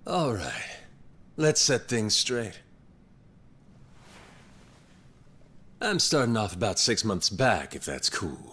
All right. Let's set things straight. I'm starting off about 6 months back, if that's cool.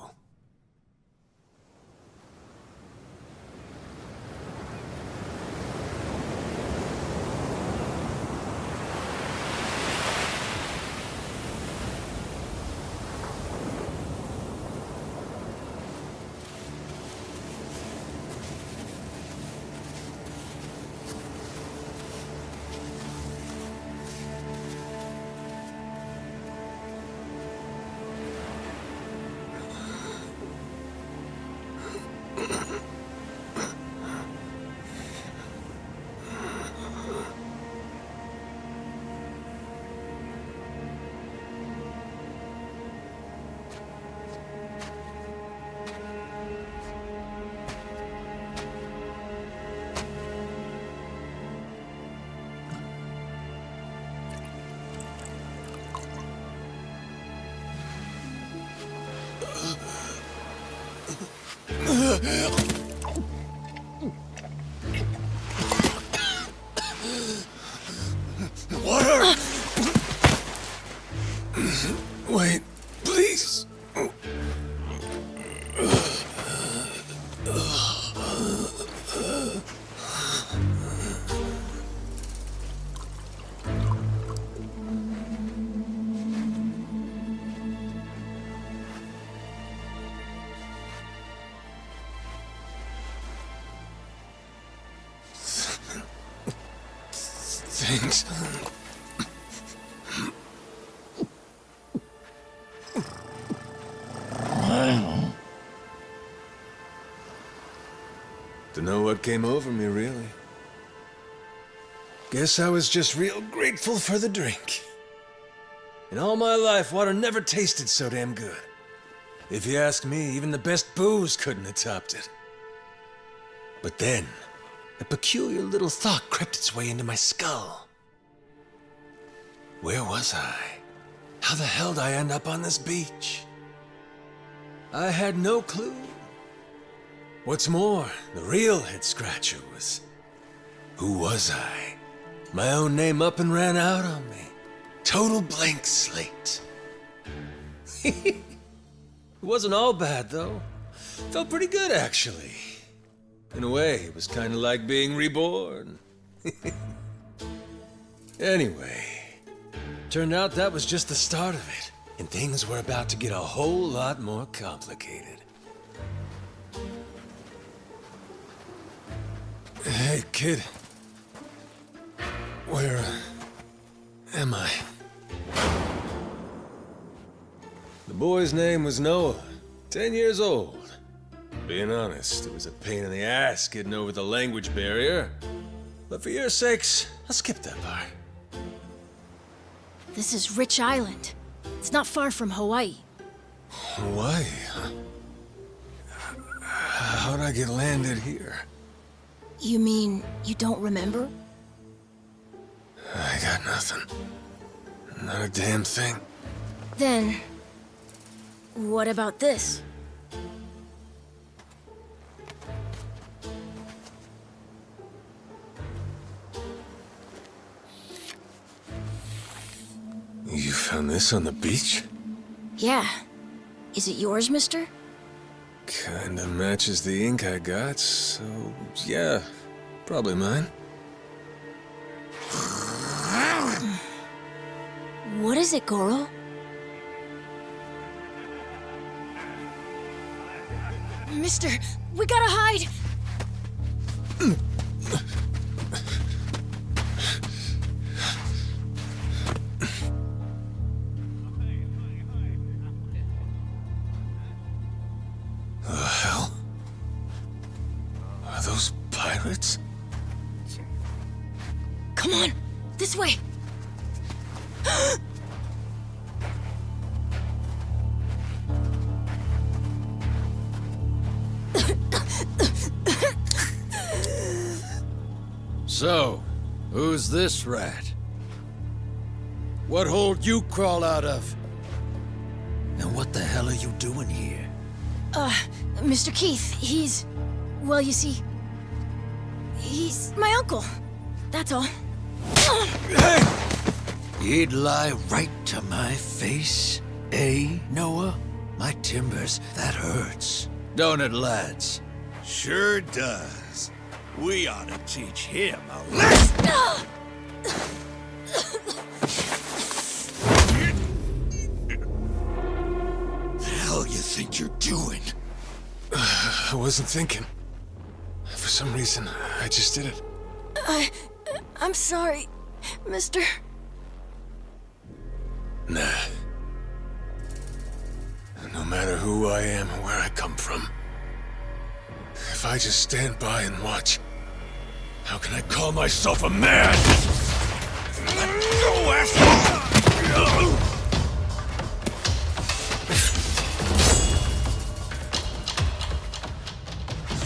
Water! Wait, please. Thanks. Dunno what came over me, really. Guess I was just real grateful for the drink. In all my life, water never tasted so damn good. If you ask me, even the best booze couldn't have topped it. But then, a peculiar little thought crept its way into my skull. Where was I? How the hell did I end up on this beach? I had no clue. What's more, the real head-scratcher was... who was I? My own name up and ran out on me. Total blank slate. It wasn't all bad, though. Felt pretty good, actually. In a way, it was kind of like being reborn. Anyway, turned out that was just the start of it, and things were about to get a whole lot more complicated. Hey, kid. Where am I? The boy's name was Noah, 10 years old. Being honest, it was a pain in the ass getting over the language barrier. But for your sakes, I'll skip that part. This is Rich Island. It's not far from Hawaii. Hawaii, huh? How'd I get landed here? You mean you don't remember? I got nothing. Not a damn thing. Then, what about this? You found this on the beach? Yeah. Is it yours, mister? Kinda matches the ink I got, so yeah, probably mine. What is it, Goro? Mister, we gotta hide! The hell? Are those pirates? Come on, this way! So, who's this rat? What hole you crawl out of? And what the hell are you doing here? Mr. Keith, he's... Well, you see... He's my uncle. That's all. You'd lie right to my face, eh, Noah? My timbers, that hurts. Don't it, lads? Sure does. We ought to teach him a lesson. The hell you think you're doing? I wasn't thinking. For some reason, I just did it. I'm sorry, mister. Nah. No matter who I am or where I come from, if I just stand by and watch, how can I call myself a man? Let go, asshole!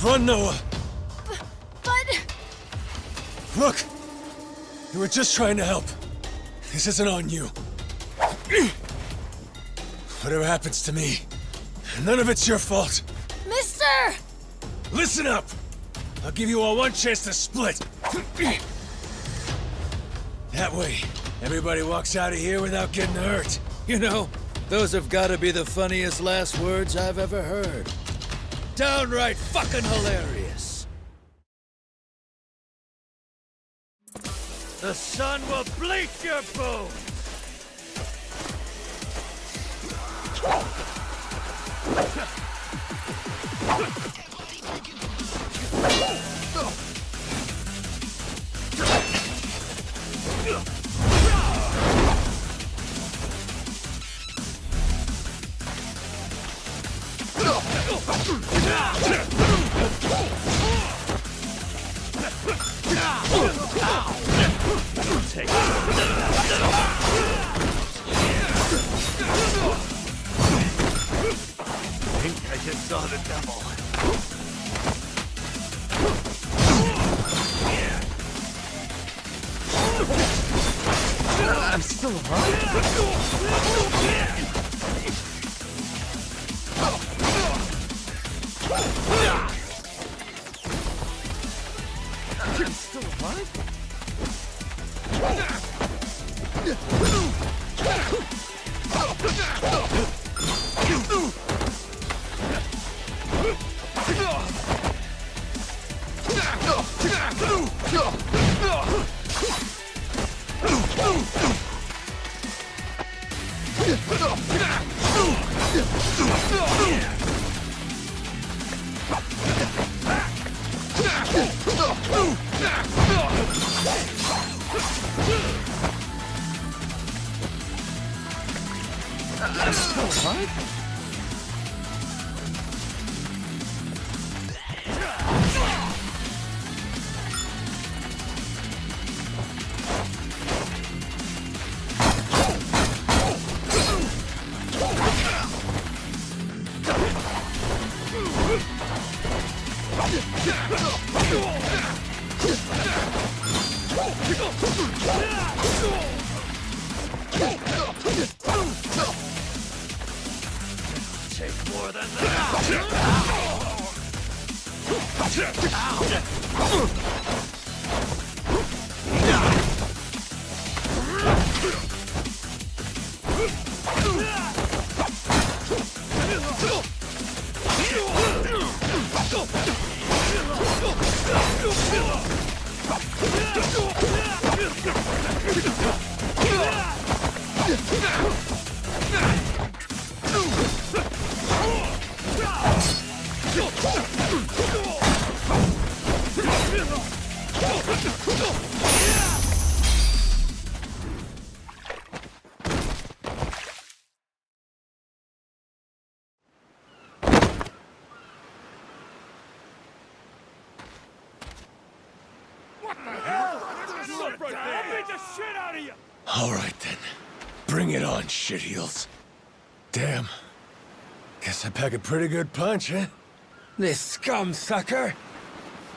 Run, Noah! But... Look! You were just trying to help. This isn't on you. Whatever happens to me, none of it's your fault. Mister! Listen up! I'll give you all one chance to split. That way, everybody walks out of here without getting hurt. You know, those have got to be the funniest last words I've ever heard. Downright fucking hilarious. The sun will bleach your bones. I just saw the devil. I'm still I'm still alive? Take more than that. All right then. Bring it on, shitheels. Damn. Guess I pack a pretty good punch, huh? This scum sucker!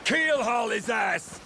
Keelhaul his ass!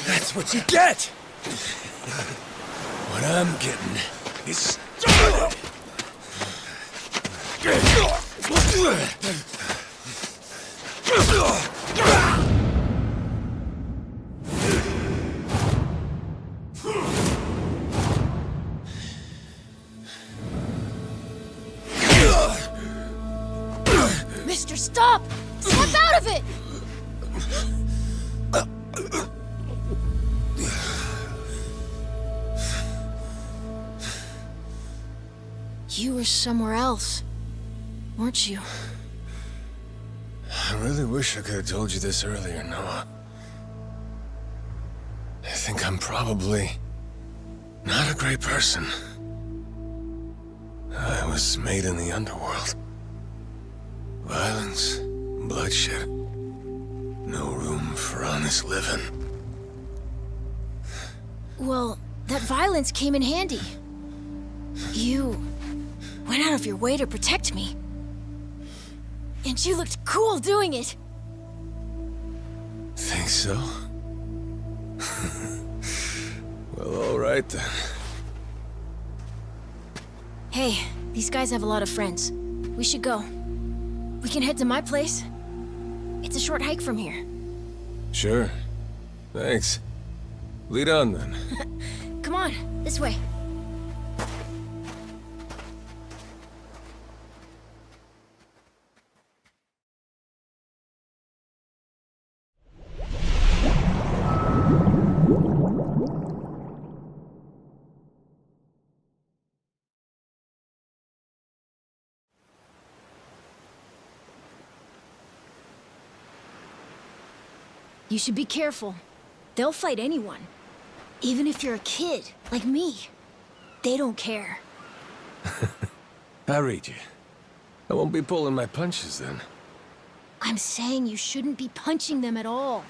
That's what you get! What I'm getting is started! Mister, stop! Step out of it! You were somewhere else, weren't you? I really wish I could have told you this earlier, Noah. I think I'm probably not a great person. I was made in the underworld. Violence, bloodshed. No room for honest living. Well, that violence came in handy. You went out of your way to protect me. And you looked cool doing it. Think so? Well, all right then. Hey, these guys have a lot of friends. We should go. We can head to my place. It's a short hike from here. Sure. Thanks. Lead on then. Come on, this way. You should be careful. They'll fight anyone. Even if you're a kid, like me. They don't care. I read you. I won't be pulling my punches then. I'm saying you shouldn't be punching them at all.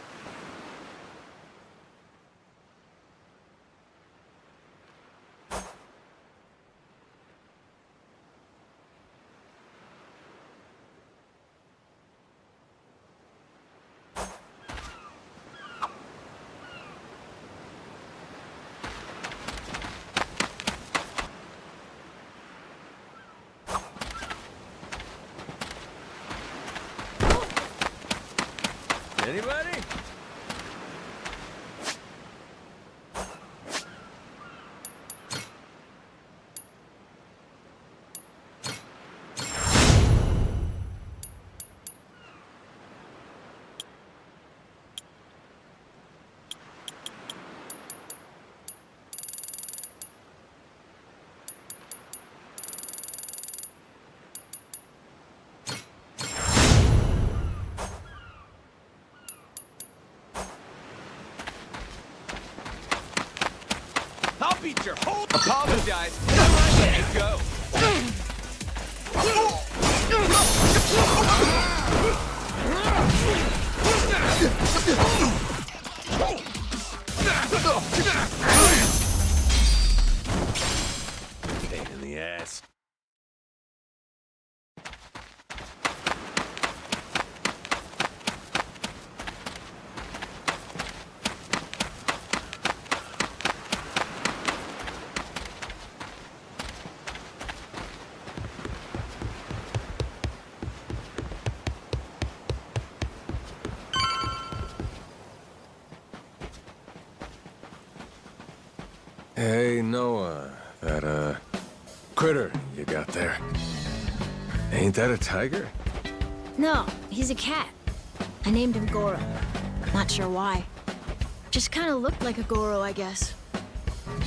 Anybody? I'll beat your whole... Apologize. Come on, let it go. Pain in the ass. Hey, Noah, that, critter you got there. Ain't that a tiger? No, he's a cat. I named him Goro. Not sure why. Just kind of looked like a Goro, I guess.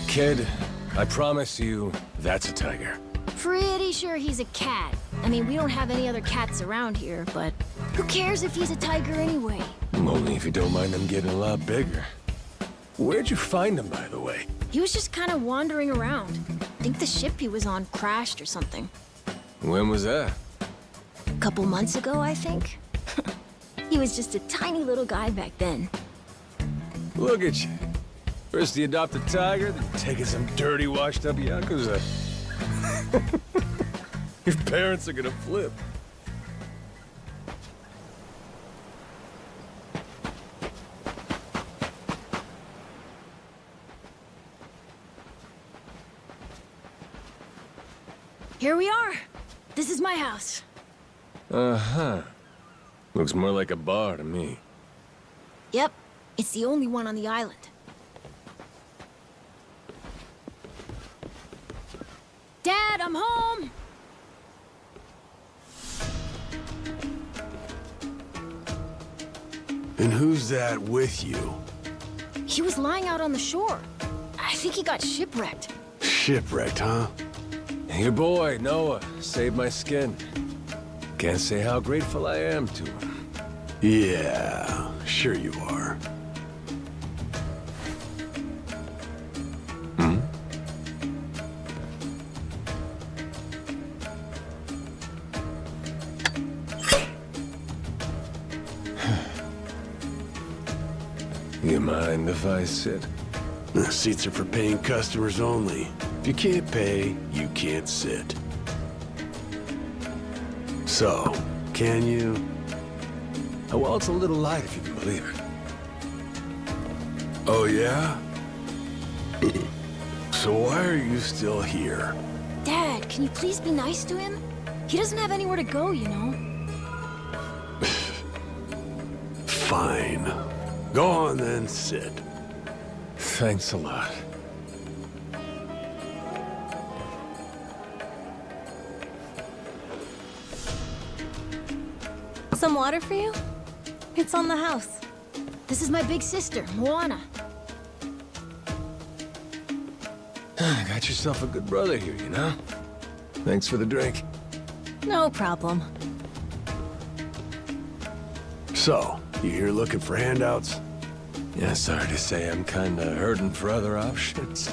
Kid, I promise you, that's a tiger. Pretty sure he's a cat. I mean, we don't have any other cats around here, but who cares if he's a tiger anyway? Only if you don't mind them getting a lot bigger. Where'd you find him, by the way? He was just kind of wandering around. I think the ship he was on crashed or something. When was that? A couple months ago, I think. He was just a tiny little guy back then. Look at you. First you adopt a tiger, then taking some dirty, washed-up Yakuza. Your parents are gonna flip. Here we are. This is my house. Uh-huh. Looks more like a bar to me. Yep, it's the only one on the island. Dad, I'm home! And who's that with you? He was lying out on the shore. I think he got shipwrecked. Shipwrecked, huh? Your boy, Noah, saved my skin. Can't say how grateful I am to him. Yeah, sure you are. You mind if I sit? The seats are for paying customers only. If you can't pay, you can't sit. So, can you? Oh, well, it's a little light if you can believe it. Oh, yeah? So why are you still here? Dad, can you please be nice to him? He doesn't have anywhere to go, you know. Fine. Go on then, sit. Thanks a lot. Some water for you? It's on the house. This is my big sister, Moana. Got yourself a good brother here, you know? Thanks for the drink. No problem. So, you here looking for handouts? Yeah, sorry to say I'm kinda hurting for other options.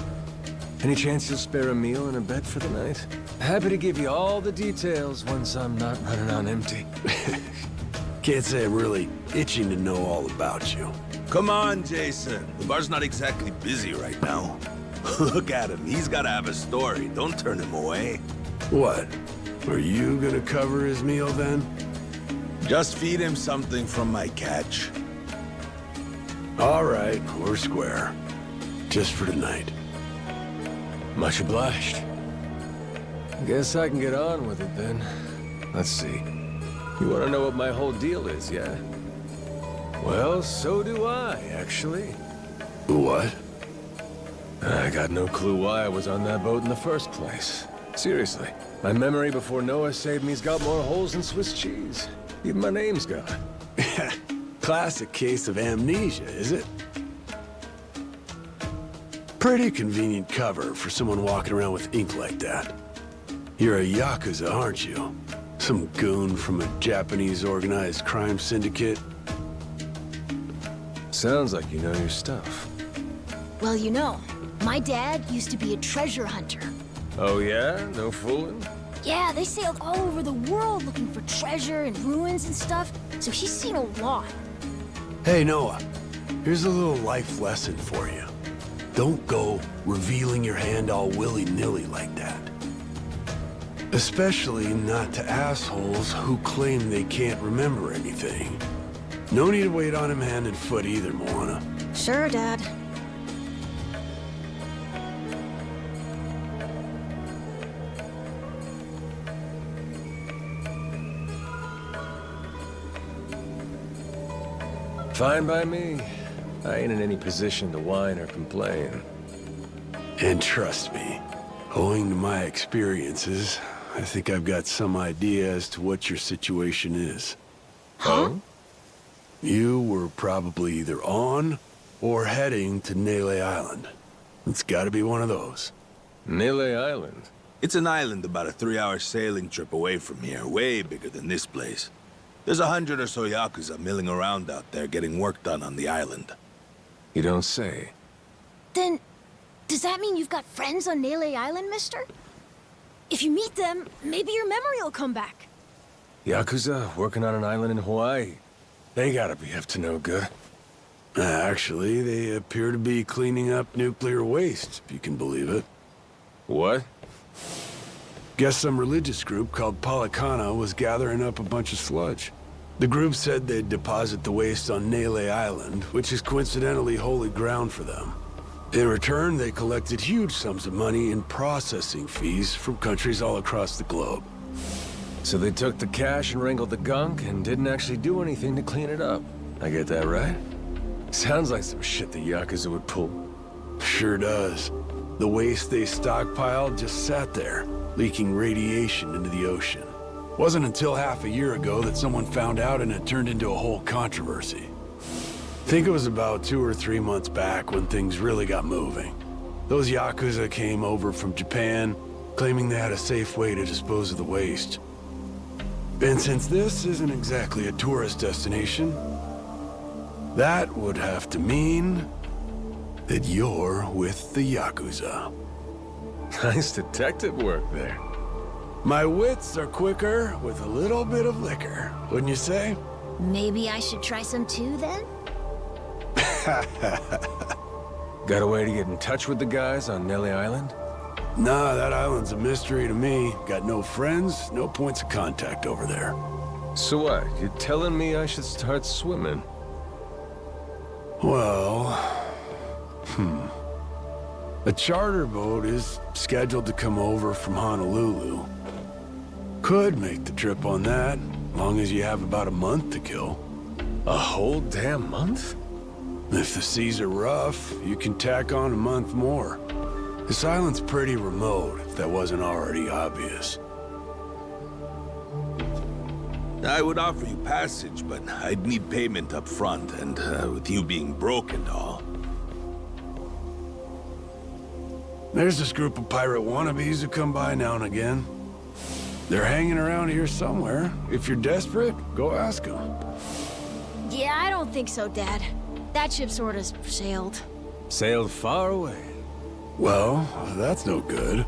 Any chance you'll spare a meal and a bed for the night? Happy to give you all the details once I'm not running on empty. Can't say I'm really itching to know all about you. Come on, Jason. The bar's not exactly busy right now. Look at him. He's gotta have a story. Don't turn him away. What? Are you gonna cover his meal then? Just feed him something from my catch. All right, we're square. Just for tonight. Much obliged. Guess I can get on with it then. Let's see. You want to know what my whole deal is, yeah? Well, so do I, actually. What? I got no clue why I was on that boat in the first place. Seriously. My memory before Noah saved me's got more holes than Swiss cheese. Even my name's gone. Classic case of amnesia, is it? Pretty convenient cover for someone walking around with ink like that. You're a Yakuza, aren't you? Some goon from a Japanese organized crime syndicate? Sounds like you know your stuff. Well, you know, my dad used to be a treasure hunter. Oh yeah? No fooling? Yeah, they sailed all over the world looking for treasure and ruins and stuff, so he's seen a lot. Hey, Noah. Here's a little life lesson for you. Don't go revealing your hand all willy-nilly like that. Especially not to assholes who claim they can't remember anything. No need to wait on him hand and foot either, Moana. Sure, Dad. Fine by me. I ain't in any position to whine or complain. And trust me, owing to my experiences, I think I've got some idea as to what your situation is. Huh? You were probably either on or heading to Nele Island. It's gotta be one of those. Nele Island? It's an island about a 3-hour sailing trip away from here, way bigger than this place. There's 100 or so Yakuza milling around out there getting work done on the island. You don't say. Then, does that mean you've got friends on Nele Island, mister? If you meet them, maybe your memory will come back. Yakuza working on an island in Hawaii. They gotta be up to no good. Actually, they appear to be cleaning up nuclear waste, if you can believe it. What? Guess some religious group called Policana was gathering up a bunch of sludge. The group said they'd deposit the waste on Nele Island, which is coincidentally holy ground for them. In return, they collected huge sums of money in processing fees from countries all across the globe. So they took the cash and wrangled the gunk and didn't actually do anything to clean it up. I get that right? Sounds like some shit the Yakuza would pull. Sure does. The waste they stockpiled just sat there, leaking radiation into the ocean. Wasn't until half a year ago that someone found out and it turned into a whole controversy. Think it was about 2 or 3 months back when things really got moving. Those Yakuza came over from Japan, claiming they had a safe way to dispose of the waste. And since this isn't exactly a tourist destination, that would have to mean that you're with the Yakuza. Nice detective work there. My wits are quicker with a little bit of liquor, wouldn't you say? Maybe I should try some too, then? Got a way to get in touch with the guys on Nele Island? Nah, that island's a mystery to me. Got no friends, no points of contact over there. So what? You're telling me I should start swimming? Well... A charter boat is scheduled to come over from Honolulu. Could make the trip on that, long as you have about a month to kill. A whole damn month? If the seas are rough, you can tack on a month more. This island's pretty remote, if that wasn't already obvious. I would offer you passage, but I'd need payment up front, and with you being broke and all. There's this group of pirate wannabes who come by now and again. They're hanging around here somewhere. If you're desperate, go ask them. Yeah, I don't think so, Dad. That ship sort of sailed. Sailed far away. Well, that's no good.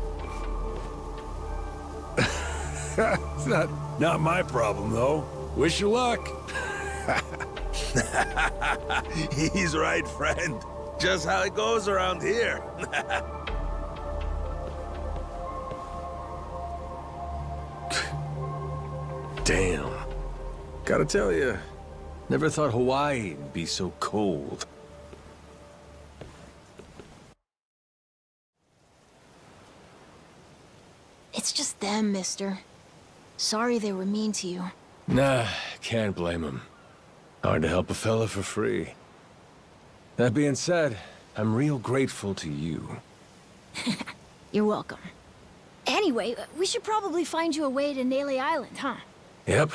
It's not my problem, though. Wish you luck. He's right, friend. Just how it goes around here. Damn. Gotta tell you, never thought Hawaii'd be so cold. It's just them, mister. Sorry they were mean to you. Nah, can't blame him. Hard to help a fella for free. That being said, I'm real grateful to you. You're welcome. Anyway, we should probably find you a way to Nele Island, huh? Yep,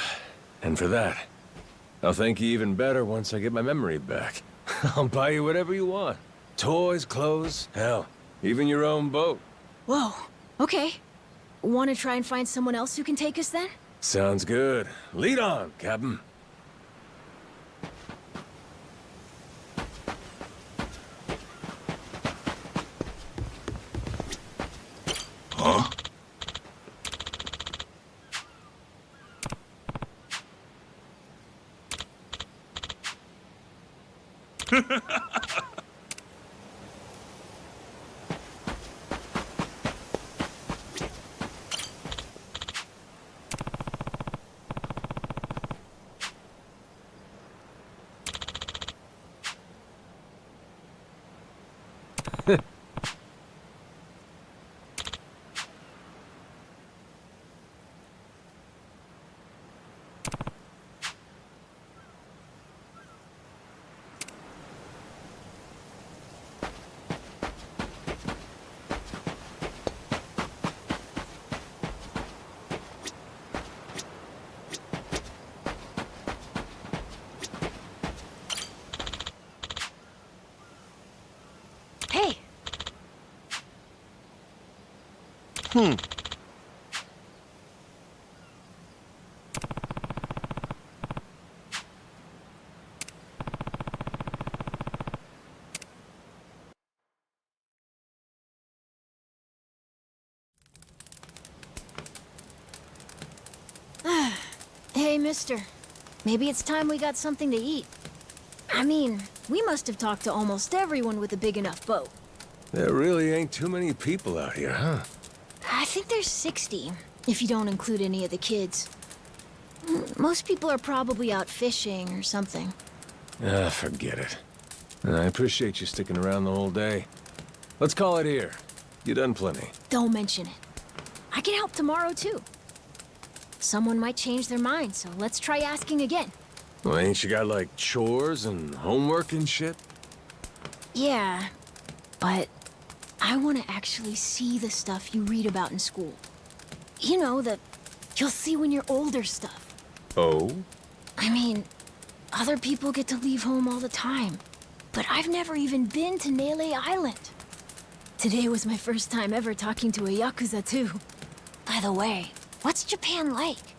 and for that, I'll thank you even better once I get my memory back. I'll buy you whatever you want. Toys, clothes, hell, even your own boat. Whoa, okay. Want to try and find someone else who can take us then? Sounds good. Lead on, Captain. Huh? Hey, mister. Maybe it's time we got something to eat. I mean, we must have talked to almost everyone with a big enough boat. There really ain't too many people out here, huh? I think there's 60, if you don't include any of the kids. Most people are probably out fishing or something. Ah, forget it. I appreciate you sticking around the whole day. Let's call it here. You done plenty. Don't mention it. I can help tomorrow, too. Someone might change their mind, so let's try asking again. Well, ain't you got, like, chores and homework and shit? Yeah, but I want to actually see the stuff you read about in school. You know, the you'll see when you're older stuff. Oh? I mean, other people get to leave home all the time, but I've never even been to Nele Island. Today was my first time ever talking to a Yakuza, too. By the way, what's Japan like?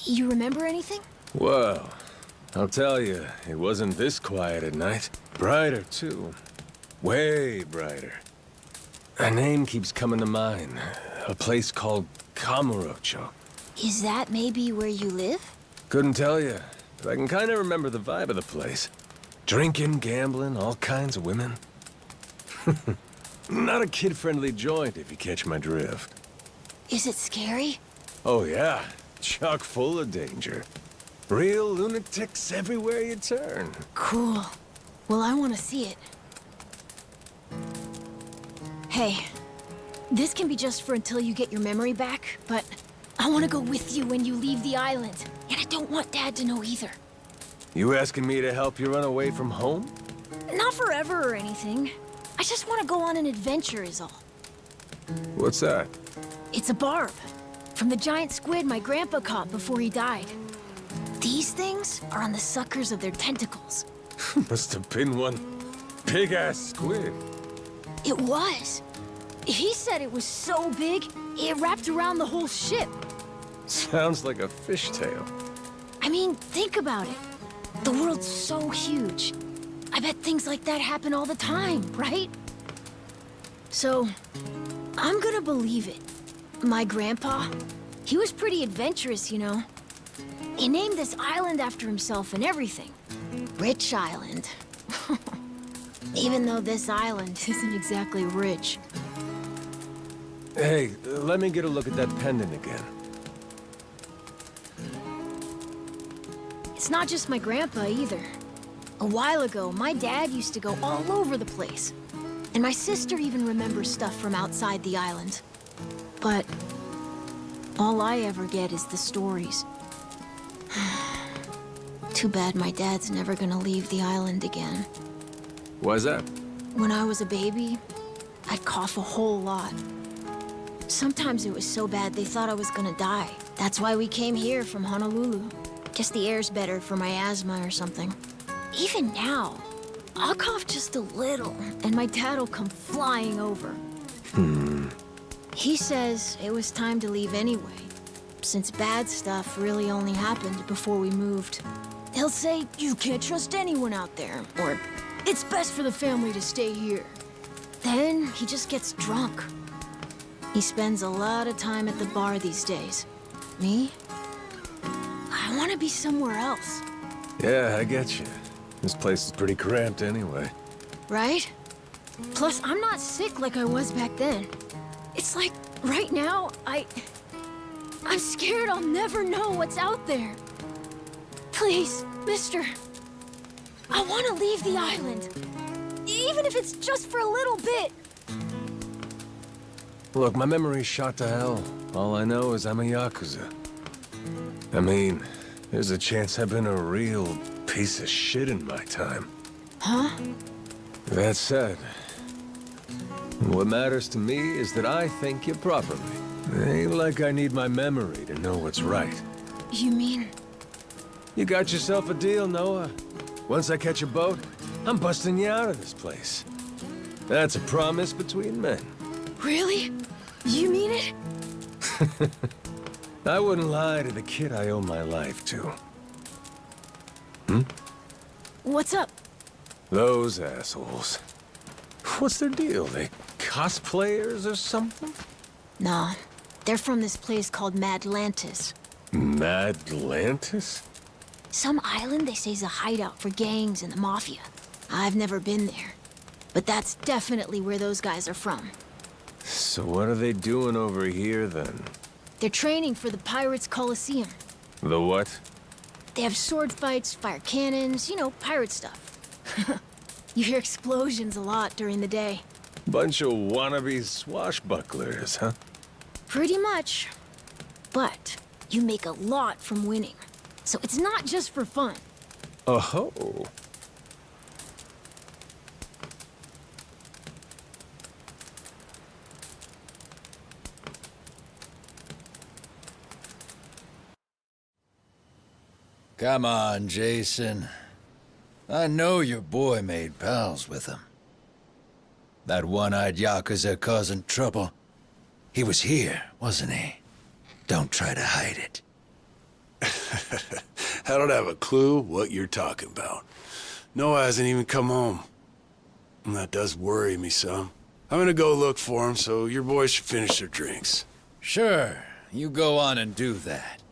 You remember anything? Well, I'll tell you, it wasn't this quiet at night. Brighter, too. Way brighter. A name keeps coming to mind. A place called Kamurocho. Is that maybe where you live? Couldn't tell you, but I can kind of remember the vibe of the place. Drinking, gambling, all kinds of women. Not a kid-friendly joint, if you catch my drift. Is it scary? Oh yeah, chock full of danger. Real lunatics everywhere you turn. Cool. Well, I want to see it. Hey, this can be just for until you get your memory back, but I want to go with you when you leave the island. And I don't want Dad to know either. You asking me to help you run away from home? Not forever or anything. I just want to go on an adventure is all. What's that? It's a barb. From the giant squid my grandpa caught before he died. These things are on the suckers of their tentacles. Must have been one big-ass squid. It was. He said it was so big, it wrapped around the whole ship. Sounds like a fishtail. I mean, think about it. The world's so huge. I bet things like that happen all the time, right? So, I'm gonna believe it. My grandpa, he was pretty adventurous, you know. He named this island after himself and everything. Rich Island. Even though this island isn't exactly rich. Hey, let me get a look at that pendant again. It's not just my grandpa either. A while ago, my dad used to go all over the place. And my sister even remembers stuff from outside the island. But all I ever get is the stories. Too bad my dad's never gonna leave the island again. Why's that? When I was a baby, I'd cough a whole lot. Sometimes it was so bad they thought I was gonna die. That's why we came here from Honolulu. Guess the air's better for my asthma or something. Even now, I'll cough just a little, and my dad'll come flying over. He says it was time to leave anyway, since bad stuff really only happened before we moved. He'll say, you can't trust anyone out there, or it's best for the family to stay here. Then he just gets drunk. He spends a lot of time at the bar these days. Me? I want to be somewhere else. Yeah, I get you. This place is pretty cramped anyway. Right? Plus, I'm not sick like I was back then. It's like, right now, I'm scared I'll never know what's out there. Please, mister. I want to leave the island. Even if it's just for a little bit. Look, my memory's shot to hell. All I know is I'm a Yakuza. I mean, there's a chance I've been a real piece of shit in my time. Huh? That said, what matters to me is that I think you properly. It ain't like I need my memory to know what's right. You mean? You got yourself a deal, Noah. Once I catch a boat, I'm busting you out of this place. That's a promise between men. Really? You mean it? I wouldn't lie to the kid I owe my life to. What's up? Those assholes. What's their deal? They cosplayers or something? Nah, they're from this place called Madlantis. Madlantis? Some island they say's a hideout for gangs and the mafia. I've never been there, but that's definitely where those guys are from. So what are they doing over here, then? They're training for the Pirates Coliseum. The what? They have sword fights, fire cannons, you know, pirate stuff. You hear explosions a lot during the day. Bunch of wannabe swashbucklers, huh? Pretty much. But you make a lot from winning. So it's not just for fun. Oh. Come on, Jason. I know your boy made pals with him. That one-eyed Yakuza causing trouble. He was here, wasn't he? Don't try to hide it. I don't have a clue what you're talking about. Noah hasn't even come home. And that does worry me some. I'm gonna go look for him, so your boys should finish their drinks. Sure, you go on and do that.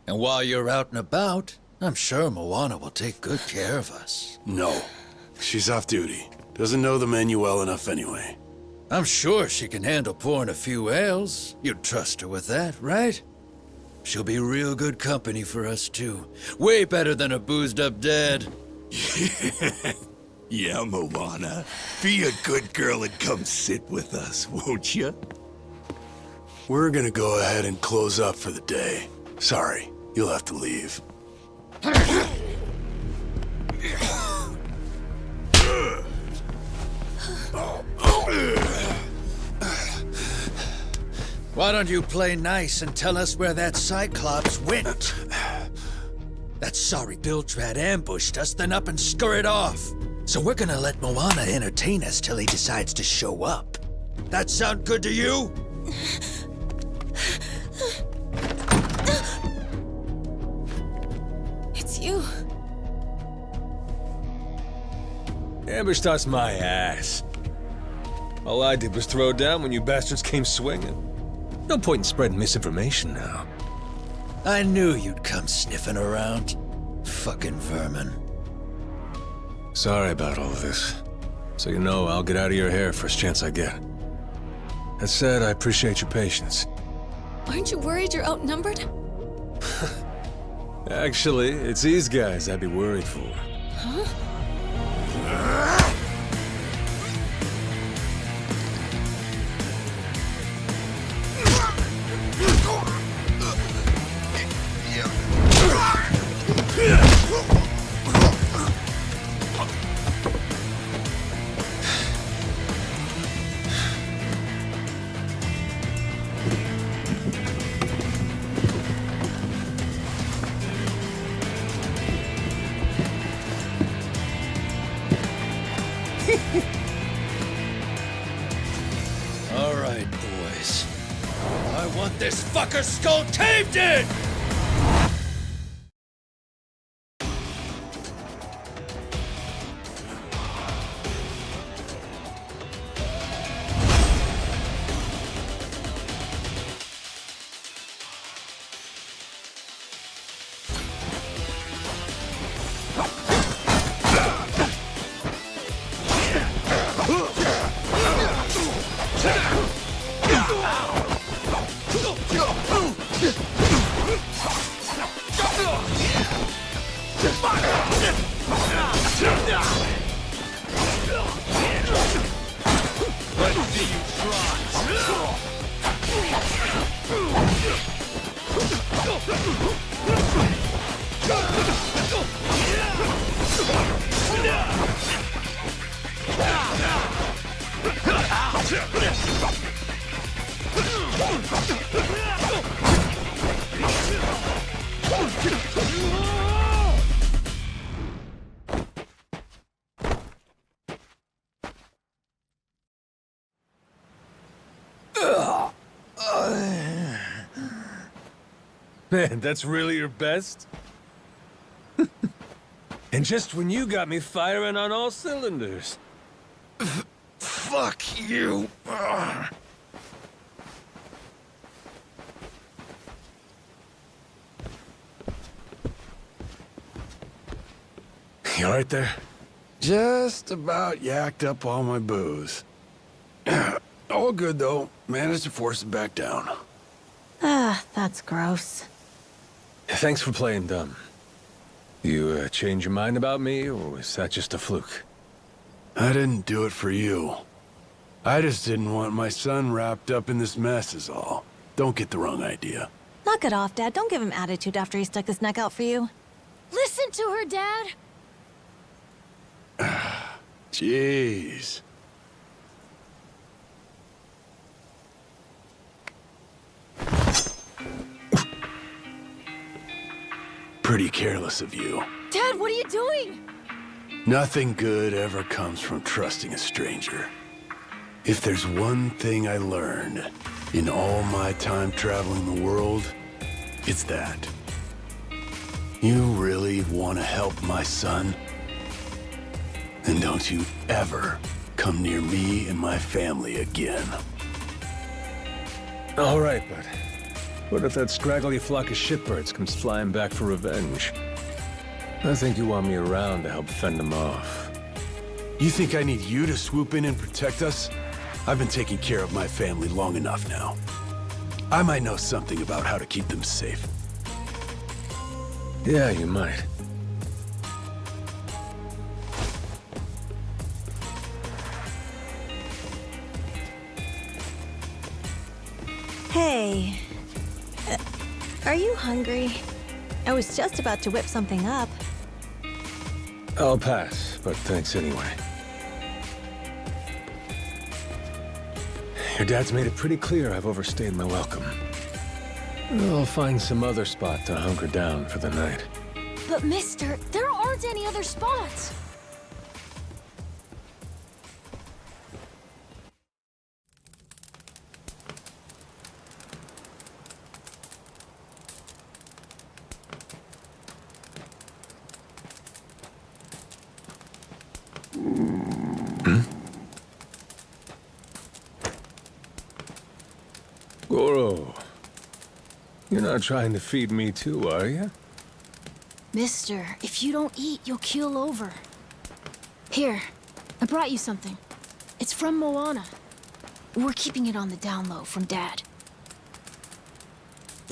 And while you're out and about, I'm sure Moana will take good care of us. No. She's off duty. Doesn't know the menu well enough anyway. I'm sure she can handle pouring a few ales. You'd trust her with that, right? She'll be real good company for us, too. Way better than a boozed-up dad. Yeah, Moana. Be a good girl and come sit with us, won't you? We're gonna go ahead and close up for the day. Sorry, you'll have to leave. Why don't you play nice and tell us where that Cyclops went? That sorry Biltrad ambushed us, then up and scurried off. So we're gonna let Moana entertain us till he decides to show up. That sound good to you? It's you. Ambushed us my ass. All I did was throw down when you bastards came swinging. No point in spreading misinformation now. I knew you'd come sniffing around. Fucking vermin. Sorry about all of this. So you know, I'll get out of your hair first chance I get. That said, I appreciate your patience. Aren't you worried you're outnumbered? Actually, it's these guys I'd be worried for. Huh? All right, boys. I want this fucker skull caved in! Man, that's really your best? And just when you got me firing on all cylinders. Fuck you. You alright there? Just about yacked up all my booze. All good, though. Managed to force it back down. Ah, that's gross. Thanks for playing dumb. You change your mind about me, or was that just a fluke? I didn't do it for you. I just didn't want my son wrapped up in this mess is all. Don't get the wrong idea. Knock it off, Dad. Don't give him attitude after he stuck his neck out for you. Listen to her, Dad. Jeez. Pretty careless of you. Dad, what are you doing? Nothing good ever comes from trusting a stranger. If there's one thing I learned in all my time traveling the world, it's that. You really want to help my son? Then don't you ever come near me and my family again. All right, but what if that scraggly flock of shitbirds comes flying back for revenge? I think you want me around to help fend them off. You think I need you to swoop in and protect us? I've been taking care of my family long enough now. I might know something about how to keep them safe. Yeah, you might. Hey. Are you hungry? I was just about to whip something up. I'll pass, but thanks anyway. Your dad's made it pretty clear I've overstayed my welcome. I'll find some other spot to hunker down for the night. But mister, there aren't any other spots. Goro, you're not trying to feed me too, are you? Mister, if you don't eat, you'll keel over. Here, I brought you something. It's from Moana. We're keeping it on the down low from Dad.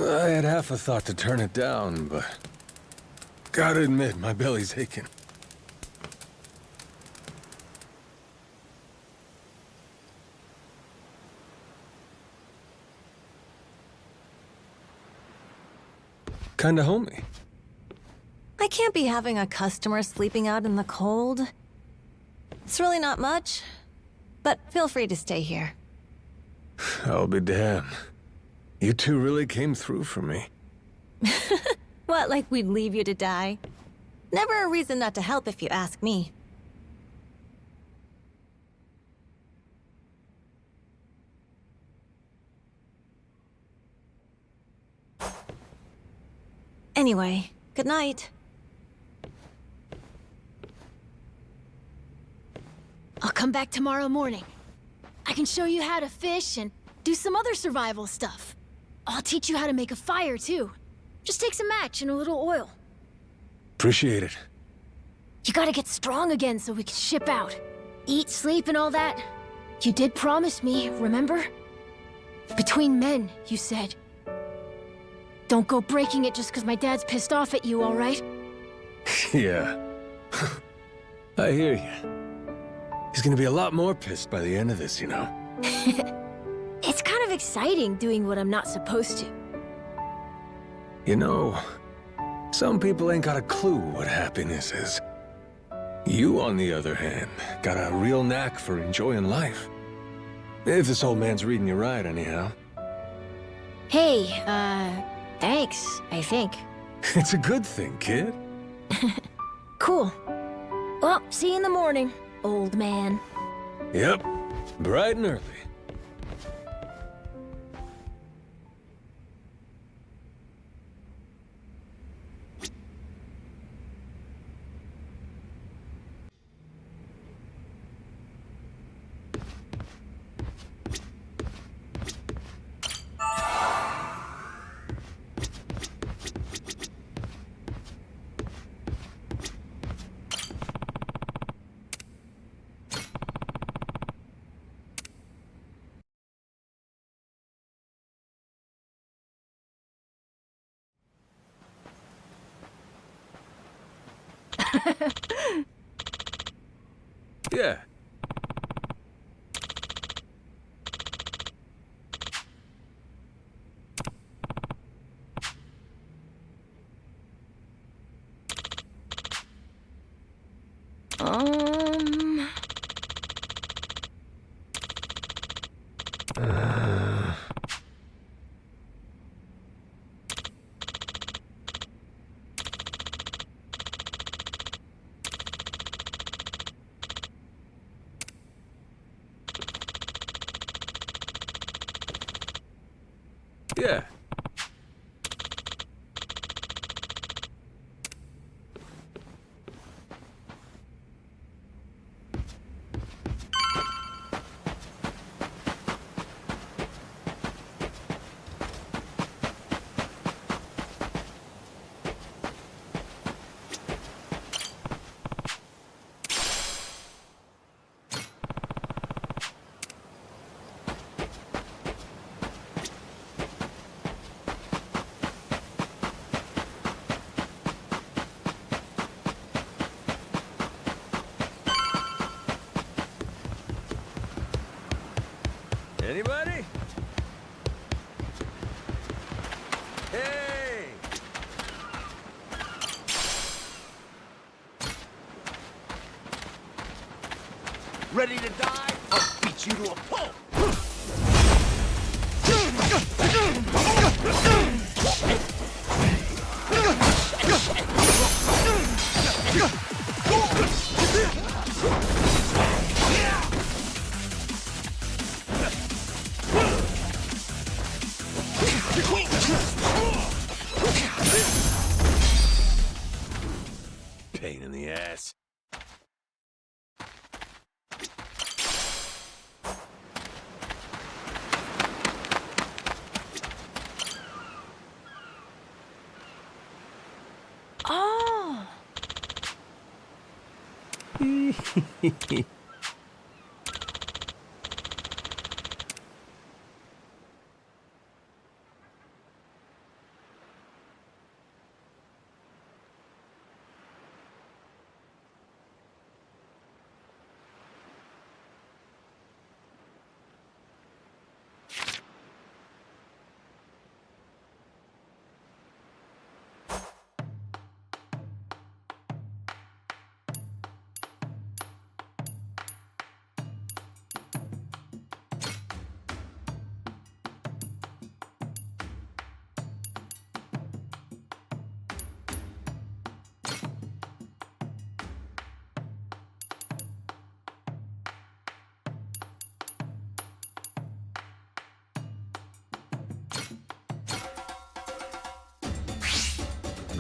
I had half a thought to turn it down, but gotta admit, my belly's aching. Kinda homey. I can't be having a customer sleeping out in the cold. It's really not much, but feel free to stay here. I'll be damned. You two really came through for me. What, like we'd leave you to die? Never a reason not to help if you ask me. Anyway, good night. I'll come back tomorrow morning. I can show you how to fish and do some other survival stuff. I'll teach you how to make a fire, too. Just takes a match and a little oil. Appreciate it. You gotta get strong again so we can ship out. Eat, sleep, and all that. You did promise me, remember? Between men, you said. Don't go breaking it just because my dad's pissed off at you, all right? Yeah. I hear you. He's gonna be a lot more pissed by the end of this, you know? It's kind of exciting doing what I'm not supposed to. You know, some people ain't got a clue what happiness is. You, on the other hand, got a real knack for enjoying life. If this old man's reading you right, anyhow. Hey, thanks, I think. It's a good thing, kid. Cool. Well, see you in the morning, old man. Yep, bright and early. Yeah. Um... Yeah. Anybody? Hey! Ready to die? I'll beat you to a pulp! Pain in the ass. Oh!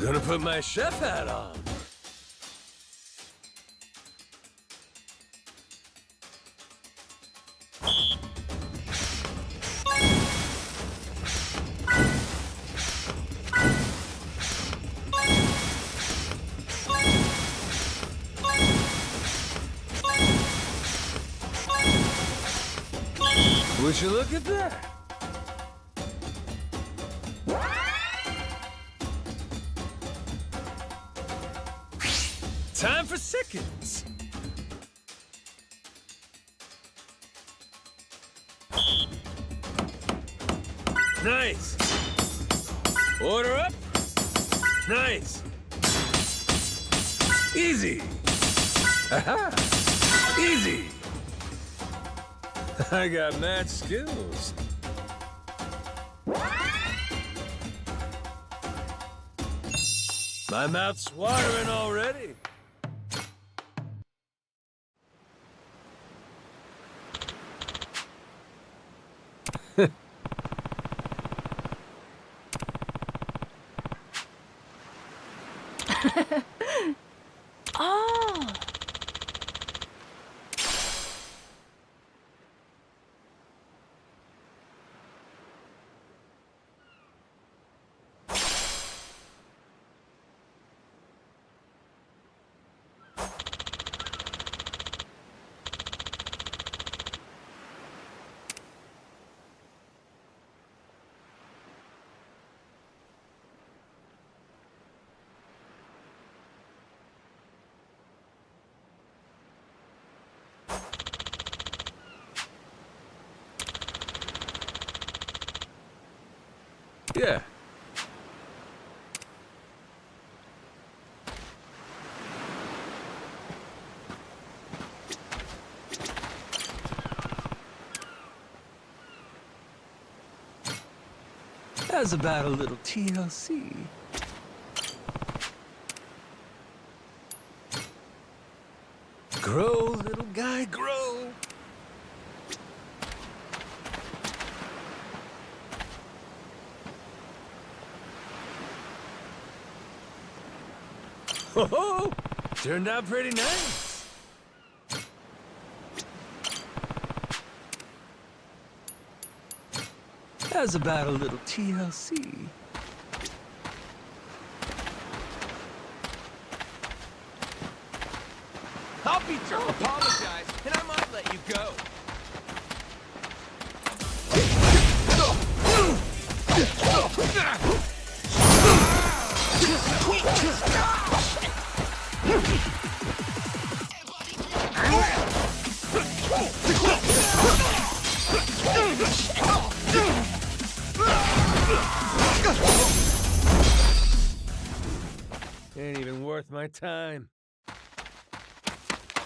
I'm gonna put my chef hat on. Would you look at that? Time for seconds. Nice. Order up. Nice. Easy. Aha. Easy. I got mad skills. My mouth's watering already. Oh! Yeah. How's about a little TLC? Grow, little guy, grow. Ho-ho! Turned out pretty nice. How's about a little TLC? I'll beat your apologize, and I might let you go. Ain't even worth my time.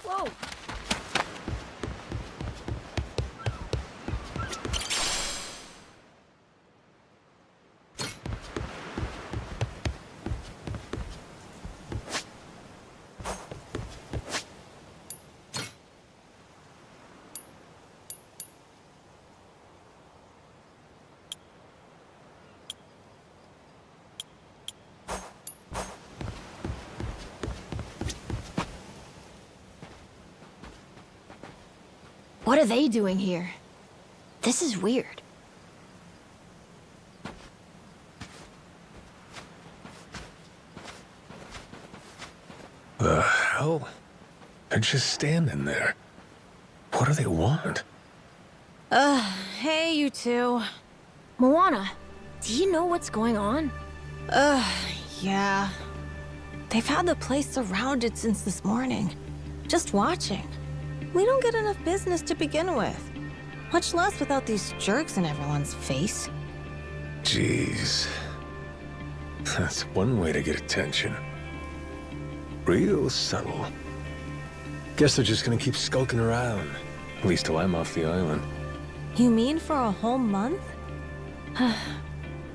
Whoa! What are they doing here? This is weird. The hell? They're just standing there. What do they want? Hey, you two. Moana, do you know what's going on? Yeah. They've had the place surrounded since this morning. Just watching. We don't get enough business to begin with. Much less without these jerks in everyone's face. Jeez. That's one way to get attention. Real subtle. Guess they're just gonna keep skulking around. At least till I'm off the island. You mean for a whole month?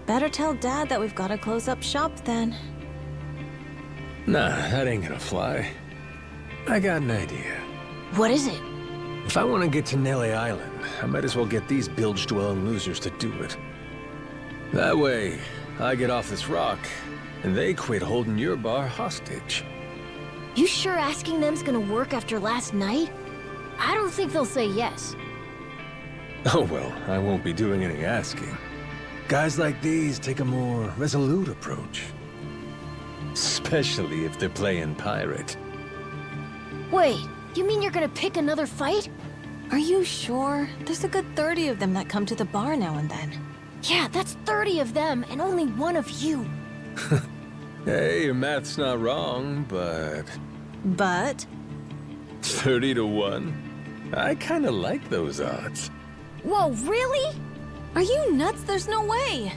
Better tell Dad that we've got to close up shop then. Nah, that ain't gonna fly. I got an idea. What is it? If I want to get to Nelly Island, I might as well get these bilge-dwelling losers to do it. That way, I get off this rock, and they quit holding your bar hostage. You sure asking them's gonna work after last night? I don't think they'll say yes. Oh well, I won't be doing any asking. Guys like these take a more resolute approach. Especially if they're playing pirate. Wait, you mean you're gonna pick another fight? Are you sure? There's a good 30 of them that come to the bar now and then. Yeah, that's 30 of them and only one of you. Hey, your math's not wrong, but... But? 30 to 1? I kinda like those odds. Whoa, really? Are you nuts? There's no way.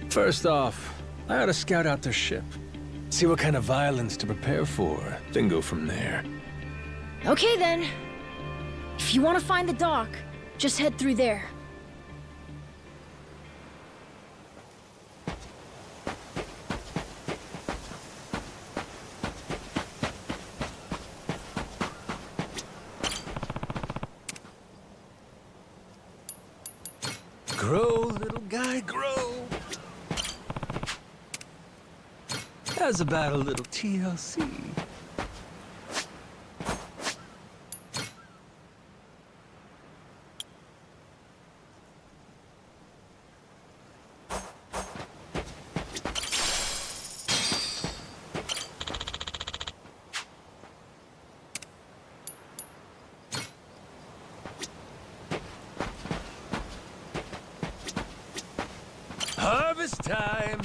First off, I ought to scout out their ship. See what kind of violence to prepare for, then go from there. Okay then. If you want to find the dock, just head through there. Grow, little guy, grow. How's about a little TLC? Harvest time!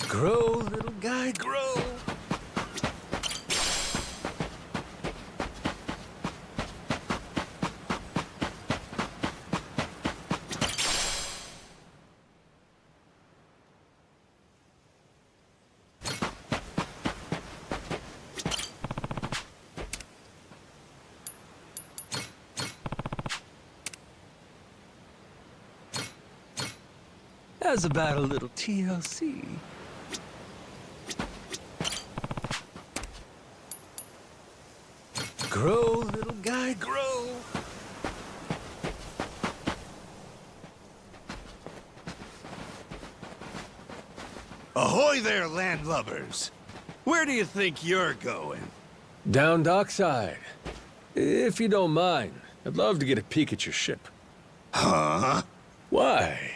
Grow, little guy, grow! How's about a little TLC? Grow, little guy, grow. Ahoy there, landlubbers! Where do you think you're going? Down dockside. If you don't mind, I'd love to get a peek at your ship. Huh? Why?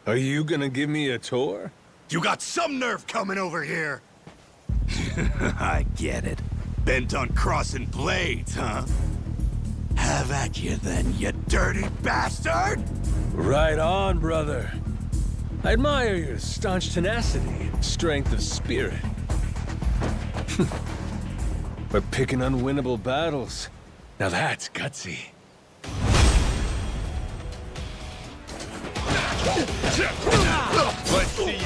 Are you gonna give me a tour? You got some nerve coming over here! I get it. Bent on crossing blades, huh? Have at you then, you dirty bastard! Right on, brother. I admire your staunch tenacity and strength of spirit. But picking unwinnable battles, now that's gutsy. Let's see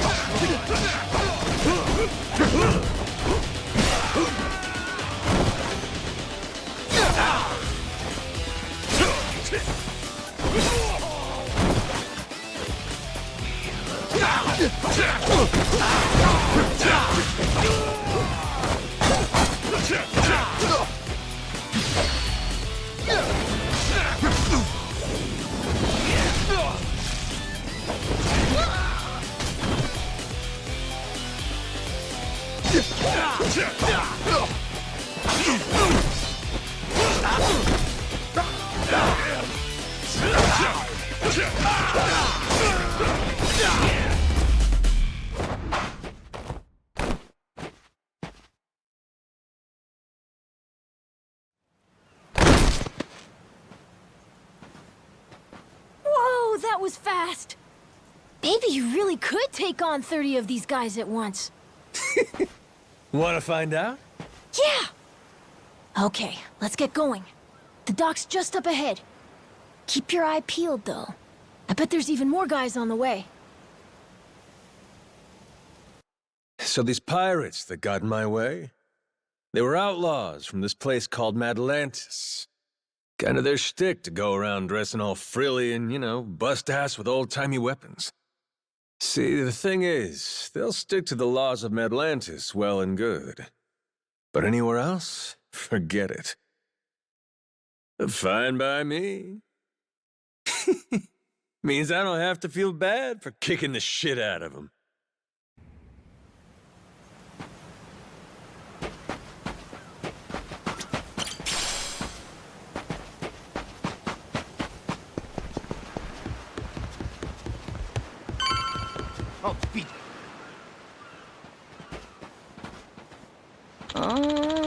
Whoa, that was fast. Maybe you really could take on 30 of these guys at once. Wanna find out? Yeah! Okay, let's get going. The dock's just up ahead. Keep your eye peeled, though. I bet there's even more guys on the way. So these pirates that got in my way, they were outlaws from this place called Madlantis. Kinda their shtick to go around dressing all frilly and, you know, bust ass with old-timey weapons. See, the thing is, they'll stick to the laws of Madlantis well and good. But anywhere else, forget it. Fine by me. Means I don't have to feel bad for kicking the shit out of them. Oh, beat. Oh!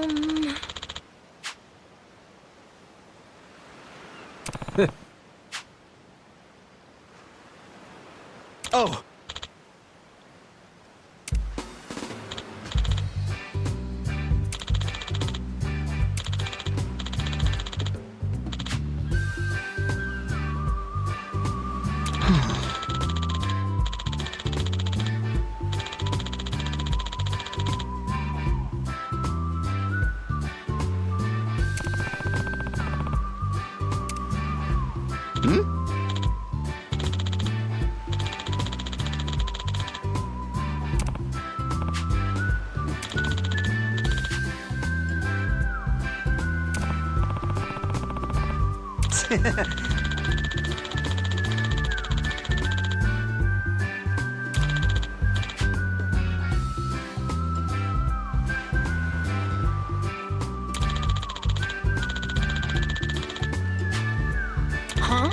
Huh?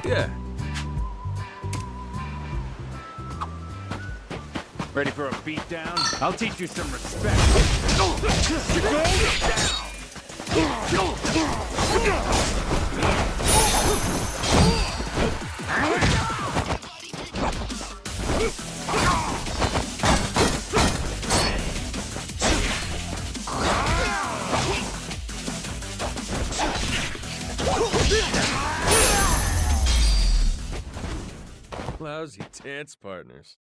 Yeah, Ready for a beatdown? I'll teach you some respect. Lousy dance partners.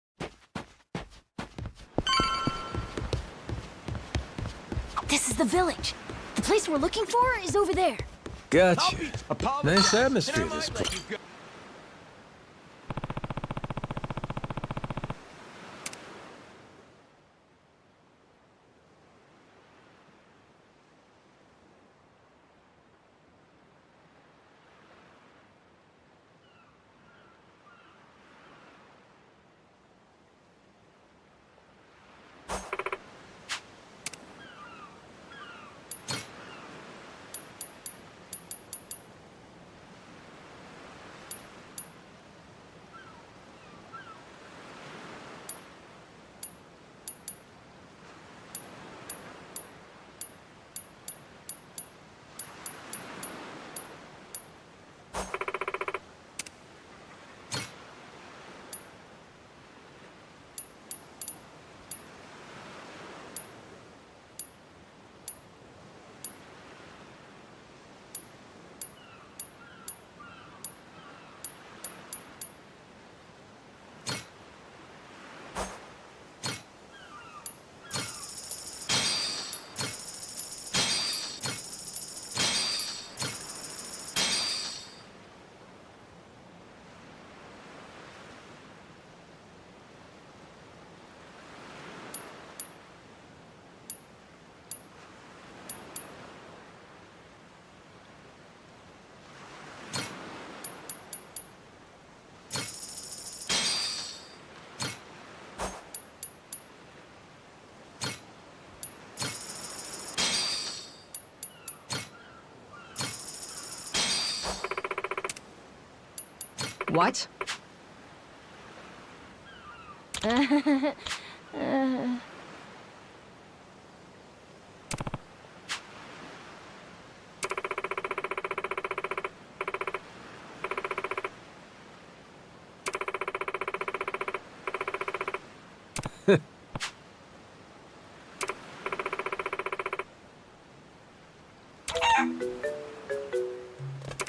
This is the village. The place we're looking for is over there. Gotcha. Apologize. Nice atmosphere, And I this might let place. you go. What?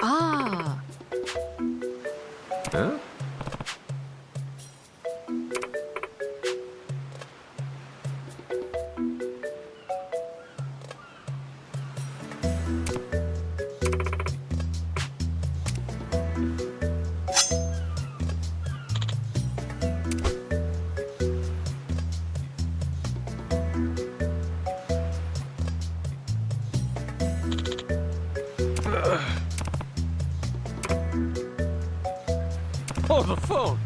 Ah. Huh? Oh, the phone!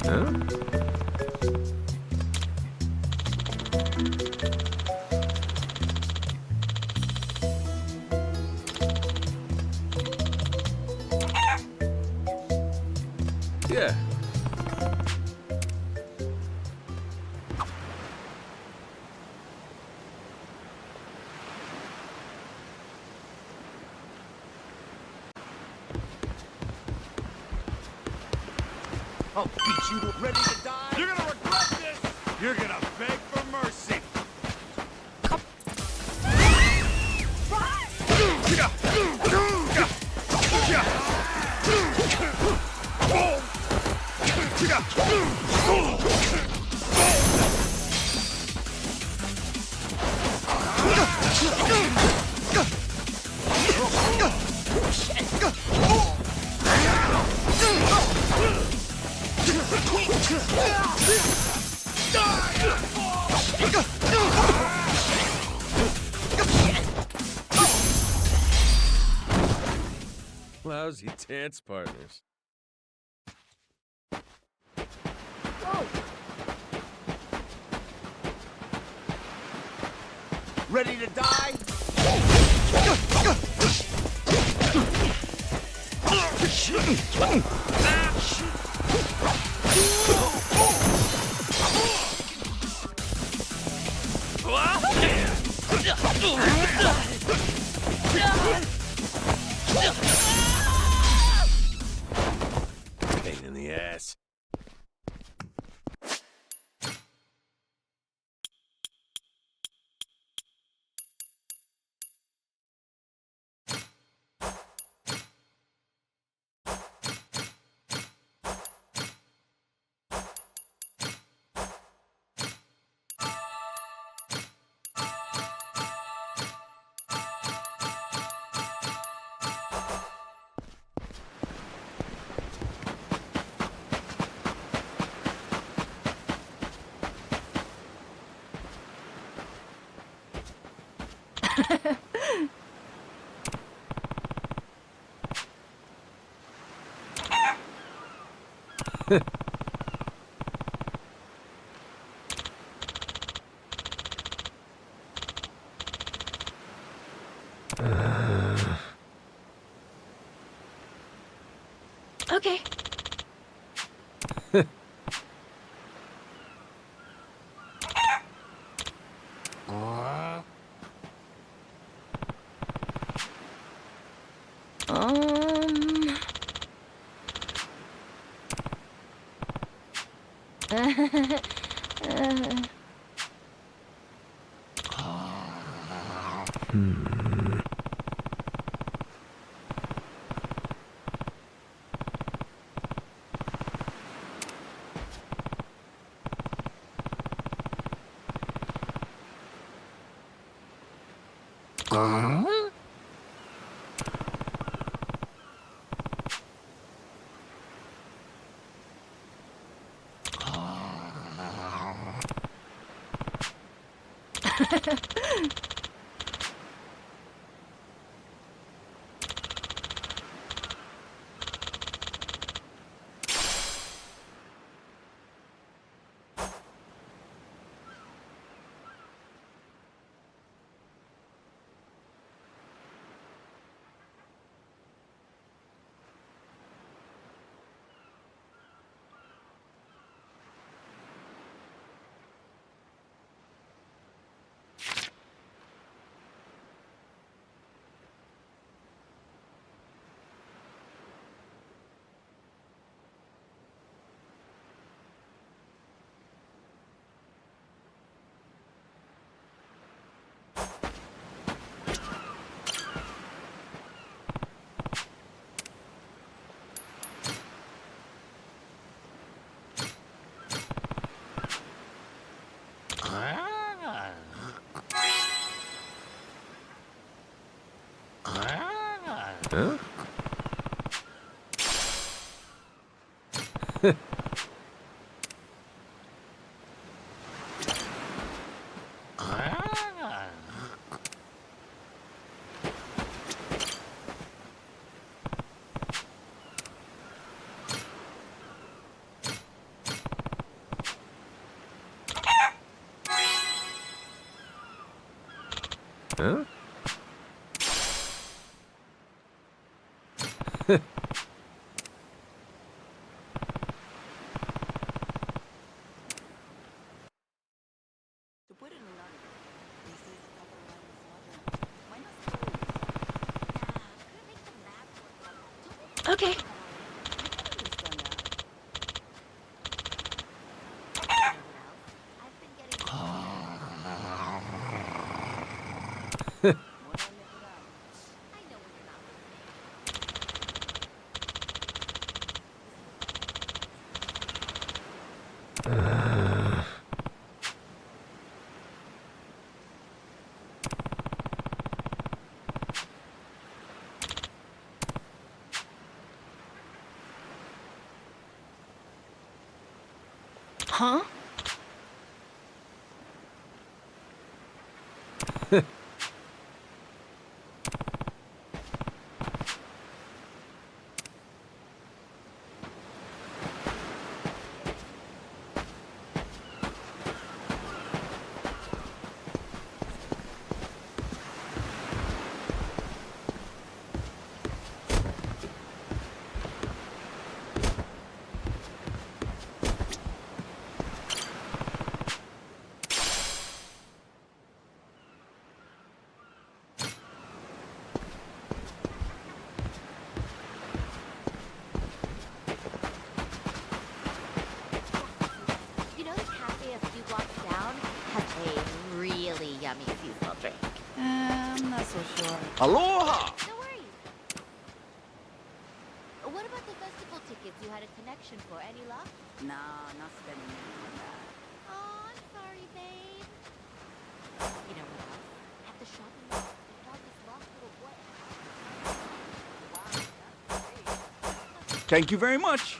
Huh? Yeah. I'll beat you to ready to die. You're gonna regret this. You're gonna beg for mercy. Lousy dance partners. Ready to die? Pain in the ass. Okay. Huh? Huh? Okay. Huh? You know the cafe a few blocks down has a really yummy seasonal drink. I'm not so sure. Aloha! No worries. What about the festival tickets you had a connection for? Any luck? Nah, not spending money on that. Oh, I'm sorry, babe. You know what else? At the shopping mall, they found this lost little boy. Wow, that's great. Thank you very much.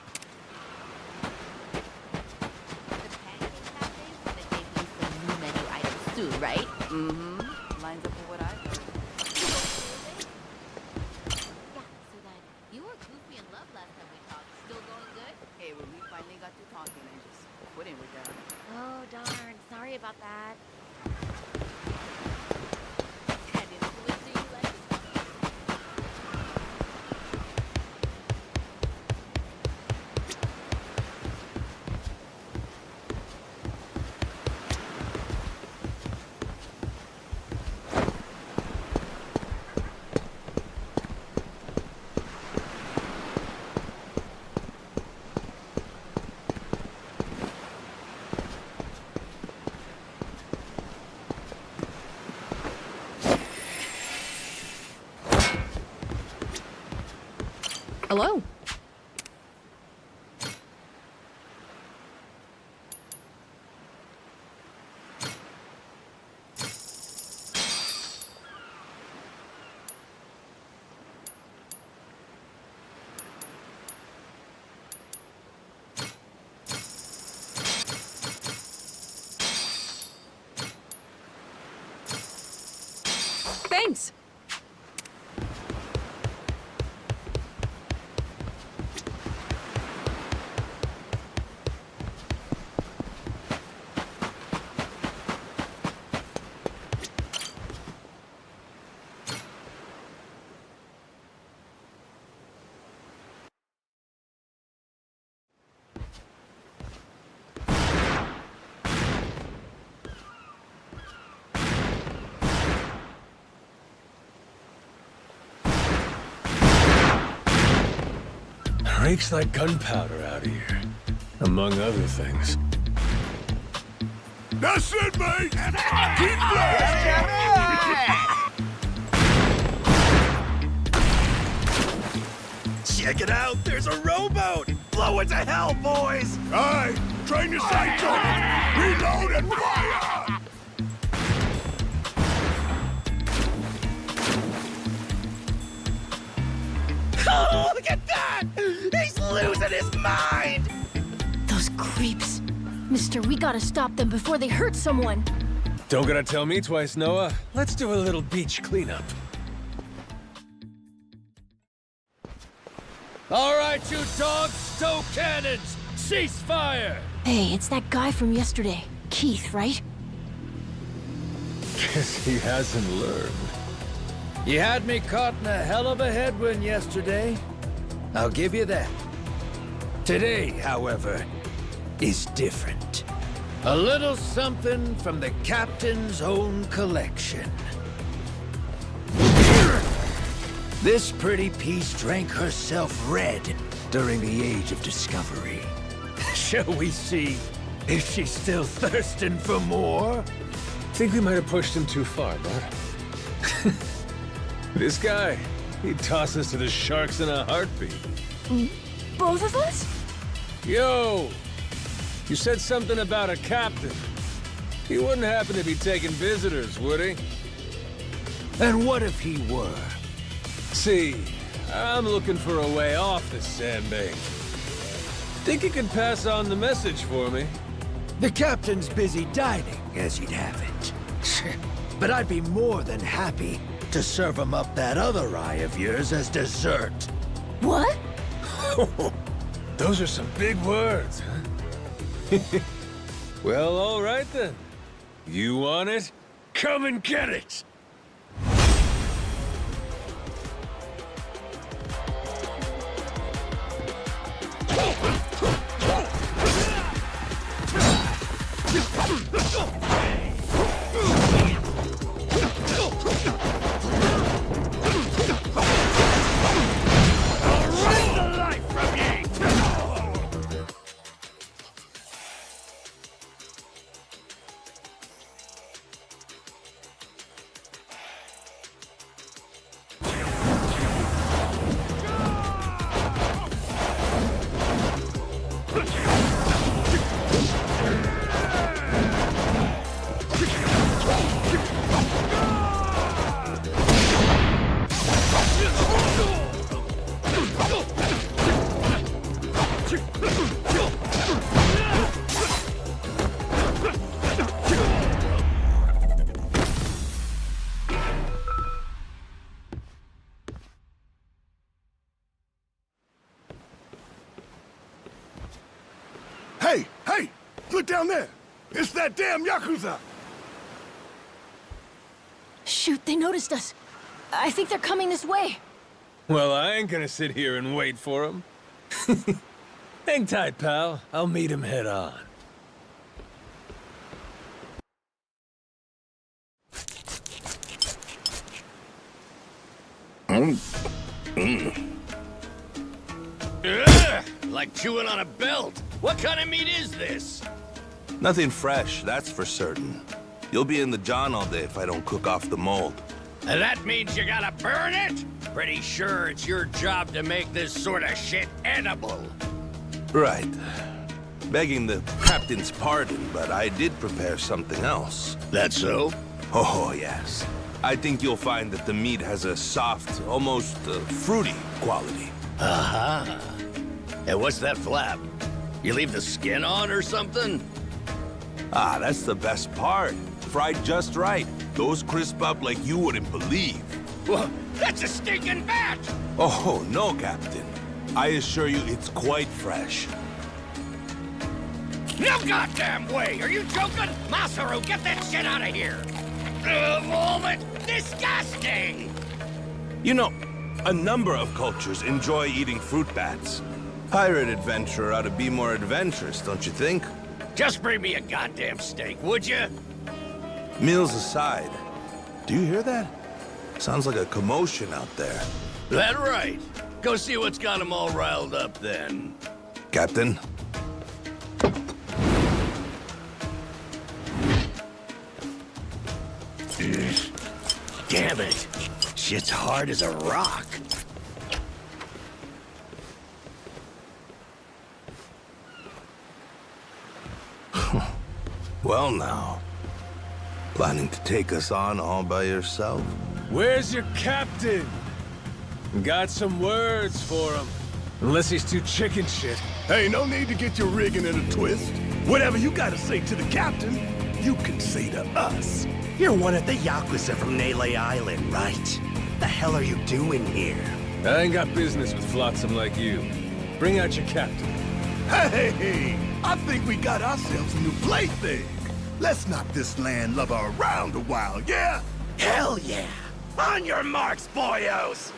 The Pancake Cafe said that they released some new menu items soon, right? Mm-hmm. Lines up with what I've heard. Yeah, so then you were goofy in love last time we talked. Still going good? Hey, when we finally got to talking, I just quitting with that. Oh, darn. Sorry about that. And influencing you like Hello. Thanks. Reeks like gunpowder out here, among other things. That's it, mate! Keep Check it out, there's a rowboat! Blow it to hell, boys! Aye, train your sights on it! Reload and fire! Oh, look at that! He's losing his mind! Those creeps. Mister, we gotta stop them before they hurt someone. Don't gotta tell me twice, Noah. Let's do a little beach cleanup. All right, you dogs, stow cannons! Cease fire! Hey, it's that guy from yesterday. Keith, right? Guess he hasn't learned. You had me caught in a hell of a headwind yesterday. I'll give you that. Today, however, is different. A little something from the captain's own collection. This pretty piece drank herself red during the Age of Discovery. Shall we see if she's still thirsting for more? Think we might have pushed him too far, bud. This guy, he'd toss us to the sharks in a heartbeat. Both of us? Yo! You said something about a captain. He wouldn't happen to be taking visitors, would he? And what if he were? See, I'm looking for a way off this sandbank. Think you could pass on the message for me? The captain's busy dining, as he'd have it. But I'd be more than happy to serve him up that other eye of yours as dessert. What? Those are some big words, huh? Well, all right then. You want it? Come and get it! Hey! Look down there! It's that damn Yakuza! Shoot, they noticed us. I think they're coming this way. Well, I ain't gonna sit here and wait for him. Hang tight, pal. I'll meet him head on. Ugh, like chewing on a belt. What kind of meat is this? Nothing fresh, that's for certain. You'll be in the John all day if I don't cook off the mold. And that means you gotta burn it? Pretty sure it's your job to make this sort of shit edible. Right. Begging the captain's pardon, but I did prepare something else. That so? Oh, yes. I think you'll find that the meat has a soft, almost fruity quality. Uh-huh. And what's that flap? You leave the skin on or something? Ah, that's the best part. Fried just right. Those crisp up like you wouldn't believe. Well, that's a stinking bat! Oh, no, Captain. I assure you it's quite fresh. No goddamn way! Are you joking? Masaru, get that shit out of here! Oh, that's disgusting! You know, a number of cultures enjoy eating fruit bats. Pirate adventurer ought to be more adventurous, don't you think? Just bring me a goddamn steak, would you? Meals aside, do you hear that? Sounds like a commotion out there. That right. Go see what's got them all riled up then. Captain? Damn it. Shit's hard as a rock. Well now. Planning to take us on all by yourself? Where's your captain? Got some words for him. Unless he's too chicken shit. Hey, no need to get your rigging in a twist. Whatever you gotta say to the captain, you can say to us. You're one of the Yakuza from Nele Island, right? The hell are you doing here? I ain't got business with flotsam like you. Bring out your captain. Hey, I think we got ourselves a new plaything. Let's knock this landlubber around a while, yeah? Hell yeah! On your marks, boyos!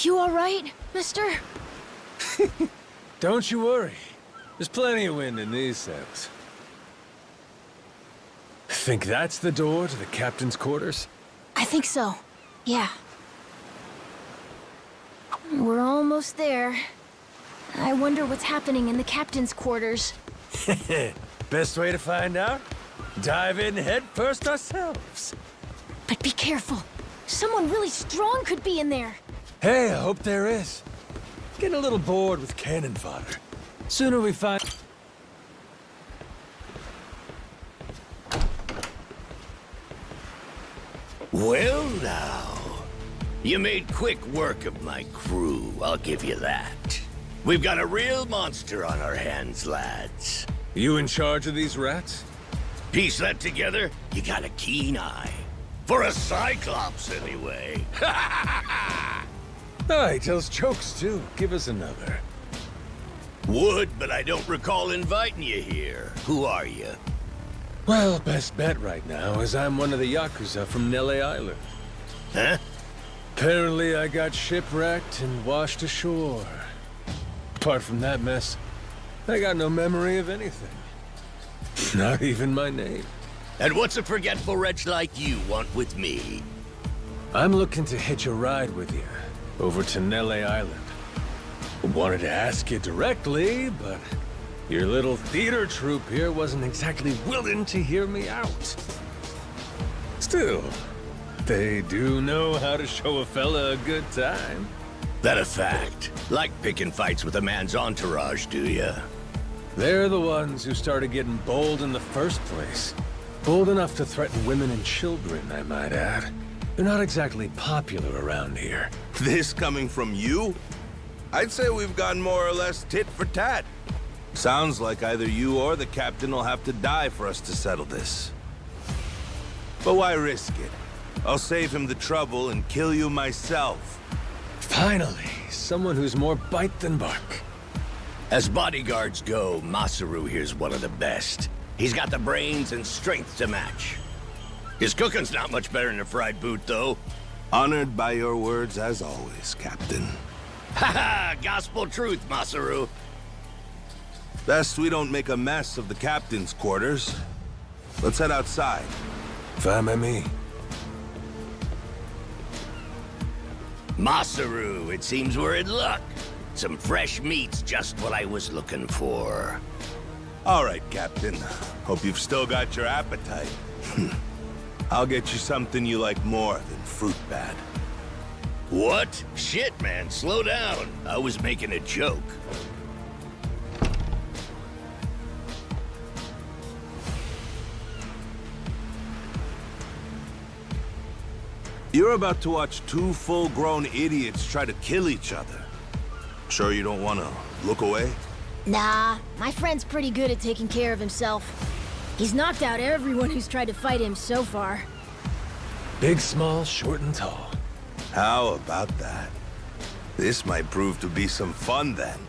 You all right, mister? Don't you worry. There's plenty of wind in these sails. Think that's the door to the captain's quarters? I think so. Yeah. We're almost there. I wonder what's happening in the captain's quarters. Best way to find out? Dive in head first ourselves. But be careful. Someone really strong could be in there. Hey, I hope there is. Getting a little bored with cannon fodder. Sooner we find... Well now, you made quick work of my crew, I'll give you that. We've got a real monster on our hands, lads. You in charge of these rats? Piece that together, you got a keen eye. For a Cyclops, anyway. Oh, he tells jokes too. Give us another. Would, but I don't recall inviting you here. Who are you? Well, best bet right now is I'm one of the Yakuza from Nele Island. Huh? Apparently I got shipwrecked and washed ashore. Apart from that mess, I got no memory of anything. Not even my name. And what's a forgetful wretch like you want with me? I'm looking to hitch a ride with you over to Nele Island. Wanted to ask you directly, but your little theater troupe here wasn't exactly willing to hear me out. Still, they do know how to show a fella a good time. That a fact? Like picking fights with a man's entourage, do ya? They're the ones who started getting bold in the first place. Bold enough to threaten women and children, I might add. They're not exactly popular around here. This coming from you? I'd say we've gone more or less tit for tat. Sounds like either you or the captain will have to die for us to settle this. But why risk it? I'll save him the trouble and kill you myself. Finally, someone who's more bite than bark. As bodyguards go, Masaru here's one of the best. He's got the brains and strength to match. His cooking's not much better than a fried boot, though. Honored by your words as always, Captain. Haha, gospel truth, Masaru. Best we don't make a mess of the captain's quarters. Let's head outside. Fine by me. Masaru, it seems we're in luck. Some fresh meat's just what I was looking for. All right, Captain. Hope you've still got your appetite. I'll get you something you like more than fruit bat. What? Shit, man, slow down. I was making a joke. You're about to watch two full-grown idiots try to kill each other. Sure you don't want to look away? Nah, my friend's pretty good at taking care of himself. He's knocked out everyone who's tried to fight him so far. Big, small, short, and tall. How about that? This might prove to be some fun then.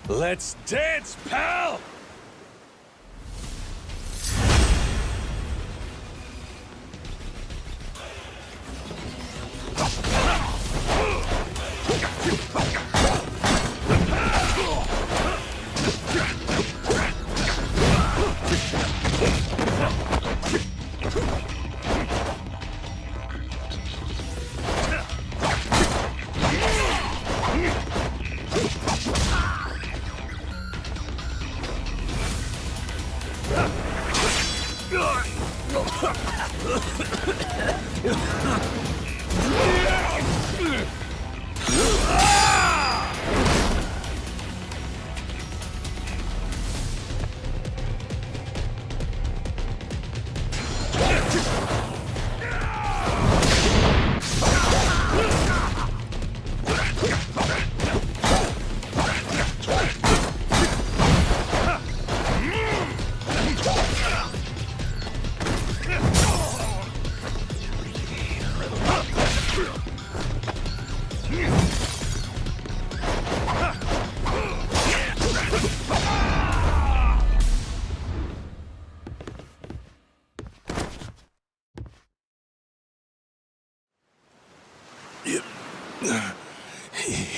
Let's dance, pal!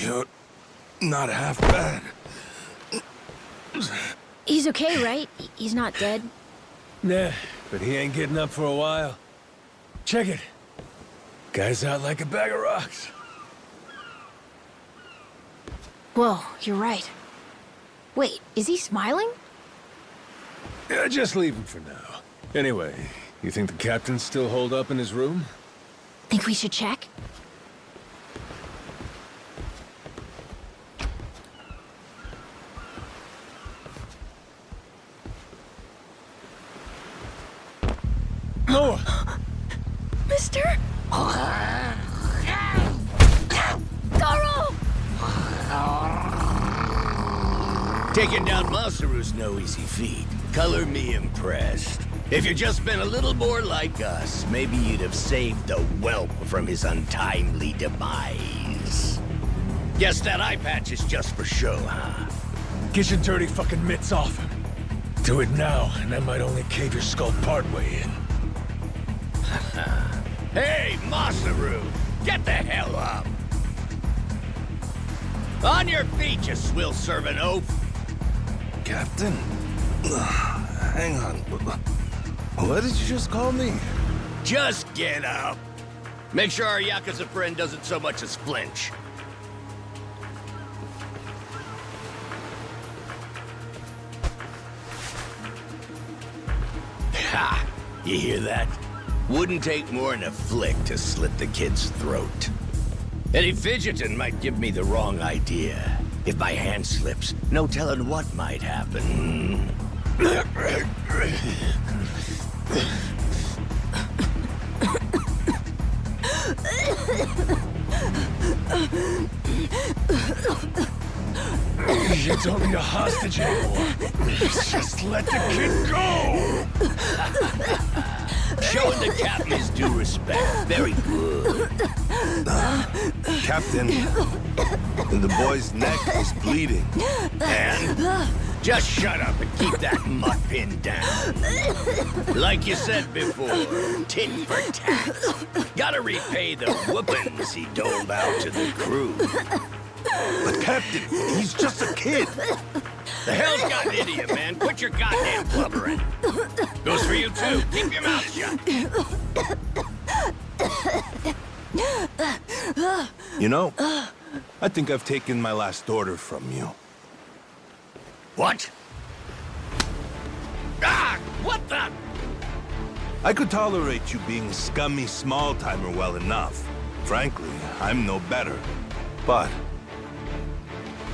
You're not half bad. He's okay, right? He's not dead? Nah, but he ain't getting up for a while. Check it. Guy's out like a bag of rocks. Whoa, you're right. Wait, is he smiling? Yeah, just leave him for now. Anyway, you think the captain's still holed up in his room? Think we should check? Noah! Mister? Garo! Taking down Masaru's no easy feat. Color me impressed. If you'd just been a little more like us, maybe you'd have saved the whelp from his untimely demise. Guess that eye patch is just for show, huh? Get your dirty fucking mitts off him. Do it now, and I might only cave your skull partway in. Hey, Masaru! Get the hell up! On your feet, you swill-serving oaf! Captain? Hang on. What did you just call me? Just get up! Make sure our Yakuza friend doesn't so much as flinch. Ha! You hear that? Wouldn't take more than a flick to slit the kid's throat. Any fidgeting might give me the wrong idea. If my hand slips, no telling what might happen. You don't need a hostage anymore. Just let the kid go! Showing the captain his due respect. Very good. Captain, the boy's neck is bleeding. And? Just shut up and keep that mutt pinned down. Like you said before, tit for tat. Gotta repay the whoopings he doled out to the crew. But Captain, he's just a kid. The hell's gotten into you, man? Quit your goddamn blubbering. Goes for you, too. Keep your mouth shut. You know, I think I've taken my last order from you. What? Ah! What the? I could tolerate you being a scummy small-timer well enough. Frankly, I'm no better. But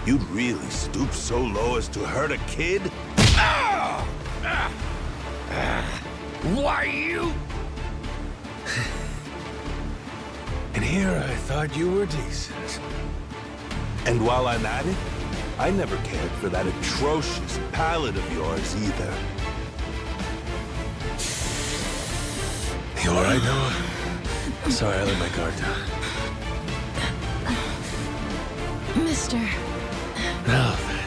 you'd really stoop so low as to hurt a kid? Why you? And here I thought you were decent. And while I'm at it, I never cared for that atrocious palate of yours either. You all right, Noah? Sorry, I let my guard down. Mister. Now then.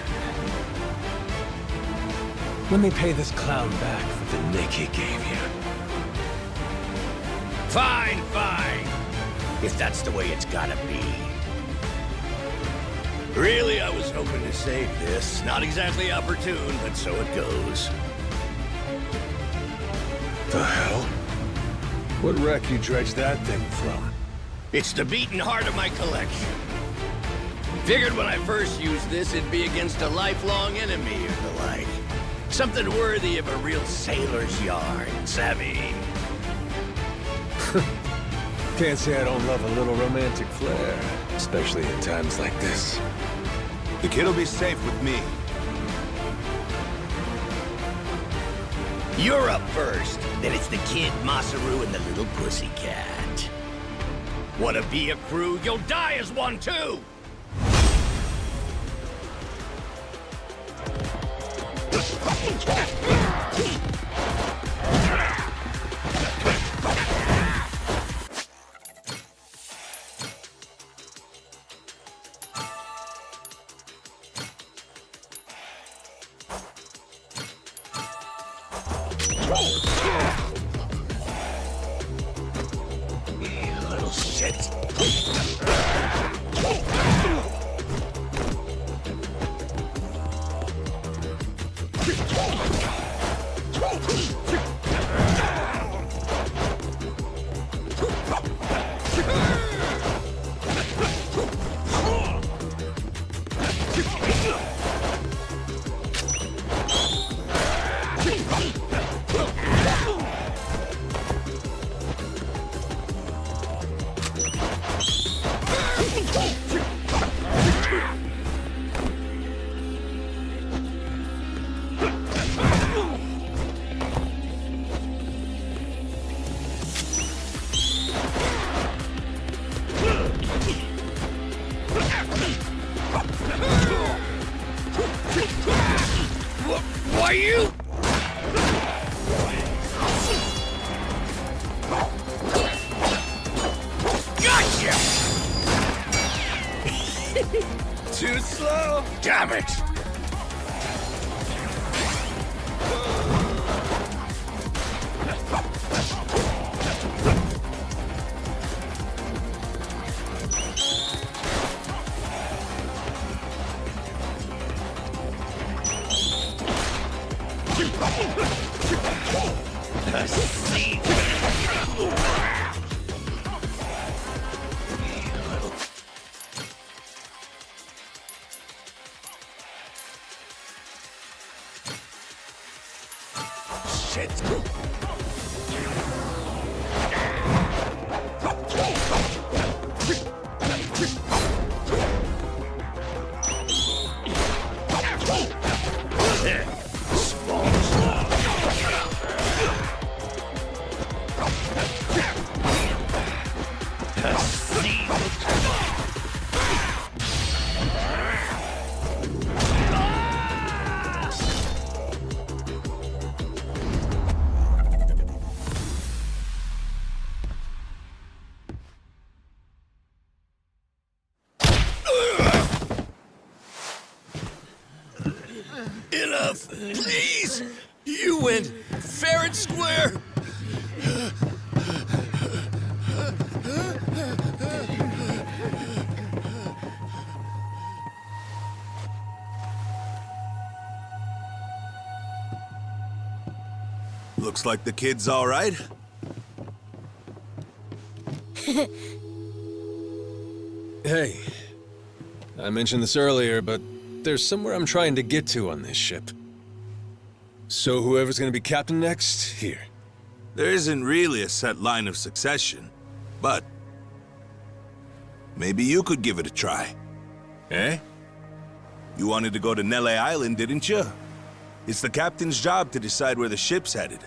Let me pay this clown back for the nick he gave you. Fine, fine. If that's the way it's gotta be. Really, I was hoping to save this. Not exactly opportune, but so it goes. The hell? What wreck you dredged that thing from? It's the beating heart of my collection. Figured when I first used this, it'd be against a lifelong enemy or the like. Something worthy of a real sailor's yarn, savvy? Can't say I don't love a little romantic flair, especially in times like this. The kid'll be safe with me. You're up first. Then it's the kid, Masaru, and the little pussycat. Wanna be a crew? You'll die as one, too! You little shit. Are you? Gotcha! Too slow? Damn it! Enough, please! You went fair and square! Looks like the kid's all right. Hey, I mentioned this earlier, but there's somewhere I'm trying to get to on this ship. So whoever's gonna be captain next, here. There isn't really a set line of succession, but maybe you could give it a try. Eh? You wanted to go to Nele Island, didn't you? It's the captain's job to decide where the ship's headed.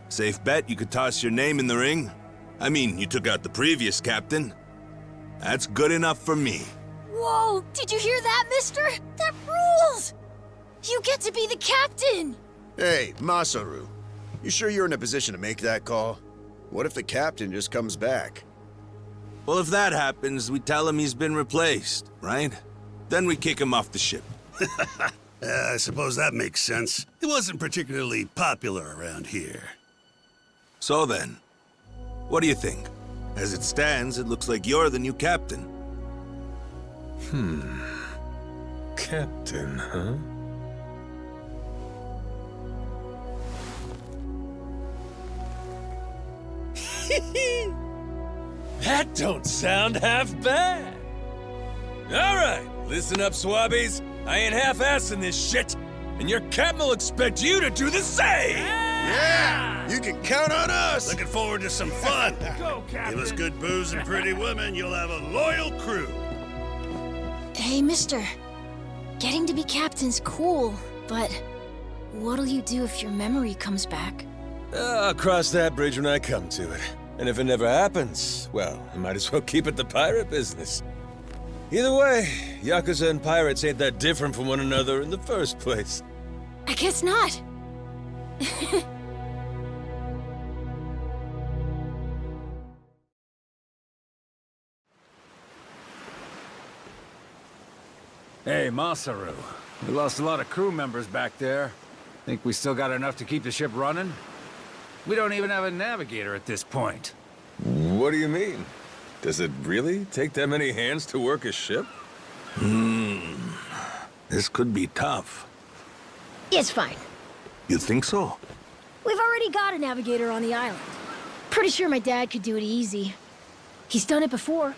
Safe bet you could toss your name in the ring. I mean, you took out the previous captain. That's good enough for me. Whoa! Did you hear that, mister? That rules! You get to be the captain! Hey, Masaru. You sure you're in a position to make that call? What if the captain just comes back? Well, if that happens, we tell him he's been replaced, right? Then we kick him off the ship. I suppose that makes sense. It wasn't particularly popular around here. So then, what do you think? As it stands, it looks like you're the new captain. Captain, huh? That don't sound half bad. All right, listen up, swabbies. I ain't half-assing this shit, and your captain will expect you to do the same. Yeah! You can count on us! Looking forward to some fun. Go, Captain! Give us good booze and pretty women, you'll have a loyal crew. Hey, mister. Getting to be captain's cool, but what'll you do if your memory comes back? I'll cross that bridge when I come to it. And if it never happens, well, I might as well keep it the pirate business. Either way, Yakuza and pirates ain't that different from one another in the first place. I guess not. Hey, Masaru. We lost a lot of crew members back there. Think we still got enough to keep the ship running? We don't even have a navigator at this point. What do you mean? Does it really take that many hands to work a ship? This could be tough. It's fine. You think so? We've already got a navigator on the island. Pretty sure my dad could do it easy. He's done it before.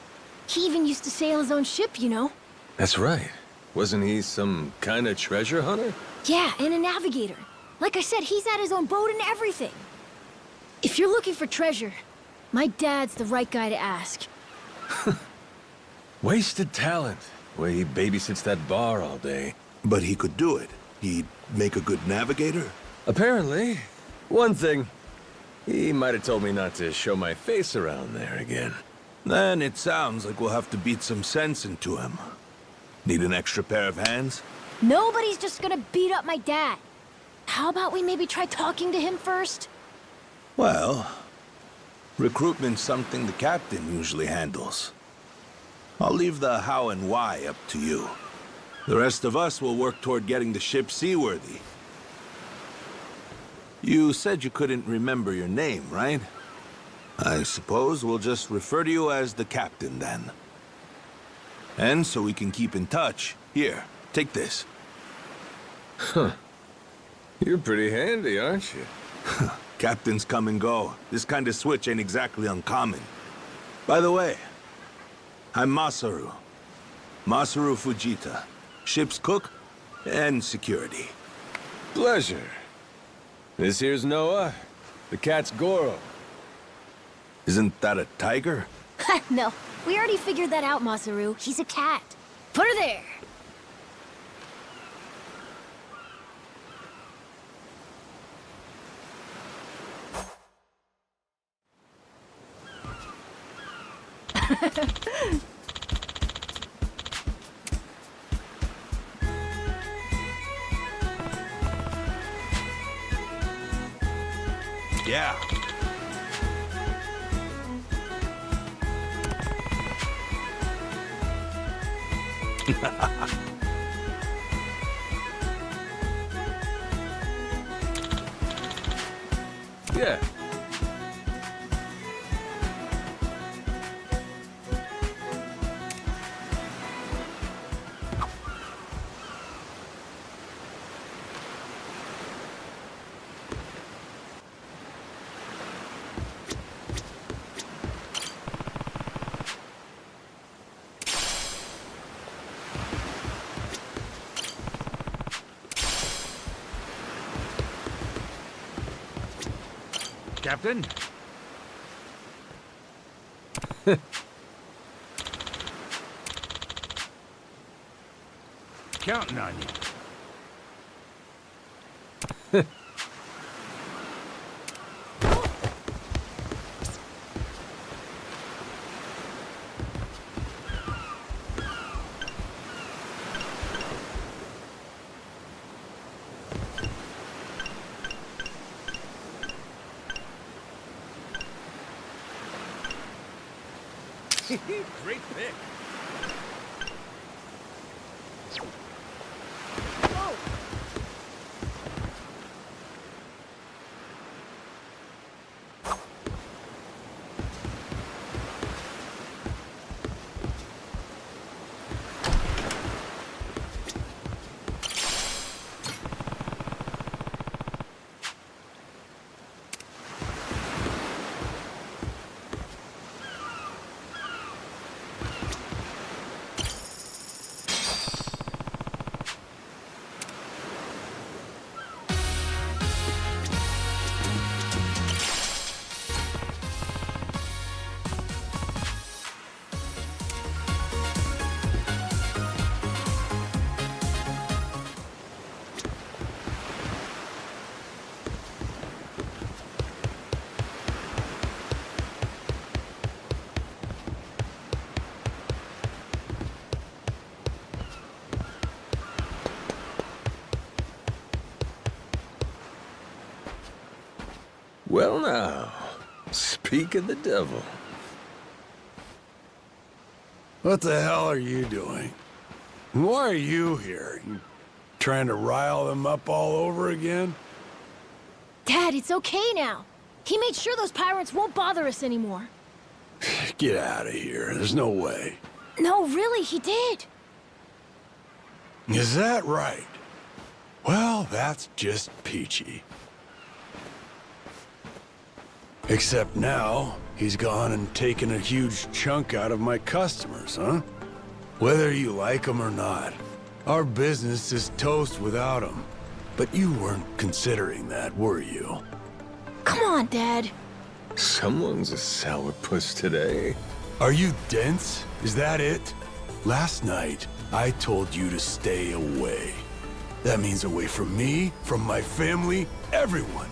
He even used to sail his own ship, you know? That's right. Wasn't he some kind of treasure hunter? Yeah, and a navigator. Like I said, he's had his own boat and everything. If you're looking for treasure, my dad's the right guy to ask. Wasted talent. Way he babysits that bar all day. But he could do it. He'd make a good navigator. Apparently. One thing. He might have told me not to show my face around there again. Then it sounds like we'll have to beat some sense into him. Need an extra pair of hands? Nobody's just gonna beat up my dad. how about we maybe try talking to him first? Well, recruitment's something the captain usually handles. I'll leave the how and why up to you. The rest of us will work toward getting the ship seaworthy. You said you couldn't remember your name, right? I suppose we'll just refer to you as the captain, then. And so we can keep in touch, here, take this. Huh. You're pretty handy, aren't you? Captains come and go. This kind of switch ain't exactly uncommon. By the way, I'm Masaru. Masaru Fujita. Ship's cook and security. Pleasure. This here's Noah. The cat's Goro. Isn't that a tiger? No, we already figured that out, Masaru. He's a cat. Put her there. Yeah. Yeah. Captain? Counting on you. Great pick. Well now, speak of the devil. What the hell are you doing? Why are you here? You trying to rile them up all over again? Dad, it's okay now. He made sure those pirates won't bother us anymore. Get out of here. There's no way. No, really, he did. Is that right? Well, that's just peachy. Except now, he's gone and taken a huge chunk out of my customers, huh? Whether you like them or not, our business is toast without them. But you weren't considering that, were you? Come on, Dad. Someone's a sourpuss today. Are you dense? Is that it? Last night, I told you to stay away. That means away from me, from my family, everyone.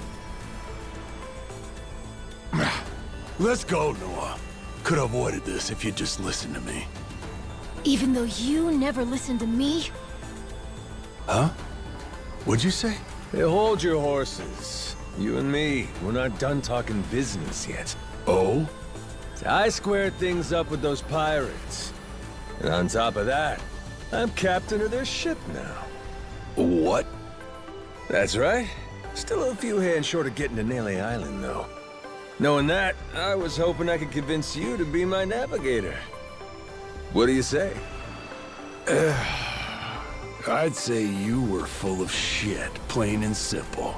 Let's go, Noah. Could have avoided this if you'd just listened to me. Even though you never listened to me? Huh? What'd you say? Hey, hold your horses. You and me, we're not done talking business yet. Oh? I squared things up with those pirates. And on top of that, I'm captain of their ship now. What? That's right. Still a few hands short of getting to Nele Island, though. Knowing that, I was hoping I could convince you to be my navigator. What do you say? I'd say you were full of shit, plain and simple.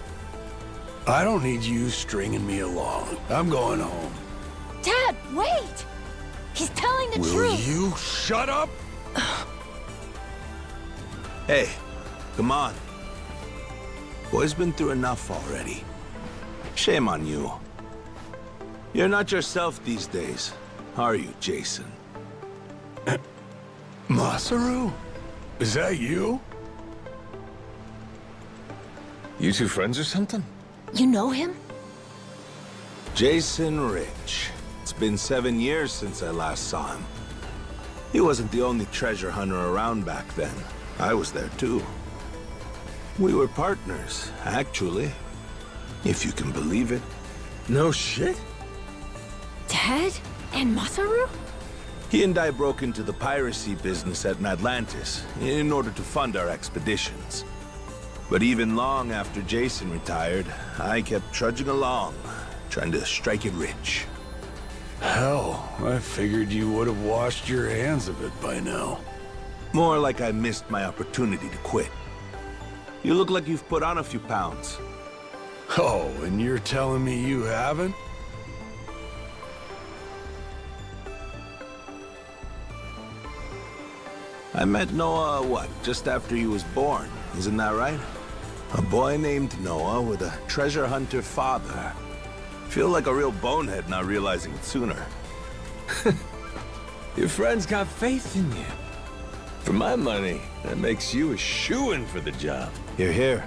I don't need you stringing me along. I'm going home. Dad, wait! He's telling the Will truth. you shut up? Hey, come on. Boy's been through enough already. Shame on you. You're not yourself these days, are you, Jason? Masaru? Is that you? You two friends or something? You know him? Jason Rich. It's been 7 years since I last saw him. He wasn't the only treasure hunter around back then. I was there too. We were partners, actually. If you can believe it. No shit? Dad? And Masaru? He and I broke into the piracy business at Atlantis in order to fund our expeditions. But even long after Jason retired, I kept trudging along, trying to strike it rich. Hell, I figured you would have washed your hands of it by now. More like I missed my opportunity to quit. You look like you've put on a few pounds. Oh, and you're telling me you haven't? I met Noah, just after he was born, isn't that right? A boy named Noah with a treasure hunter father. Feel like a real bonehead not realizing it sooner. Your friends got faith in you. For my money, that makes you a shoo-in for the job. You're here.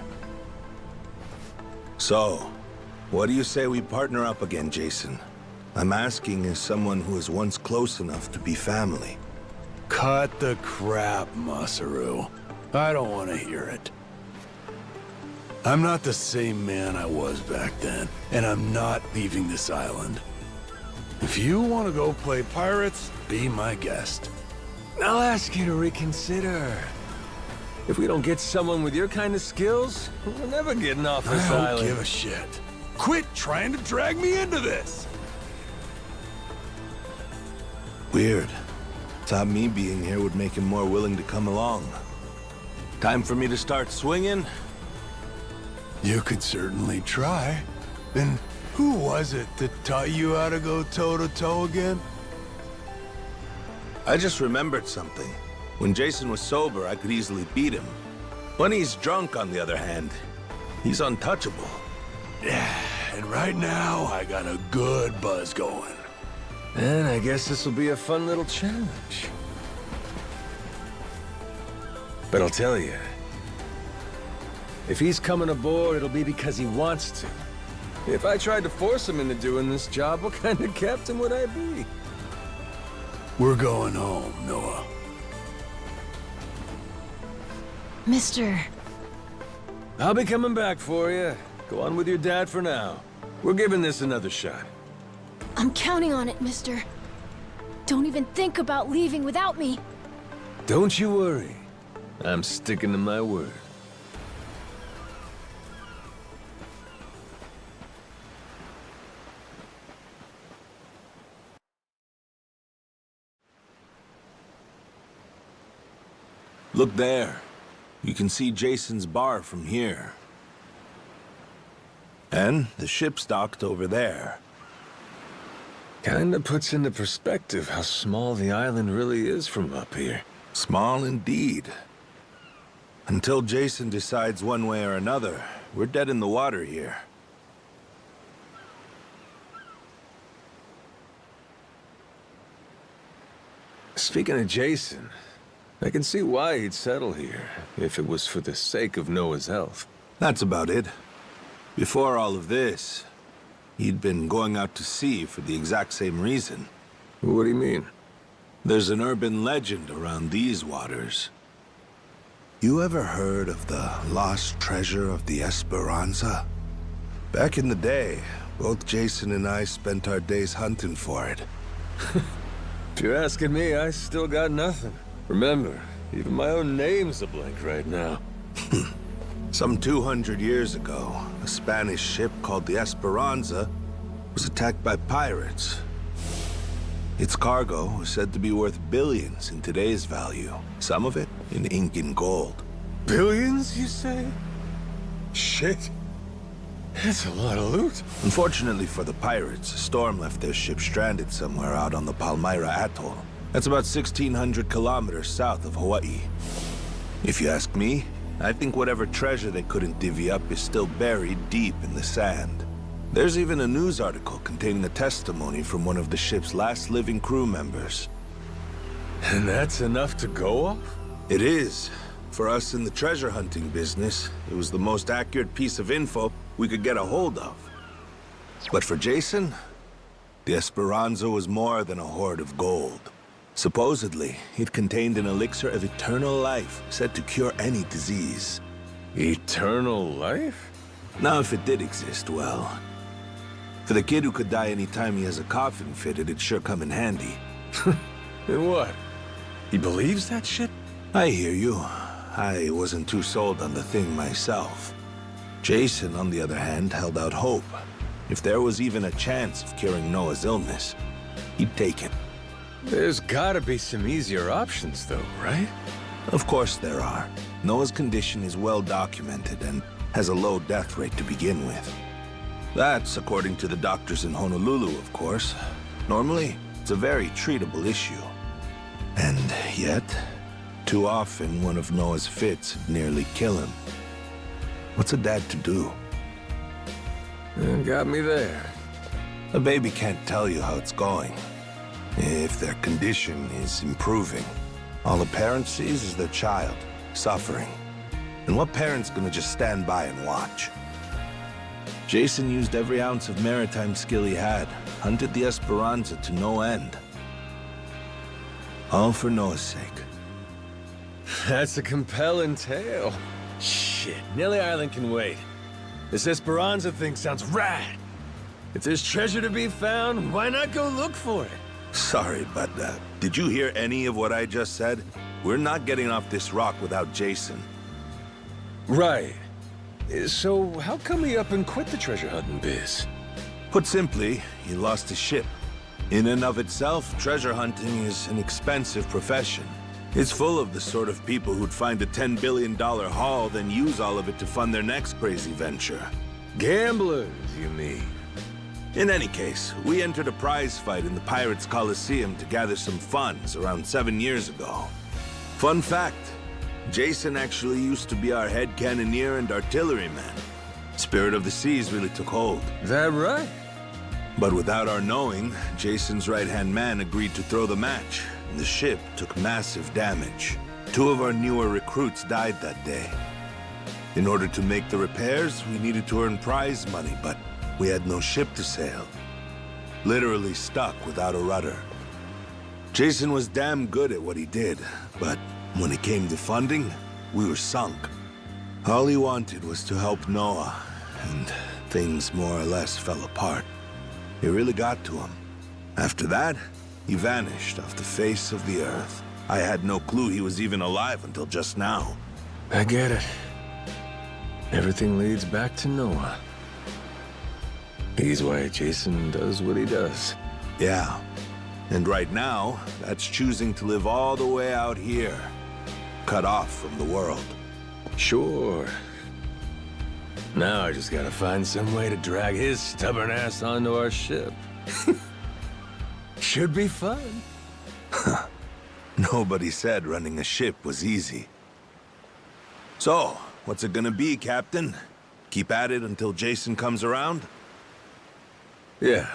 So, what do you say we partner up again, Jason? I'm asking as someone who was once close enough to be family. Cut the crap, Masaru. I don't want to hear it. I'm not the same man I was back then, and I'm not leaving this island. If you want to go play pirates, be my guest. I'll ask you to reconsider. If we don't get someone with your kind of skills, we're never getting off this I don't island. give a shit. Quit trying to drag me into this! Weird. Thought me being here would make him more willing to come along. Time for me to start swinging? You could certainly try. And who was it that taught you how to go toe-to-toe again? I just remembered something. When Jason was sober, I could easily beat him. When he's drunk, on the other hand, he's untouchable. Yeah, and right now, I got a good buzz going. And I guess this will be a fun little challenge. But I'll tell you, if he's coming aboard, it'll be because he wants to. If I tried to force him into doing this job, what kind of captain would I be? We're going home, Noah. Mister... I'll be coming back for you. Go on with your dad for now. We're giving this another shot. I'm counting on it, mister. Don't even think about leaving without me. Don't you worry. I'm sticking to my word. Look there. You can see Jason's bar from here. And the ship's docked over there. Kinda puts into perspective how small the island really is from up here. Small indeed. Until Jason decides one way or another, we're dead in the water here. Speaking of Jason, I can see why he'd settle here, if it was for the sake of Noah's health. That's about it. Before all of this, he'd been going out to sea for the exact same reason. What do you mean? There's an urban legend around these waters. You ever heard of the lost treasure of the Esperanza? Back in the day, both Jason and I spent our days hunting for it. If you're asking me, I still got nothing. Remember, even my own name's a blank right now. Some 200 years ago, a Spanish ship called the Esperanza was attacked by pirates. Its cargo was said to be worth billions in today's value, some of it in ink and gold. Billions, you say? Shit. That's a lot of loot. Unfortunately for the pirates, a storm left their ship stranded somewhere out on the Palmyra Atoll. That's about 1,600 kilometers south of Hawaii. If you ask me, I think whatever treasure they couldn't divvy up is still buried deep in the sand. There's even a news article containing a testimony from one of the ship's last living crew members. And that's enough to go off? It is. For us in the treasure hunting business, it was the most accurate piece of info we could get a hold of. But for Jason, the Esperanza was more than a hoard of gold. Supposedly, it contained an elixir of eternal life, said to cure any disease. Eternal life? Now, if it did exist, well... For the kid who could die anytime he has a coffin fitted, it'd sure come in handy. And what? He believes that shit? I hear you. I wasn't too sold on the thing myself. Jason, on the other hand, held out hope. If there was even a chance of curing Noah's illness, he'd take it. There's gotta be some easier options, though, right? Of course there are. Noah's condition is well documented and has a low death rate to begin with. That's according to the doctors in Honolulu, of course. Normally, it's a very treatable issue. And yet, too often one of Noah's fits would nearly kill him. What's a dad to do? Got me there. A baby can't tell you how it's going. If their condition is improving, all a parent sees is their child suffering. And what parent's gonna just stand by and watch? Jason used every ounce of maritime skill he had, hunted the Esperanza to no end. All for Noah's sake. That's a compelling tale. Shit, Nelly Island can wait. This Esperanza thing sounds rad. If there's treasure to be found, why not go look for it? Sorry, but did you hear any of what I just said? We're not getting off this rock without Jason. Right. So how come he up and quit the treasure hunting biz? Put simply, he lost his ship. In and of itself, treasure hunting is an expensive profession. It's full of the sort of people who'd find a $10 billion haul, then use all of it to fund their next crazy venture. Gamblers, you mean? In any case, we entered a prize fight in the Pirates Coliseum to gather some funds around 7 years ago. Fun fact, Jason actually used to be our head cannoneer and artilleryman. Spirit of the Seas really took hold. That right? But without our knowing, Jason's right-hand man agreed to throw the match, and the ship took massive damage. 2 of our newer recruits died that day. In order to make the repairs, we needed to earn prize money, but we had no ship to sail. Literally stuck without a rudder. Jason was damn good at what he did, but when it came to funding, we were sunk. All he wanted was to help Noah, and things more or less fell apart. It really got to him. After that, he vanished off the face of the earth. I had no clue he was even alive until just now. I get it. Everything leads back to Noah. He's why Jason does what he does. Yeah. And right now, that's choosing to live all the way out here, cut off from the world. Sure. Now I just gotta find some way to drag his stubborn ass onto our ship. Should be fun. Nobody said running a ship was easy. So, what's it gonna be, Captain? Keep at it until Jason comes around? Yeah.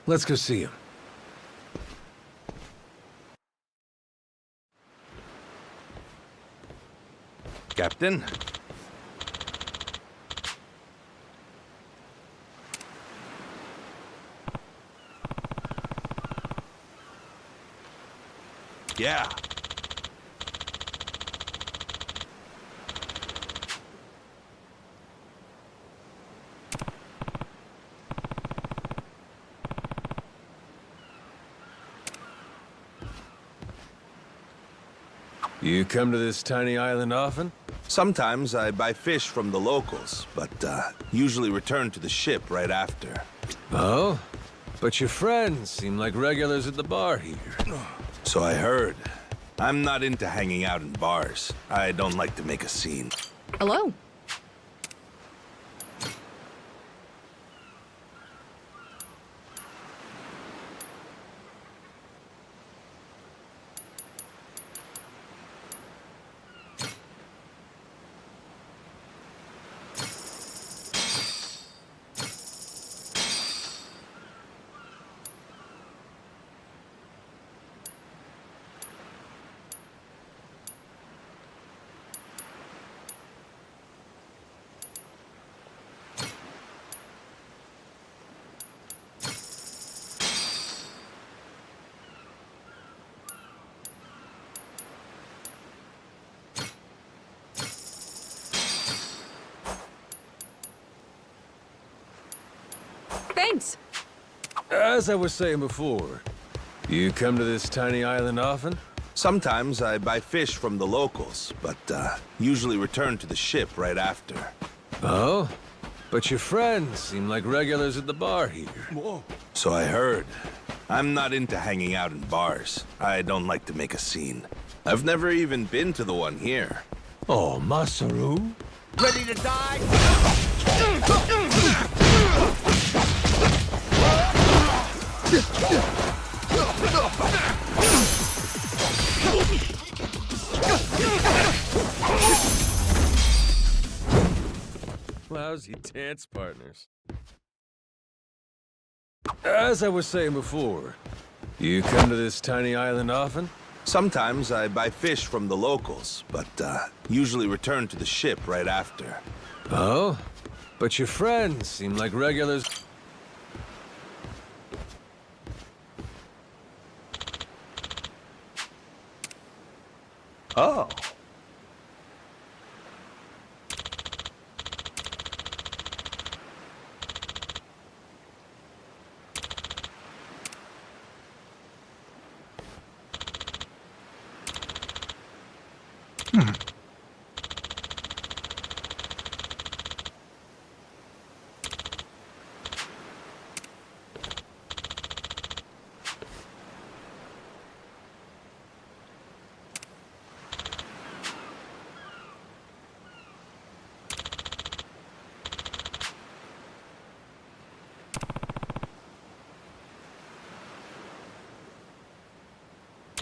Let's go see him. Captain? Yeah. You come to this tiny island often? Sometimes I buy fish from the locals, but usually return to the ship right after. Oh? But your friends seem like regulars at the bar here. So I heard. I'm not into hanging out in bars. I don't like to make a scene. Hello. Thanks. As I was saying before, you come to this tiny island often? Sometimes I buy fish from the locals, but usually return to the ship right after. Oh? But your friends seem like regulars at the bar here. Whoa. So I heard. I'm not into hanging out in bars. I don't like to make a scene. I've never even been to the one here. Oh, Masaru? Ready to die? Lousy dance partners. As I was saying before, you come to this tiny island often? Sometimes I buy fish from the locals, but usually return to the ship right after. Oh? But your friends seem like regulars. Oh.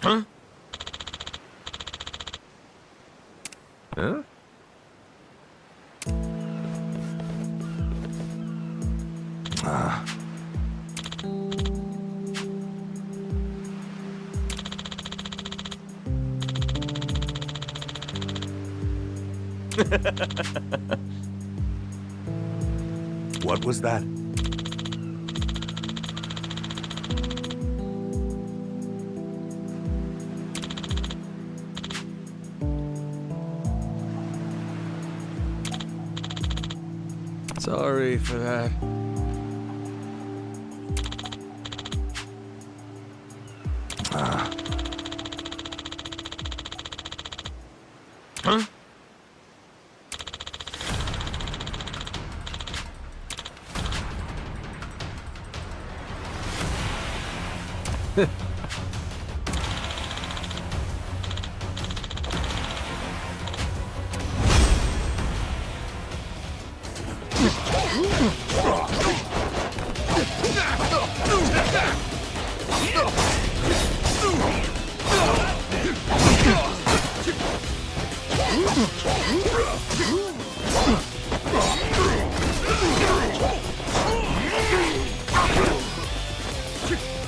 Huh? Huh? What was that? Sorry for that. Huh?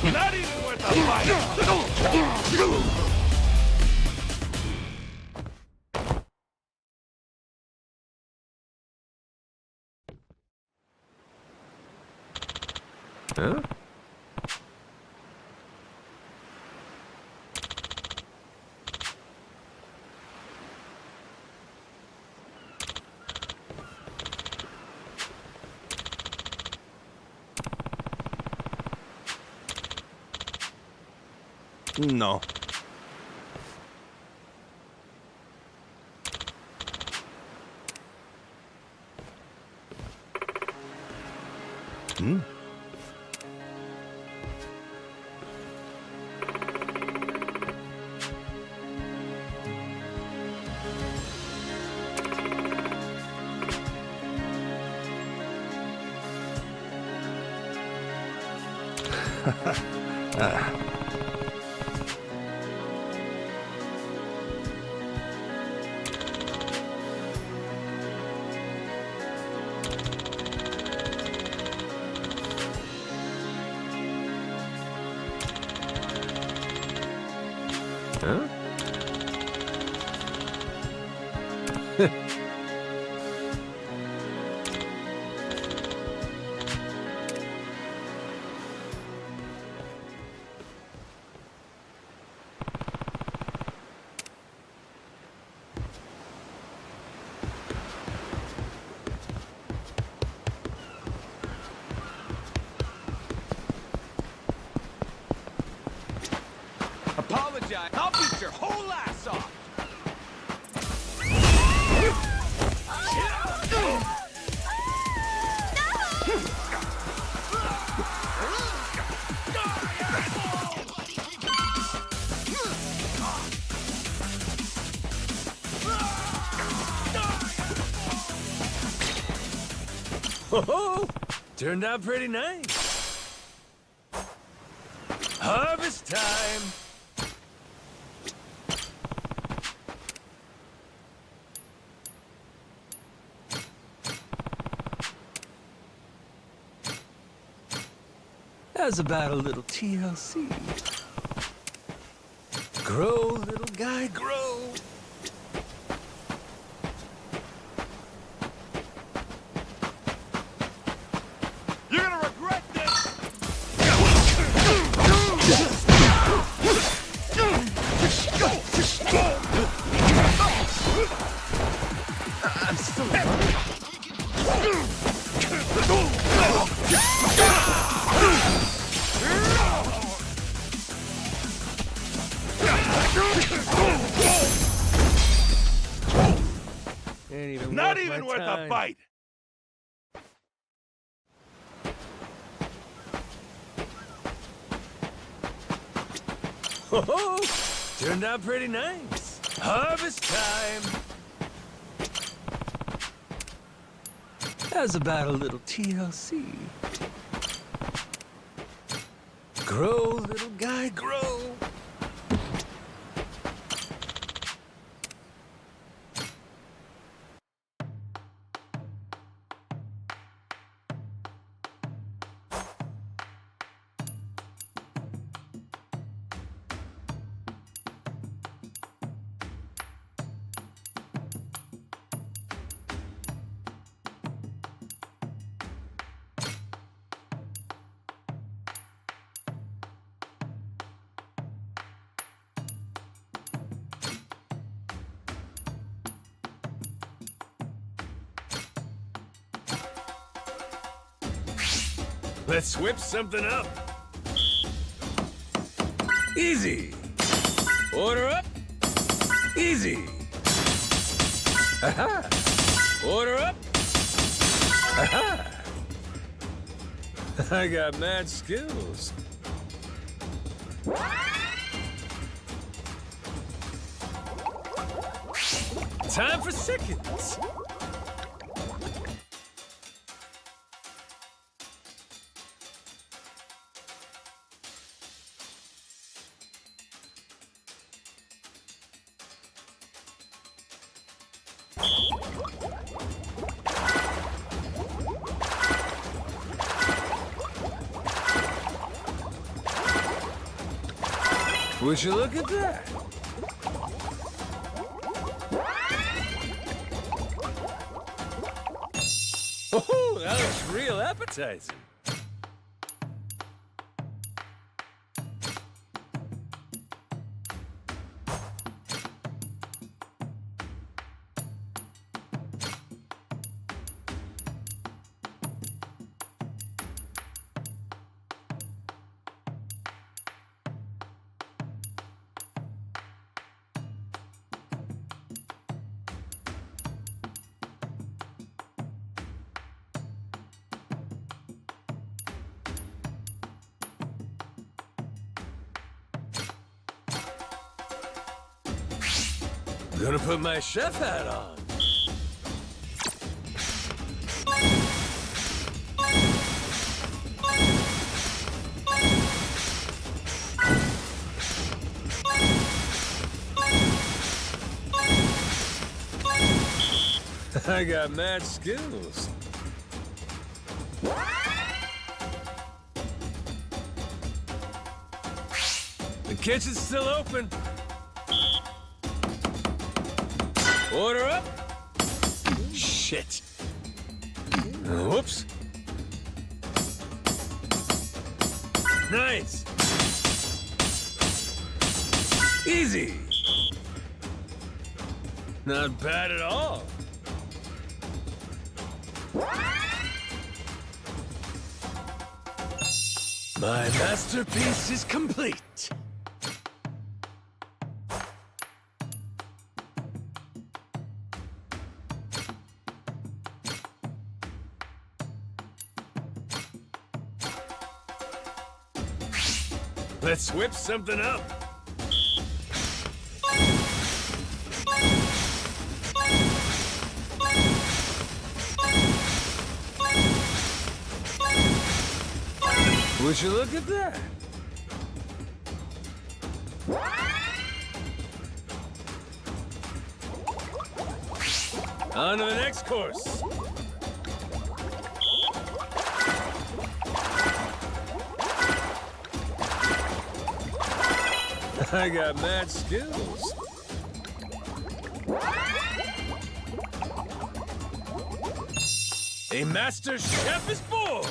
Not even worth a fight! Huh? No. Huh? Apologize. I'll beat your whole ass off. Oh, turned out pretty nice. Harvest time. How's about a little TLC? Grow, little guy, grow. You're gonna regret this! I'm still alive. Not even worth a bite! Oh, turned out pretty nice. Harvest time. How's about a little TLC? Grow, little guy, grow. Let's whip something up. Easy. Order up. Easy. Aha. Order up. Aha. I got mad skills. Time for seconds. Would you look at that? Oh, that looks real appetizing. I'm gonna put my chef hat on. I got mad skills. The kitchen's still open. Order up. Shit. Whoops. Nice. Easy. Not bad at all. My masterpiece is complete. Let's whip something up. Would you look at that? On to the next course. I got mad skills. A master chef is born!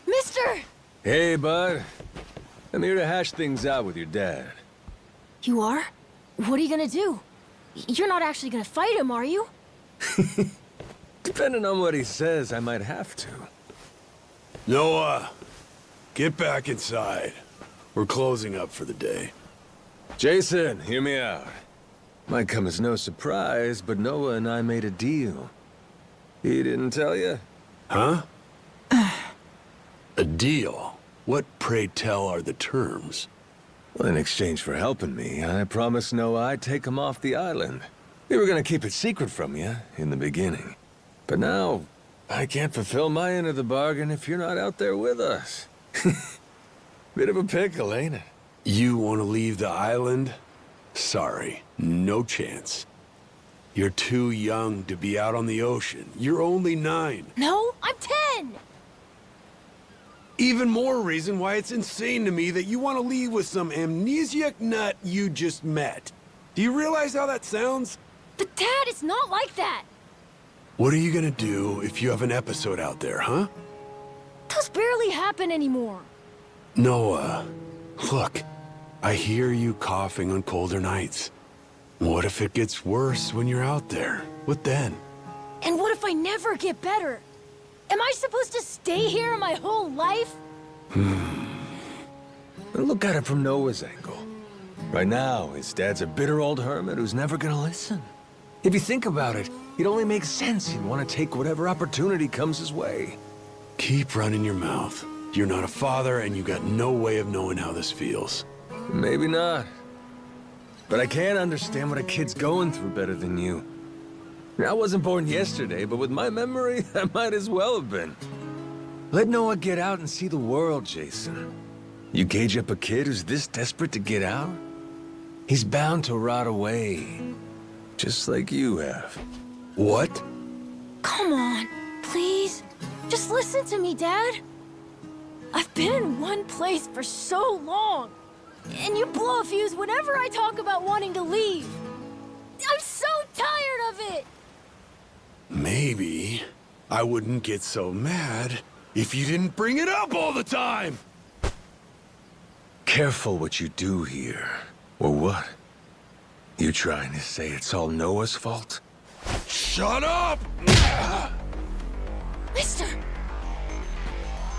Mister! Hey, bud. I'm here to hash things out with your dad. You are? What are you gonna do? You're not actually gonna fight him, are you? Depending on what he says, I might have to. Noah, get back inside. We're closing up for the day. Jason, hear me out. Might come as no surprise, but Noah and I made a deal. He didn't tell you? Huh? A deal? What, pray tell, are the terms? Well, in exchange for helping me, I promised Noah I'd take him off the island. We were gonna keep it secret from you in the beginning. But now, I can't fulfill my end of the bargain if you're not out there with us. Bit of a pickle, ain't it? You want to leave the island? Sorry, no chance. You're too young to be out on the ocean. You're only 9. No, I'm 10! Even more reason why it's insane to me that you want to leave with some amnesiac nut you just met. Do you realize how that sounds? But Dad, it's not like that! What are you gonna do if you have an episode out there, huh? Those barely happen anymore. Noah, look, I hear you coughing on colder nights. What if it gets worse when you're out there? What then? And what if I never get better? Am I supposed to stay here my whole life? Look at it from Noah's angle. Right now, his dad's a bitter old hermit who's never gonna listen. If you think about it, it only makes sense he'd want to take whatever opportunity comes his way. Keep running your mouth. You're not a father, and you got no way of knowing how this feels. Maybe not. But I can't understand what a kid's going through better than you. I wasn't born yesterday, but with my memory, I might as well have been. Let Noah get out and see the world, Jason. You cage up a kid who's this desperate to get out? He's bound to rot away. Just like you have. What? Come on, please. Just listen to me, Dad. I've been in one place for so long. And you blow a fuse whenever I talk about wanting to leave. I'm so tired of it! Maybe I wouldn't get so mad if you didn't bring it up all the time! Careful what you do here. Or what? You trying to say it's all Noah's fault? Shut up! Mister!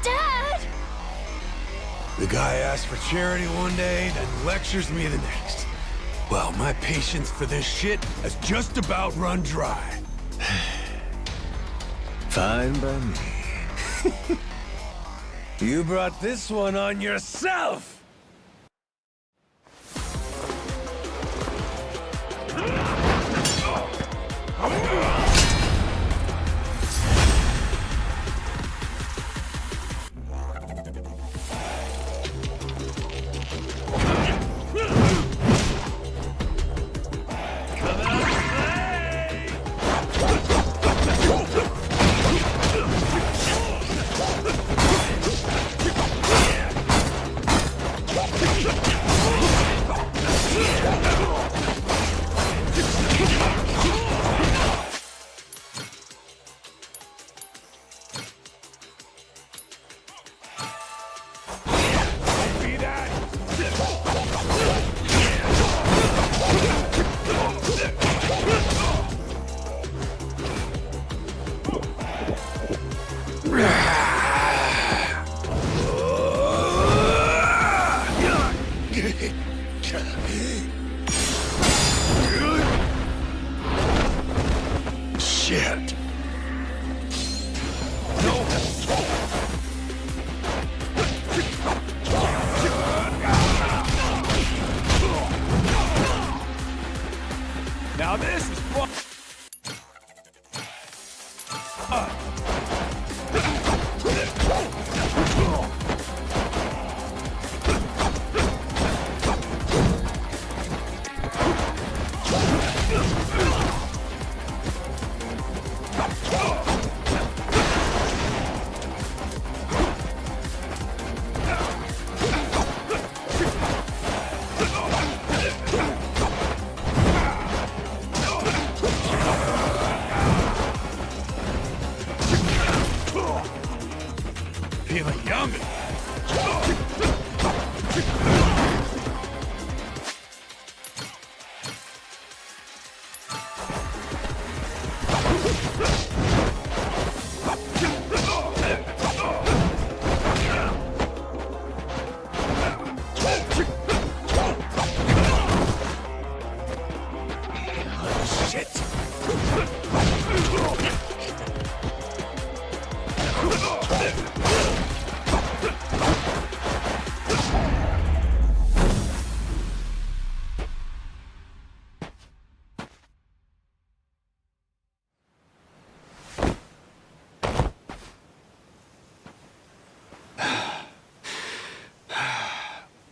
Dad! The guy asks for charity one day, then lectures me the next. Well, my patience for this shit has just about run dry. Fine by me. You brought this one on yourself! Shit. Now this is fun. Feeling young.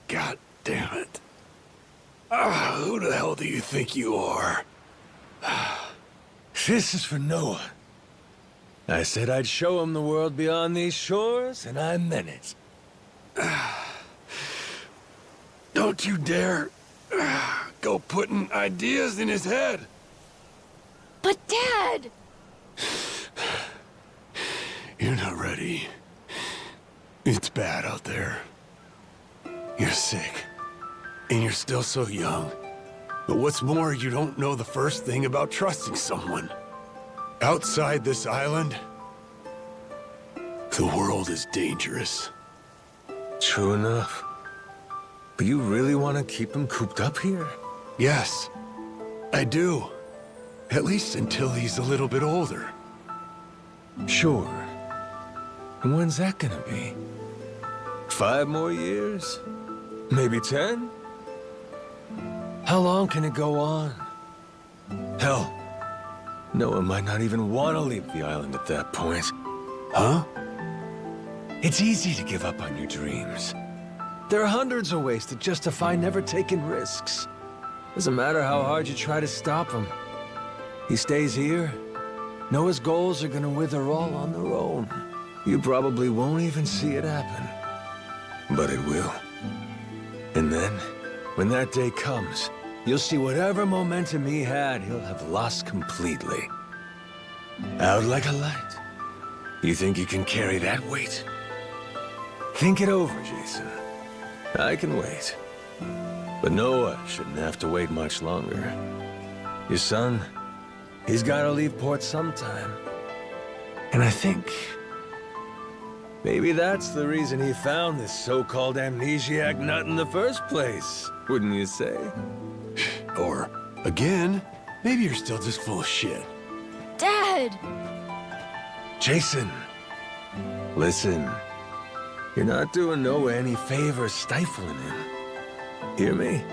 God damn it. Who the hell do you think you are? This is for Noah. I said I'd show him the world beyond these shores, and I meant it. Don't you dare go putting ideas in his head. But Dad! You're not ready. It's bad out there. You're sick. And you're still so young. But what's more, you don't know the first thing about trusting someone. Outside this island, the world is dangerous. True enough. But you really want to keep him cooped up here? Yes, I do. At least until he's a little bit older. Sure. And when's that gonna be? 5 more years? Maybe 10? How long can it go on? Hell, Noah might not even want to leave the island at that point. Huh? It's easy to give up on your dreams. There are hundreds of ways to justify never taking risks. Doesn't matter how hard you try to stop him. He stays here, Noah's goals are gonna wither all on their own. You probably won't even see it happen. But it will. And then, when that day comes, you'll see whatever momentum he had, he'll have lost completely. Out like a light. You think you can carry that weight? Think it over, Jason. I can wait. But Noah shouldn't have to wait much longer. Your son, he's gotta leave port sometime. And I think maybe that's the reason he found this so-called amnesiac nut in the first place, wouldn't you say? Or, again, maybe you're still just full of shit. Dad! Jason, listen. You're not doing Noah any favors stifling him. Hear me?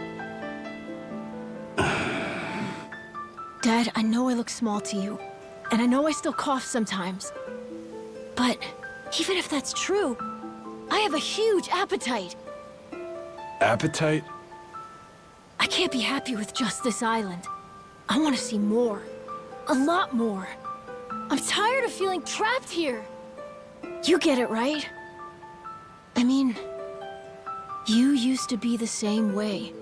Dad, I know I look small to you, and I know I still cough sometimes. But even if that's true, I have a huge appetite. Appetite? I can't be happy with just this island. I want to see more. A lot more. I'm tired of feeling trapped here. You get it, right? I mean, you used to be the same way.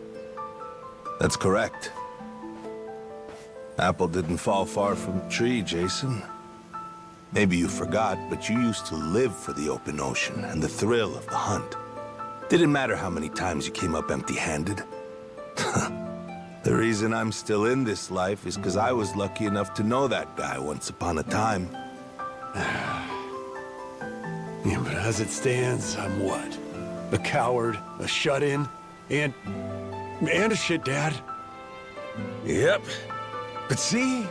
That's correct. Apple didn't fall far from the tree, Jason. Maybe you forgot, but you used to live for the open ocean and the thrill of the hunt. Didn't matter how many times you came up empty-handed. The reason I'm still in this life is because I was lucky enough to know that guy once upon a time. Yeah, but as it stands, I'm what? A coward, a shut-in, and a shit dad. Yep. But see?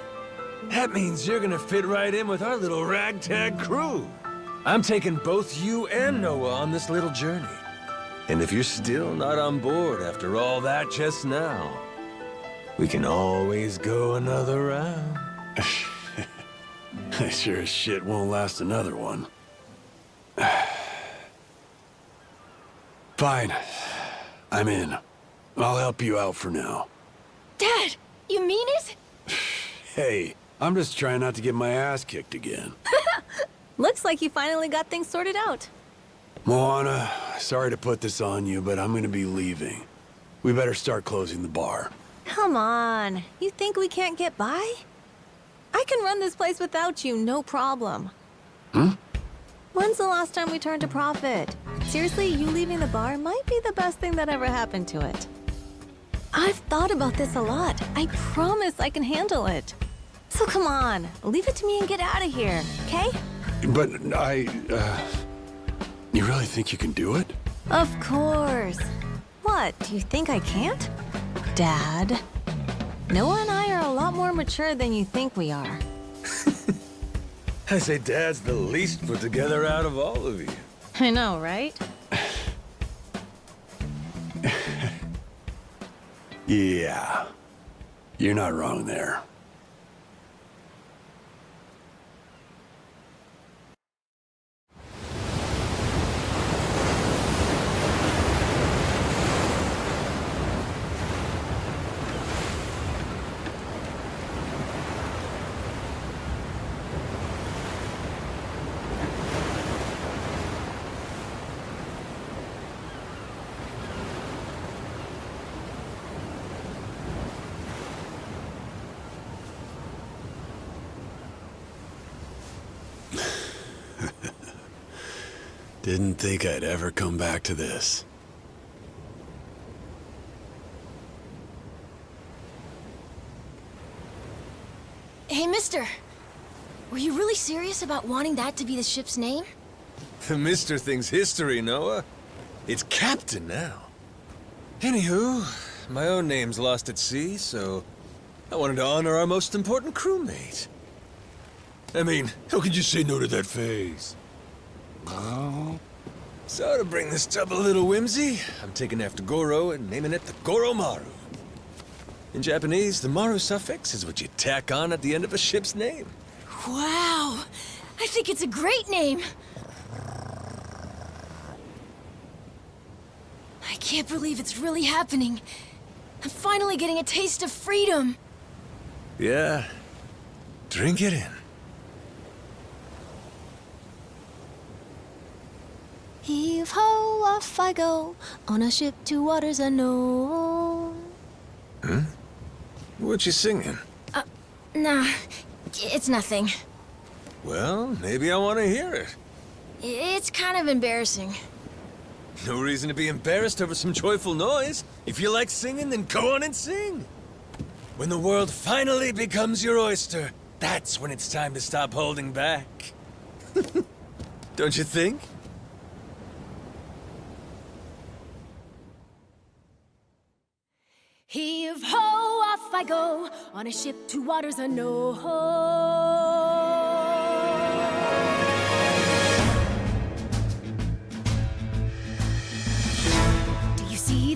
That means you're gonna fit right in with our little ragtag crew. I'm taking both you and Noah on this little journey. And if you're still not on board after all that just now, we can always go another round. I sure as shit won't last another one. Fine. I'm in. I'll help you out for now. Dad, you mean it? Hey, I'm just trying not to get my ass kicked again. Looks like you finally got things sorted out. Moana, sorry to put this on you, but I'm gonna be leaving. We better start closing the bar. Come on. You think we can't get by? I can run this place without you, no problem. Hmm? When's the last time we turned a profit? Seriously, you leaving the bar might be the best thing that ever happened to it. I've thought about this a lot. I promise I can handle it. So come on, leave it to me and get out of here, okay? But you really think you can do it? Of course. What, do you think I can't? Dad, Noah and I are a lot more mature than you think we are. I say Dad's the least put together out of all of you. I know, right? Yeah. You're not wrong there. Didn't think I'd ever come back to this. Hey, mister. Were you really serious about wanting that to be the ship's name? The Mister thing's history, Noah. It's Captain now. Anywho, my own name's lost at sea, so I wanted to honor our most important crewmate. I mean, how could you say no to that face? So to bring this tub a little whimsy, I'm taking after Goro and naming it the Goromaru. In Japanese, the Maru suffix is what you tack on at the end of a ship's name. Wow! I think it's a great name! I can't believe it's really happening. I'm finally getting a taste of freedom. Yeah. Drink it in. Heave-ho, off I go, on a ship to waters unknown. Huh? What you singing? Nah, it's nothing. Well, maybe I want to hear it. It's kind of embarrassing. No reason to be embarrassed over some joyful noise. If you like singing, then go on and sing. When the world finally becomes your oyster, that's when it's time to stop holding back. Don't you think? Heave-ho, off I go, on a ship to waters unknown.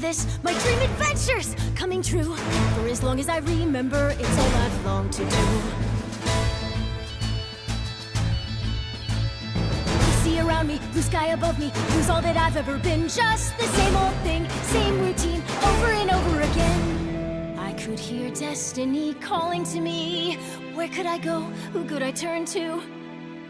this, my dream adventures coming true. For as long as I remember, it's all I've longed to do. Sea around me, blue sky above me, lose all that I've ever been. Just the same old thing, same routine, over and over again. I could hear destiny calling to me. Where could I go? Who could I turn to?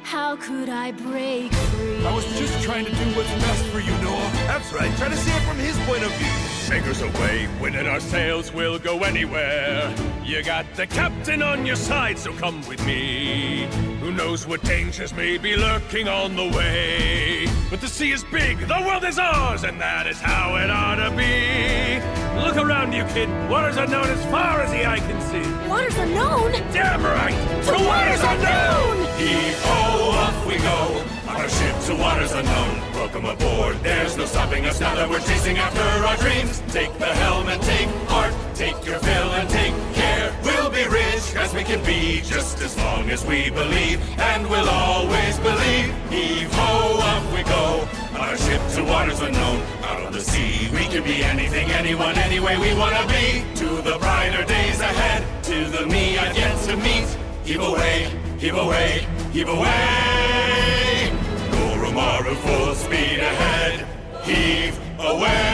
How could I break free? I was just trying to do what's best for you, Noah. That's right, try to see it from his point of view. Fingers away, winning our sails, we'll go anywhere. You got the captain on your side, so come with me. Who knows what dangers may be lurking on the way. But the sea is big, the world is ours, and that is how it ought to be. Look around you, kid. Waters unknown as far as the eye can see. Waters unknown? Damn right! To waters unknown! Heave-ho, off we go! On our ship to waters unknown. Welcome aboard, there's no stopping us now that we're chasing after our dreams. Take the helm and take heart, take your fill and take care. We'll be rich as we can be, just as long as we believe, and we'll always believe. Heave-ho, off we go, on our ship to waters unknown. Out on the sea, we can be anything, anyone, any way we wanna be. To the brighter days ahead, to the me I've yet to meet. Heave away, heave away, heave away. Goromaru full speed ahead. Heave away.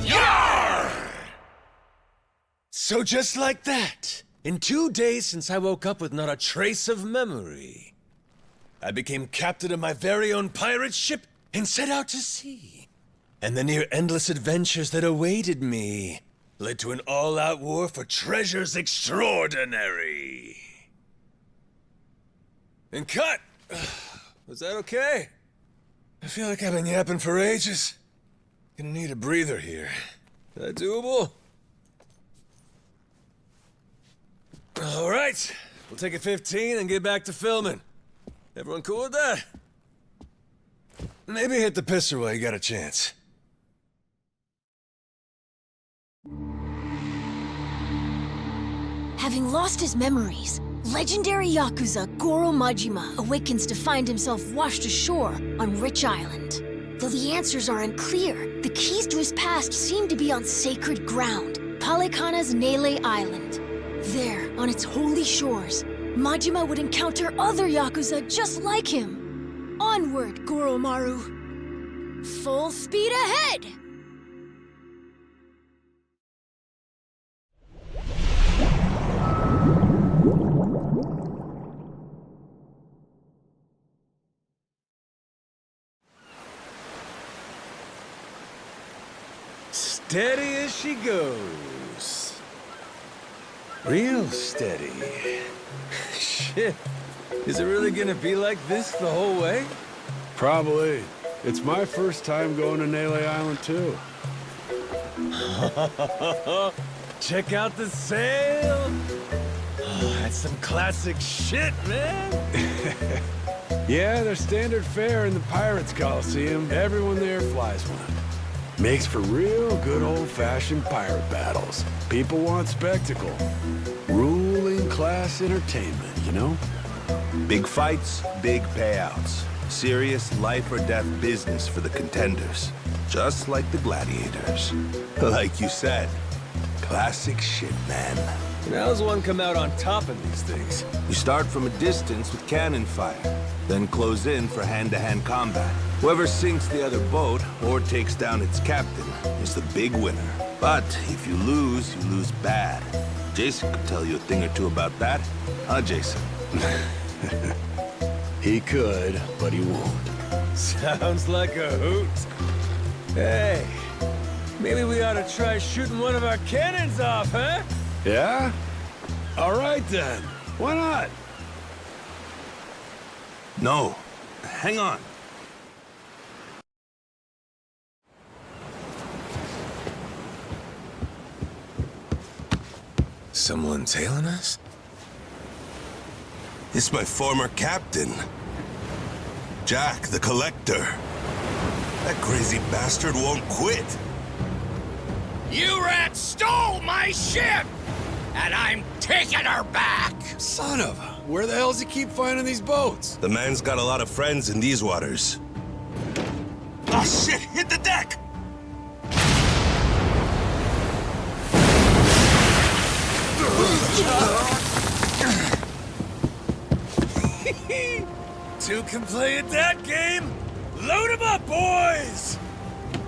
Yar! So just like that, in 2 days since I woke up with not a trace of memory, I became captain of my very own pirate ship and set out to sea. And the near-endless adventures that awaited me led to an all-out war for treasures extraordinary. And cut! Was that okay? I feel like I've been yapping for ages. Gonna need a breather here. Is that doable? All right, we'll take a 15 and get back to filming. Everyone cool with that? Maybe hit the pisser while you got a chance. Having lost his memories, legendary Yakuza Goro Majima awakens to find himself washed ashore on Rich Island. Though the answers are unclear, the keys to his past seem to be on sacred ground, Palekana's Nele Island. There, on its holy shores, Majima would encounter other Yakuza just like him. Onward, Goromaru. Full speed ahead! Steady as she goes. Real steady. Shit. Is it really gonna be like this the whole way? Probably. It's my first time going to Nele Island, too. Check out the sail! Oh, that's some classic shit, man! Yeah, they're standard fare in the Pirates Coliseum. Everyone there flies one. Makes for real good old-fashioned pirate battles. People want spectacle. Ruling class entertainment, you know? Big fights, big payouts. Serious life or death business for the contenders. Just like the gladiators. Like you said, classic shit, man. And how's one come out on top of these things? You start from a distance with cannon fire, then close in for hand-to-hand combat. Whoever sinks the other boat or takes down its captain is the big winner. But if you lose bad. Jason could tell you a thing or two about that. Huh, Jason? He could, but he won't. Sounds like a hoot. Hey, maybe we ought to try shooting one of our cannons off, huh? Yeah? All right, then. Why not? No. Hang on. Someone tailing us? It's my former captain. Jack, the Collector. That crazy bastard won't quit. You rats stole my ship! And I'm taking her back! Son of a... Where the hell does he keep finding these boats? The man's got a lot of friends in these waters. Oh shit, hit the deck! Two can play at that game. Load 'em up, boys!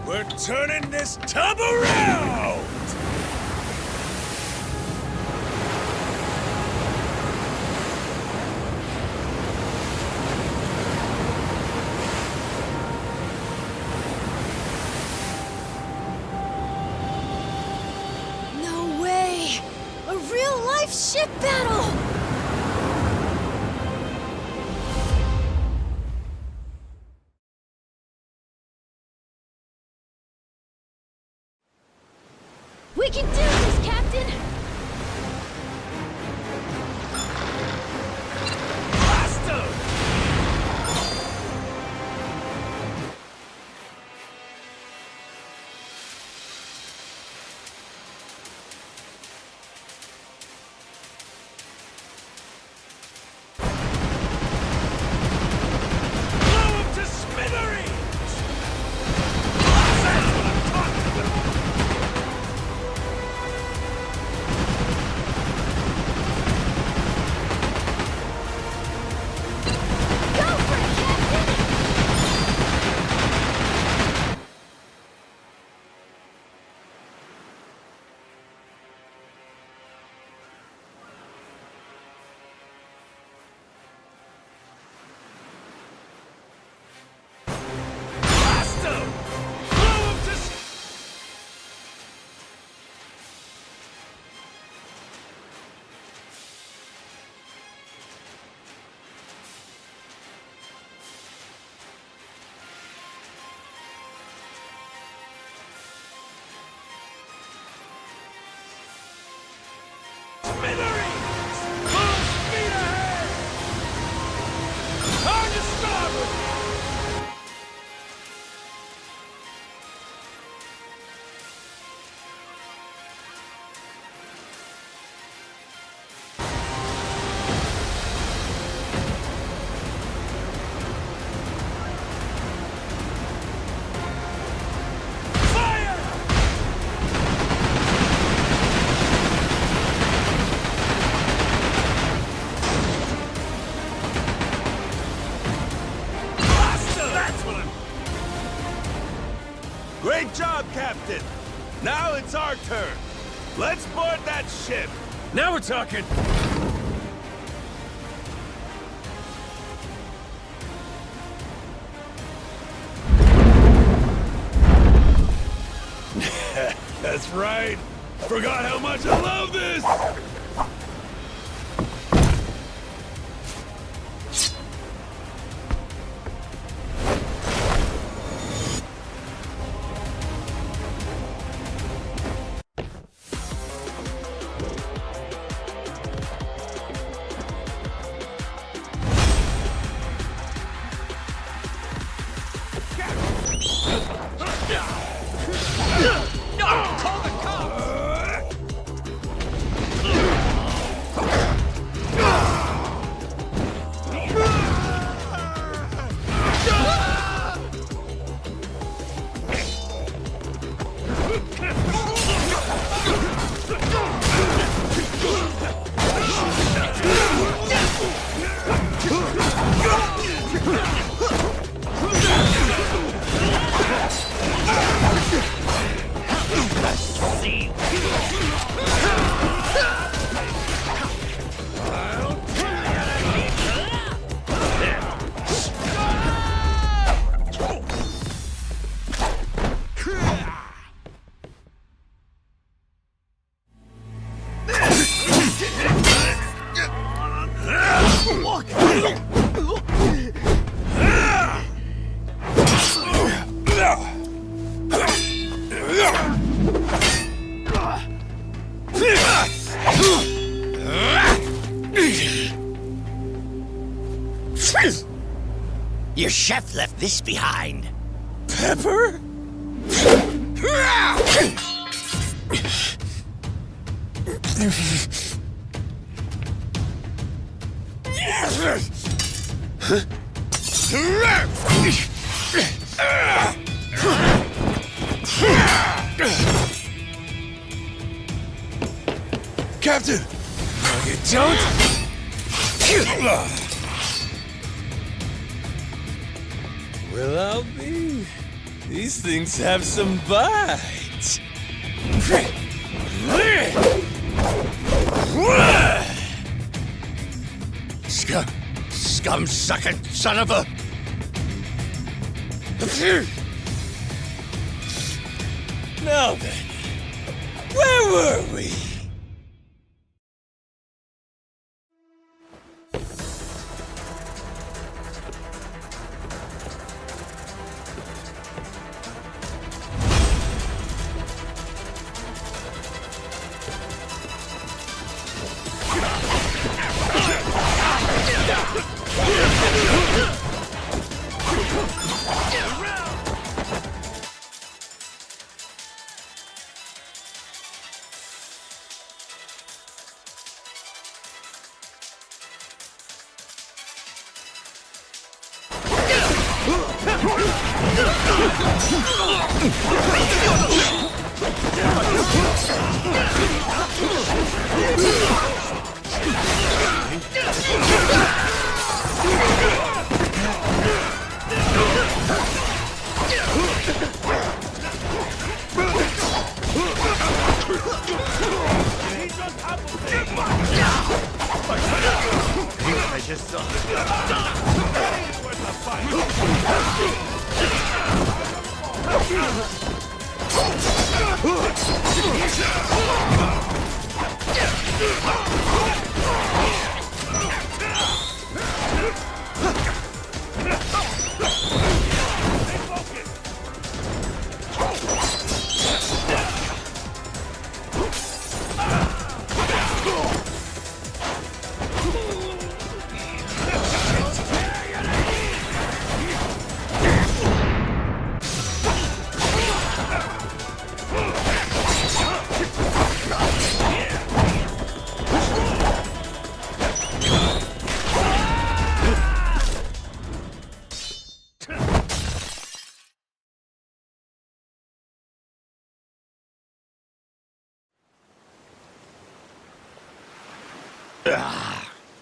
We're turning this tub around! No way! A real-life ship battle! We can do this, Captain! Great job, Captain! Now it's our turn. Let's board that ship! Now we're talking! That's right. Forgot how much I love this! Your chef left this behind. Pepper? Captain! No, you don't! Well, I'll be. These things have some bite. Scum-sucking son of a... Now then, where were we?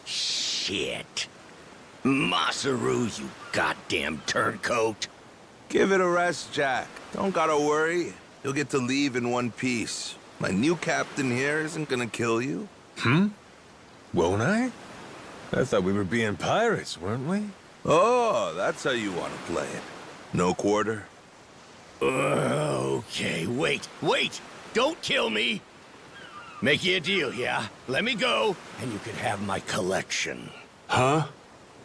Shit. Masaru, you goddamn turncoat. Give it a rest, Jack. Don't gotta worry. You'll get to leave in one piece. My new captain here isn't gonna kill you. Won't I? I thought we were being pirates, weren't we? Oh, that's how you want to play it. No quarter? Okay, wait. Don't kill me. Make you a deal, yeah? Let me go, and you can have my collection. Huh?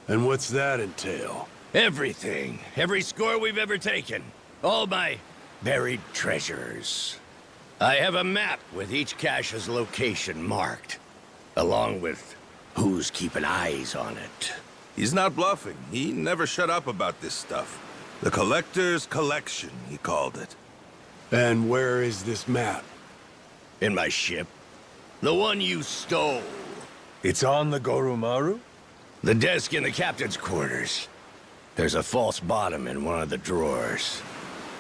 And what's that entail? Everything. Every score we've ever taken. All my buried treasures. I have a map with each cache's location marked, along with who's keeping eyes on it. He's not bluffing. He never shut up about this stuff. The Collector's Collection, he called it. And where is this map? In my ship. The one you stole. It's on the Goromaru? The desk in the captain's quarters. There's a false bottom in one of the drawers.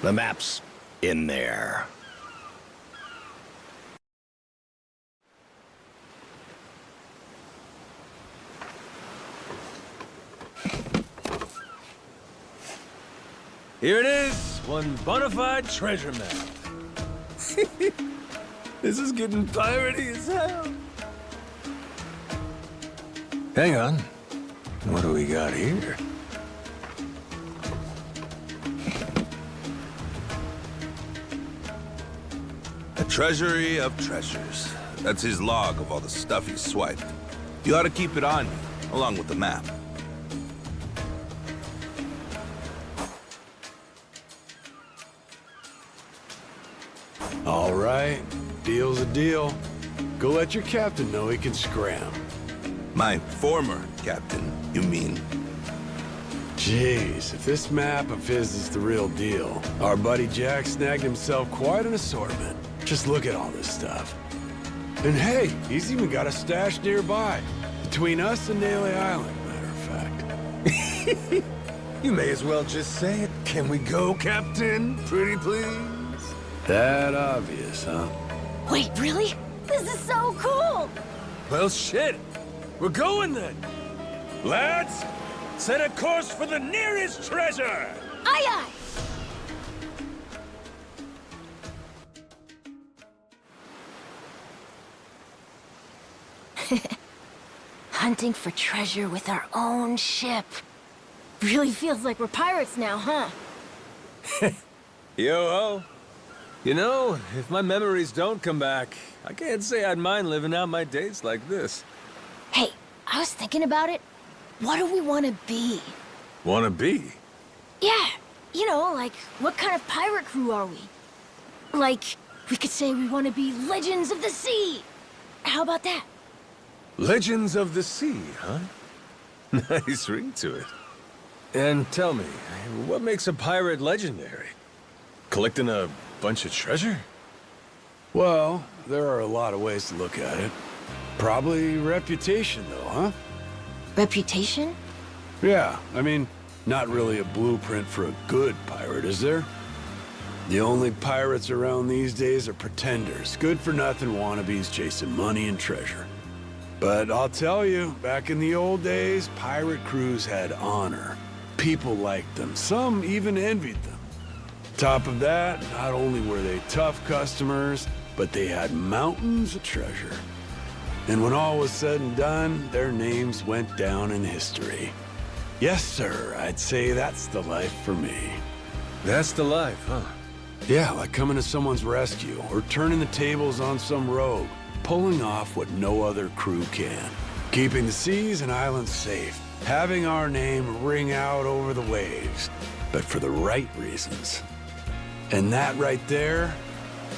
The map's in there. Here it is, one bona fide treasure map. This is getting piratey as hell. Hang on. What do we got here? A treasury of treasures. That's his log of all the stuff he swiped. You ought to keep it on you, along with the map. All right, deal's a deal. Go let your captain know he can scram. My former captain, you mean? Jeez, if this map of his is the real deal, our buddy Jack snagged himself quite an assortment. Just look at all this stuff. And hey, he's even got a stash nearby, between us and Naily Island, matter of fact. You may as well just say it. Can we go, Captain? Pretty please? That obvious, huh? Wait, really? This is so cool! Well, shit. We're going then. Lads, set a course for the nearest treasure! Aye, aye! Hunting for treasure with our own ship. Really feels like we're pirates now, huh? Yo-ho. You know, if my memories don't come back, I can't say I'd mind living out my days like this. Hey, I was thinking about it. What do we want to be? Wanna be? Yeah, you know, like, what kind of pirate crew are we? Like, we could say we want to be Legends of the Sea. How about that? Legends of the Sea, huh? Nice ring to it. And tell me, what makes a pirate legendary? Collecting a bunch of treasure? Well, there are a lot of ways to look at it. Probably reputation, though, huh? Reputation? Yeah, I mean, not really a blueprint for a good pirate, is there? The only pirates around these days are pretenders, good-for-nothing wannabes chasing money and treasure. But I'll tell you, back in the old days, pirate crews had honor. People liked them. Some even envied them. Top of that, not only were they tough customers, but they had mountains of treasure. And when all was said and done, their names went down in history. Yes, sir, I'd say that's the life for me. That's the life, huh? Yeah, like coming to someone's rescue, or turning the tables on some rogue, pulling off what no other crew can. Keeping the seas and islands safe, having our name ring out over the waves, but for the right reasons. And that right there,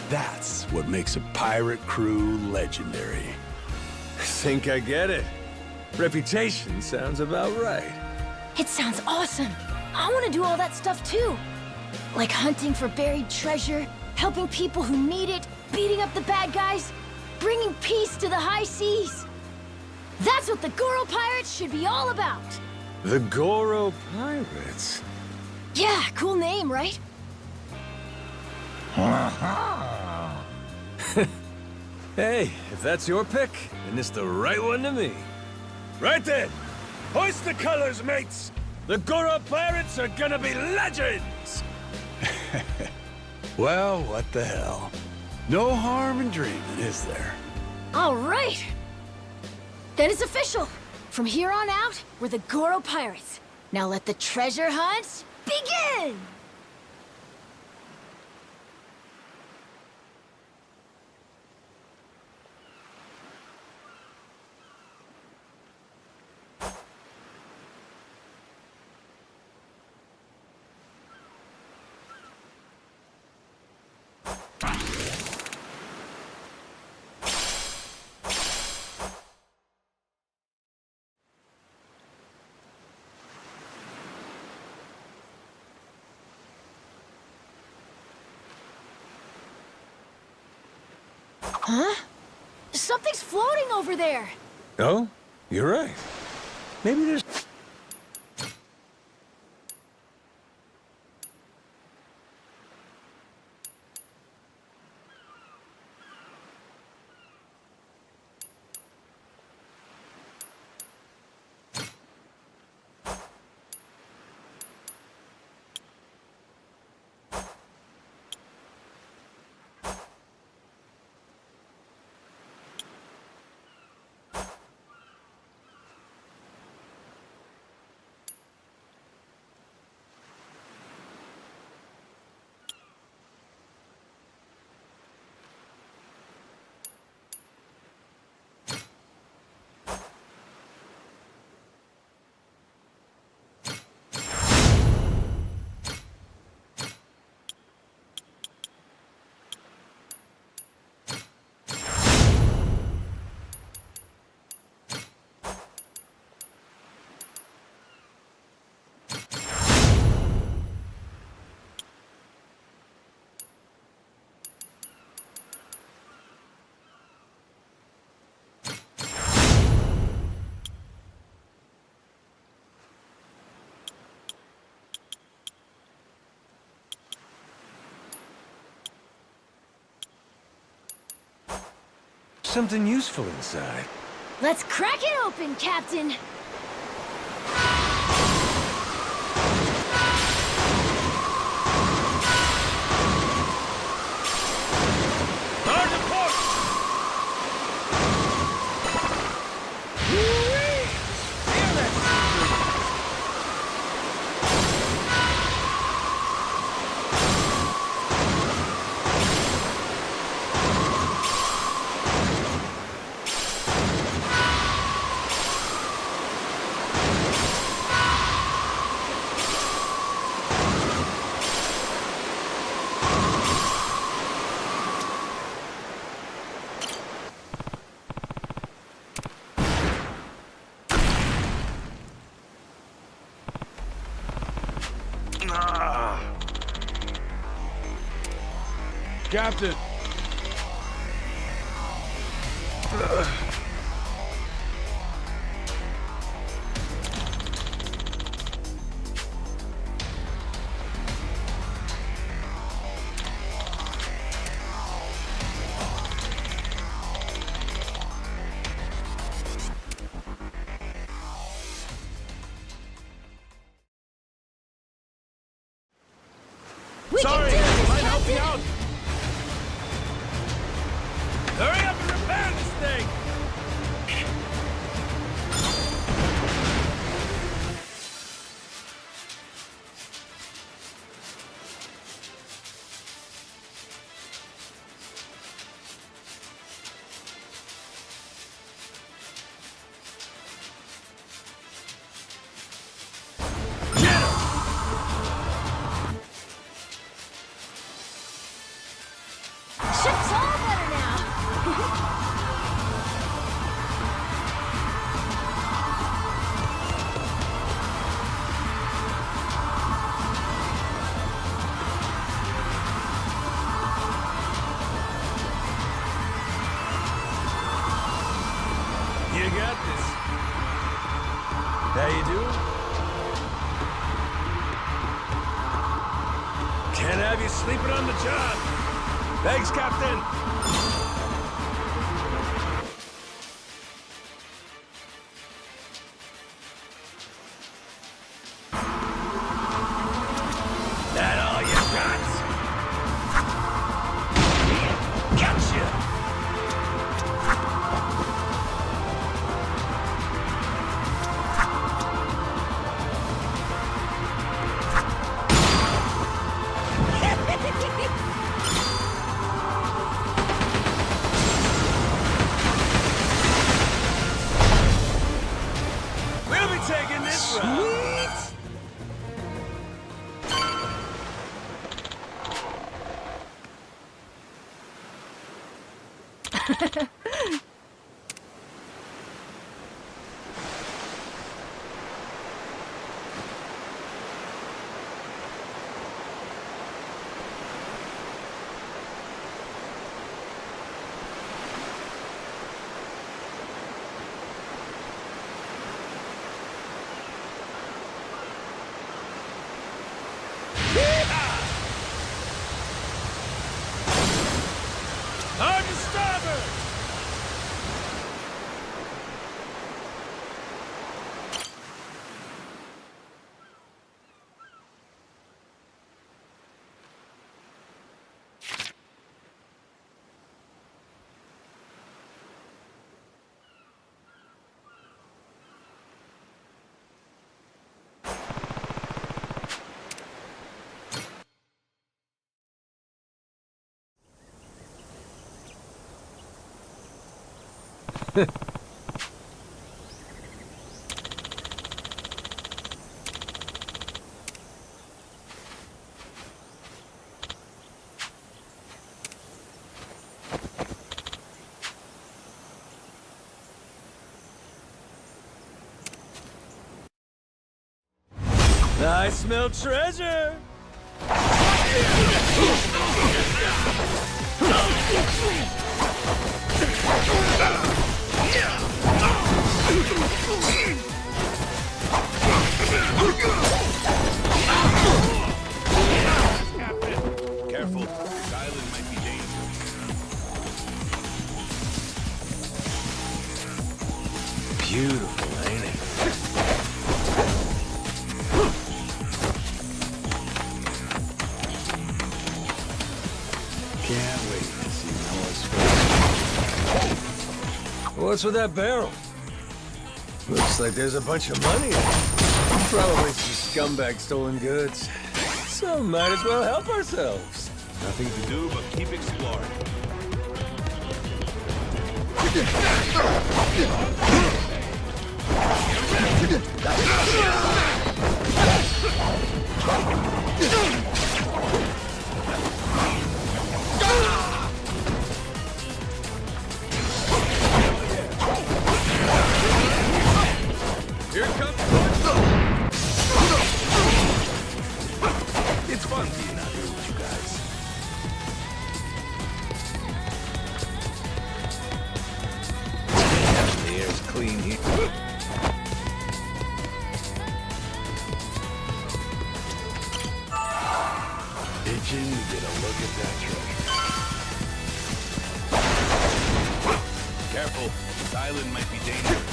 that's what makes a pirate crew legendary. I think I get it. Reputation sounds about right. It sounds awesome. I want to do all that stuff too. Like hunting for buried treasure, helping people who need it, beating up the bad guys, bringing peace to the high seas. That's what the Goro Pirates should be all about. The Goro Pirates? Yeah, cool name, right? Hey, if that's your pick, then it's the right one to me. Right then! Hoist the colors, mates! The Goro Pirates are gonna be legends! Well, what the hell? No harm in dreaming, is there? All right. Then it's official. From here on out, we're the Goro Pirates. Now let the treasure hunt begin! Huh? Something's floating over there! Oh? You're right. Maybe there's... something useful inside. Let's crack it open, Captain! Captain! Sorry, might help you out. Hurry up and repair this thing! Ship's all better now! You got this. How you doing? Can't have you sleeping on the job. Thanks, Captain. That all you got? Gotcha. We'll be taking this route. Hard to starboard! I smell treasure! Careful. This island might be dangerous. beautiful, ain't it? Can't wait to see Noah's face. What's with that barrel? Looks like there's a bunch of money in it. Probably some scumbag stolen goods. So might as well help ourselves. Nothing to do but keep exploring. Here comes It's fun being out here with you guys. The air's clean here. Itching to get a look at that treasure. Careful, this island might be dangerous.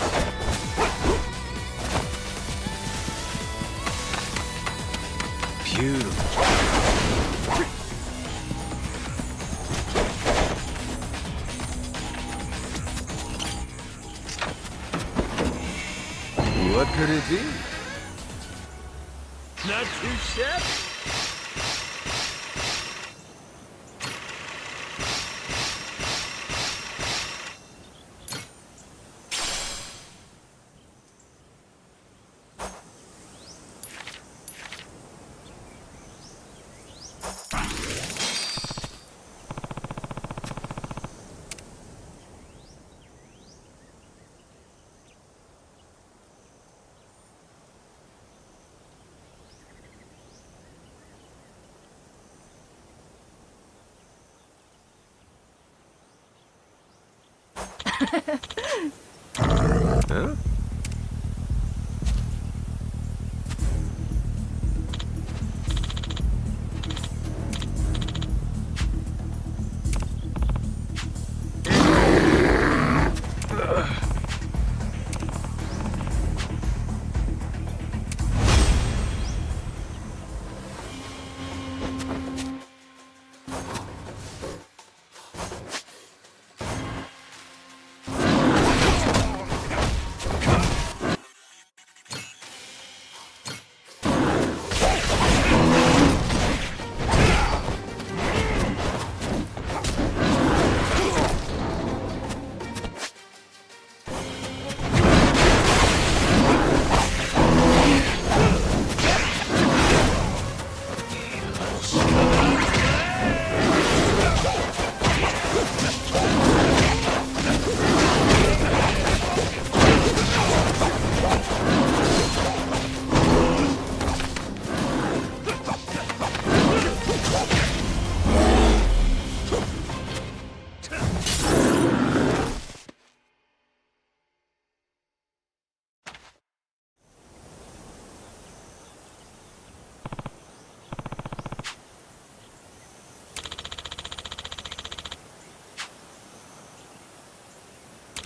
Beautiful. What could it be? Not too shabby.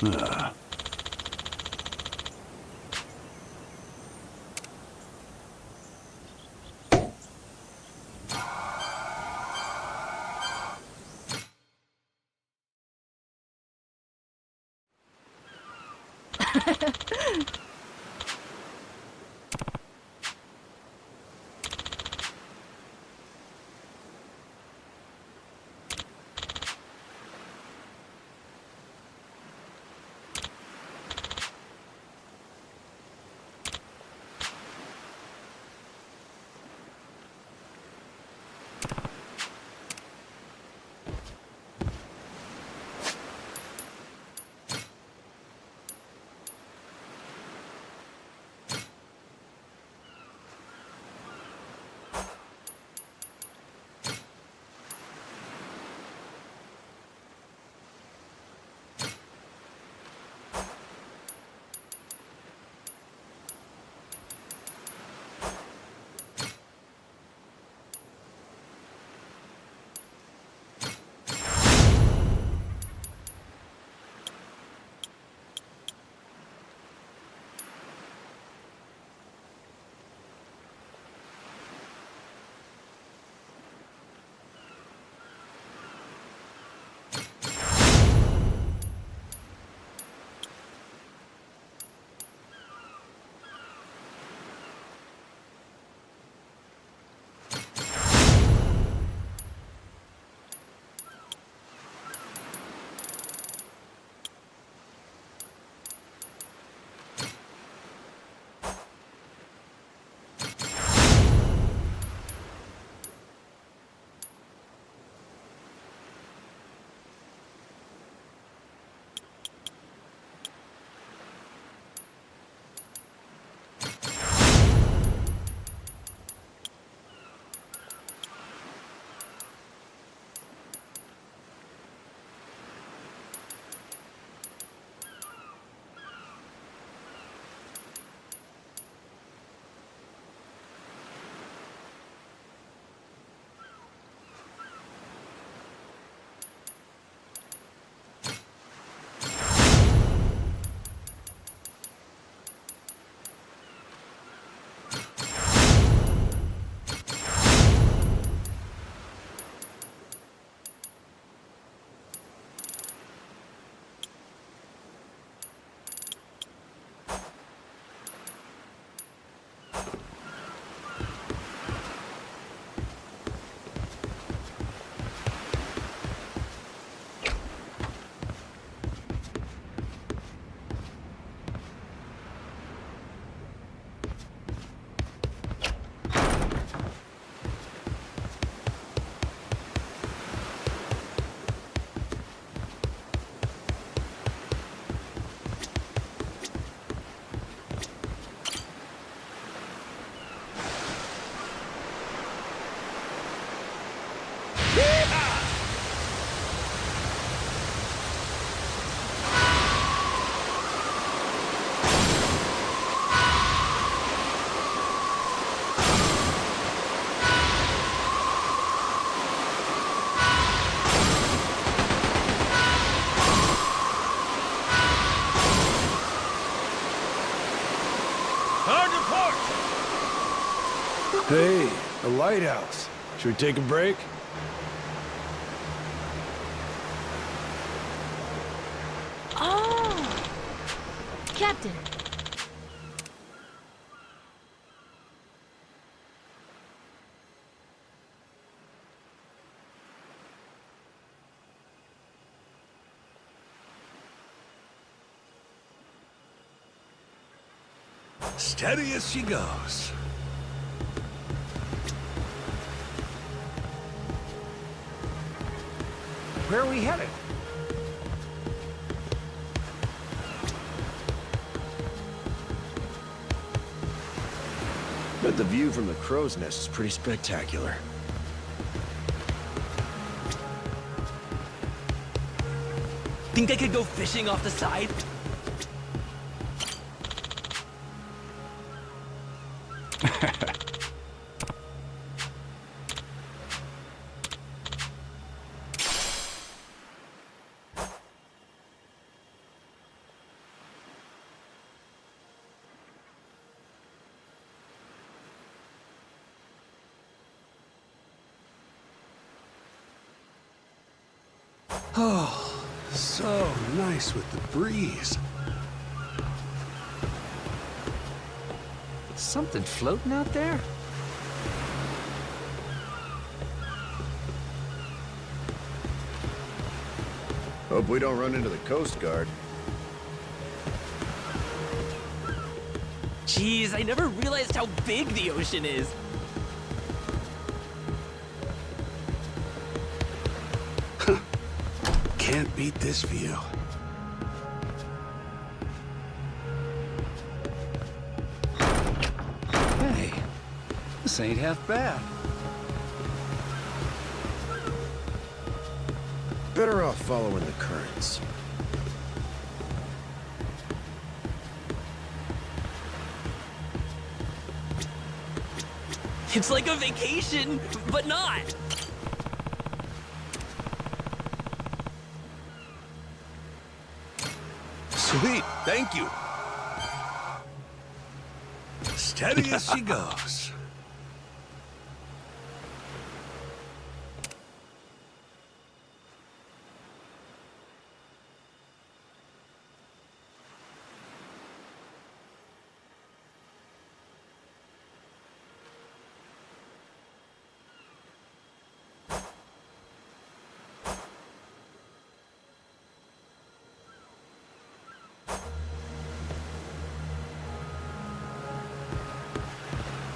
Huh? Hey, a lighthouse. Should we take a break? Oh! Captain. Steady as she goes. Where are we headed? But the view from the crow's nest is pretty spectacular. Think I could go fishing off the side? Oh, so nice with the breeze. Something floating out there? Hope we don't run into the Coast Guard. Jeez, I never realized how big the ocean is. Can't beat this view. Hey, this ain't half bad. Better off following the currents. It's like a vacation, but not. Sweet, thank you. Steady as she goes.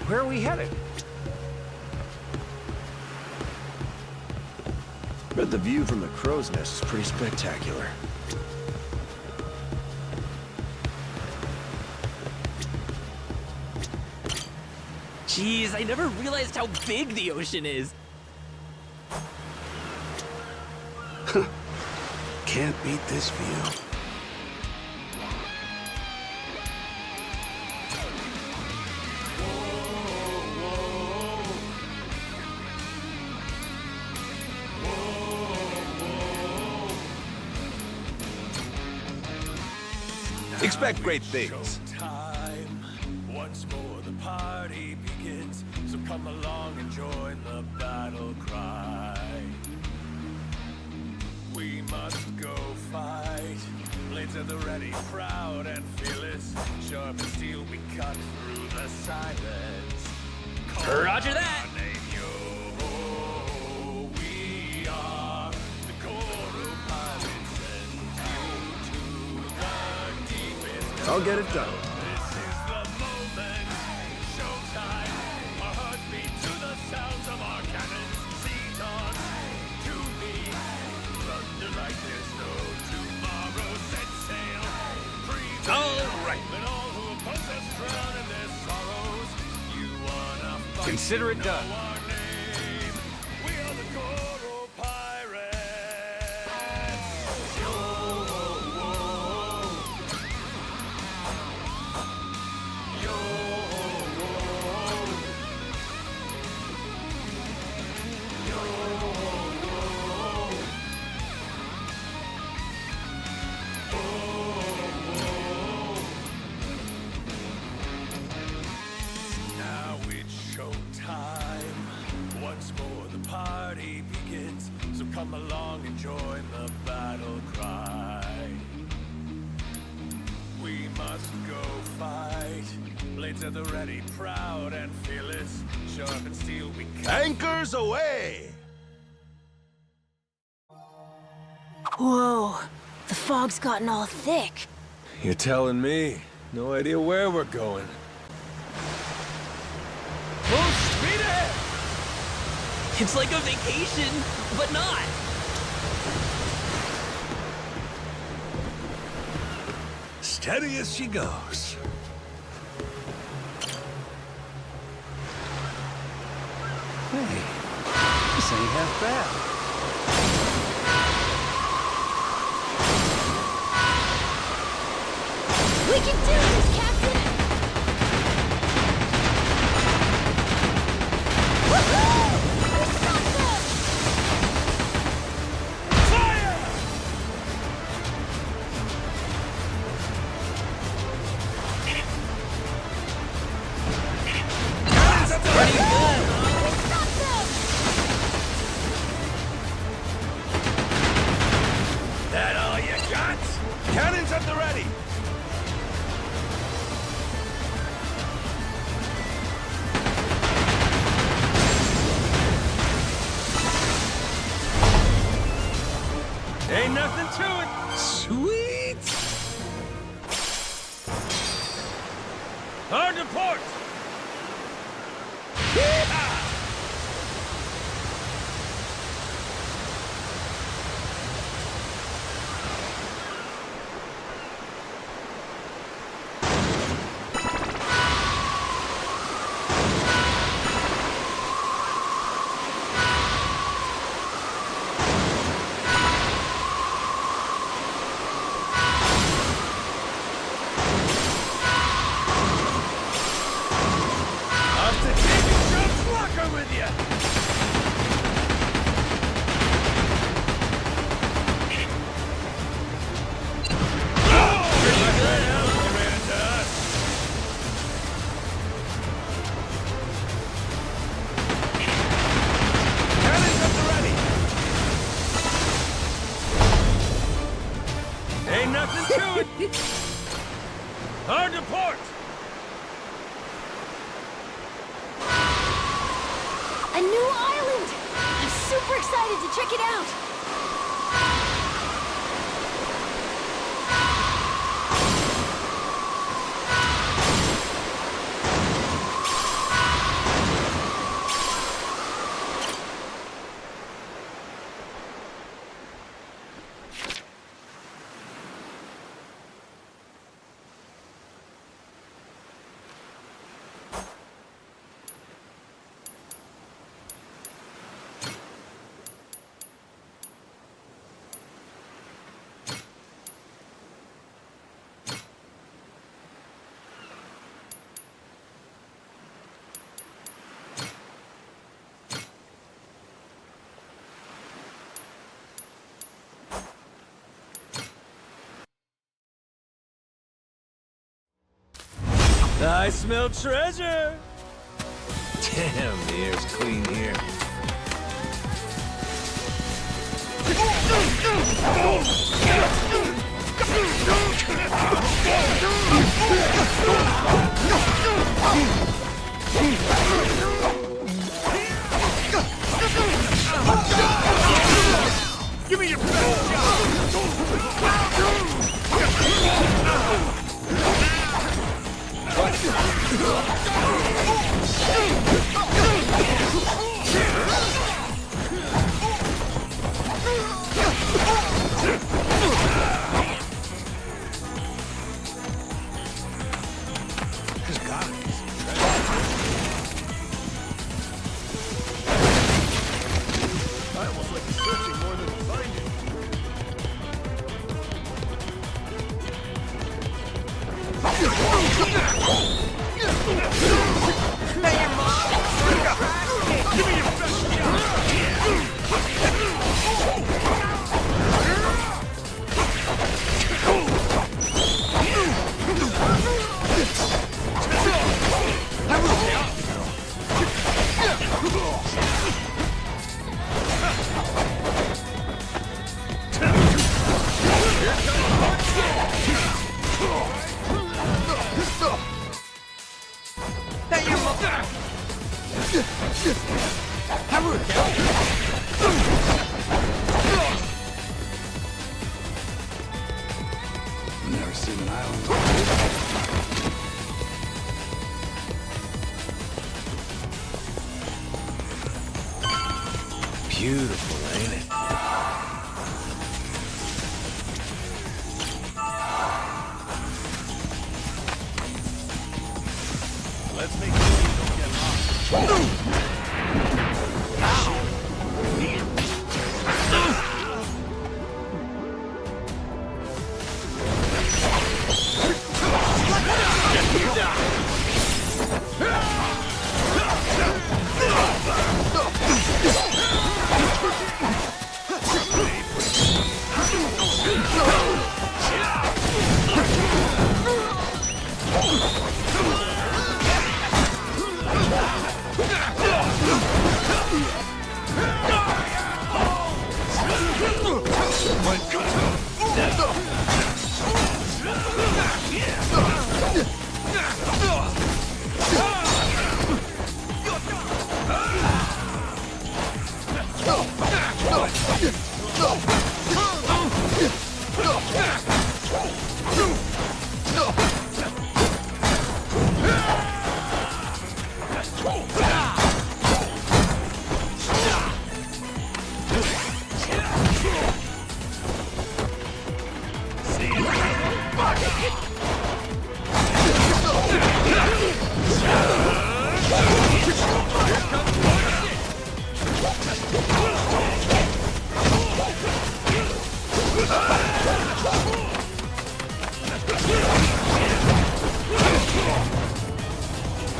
Where are we headed? But the view from the crow's nest is pretty spectacular. Jeez, I never realized how big the ocean is. Can't beat this view. Expect great things. Time. Once more the party begins. So come along and join the battle cry. We must go fight. Blades at the ready, proud and fearless. Sharp as steel, we cut through the silence. Call Roger that. our name, yo. We are the Coral Pirates, send you to the deepest. I'll get it done. This is the moment, showtime. Our hearts beat to the sounds of our cannons. Seat on to me, thunder like there's no tomorrow. Set sail, free to All right. let all who oppose us drown in their sorrows. You wanna fight? Consider it done. Know our name. We are the Coral Pirates. come along and join the battle cry. We must go fight. Blades at the ready, proud and fearless. Sharp and steel we cut. Anchors away! Whoa, the fog's gotten all thick. You're telling me? No idea where we're going. Full speed ahead! It's like a vacation, but not. Steady as she goes. Hey, this ain't half bad. We can do this, Captain! Woohoo! We stopped them! Fire! That's pretty good. We stopped them! That all you got? Cannons at the ready! Ain't nothing to it. Sweet! Hard to port! Ain't nothing to it. Hard to port! A new island! I'm super excited to check it out! I smell treasure. Damn, the air's clean here. Give me your best Never seen an island like this. Beautiful, ain't it? Let's make sure you don't get lost.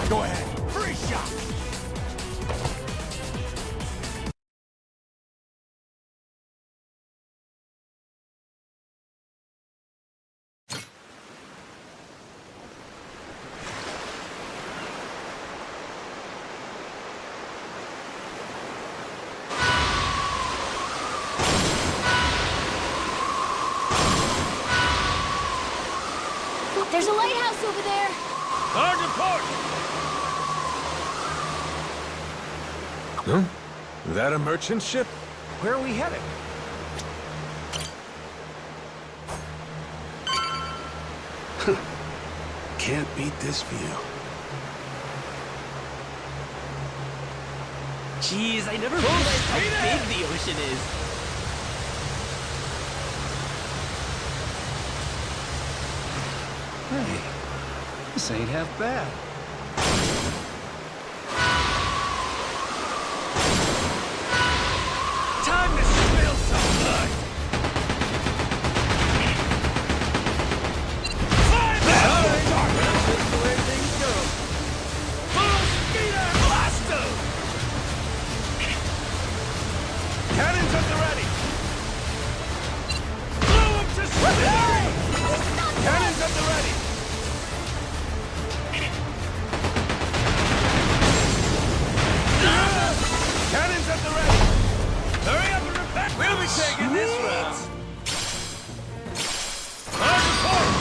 Go ahead. Free shot. There's a lighthouse over there. Sergeant Port! Huh? That a merchant ship? Where are we headed? Can't beat this view. Jeez, I never realized how big the ocean is. Hey, this ain't half bad. Time to spill some blood! Fire the That's just the way things go. Full speed and blast 'em! Cannons at the ready! Blow 'em to smithereens! Cannons at the ready! Cannons at the ready! Hurry up and repair! We'll be taking this round! On the point!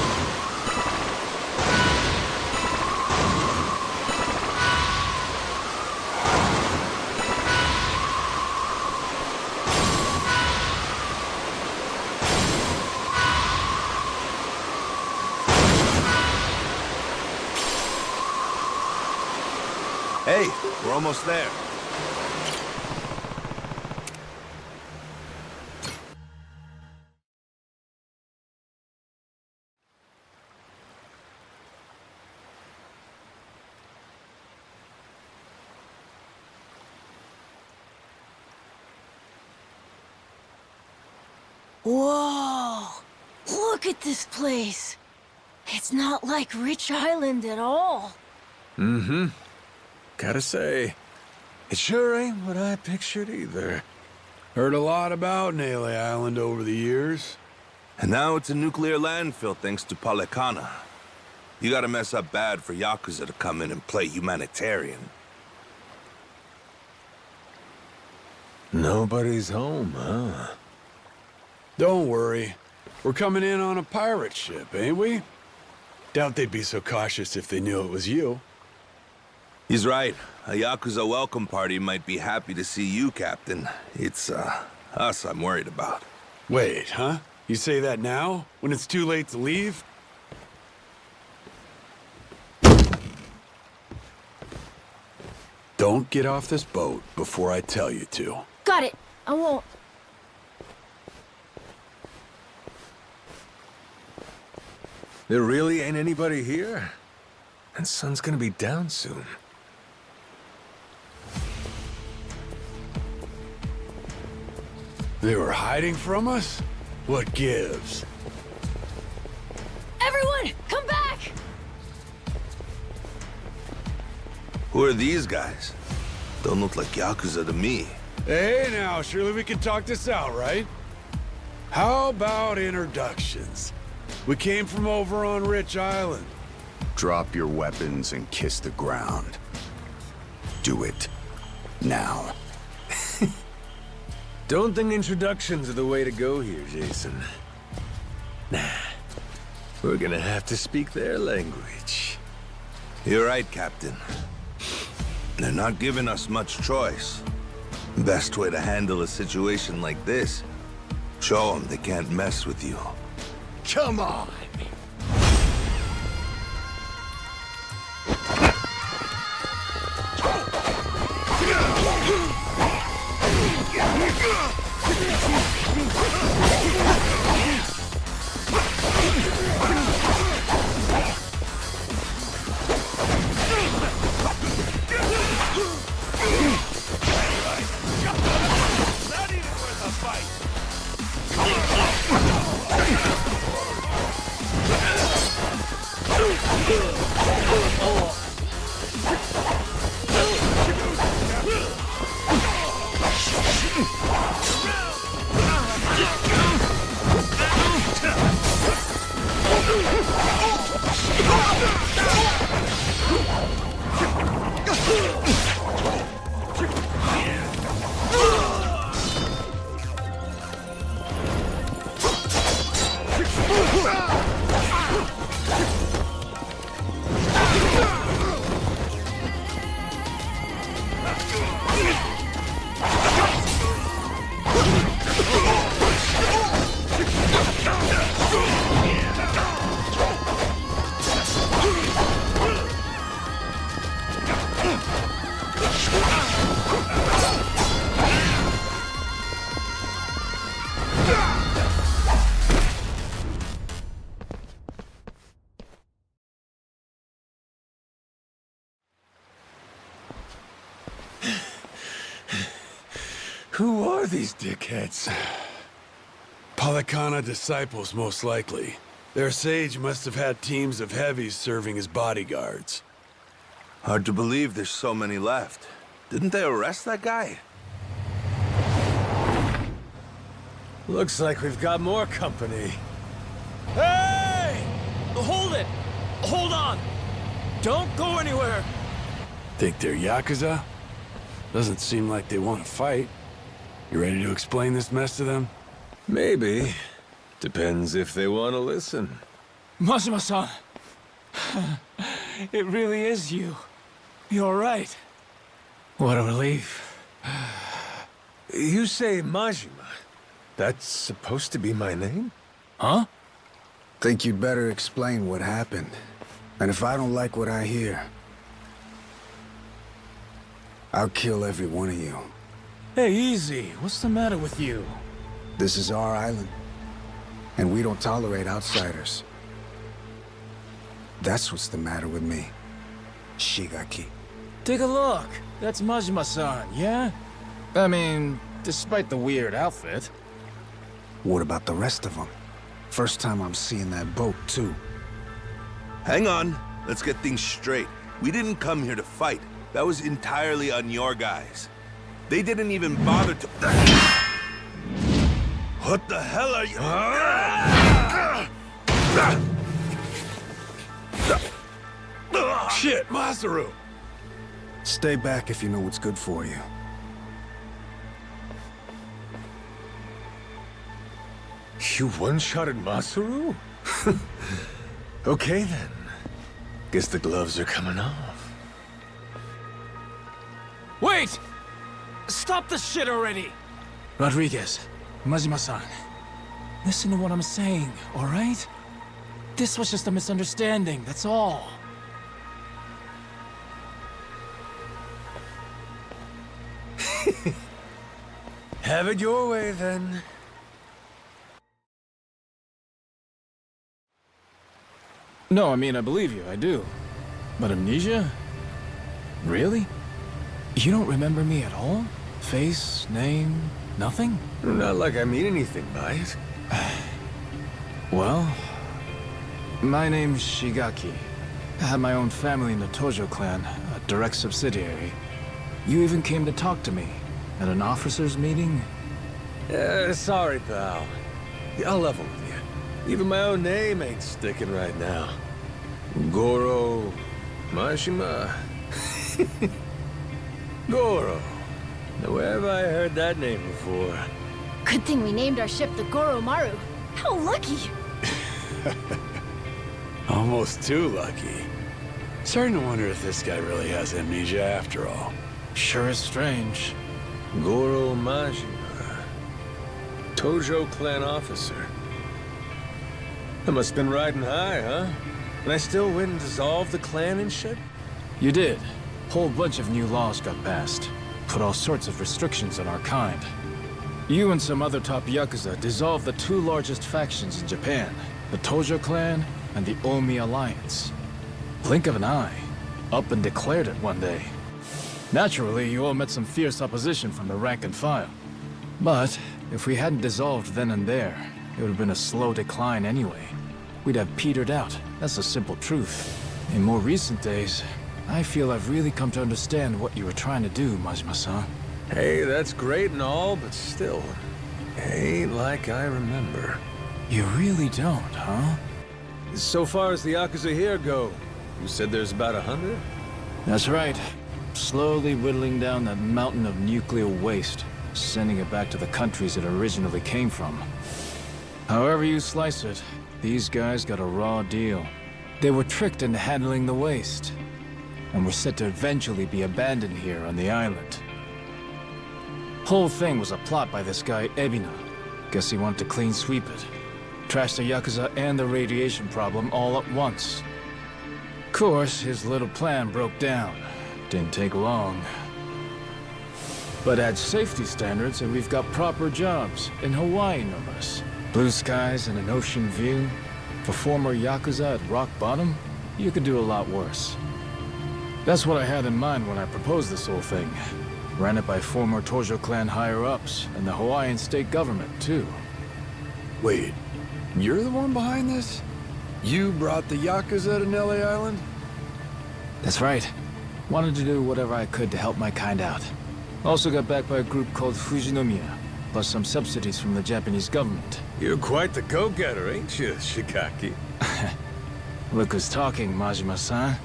Hey, we're almost there. Whoa! Look at this place. It's not like Rich Island at all. Mm-hmm. Gotta say, it sure ain't what I pictured either. Heard a lot about Naily Island over the years. And now it's a nuclear landfill thanks to Palecana. You gotta mess up bad for Yakuza to come in and play humanitarian. Nobody's home, huh? Don't worry. We're coming in on a pirate ship, ain't we? Doubt they'd be so cautious if they knew it was you. He's right. A Yakuza welcome party might be happy to see you, Captain. It's, us I'm worried about. Wait, huh? You say that now? When it's too late to leave? Don't get off this boat before I tell you to. Got it. I won't. There really ain't anybody here? And sun's gonna be down soon. They were hiding from us? What gives? Everyone, come back! Who are these guys? Don't look like Yakuza to me. Hey now, surely we can talk this out, right? How about introductions? We came from over on Rich Island. Drop your weapons and kiss the ground. Do it. Now. Don't think introductions are the way to go here, Jason. Nah. We're gonna have to speak their language. You're right, Captain. They're not giving us much choice. Best way to handle a situation like this, show them they can't mess with you. Come on! Not even worth a fight! Who are these dickheads? Palikana disciples, most likely. Their sage must have had teams of heavies serving as bodyguards. Hard to believe there's so many left. Didn't they arrest that guy? Looks like we've got more company. Hey! Hold it! Hold on! Don't go anywhere! Think they're Yakuza? Doesn't seem like they want to fight. You ready to explain this mess to them? Maybe. Depends if they want to listen. Majima-san! It really is you. You're right. What a relief. You say Majima. That's supposed to be my name? Huh? Think you'd better explain what happened. And if I don't like what I hear, I'll kill every one of you. Hey, easy. What's the matter with you? This is our island, and we don't tolerate outsiders. That's what's the matter with me, Shigaki. Take a look. That's Majima-san, yeah? I mean, despite the weird outfit. What about the rest of them? First time I'm seeing that boat, too. Hang on. Let's get things straight. We didn't come here to fight. That was entirely on your guys. They didn't even bother to... What the hell are you... Shit, Masaru! Stay back if you know what's good for you. You one-shotted Masaru? Okay then. Guess the gloves are coming off. Wait! Stop the shit already! Rodriguez, Majima-san, listen to what I'm saying, all right? This was just a misunderstanding, that's all. Have it your way, then. No, I mean, I believe you, I do. But amnesia? Really? You don't remember me at all? Face, name, nothing? Not like I mean anything by it. Well, my name's Shigaki. I had my own family in the Tojo clan, a direct subsidiary. You even came to talk to me at an officers' meeting? Sorry, pal. I'll level with you. Even my own name ain't sticking right now. Goro... Majima... Goro. Now, where have I heard that name before? Good thing we named our ship the Goromaru. How lucky! Almost too lucky. Starting to wonder if this guy really has amnesia after all. Sure is strange. Goro Majima. Tojo clan officer. I must have been riding high, huh? And I still win and dissolve the clan and shit? You did. Whole bunch of new laws got passed. Put all sorts of restrictions on our kind. You and some other top Yakuza dissolved the two largest factions in Japan, the Tojo clan and the Omi Alliance. Blink of an eye. Up and declared it one day. Naturally, you all met some fierce opposition from the rank and file. But if we hadn't dissolved then and there, it would have been a slow decline anyway. We'd have petered out. That's the simple truth. In more recent days, I feel I've really come to understand what you were trying to do, Majima-san. Hey, that's great and all, but still, ain't like I remember. You really don't, huh? So far as the Yakuza here go, you said there's about 100? That's right. Slowly whittling down that mountain of nuclear waste, sending it back to the countries it originally came from. However you slice it, these guys got a raw deal. They were tricked into handling the waste, and were set to eventually be abandoned here on the island. Whole thing was a plot by this guy, Ebina. Guess he wanted to clean sweep it. Trash the Yakuza and the radiation problem all at once. Of course, his little plan broke down. Didn't take long. But at safety standards, and we've got proper jobs, in Hawaii no less. Blue skies and an ocean view. For former Yakuza at rock bottom, you could do a lot worse. That's what I had in mind when I proposed this whole thing. Ran it by former Tojo clan higher-ups, and the Hawaiian state government, too. Wait, you're the one behind this? You brought the Yakuza to Nelly Island? That's right. Wanted to do whatever I could to help my kind out. Also got backed by a group called Fujinomiya, plus some subsidies from the Japanese government. You're quite the go-getter, ain't you, Shigaki? Look who's talking, Majima-san.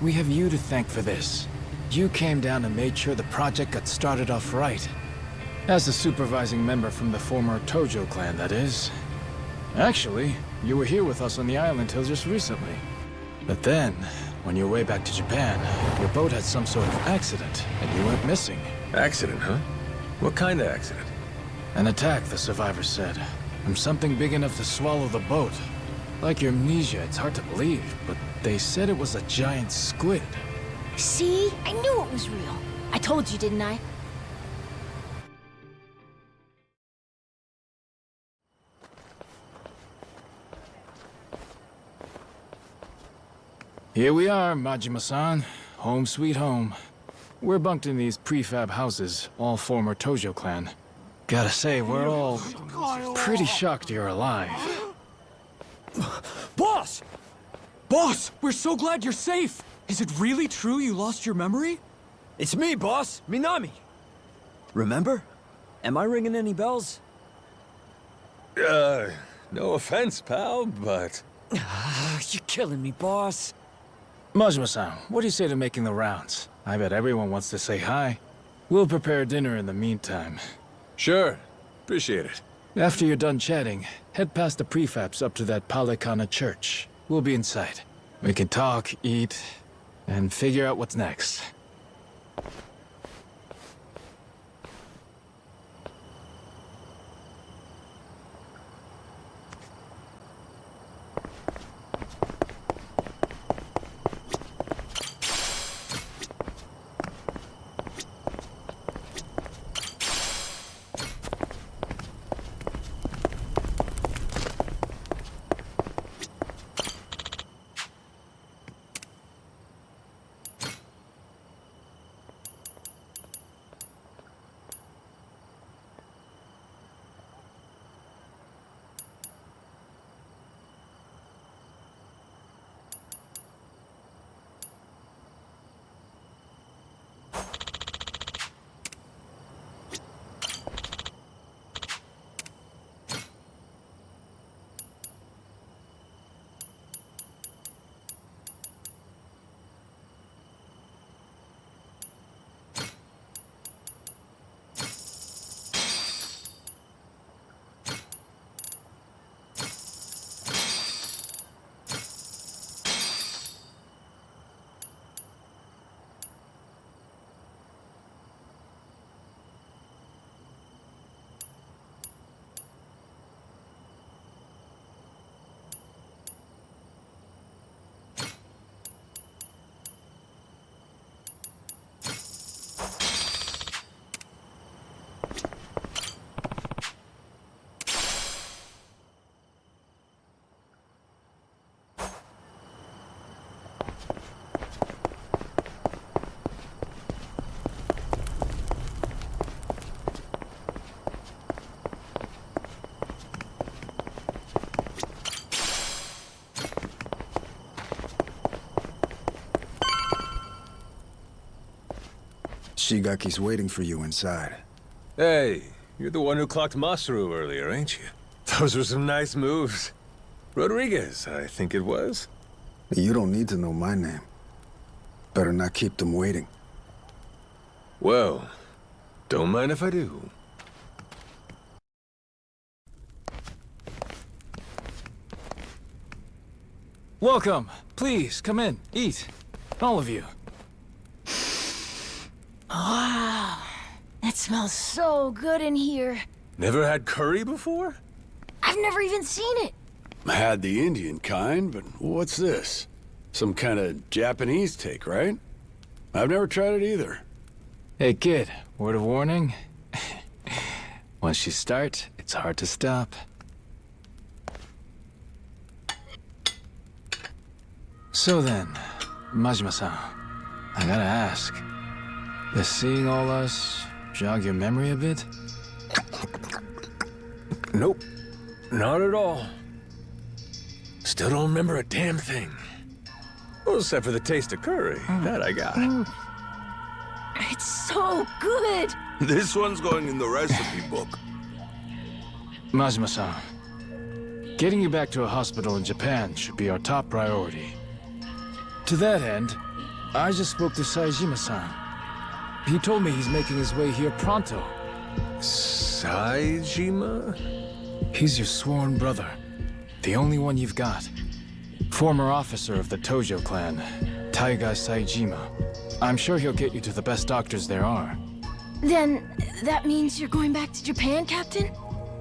We have you to thank for this. You came down and made sure the project got started off right. As the supervising member from the former Tojo clan, that is. Actually, you were here with us on the island till just recently. But then, on your way back to Japan, your boat had some sort of accident, and you went missing. Accident, huh? What kind of accident? An attack, the survivors said. From something big enough to swallow the boat. Like your amnesia, it's hard to believe, but they said it was a giant squid. See? I knew it was real. I told you, didn't I? Here we are, Majima-san. Home sweet home. We're bunked in these prefab houses, all former Tojo clan. Gotta say, we're all pretty shocked you're alive. Boss! Boss, we're so glad you're safe! Is it really true you lost your memory? It's me, boss! Minami! Remember? Am I ringing any bells? No offense, pal, but... You're killing me, boss. Majima-san, what do you say to making the rounds? I bet everyone wants to say hi. We'll prepare dinner in the meantime. Sure. Appreciate it. After you're done chatting, head past the prefabs up to that Palikana church. We'll be inside. We can talk, eat, and figure out what's next. Shigaki's waiting for you inside. Hey, you're the one who clocked Masaru earlier, ain't you? Those were some nice moves. Rodriguez, I think it was. You don't need to know my name. Better not keep them waiting. Well, don't mind if I do. Welcome. Please, come in. Eat. All of you. Wow. It smells so good in here. Never had curry before? I've never even seen it. Had the Indian kind, but what's this? Some kind of Japanese take, right? I've never tried it either. Hey, kid. Word of warning. Once you start, it's hard to stop. So then, Majima-san, I gotta ask, does seeing all us jog your memory a bit? Nope. Not at all. Still don't remember a damn thing. Well, except for the taste of curry. That I got. It's so good. This one's going in the recipe book. Majima-san, getting you back to a hospital in Japan should be our top priority. To that end, I just spoke to Saejima-san. He told me he's making his way here pronto. Saejima? He's your sworn brother. The only one you've got. Former officer of the Tojo clan, Taiga Saejima. I'm sure he'll get you to the best doctors there are. Then, that means you're going back to Japan, Captain?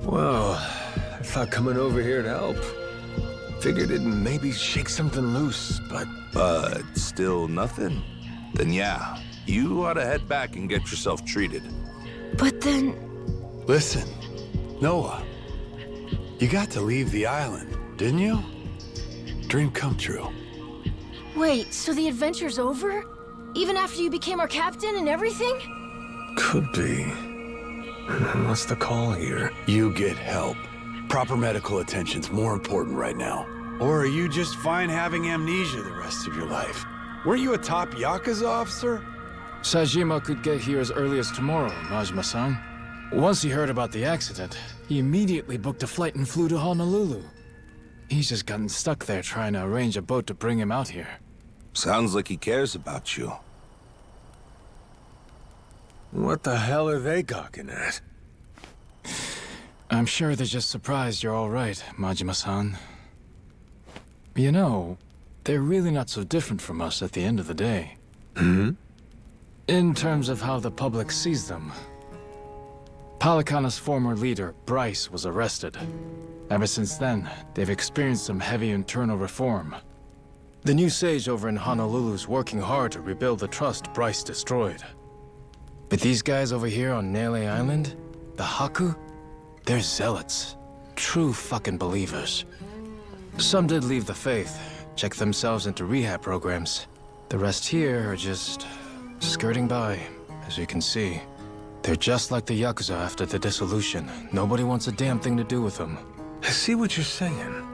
Well, I thought coming over here to help. Figured it'd maybe shake something loose, but still nothing? Then yeah, you ought to head back and get yourself treated. But then... Listen, Noah, you got to leave the island, didn't you? Dream come true. Wait, so the adventure's over? Even after you became our captain and everything? could be. What's the call here? You get help. Proper medical attention's more important right now. Or are you just fine having amnesia the rest of your life? Weren't you a top Yakuza officer? Saejima could get here as early as tomorrow, Majima-san. Once he heard about the accident, he immediately booked a flight and flew to Honolulu. He's just gotten stuck there trying to arrange a boat to bring him out here. Sounds like he cares about you. What the hell are they gawking at? I'm sure they're just surprised you're all right, Majima-san. You know, they're really not so different from us at the end of the day. Hmm? In terms of how the public sees them. Palikana's former leader, Bryce, was arrested. Ever since then, they've experienced some heavy internal reform. The new sage over in Honolulu's working hard to rebuild the trust Bryce destroyed. But these guys over here on Nele Island, the Haku, they're zealots. True fucking believers. Some did leave the faith, check themselves into rehab programs. The rest here are just skirting by, as you can see. They're just like the Yakuza after the dissolution. Nobody wants a damn thing to do with them. I see what you're saying.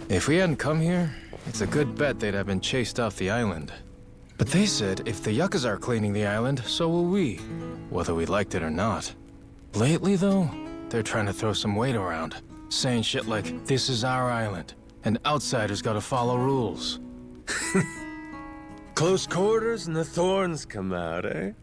If we hadn't come here, it's a good bet they'd have been chased off the island. But they said if the Yakuza are cleaning the island, so will we, whether we liked it or not. Lately, though, they're trying to throw some weight around, saying shit like, this is our island, and outsiders gotta follow rules. Close quarters and the thorns come out, eh?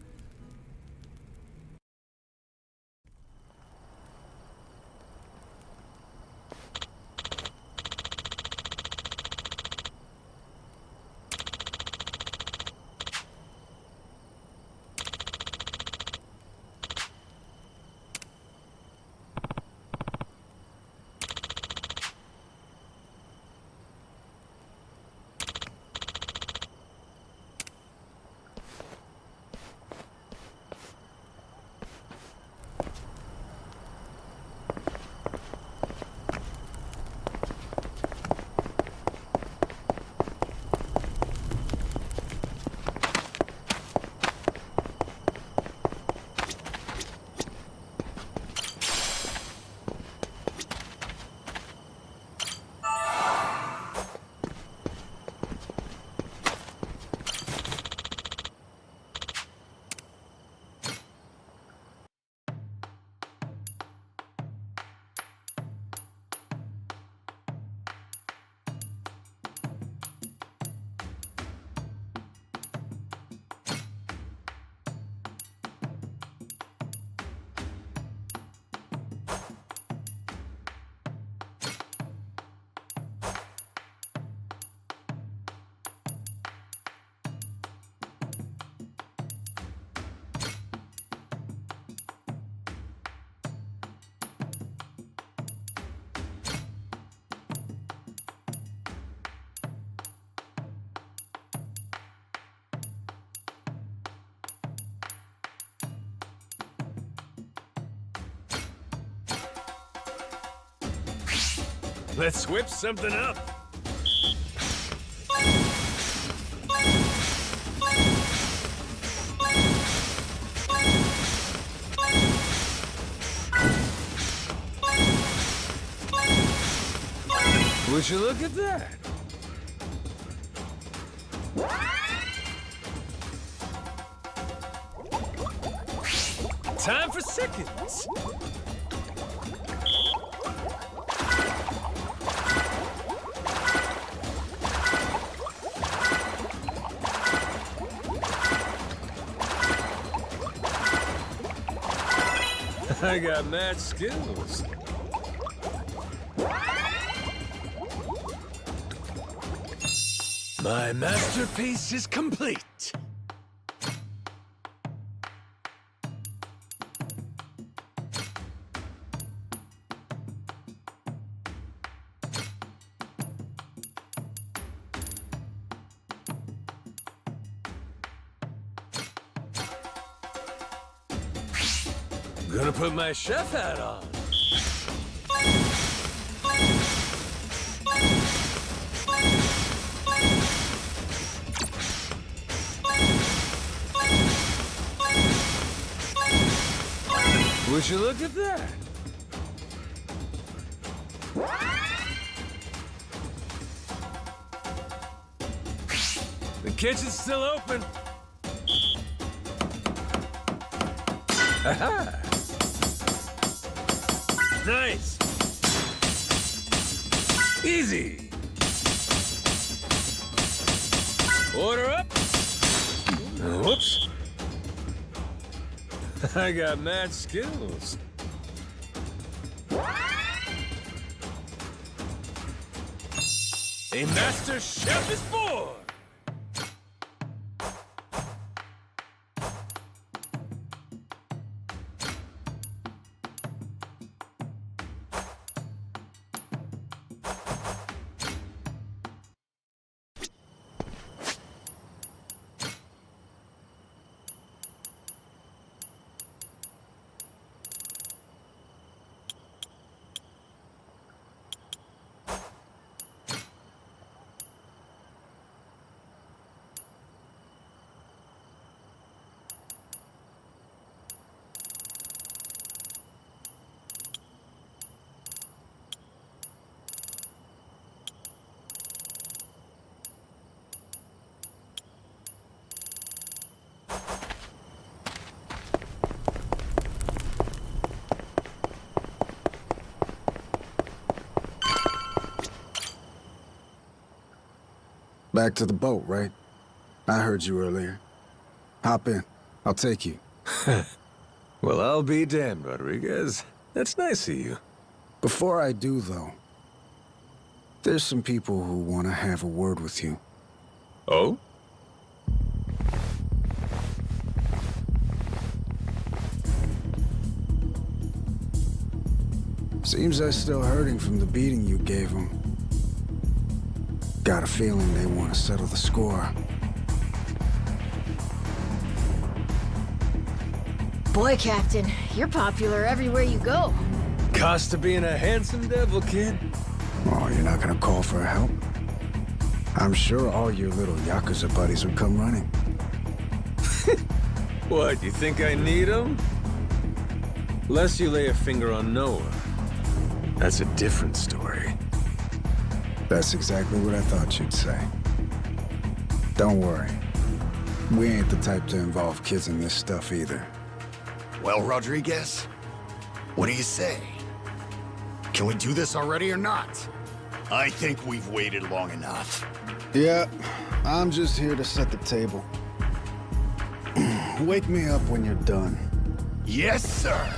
Let's whip something up. Would you look at that? Time for seconds. I got mad skills. My masterpiece is complete. Gonna put my chef hat on. Would you look at that? The kitchen's still open. Aha! Nice! Easy! Order up! Whoops! I got mad skills. A master chef is born! Back to the boat, right? I heard you earlier. Hop in. I'll take you. Well, I'll be damned, Rodriguez. That's nice of you. Before I do, though, there's some people who want to have a word with you. Oh? Seems they're still hurting from the beating you gave them. Got a feeling they want to settle the score. Boy, Captain, you're popular everywhere you go. Cost of being a handsome devil, kid. Oh, you're not gonna call for help? I'm sure all your little Yakuza buddies would come running. What, you think I need them? Lest you lay a finger on Noah. That's a different story. That's exactly what I thought you'd say. Don't worry. We ain't the type to involve kids in this stuff either. Well, Rodriguez, what do you say? Can we do this already or not? I think we've waited long enough. Yeah, I'm just here to set the table. Wake me up when you're done. Yes, sir!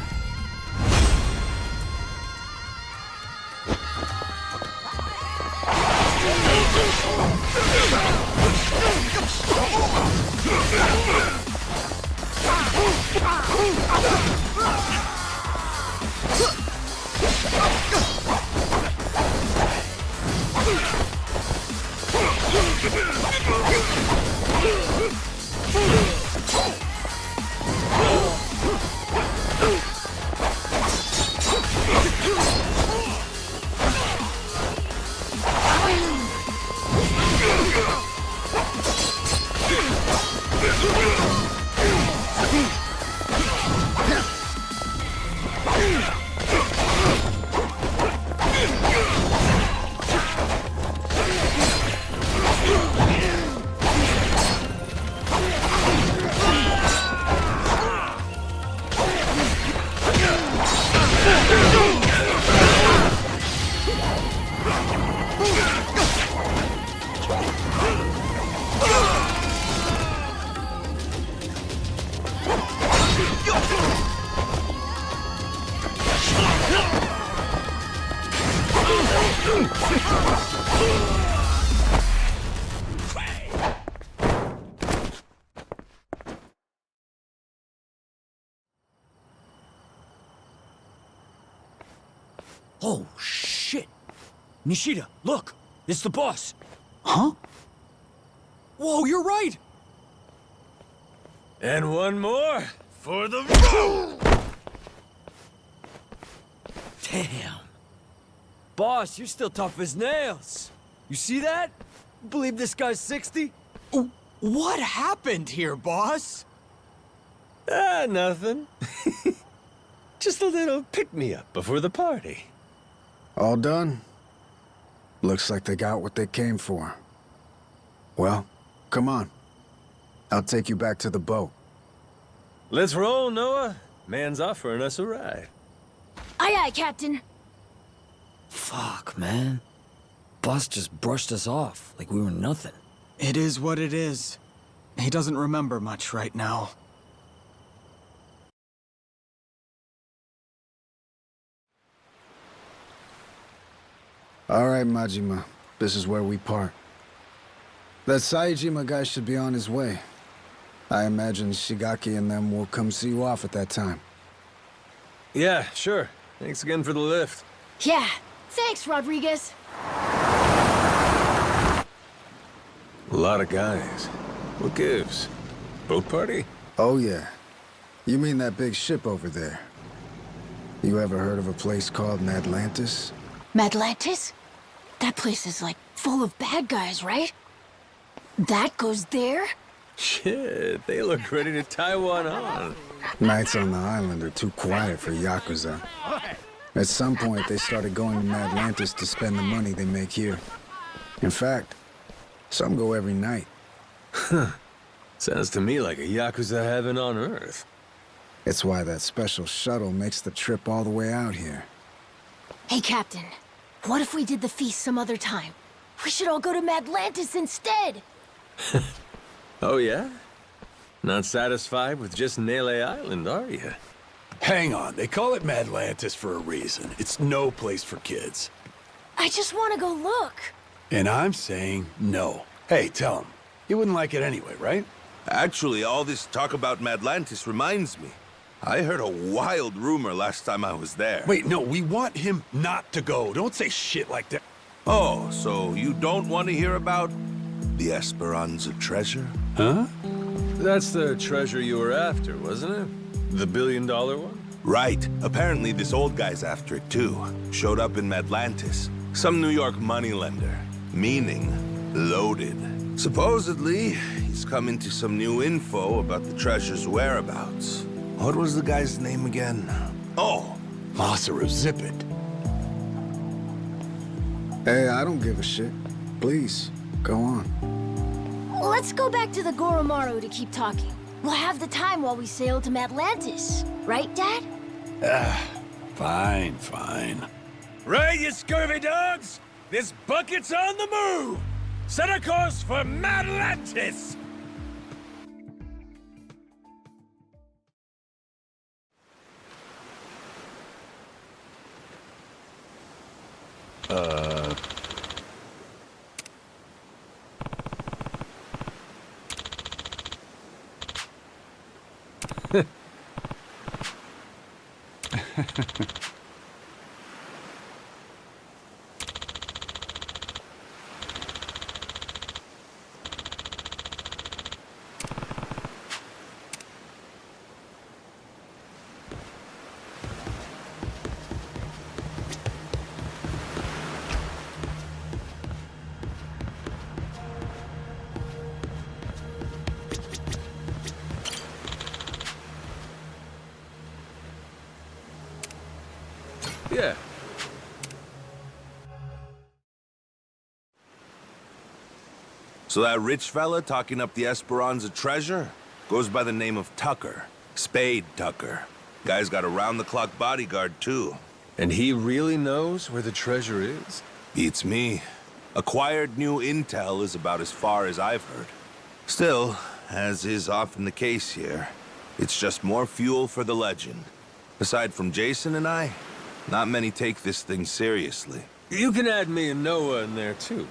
Oh, shit. Nishida, look. It's the boss. Huh? Whoa, you're right! And one more for the road! Damn. Boss, you're still tough as nails. You see that? Believe this guy's 60? What happened here, boss? Nothing. Just a little pick-me-up before the party. All done? Looks like they got what they came for. Well, come on. I'll take you back to the boat. Let's roll, Noah. Man's offering us a ride. Aye, aye, Captain. Fuck, man. Boss just brushed us off like we were nothing. It is what it is. He doesn't remember much right now. All right, Majima. This is where we part. That Saejima guy should be on his way. I imagine Shigaki and them will come see you off at that time. Yeah, sure. Thanks again for the lift. Yeah, thanks, Rodriguez. A lot of guys. What gives? Boat party? Oh, yeah. You mean that big ship over there? You ever heard of a place called Madlantis? Madlantis? That place is like full of bad guys, right? That goes there? Shit, they look ready to tie one on. Nights on the island are too quiet for Yakuza. At some point, they started going to Madlantis to spend the money they make here. In fact, some go every night. Sounds to me like a Yakuza heaven on Earth. It's why that special shuttle makes the trip all the way out here. Hey, Captain. What if we did the feast some other time? We should all go to Madlantis instead! Oh, yeah? Not satisfied with just Nele Island, are you? Hang on, they call it Madlantis for a reason. It's no place for kids. I just want to go look. And I'm saying no. Hey, tell him. You wouldn't like it anyway, right? Actually, all this talk about Madlantis reminds me. I heard a wild rumor last time I was there. Wait, no, we want him not to go. Don't say shit like that. Oh, so you don't want to hear about the Esperanza treasure? Huh? That's the treasure you were after, wasn't it? The $1 billion one? Right. Apparently this old guy's after it too. Showed up in Madlantis. Some New York moneylender. Meaning, loaded. Supposedly, he's come into some new info about the treasure's whereabouts. What was the guy's name again? Oh, Masaru, zip it. Hey, I don't give a shit. Please, go on. Let's go back to the Goromaru to keep talking. We'll have the time while we sail to Madlantis. Right, Dad? Fine, fine. Right, you scurvy dogs! This bucket's on the move! Set a course for Madlantis! Yeah. So that rich fella talking up the Esperanza treasure goes by the name of Tucker. Spade Tucker. Guy's got a round-the-clock bodyguard, too. And he really knows where the treasure is? Beats me. Acquired new intel is about as far as I've heard. Still, as is often the case here, it's just more fuel for the legend. Aside from Jason and I, not many take this thing seriously. You can add me and Noah in there, too.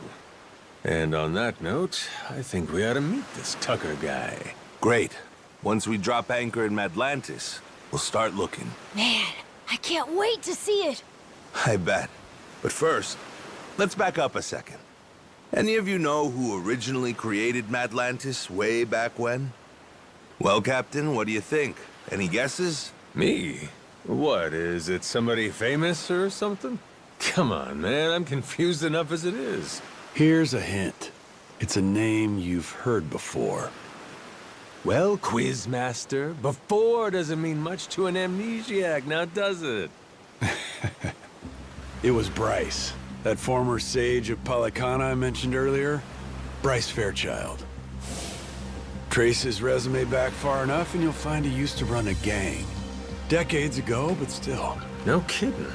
And on that note, I think we ought to meet this Tucker guy. Great. Once we drop anchor in Madlantis, we'll start looking. Man, I can't wait to see it. I bet. But first, let's back up a second. Any of you know who originally created Madlantis way back when? Well, Captain, what do you think? Any guesses? Me? What, is it somebody famous or something? Come on, man, I'm confused enough as it is. Here's a hint. It's a name you've heard before. Well, Quizmaster, before doesn't mean much to an amnesiac, now does it? It was Bryce, that former sage of Palicana I mentioned earlier. Bryce Fairchild. Trace his resume back far enough and you'll find he used to run a gang. Decades ago, but still. No kidding.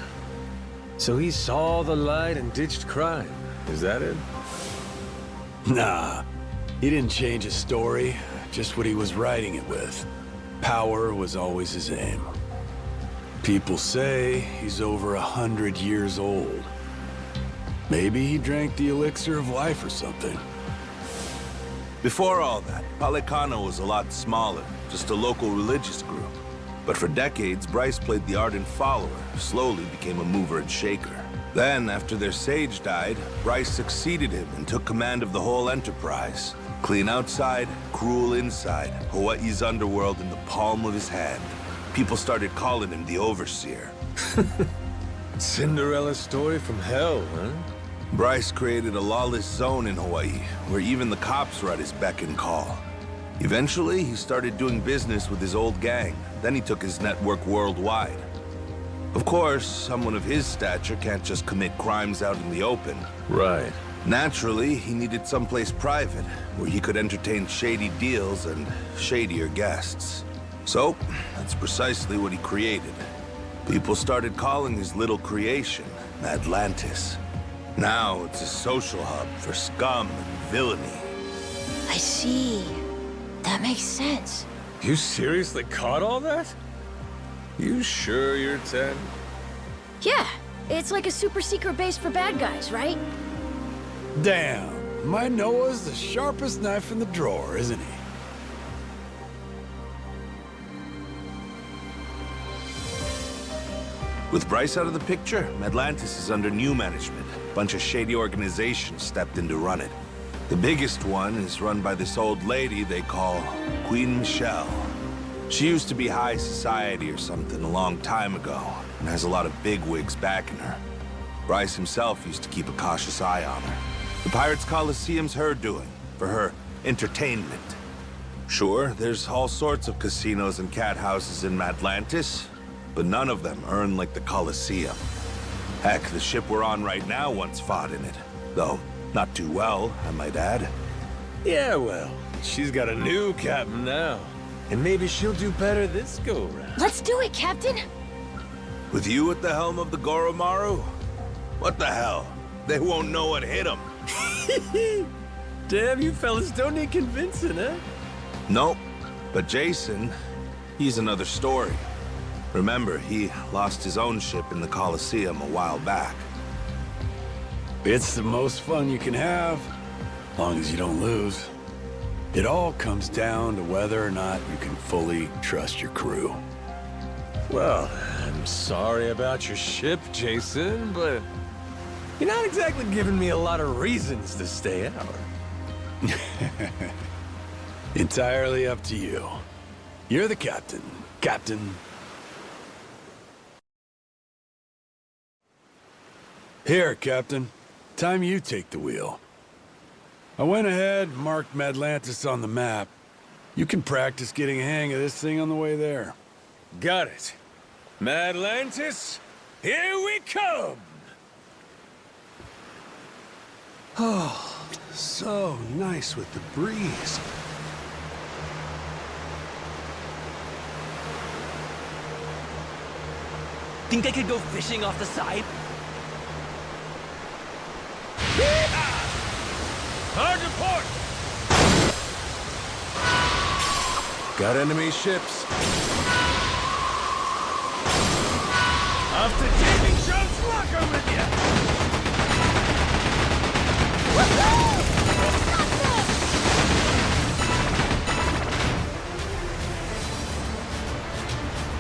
So he saw the light and ditched crime, is that it? Nah, he didn't change his story, just what he was writing it with. Power was always his aim. People say he's over 100 years old. Maybe he drank the elixir of life or something. Before all that, Palicana was a lot smaller, just a local religious group. But for decades, Bryce played the ardent follower, slowly became a mover and shaker. Then, after their sage died, Bryce succeeded him and took command of the whole enterprise. Clean outside, cruel inside, Hawaii's underworld in the palm of his hand. People started calling him the Overseer. Cinderella's story from hell, huh? Bryce created a lawless zone in Hawaii, where even the cops were at his beck and call. Eventually, he started doing business with his old gang. Then he took his network worldwide. Of course, someone of his stature can't just commit crimes out in the open. Right. Naturally, he needed someplace private, where he could entertain shady deals and shadier guests. So, that's precisely what he created. People started calling his little creation Atlantis. Now it's a social hub for scum and villainy. I see. That makes sense. You seriously caught all that? You sure you're 10? Yeah, it's like a super secret base for bad guys, right? Damn, my Noah's the sharpest knife in the drawer, isn't he? With Bryce out of the picture, Atlantis is under new management. A bunch of shady organizations stepped in to run it. The biggest one is run by this old lady they call Queen Michelle. She used to be high society or something a long time ago, and has a lot of bigwigs backing her. Bryce himself used to keep a cautious eye on her. The Pirates Coliseum's her doing, for her entertainment. Sure, there's all sorts of casinos and cat houses in Atlantis, but none of them earn like the Coliseum. Heck, the ship we're on right now once fought in it. Though, not too well, I might add. Yeah, well, she's got a new captain now. And maybe she'll do better this go-round. Let's do it, Captain! With you at the helm of the Goromaru? What the hell? They won't know what hit them. Damn, you fellas don't need convincing, huh? Nope. But Jason, he's another story. Remember, he lost his own ship in the Coliseum a while back. It's the most fun you can have, as long as you don't lose. It all comes down to whether or not you can fully trust your crew. Well, I'm sorry about your ship, Jason, but you're not exactly giving me a lot of reasons to stay out. Entirely up to you. You're the captain, Captain. Here, Captain. Time you take the wheel. I went ahead, marked Madlantis on the map. You can practice getting a hang of this thing on the way there. Got it. Madlantis, here we come! Oh, so nice with the breeze. Think I could go fishing off the side? Hard to port! Got enemy ships. Off to Davy Jones Locker with ya!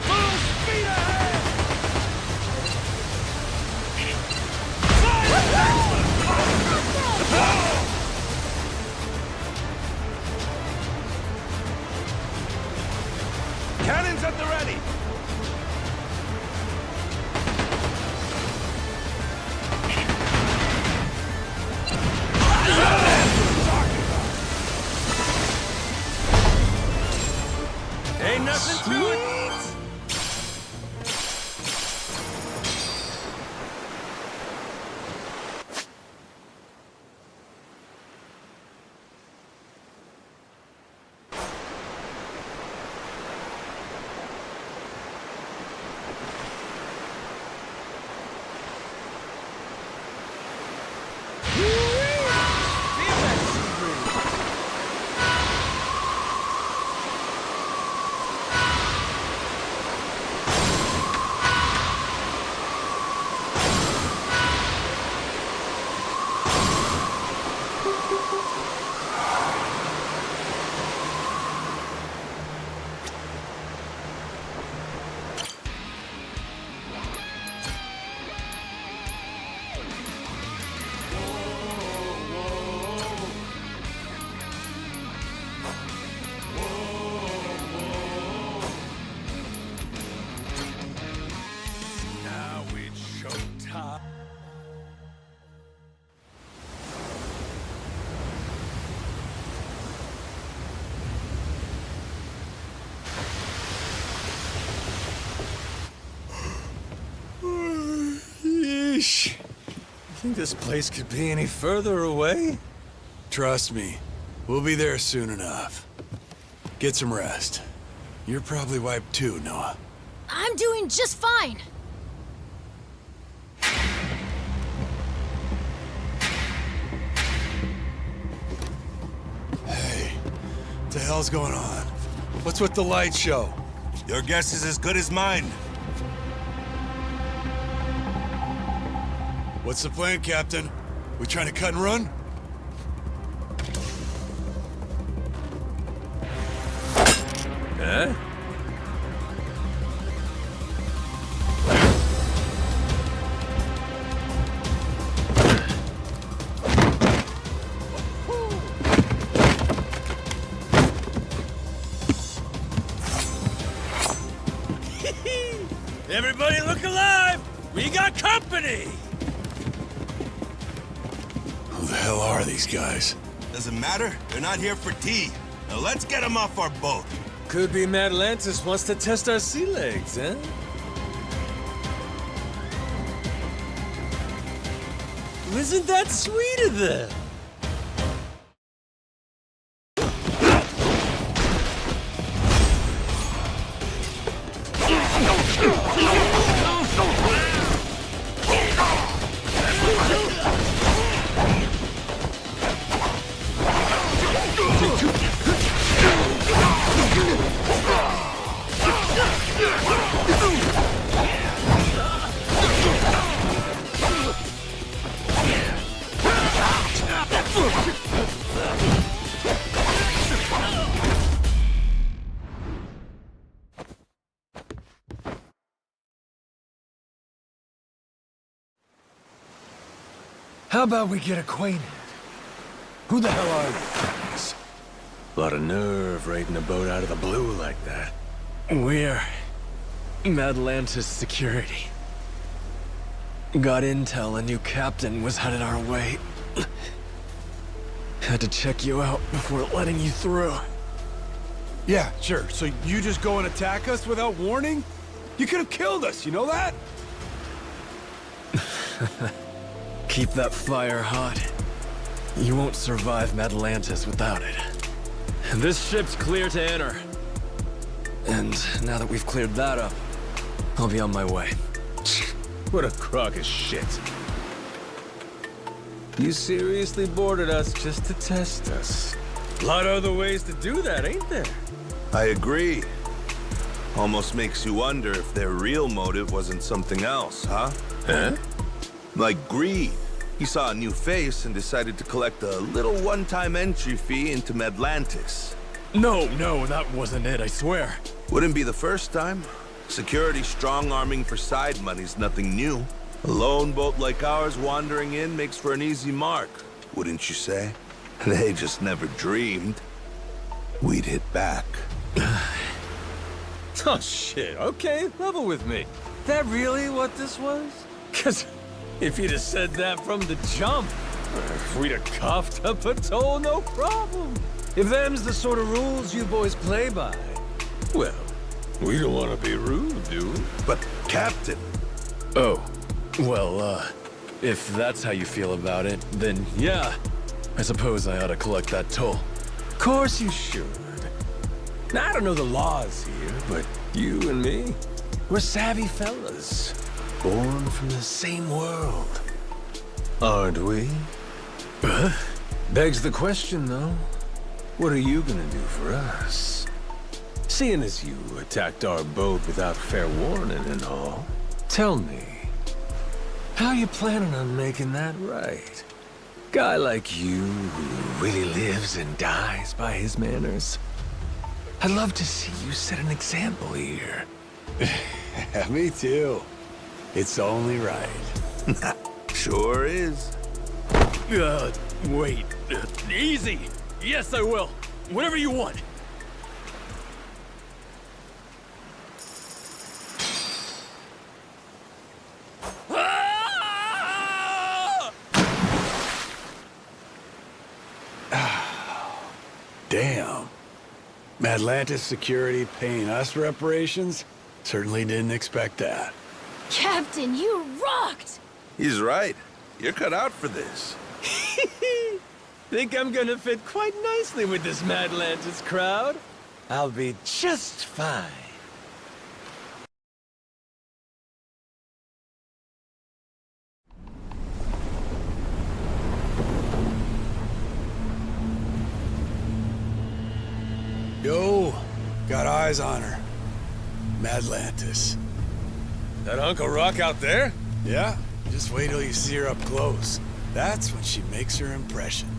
Full speed ahead! at the ready! Ain't nothing to it! Yeesh. You think this place could be any further away? Trust me, we'll be there soon enough. Get some rest. You're probably wiped too, Noah. I'm doing just fine. Hey, what the hell's going on? What's with the light show? Your guess is as good as mine. What's the plan, Captain? We trying to cut and run? Huh? Everybody look alive! We got company! Who the hell are these guys? Doesn't matter. They're not here for tea. Now let's get them off our boat. Could be Atlantis wants to test our sea legs, huh? Isn't that sweet of them? How about we get acquainted? Who the hell are you guys? A lot of nerve raiding a boat out of the blue like that. We're Atlantis security. Got intel a new captain was headed our way. Had to check you out before letting you through. Yeah, sure. So you just go and attack us without warning? You could have killed us, you know that? Keep that fire hot. You won't survive Atlantis without it. This ship's clear to enter. And now that we've cleared that up, I'll be on my way. What a crock of shit. You seriously boarded us just to test us. A lot of other ways to do that, ain't there? I agree. Almost makes you wonder if their real motive wasn't something else, huh? Huh? Like greed. He saw a new face and decided to collect a little one-time entry fee into Atlantis. No, that wasn't it, I swear. Wouldn't be the first time. Security strong-arming for side money's nothing new. A lone boat like ours wandering in makes for an easy mark, wouldn't you say? They just never dreamed we'd hit back. Oh, shit. Okay, level with me. That really what this was? Because if you'd have said that from the jump, we'd have coughed up a toll, no problem. If them's the sort of rules you boys play by, well, we don't want to be rude, do we? But, Captain... Oh, well, if that's how you feel about it, then yeah, I suppose I ought to collect that toll. Of course you should. Now, I don't know the laws here, but you and me, we're savvy fellas, born from the same world. Aren't we? Begs the question, though. What are you gonna do for us? Seeing as you attacked our boat without fair warning and all, tell me, how you planning on making that right? Guy like you who really lives and dies by his manners. I'd love to see you set an example here. Me too. It's only right. Sure is. Wait. Easy! Yes, I will. Whatever you want. Damn. Atlantis security paying us reparations? Certainly didn't expect that. Captain, you rocked! He's right. You're cut out for this. Think I'm gonna fit quite nicely with this Madlantis crowd? I'll be just fine. Yo, got eyes on her. Madlantis. That Uncle Rock out there? Yeah, just wait till you see her up close. That's when she makes her impression.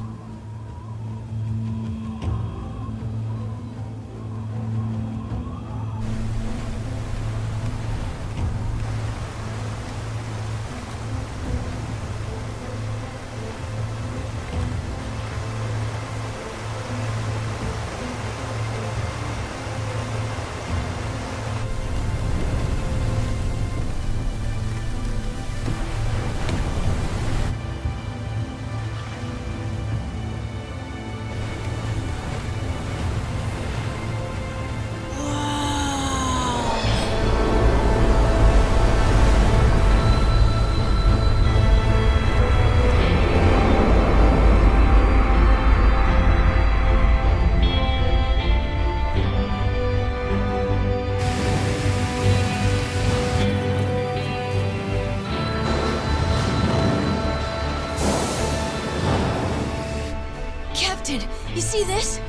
You see this?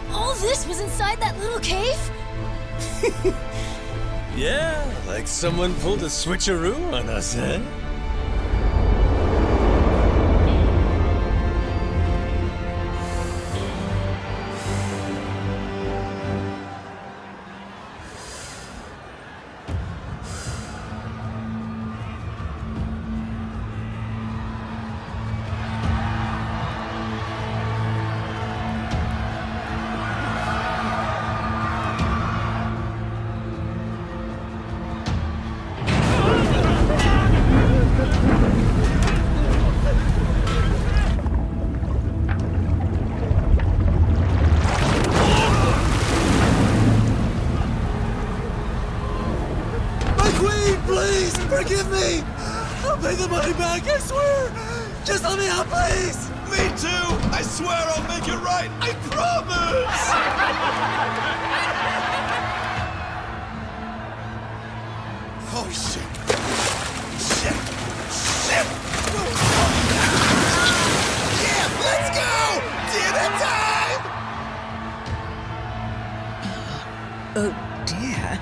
All this was inside that little cave? Yeah, like someone pulled a switcheroo on us, eh? Forgive me! I'll pay the money back, I swear! Just let me out, please! Me too! I swear I'll make it right! I promise! Oh, shit! Shit! Shit! Yeah, let's go! Dinner time! Oh, dear.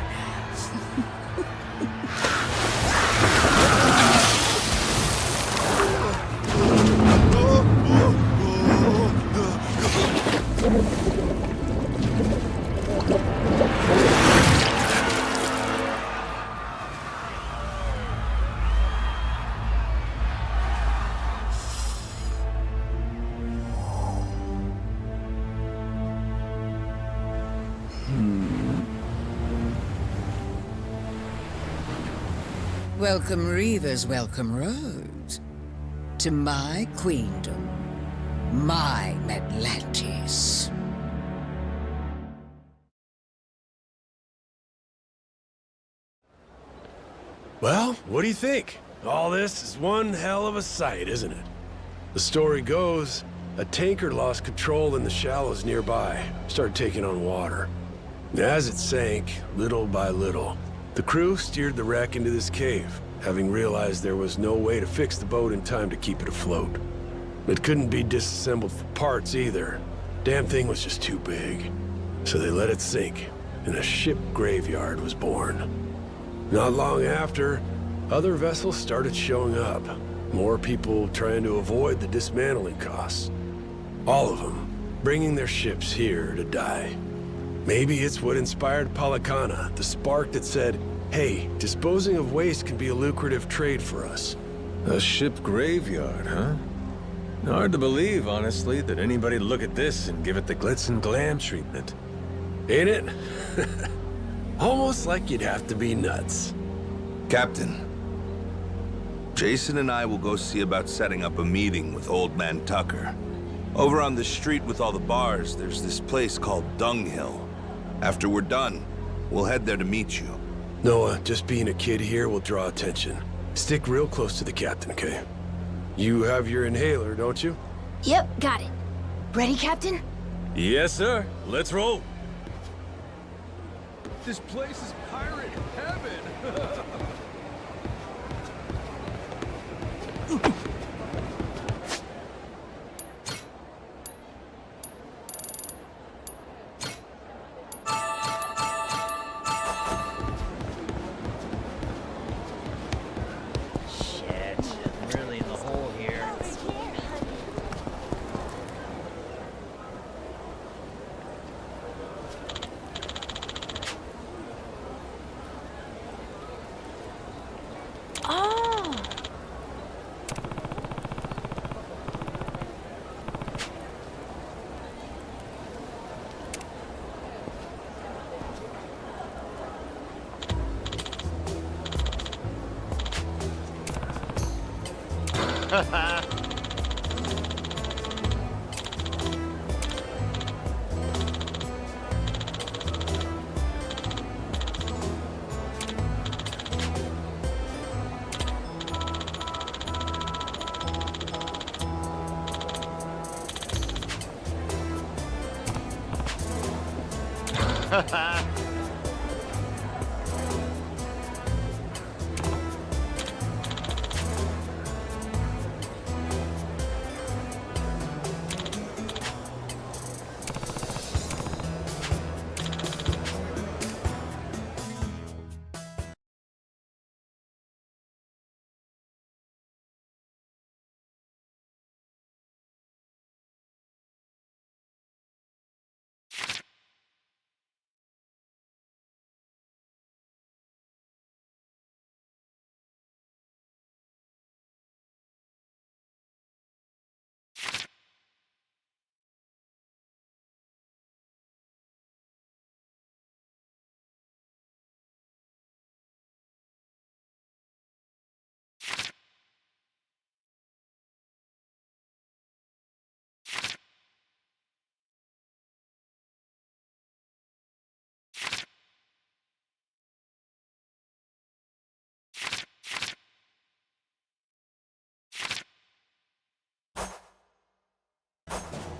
Welcome Reavers, welcome Rose. To my queendom. My Atlantis. Well, what do you think? All this is one hell of a sight, isn't it? The story goes, a tanker lost control in the shallows nearby, started taking on water. As it sank, little by little, the crew steered the wreck into this cave, having realized there was no way to fix the boat in time to keep it afloat. It couldn't be disassembled for parts either. Damn thing was just too big. So they let it sink, and a ship graveyard was born. Not long after, other vessels started showing up. More people trying to avoid the dismantling costs. All of them bringing their ships here to die. Maybe it's what inspired Palakana, the spark that said, hey, disposing of waste can be a lucrative trade for us. A ship graveyard, huh? Hard to believe, honestly, that anybody'd look at this and give it the glitz and glam treatment. Ain't it? Almost like you'd have to be nuts. Captain, Jason and I will go see about setting up a meeting with Old Man Tucker. Over on the street with all the bars, there's this place called Dunghill. After we're done, we'll head there to meet you. Noah, just being a kid here will draw attention. Stick real close to the captain, okay? You have your inhaler, don't you? Yep, got it. Ready, Captain? Yes, sir. Let's roll. This place is pirate heaven!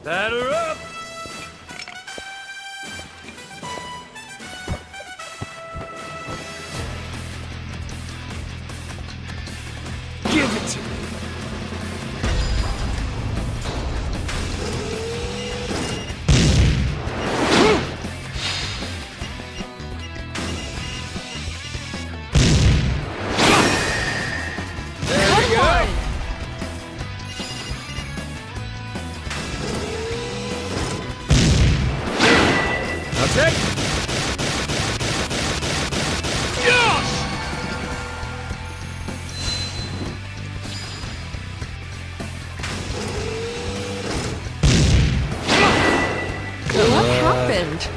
Ladder up! Give it to me! What happened?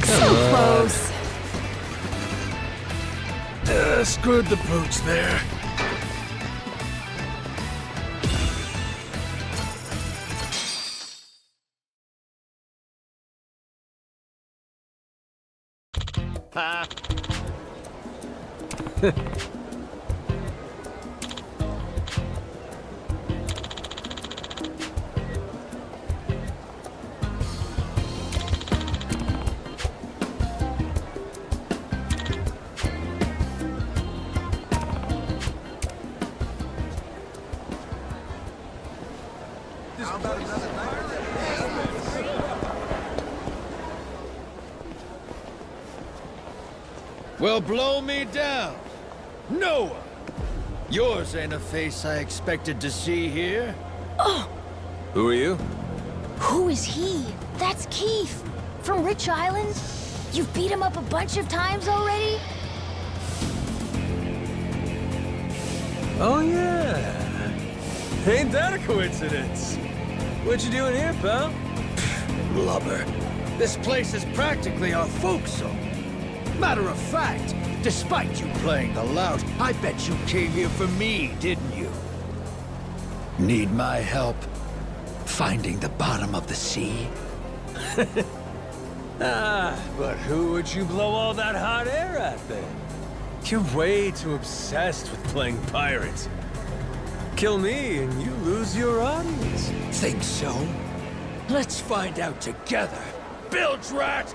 So close. Screwed the pooch there. Well, blow me down. Noah! Yours ain't a face I expected to see here. Oh, Who are you? who is he? That's Keith. From Rich Island? You've beat him up a bunch of times already? Oh, yeah. Ain't that a coincidence? What you doing here, pal? Blubber. This place is practically our folk zone. Matter of fact, despite you playing the lout, I bet you came here for me, didn't you? Need my help finding the bottom of the sea? But who would you blow all that hot air at, then? You're way too obsessed with playing pirates. Kill me and you lose your audience. Think so? Let's find out together. Bilge rat!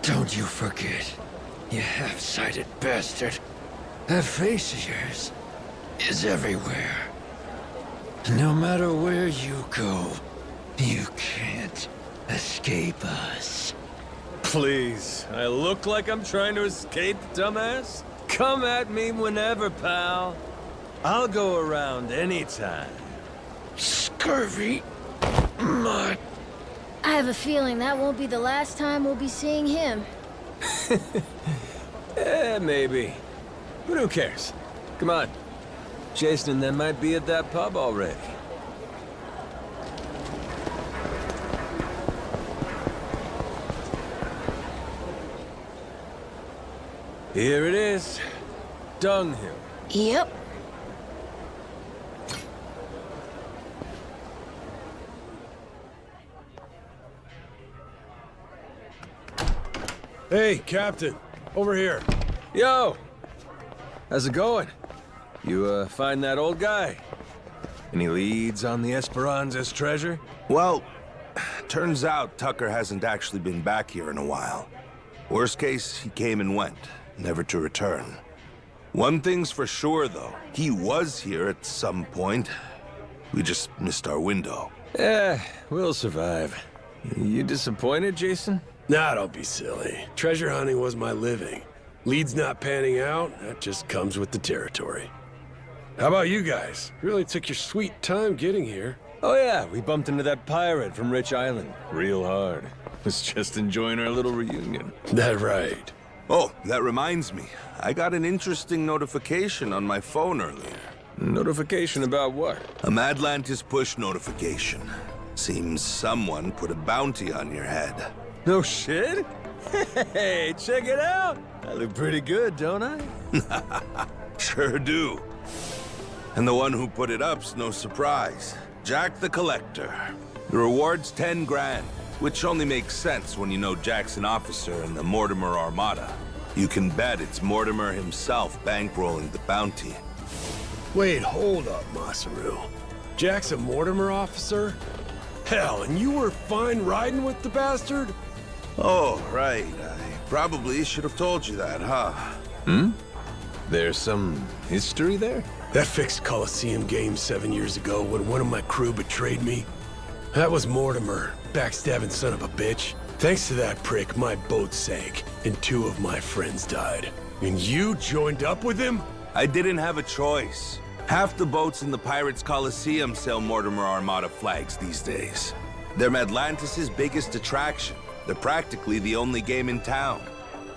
Don't you forget, you half-sighted bastard. That face of yours is everywhere. No matter where you go, you can't escape us. Please, I look like I'm trying to escape, dumbass? Come at me whenever, pal. I'll go around anytime. Scurvy mutt. I have a feeling that won't be the last time we'll be seeing him. Maybe. But who cares? Come on. Jason and them might be at that pub already. Here it is. Dunghill. Yep. Hey, Captain. Over here. Yo! How's it going? You, find that old guy? Any leads on the Esperanza's treasure? Well, turns out Tucker hasn't actually been back here in a while. Worst case, he came and went, never to return. One thing's for sure, though. He was here at some point. We just missed our window. We'll survive. You disappointed, Jason? Nah, don't be silly. Treasure hunting was my living. Leads not panning out, that just comes with the territory. How about you guys? Really took your sweet time getting here. Oh yeah, we bumped into that pirate from Rich Island. Real hard. Was just enjoying our little reunion. That right. Oh, that reminds me. I got an interesting notification on my phone earlier. Notification about what? A Madlantis push notification. Seems someone put a bounty on your head. No shit? Hey, check it out! I look pretty good, don't I? Sure do. And the one who put it up's no surprise. Jack the Collector. The reward's 10 grand, which only makes sense when you know Jack's an officer in the Mortimer Armada. You can bet it's Mortimer himself bankrolling the bounty. Wait, hold up, Masaru. Jack's a Mortimer officer? Hell, and you were fine riding with the bastard? Oh, right. I probably should have told you that, huh? There's some history there? That fixed Coliseum game 7 years ago when one of my crew betrayed me. That was Mortimer, backstabbing son of a bitch. Thanks to that prick, my boat sank, and 2 of my friends died. And you joined up with him? I didn't have a choice. Half the boats in the Pirates Coliseum sell Mortimer Armada flags these days. They're Atlantis' biggest attraction. They're practically the only game in town.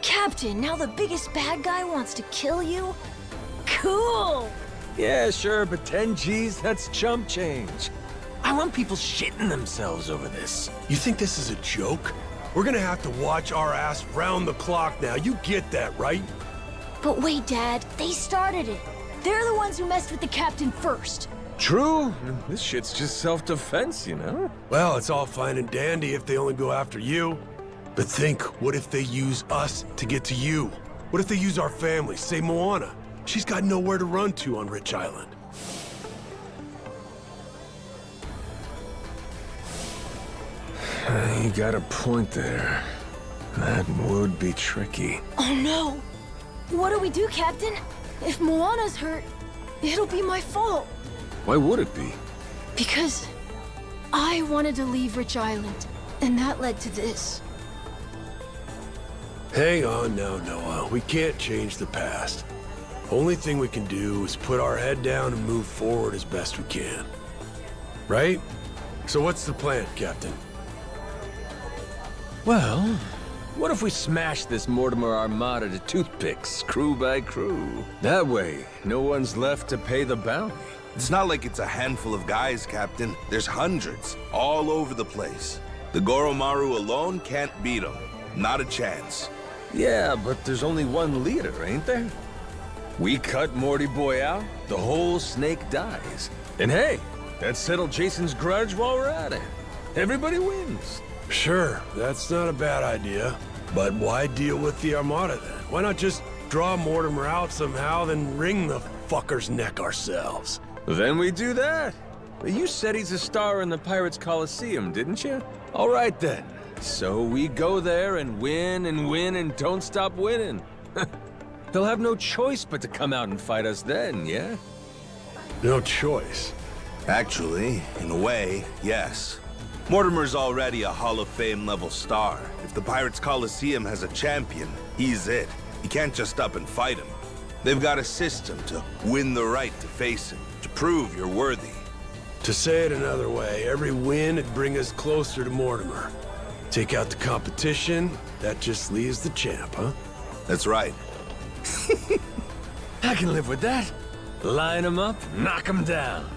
Captain, now the biggest bad guy wants to kill you? Cool! Yeah, sure, but 10 G's, that's chump change. I want people shitting themselves over this. You think this is a joke? We're gonna have to watch our ass round the clock now. You get that, right? But wait, Dad, they started it. They're the ones who messed with the captain first. True. This shit's just self-defense, you know? Well, it's all fine and dandy if they only go after you. But think, what if they use us to get to you? What if they use our family, say Moana? She's got nowhere to run to on Rich Island. You got a point there. That would be tricky. Oh no! What do we do, Captain? If Moana's hurt, it'll be my fault. Why would it be? Because I wanted to leave Rich Island, and that led to this. Hang on now, Noah. We can't change the past. Only thing we can do is put our head down and move forward as best we can. Right? So what's the plan, Captain? Well, what if we smash this Mortimer Armada to toothpicks, crew by crew? That way, no one's left to pay the bounty. It's not like it's a handful of guys, Captain. There's hundreds, all over the place. The Goromaru alone can't beat them. Not a chance. Yeah, but there's only one leader, ain't there? We cut Morty Boy out, the whole snake dies. And hey, that settled Jason's grudge while we're at it. Everybody wins. Sure, that's not a bad idea. But why deal with the Armada then? Why not just draw Mortimer out somehow, then wring the fucker's neck ourselves? Then we do that. You said he's a star in the Pirates Coliseum, didn't you? All right then. So we go there and win and don't stop winning. He'll have no choice but to come out and fight us then, yeah? No choice. Actually, in a way, yes. Mortimer's already a Hall of Fame level star. If the Pirates Coliseum has a champion, he's it. You can't just up and fight him. They've got a system to win the right to face him, to prove you're worthy. To say it another way, every win would bring us closer to Mortimer. Take out the competition, that just leaves the champ, huh? That's right. I can live with that. Line them up, knock them down.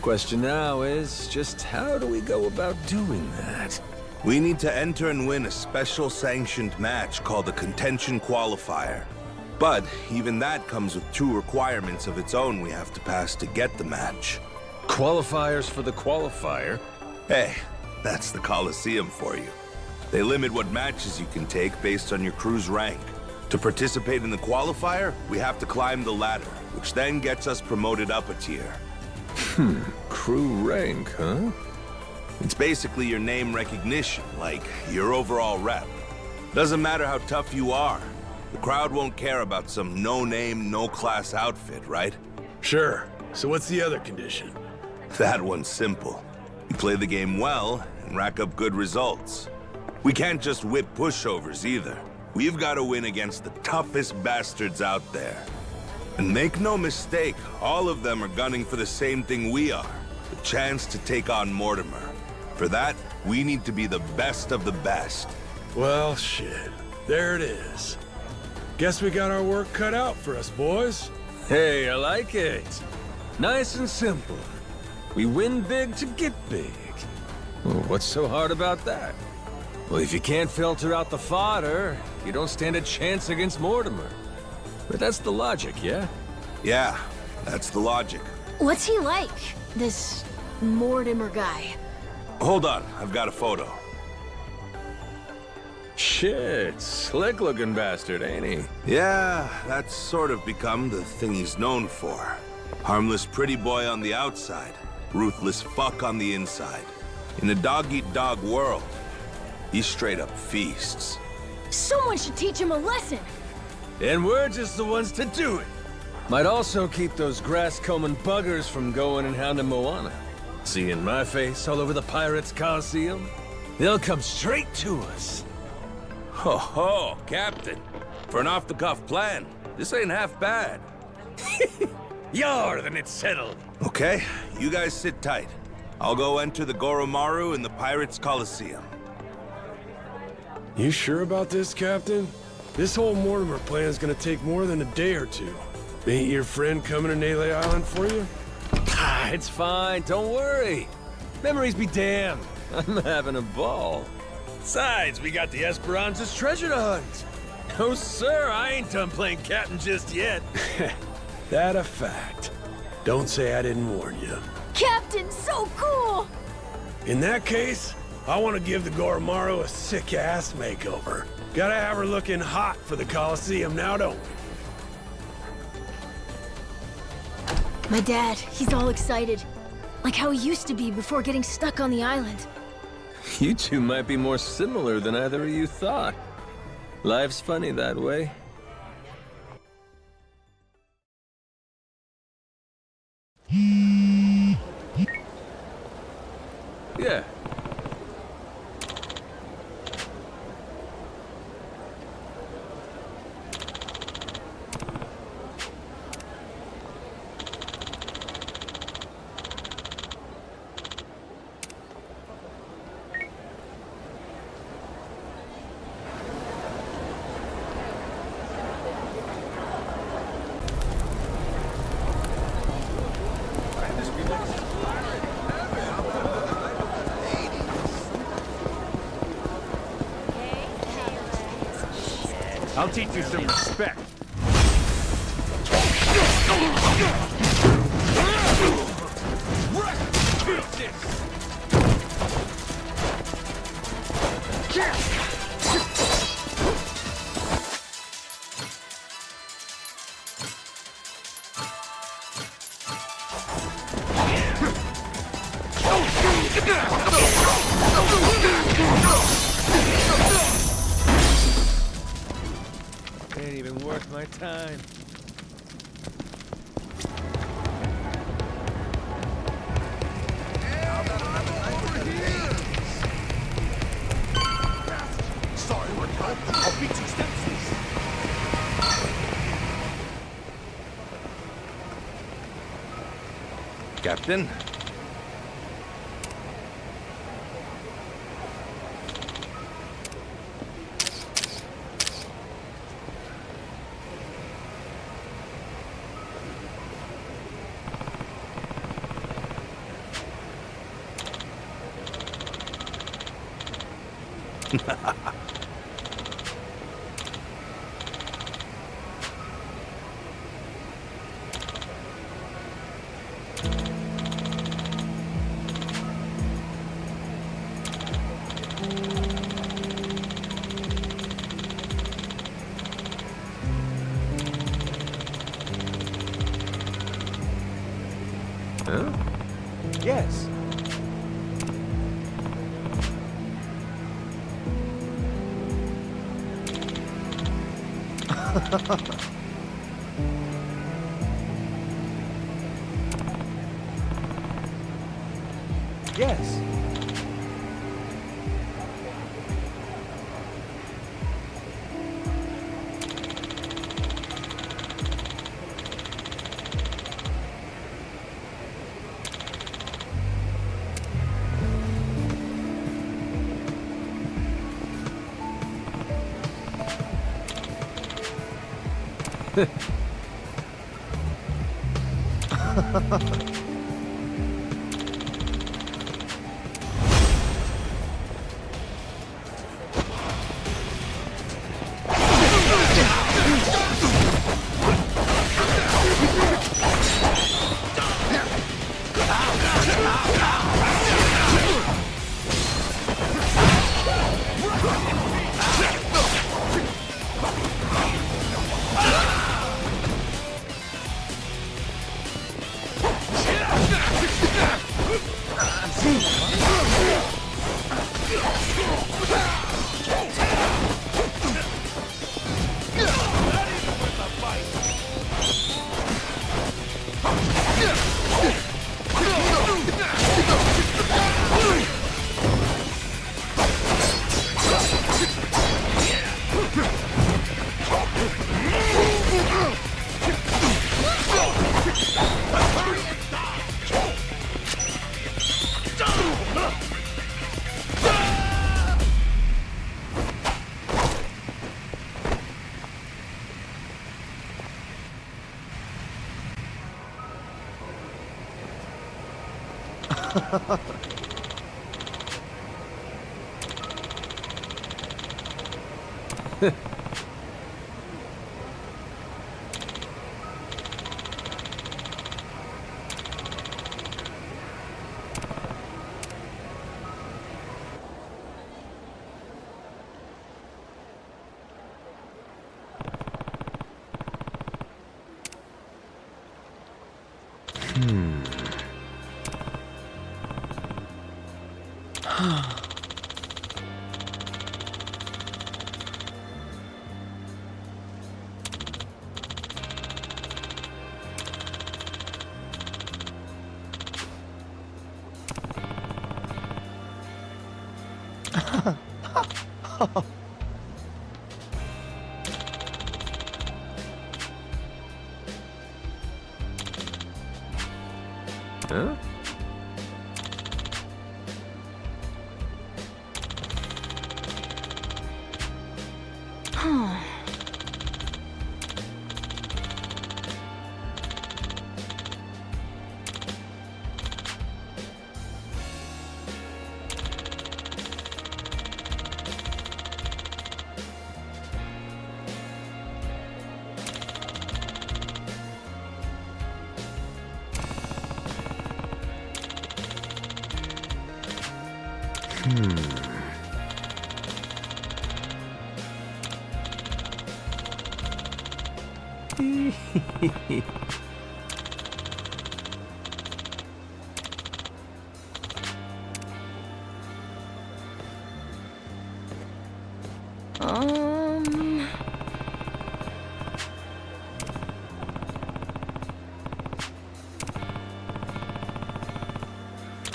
Question now is just how do we go about doing that? We need to enter and win a special sanctioned match called the Contention Qualifier. But even that comes with 2 requirements of its own we have to pass to get the match. Qualifiers for the qualifier? Hey, that's the Coliseum for you. They limit what matches you can take based on your crew's rank. To participate in the qualifier, we have to climb the ladder, which then gets us promoted up a tier. Crew rank, huh? It's basically your name recognition, like your overall rep. Doesn't matter how tough you are. The crowd won't care about some no-name, no-class outfit, right? Sure. So what's the other condition? That one's simple. You play the game well and rack up good results. We can't just whip pushovers either. We've got to win against the toughest bastards out there. And make no mistake, all of them are gunning for the same thing we are. The chance to take on Mortimer. For that, we need to be the best of the best. Well, shit. There it is. Guess we got our work cut out for us, boys. Hey, I like it. Nice and simple. We win big to get big. Well, what's so hard about that? Well, if you can't filter out the fodder, you don't stand a chance against Mortimer. But that's the logic, yeah? Yeah, that's the logic. What's he like, this Mortimer guy? Hold on, I've got a photo. Shit, slick-looking bastard, ain't he? Yeah, that's sort of become the thing he's known for. Harmless pretty boy on the outside, ruthless fuck on the inside. In a dog-eat-dog world, he straight up feasts. Someone should teach him a lesson! And we're just the ones to do it. Might also keep those grass-combing buggers from going and hounding Moana. Seeing my face all over the Pirates' Coliseum, they'll come straight to us. Ho ho, Captain. For an off-the-cuff plan, this ain't half bad. Yar, then it's settled. Okay, you guys sit tight. I'll go enter the Goromaru in the Pirates' Coliseum. You sure about this, Captain? This whole Mortimer plan's gonna take more than a day or two. Ain't your friend coming to Nele Island for you? It's fine, don't worry. Memories be damned. I'm having a ball. Besides, we got the Esperanza's treasure to hunt. No, sir, I ain't done playing captain just yet. That a fact. Don't say I didn't warn you. Captain, so cool! In that case, I want to give the Goromaru a sick-ass makeover. Gotta have her looking hot for the Coliseum now, don't we? My dad, he's all excited. Like how he used to be before getting stuck on the island. You two might be more similar than either of you thought. Life's funny that way. Yeah. I'll teach you some respect. Ain't even worth my time. Sorry, we're cut. I'll be 2 steps. Captain? Huh? Yes. Yes. Huh?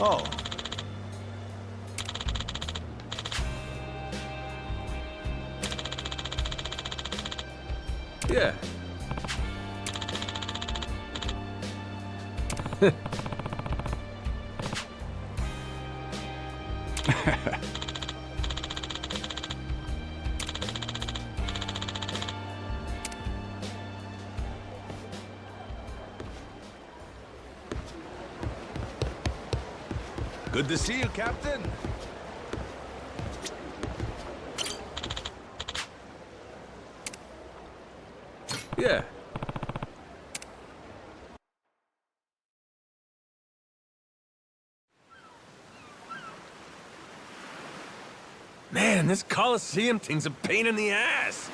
Oh. Yeah. Good to see you, Captain. Yeah. Man, this Coliseum thing's a pain in the ass.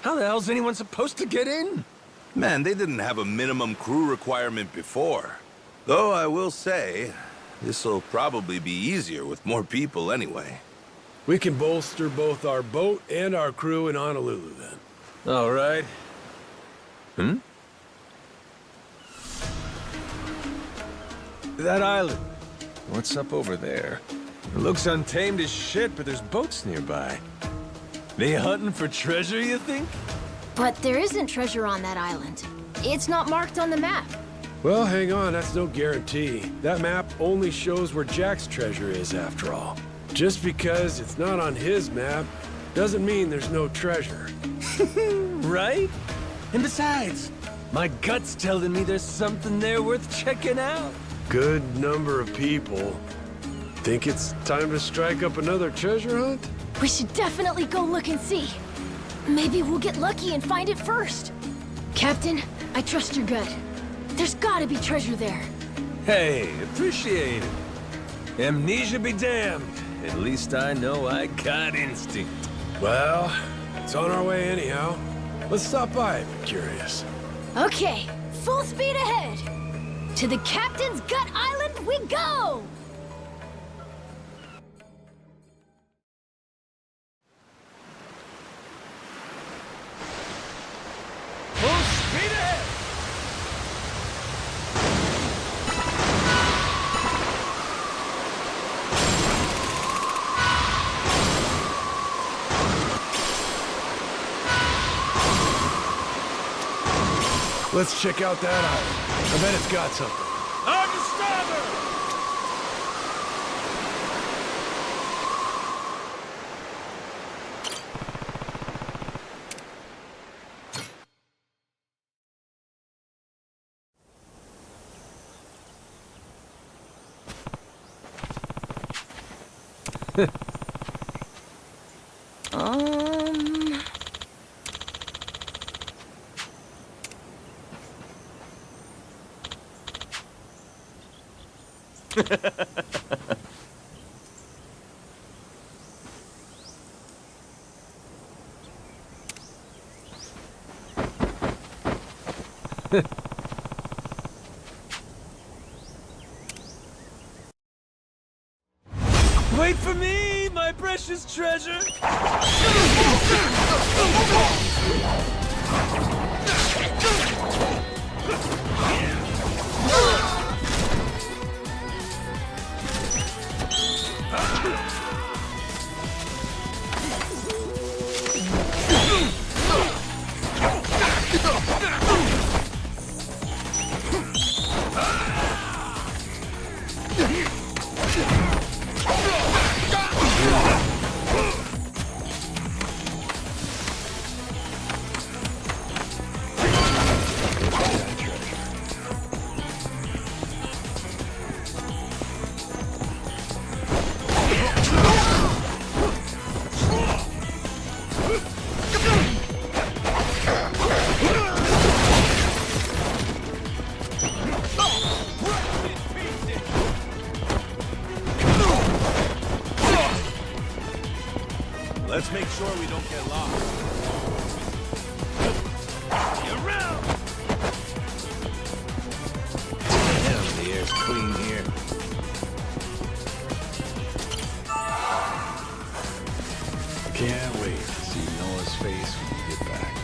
How the hell's anyone supposed to get in? Man, they didn't have a minimum crew requirement before. Though I will say, this'll probably be easier with more people anyway. We can bolster both our boat and our crew in Honolulu, then. All right. That island. What's up over there? It looks untamed as shit, but there's boats nearby. They hunting for treasure, you think? But there isn't treasure on that island. It's not marked on the map. Well, hang on, that's no guarantee. That map only shows where Jack's treasure is, after all. Just because it's not on his map doesn't mean there's no treasure. Right? And besides, my gut's telling me there's something there worth checking out. Good number of people. Think it's time to strike up another treasure hunt? We should definitely go look and see. Maybe we'll get lucky and find it first. Captain, I trust your gut. There's gotta be treasure there. Hey, appreciate it. Amnesia be damned. At least I know I got instinct. Well, it's on our way anyhow. Let's stop by if you're curious. Okay, full speed ahead. To the Captain's Gut Island we go! Full speed ahead! Let's check out that island. I bet it's got something. On the starboard! Wait for me, my precious treasure! Let's make sure we don't get lost. You're around! Damn, the air's clean here. Can't wait to see Noah's face when you get back.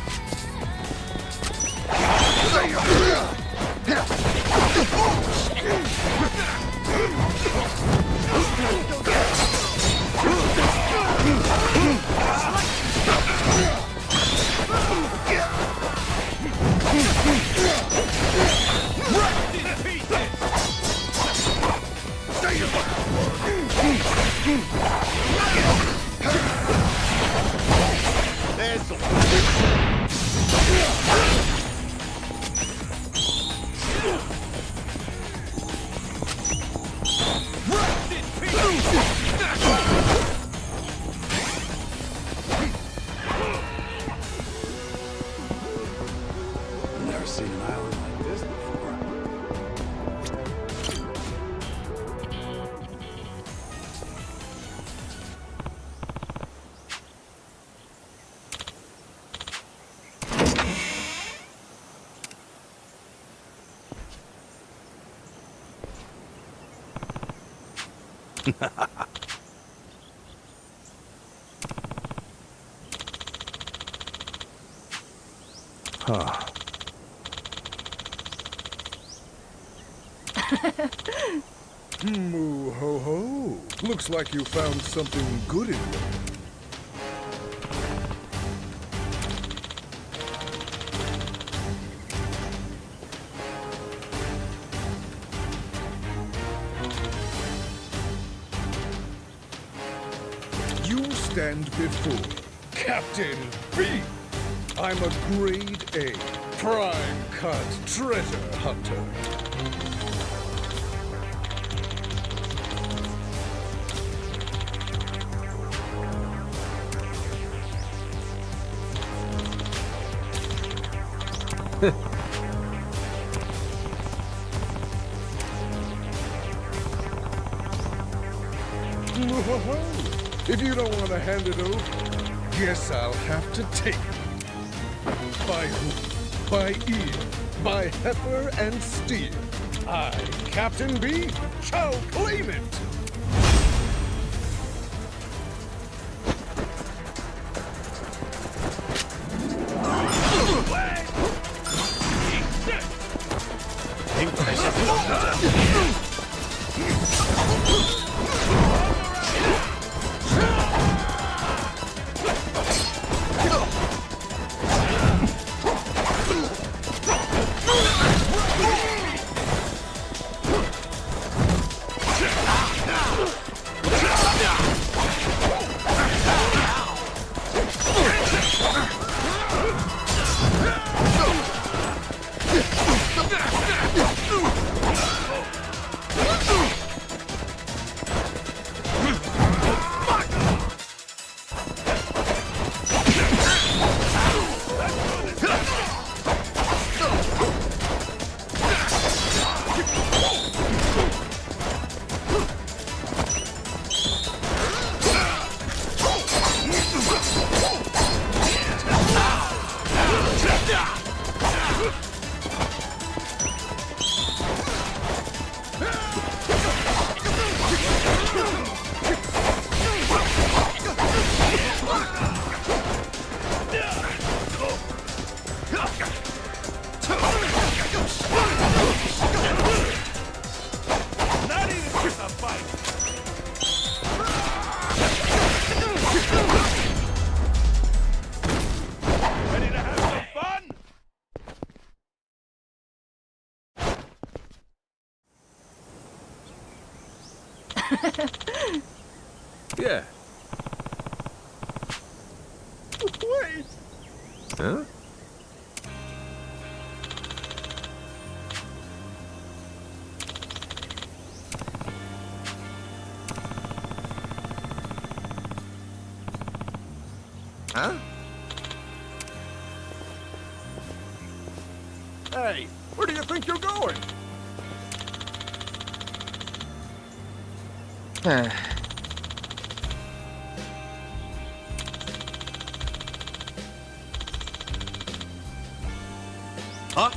Never seen an island like this before. Huh. Moo ho ho. Looks like you found something good in there. You stand before Captain B. I'm a grade A, prime cut treasure hunter. If you don't want to hand it over, guess I'll have to take it. By hook, by ear, by heifer and steer, I, Captain B, shall claim it! Yeah. Wait! Huh? Huh? Hey, where do you think you're going? Huh? Huh?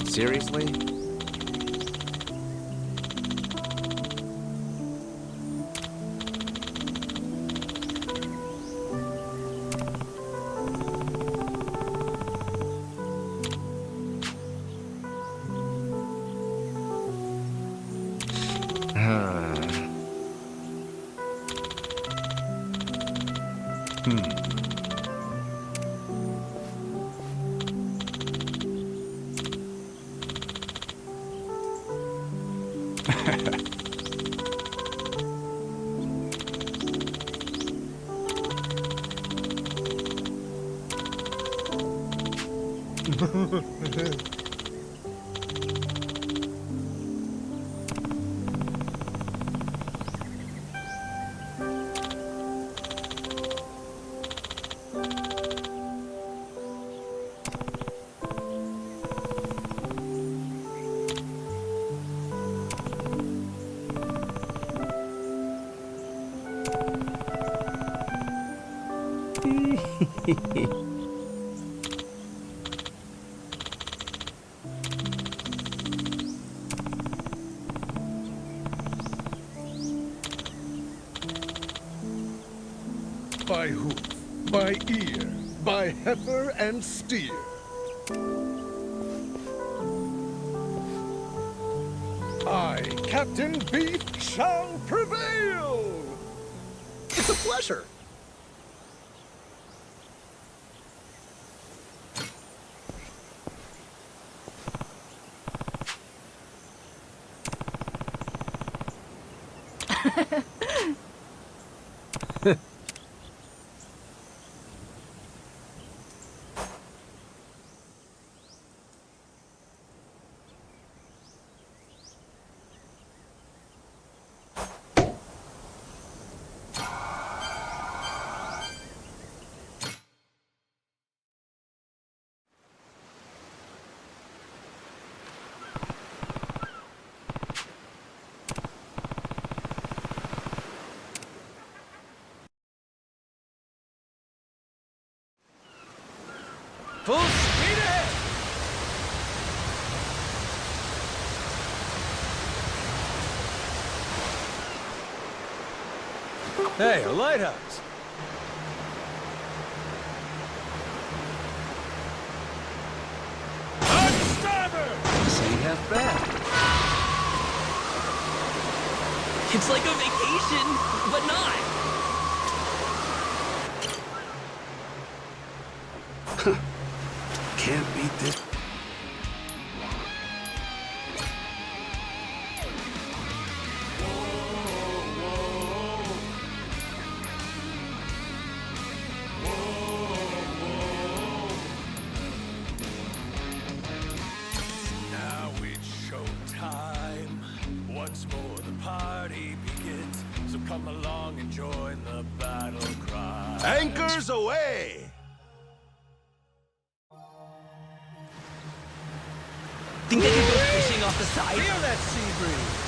Seriously? By hoof, by ear, by heifer and steer. I, Captain Beef, shall prevail! It's a pleasure. Full speed ahead! Hey, a lighthouse. On starboard! This ain't half bad. It's like a vacation, but not. Can't beat this. Now it's showtime. Once more the party begins. So come along and join the battle cry. Anchors away! Think they could go fishing off the side? Feel that sea breeze!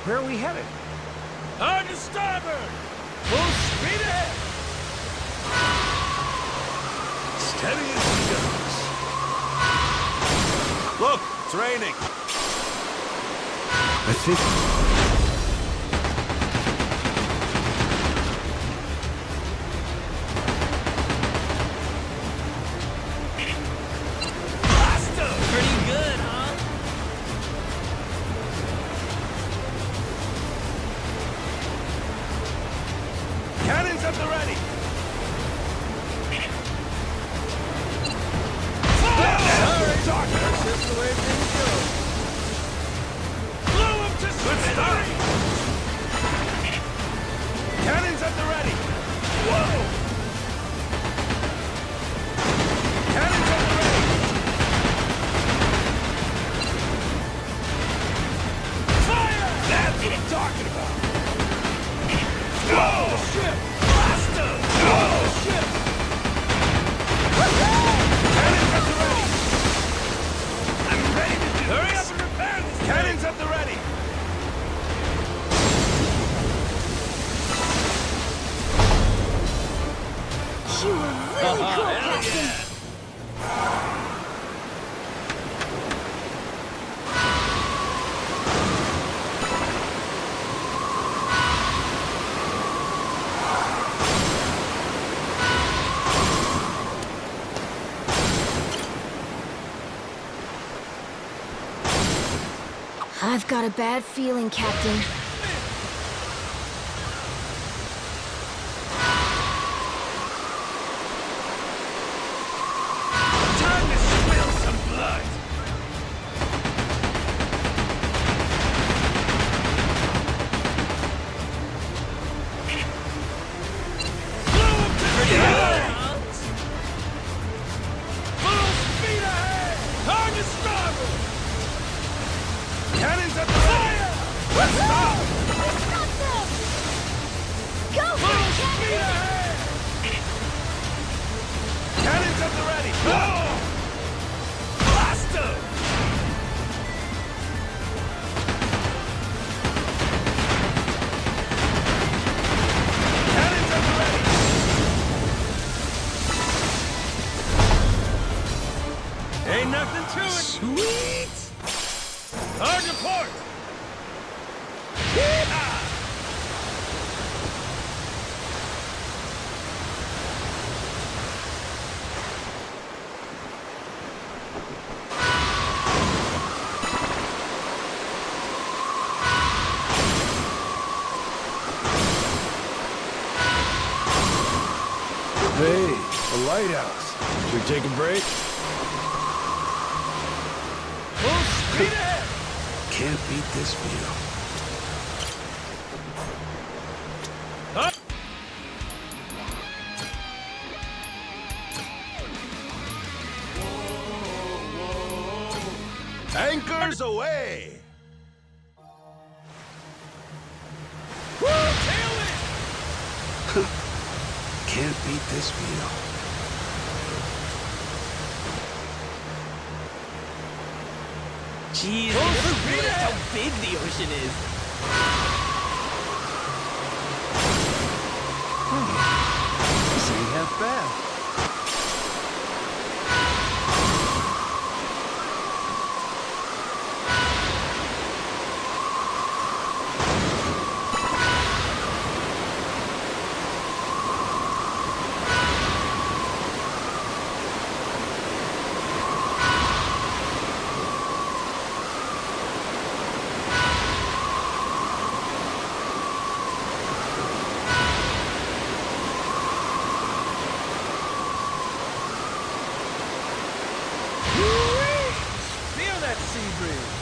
Where are we headed? On to starboard! Full speed ahead! Steady as she goes. Look, it's raining. I think... Pretty good, huh? Cannons at the ready. Sorry, Doctor. That's just the way things go. Blow up to good start. Cannons at the ready. Whoa! Cannons at the ready. Fire! That's what I'm talking about. Whoa! The ship! Blast 'em! Whoa! The ship! Cannons at the ready. I'm ready to do Hurry up and repair this thing. Cannons at the ready. You were really cool, Captain. I've got a bad feeling, Captain. Time to spill some blood. Blaster! Cannons at the ready! Ain't nothing to it! Sweet! Hard to port! Yeehaw! Hey, a lighthouse. Should we take a break? Full speed ahead! Can't beat this view. Anchors away! Woo! Tailwind! Can't beat this view. Jeez, I never realized how big the ocean is. This ain't half bad. Feel that sea breeze!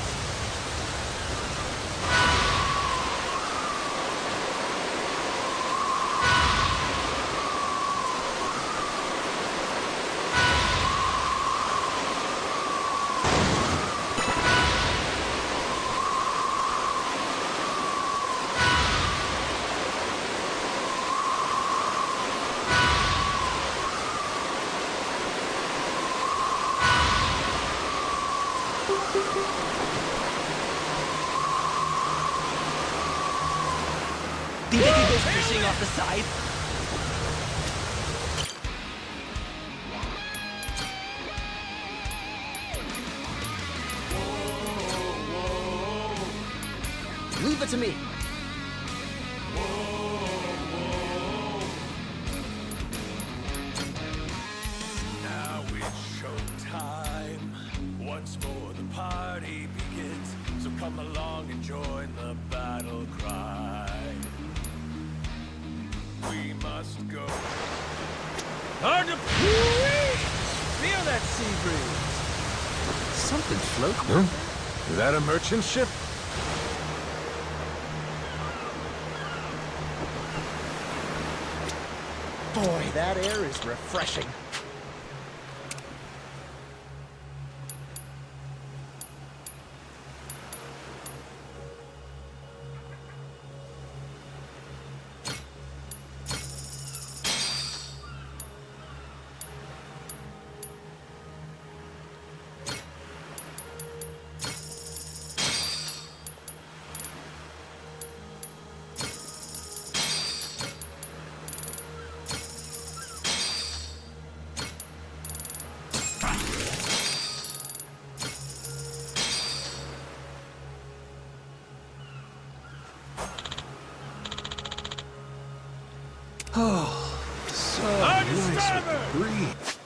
Think I could go fishing off the side? Leave it to me. Now it's showtime. Once more the party begins. So come along and join the battle cry. We must go. Hard to feel that sea breeze. Something floating. Is that a merchant ship? Boy, that air is refreshing. Oh, so nice with the breeze.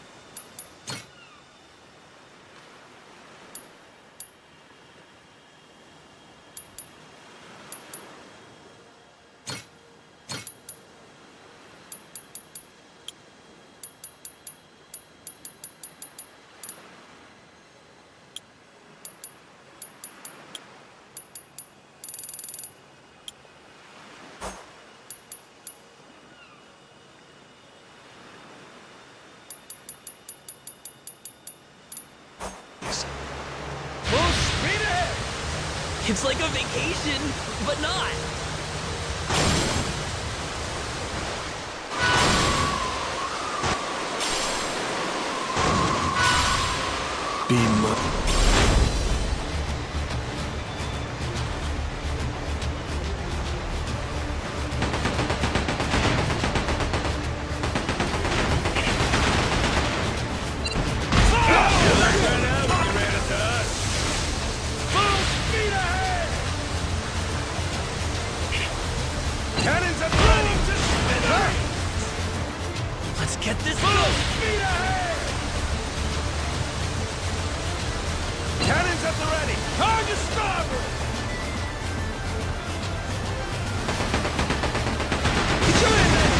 Full speed ahead! It's like a vacation, but not. Cannons at the ready! Let's get this Full going! speed ahead! Cannons at the ready! Target starboard! Get your hand in there!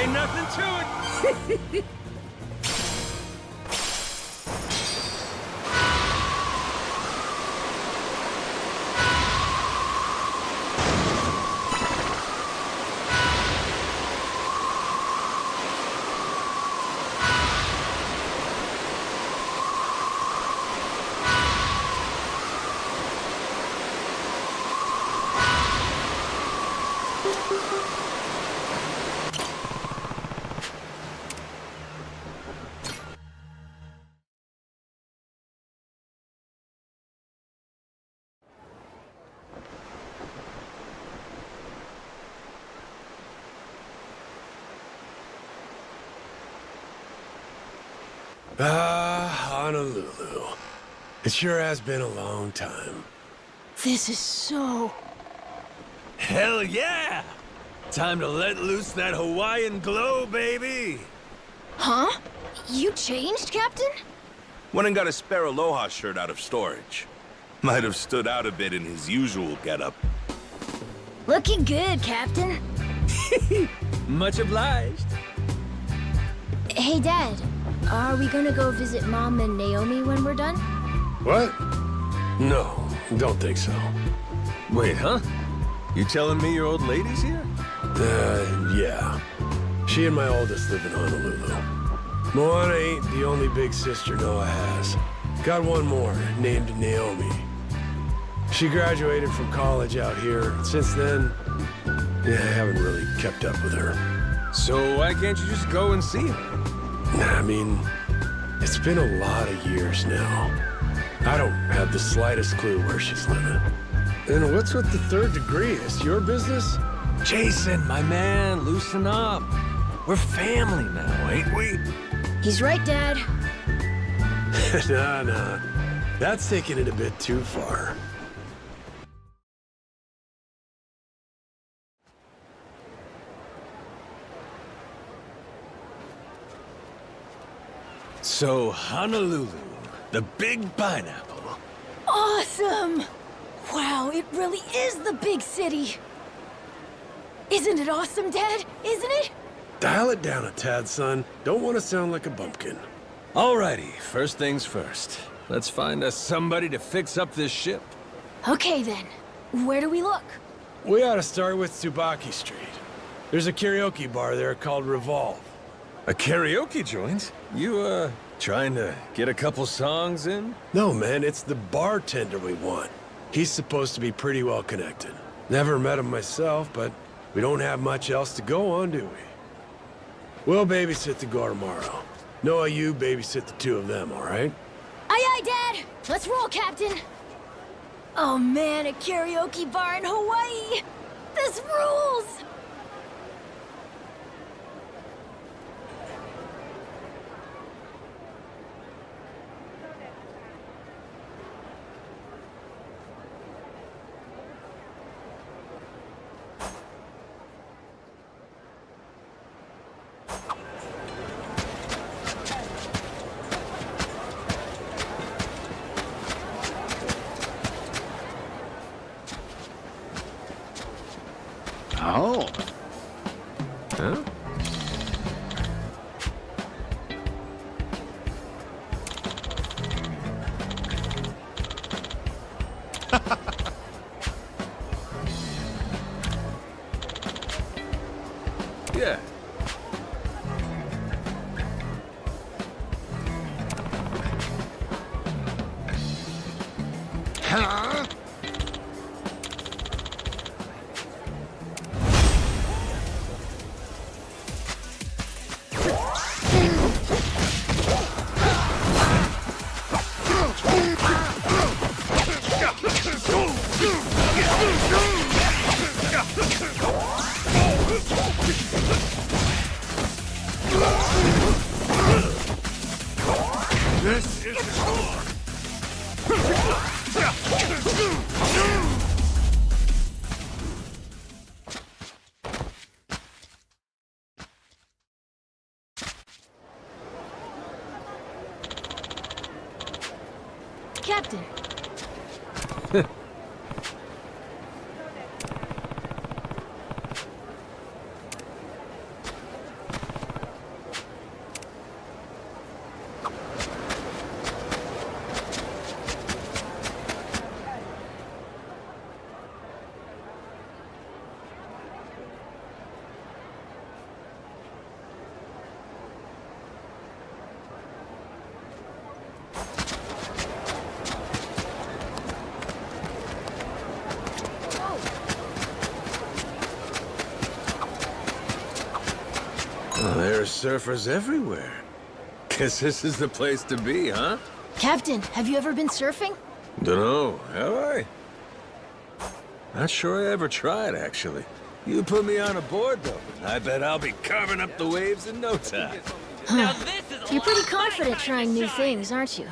Ain't nothing to it! Honolulu. It sure has been a long time. This is so... Hell yeah! Time to let loose that Hawaiian glow, baby! Huh? You changed, Captain? Went and got a spare Aloha shirt out of storage. Might have stood out a bit in his usual getup. Looking good, Captain. Much obliged. Hey, Dad. Are we gonna go visit Mom and Naomi when we're done? What? No, don't think so. Wait, huh? You telling me your old lady's here? Yeah. She and my oldest live in Honolulu. Moana ain't the only big sister Noah has. Got one more, named Naomi. She graduated from college out here. Since then, I haven't really kept up with her. So why can't you just go and see her? I mean, it's been a lot of years now. I don't have the slightest clue where she's living. And what's with the third degree? Is your business? Jason, my man, loosen up. We're family now, ain't we? He's right, Dad. Nah. That's taking it a bit too far. So, Honolulu, the big pineapple. Awesome! Wow, it really is the big city. Isn't it awesome, Dad? Isn't it? Dial it down a tad, son. Don't want to sound like a bumpkin. Alrighty, first things first. Let's find us somebody to fix up this ship. Okay, then. Where do we look? We ought to start with Tsubaki Street. There's a karaoke bar there called Revolve. A karaoke joint? You, trying to get a couple songs in? No, man, it's the bartender we want. He's supposed to be pretty well connected. Never met him myself, but we don't have much else to go on, do we? We'll babysit the girl tomorrow. Noah, you babysit the two of them, all right? Aye, aye, Dad! Let's roll, Captain! Oh man, a karaoke bar in Hawaii! This rules! Oh. Huh? Yeah. Huh? This is Captain. Well, there's surfers everywhere. Guess this is the place to be, huh? Captain, have you ever been surfing? Dunno, have I? Not sure I ever tried, actually. You put me on a board, though. I bet I'll be carving up the waves in no time. Huh. You're pretty confident trying new things, aren't you?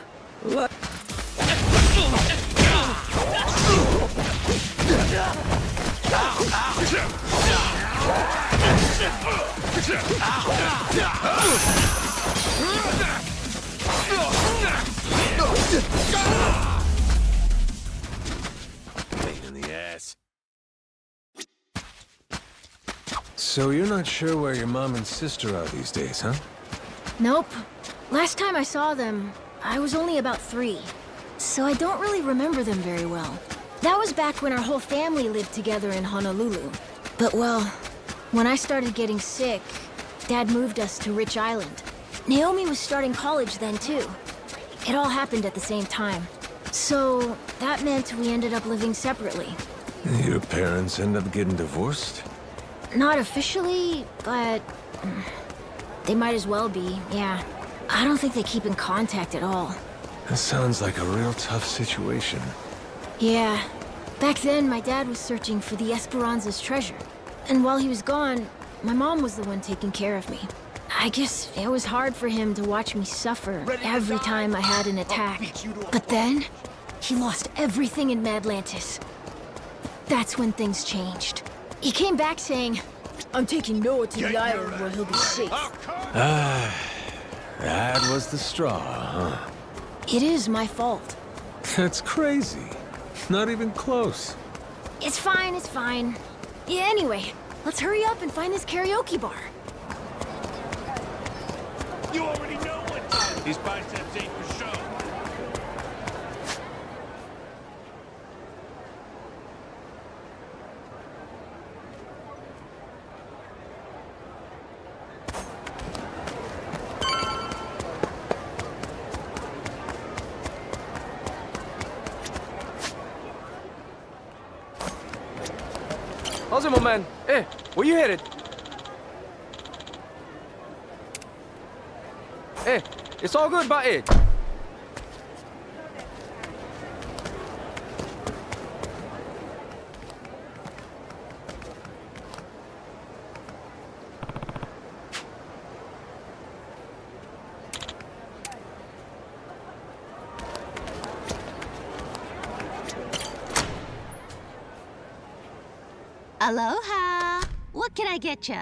Pain in the ass. So you're not sure where your mom and sister are these days, huh? Nope. Last time I saw them, I was only about 3. So I don't really remember them very well. That was back when our whole family lived together in Honolulu. But well, when I started getting sick, Dad moved us to Rich Island. Naomi was starting college then too. It all happened at the same time. So that meant we ended up living separately. Your parents end up getting divorced? Not officially, but they might as well be, yeah. I don't think they keep in contact at all. That sounds like a real tough situation. Yeah. Back then, my dad was searching for the Esperanza's treasure. And while he was gone, my mom was the one taking care of me. I guess it was hard for him to watch me suffer every time I had an attack. But then, he lost everything in Madlantis. That's when things changed. He came back saying, "I'm taking Noah to the island where he'll be safe." Ah, that was the straw, huh? It is my fault. That's crazy. Not even close. It's fine, it's fine. Yeah, anyway, let's hurry up and find this karaoke bar. You already know what time. These biceps ain't for show. How's it, my man? Hey, where you headed? Hey, it's all good, but hey. Aloha! What can I get you?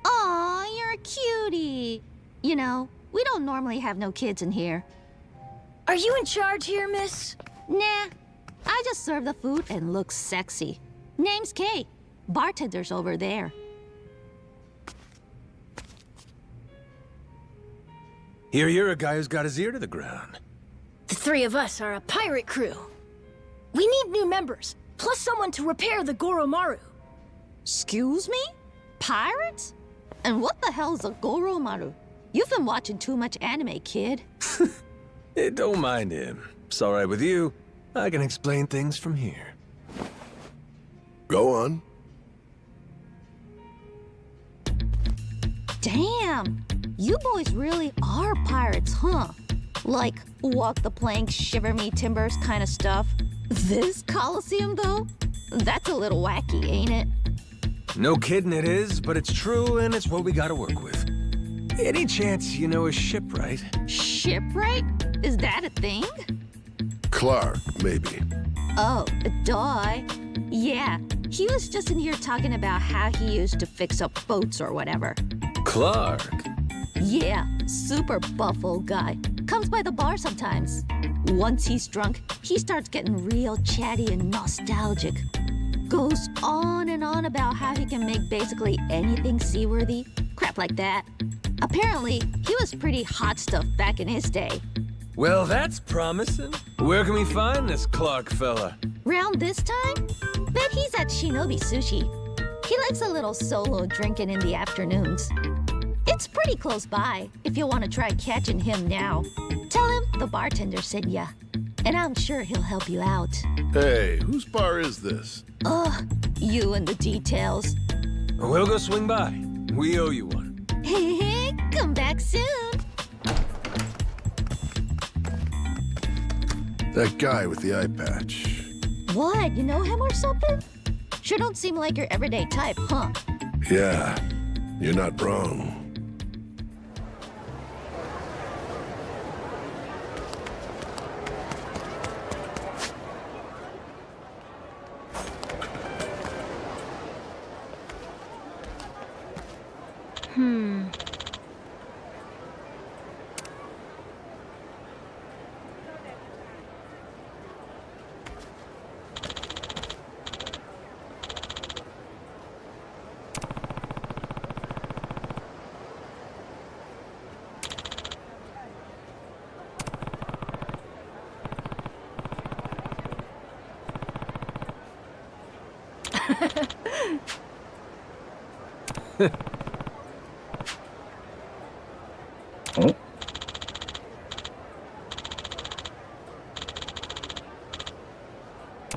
Aw, you're a cutie. You know, we don't normally have no kids in here. Are you in charge here, miss? Nah, I just serve the food and look sexy. Name's Kay. Bartender's over there. Here you're a guy who's got his ear to the ground. The 3 of us are a pirate crew. We need new members, plus someone to repair the Goromaru. Excuse me? Pirates? And what the hell's a Goromaru? You've been watching too much anime, kid. Hey, don't mind him. It's all right with you. I can explain things from here. Go on. Damn! You boys really are pirates, huh? Like, walk the plank, shiver me timbers kind of stuff. This Coliseum, though? That's a little wacky, ain't it? No kidding it is, but it's true and it's what we gotta work with. Any chance you know a shipwright? Shipwright? Is that a thing? Clark, maybe. Oh, duh. Yeah, he was just in here talking about how he used to fix up boats or whatever. Clark? Yeah, super buff old guy. Comes by the bar sometimes. Once he's drunk, he starts getting real chatty and nostalgic. Goes on and on about how he can make basically anything seaworthy. Crap like that. Apparently, he was pretty hot stuff back in his day. Well, that's promising. Where can we find this Clark fella? Round this time? Bet he's at Shinobi Sushi. He likes a little solo drinking in the afternoons. It's pretty close by, if you want to try catching him now. Tell him the bartender said ya, and I'm sure he'll help you out. Hey, whose bar is this? Ugh, you and the details. We'll go swing by. We owe you one. Hey, come back soon. That guy with the eye patch. What, you know him or something? Sure don't seem like your everyday type, huh? Yeah, you're not wrong.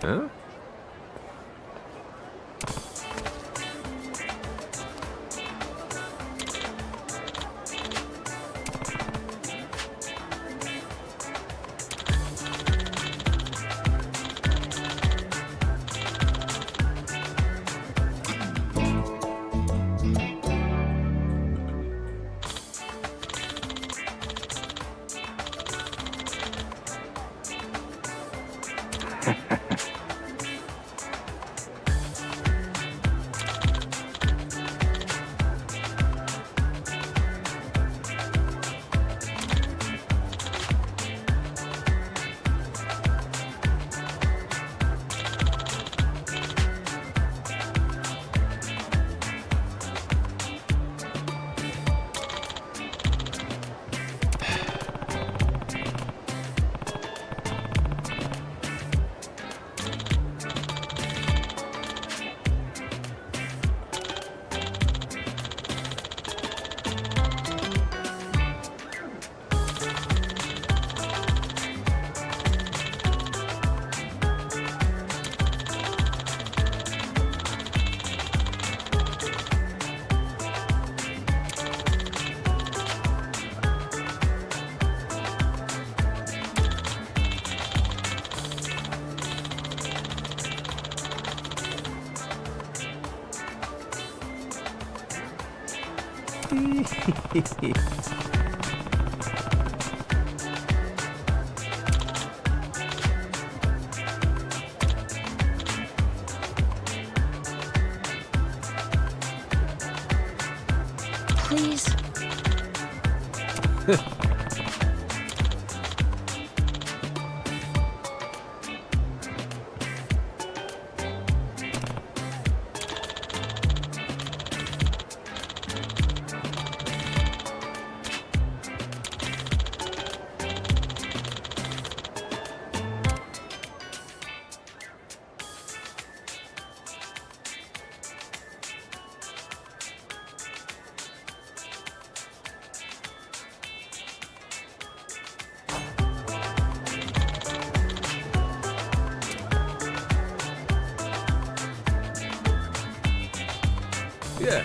Huh? Please. Yeah.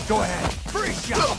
Go ahead. Free shot.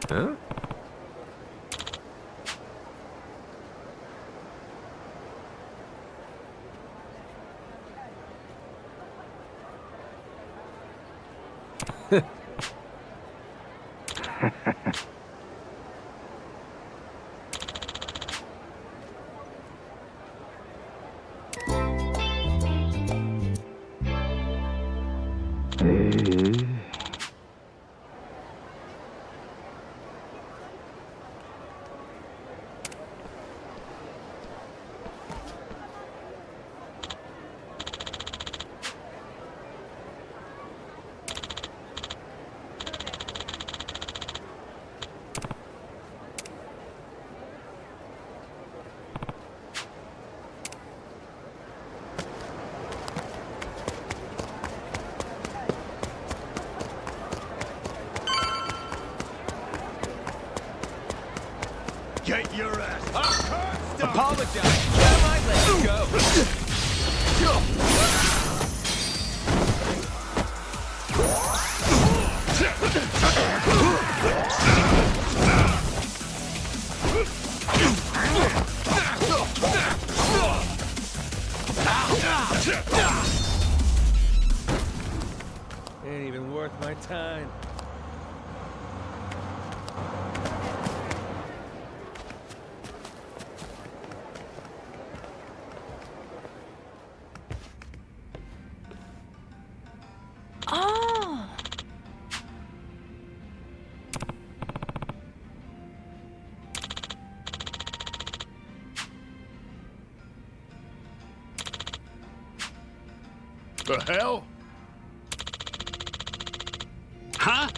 Huh? Get your ass. Apologize. Yeah, I might let you go. Ain't even worth my time. Oh! The hell? Huh?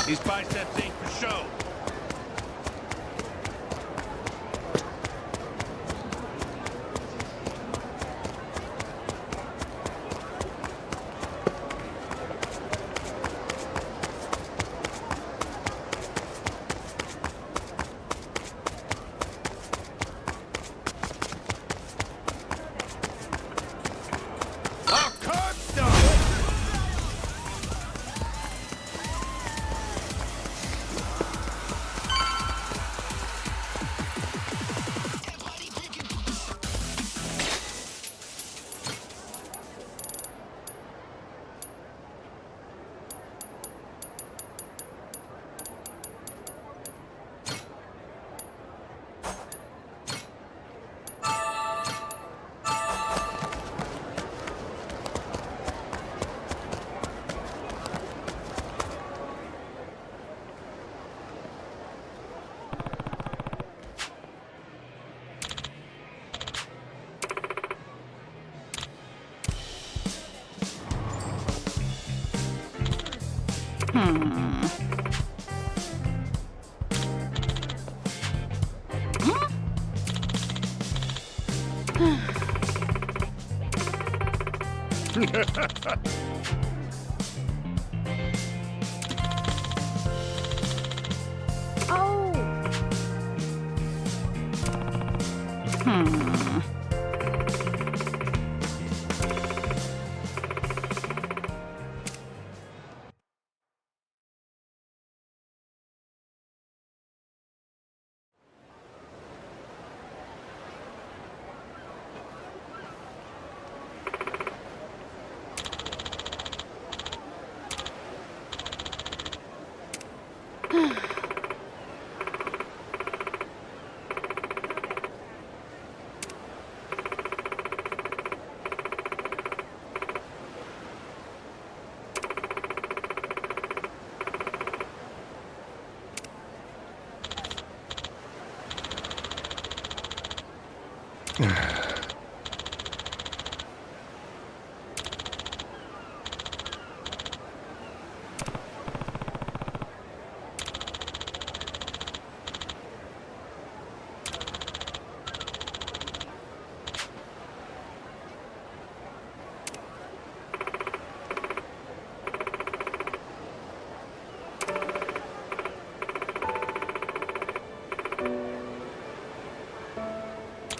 These biceps ain't for show.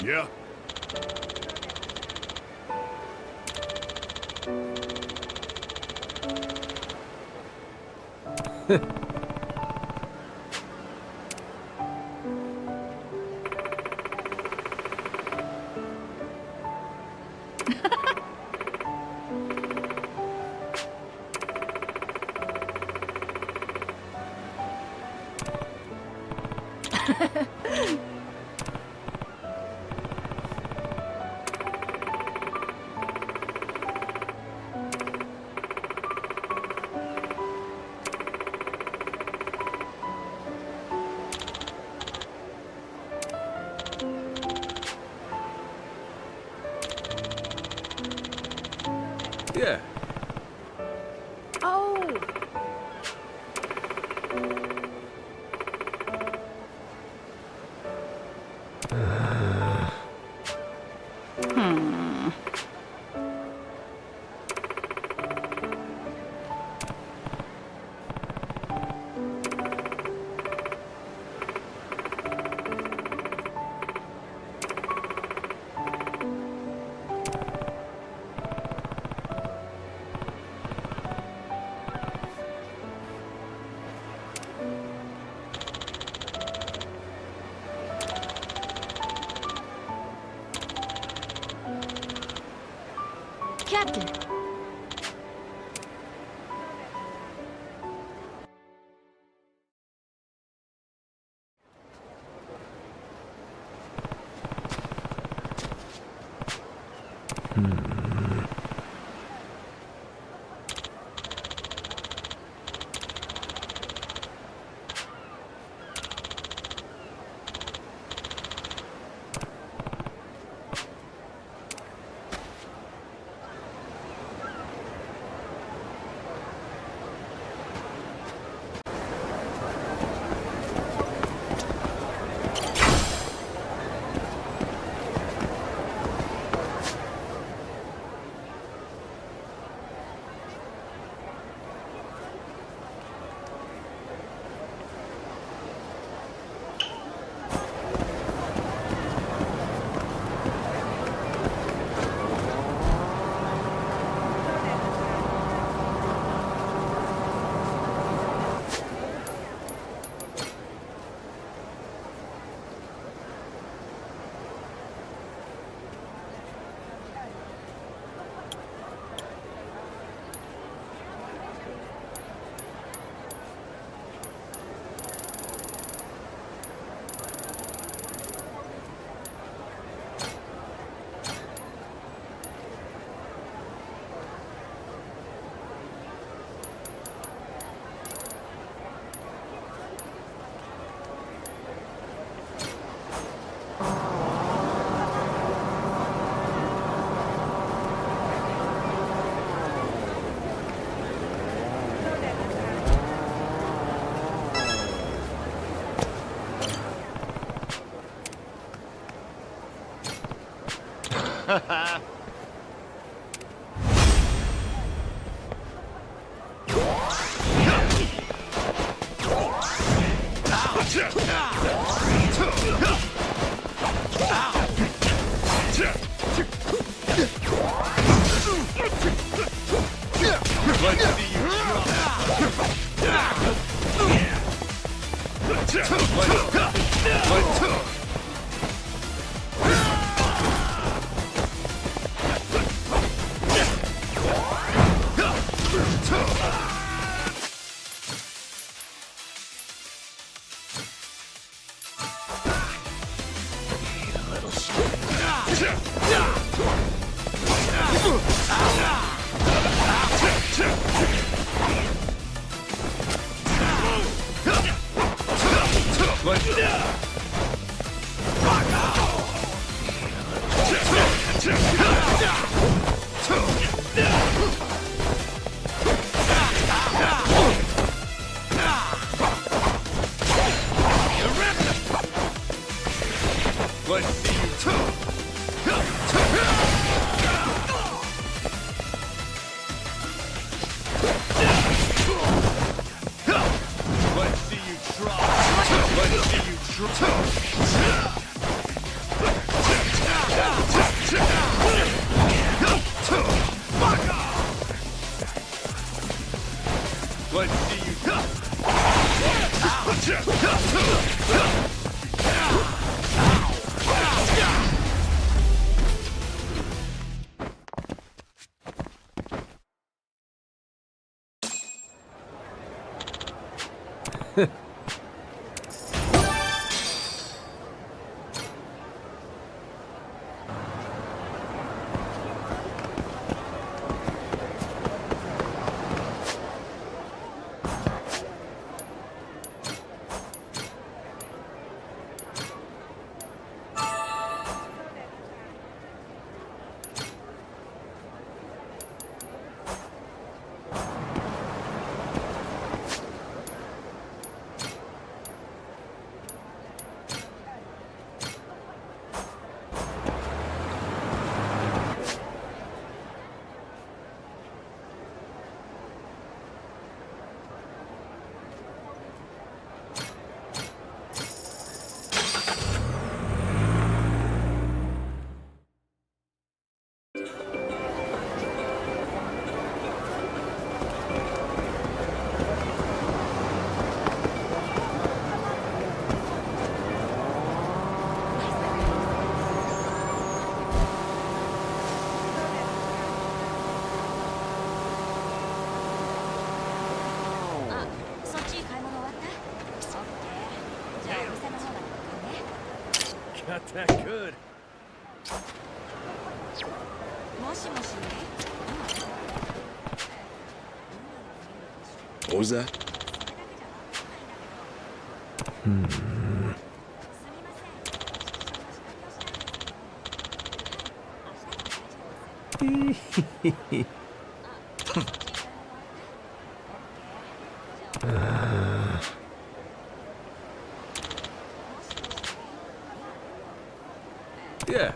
Yeah. Yeah. Oh. Captain. Let's see you try. not that good. What was that? Yeah.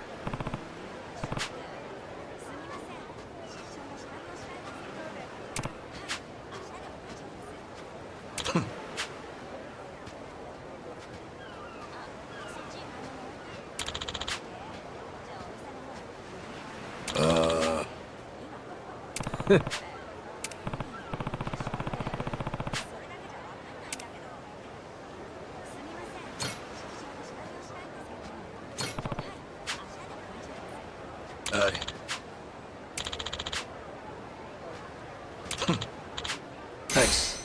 Thanks.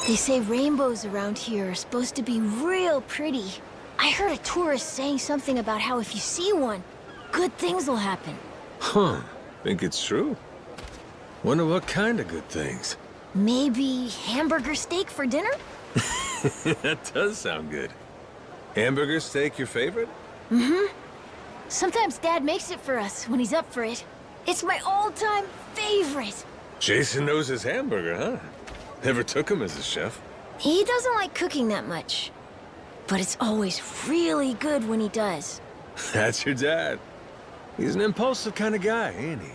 They say rainbows around here are supposed to be real pretty. I heard a tourist saying something about how if you see one, good things will happen. Huh. Think it's true? Wonder what kind of good things. Maybe hamburger steak for dinner? That does sound good. Hamburger steak your favorite? Mm-hmm. Sometimes Dad makes it for us when he's up for it. It's my all-time favorite. Jason knows his hamburger, huh? Never took him as a chef. He doesn't like cooking that much. But it's always really good when he does. That's your dad. He's an impulsive kind of guy, ain't he?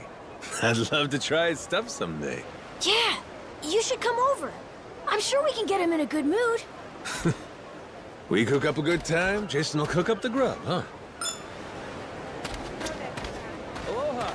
I'd love to try his stuff someday. Yeah, you should come over. I'm sure we can get him in a good mood. We cook up a good time, Jason will cook up the grub, huh? Aloha!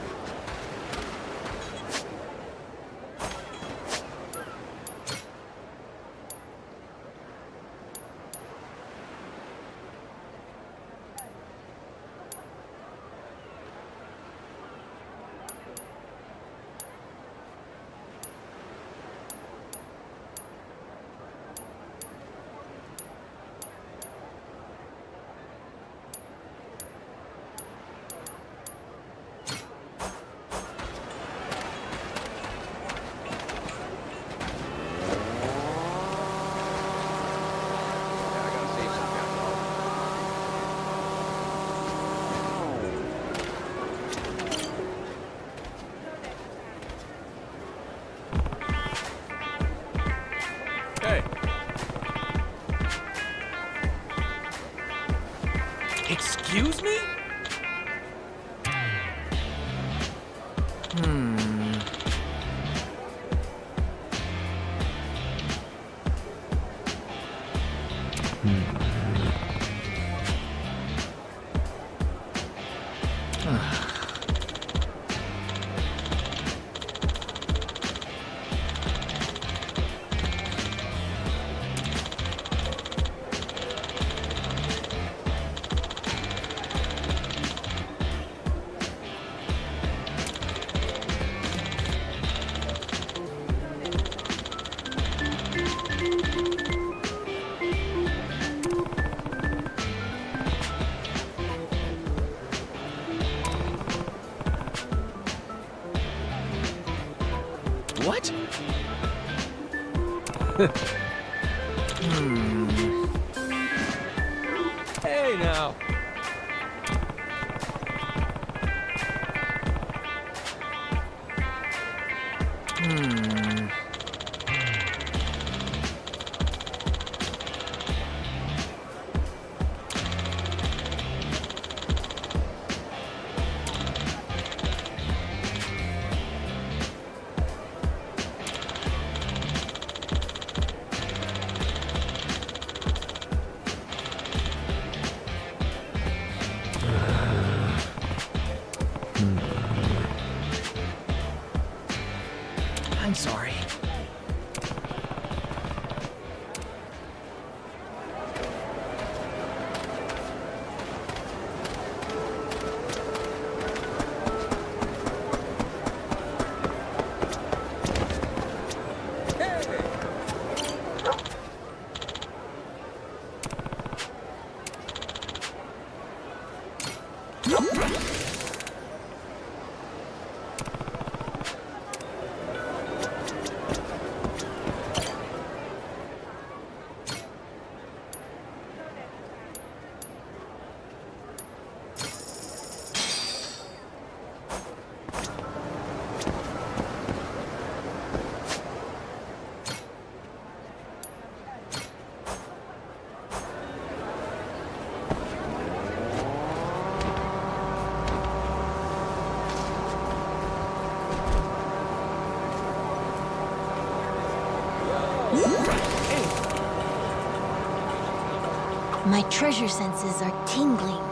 Excuse me? What? Hey now. My treasure senses are tingling.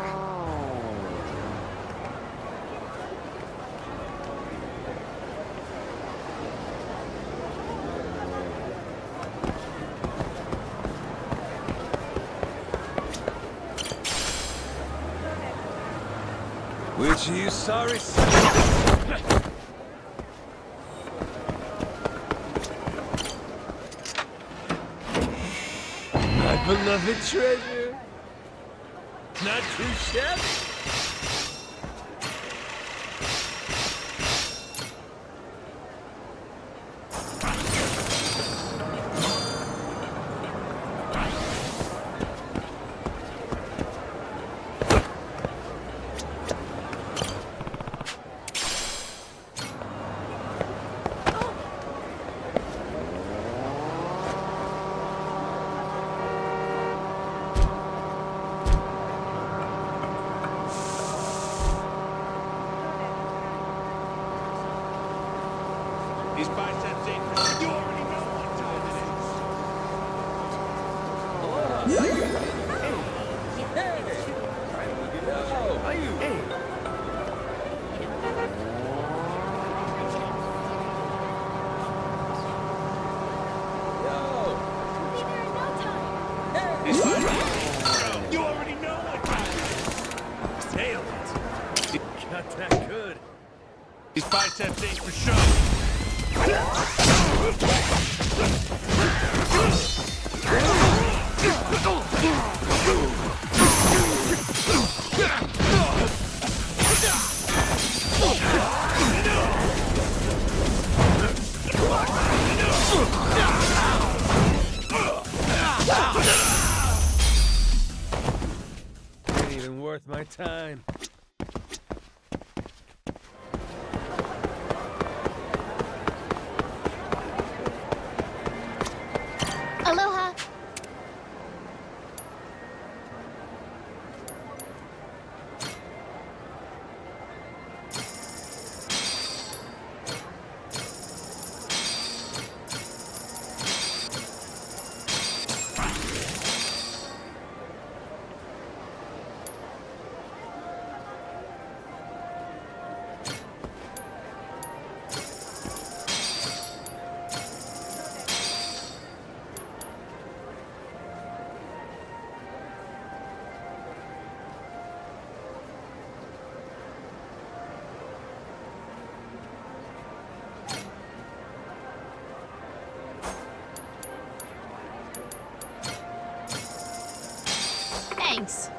Which are you sorry? My beloved treasure. Not too shabby. These biceps ain't for sure. You already know what time it is. These biceps. You already know what time it is. Nailed it. You got that good. These biceps ain't for show. Ain't even worth my time. Aloha! Thanks.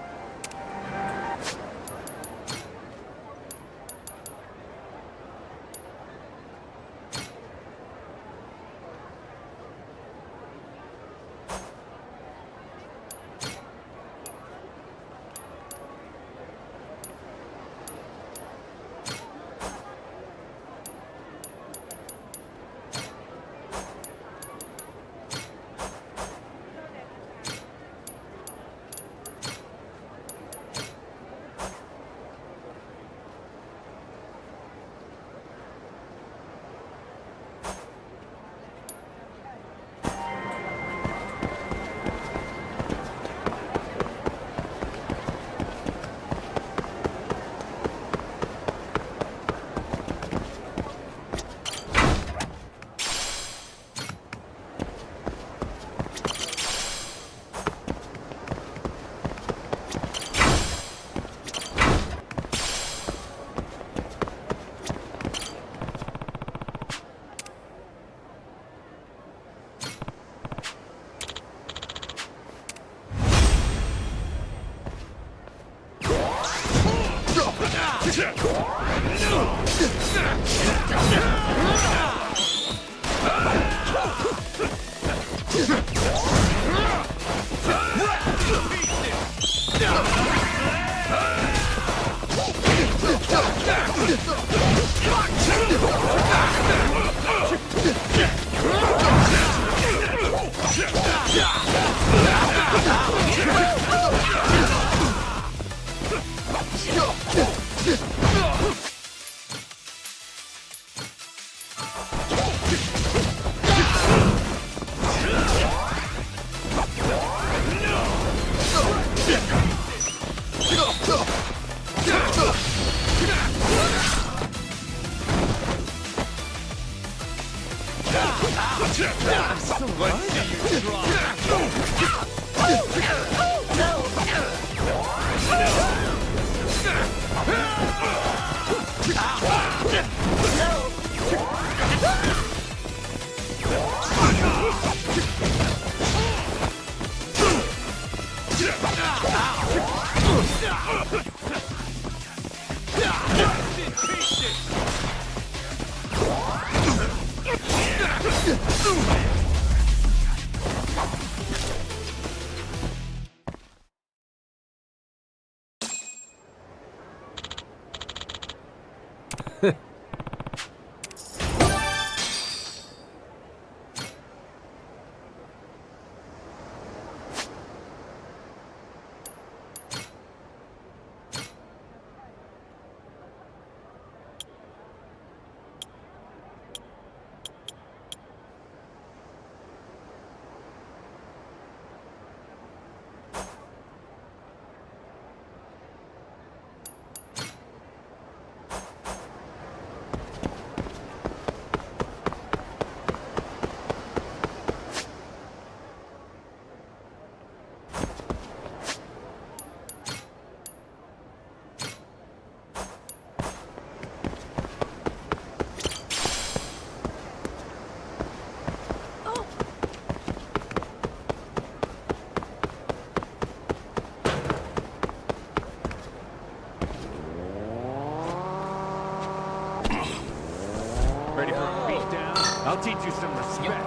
Ready for a beatdown? I'll teach you some respect.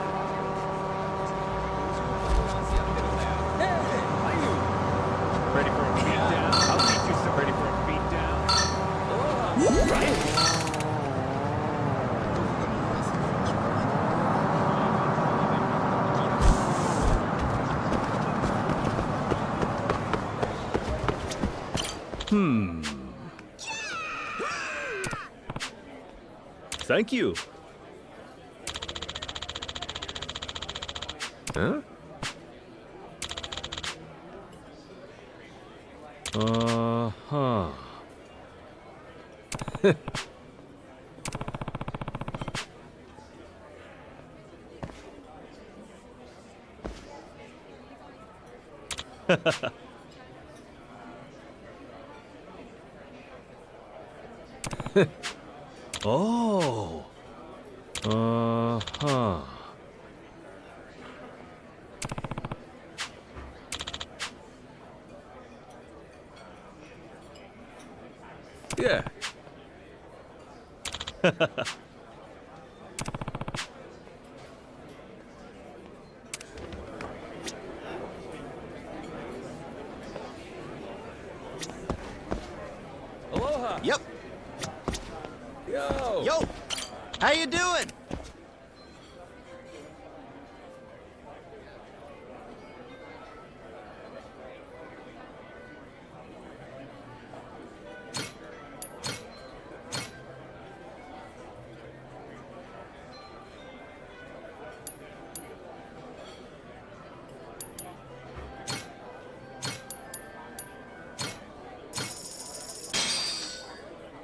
Ready for a beatdown? I'll teach you some. Ready for a beatdown? Thank you. Huh? Uh-huh. Oh. Uh-huh. Yeah. Aloha. Yep. Yo. Yo. How you doing?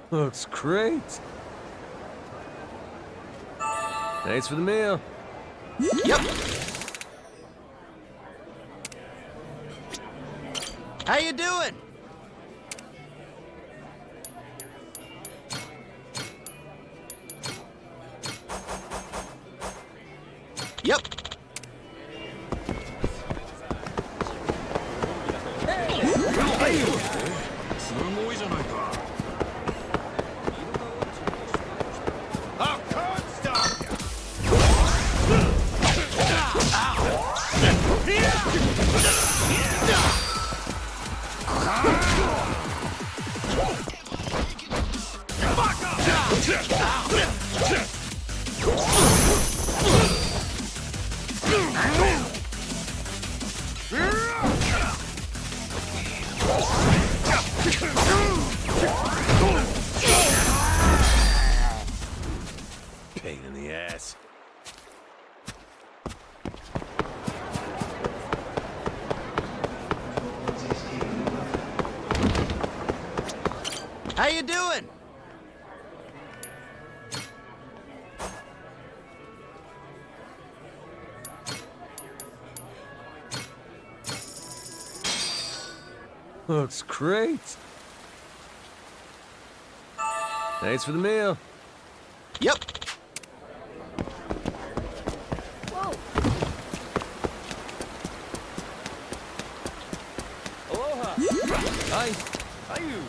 Looks great. Thanks for the meal. Yep. How you doing? Yep. Pain in the ass. How you doing? Looks great. Thanks for the meal. Yep. Aloha. Hi. Hi, you.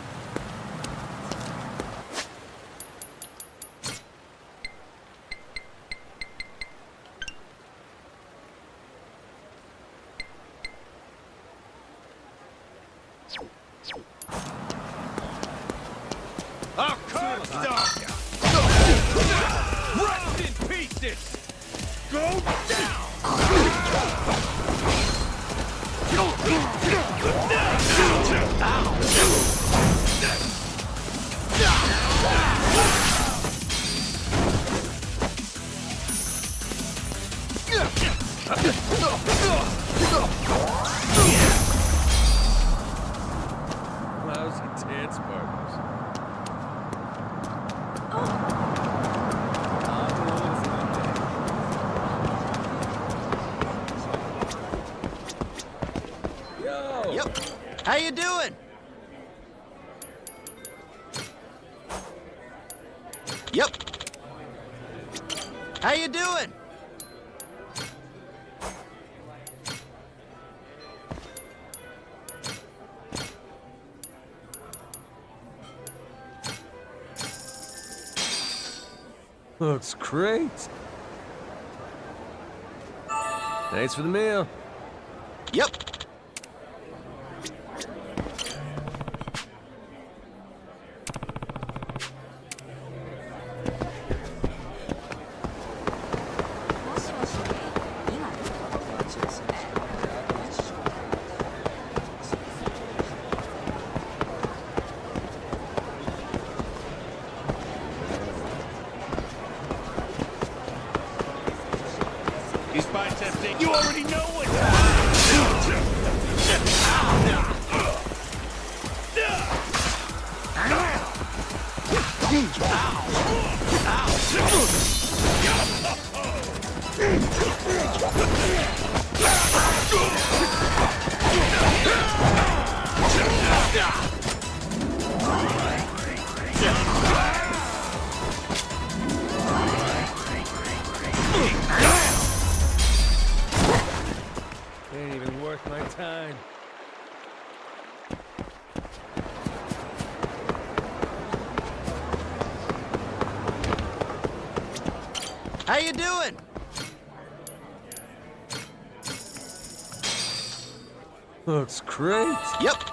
I'll curb stomp ya! Rest in pieces! Go down! Lousy dance partners. Yo! Yep. How you doing? Yep. How you doing? Looks great. Thanks for the meal. Yep. He's spy testing. You already know what. Ain't even worth my time. How you doing? Looks great. Yep.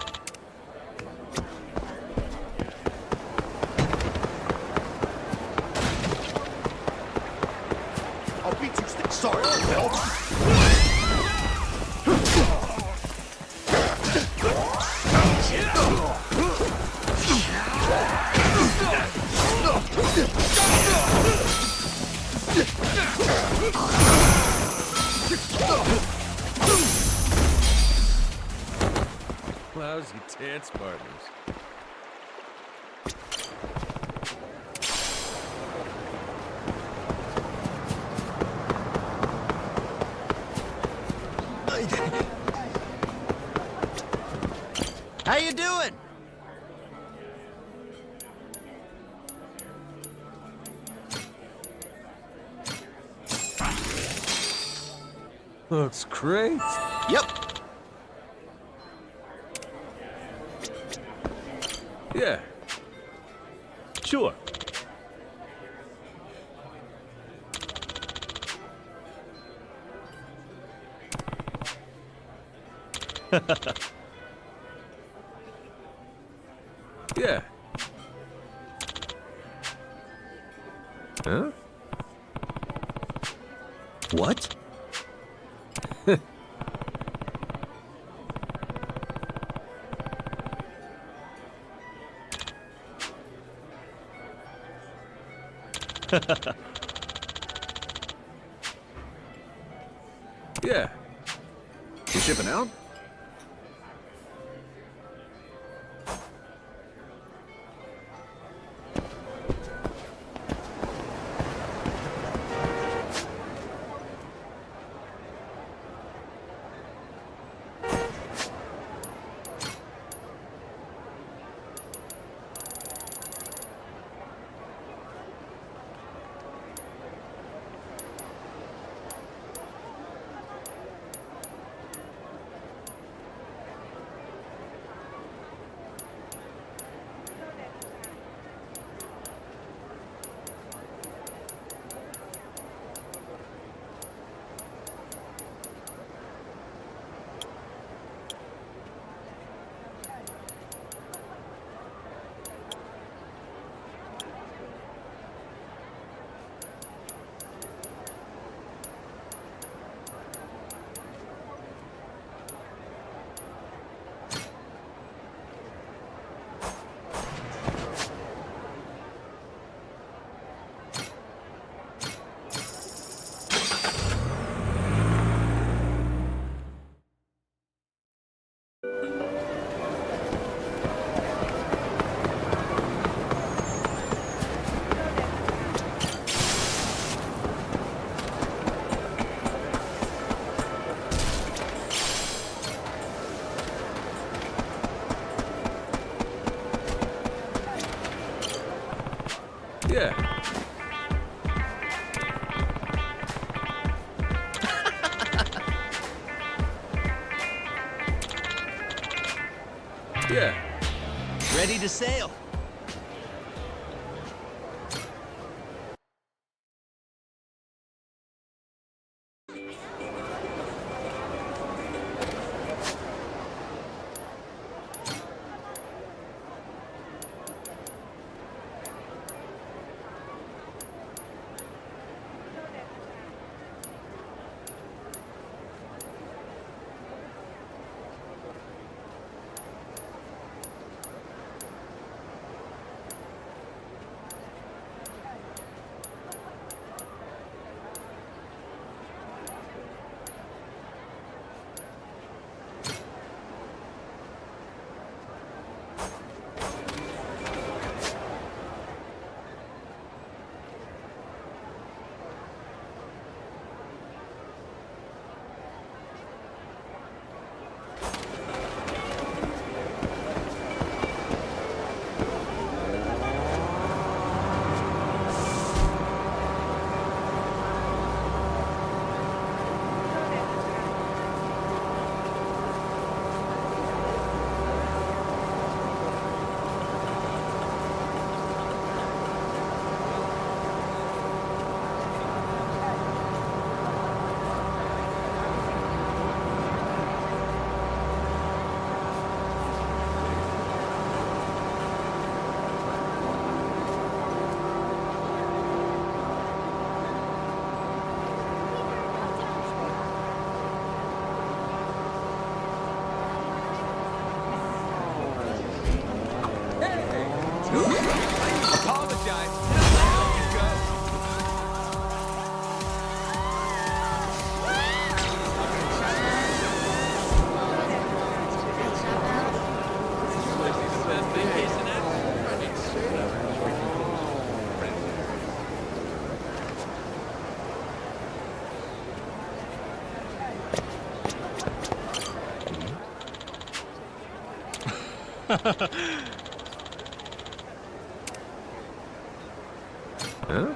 I'll beat you. Sorry, Bill. Lousy dance partners. How you doing? Looks great. Yep. Yeah. Sure. Yeah. Huh? What? Yeah. You shipping out? Yeah. Ready to sail. Huh?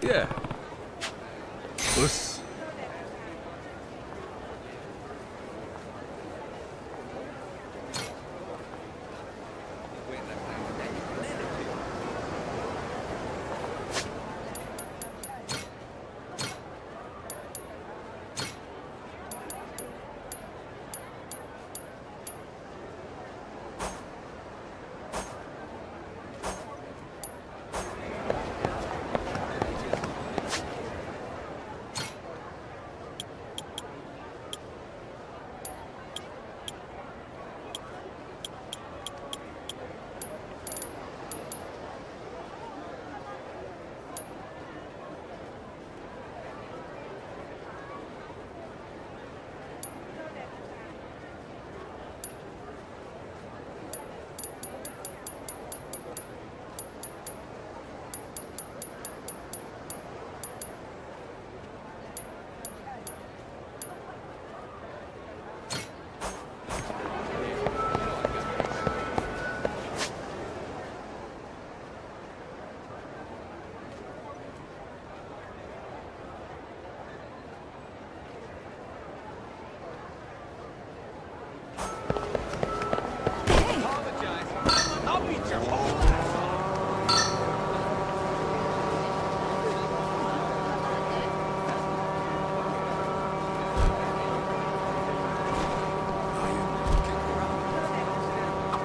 Yeah. Puss.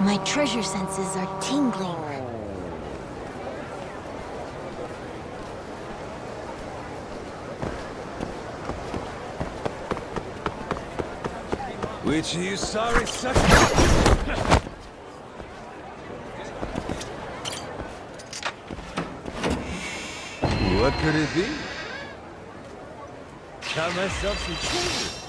My treasure senses are tingling. Which of you sorry suckers? What could it be? Got myself some treasure.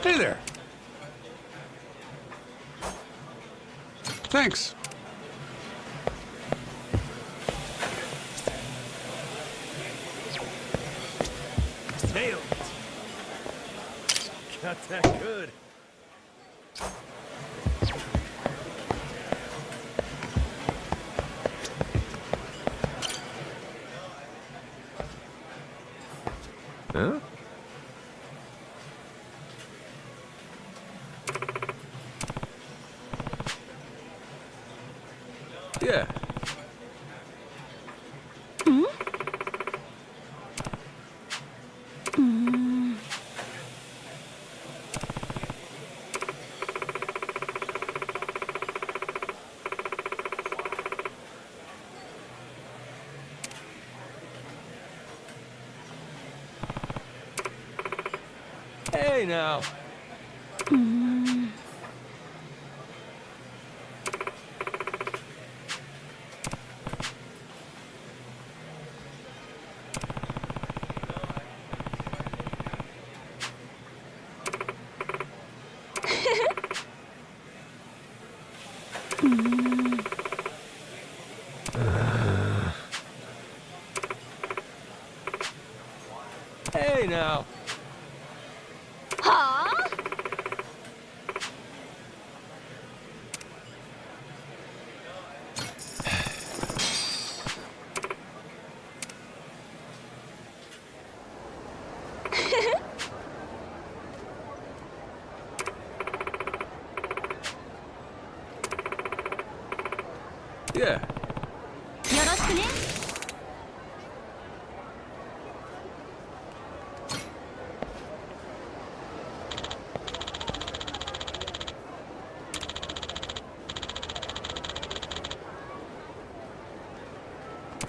Hey there. Thanks. Nailed it. Got that good. Huh? Yeah. Hey now. Hey now. Huh? Yeah. よろしくね。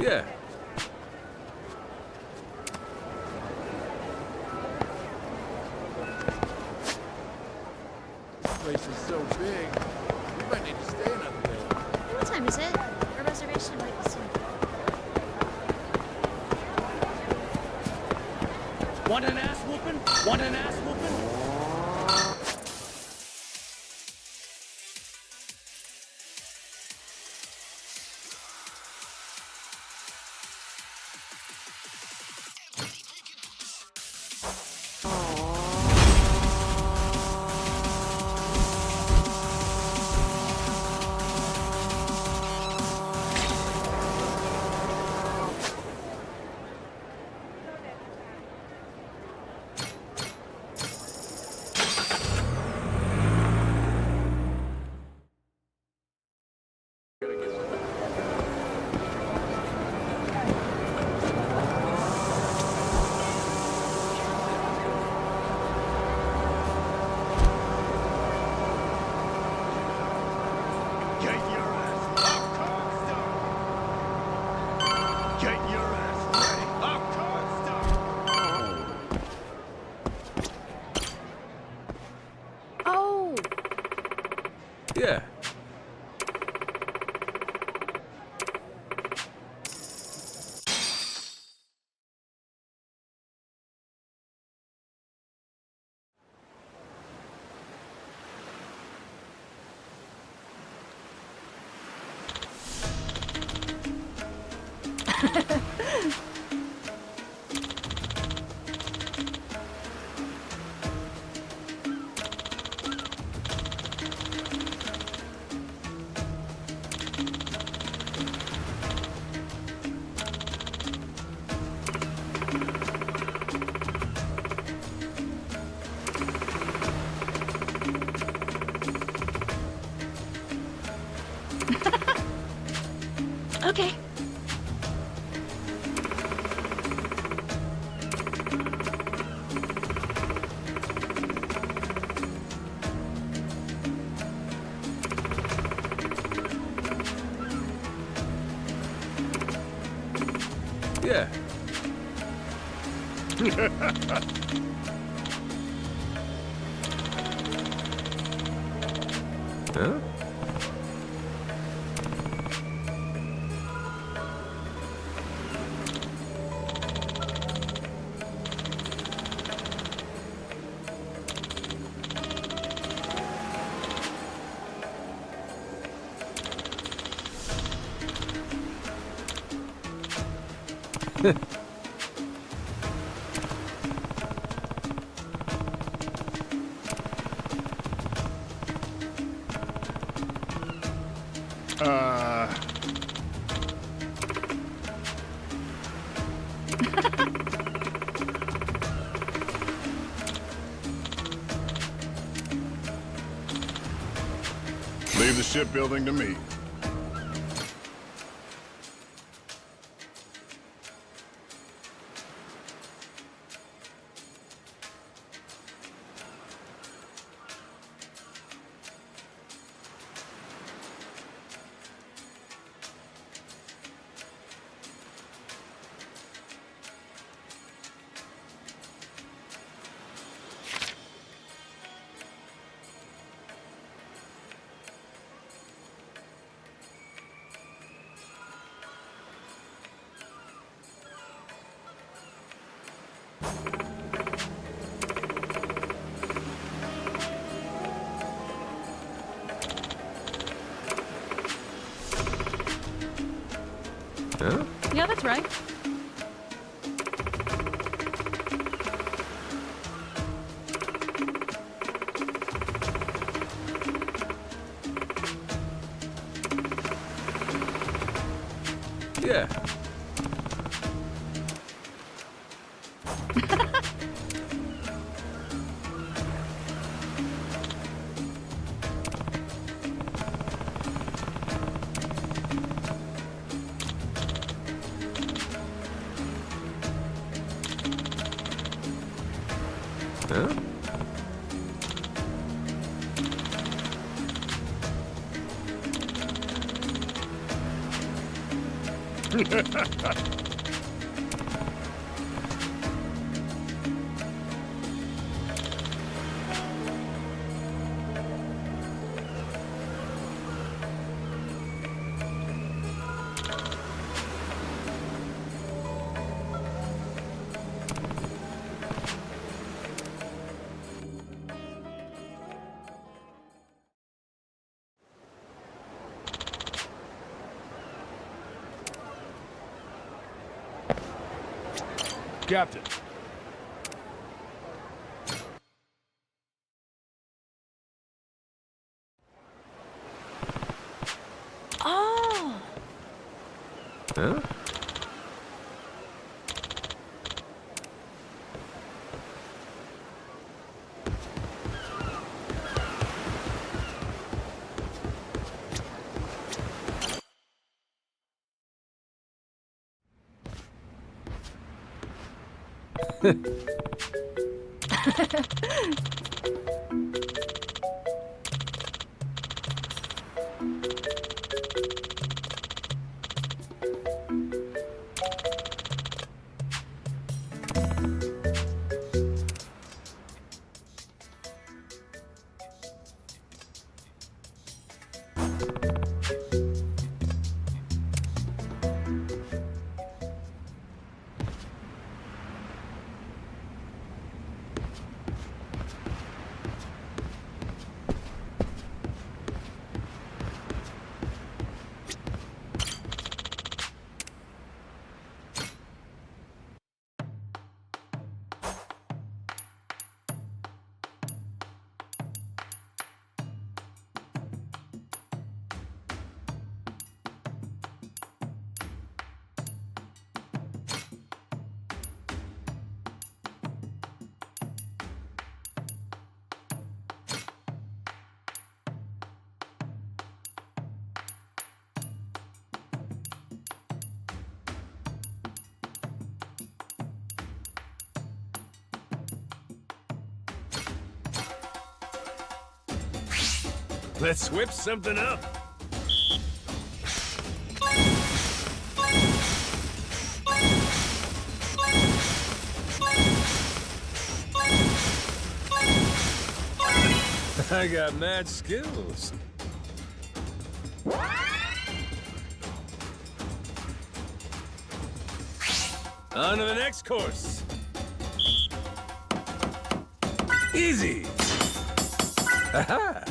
Yeah. This place is so big. We might need to stay another day. What time is it? Our reservation might be soon. Want an ass whooping? Want an ass whooping? Get your ass ready. Of course, Oh! Yeah. Okay. Yeah. Huh? Leave the shipbuilding to me. Huh? Yeah, that's right. Yeah. Huh? Captain. Oh! Huh? Let's whip something up. I got mad skills. On to the next course. Easy. Aha.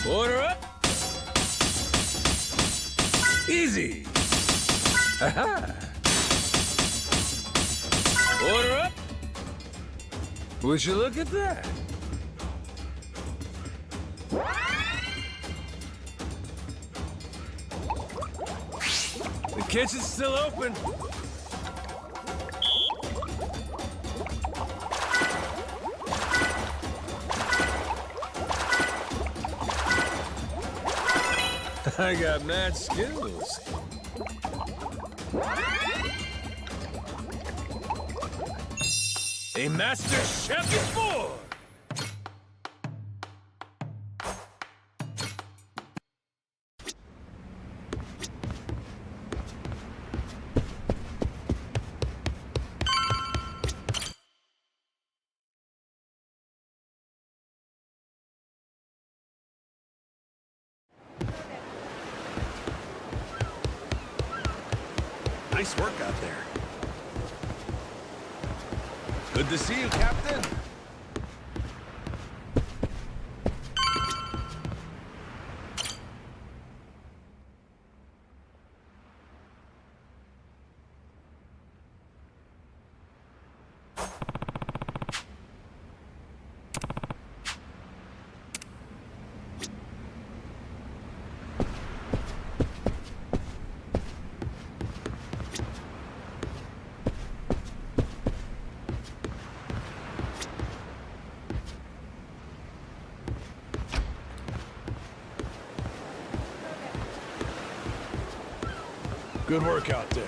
Order up. Easy. Aha. Order up. Would you look at that? The kitchen's still open. I got mad skills. A master chef before. Nice work out there. Good to see you, Captain. Good work out there.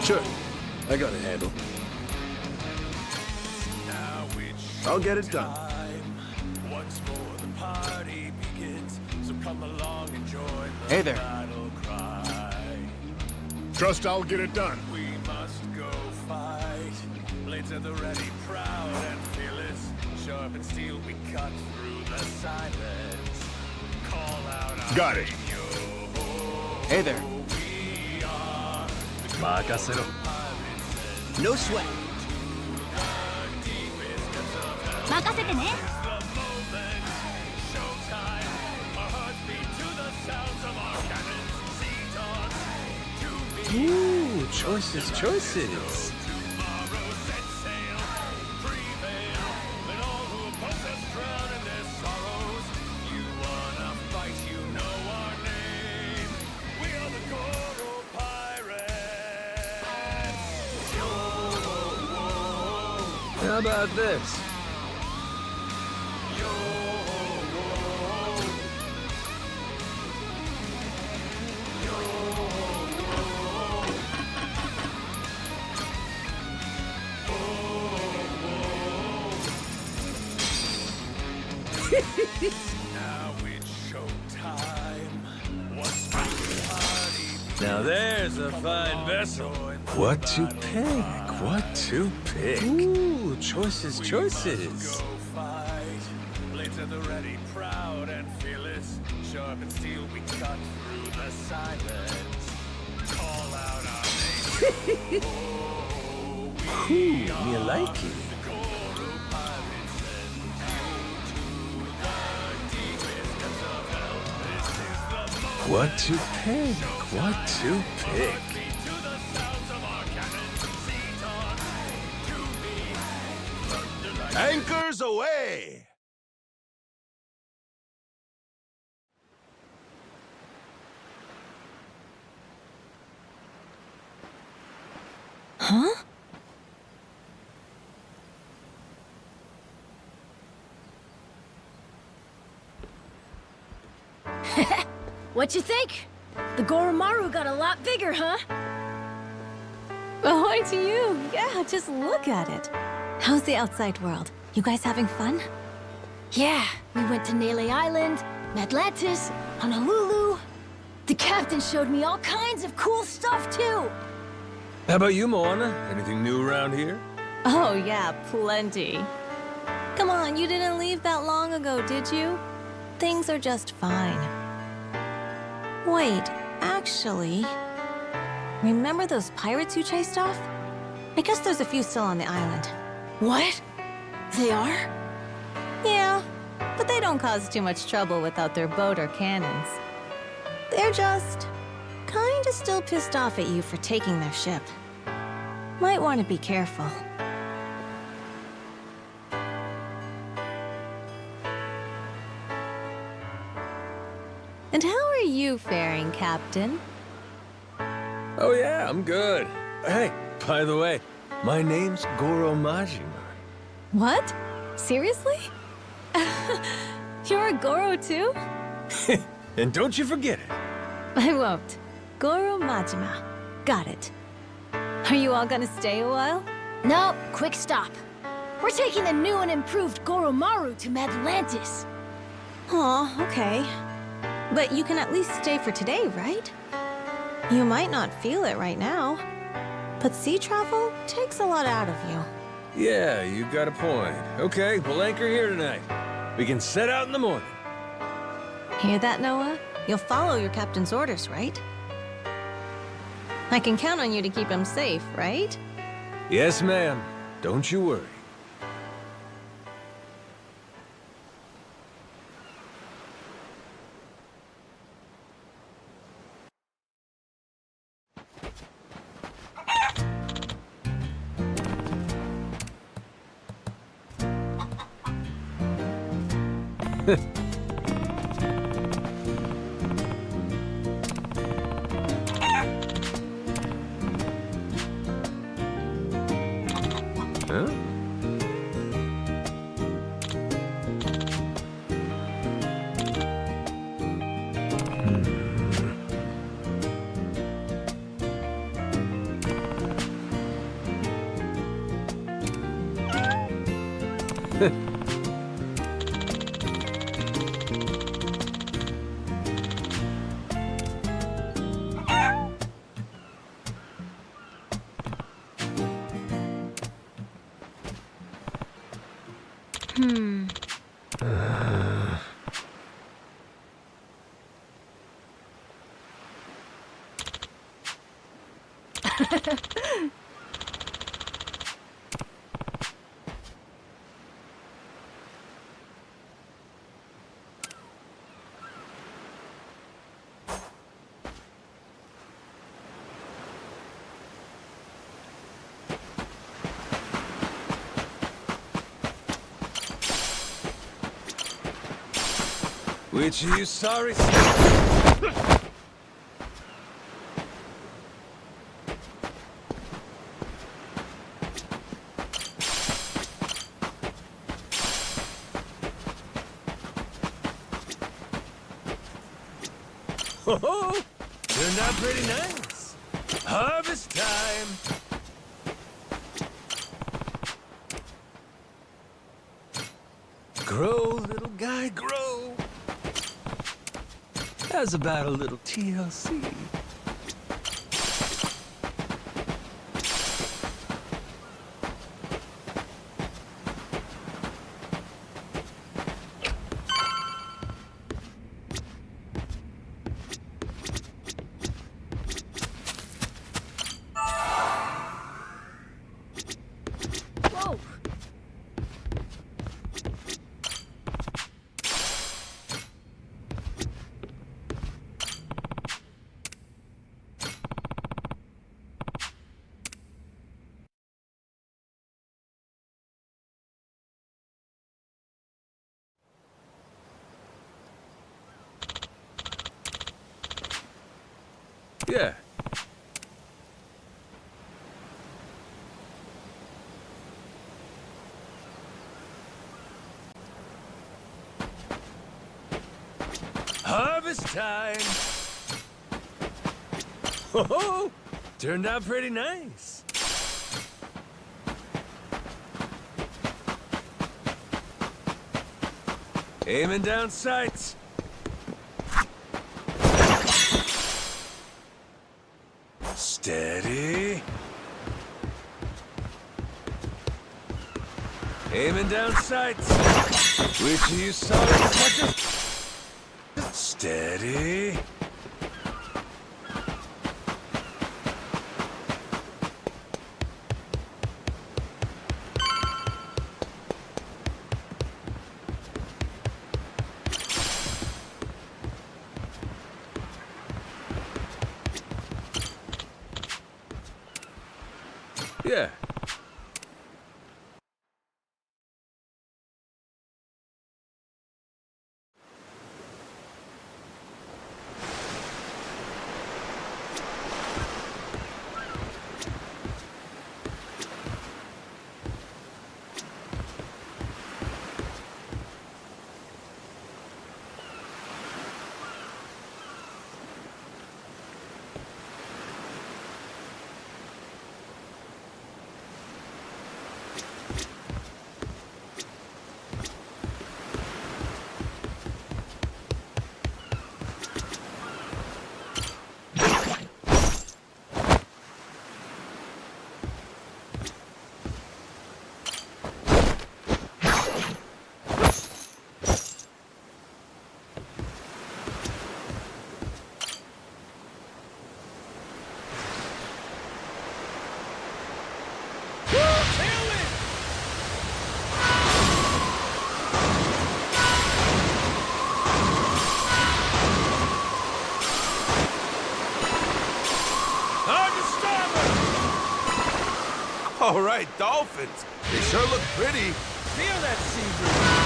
Sure, I got a handle. I'll get it done. Once more the party begins, so come along and join the Hey there. battle cry. Trust I'll get it done. We must go fight. Blades at the ready, proud and fearless. Sharp and steel, we cut through the silence. Call out our Got it. Hey there. No sweat. 任せてね。 Ooh, choices, choices. How about this? Now it's showtime. Now there's a fine vessel. What to pick? What to pick? Ooh, choices, choices. Blades at the ready, proud and fearless. Sharp and steel, we cut through the silence. Call out our name. Ooh, me like it. What to pick? What to pick? Anchors away! Huh? What you think? The Goromaru got a lot bigger, huh? Ahoy to you! Yeah, just look at it. How's the outside world? You guys having fun? Yeah, we went to Nele Island, Atlantis, Honolulu. The captain showed me all kinds of cool stuff, too. How about you, Moana? Anything new around here? Oh yeah, plenty. Come on, you didn't leave that long ago, did you? Things are just fine. Wait, actually... Remember those pirates you chased off? I guess there's a few still on the island. What? They are? Yeah, but they don't cause too much trouble without their boat or cannons. They're just... kinda still pissed off at you for taking their ship. Might want to be careful. And how are you faring, Captain? Oh yeah, I'm good. Hey, by the way, my name's Goro Majima. What? Seriously? You're a Goro too? And don't you forget it. I won't. Goro Majima. Got it. Are you all gonna stay a while? Nope, quick stop. We're taking the new and improved Goromaru to Atlantis. Aw, okay. But you can at least stay for today, right? You might not feel it right now, but sea travel takes a lot out of you. Yeah, you got a point. Okay, we'll anchor here tonight. We can set out in the morning. Hear that, Noah? You'll follow your captain's orders, right? I can count on you to keep him safe, right? Yes, ma'am. Don't you worry. Huh? Which are you sorry? Oh, turned out pretty nice. Harvest time. Grow, little guy, grow. How's about a little TLC? Yeah. Harvest time! Oh, turned out pretty nice. Aiming down sights. Steady. Aiming down sights. Wish you saw it touch us. Steady. Yeah. All right, dolphins. They sure look pretty. Feel that sea breeze.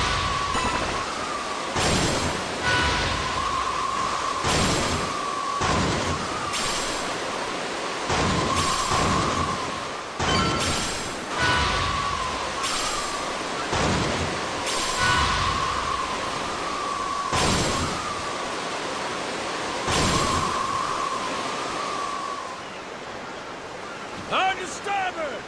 On to starboard!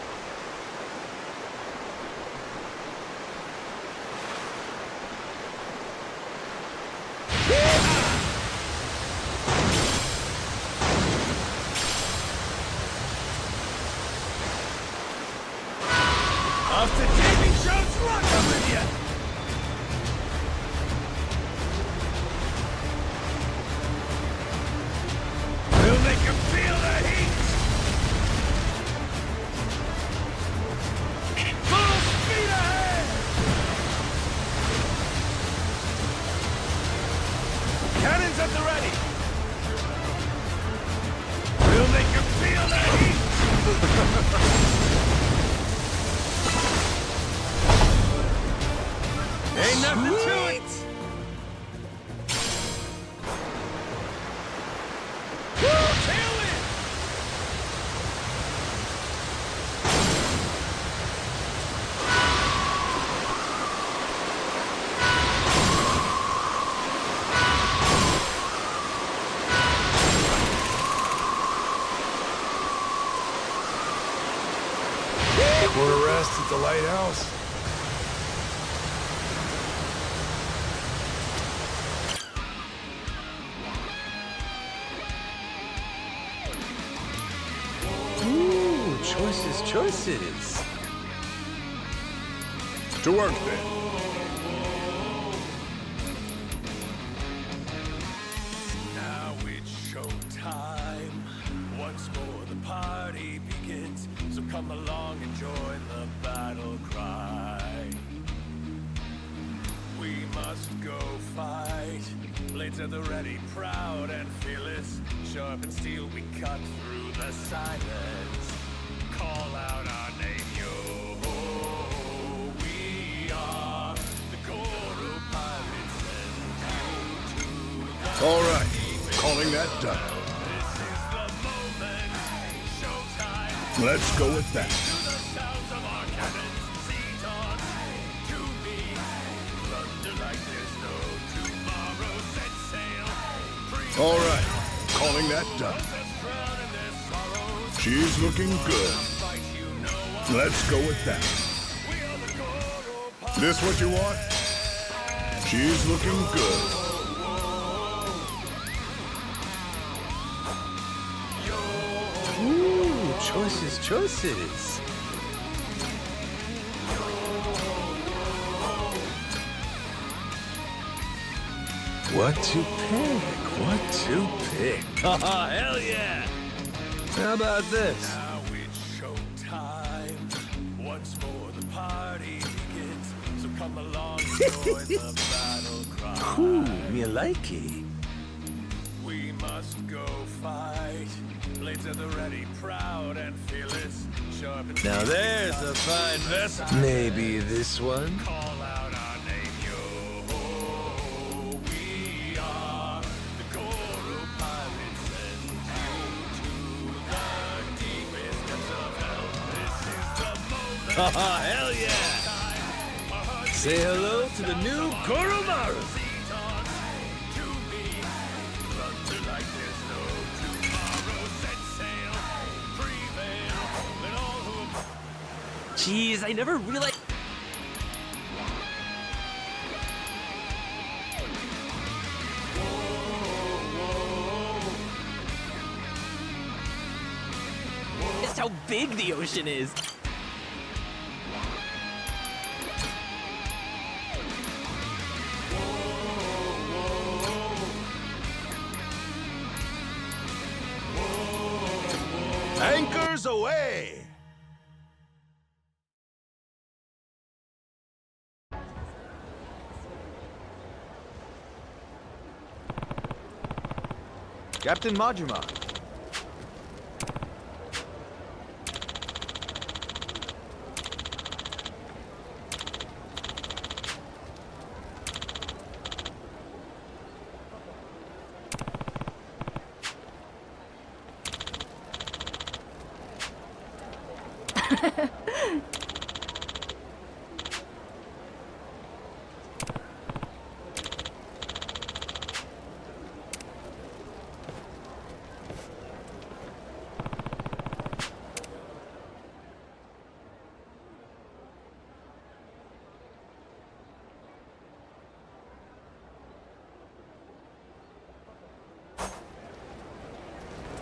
Off to Davy Jones' rocker with ya! We'll make him feel the heat! Full speed ahead! Cannons at the ready! We'll make him feel the heat! Ain't nothing to it! Woo, tailwind! For a rest at the lighthouse. Ooh, choices. To work then. Now it's showtime. Once more the party begins. So come along and join the battle cry. We must go fight. Blades at the ready, proud and fearless. Sharp and steel, we cut through the silence. Call out our name, yo. We are the Goro Pirates and you to the All right, calling that done. This is the Let's go with that. All right, calling that done. She's looking good. Let's go with that. This what you want? She's looking good. Ooh, choices. What to pick? Haha, hell yeah! How about this? Now it's showtime. Once more the party begins. So come along, join the battle cry. Cool, me likey. We must go fight. Blades at the ready, proud and fearless. Sharp and Now there's a fine vessel. Maybe this one? call out our name, yo. We are the Goro Pirates, send you to the deepest depths of hell. This is the moment. Haha, hell yeah! Say hello to the new Koromaru! Jeez, I never realized. Just how big the ocean is. Anchors away! Captain Majima.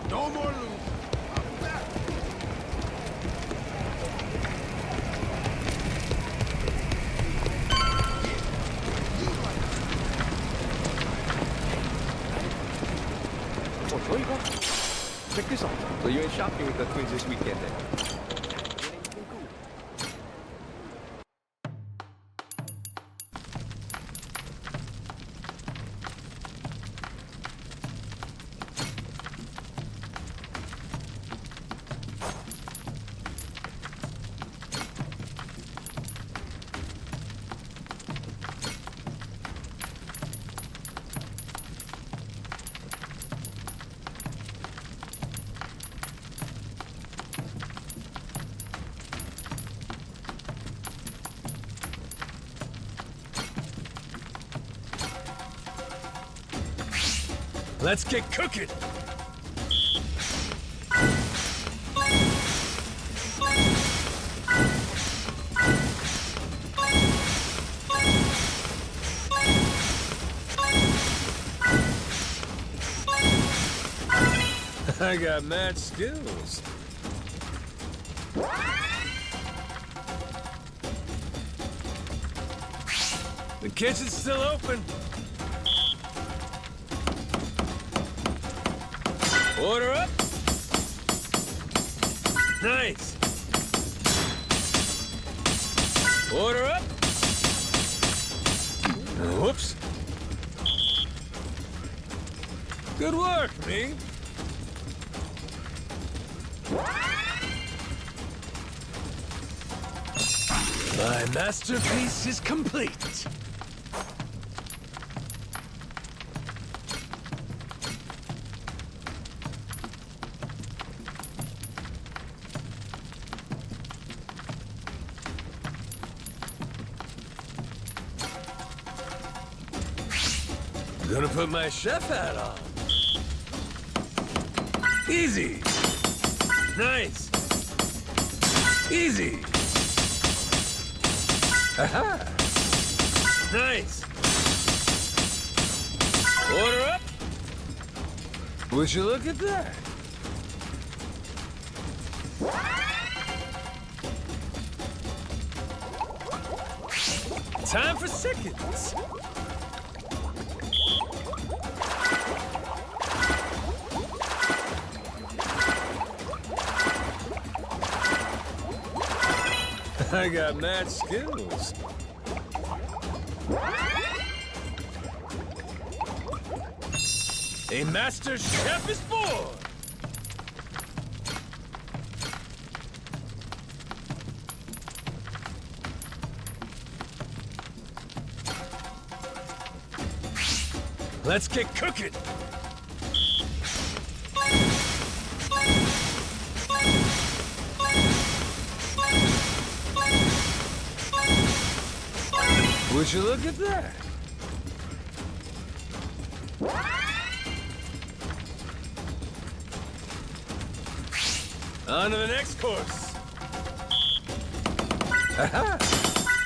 No more loot. Oh, 저희가 check this out. So you ain't shopping with the twins this weekend then? Let's get cooking! I got mad skills. The kitchen's still open. Order up. Nice. Order up. Whoops. Good work, me. My masterpiece is complete. Gonna put my chef hat on. Easy. Nice. Easy. Aha. Nice. Order up. Would you look at that? Time for seconds. I got mad skills. A master chef is born! Let's get cooking! Would you look at that? On to the next course. Aha!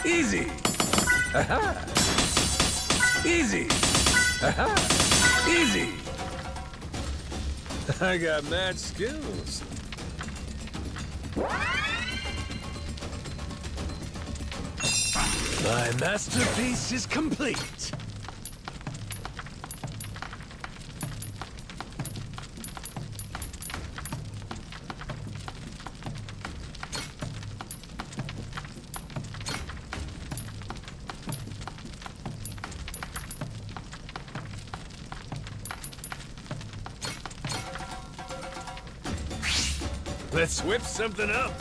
Easy! Aha! Easy! Aha! Easy! I got mad skills. My masterpiece is complete. Let's whip something up.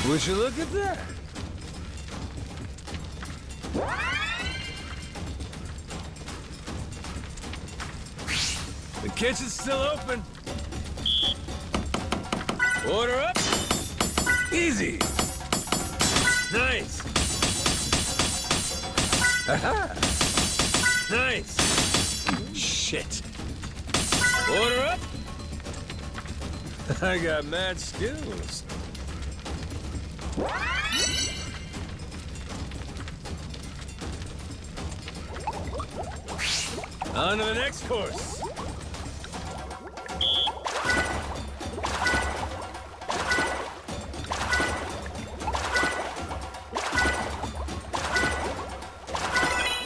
Would you look at that? The kitchen's still open. Order up. Easy. Nice. Aha. Nice. Shit. Order up. I got mad skills. On to the next course.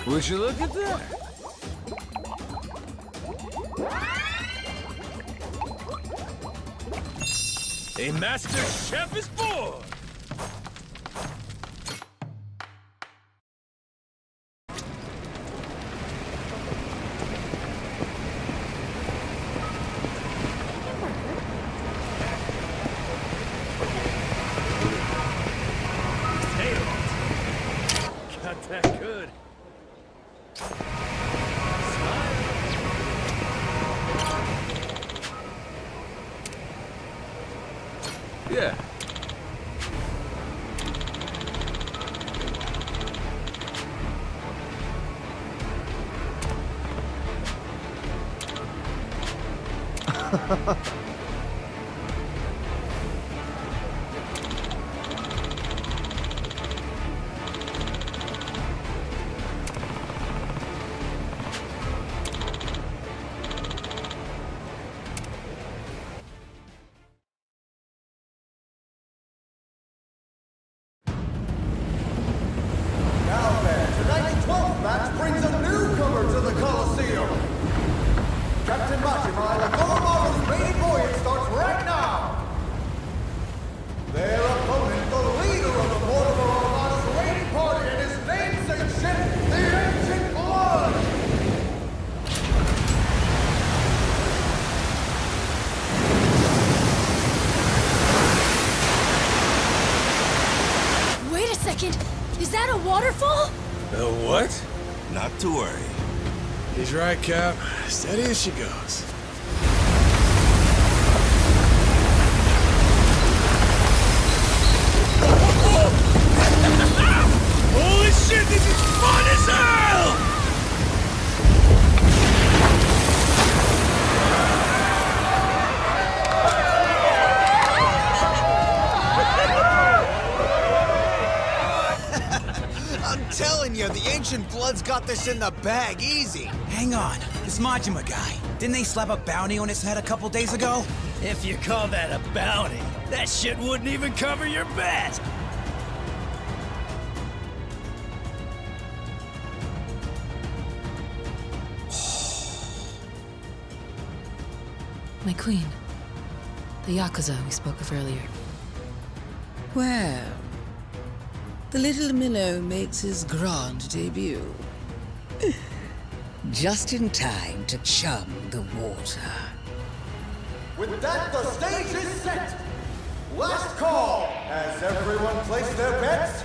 Would you look at that? A master chef is born! Got that good. Yeah. Tonight's 12th match brings a newcomer to the Coliseum. Captain Machima and Goromaru's Rainy Voyage starts right now. Their opponent, the leader of the Mortimer Armada's raiding party and his namesake ship, the Ancient Blood. Wait a second. Is that a waterfall? A what? Not to worry. He's right, Cap. Steady as she goes. Ocean Blood's got this in the bag, easy. Hang on, this Majima guy. Didn't they slap a bounty on his head a couple days ago? If you call that a bounty, that shit wouldn't even cover your bet. My queen. The Yakuza we spoke of earlier. Well, the little minnow makes his grand debut. Just in time to chum the water. With that, the stage is set. Last call. Has everyone placed their bets?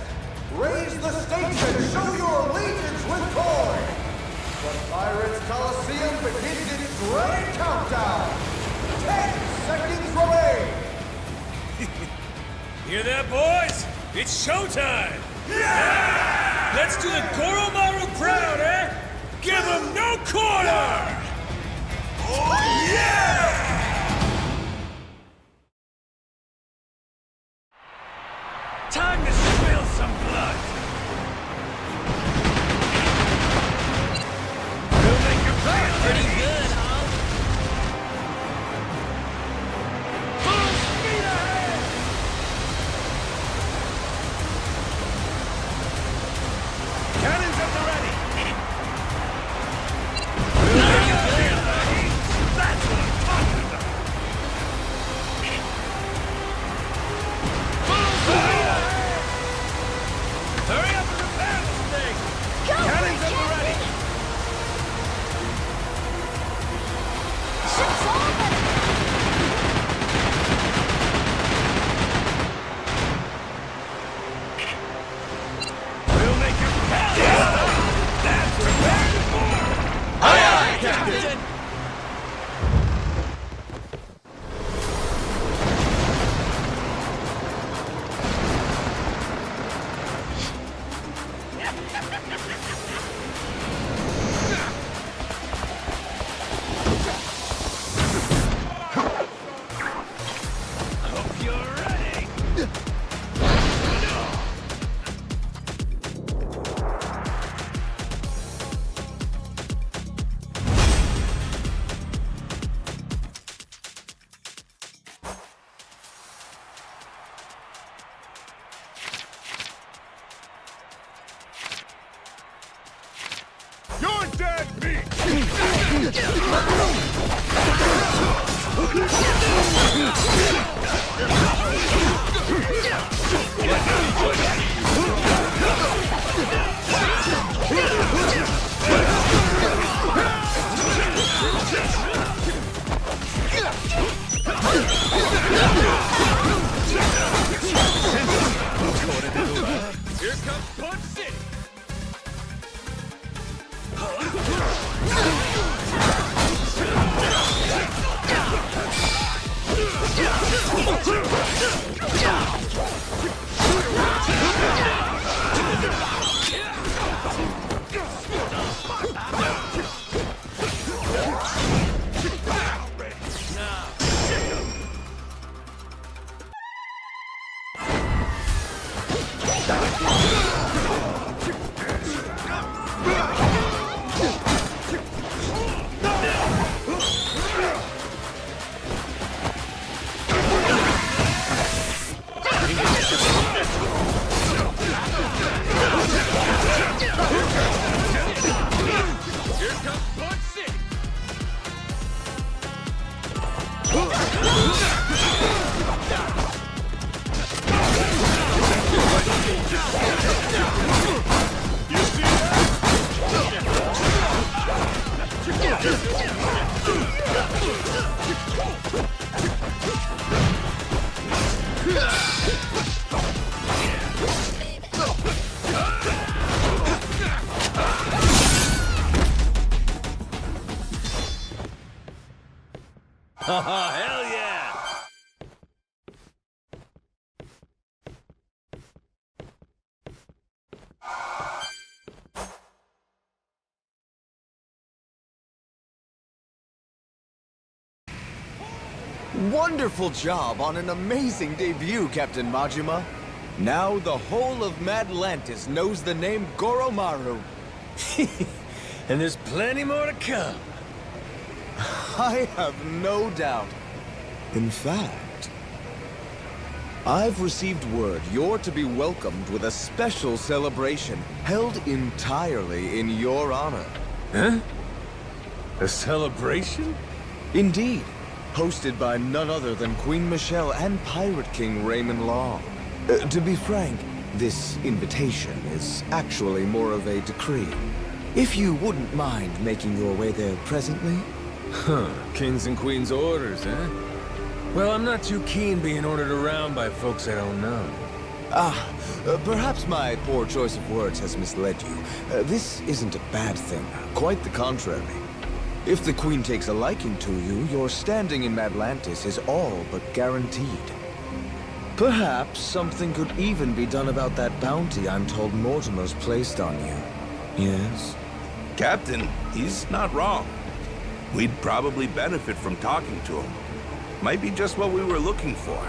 Raise the stakes and show your allegiance with coin. The Pirates Coliseum begins its great countdown. 10 seconds remain. Hear that, boys? It's showtime! Yeah! Let's do the Goromaru crowd, eh? Give them no quarter! Oh, yeah! Time to spill some blood! We'll make you feel pretty good, huh? Full speed ahead! Cannons at the ready! We'll make you feel ready! That's what I'm talking about! Full speed ahead! Hurry up and repair this thing! Cannons at the ready! Ship's all ready. We'll make you pay! That's prepared for! Aye, aye, Captain! Hope you're ready! You're dead meat! Here comes Punch City! Here comes Punch City! Oh, hell yeah! Wonderful job on an amazing debut, Captain Majima. Now the whole of Madlantis knows the name Goromaru. And there's plenty more to come. I have no doubt. In fact, I've received word you're to be welcomed with a special celebration held entirely in your honor. Huh? A celebration? Indeed. Hosted by none other than Queen Michelle and Pirate King Raymond Law. To be frank, this invitation is actually more of a decree. If you wouldn't mind making your way there presently? Huh. Kings and Queens orders, eh? Well, I'm not too keen being ordered around by folks I don't know. Perhaps my poor choice of words has misled you. This isn't a bad thing. Quite the contrary. If the Queen takes a liking to you, your standing in Madlantis is all but guaranteed. Perhaps something could even be done about that bounty I'm told Mortimer's placed on you. Yes? Captain, he's not wrong. We'd probably benefit from talking to him. Might be just what we were looking for.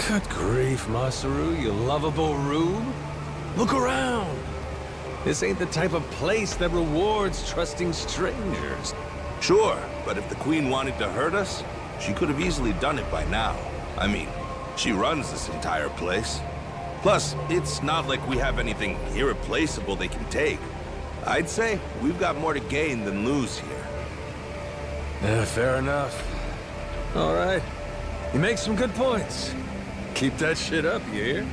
Good grief, Masaru, you lovable rube. Look around. This ain't the type of place that rewards trusting strangers. Sure, but if the Queen wanted to hurt us, she could have easily done it by now. I mean, she runs this entire place. Plus, it's not like we have anything irreplaceable they can take. I'd say we've got more to gain than lose here. Yeah, fair enough. All right. You make some good points. Keep that shit up, you hear?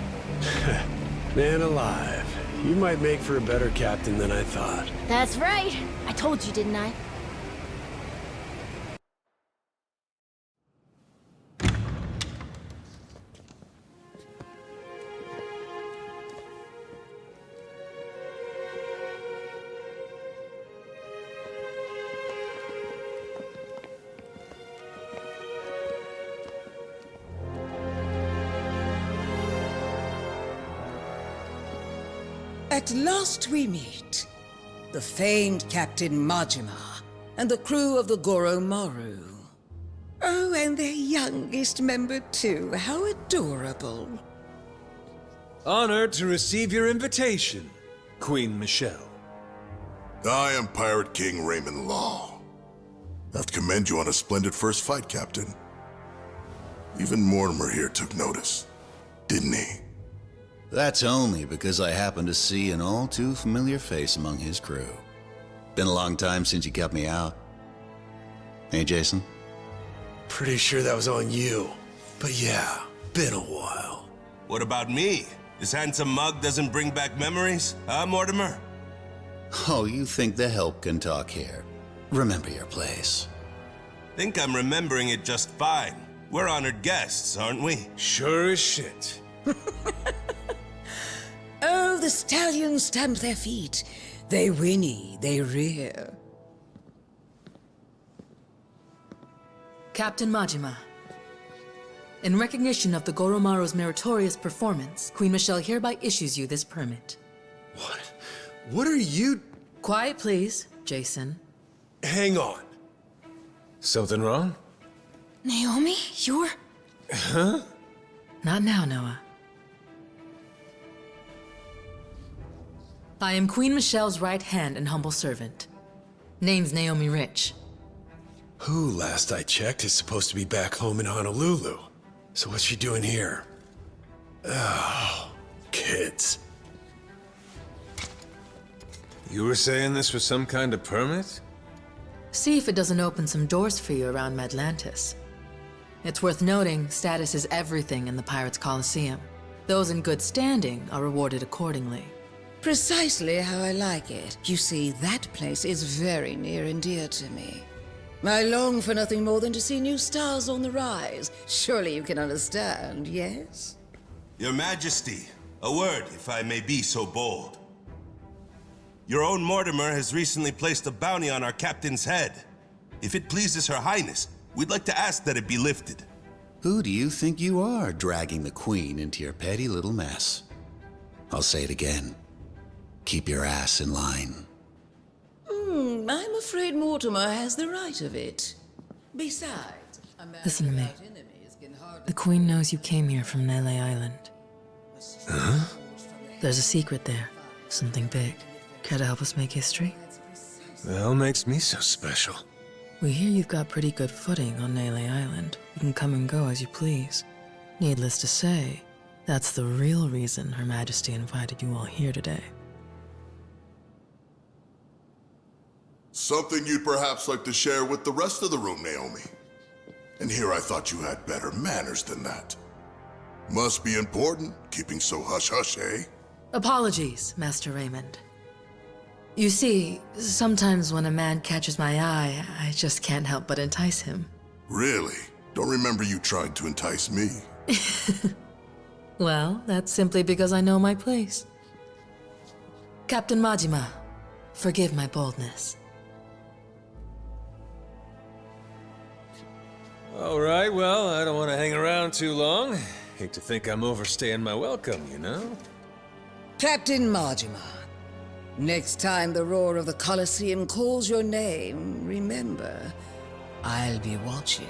Man alive. You might make for a better captain than I thought. That's right. I told you, didn't I? At last we meet. The famed Captain Majima and the crew of the Goromaru. Oh, and their youngest member too. How adorable. Honored to receive your invitation, Queen Michelle. I am Pirate King Raymond Law. I have to commend you on a splendid first fight, Captain. Even Mortimer here took notice, didn't he? That's only because I happened to see an all too familiar face among his crew. Been a long time since you kept me out. Hey, Jason? Pretty sure that was on you. But yeah, been a while. What about me? This handsome mug doesn't bring back memories, huh, Mortimer? Oh, you think the help can talk here. Remember your place. Think I'm remembering it just fine. We're honored guests, aren't we? Sure as shit. Oh, the stallions stamp their feet. They whinny, they rear. Captain Majima. In recognition of the Goromaru's meritorious performance, Queen Michelle hereby issues you this permit. What are you... Quiet, please, Jason. Hang on. Something wrong? Naomi, you're... Huh? Not now, Noah. I am Queen Michelle's right hand and humble servant. Name's Naomi Rich. Who, last I checked, is supposed to be back home in Honolulu. So what's she doing here? Oh, kids. You were saying this was some kind of permit? See if it doesn't open some doors for you around Madlantis. It's worth noting, status is everything in the Pirates' Coliseum. Those in good standing are rewarded accordingly. Precisely how I like it. You see, that place is very near and dear to me. I long for nothing more than to see new stars on the rise. Surely you can understand, yes? Your Majesty, a word, if I may be so bold. Your own Mortimer has recently placed a bounty on our captain's head. If it pleases Her Highness, we'd like to ask that it be lifted. Who do you think you are, dragging the Queen into your petty little mess? I'll say it again. Keep your ass in line. I'm afraid Mortimer has the right of it. Besides, Listen to me. The Queen knows you came here from Nele Island. Huh? There's a secret there. Something big. Care to help us make history? The hell makes me so special? We hear you've got pretty good footing on Nele Island. You can come and go as you please. Needless to say, that's the real reason Her Majesty invited you all here today. Something you'd perhaps like to share with the rest of the room, Naomi. And here I thought you had better manners than that. Must be important, keeping so hush-hush, eh? Apologies, Master Raymond. You see, sometimes when a man catches my eye, I just can't help but entice him. Really? Don't remember you trying to entice me. Well, that's simply because I know my place. Captain Majima, forgive my boldness. All right, well, I don't want to hang around too long. Hate to think I'm overstaying my welcome, you know? Captain Majima, next time the roar of the Colosseum calls your name, remember, I'll be watching.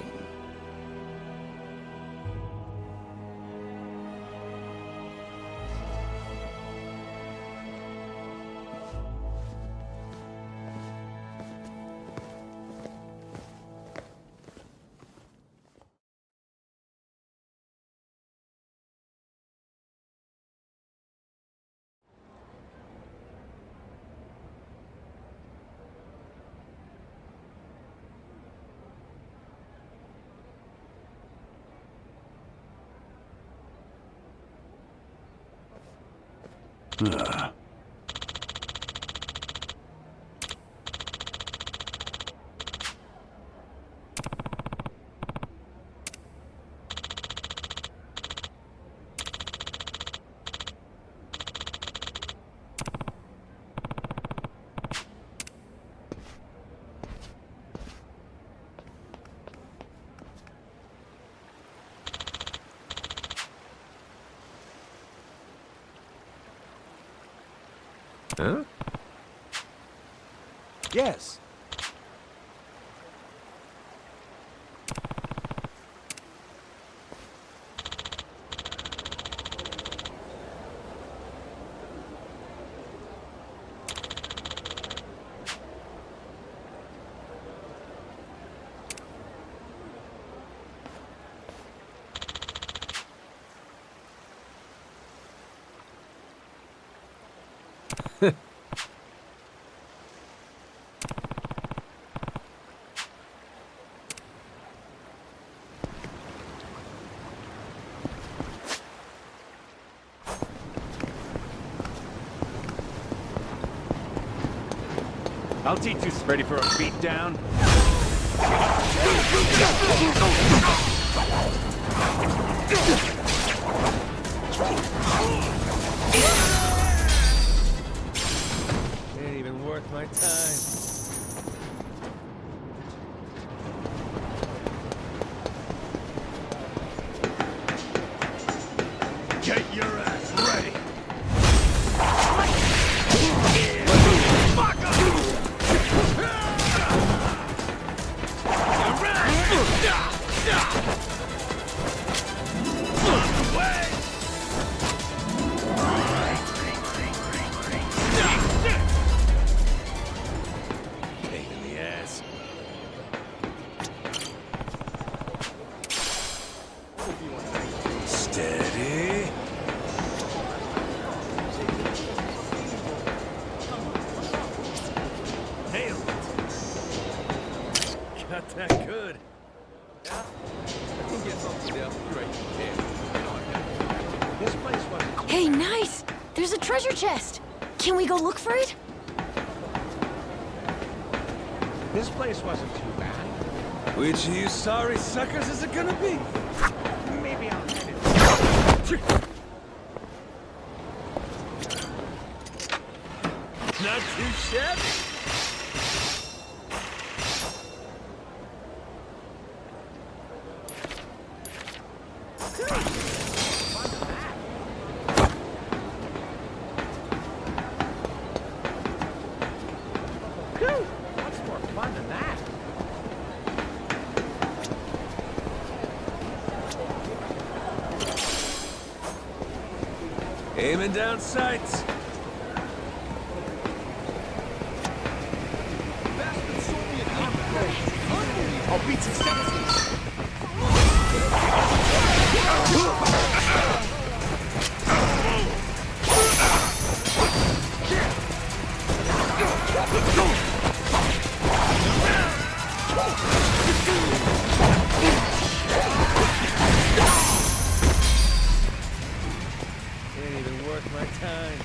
Huh? Yes. I'll teach you. Ready for a beatdown? Ain't even worth my time. Get your ass ready! Pain in the ass. Steady. Nailed it. Got that good. Yeah? I can get something down. You're right. Yeah. This place was... Hey, nice! There's a treasure chest! Can we go look for it? This place wasn't too bad. Which of you sorry suckers is it gonna be? Maybe I'll get it. Not too shabby. What's more fun than that? Aiming down sights. beats and sentences. Ain't even worth my time.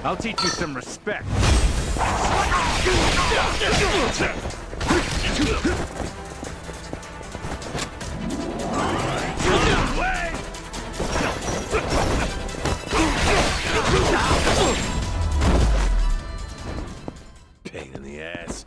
I'll teach you some respect. Pain in the ass.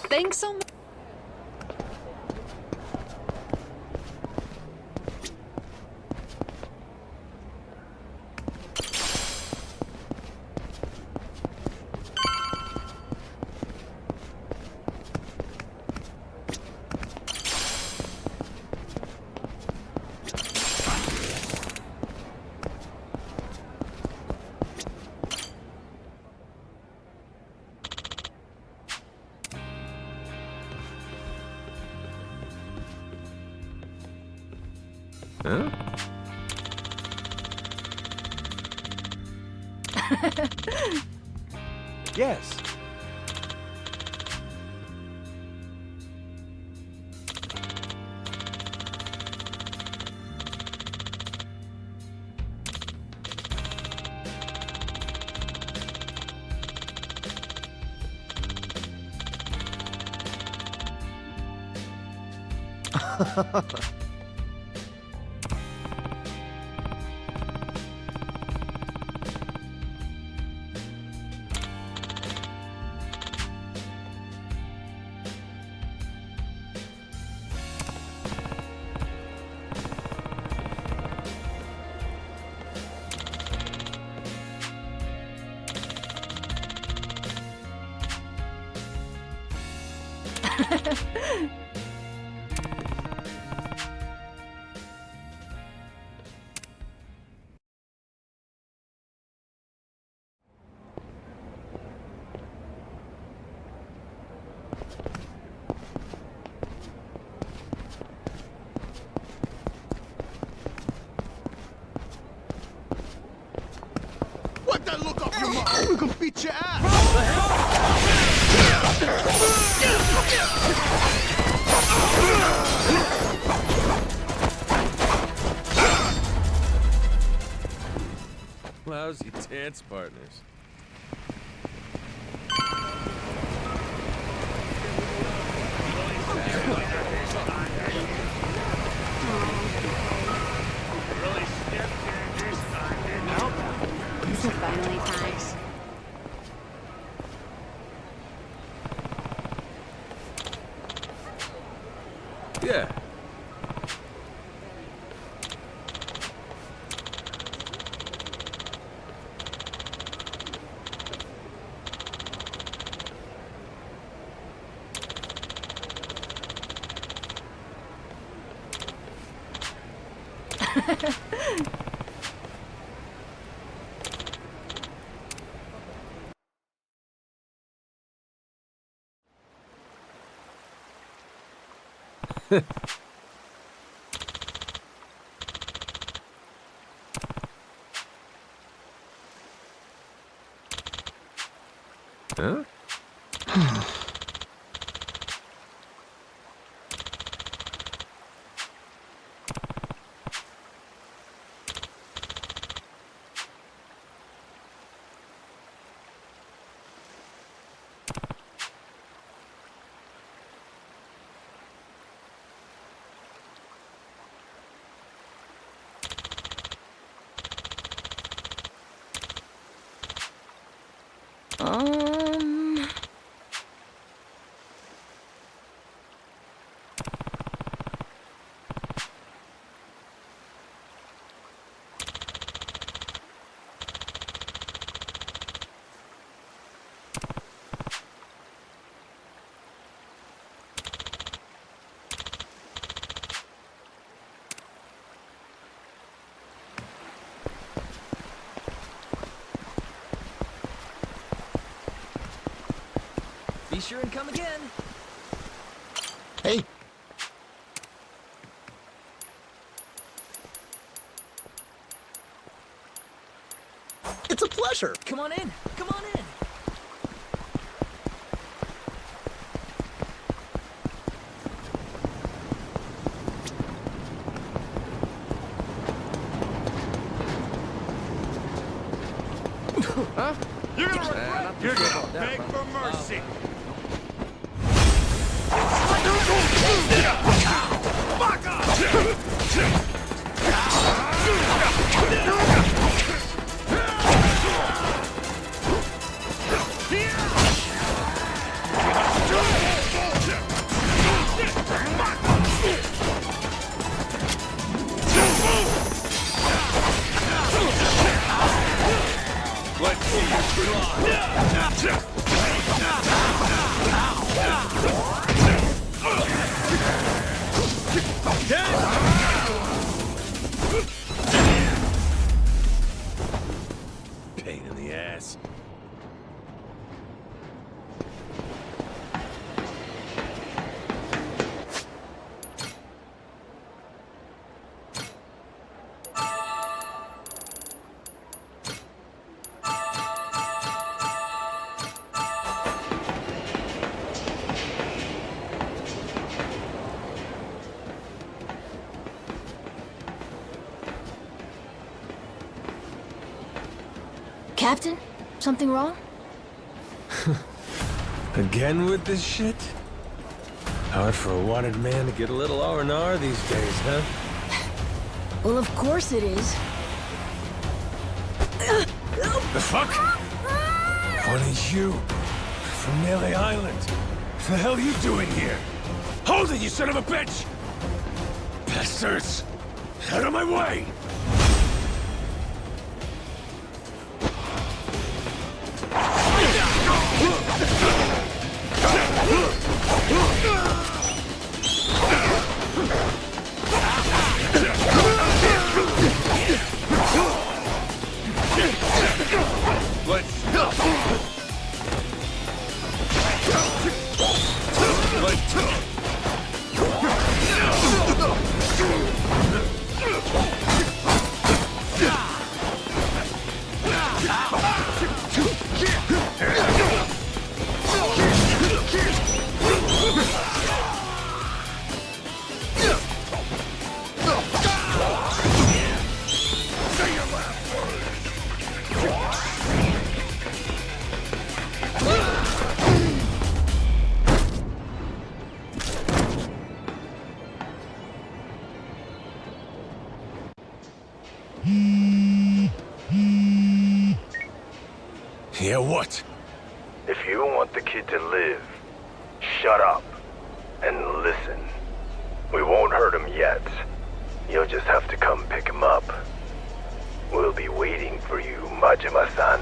Thanks so much. Huh? Yes. Wipe that look off your mouth! We can beat your ass! Lousy dance partners. These are finally times. Yeah. Huh? Be sure and come again. Hey. It's a pleasure. Come on in. Come on in. Huh? You're gonna regret. You're gonna beg for mercy. Fuck off! Let's see you Pain in the ass. Captain? Something wrong? Again with this shit? Hard for a wanted man to get a little R&R these days, huh? Well, of course it is. The fuck? What is you? From Melee Island? The hell are you doing here? Hold it, you son of a bitch! Bastards! Out of my way! Yeah, what? If you want the kid to live, shut up and listen. We won't hurt him yet. You'll just have to come pick him up. We'll be waiting for you, Majima-san.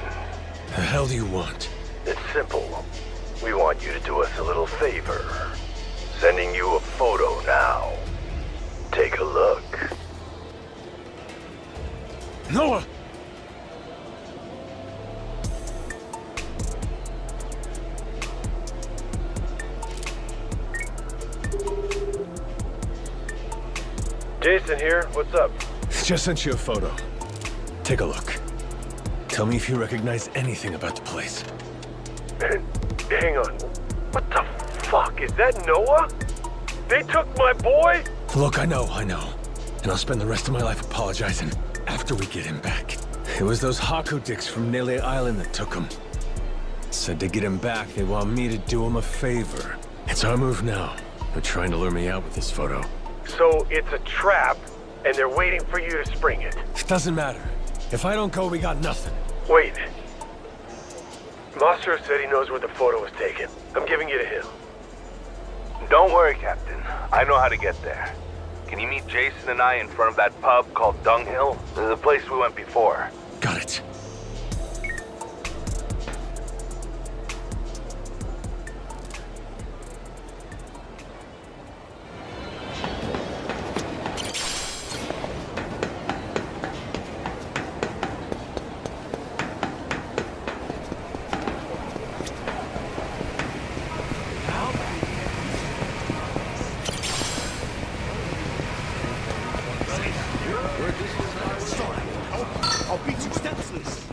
The hell do you want? It's simple. We want you to do us a little favor. Sending you a photo now. Take a look. Noah! Jason here. What's up? Just sent you a photo. Take a look. Tell me if you recognize anything about the place. Hang on. What the fuck? Is that Noah? They took my boy? Look, I know. And I'll spend the rest of my life apologizing after we get him back. It was those Haku dicks from Nele Island that took him. Said to get him back, they want me to do him a favor. It's our move now. They're trying to lure me out with this photo. So it's a trap, and they're waiting for you to spring it. It doesn't matter. If I don't go, we got nothing. Wait. Mastro said he knows where the photo was taken. I'm giving you to him. Don't worry, Captain. I know how to get there. Can you meet Jason and I in front of that pub called Dunghill? The place we went before. Got it. I'll beat you senseless.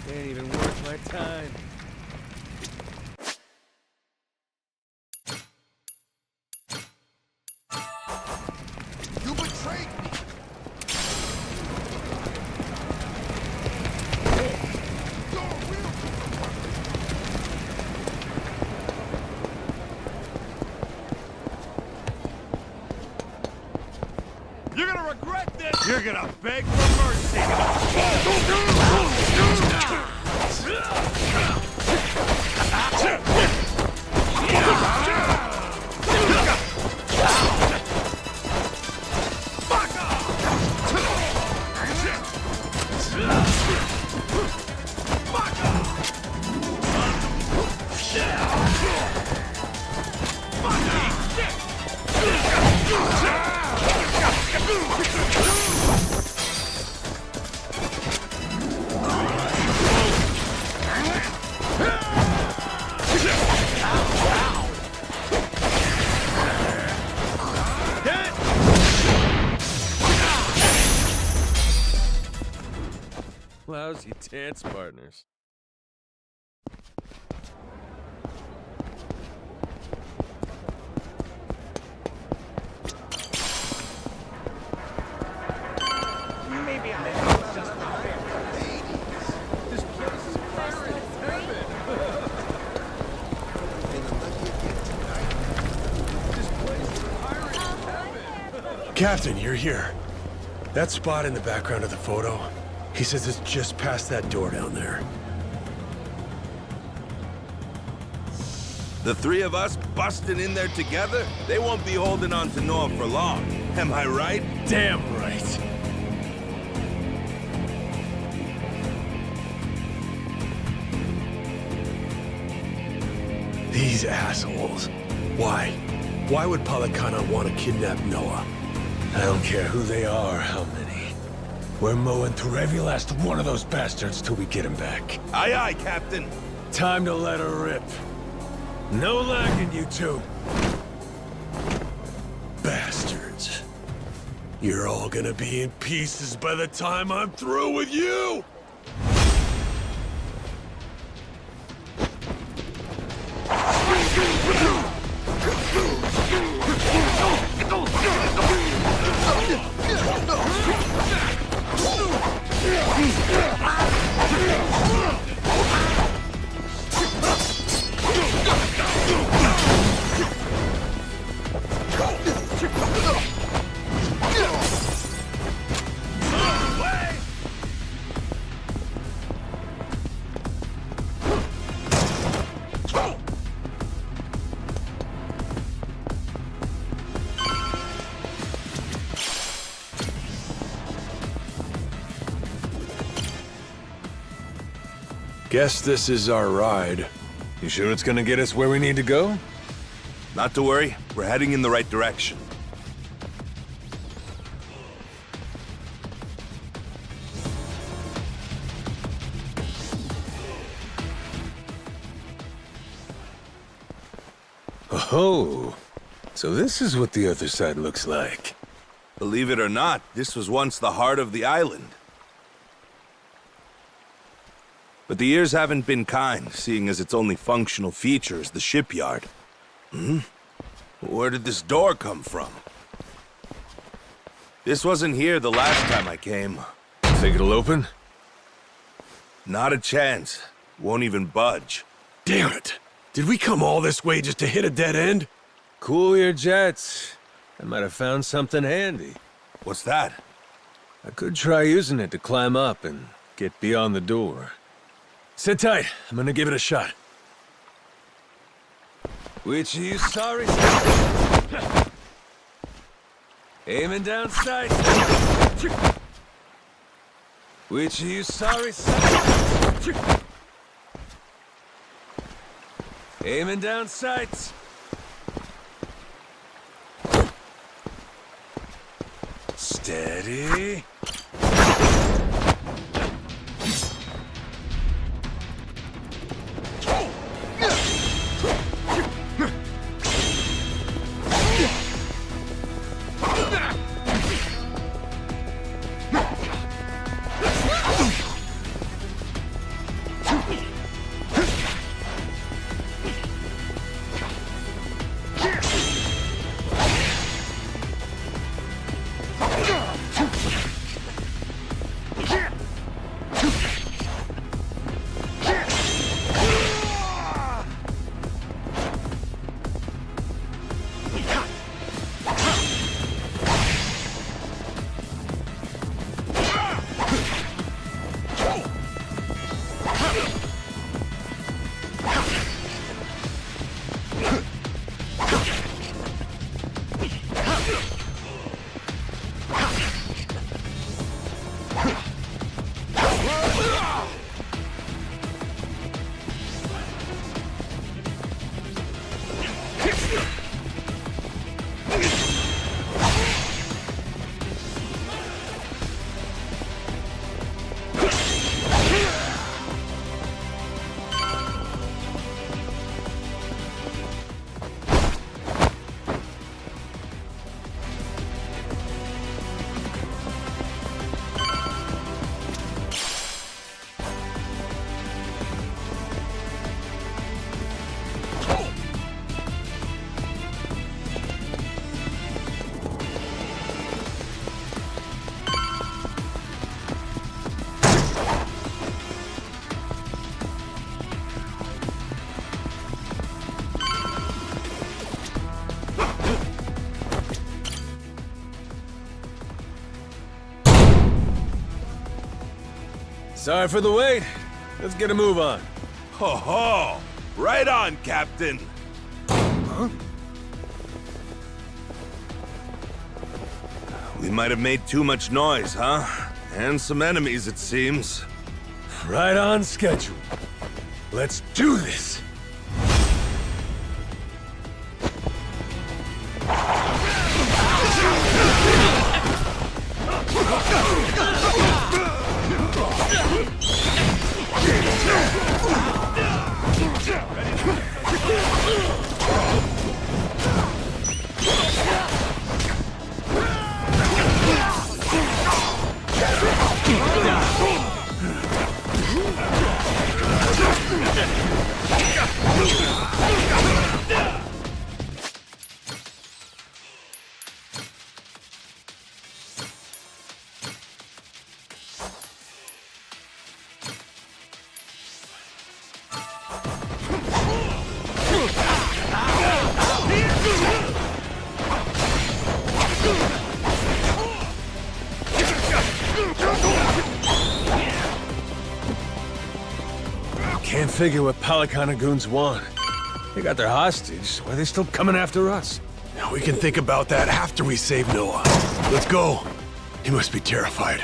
Ain't even worth my time. You betrayed me. You're gonna regret this! You're gonna beg for mercy! Lousy dance partners. Maybe I just this place is pirate heaven. This place is pirate heaven. Captain, you're here. That spot in the background of the photo, he says it's just past that door down there. The three of us busting in there together? They won't be holding on to Noah for long. Am I right? Damn right. These assholes. Why? Why would Palakana want to kidnap Noah? I don't care who they are, how many. We're mowing through every last one of those bastards till we get him back. Aye, aye, Captain. Time to let her rip. No lagging, you two. Bastards. You're all gonna be in pieces by the time I'm through with you! Guess this is our ride. You sure it's gonna get us where we need to go? Not to worry, we're heading in the right direction. Oh, so this is what the other side looks like. Believe it or not, this was once the heart of the island. But the years haven't been kind, seeing as its only functional feature is the shipyard. Where did this door come from? This wasn't here the last time I came. Think it'll open? Not a chance. Won't even budge. Damn it! Did we come all this way just to hit a dead end? Cool your jets. I might have found something handy. What's that? I could try using it to climb up and get beyond the door. Sit tight. I'm gonna give it a shot. Which are you sorry? Aiming down sight. Which are you sorry? Aiming down sights. Steady. Sorry for the wait. Let's get a move on. Ho ho! Right on, Captain! Huh? We might have made too much noise, huh? And some enemies, it seems. Right on schedule. Let's do this! Can't figure what Palikana goons want. They got their hostage. Why are they still coming after us? We can think about that after we save Noah. Let's go. He must be terrified.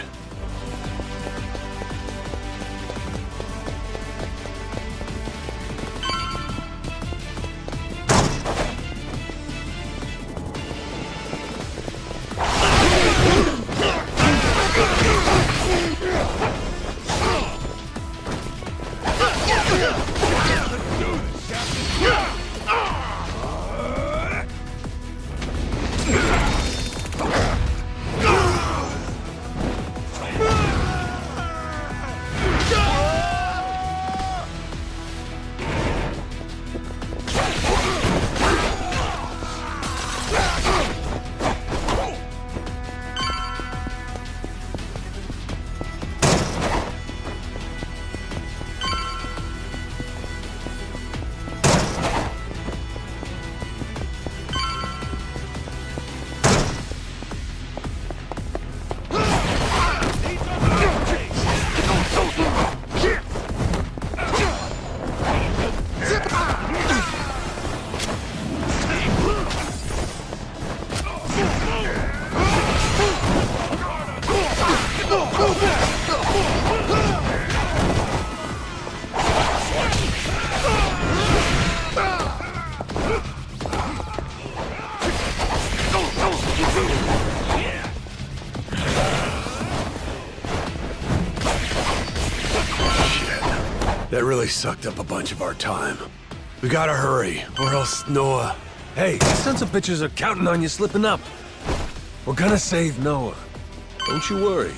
That really sucked up a bunch of our time. We gotta hurry, or else Noah... Hey, these sons of bitches are counting on you slipping up. We're gonna save Noah. Don't you worry.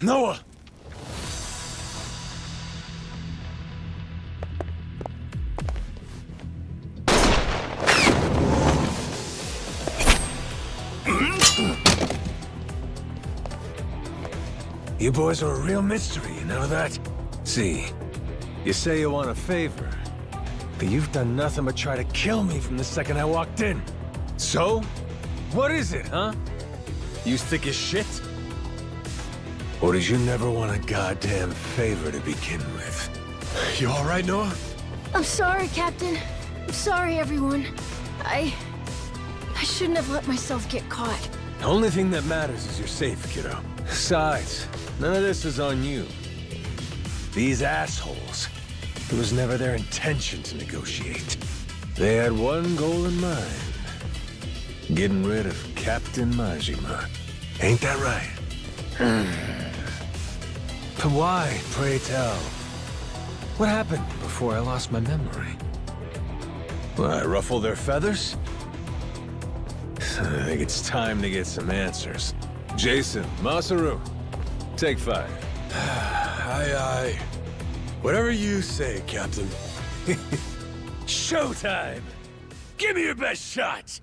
Noah! You boys are a real mystery, you know that? See, you say you want a favor, but you've done nothing but try to kill me from the second I walked in. So? What is it, huh? You thick as shit? Or did you never want a goddamn favor to begin with? You alright, Noah? I'm sorry, Captain. I'm sorry, everyone. I shouldn't have let myself get caught. The only thing that matters is you're safe, kiddo. Besides, none of this is on you. These assholes, it was never their intention to negotiate. They had one goal in mind. Getting rid of Captain Majima. Ain't that right? But why, pray tell? What happened before I lost my memory? Well, I ruffled their feathers? I think it's time to get some answers. Jason, Masaru, take 5. Aye. Whatever you say, Captain. Showtime! Give me your best shot!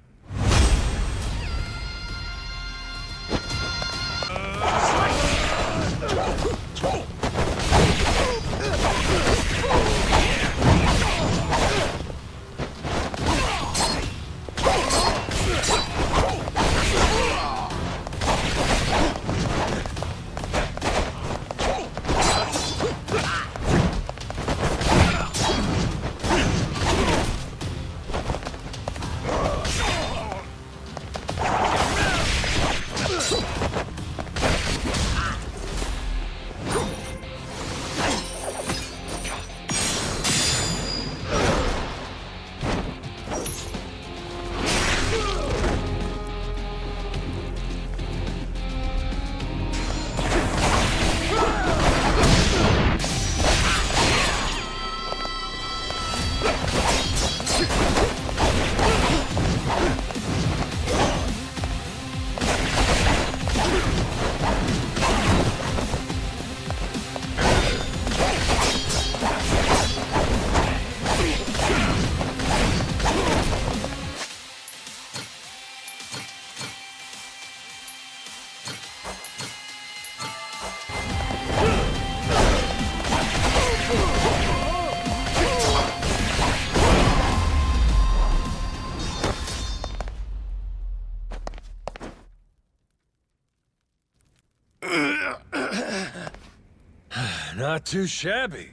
Not too shabby.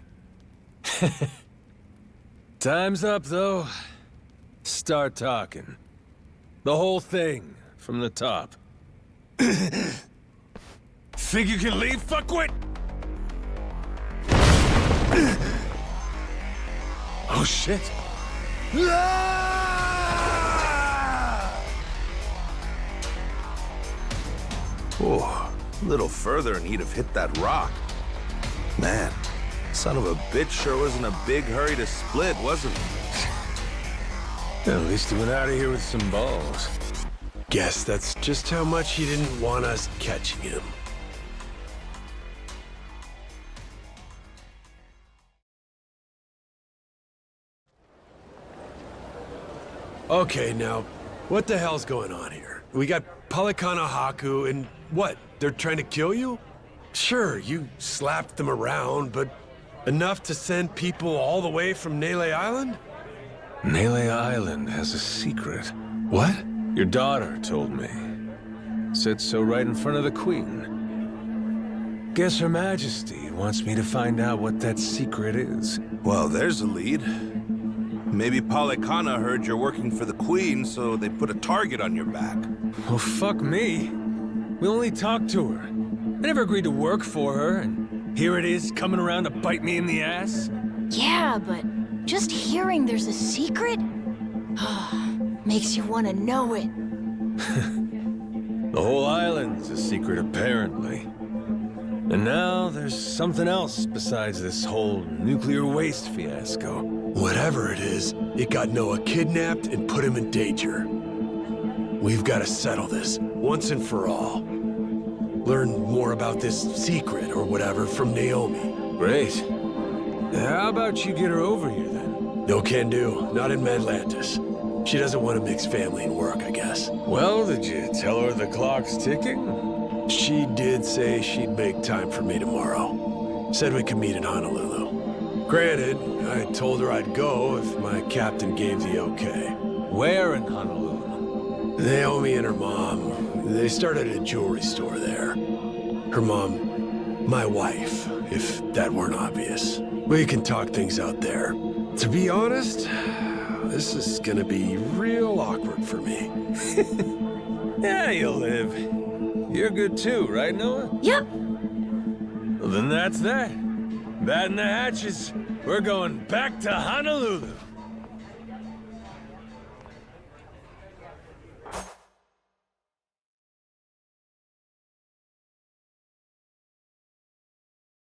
Time's up, though. Start talking. The whole thing, from the top. Think you can leave, fuckwit? Oh, shit. Oh, a little further and he'd have hit that rock. Man, son of a bitch sure was in a big hurry to split, wasn't he? At least he went out of here with some balls. Guess that's just how much he didn't want us catching him. Okay, now, what the hell's going on here? We got Palikana Haku, and what? They're trying to kill you? Sure, you slapped them around, but enough to send people all the way from Nele Island? Nele Island has a secret. What? Your daughter told me. Said so right in front of the Queen. Guess Her Majesty wants me to find out what that secret is. Well, there's a lead. Maybe Palikana heard you're working for the Queen, so they put a target on your back. Well, fuck me. We only talked to her. I never agreed to work for her, and here it is coming around to bite me in the ass. Yeah, but just hearing there's a secret makes you want to know it. The whole island's a secret, apparently. And now there's something else besides this whole nuclear waste fiasco. Whatever it is, it got Noah kidnapped and put him in danger. We've got to settle this, once and for all. Learn more about this secret or whatever from Naomi. Great. How about you get her over here, then? No can do. Not in Atlantis. She doesn't want to mix family and work, I guess. Well, did you tell her the clock's ticking? She did say she'd make time for me tomorrow. Said we could meet in Honolulu. Granted, I told her I'd go if my captain gave the okay. Where in Honolulu? Naomi and her mom. They started a jewelry store there. Her mom, my wife, if that weren't obvious. We can talk things out there. To be honest, this is gonna be real awkward for me. Yeah, you'll live. You're good too, right, Noah? Yep. Well, then that's that. Batten the hatches. We're going back to Honolulu.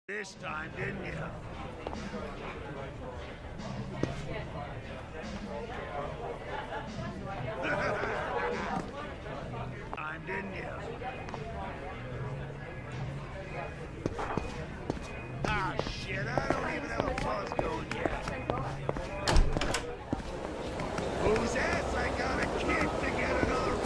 This time, didn't you? Time, didn't you? Ah, shit, I don't even have a buzz going yet. Whose ass I gotta kick to get another...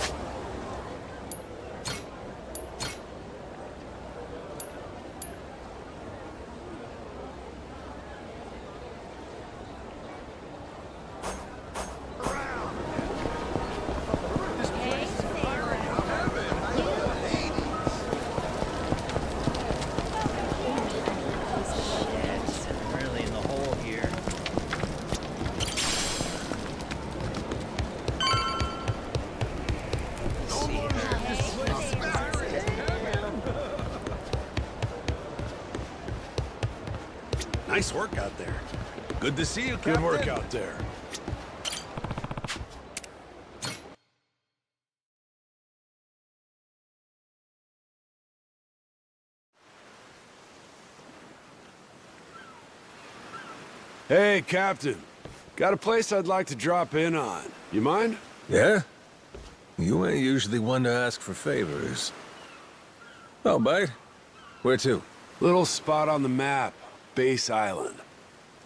Nice work out there. Good to see you, Captain. Good work out there. Hey, Captain. Got a place I'd like to drop in on. You mind? Yeah? You ain't usually one to ask for favors. Oh, bite. Where to? Little spot on the map. Base Island.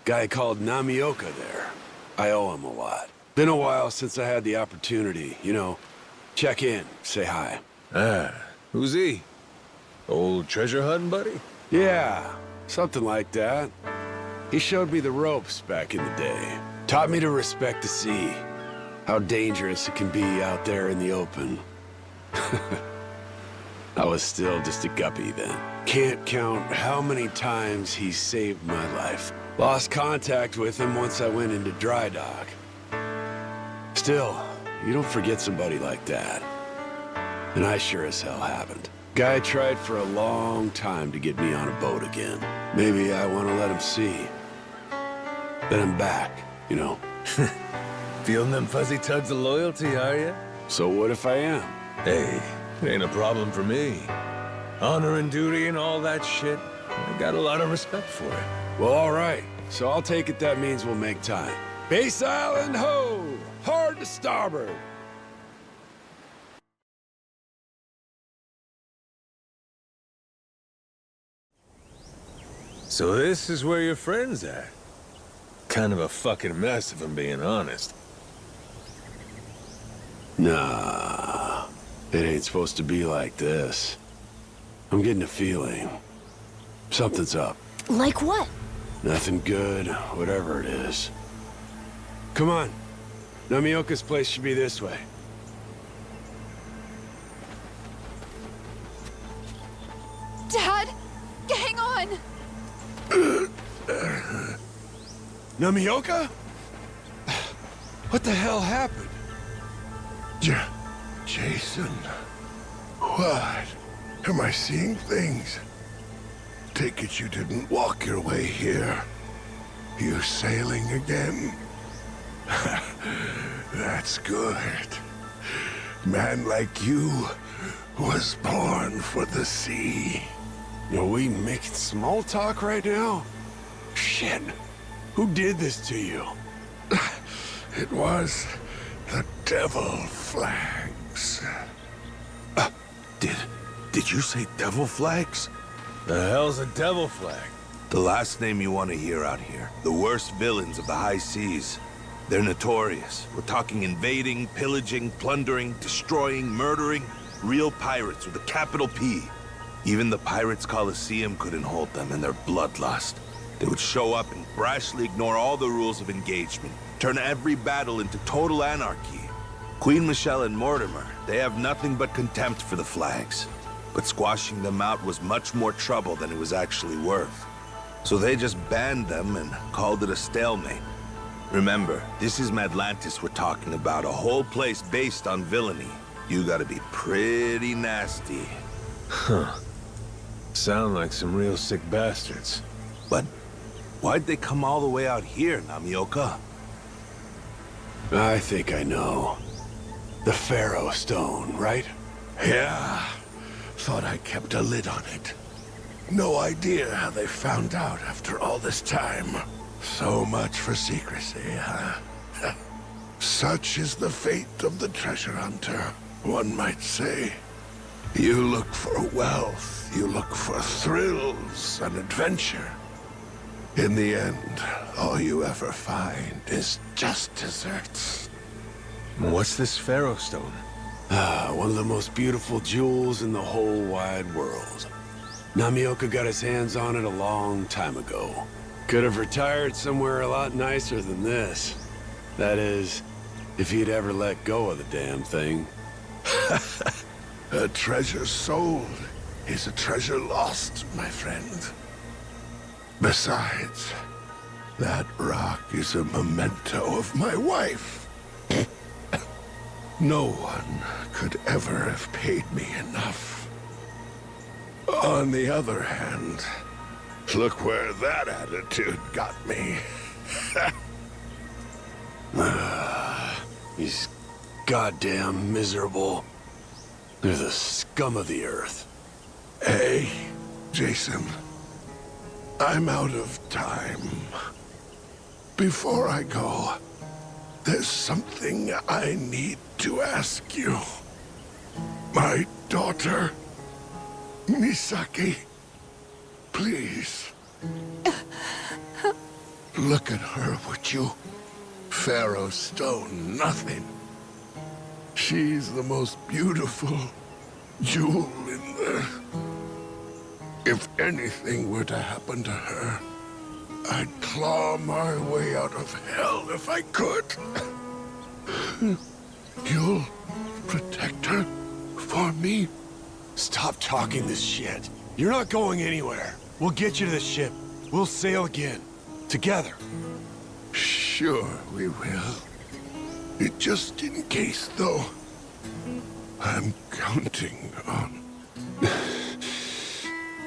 Guy called Namioka there. I owe him a lot. Been a while since I had the opportunity, you know. Check in, say hi. Ah, who's he? Old treasure hunting buddy? Yeah, something like that. He showed me the ropes back in the day. Taught me to respect the sea. How dangerous it can be out there in the open. I was still just a guppy then. Can't count how many times he saved my life. Lost contact with him once I went into dry dock. Still, you don't forget somebody like that. And I sure as hell haven't. Guy tried for a long time to get me on a boat again. Maybe I want to let him see that I'm back, you know. Feeling them fuzzy tugs of loyalty, are you? So what if I am? Hey, it ain't a problem for me. Honor and duty and all that shit, I got a lot of respect for it. Well, all right. So I'll take it that means we'll make time. Base Island, ho! Hard to starboard! So this is where your friend's at? Kind of a fucking mess, if I'm being honest. Nah, it ain't supposed to be like this. I'm getting a feeling. Something's up. Like what? Nothing good, whatever it is. Come on. Namioka's place should be this way. Dad, hang on. Namioka? What the hell happened? Jason. What? Am I seeing things? Take it you didn't walk your way here. You sailing again? That's good. Man like you was born for the sea. Are we making small talk right now? Shit. Who did this to you? It was the Devil Flags. Did you say Devil Flags? The hell's a Devil Flag? The last name you want to hear out here. The worst villains of the high seas. They're notorious. We're talking invading, pillaging, plundering, destroying, murdering. Real pirates with a capital P. Even the Pirates Coliseum couldn't hold them in their bloodlust. They would show up and brashly ignore all the rules of engagement, turn every battle into total anarchy. Queen Michelle and Mortimer, they have nothing but contempt for the Flags. But squashing them out was much more trouble than it was actually worth. So they just banned them and called it a stalemate. Remember, this is Madlantis we're talking about, a whole place based on villainy. You gotta be pretty nasty. Huh. Sound like some real sick bastards. But why'd they come all the way out here, Namioka? I think I know. The Pharaoh Stone, right? Yeah. Thought I kept a lid on it. No idea how they found out after all this time. So much for secrecy, huh? Such is the fate of the treasure hunter, one might say. You look for wealth, you look for thrills and adventure. In the end, all you ever find is just deserts. What's this Pharaoh Stone? One of the most beautiful jewels in the whole wide world. Namioka got his hands on it a long time ago. Could have retired somewhere a lot nicer than this. That is, if he'd ever let go of the damn thing. A treasure sold is a treasure lost, my friend. Besides, that rock is a memento of my wife. No one could ever have paid me enough. On the other hand, look where that attitude got me. He's goddamn miserable. They're the scum of the earth. Hey, Jason. I'm out of time. Before I go, there's something I need to ask you. My daughter, Misaki, please. Look at her, would you? Pharaoh Stone, nothing. She's the most beautiful jewel in there. If anything were to happen to her, I'd claw my way out of hell if I could. You'll protect her for me? Stop talking this shit. You're not going anywhere. We'll get you to the ship. We'll sail again. Together. Sure we will. Just in case, though, I'm counting on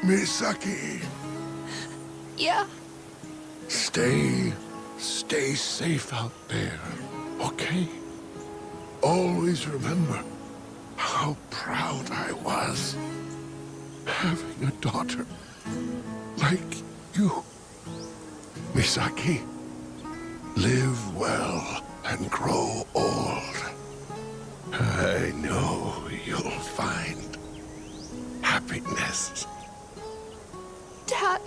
Misaki. Yeah? Stay safe out there, okay? Always remember how proud I was having a daughter like you. Misaki, live well and grow old. I know you'll find happiness. Dad.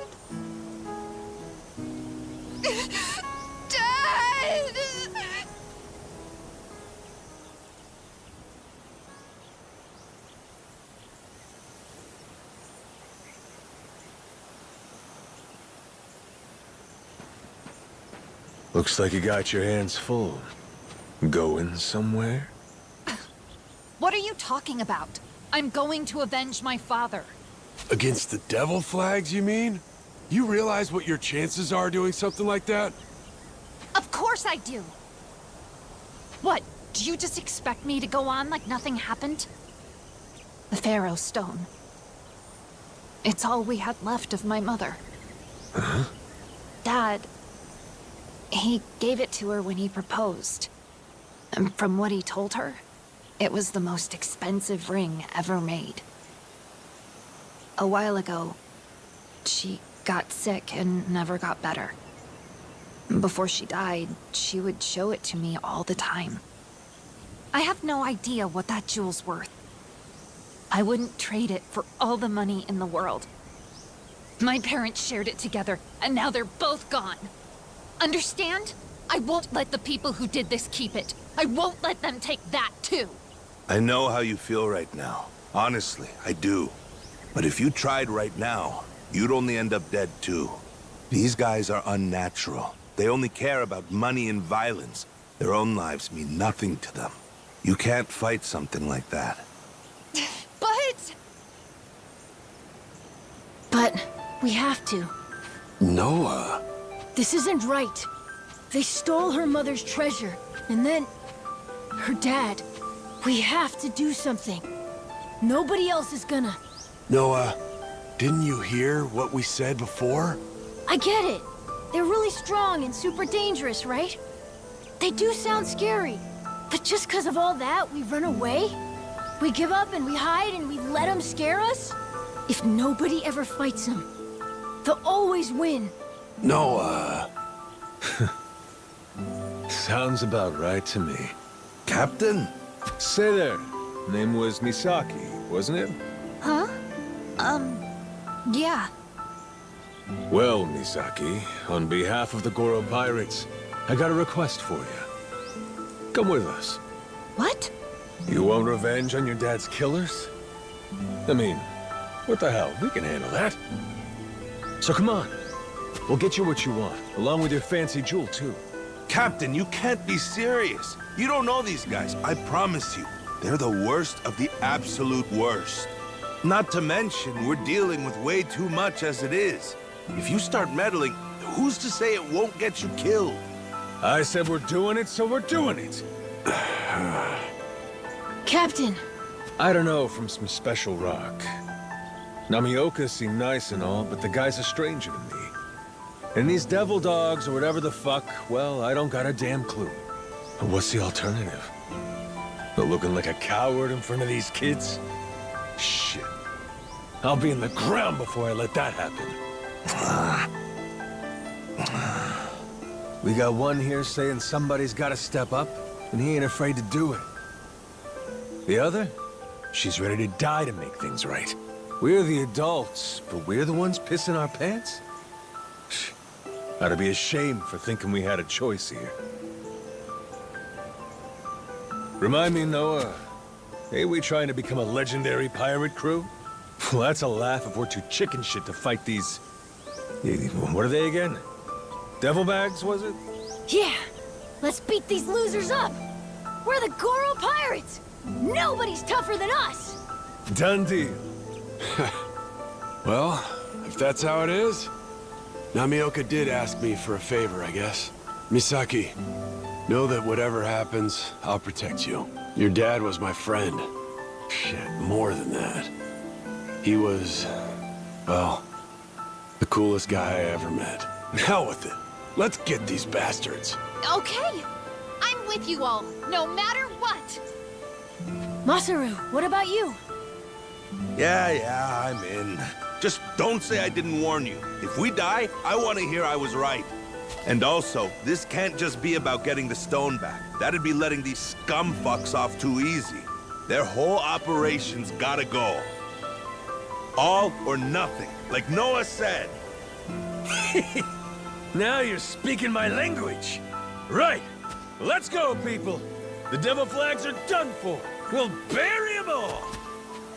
Dad! Looks like you got your hands full. Going somewhere? What are you talking about? I'm going to avenge my father. Against the devil flags, you mean? You realize what your chances are doing something like that? Of course I do. What, do you just expect me to go on like nothing happened? The Pharaoh Stone. It's all we had left of my mother. Huh? Dad, he gave it to her when he proposed. And from what he told her, it was the most expensive ring ever made. A while ago, she got sick and never got better. Before she died, she would show it to me all the time. I have no idea what that jewel's worth. I wouldn't trade it for all the money in the world. My parents shared it together, and now they're both gone. Understand? I won't let the people who did this keep it. I won't let them take that, too. I know how you feel right now. Honestly, I do. But if you tried right now, you'd only end up dead, too. These guys are unnatural. They only care about money and violence. Their own lives mean nothing to them. You can't fight something like that. But we have to. Noah. This isn't right. They stole her mother's treasure, and then her dad. We have to do something. Nobody else is gonna. Noah, didn't you hear what we said before? I get it. They're really strong and super dangerous, right? They do sound scary. But just because of all that, we run away? We give up and we hide and we let them scare us? If nobody ever fights them, they'll always win. Noah. Sounds about right to me. Captain? Say there. Name was Misaki, wasn't it? Huh? Yeah. Well, Misaki, on behalf of the Goro Pirates, I got a request for you. Come with us. What? You want revenge on your dad's killers? I mean, what the hell? We can handle that. So come on. We'll get you what you want, along with your fancy jewel, too. Captain, you can't be serious. You don't know these guys, I promise you. They're the worst of the absolute worst. Not to mention, we're dealing with way too much as it is. If you start meddling, who's to say it won't get you killed? I said we're doing it, so we're doing it. Captain. I don't know from some special rock. Namioka seemed nice and all, but the guy's a stranger to me. And these devil dogs, or whatever the fuck, well, I don't got a damn clue. But what's the alternative? But looking like a coward in front of these kids? Shit. I'll be in the ground before I let that happen. We got one here saying somebody's gotta step up, and he ain't afraid to do it. The other? She's ready to die to make things right. We're the adults, but we're the ones pissing our pants? Ought to be ashamed for thinking we had a choice here. Remind me, Noah, ain't we trying to become a legendary pirate crew? Well, that's a laugh if we're too chicken shit to fight these... What are they again? Devil bags, was it? Yeah! Let's beat these losers up! We're the Goro Pirates! Nobody's tougher than us! Done deal. Well, if that's how it is, Namioka did ask me for a favor, I guess. Misaki, know that whatever happens, I'll protect you. Your dad was my friend. Shit, more than that. He was, well, the coolest guy I ever met. Hell with it. Let's get these bastards. Okay. I'm with you all, no matter what. Masaru, what about you? Yeah, I'm in. Just don't say I didn't warn you. If we die, I want to hear I was right. And also, this can't just be about getting the stone back. That'd be letting these scum fucks off too easy. Their whole operation's gotta go. All or nothing, like Noah said. Now you're speaking my language. Right. Let's go, people. The devil flags are done for. We'll bury them all.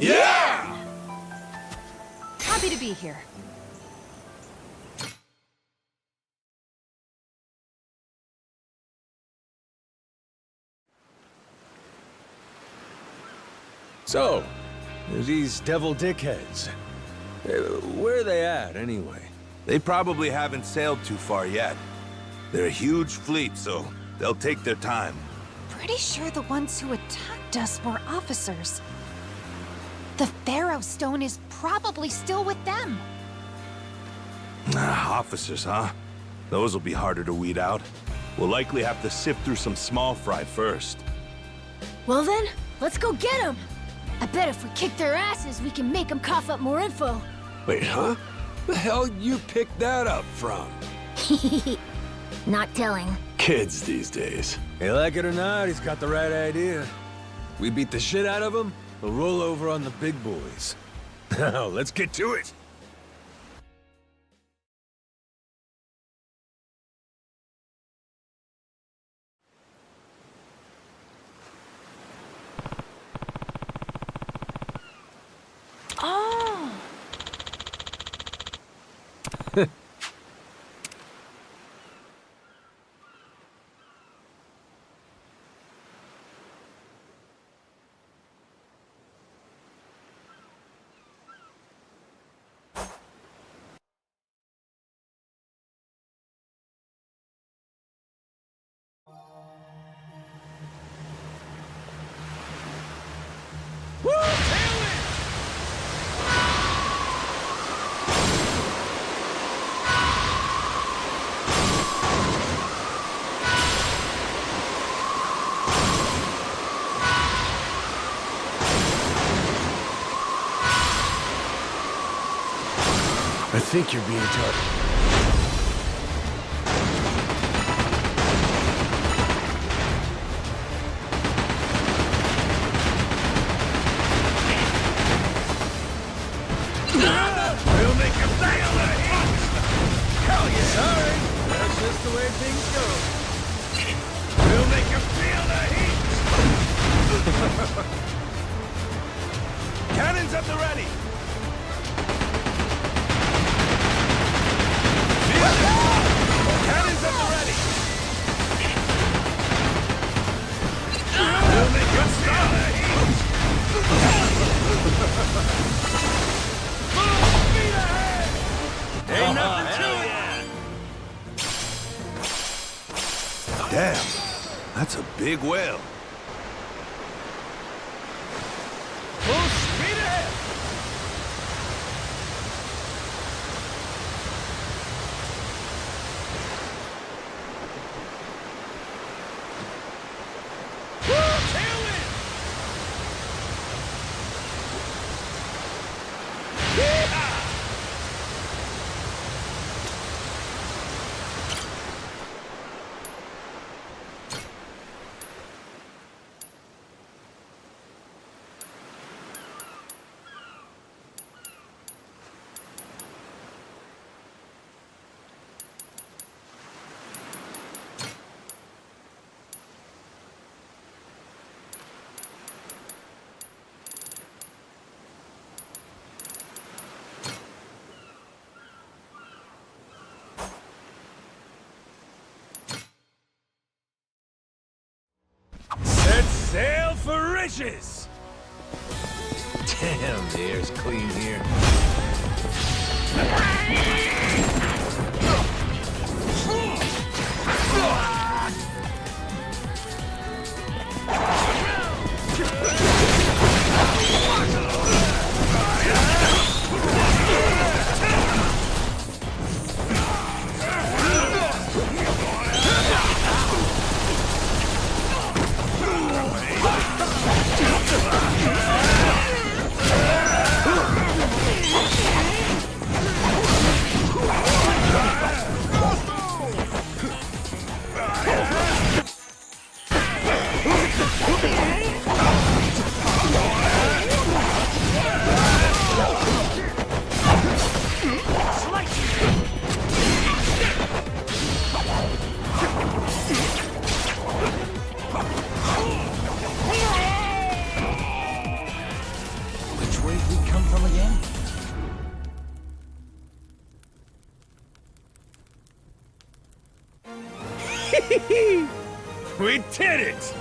Yeah! Happy to be here. So, these devil dickheads. Where are they at, anyway? They probably haven't sailed too far yet. They're a huge fleet, so they'll take their time. Pretty sure the ones who attacked us were officers. The Pharaoh Stone is probably still with them. Officers, huh? Those will be harder to weed out. We'll likely have to sift through some small fry first. Well then, let's go get them. I bet if we kick their asses, we can make them cough up more info. Wait, huh? The hell you picked that up from? Not telling. Kids these days. Hey, like it or not, he's got the right idea. We beat the shit out of him, we'll roll over on the big boys. Now, let's get to it. Oh! I think you're being targeted. We'll make you feel the heat! Hell yeah! Sorry, that's just the way things go. We'll make you feel the heat! Cannons at the ready! Cannons at the ready! We'll make you feel the heat! Full speed ahead! Ain't nothing to it! Damn, that's a big whale. Full speed ahead! Sail for riches! Damn, the air's clean here. Which way did we come from again? We did it!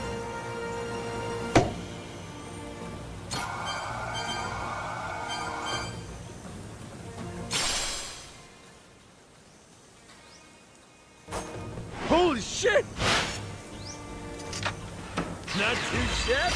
Holy shit! Not too shabby.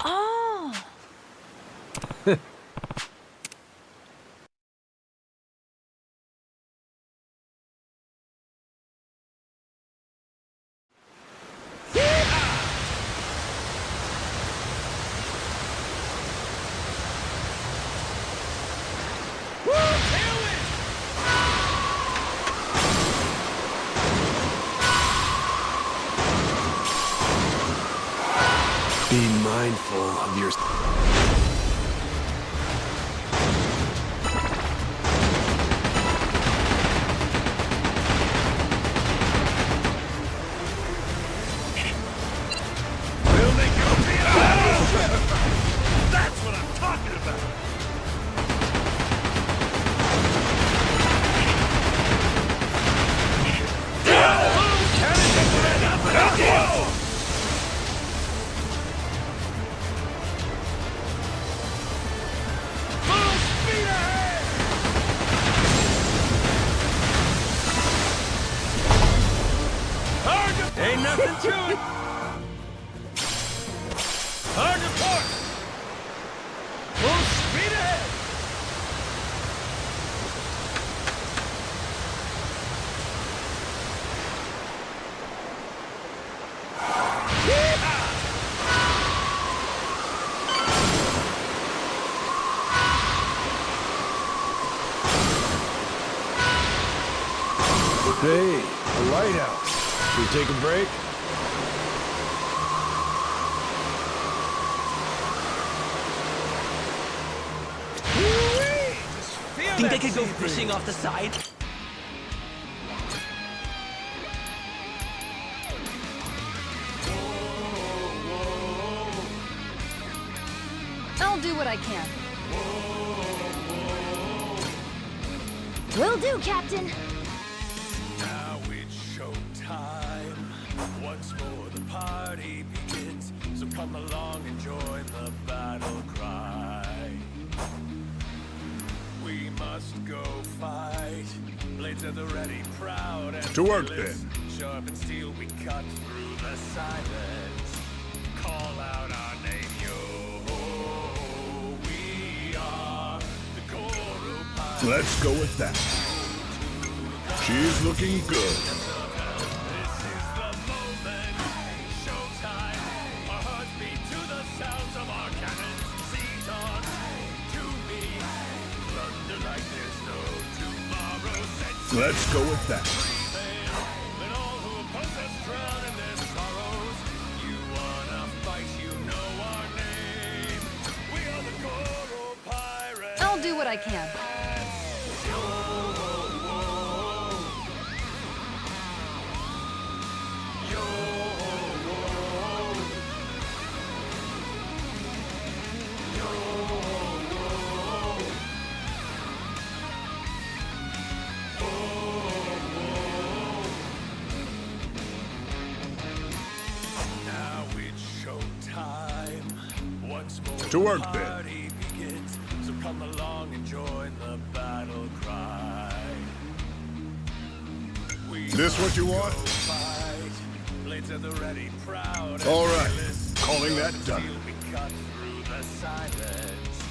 Oh! Be mindful of your... We'll make it a real battle! That's what I'm talking about! Ain't nothing to it! Hard to port! Full speed ahead! Hey, the lighthouse. Should we take a break? Think I could go fishing off the side? I'll do what I can. Will do, Captain. Now it's showtime. Once more the party begins. So come along and join the battle cry. We must go fight. Blades at the ready, proud and To work, fearless. then. Sharp and steel, we cut through the silence. Call out our name, yo. We are the Goro Pirates. Let's go with that. She's looking good. Let's go with that. I'll do what I can. To work, then. Party begins, so come along and join the battle cry. This what you want? Fight, blades at the ready, proud. All right. Calling that done. We cut through the silence,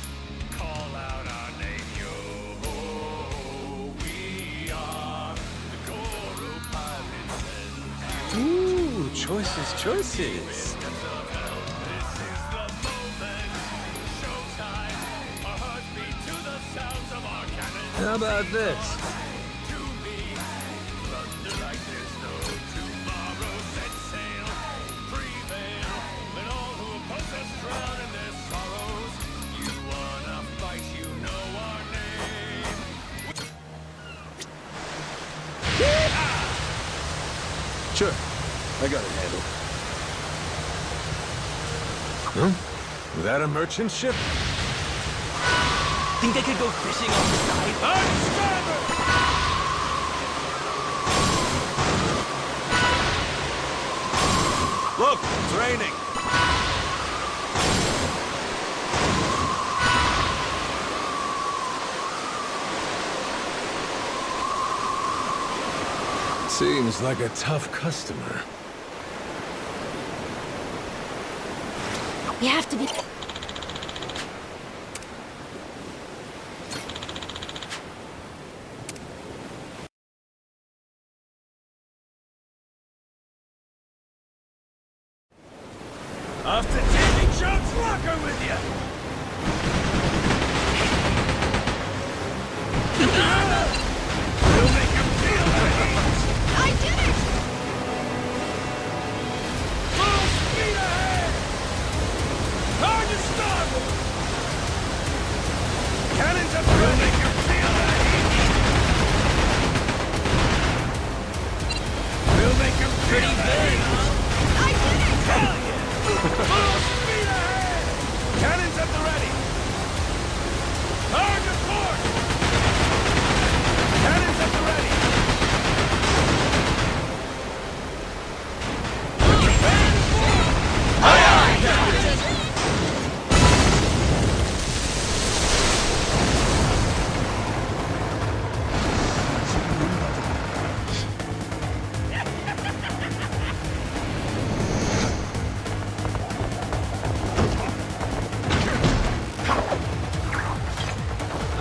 call out our name, yo. We are the Goro Pirates. Ooh, choices, choices. How about this? Sure. I got it handled. Huh? Was that a merchant ship? Think I could go fishing on the side? Look, it's raining. Seems like a tough customer. We have to be... After taking John's locker with you! We'll make him feel the heat! I did it! Full speed ahead! Target starboard! Cannons up! We'll make him feel the heat! We'll make him feel the heat! I did it! Hell yeah! Full speed ahead! Cannons at the ready! Target port! Cannons at the ready! Aye, aye, Captain!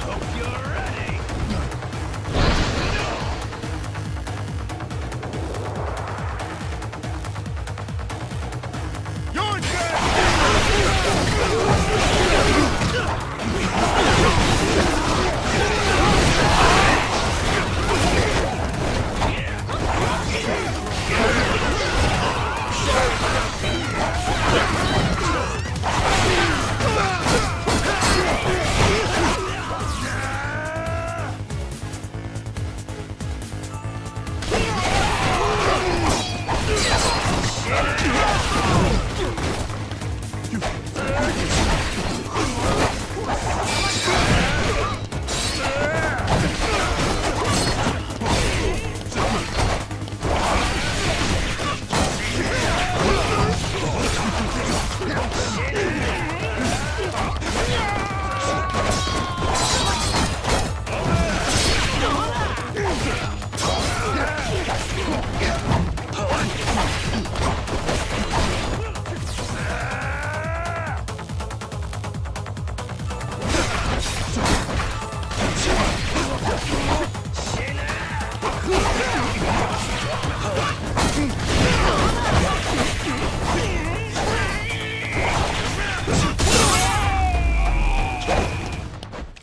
Hope you're ready! You're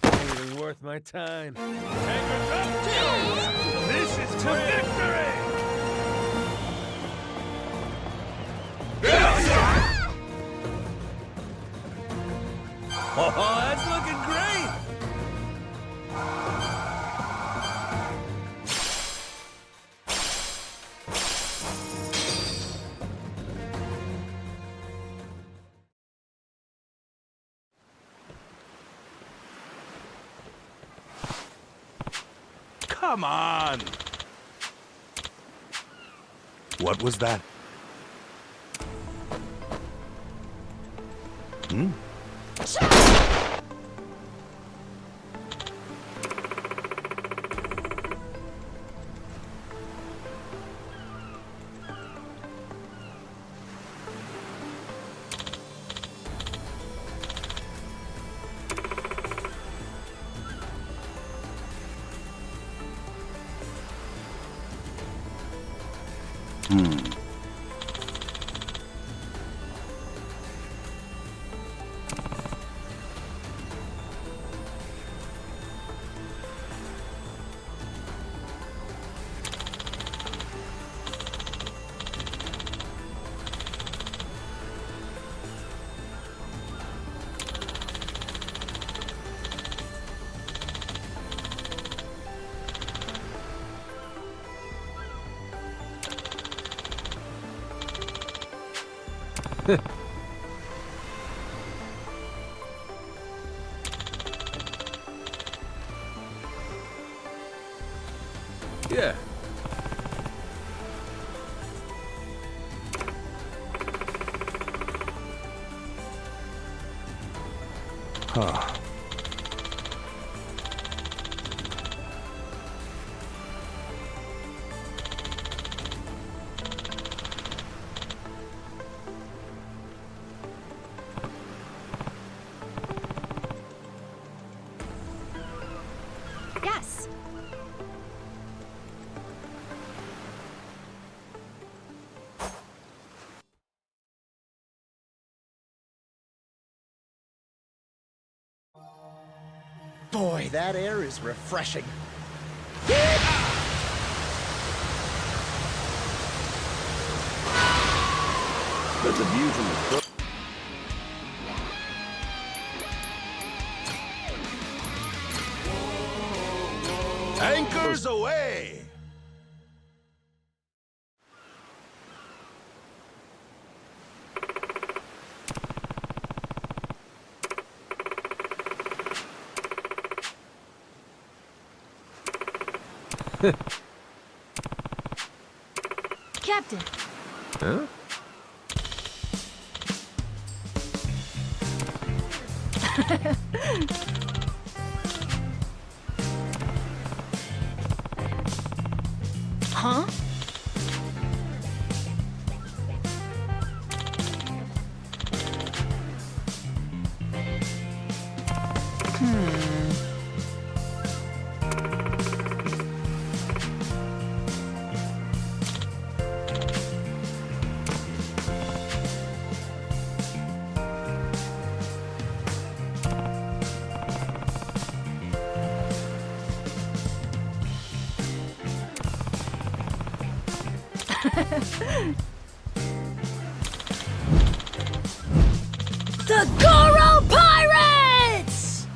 Not even worth my time. This is to victory! Oh, that's looking great! Come on! What was that? Yeah. Huh. Yes. Boy, that air is refreshing. That's a view from the front. Anchors away! Captain, Huh? huh? The Goro Pirates!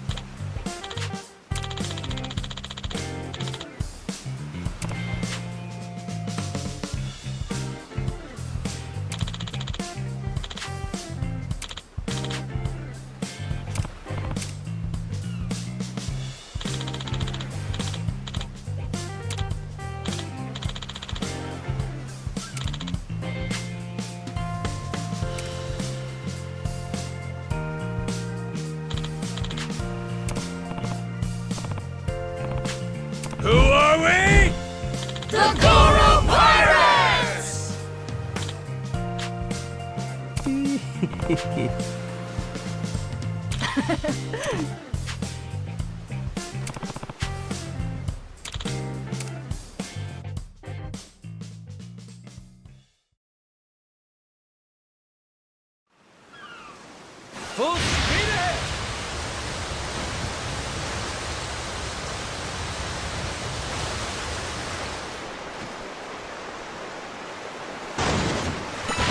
Who are we? The Goro Pirates! Full speed ahead!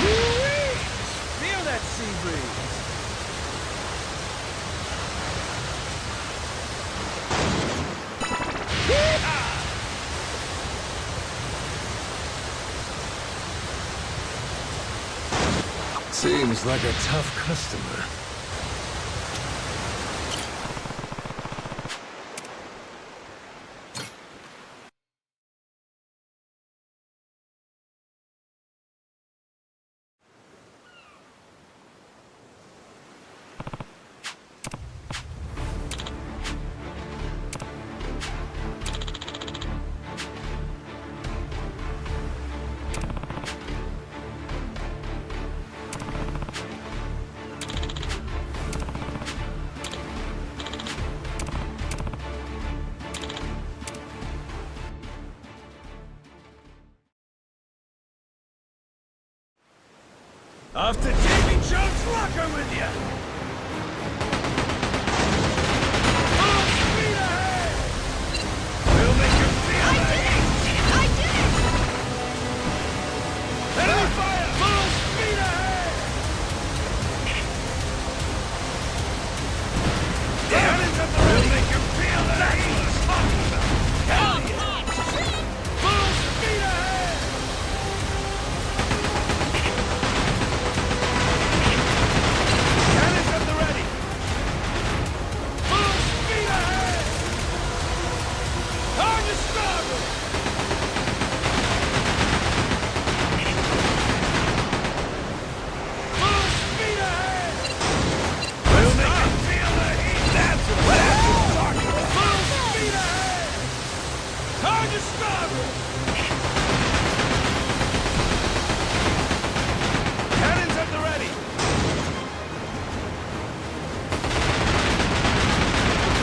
Woo-wee! Feel that sea breeze! Seems like a tough customer. Off to Davy Jones' locker with ya! Full speed ahead! We'll make you feel it! I did it! Enemy fire! Full speed ahead! Cannons at the ready! We'll make you feel it! That's what I'm talking about! Hell yeah! Full speed ahead! Cannons at the ready! Full speed ahead! On your starboard! Full speed ahead! We'll make you feel the heat! That's what I'm talking about! Full speed ahead! On your starboard! Cannons at the ready!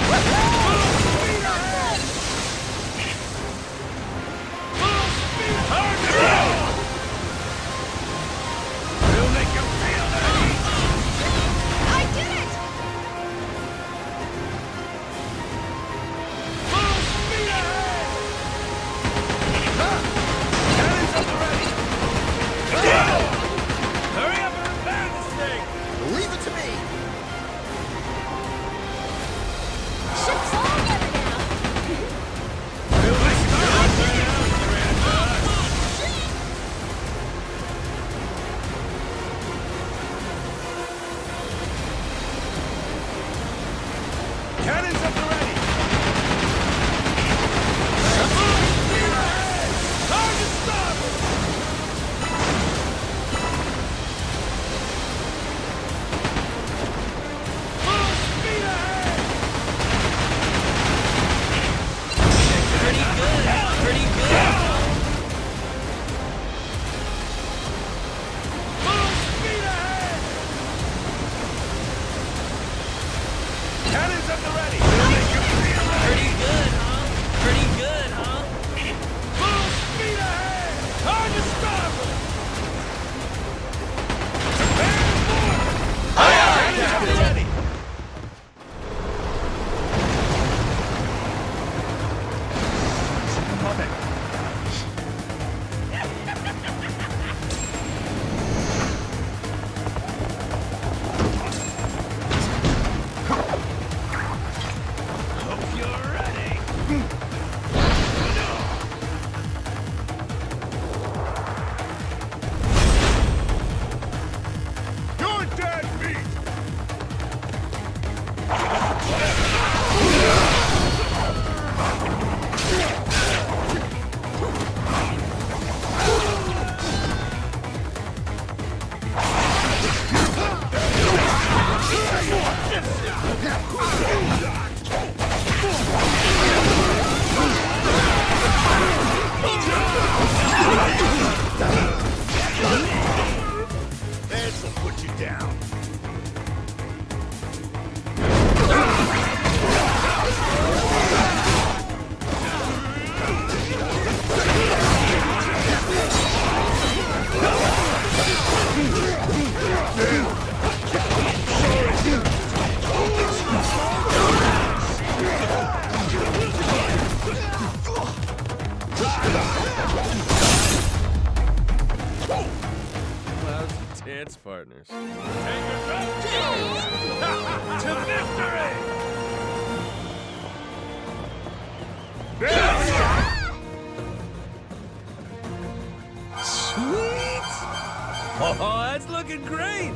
Full speed ahead! Full speed hard to go! We'll make you feel the heat! I did it! Full speed ahead! Cannons at the ready! Go! Hurry up and repair this thing! Leave it to me! Ship's all ready now! We'll make you feel the heat! Cannons at the ready! Full speed ahead! Target starboard! Full speed ahead! Pretty good. Pretty good. Full speed ahead! Cannons at the ready! We'll make you feel it! Pretty good, huh? Pretty good, huh? Full speed ahead! On your starboard! Prepare for it! Cannons at the ready! Hope you're ready! You're dead meat! This'll put you down. Lousy dance partners. Take to victory! Sweet! Oh, that's looking great!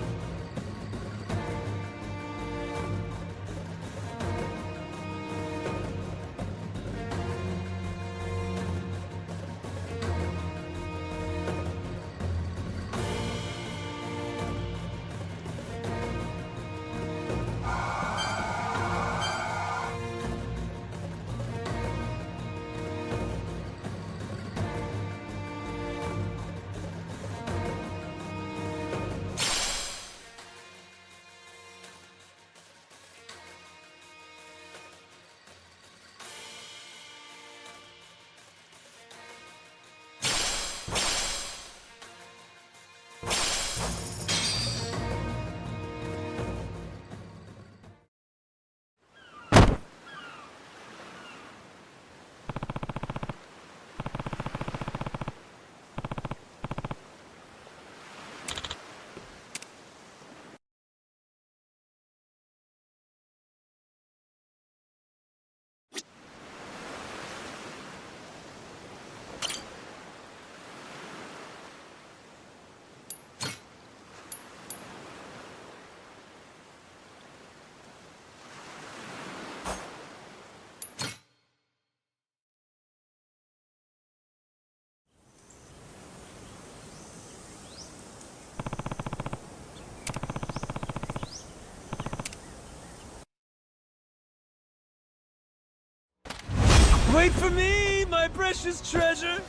Wait for me, my precious treasure!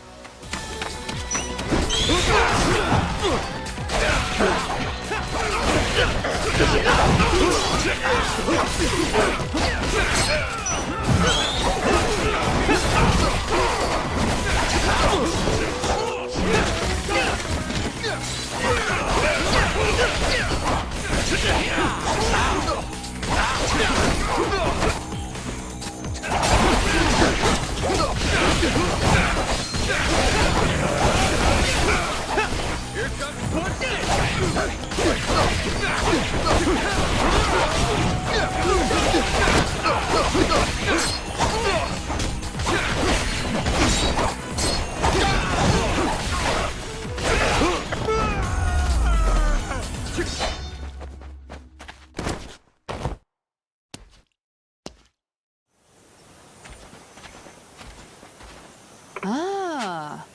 Here comes push! Ah.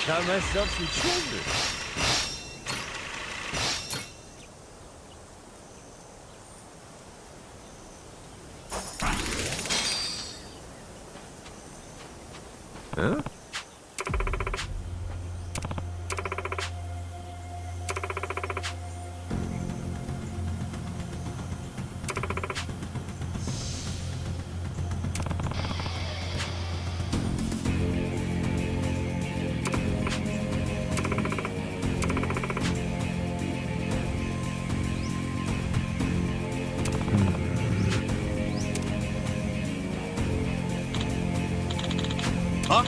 Got myself some treasure. Huh? Huh?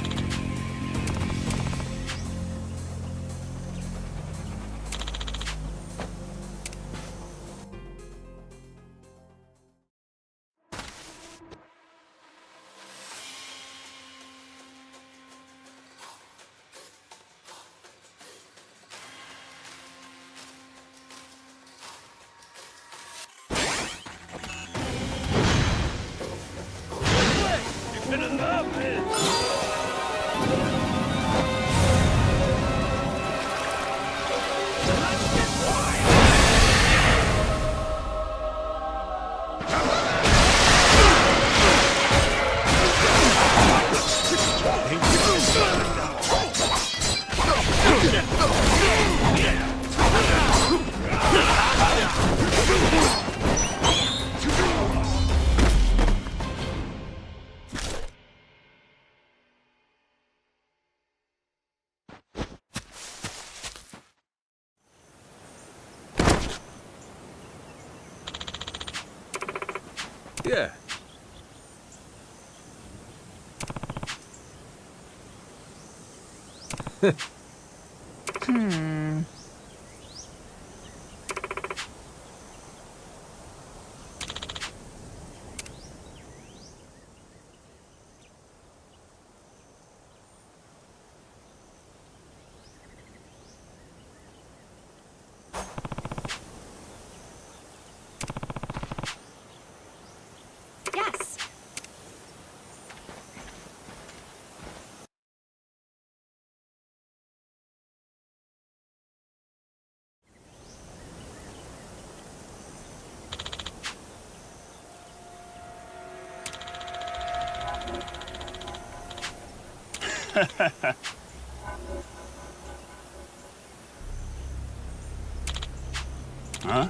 You're gonna love this! Yeah. Hmm. Yes. Huh?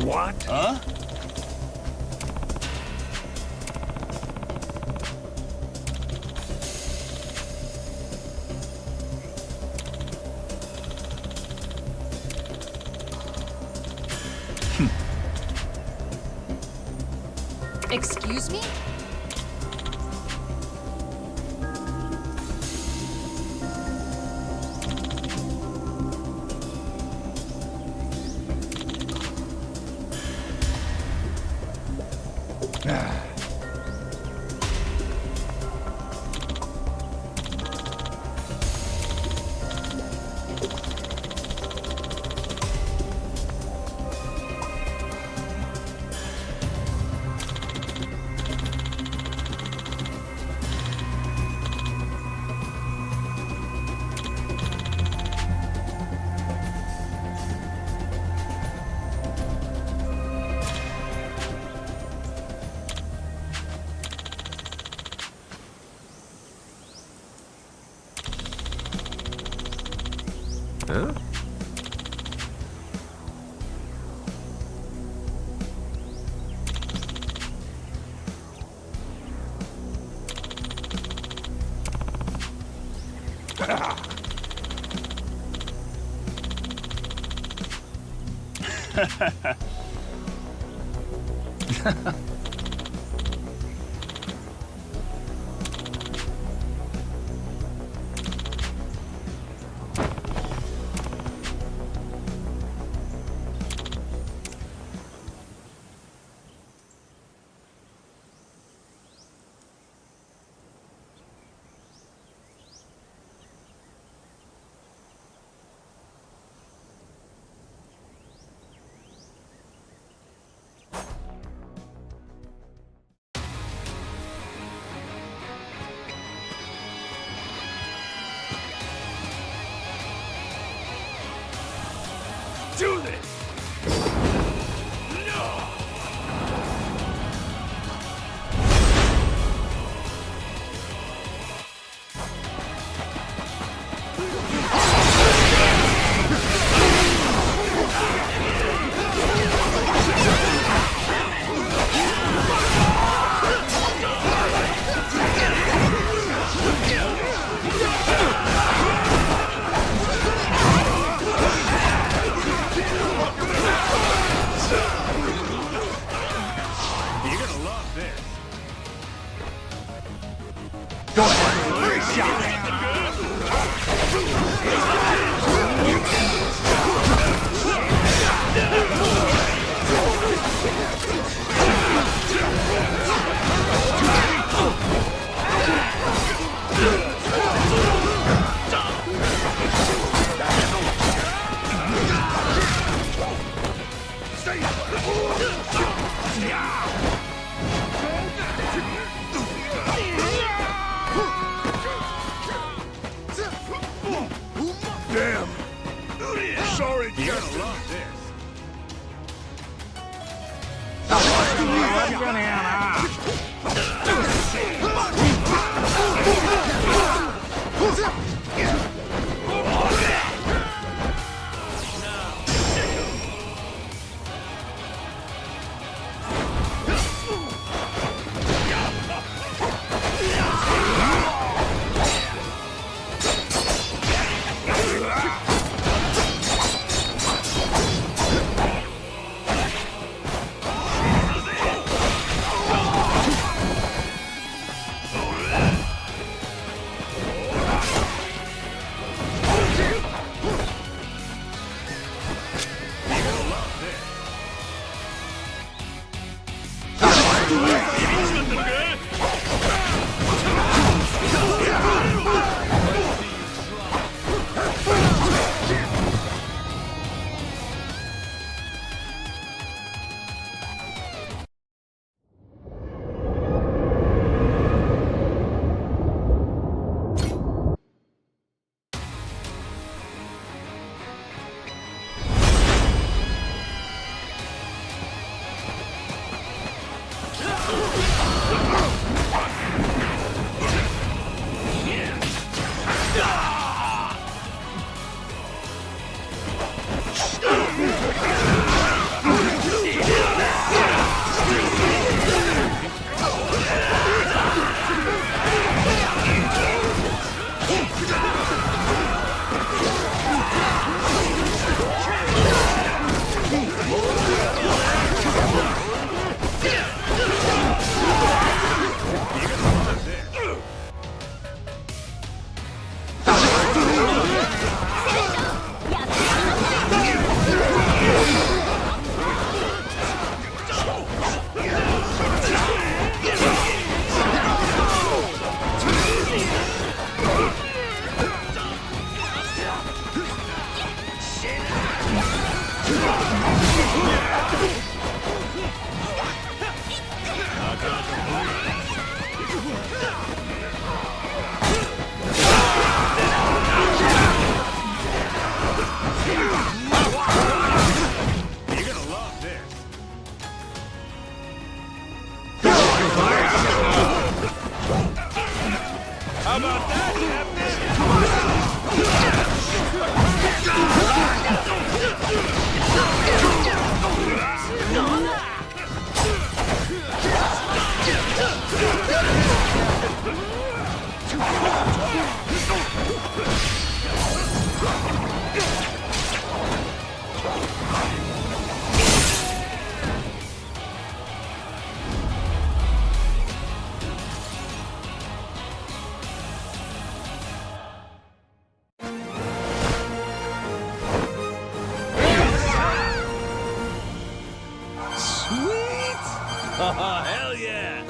What? Huh? Excuse me? Huh? Do this! Damn! Sorry, You're gonna love this. Hell yeah!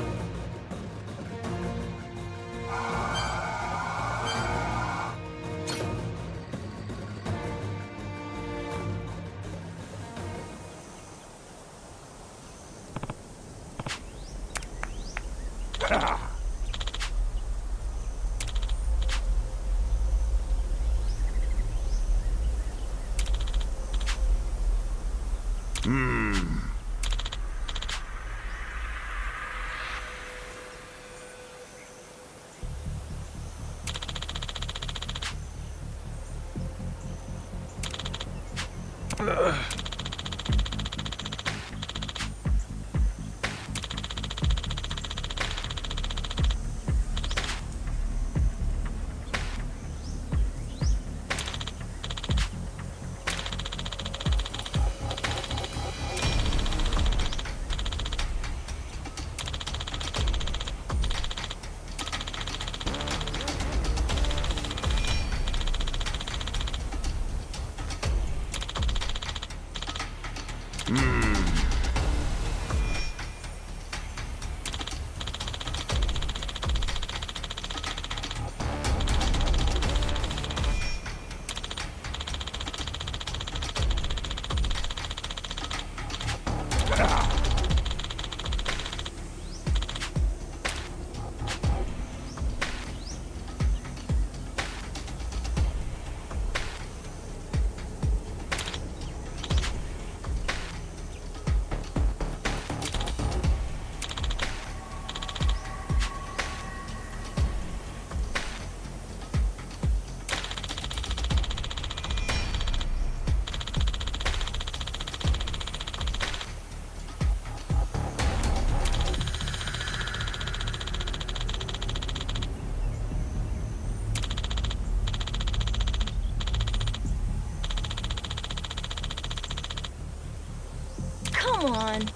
Come on.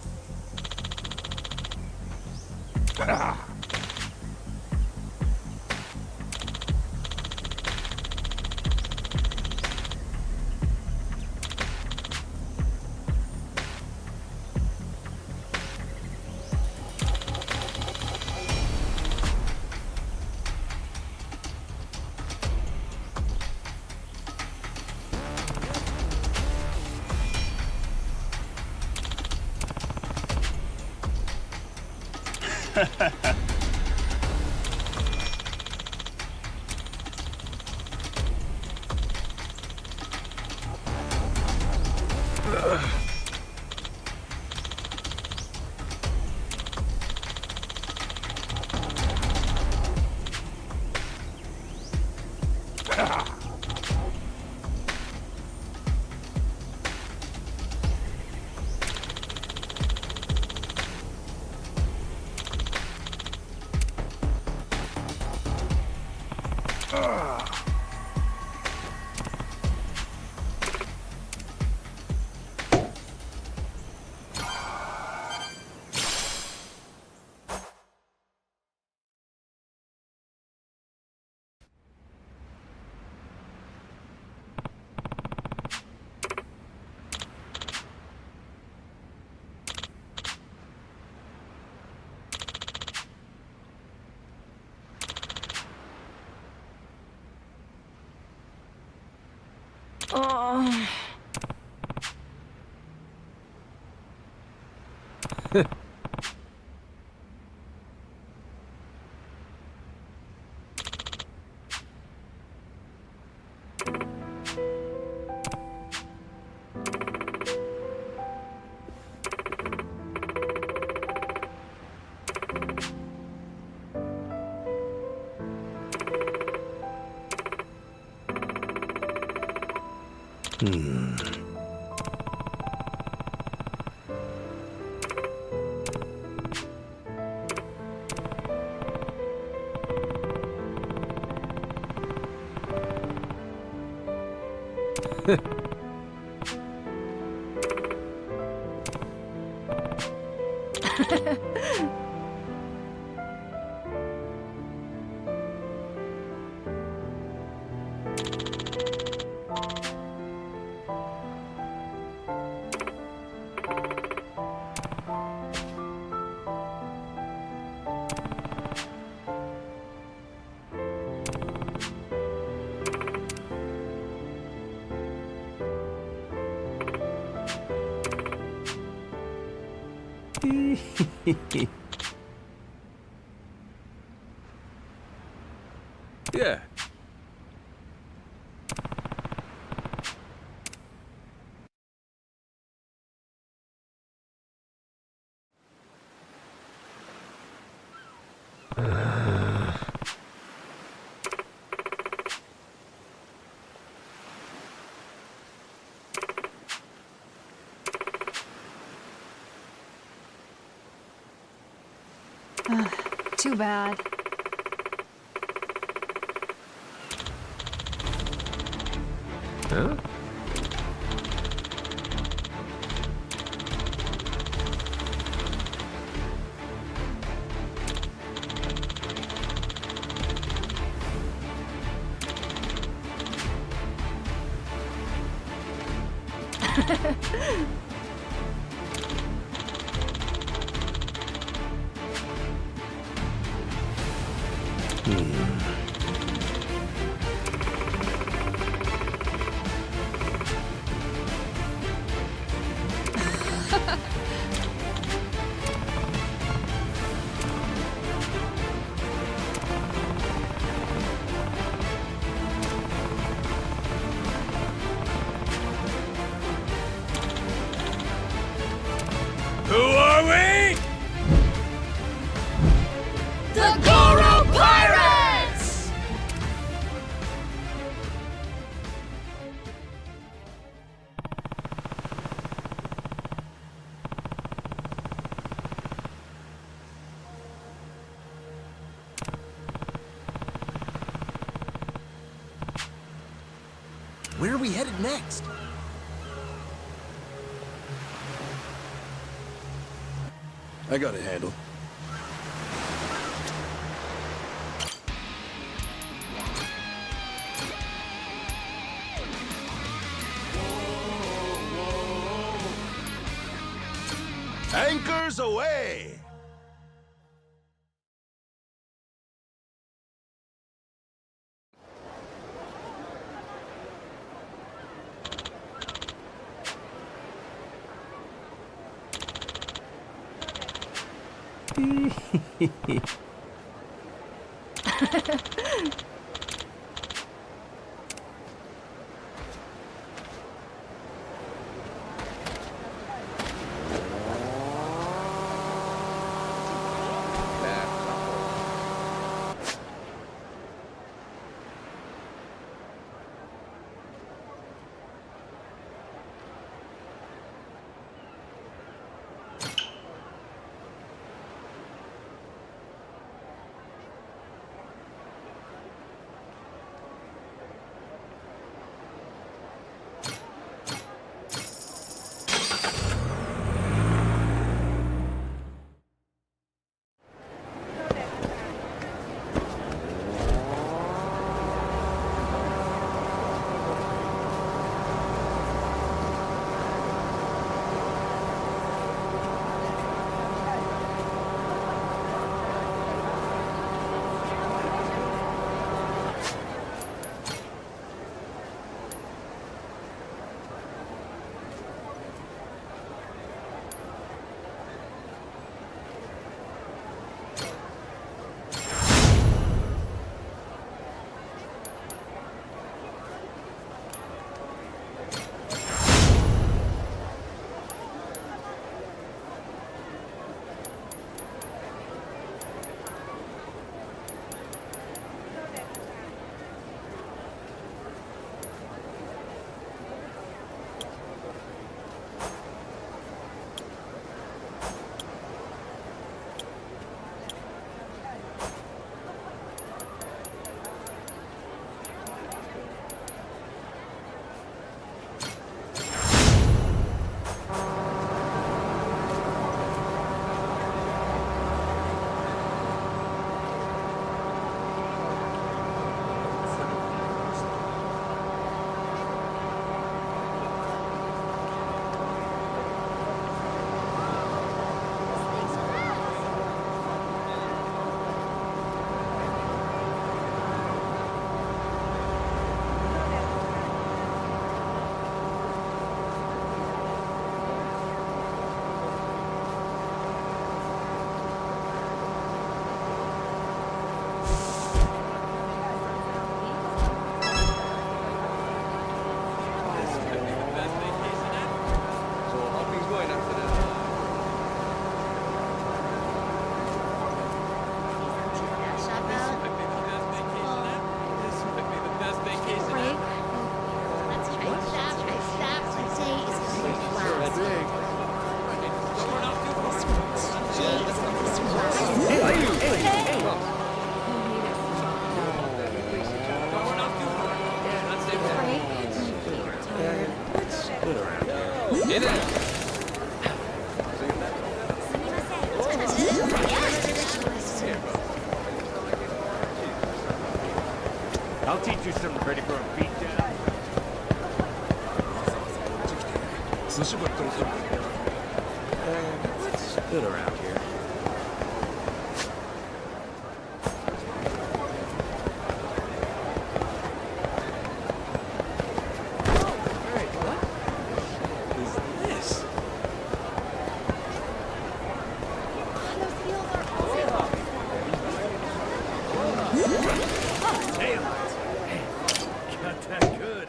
Oh. Yeah. Too bad. Huh? Who are we? The Goro Pirates! Where are we headed next? I got it handled. Anchors away! Get in. I'll teach you something pretty for a beat down. What's good around here? Hey, what is this? Daylight. Hey, got that good.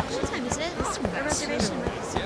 What time is it? A reservation list.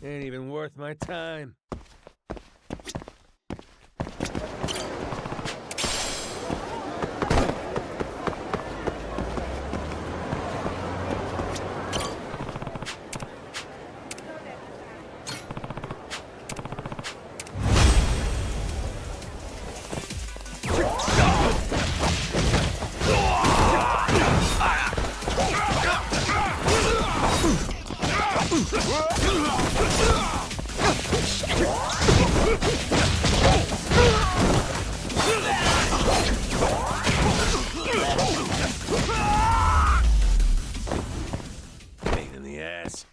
Ain't even worth my time. Pain in the ass.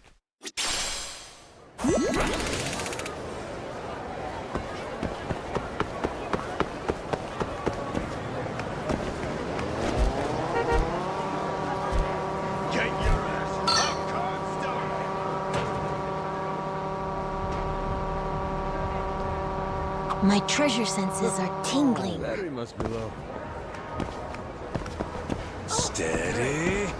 My treasure senses are tingling. Battery must be low. Steady.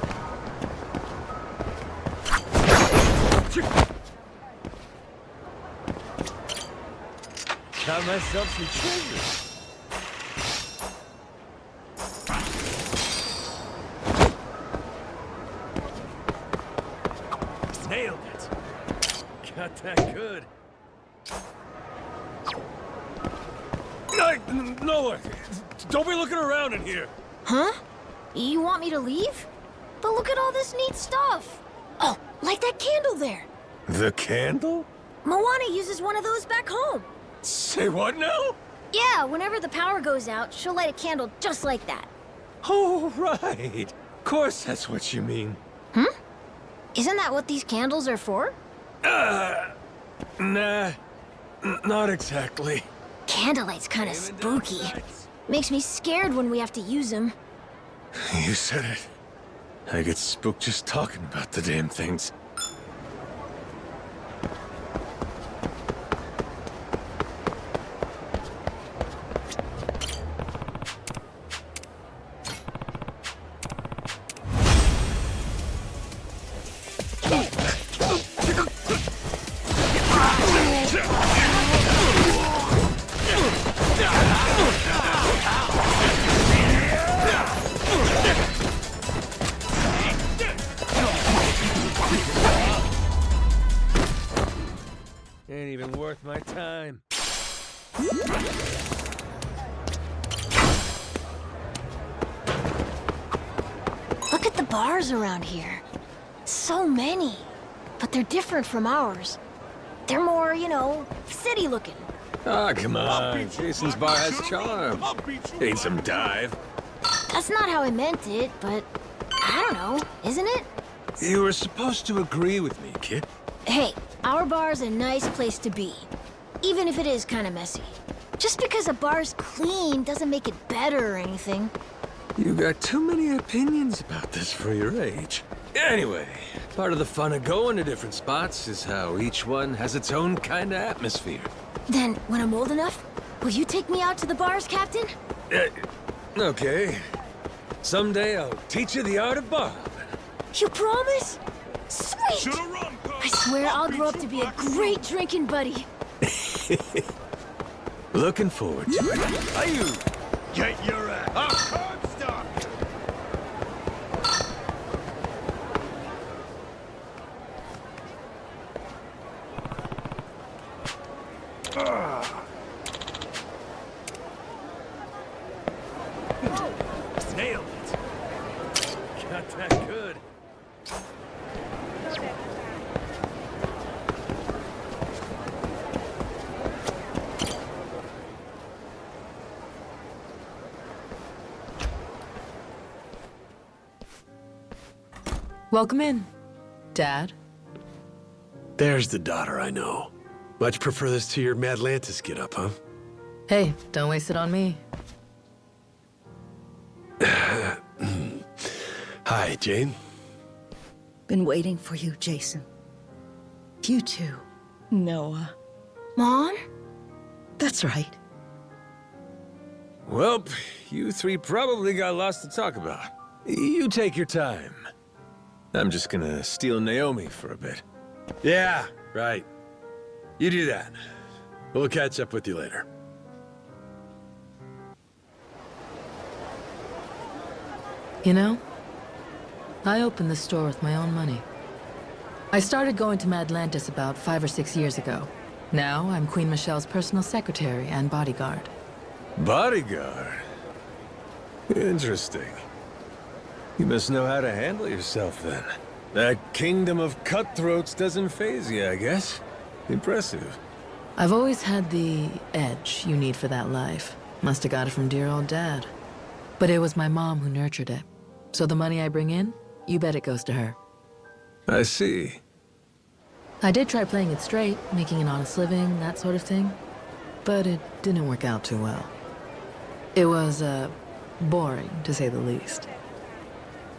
Got myself some treasure. Nailed it. Got that good. No, don't be looking around in here. Huh? You want me to leave? But look at all this neat stuff. Oh, like that candle there. The candle? Moana uses one of those back home. Say what now? Yeah, whenever the power goes out, she'll light a candle just like that. Oh, right. Of course that's what you mean. Isn't that what these candles are for? Nah, not exactly. Candlelight's kind of spooky. Makes me scared when we have to use them. You said it. I get spooked just talking about the damn things. Ain't even worth my time. Look at the bars around here. So many. But they're different from ours. They're more, you know, city-looking. Ah, come on. Jason's bar has charm. Ain't some dive. That's not how I meant it, but I don't know, isn't it? You were supposed to agree with me, kid. Hey, our bar's a nice place to be, even if it is kind of messy. Just because a bar's clean doesn't make it better or anything. You got too many opinions about this for your age. Anyway, part of the fun of going to different spots is how each one has its own kind of atmosphere. Then, when I'm old enough, will you take me out to the bars, Captain? Okay. Someday I'll teach you the art of bar. You promise? Sweet! I swear I'll grow up to be a great drinking buddy. Looking forward to it. Hey, you! Get your ass! I'm stuck! Nailed it. Got that good. Welcome in, Dad. There's the daughter I know. Much prefer this to your Madlantis get-up, huh? Hey, don't waste it on me. Hi, Jane. Been waiting for you, Jason. You too, Noah. Mom? That's right. Well, you three probably got lots to talk about. You take your time. I'm just gonna steal Naomi for a bit. Yeah, right. You do that. We'll catch up with you later. You know, I opened this store with my own money. I started going to Madlantis about 5 or 6 years ago. Now I'm Queen Michelle's personal secretary and bodyguard. Bodyguard? Interesting. You must know how to handle yourself, then. That kingdom of cutthroats doesn't faze you, I guess. Impressive. I've always had the edge you need for that life. Must have got it from dear old Dad. But it was my mom who nurtured it. So the money I bring in, you bet it goes to her. I see. I did try playing it straight, making an honest living, that sort of thing. But it didn't work out too well. It was, boring, to say the least.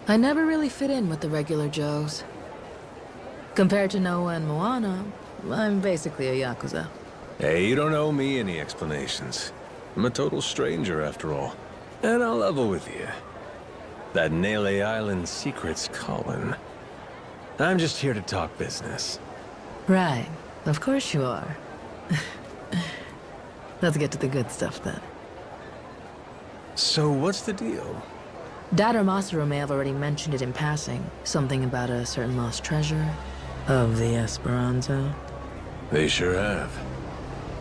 I never really fit in with the regular Joes. Compared to Noah and Moana, I'm basically a Yakuza. Hey, you don't owe me any explanations. I'm a total stranger, after all. And I'll level with you. That Nele Island secret's calling. I'm just here to talk business. Right. Of course you are. Let's get to the good stuff, then. So what's the deal? Dad or Masaru may have already mentioned it in passing. Something about a certain lost treasure of the Esperanza. They sure have.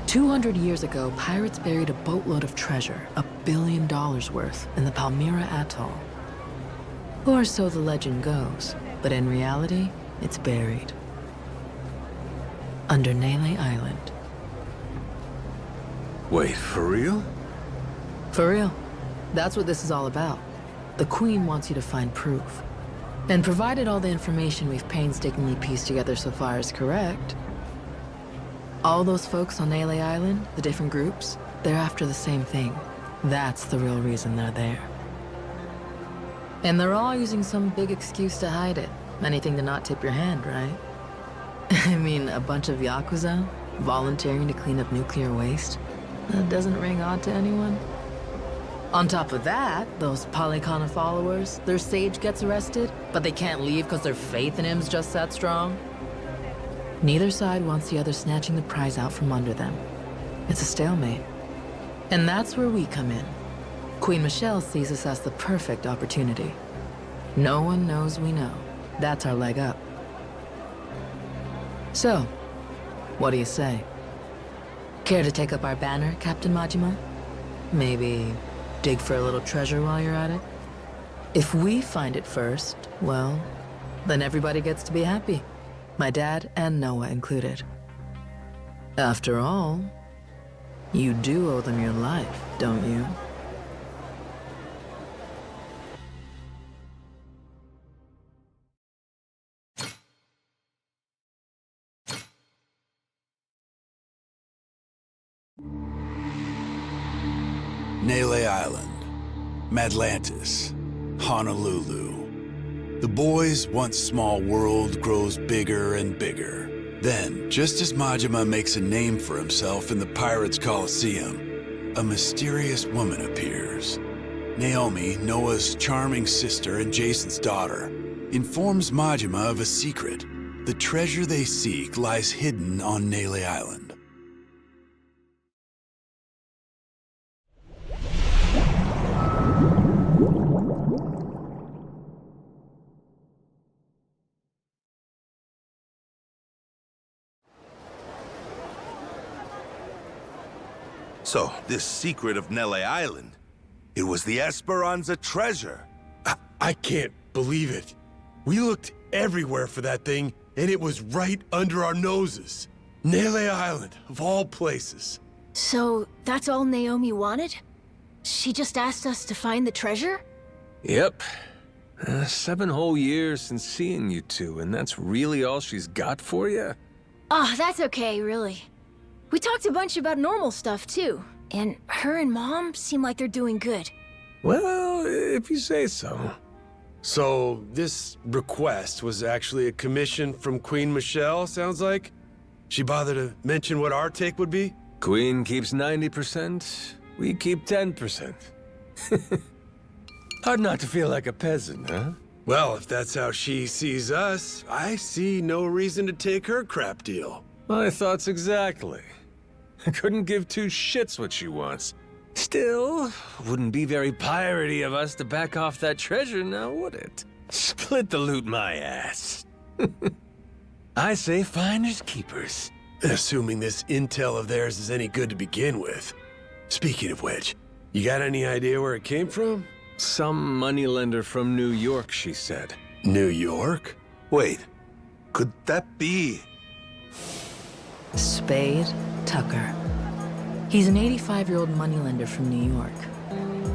200 years ago, pirates buried a boatload of treasure, $1 billion worth, in the Palmyra Atoll. Or so the legend goes, but in reality, it's buried. Under Nele Island. Wait, for real? For real. That's what this is all about. The Queen wants you to find proof. And provided all the information we've painstakingly pieced together so far is correct, all those folks on Nele Island, the different groups, they're after the same thing. That's the real reason they're there. And they're all using some big excuse to hide it. Anything to not tip your hand, right? I mean, a bunch of Yakuza volunteering to clean up nuclear waste? That doesn't ring odd to anyone. On top of that, those Polycana followers, their sage gets arrested, but they can't leave because their faith in him's just that strong. Neither side wants the other snatching the prize out from under them. It's a stalemate. And that's where we come in. Queen Michelle sees us as the perfect opportunity. No one knows we know. That's our leg up. So, what do you say? Care to take up our banner, Captain Majima? Maybe dig for a little treasure while you're at it? If we find it first, well, then everybody gets to be happy. My dad and Noah included. After all, you do owe them your life, don't you? Nele Island, Madlantis, Honolulu. The boy's once small world grows bigger and bigger. Then, just as Majima makes a name for himself in the Pirates' Coliseum, a mysterious woman appears. Naomi, Noah's charming sister and Jason's daughter, informs Majima of a secret. The treasure they seek lies hidden on Nele Island. So, this secret of Nele Island, it was the Esperanza treasure. I can't believe it. We looked everywhere for that thing, and it was right under our noses. Nele Island, of all places. So, that's all Naomi wanted? She just asked us to find the treasure? Yep. 7 whole years since seeing you two, and that's really all she's got for you? Oh, that's okay, really. We talked a bunch about normal stuff, too. And her and Mom seem like they're doing good. Well, if you say so. So, this request was actually a commission from Queen Michelle, sounds like? She bothered to mention what our take would be? Queen keeps 90%, we keep 10%. Hard not to feel like a peasant, huh? Well, if that's how she sees us, I see no reason to take her crap deal. My thoughts exactly. I couldn't give 2 shits what she wants. Still, wouldn't be very piratey of us to back off that treasure now, would it? Split the loot my ass. I say finders keepers. Assuming this intel of theirs is any good to begin with. Speaking of which, you got any idea where it came from? Some moneylender from New York, she said. New York? Wait, could that be? Spade Tucker. He's an 85-year-old moneylender from New York.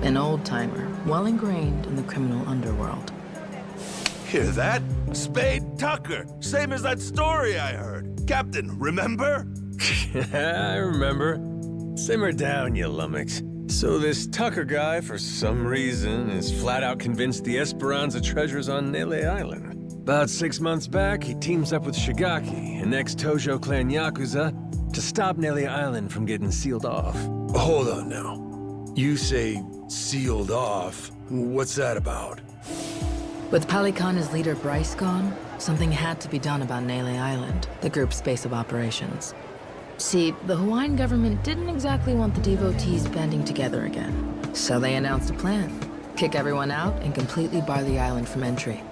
An old-timer, well ingrained in the criminal underworld. Hear that? Spade Tucker! Same as that story I heard. Captain, remember? I remember. Simmer down, you lummox. So this Tucker guy, for some reason, is flat out convinced the Esperanza treasure's on Nele Island. About 6 months back, he teams up with Shigaki, an ex-Tojo clan Yakuza, to stop Nele Island from getting sealed off. Hold on now. You say sealed off. What's that about? With Palikana's leader Bryce gone, something had to be done about Nele Island, the group's base of operations. See, the Hawaiian government didn't exactly want the devotees banding together again. So they announced a plan. Kick everyone out and completely bar the island from entry.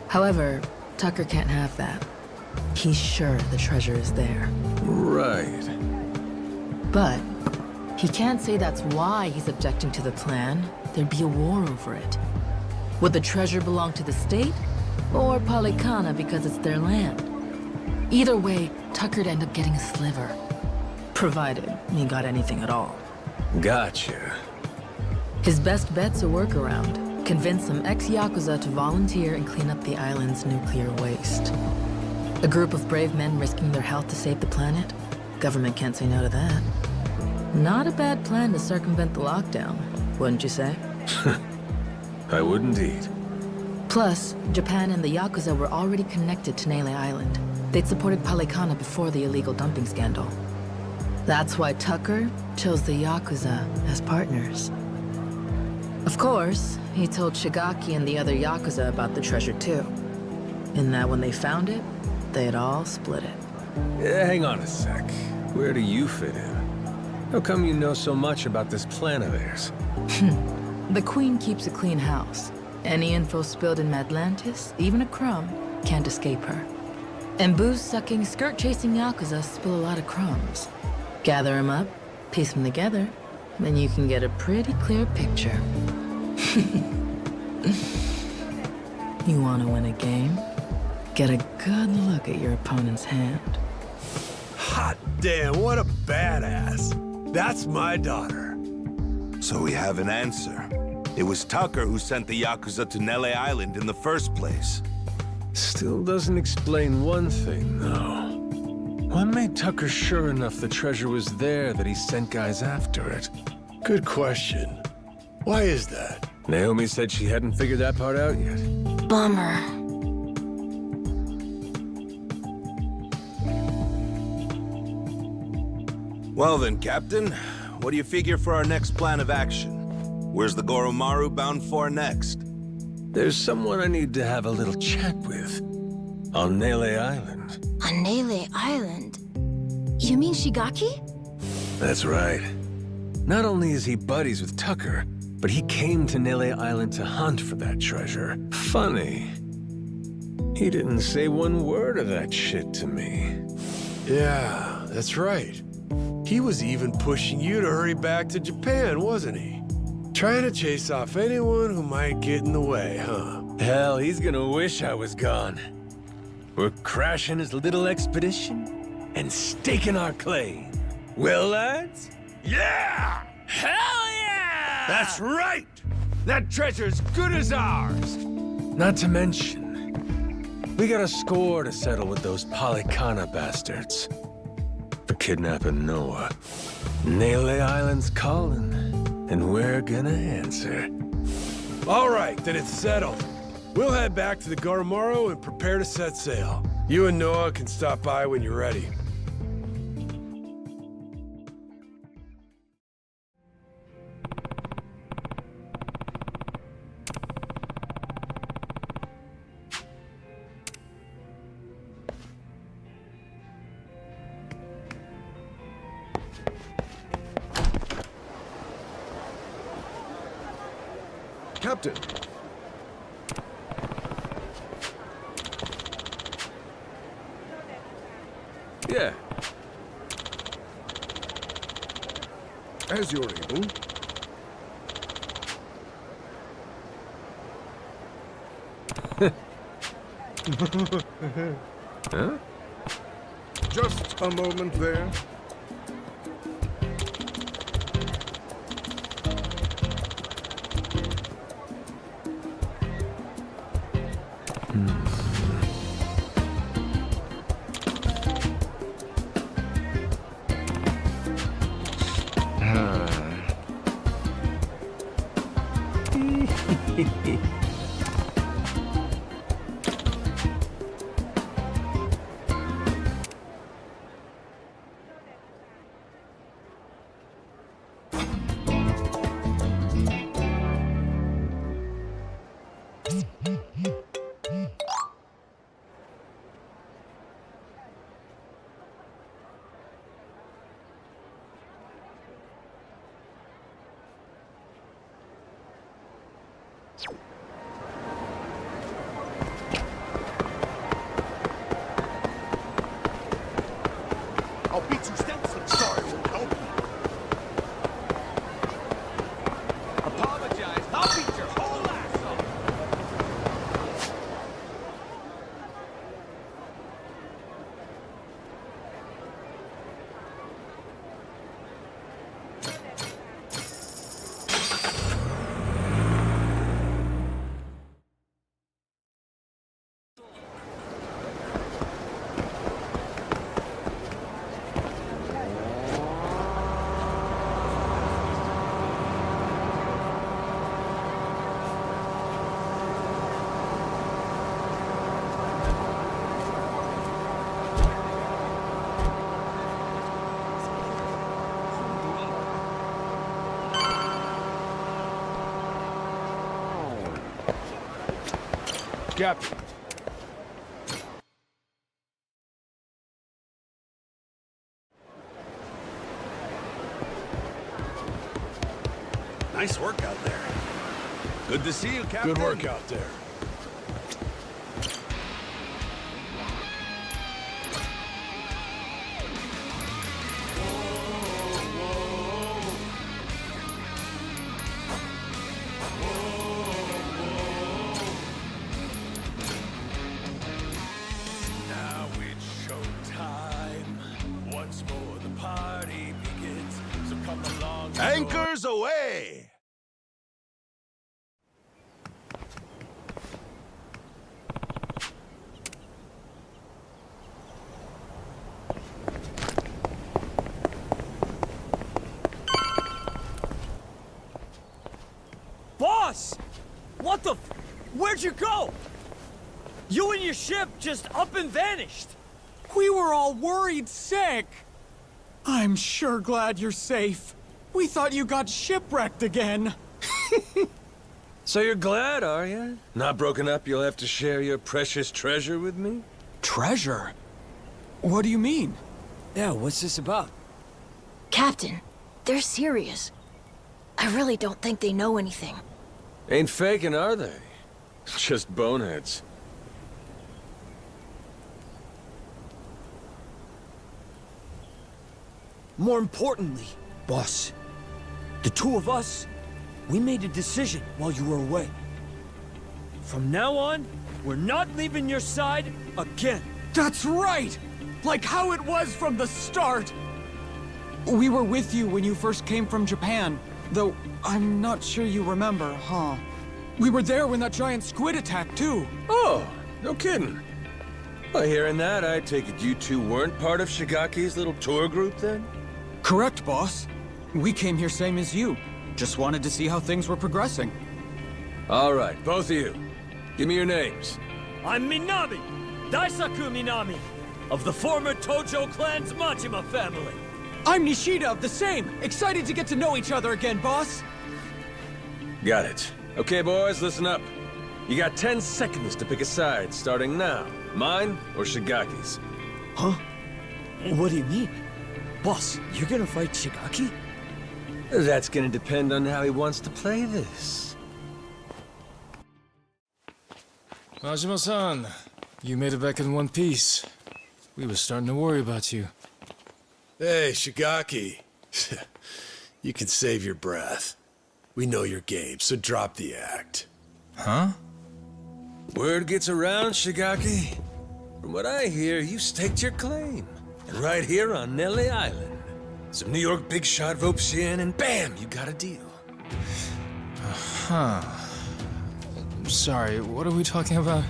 However, Tucker can't have that. He's sure the treasure is there. Right. But he can't say that's why he's objecting to the plan. There'd be a war over it. Would the treasure belong to the state? Or Palikana because it's their land? Either way, Tucker'd end up getting a sliver. Provided he got anything at all. Gotcha. His best bet's a workaround. Convince some ex-Yakuza to volunteer and clean up the island's nuclear waste. A group of brave men risking their health to save the planet? Government can't say no to that. Not a bad plan to circumvent the lockdown, wouldn't you say? I would indeed. Plus, Japan and the Yakuza were already connected to Nele Island. They'd supported Palikana before the illegal dumping scandal. That's why Tucker chose the Yakuza as partners. Of course, he told Shigaki and the other Yakuza about the treasure too. And that when they found it, they'd all split it. Hang on a sec. Where do you fit in? How come you know so much about this plan of theirs? The Queen keeps a clean house. Any info spilled in Madlantis, even a crumb, can't escape her. And booze-sucking, skirt-chasing Yakuza spill a lot of crumbs. Gather them up, piece them together, then you can get a pretty clear picture. You want to win a game? Get a good look at your opponent's hand. Hot damn, what a badass. That's my daughter. So we have an answer. It was Tucker who sent the Yakuza to Nele Island in the first place. Still doesn't explain one thing, though. What made Tucker sure enough the treasure was there that he sent guys after it? Good question. Why is that? Naomi said she hadn't figured that part out yet. Bummer. Well then, Captain, what do you figure for our next plan of action? Where's the Goromaru bound for next? There's someone I need to have a little chat with. On Nele Island. On Nele Island? You mean Shigaki? That's right. Not only is he buddies with Tucker, but he came to Nele Island to hunt for that treasure. Funny. He didn't say one word of that shit to me. Yeah, that's right. He was even pushing you to hurry back to Japan, wasn't he? Trying to chase off anyone who might get in the way, huh? Hell, he's gonna wish I was gone. We're crashing his little expedition and staking our claim. Well, lads? Yeah! Hell yeah! That's right! That treasure's good as ours! Not to mention, we got a score to settle with those Polycana bastards. For kidnapping Noah. Nele Island's calling, and we're gonna answer. All right, then it's settled. We'll head back to the Goromaru and prepare to set sail. You and Noah can stop by when you're ready. Captain. Yeah. As you're able. Huh? Just a moment there. I'll beat you steps and sorry won't help you. Apologize. I'll beat your whole ass off. Captain. Nice work out there. Good to see you, Captain. Good work out there. Boss! What the Where'd you go? You and your ship just up and vanished. We were all worried sick. I'm sure glad you're safe. We thought you got shipwrecked again. So you're glad, are you? Not broken up, you'll have to share your precious treasure with me? Treasure? What do you mean? Yeah, what's this about? Captain, they're serious. I really don't think they know anything. Ain't faking, are they? Just boneheads. More importantly, boss, the two of us, we made a decision while you were away. From now on, we're not leaving your side again. That's right! Like how it was from the start! We were with you when you first came from Japan, though I'm not sure you remember, huh? We were there when that giant squid attacked, too. Oh, no kidding. Well, hearing that, I take it you two weren't part of Shigaki's little tour group, then? Correct, boss. We came here same as you. Just wanted to see how things were progressing. All right, both of you. Give me your names. I'm Minami, Daisaku Minami, of the former Tojo clan's Majima family. I'm Nishida of the same. Excited to get to know each other again, boss. Got it. Okay, boys, listen up. You got 10 seconds to pick a side, starting now. Mine or Shigaki's? Huh? What do you mean? Boss, you're gonna fight Shigaki? That's gonna depend on how he wants to play this. Majima-san, you made it back in one piece. We were starting to worry about you. Hey, Shigaki. You can save your breath. We know your game, so drop the act. Huh? Word gets around, Shigaki. From what I hear, you staked your claim. And right here on Nelly Island. Some New York big shot ropes you in, and bam, you got a deal. Huh. Sorry, what are we talking about?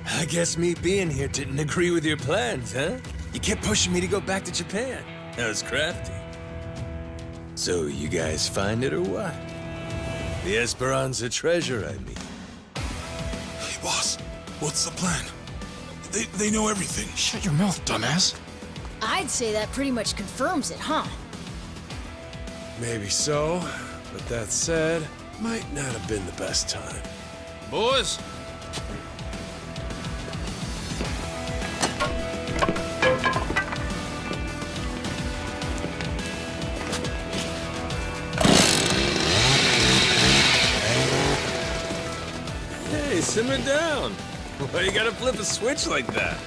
I guess me being here didn't agree with your plans, huh? You kept pushing me to go back to Japan. That was crafty. So you guys find it or what? The Esperanza treasure, I mean. Hey, boss. What's the plan? They know everything. Shut your mouth, dumbass. I'd say that pretty much confirms it, huh? Maybe so, but that said, might not have been the best time. Boys! Hey, simmer down. Why you gotta flip a switch like that?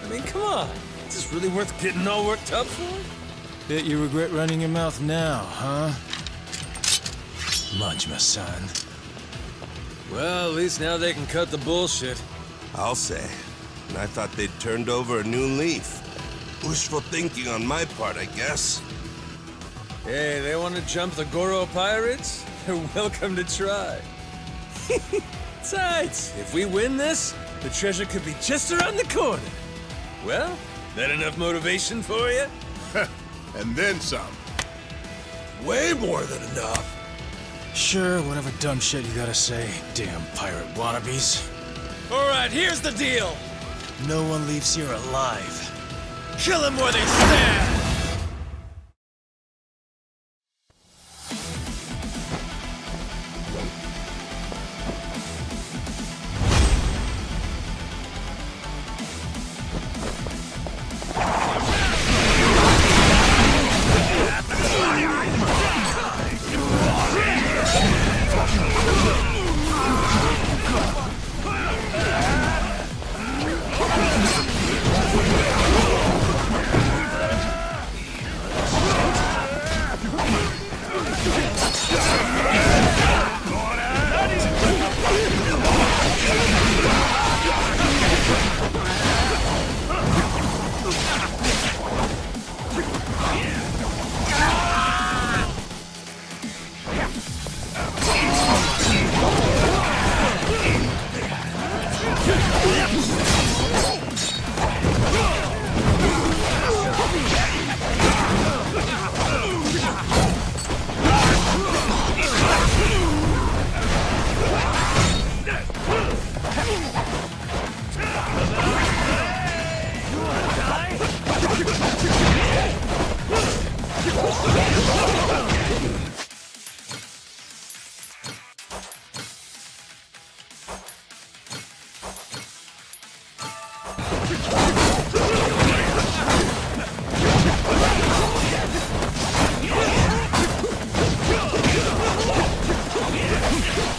I mean, come on. Is this really worth getting all worked up for? Bet you regret running your mouth now, huh? Majima-san. Well, at least now they can cut the bullshit. I'll say. And I thought they'd turned over a new leaf. Wishful thinking on my part, I guess. Hey, they want to jump the Goro Pirates? They're welcome to try. Besides, if we win this, the treasure could be just around the corner. Well, that enough motivation for you? And then some. Way more than enough. Sure, whatever dumb shit you gotta say, damn pirate wannabes. All right, here's the deal. No one leaves here alive. Kill them where they stand!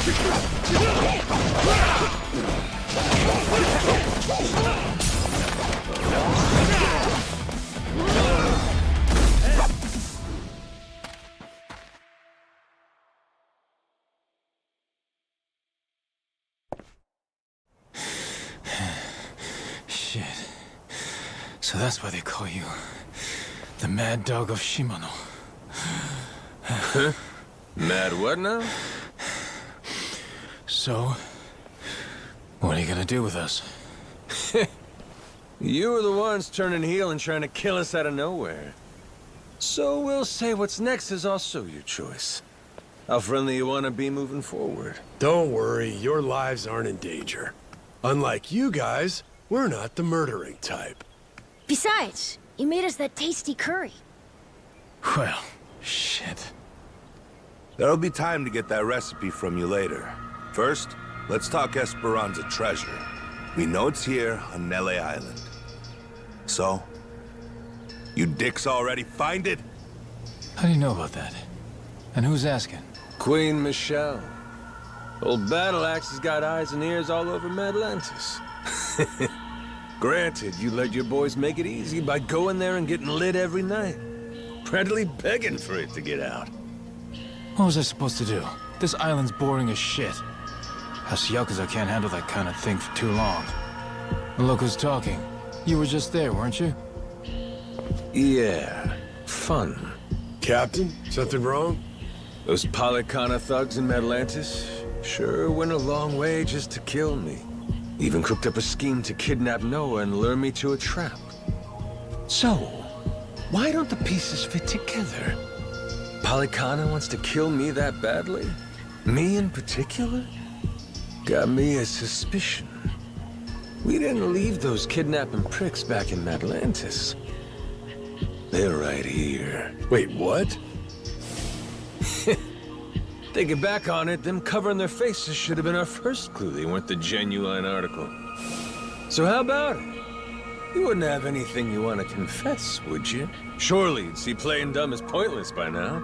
Shit. So that's why they call you the Mad Dog of Shimano. Mad what now? So, what are you gonna do with us? You were the ones turning heel and trying to kill us out of nowhere. So we'll say what's next is also your choice. How friendly you want to be moving forward. Don't worry, your lives aren't in danger. Unlike you guys, we're not the murdering type. Besides, you made us that tasty curry. Well, shit. There'll be time to get that recipe from you later. First, let's talk Esperanza treasure. We know it's here on Nele Island. So, you dicks already find it? How do you know about that? And who's asking? Queen Michelle. Old Battle Axe has got eyes and ears all over Madlantis. Granted, you let your boys make it easy by going there and getting lit every night. Practically begging for it to get out. What was I supposed to do? This island's boring as shit. Us Yakuza can't handle that kind of thing for too long. And look who's talking. You were just there, weren't you? Yeah, fun. Captain, something wrong? Those Polycana thugs in Madlantis sure went a long way just to kill me. Even cooked up a scheme to kidnap Noah and lure me to a trap. So, why don't the pieces fit together? Polycana wants to kill me that badly? Me in particular? Got me a suspicion. We didn't leave those kidnapping pricks back in Madlantis. They're right here. Wait, what? Thinking back on it, them covering their faces should have been our first clue they weren't the genuine article. So how about it? You wouldn't have anything you want to confess, would you? Surely you'd see playing dumb as pointless by now.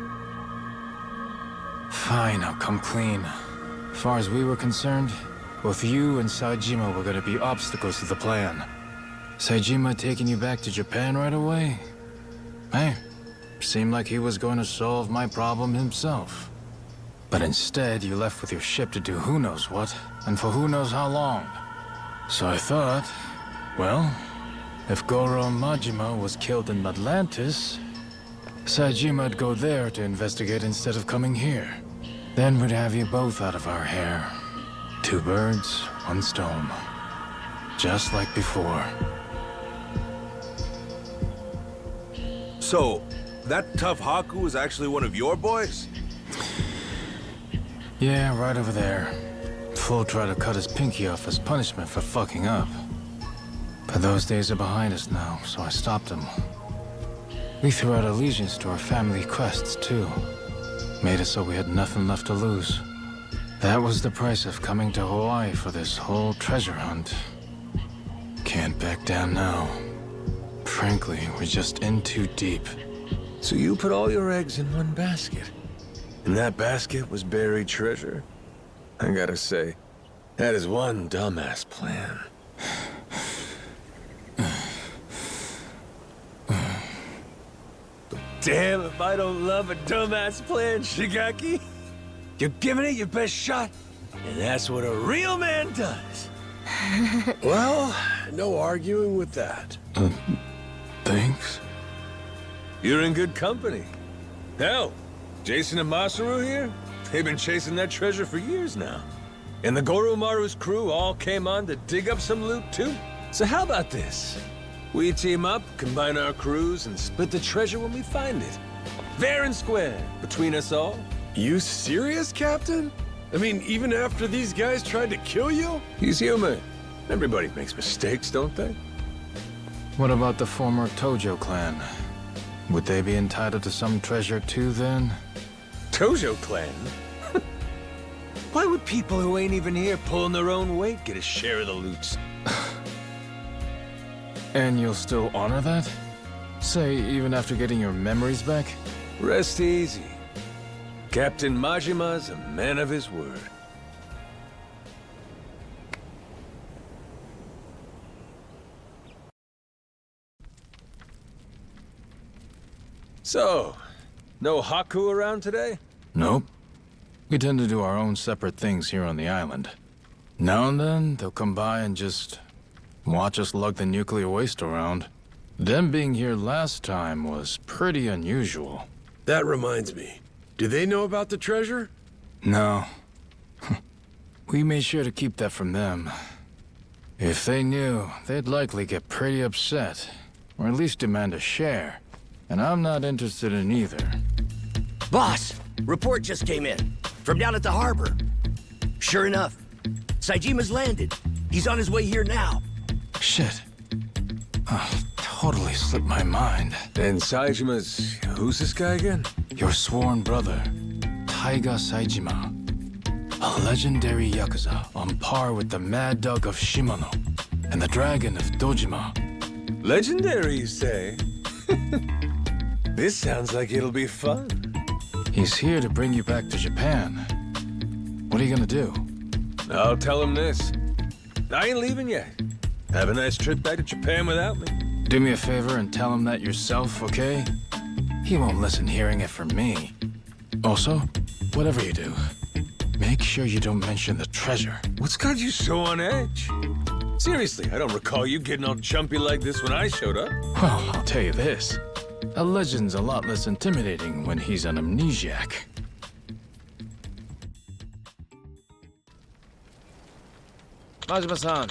Fine, I'll come clean. As far as we were concerned, both you and Saejima were gonna be obstacles to the plan. Saejima taking you back to Japan right away? Hey, seemed like he was going to solve my problem himself. But instead, you left with your ship to do who knows what, and for who knows how long. So I thought, well, if Goro Majima was killed in Madlantis, Saejima'd go there to investigate instead of coming here. Then we'd have you both out of our hair. 2 birds, 1 stone. Just like before. So, that tough Haku is actually one of your boys? Yeah, right over there. Fool tried to cut his pinky off as punishment for fucking up. But those days are behind us now, so I stopped him. We threw out allegiance to our family quests, too. Made it so we had nothing left to lose. That was the price of coming to Hawaii for this whole treasure hunt. Can't back down now. Frankly, we're just in too deep. So you put all your eggs in one basket. And that basket was buried treasure. I gotta say, that is one dumbass plan. Damn if I don't love a dumbass plan, Shigaki. You're giving it your best shot, and that's what a real man does. Well, no arguing with that. Thanks. You're in good company. Hell, Jason and Masaru here, they've been chasing that treasure for years now. And the Goromaru's crew all came on to dig up some loot too. So how about this? We team up, combine our crews, and split the treasure when we find it. Fair and square, between us all. You serious, Captain? I mean, even after these guys tried to kill you? He's human. Everybody makes mistakes, don't they? What about the former Tojo clan? Would they be entitled to some treasure too, then? Tojo clan? Why would people who ain't even here pulling their own weight get a share of the loot? And you'll still honor that? Say, even after getting your memories back? Rest easy. Captain Majima's a man of his word. So, no Haku around today? Nope. We tend to do our own separate things here on the island. Now and then, they'll come by and just watch us lug the nuclear waste around. Them being here last time was pretty unusual. That reminds me. Do they know about the treasure? No. We made sure to keep that from them. If they knew, they'd likely get pretty upset, or at least demand a share. And I'm not interested in either. Boss, report just came in. From down at the harbor. Sure enough, Saijima's landed. He's on his way here now. Shit. Oh, totally slipped my mind. And Saijima's... who's this guy again? Your sworn brother, Taiga Saijima. A legendary Yakuza on par with the Mad Dog of Shimano and the Dragon of Dojima. Legendary, you say? This sounds like it'll be fun. He's here to bring you back to Japan. What are you gonna do? I'll tell him this. I ain't leaving yet. Have a nice trip back to Japan without me. Do me a favor and tell him that yourself, okay? He won't listen hearing it from me. Also, whatever you do, make sure you don't mention the treasure. What's got you so on edge? Seriously, I don't recall you getting all jumpy like this when I showed up. Well, I'll tell you this. A legend's a lot less intimidating when he's an amnesiac. Majima-san.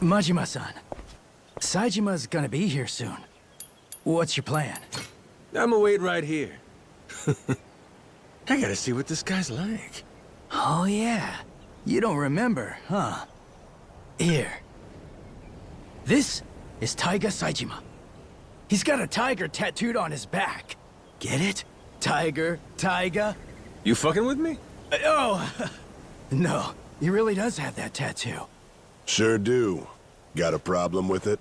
Majima-san, Saijima's gonna be here soon. What's your plan? I'ma wait right here. I gotta see what this guy's like. Oh yeah, you don't remember, huh? Here. This is Taiga Saijima. He's got a tiger tattooed on his back. Get it? Tiger, Taiga. You fucking with me? Oh! No, he really does have that tattoo. Sure do. Got a problem with it?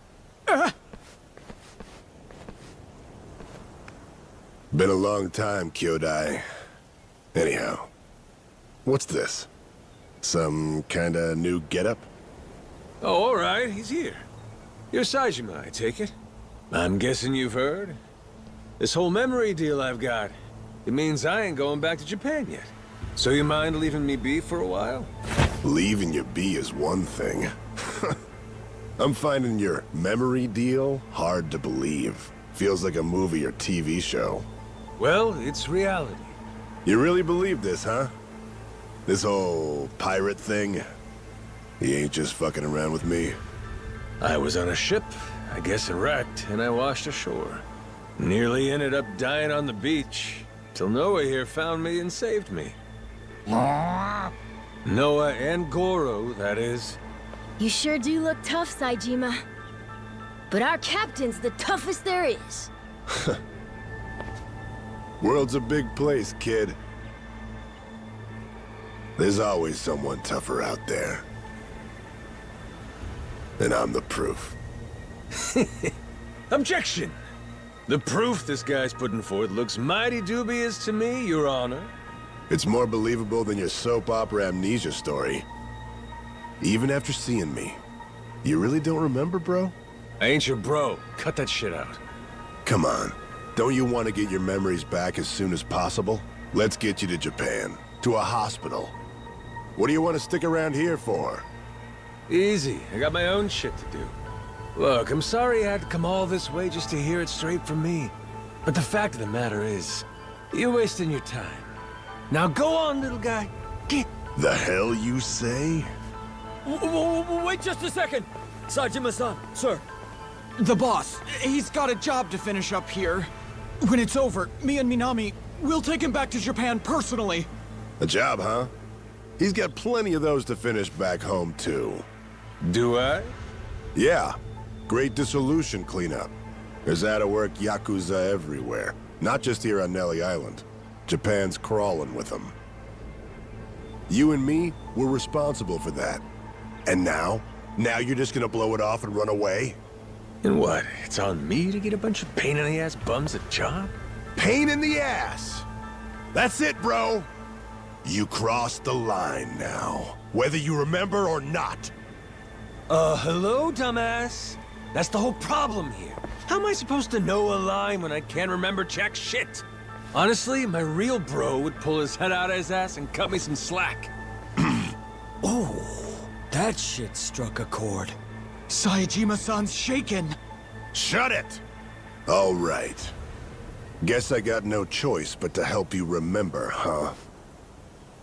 Been a long time, Kyodai. Anyhow, what's this? Some kinda new getup? Oh, all right, he's here. You're Saijima, I take it. I'm guessing you've heard. This whole memory deal I've got, it means I ain't going back to Japan yet. So you mind leaving me be for a while? Leaving you be is one thing. I'm finding your memory deal hard to believe. Feels like a movie or TV show. Well, it's reality. You really believe this, huh? This whole pirate thing? You ain't just fucking around with me? I was on a ship, I guess it wrecked, and I washed ashore. Nearly ended up dying on the beach, till Noah here found me and saved me. Noah and Goro, that is. You sure do look tough, Saijima. But our captain's the toughest there is. World's a big place, kid. There's always someone tougher out there. And I'm the proof. Objection! The proof this guy's putting forth looks mighty dubious to me, Your Honor. It's more believable than your soap opera amnesia story. Even after seeing me. You really don't remember, bro? I ain't your bro. Cut that shit out. Come on. Don't you want to get your memories back as soon as possible? Let's get you to Japan. To a hospital. What do you want to stick around here for? Easy. I got my own shit to do. Look, I'm sorry I had to come all this way just to hear it straight from me. But the fact of the matter is, you're wasting your time. Now go on, little guy. Get... The hell you say? Wait just a second! Saejima-san, sir. The boss, he's got a job to finish up here. When it's over, me and Minami, we'll take him back to Japan personally. A job, huh? He's got plenty of those to finish back home, too. Do I? Yeah. Great dissolution cleanup. There's out-of-work Yakuza everywhere. Not just here on Nelly Island. Japan's crawling with them. You and me, we're responsible for that. And now? Now you're just gonna blow it off and run away? And what? It's on me to get a bunch of pain-in-the-ass bums a job? Pain in the ass! That's it, bro! You crossed the line now. Whether you remember or not. Hello, dumbass? That's the whole problem here. How am I supposed to know a line when I can't remember jack shit? Honestly, my real bro would pull his head out of his ass and cut me some slack. Oh, that shit struck a chord. Saejima-san's shaken. Shut it! All right. Guess I got no choice but to help you remember, huh?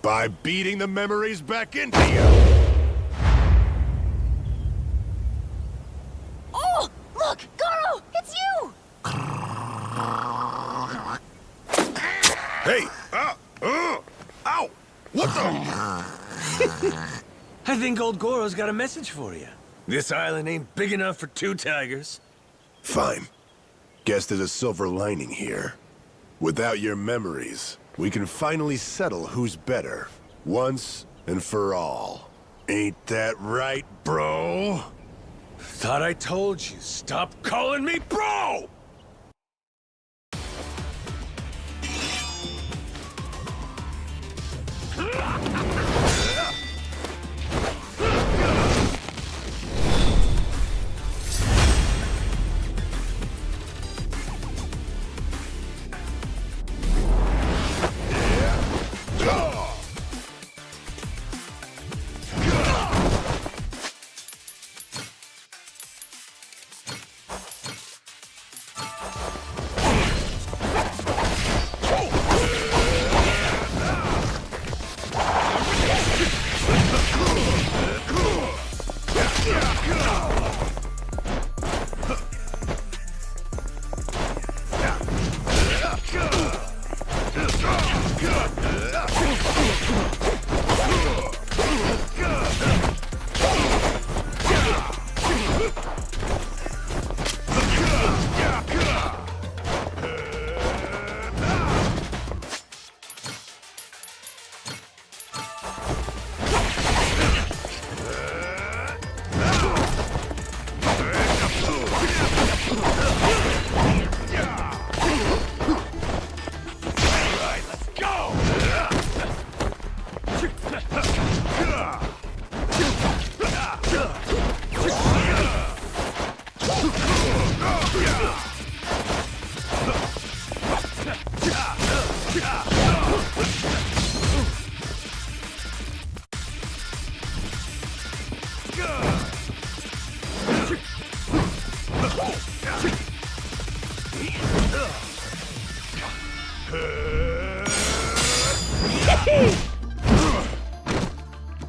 By beating the memories back into you! Oh! Look! Goro! It's you! Hey! Ow! What the? I think old Goro's got a message for you. This island ain't big enough for two tigers. Fine. Guess there's a silver lining here. Without your memories, we can finally settle who's better. Once and for all. Ain't that right, bro? Thought I told you. Stop calling me bro!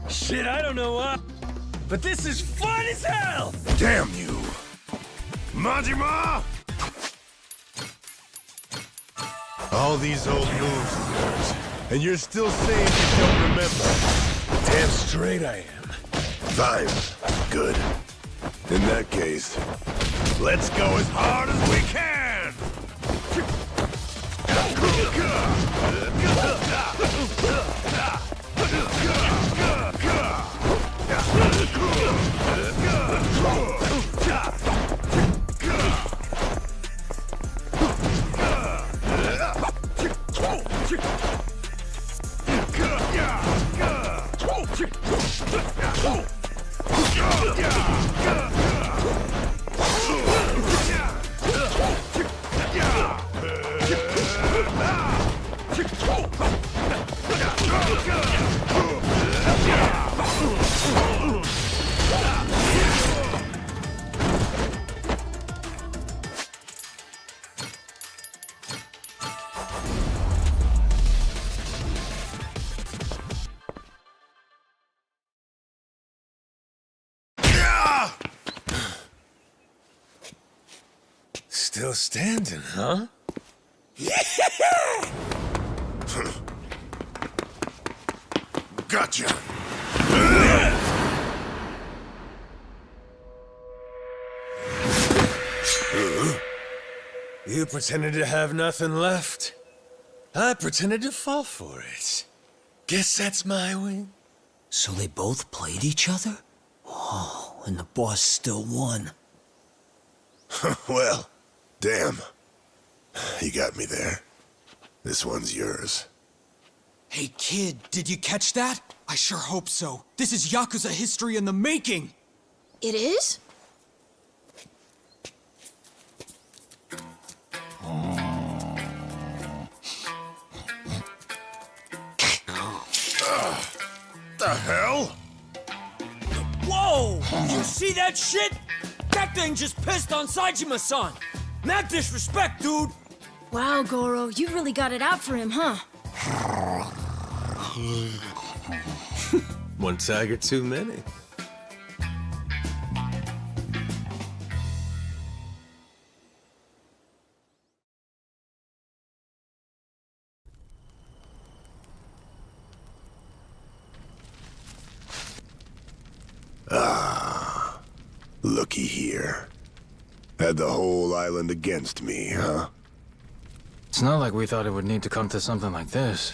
Shit, I don't know what, but this is fun as hell! Damn you! Majima! All these old moves of yours, and you're still saying you don't remember. Damn straight I am. Fine. Good. In that case, let's go as hard as we can! Still standing, huh? Gotcha! You pretended to have nothing left. I pretended to fall for it. Guess that's my win. So they both played each other? Oh, and the boss still won. Well, damn. You got me there. This one's yours. Hey, kid, did you catch that? I sure hope so. This is Yakuza history in the making! It is? The hell? Whoa! You see that shit? That thing just pissed on Saejima-san! Mad disrespect, dude! Wow, Goro, you really got it out for him, huh? One tiger too many. Looky here. Had the whole island against me, huh? It's not like we thought it would need to come to something like this.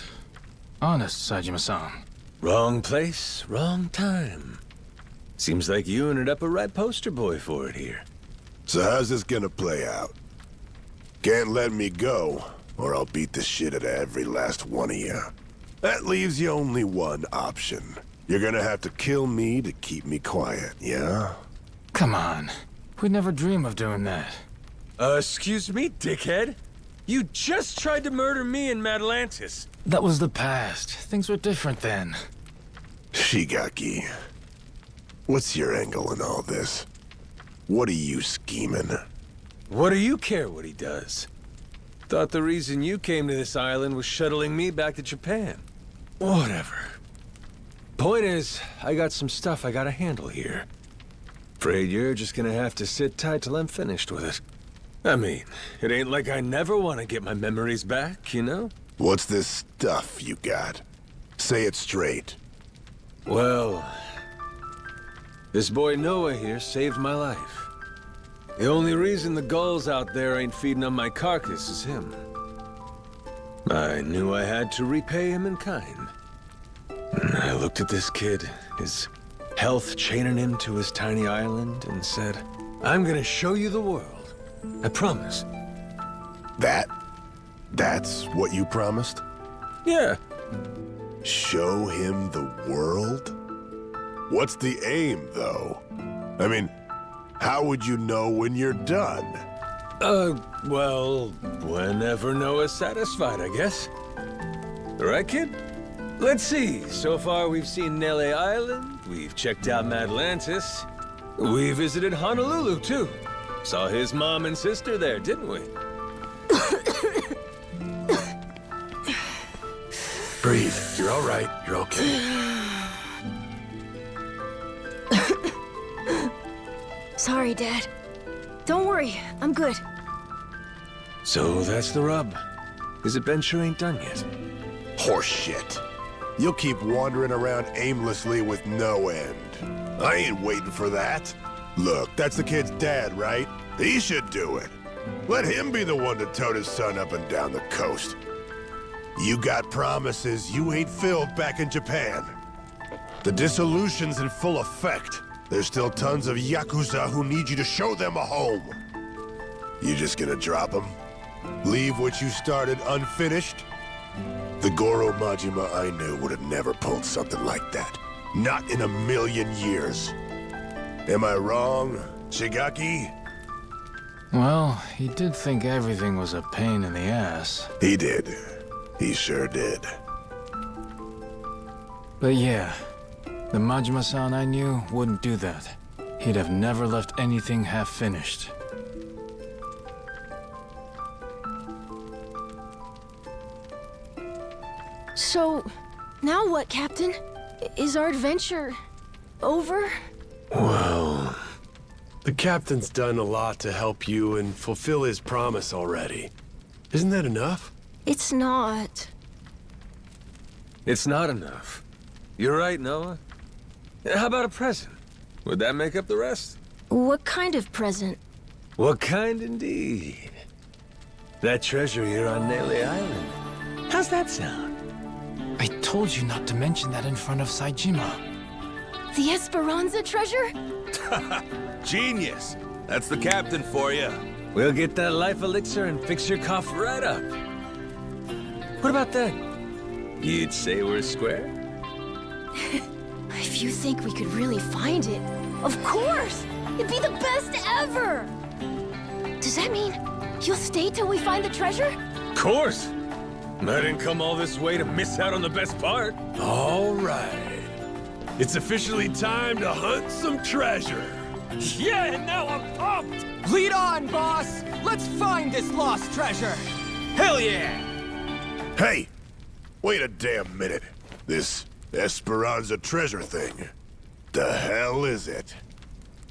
Honest, Saejima-san. Wrong place, wrong time. Seems like you ended up a right poster boy for it here. So how's this gonna play out? Can't let me go, or I'll beat the shit out of every last one of you. That leaves you only one option. You're gonna have to kill me to keep me quiet, yeah? Come on. We'd never dream of doing that. Excuse me, dickhead? You just tried to murder me in Atlantis. That was the past. Things were different then. Shigaki, what's your angle in all this? What are you scheming? What do you care what he does? Thought the reason you came to this island was shuttling me back to Japan. Whatever. Point is, I got some stuff I gotta handle here. Afraid you're just gonna have to sit tight till I'm finished with it. I mean, it ain't like I never want to get my memories back, you know? What's this stuff you got? Say it straight. Well, this boy Noah here saved my life. The only reason the gulls out there ain't feeding on my carcass is him. I knew I had to repay him in kind. And I looked at this kid, his health chaining him to his tiny island, and said, I'm gonna show you the world. I promise. That's what you promised? Yeah. Show him the world? What's the aim, though? I mean, how would you know when you're done? Well, whenever Noah's satisfied, I guess. Right, kid? Let's see. So far, we've seen Nele Island, we've checked out Atlantis, we visited Honolulu, too. Saw his mom and sister there, didn't we? Breathe. You're all right. You're okay. Sorry, Dad. Don't worry, I'm good. So that's the rub. His adventure ain't done yet. Horseshit. You'll keep wandering around aimlessly with no end. I ain't waiting for that. Look, that's the kid's dad, right? He should do it. Let him be the one to tote his son up and down the coast. You got promises you ain't filled back in Japan. The dissolution's in full effect. There's still tons of Yakuza who need you to show them a home. You just gonna drop them? Leave what you started unfinished? The Goro Majima I knew would have never pulled something like that. Not in a million years. Am I wrong, Shigaki? Well, he did think everything was a pain in the ass. He did. He sure did. But yeah, the Majima-san I knew wouldn't do that. He'd have never left anything half-finished. So, now what, Captain? Is our adventure over? Well, The captain's done a lot to help you and fulfill his promise already. Isn't that enough? It's not. It's not enough. You're right, Noah. How about a present? Would that make up the rest? What kind of present? What kind indeed? That treasure here on Nele Island. How's that sound? I told you not to mention that in front of Saejima. The Esperanza treasure? Genius! That's the captain for you. We'll get that life elixir and fix your cough right up. What about that? You'd say we're square? If you think we could really find it, of course! It'd be the best ever! Does that mean you'll stay till we find the treasure? Of course! I didn't come all this way to miss out on the best part. All right. It's officially time to hunt some treasure. Yeah, and now I'm pumped! Lead on, boss! Let's find this lost treasure! Hell yeah! Hey! Wait a damn minute. This Esperanza treasure thing. The hell is it?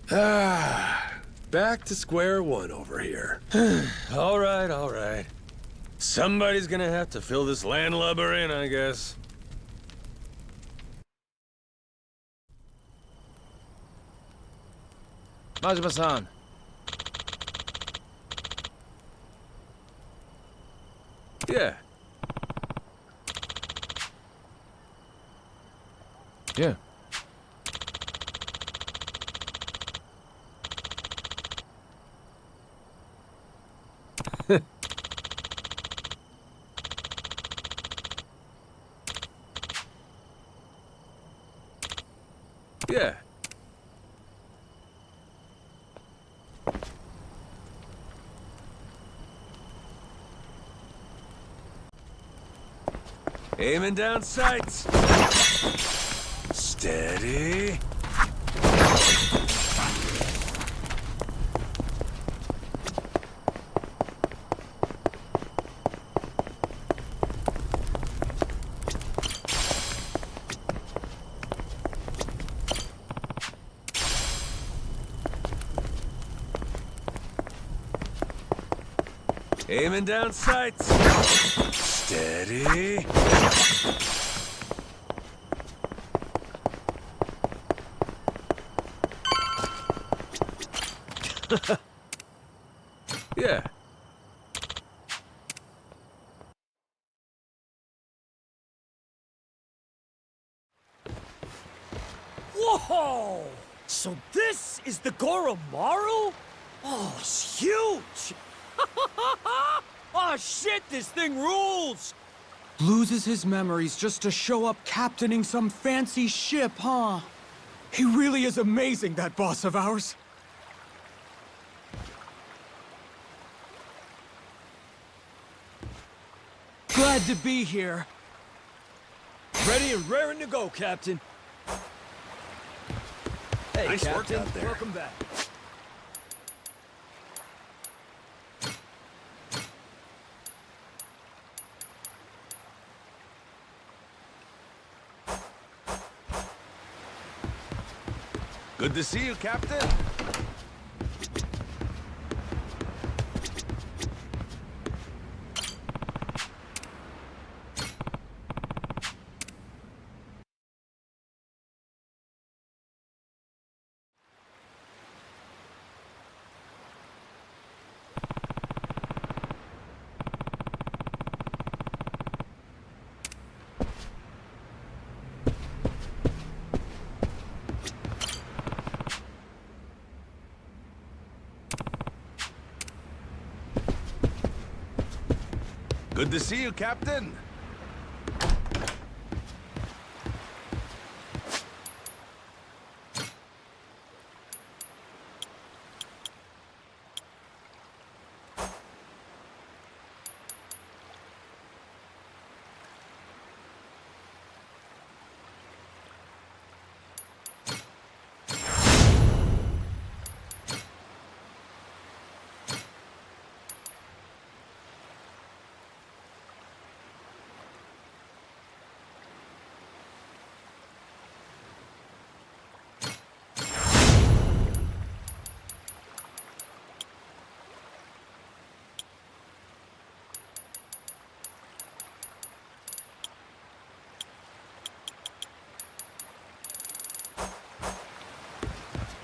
Back to square one over here. All right, all right. Somebody's gonna have to fill this landlubber in, I guess. Majima-san. Yeah. Yeah. Yeah. Aiming down sights. Steady. Aiming down sights. Steady. Yeah. Whoa! So this is the Goromaru? Oh, it's huge! Oh shit, this thing rules! Loses his memories just to show up captaining some fancy ship, huh? He really is amazing, that boss of ours. Glad to be here. Ready and raring to go, Captain. Hey, Nice work Captain. out there. Welcome back. Good to see you, Captain. Good to see you, Captain.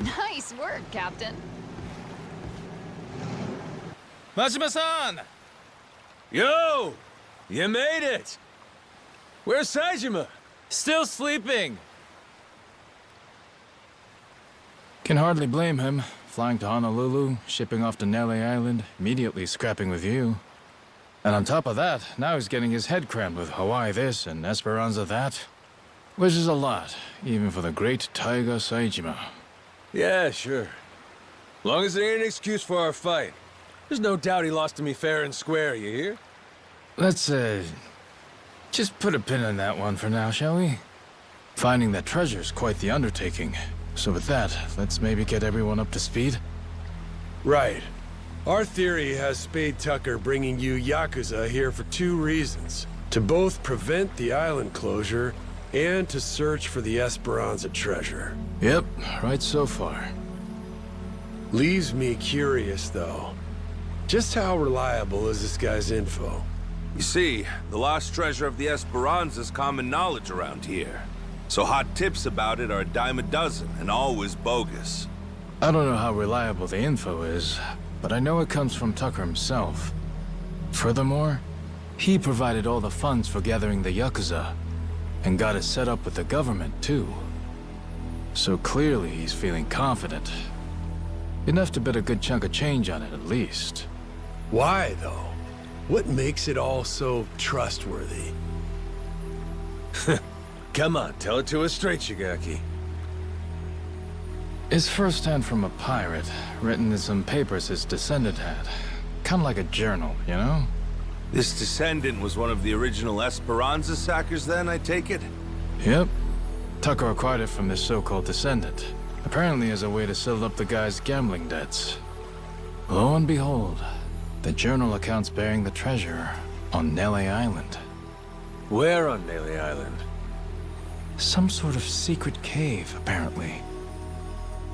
Nice work, Captain. Majima-san! Yo! You made it! Where's Saejima? Still sleeping. Can hardly blame him. Flying to Honolulu, shipping off to Nele Island, immediately scrapping with you. And on top of that, now he's getting his head crammed with Hawaii this and Esperanza that. Which is a lot, even for the great Taiga Saejima. Yeah, sure. Long as it ain't an excuse for our fight. There's no doubt he lost to me fair and square, you hear? Let's, just put a pin in that one for now, shall we? Finding that treasure's quite the undertaking. So with that, let's maybe get everyone up to speed? Right. Our theory has Spade Tucker bringing you Yakuza here for 2 reasons. To both prevent the island closure, and to search for the Esperanza treasure. Yep, right so far. Leaves me curious, though. Just how reliable is this guy's info? You see, the lost treasure of the Esperanza is common knowledge around here. So hot tips about it are a dime a dozen, and always bogus. I don't know how reliable the info is, but I know it comes from Tucker himself. Furthermore, he provided all the funds for gathering the Yakuza, and got it set up with the government, too. So clearly he's feeling confident. Enough to bet a good chunk of change on it, at least. Why, though? What makes it all so trustworthy? Come on, tell it to us straight, Shigaki. It's firsthand from a pirate, written in some papers his descendant had. Kinda like a journal, you know? This descendant was one of the original Esperanza sackers then, I take it? Yep. Tucker acquired it from this so-called descendant. Apparently as a way to settle up the guy's gambling debts. Lo and behold, the journal accounts bearing the treasure on Nele Island. Where on Nele Island? Some sort of secret cave, apparently.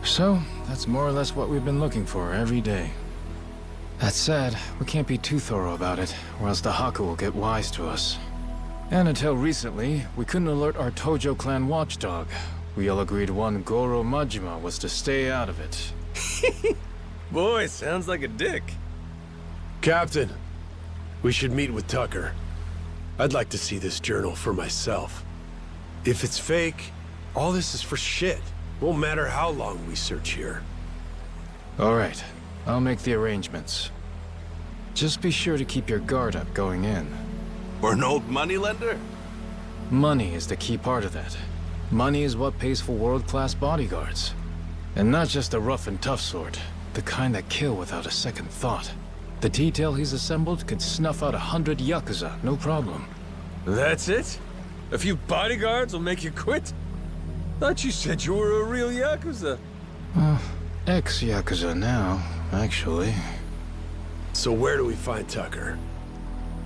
So, that's more or less what we've been looking for every day. That said, we can't be too thorough about it, or else the Haku will get wise to us. And until recently, we couldn't alert our Tojo clan watchdog. We all agreed one Goro Majima was to stay out of it. Boy, sounds like a dick. Captain, we should meet with Tucker. I'd like to see this journal for myself. If it's fake, all this is for shit. Won't matter how long we search here. All right, I'll make the arrangements. Just be sure to keep your guard up going in. We're an old moneylender? Money is the key part of that. Money is what pays for world-class bodyguards. And not just the rough and tough sort, the kind that kill without a second thought. The detail he's assembled could snuff out 100 Yakuza, no problem. That's it? A few bodyguards will make you quit? Thought you said you were a real Yakuza. Ex-Yakuza now, actually. So where do we find Tucker?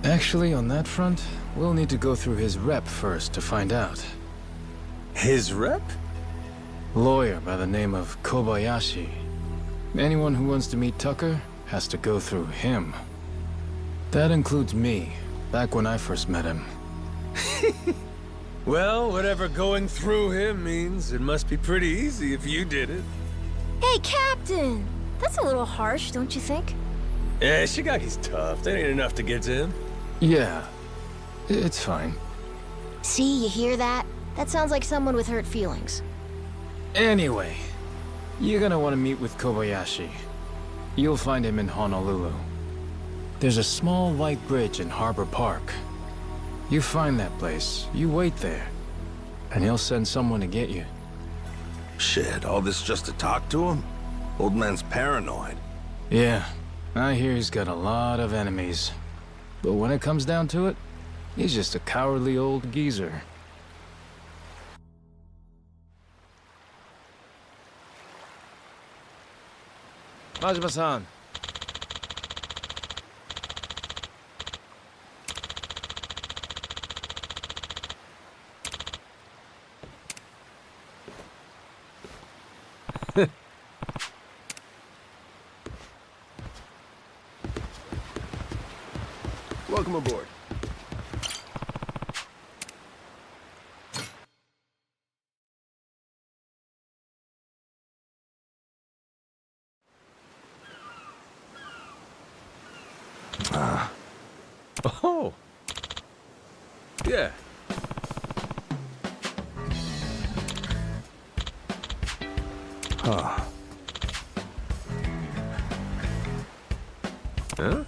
Actually, on that front, we'll need to go through his rep first to find out. His rep? Lawyer by the name of Kobayashi. Anyone who wants to meet Tucker has to go through him. That includes me, back when I first met him. Well, whatever going through him means, it must be pretty easy if you did it. Hey, Captain! That's a little harsh, don't you think? Yeah, Shigaki's tough. That ain't enough to get to him. Yeah, it's fine. See, you hear that? That sounds like someone with hurt feelings. Anyway, you're gonna want to meet with Kobayashi. You'll find him in Honolulu. There's a small white bridge in Harbor Park. You find that place, you wait there, and he'll send someone to get you. Shit, all this just to talk to him? Old man's paranoid. Yeah, I hear he's got a lot of enemies. But when it comes down to it, he's just a cowardly old geezer. Majima-san. Welcome aboard. Oh. Yeah. Huh. Huh?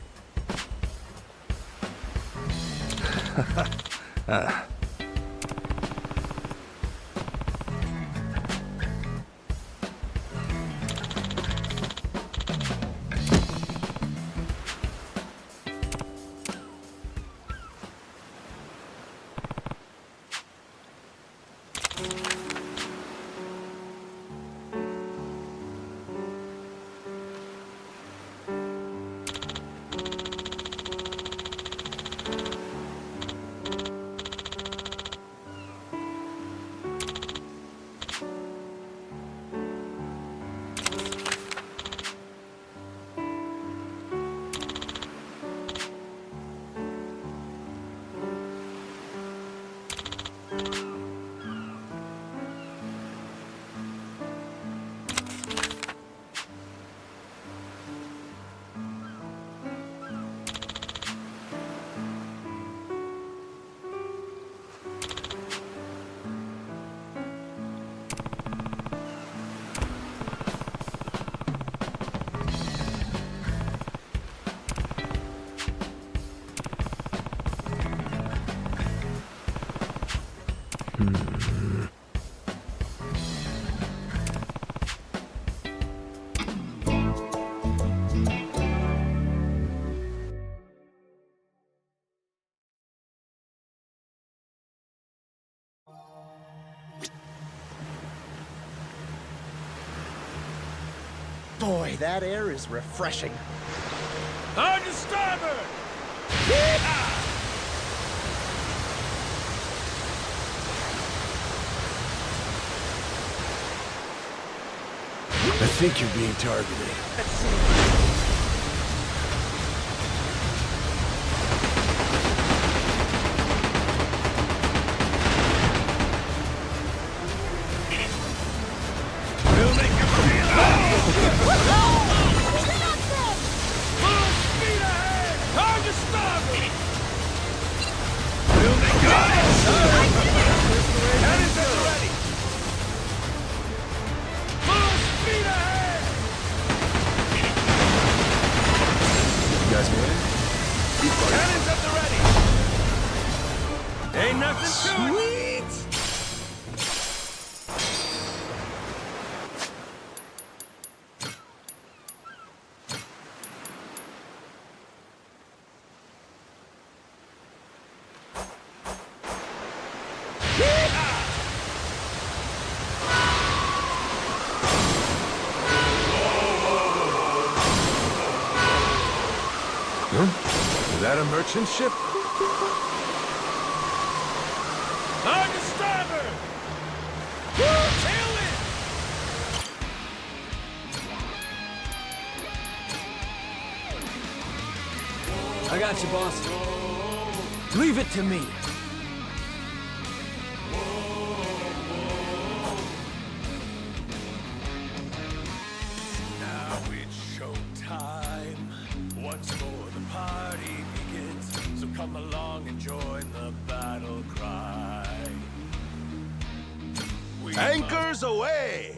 Boy, that air is refreshing. On to starboard! I think you're being targeted. Cannons at the ready! Ain't nothing to it! Is that a merchant ship? On to starboard! Tailwind! I got you, boss. Leave it to me. Now it's showtime. Once more the party begins. So come along and join the battle cry. Anchors away!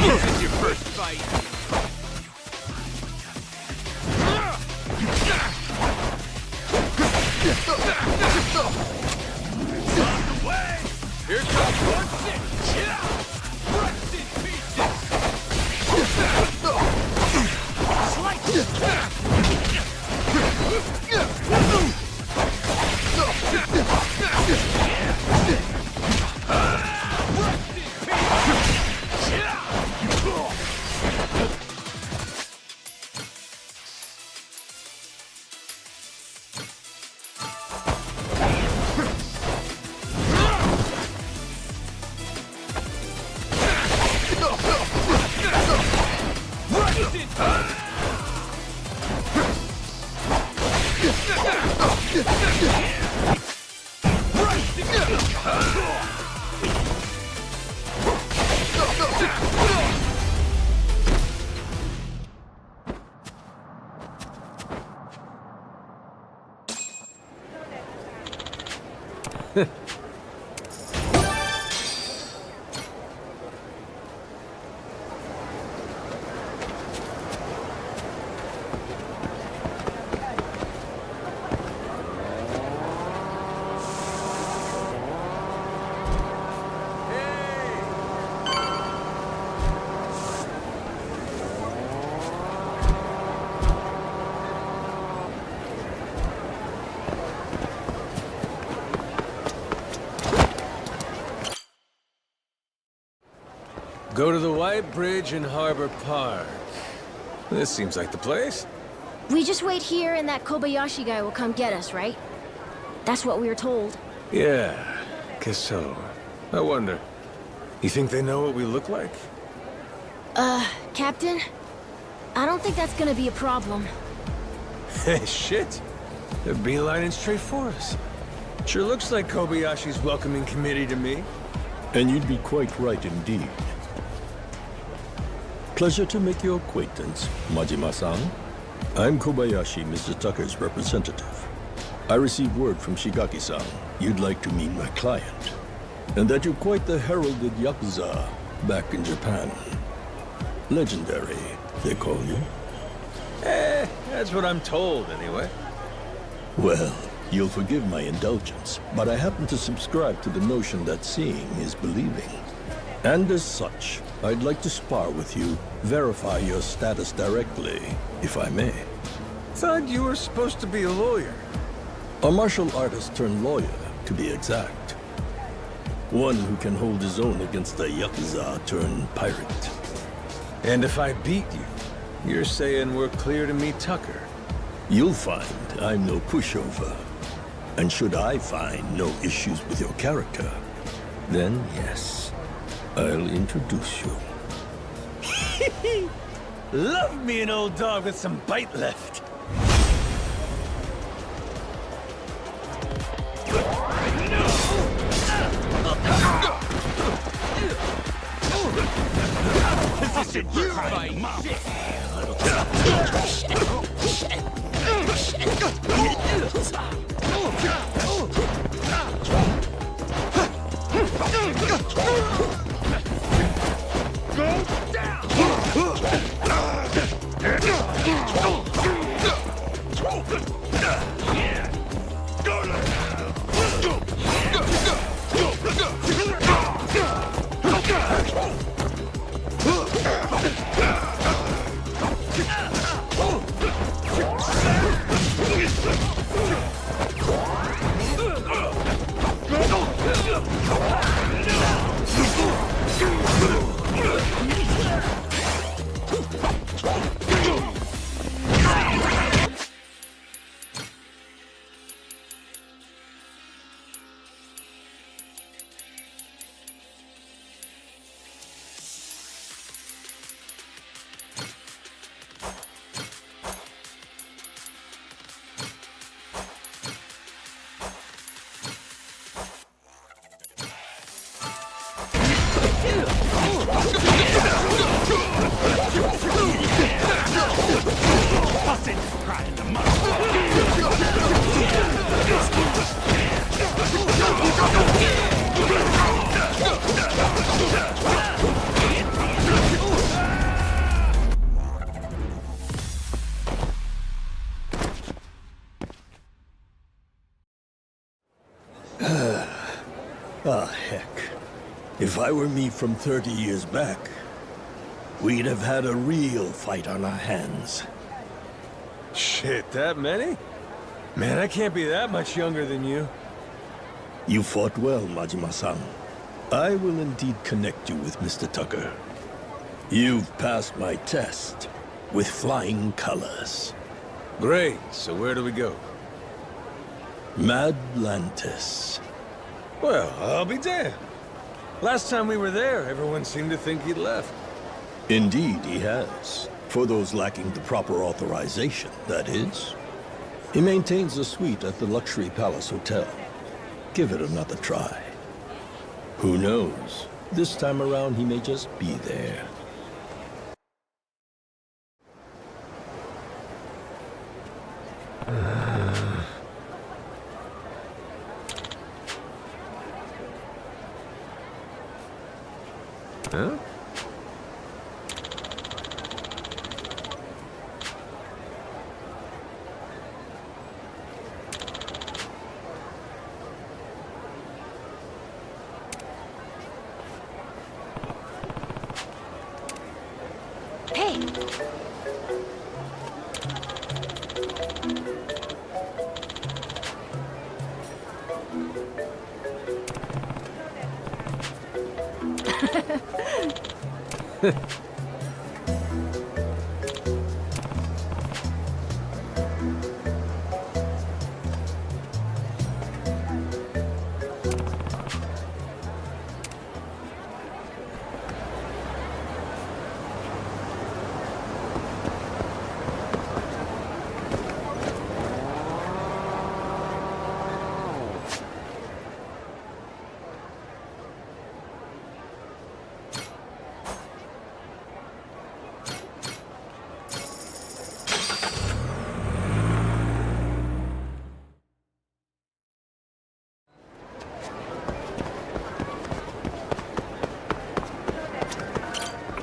This is your first fight. Here comes one six. Crushed in pieces. Go to the White Bridge in Harbor Park. This seems like the place. We just wait here and that Kobayashi guy will come get us, right? That's what we were told. Yeah, guess so. I wonder, you think they know what we look like? Captain? I don't think that's gonna be a problem. Hey, shit. They're beelining straight for us. Sure looks like Kobayashi's welcoming committee to me. And you'd be quite right indeed. Pleasure to make your acquaintance, Majima-san. I'm Kobayashi, Mr. Tucker's representative. I received word from Shigaki-san you'd like to meet my client, and that you're quite the heralded Yakuza back in Japan. Legendary, they call you. That's what I'm told, anyway. Well, you'll forgive my indulgence, but I happen to subscribe to the notion that seeing is believing. And as such, I'd like to spar with you, verify your status directly, if I may. Thought you were supposed to be a lawyer. A martial artist turned lawyer, to be exact. One who can hold his own against a Yakuza turned pirate. And if I beat you, you're saying we're clear to meet Tucker? You'll find I'm no pushover. And should I find no issues with your character, then yes, I'll introduce you. Love me an old dog with some bite left. This isn't your fight. Ah, heck. If I were me from 30 years back, we'd have had a real fight on our hands. Shit, that many? Man, I can't be that much younger than you. You fought well, Majima-san. I will indeed connect you with Mr. Tucker. You've passed my test with flying colors. Great, so where do we go? Madlantis. Well, I'll be damned. Last time we were there, everyone seemed to think he'd left. Indeed, he has. For those lacking the proper authorization, that is. He maintains a suite at the Luxury Palace Hotel. Give it another try. Who knows? This time around, he may just be there. Huh? Hey!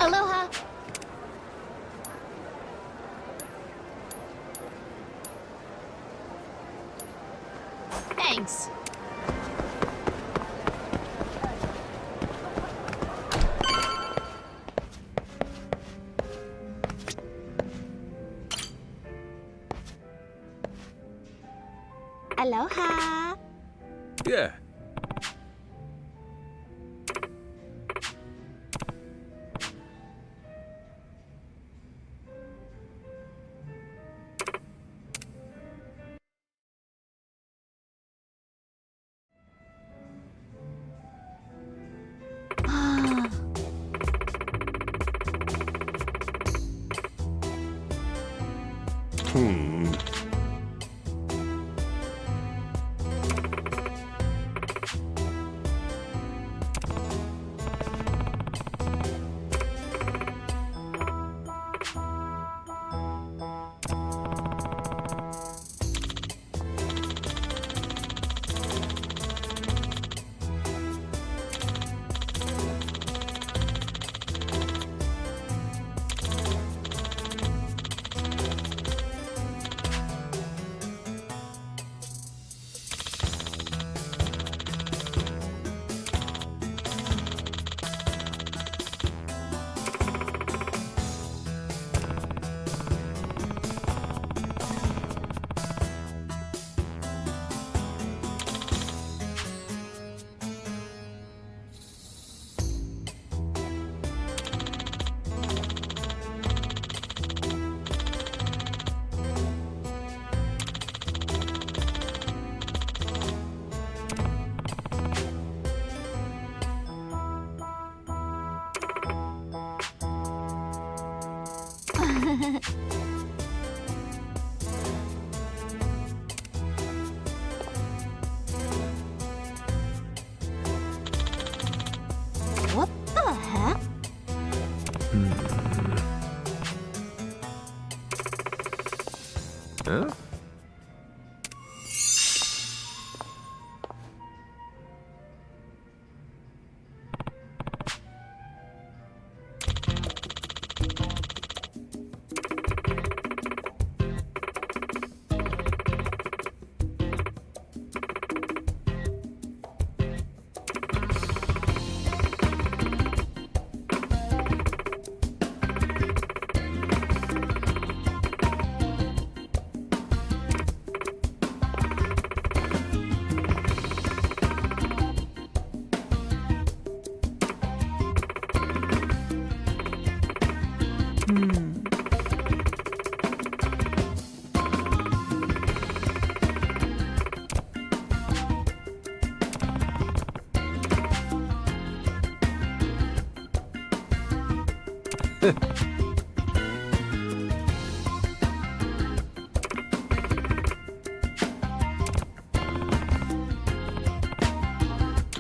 Aloha! Thanks. Aloha! Yeah.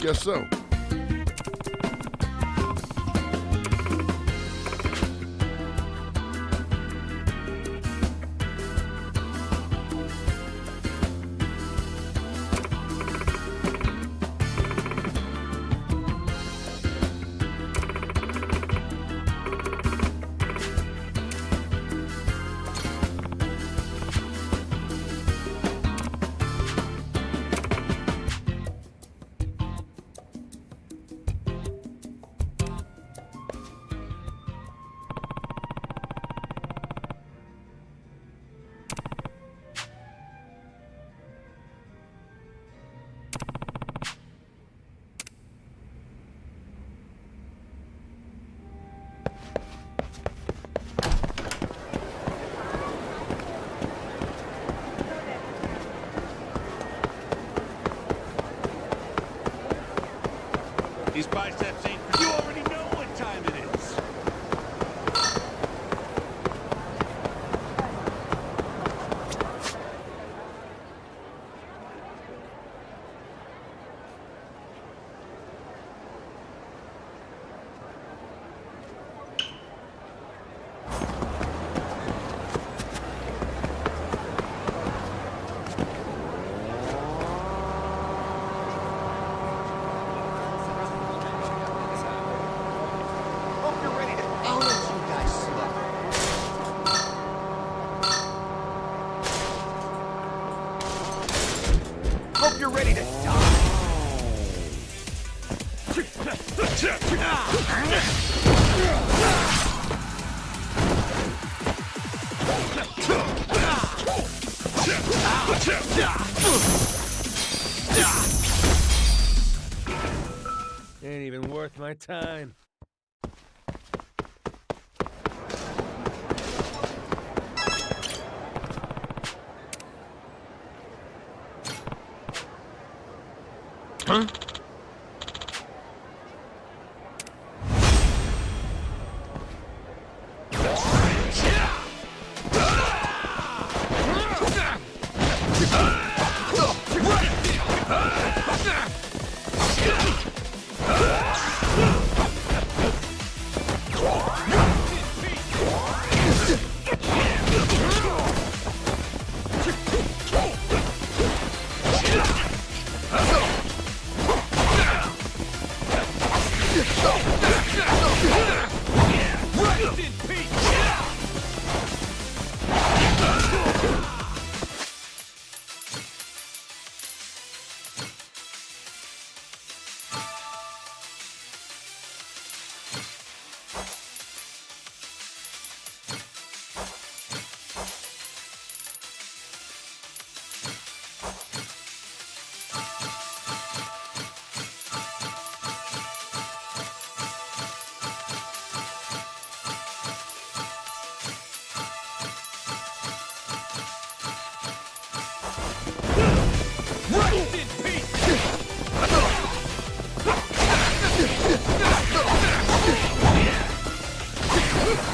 Guess so. These biceps ain't for you. Already know what time it is. Hope you're ready to Ain't even worth my time. Huh?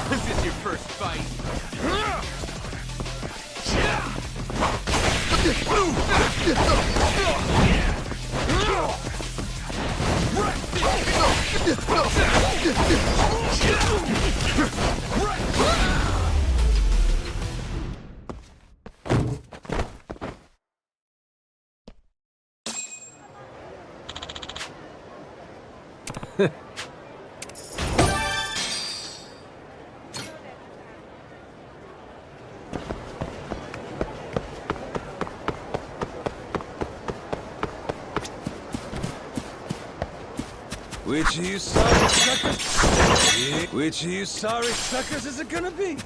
This is your first fight. Which of you sorry suckers? Which of you sorry suckers is it gonna be?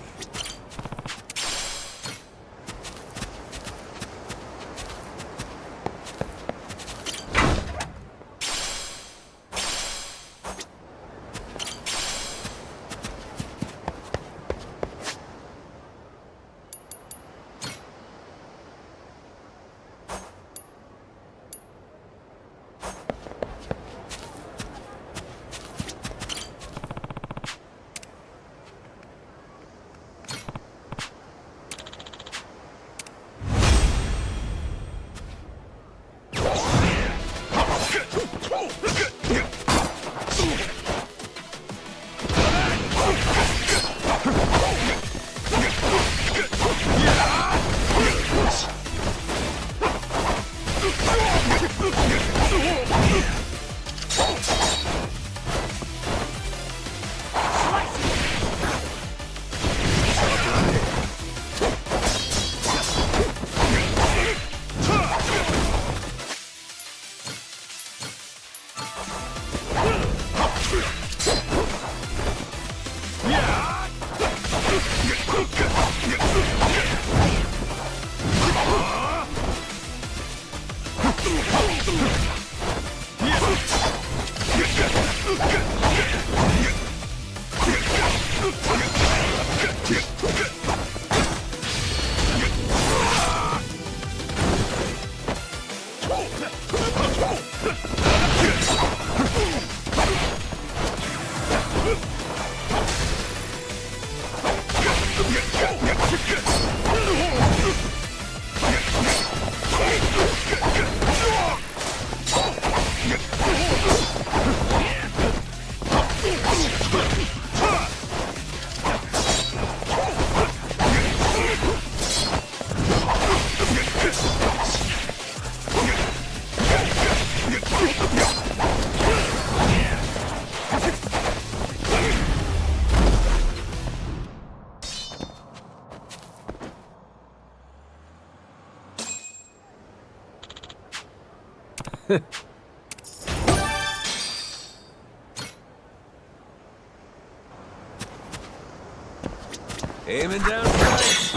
Aiming down sight.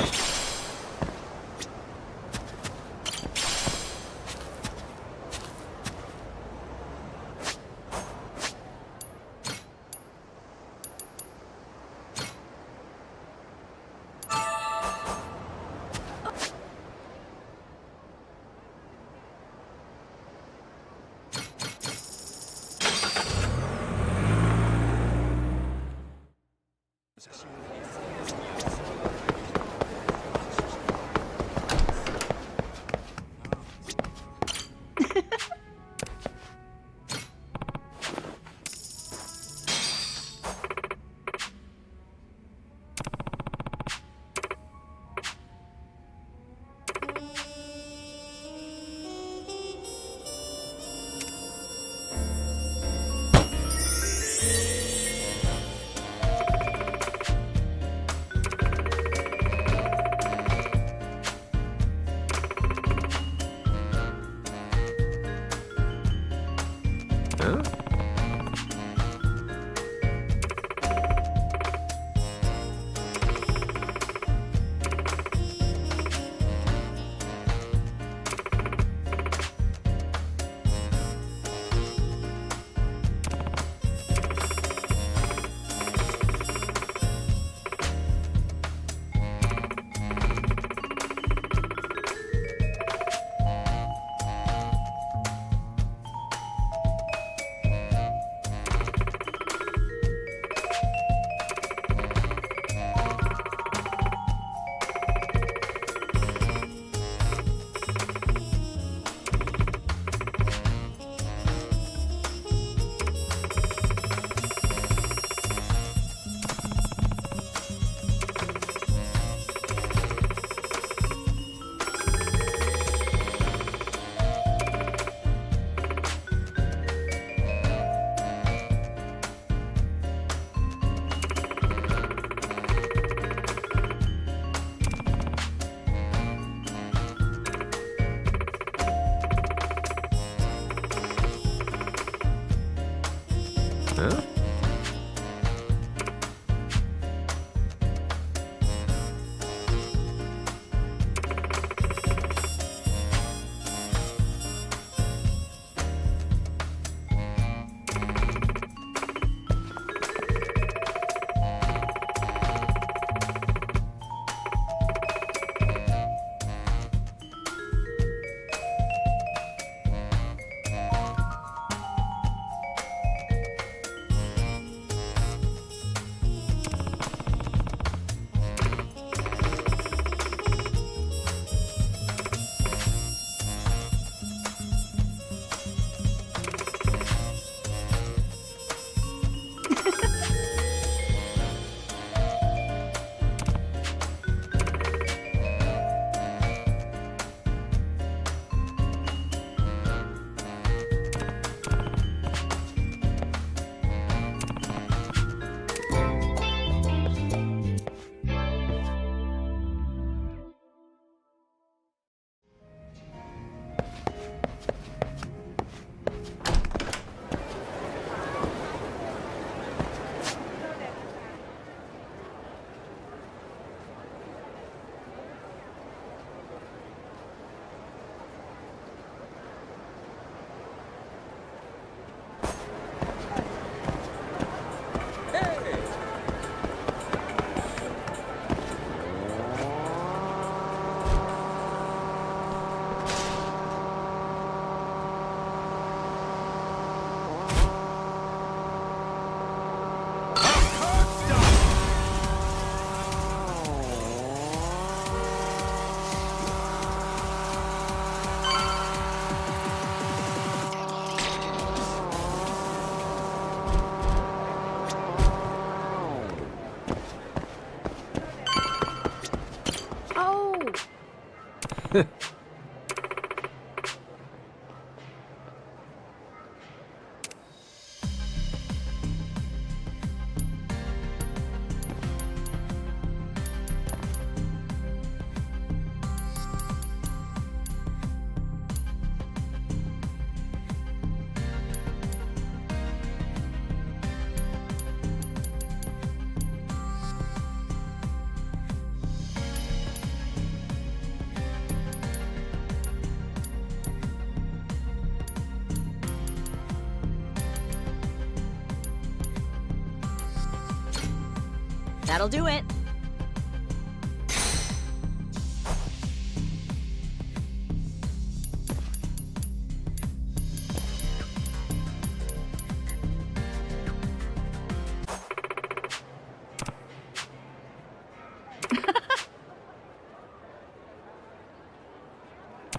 That'll do it.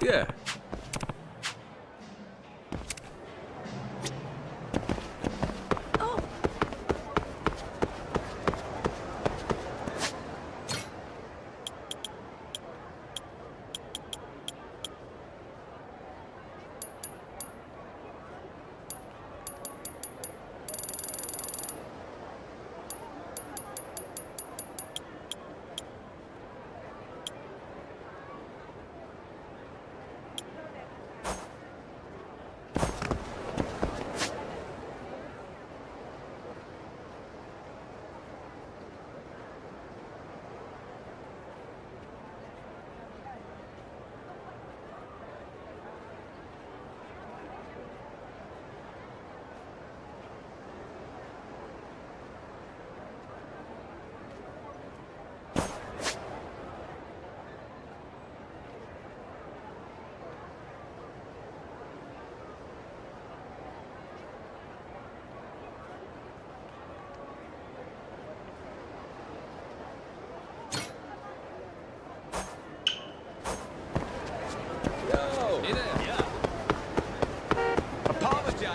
Yeah.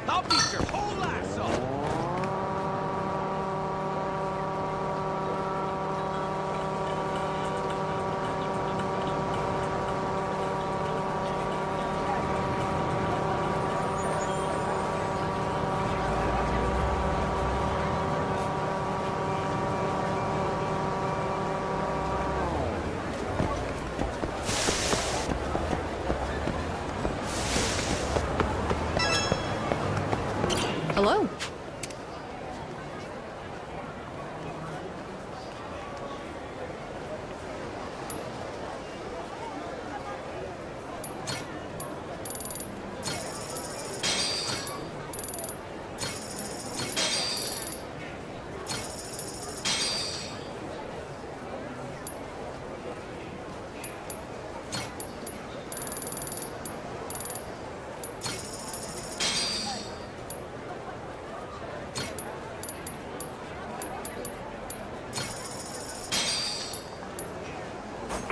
I'll beat your whole ass off! Hello.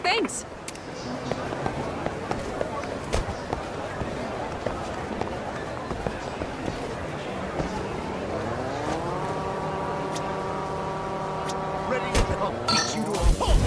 Thanks. Ready to come beat you to a pulp!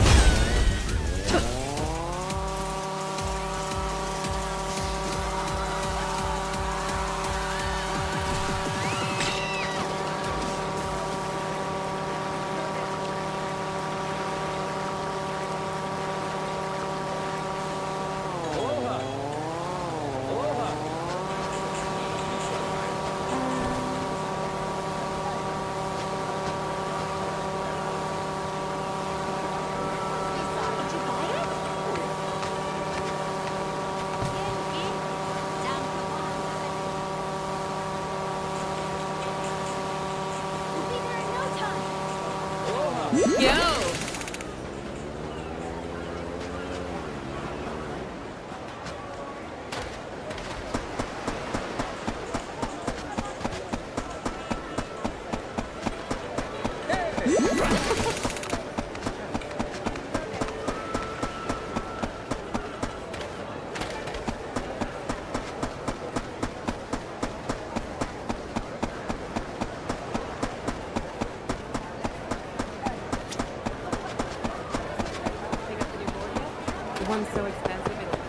One's so expensive it'll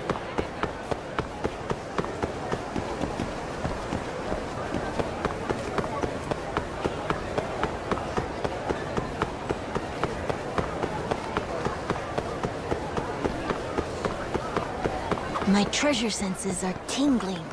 My treasure senses are tingling.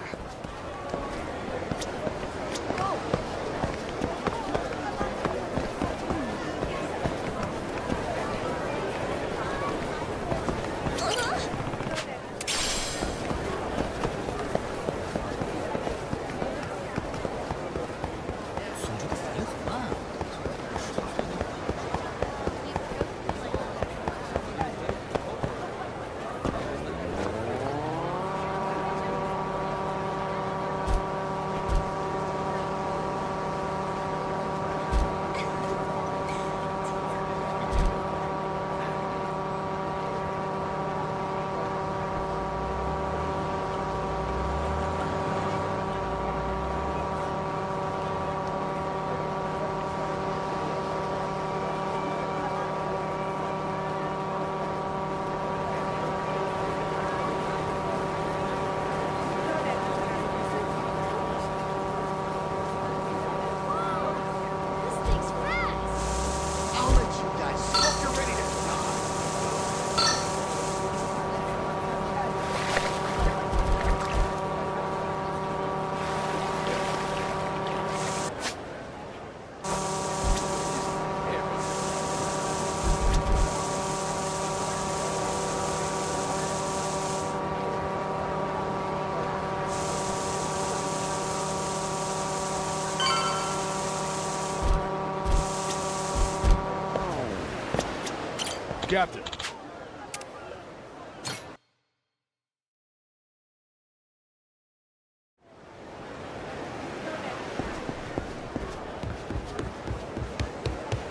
Captain.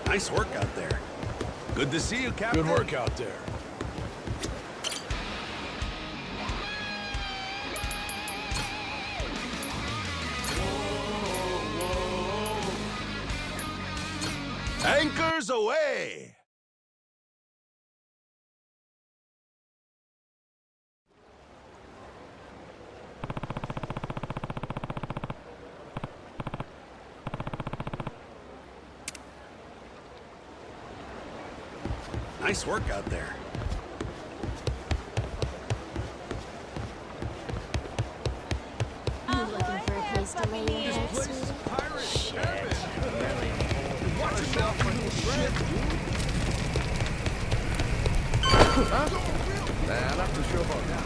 Nice work out there. Good to see you, Captain. Good work out there. Anchors away! Nice work out there. You looking for a place to lay your head, sweetie? Watch yourself on this shit. Huh? Nah, not too sure about that.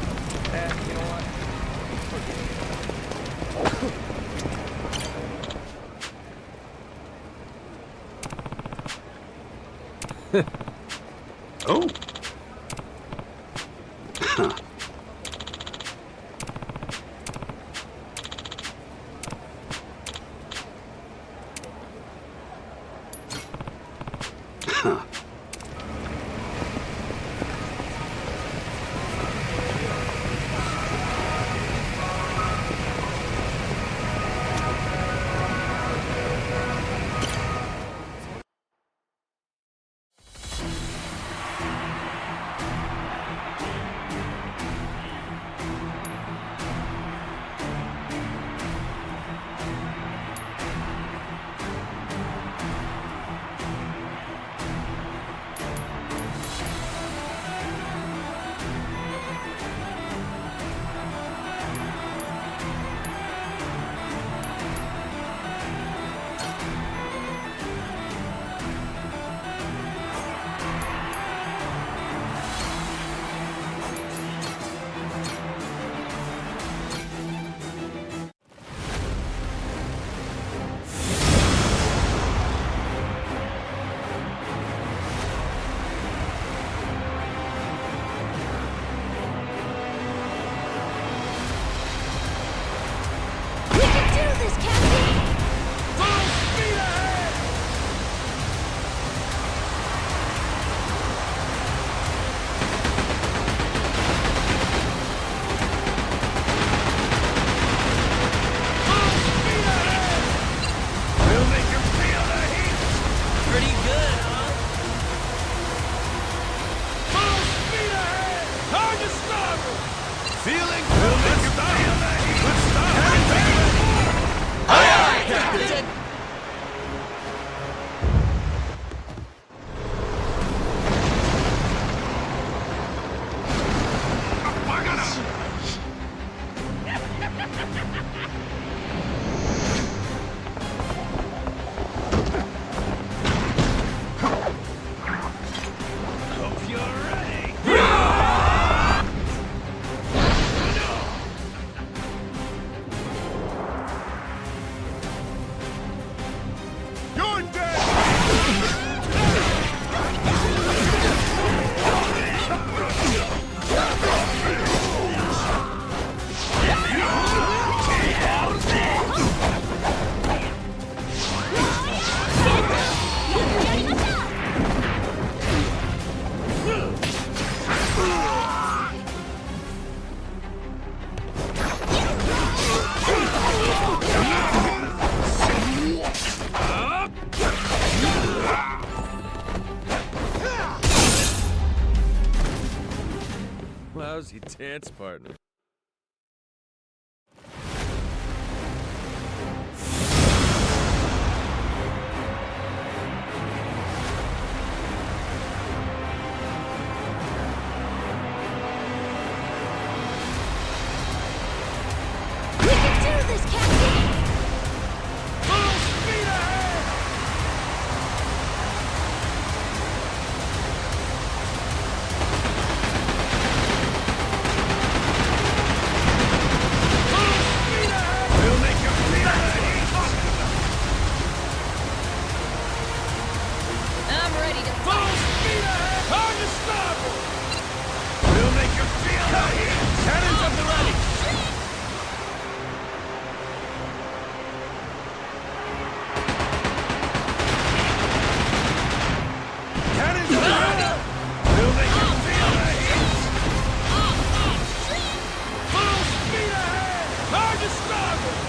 And you know what? Oh. Huh. Huh. Lousy dance partner. We can do this, Captain! Full speed ahead! to starboard!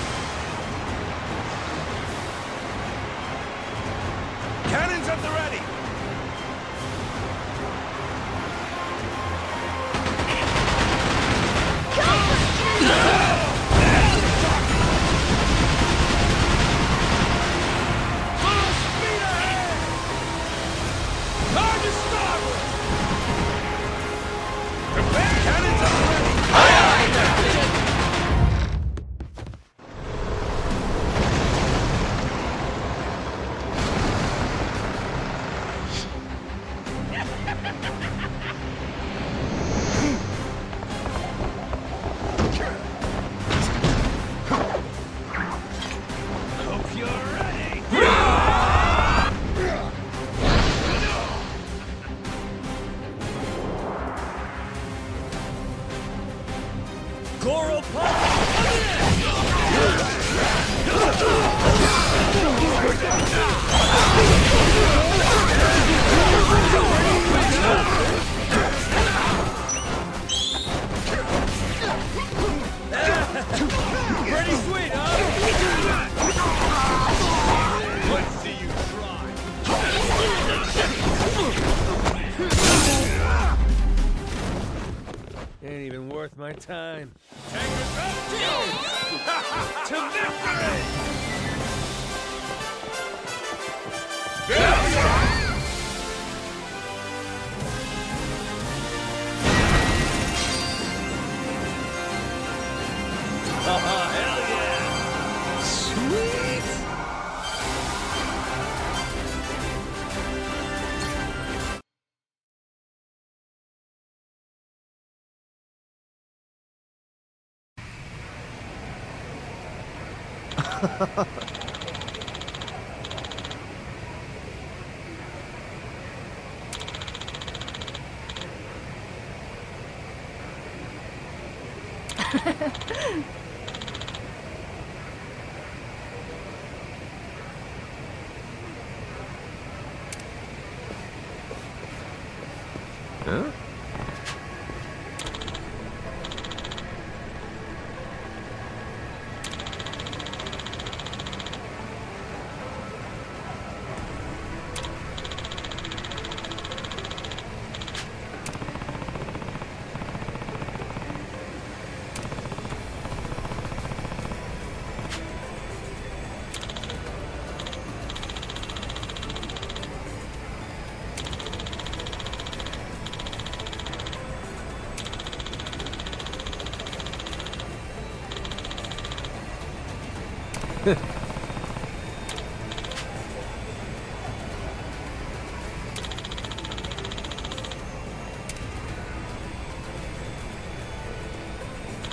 Cannons at the ready! Pretty sweet, huh? Let's see you try. Ain't even worth my time. Tankers up, to victory! Oh, hell yeah! Sweet! Huh?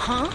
Huh?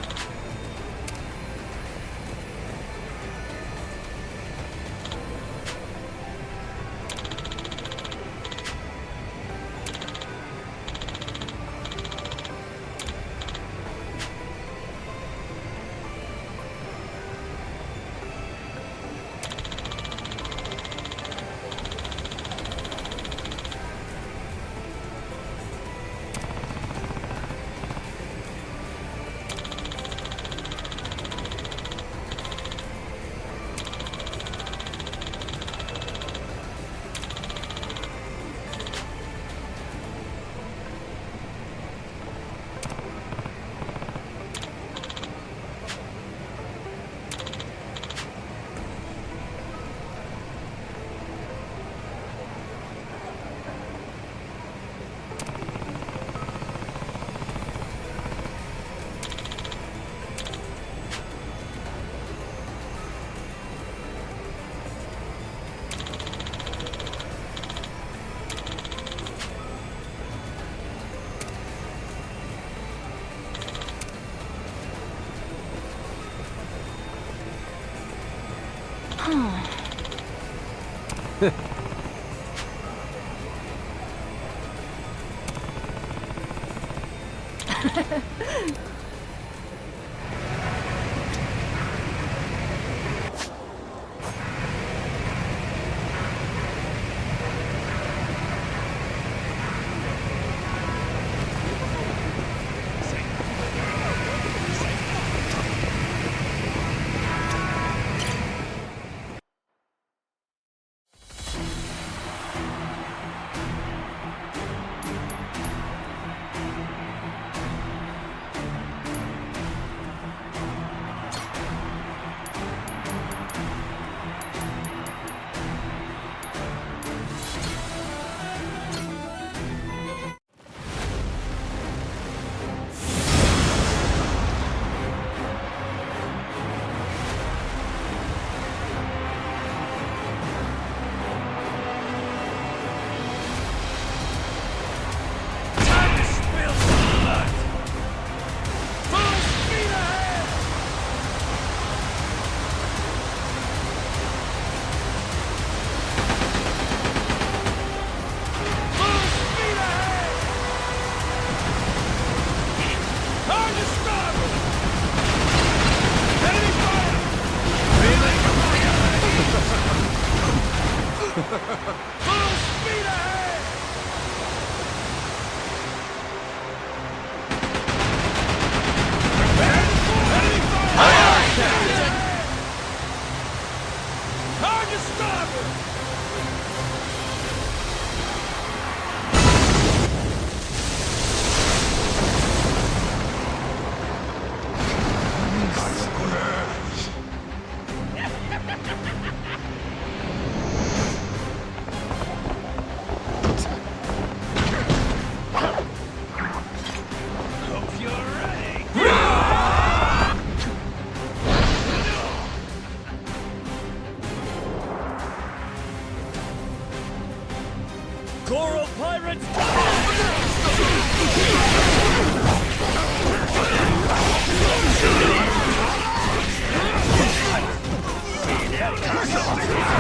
Goro Pirates!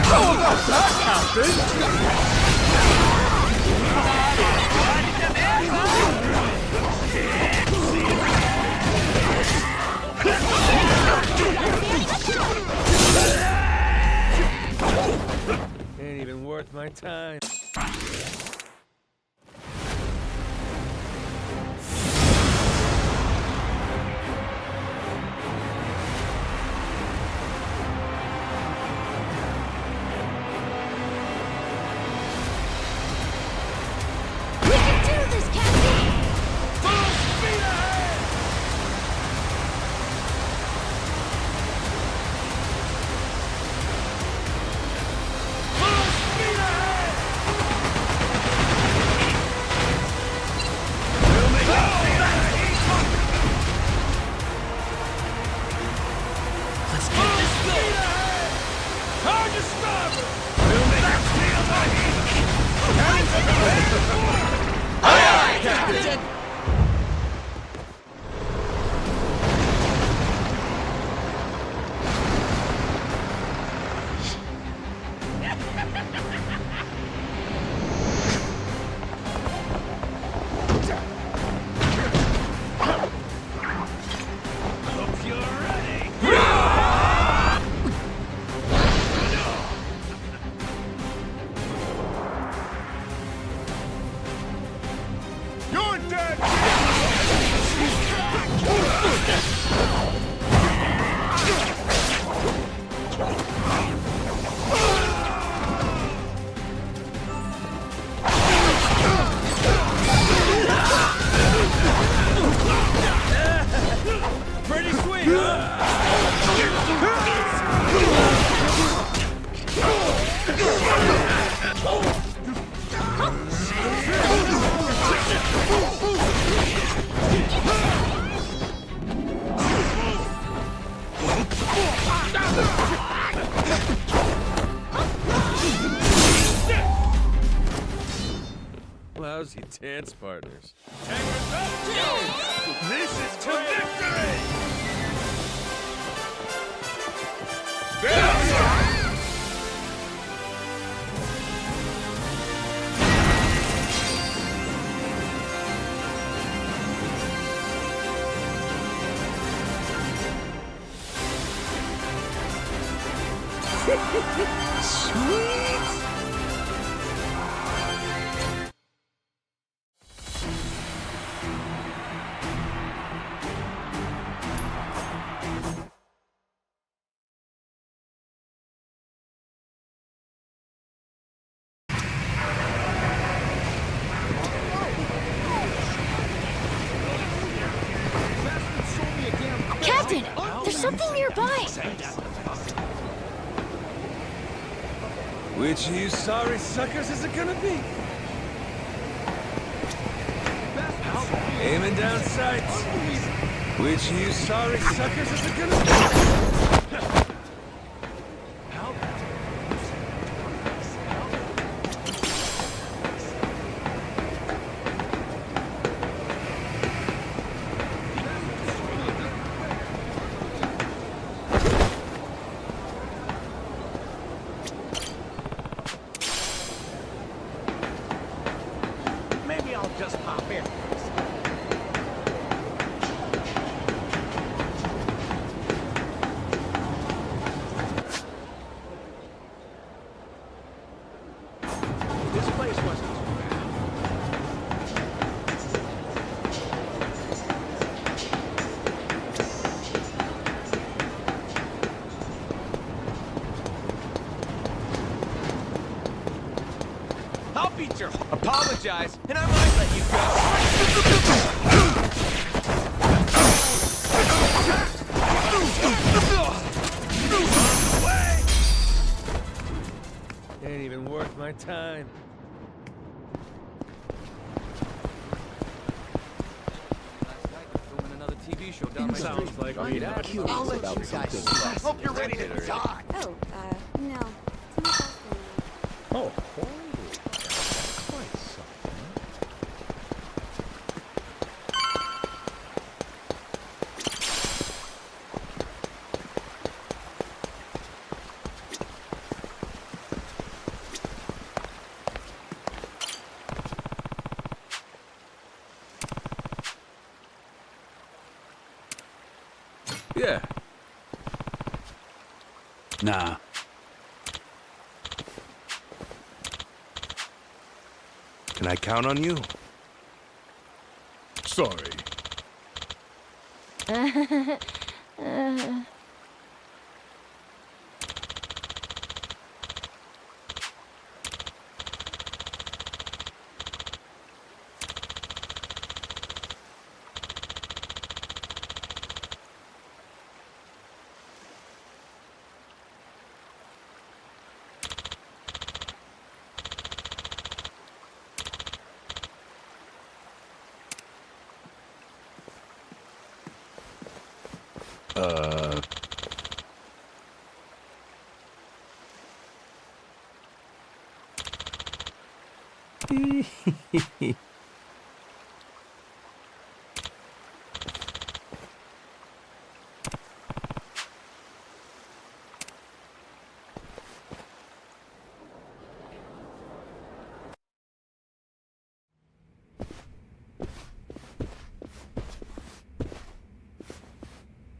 How about that, Captain? Ain't even worth my time. Lousy dance partners. This is to victory! Sweet! Captain, there's something nearby. Which of you sorry suckers is it gonna be? Aiming down sights. Which of you sorry suckers is it gonna be? Maybe I'll just pop in. This place wasn't too bad. I'll beat your... Apologize, and I might let you go. Ain't even worth my time. Sounds like we have a I'll let you guys. Hope you're ready to die. Oh, no. Oh, twice. Yeah. Nah. Can I count on you? Sorry.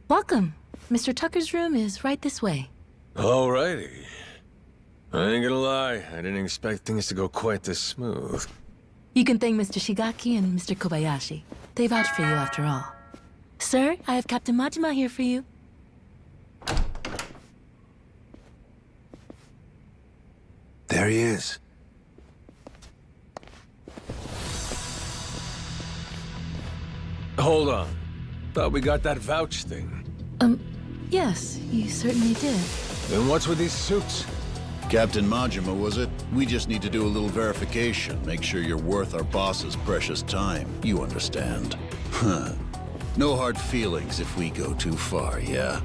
Welcome. Mr. Tucker's room is right this way. Alrighty. I ain't gonna lie, I didn't expect things to go quite this smooth. You can thank Mr. Shigaki and Mr. Kobayashi. They vouched for you after all. Sir, I have Captain Majima here for you. There he is. Hold on. Thought we got that vouch thing. Yes, you certainly did. Then what's with these suits? Captain Majima, was it? We just need to do a little verification, make sure you're worth our boss's precious time. You understand. Huh. No hard feelings if we go too far, yeah?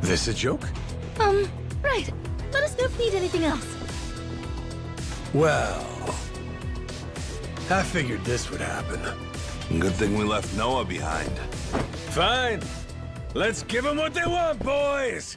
This a joke? Right. Let us know if you need anything else. Well, I figured this would happen. Good thing we left Noah behind. Fine. Let's give them what they want, boys!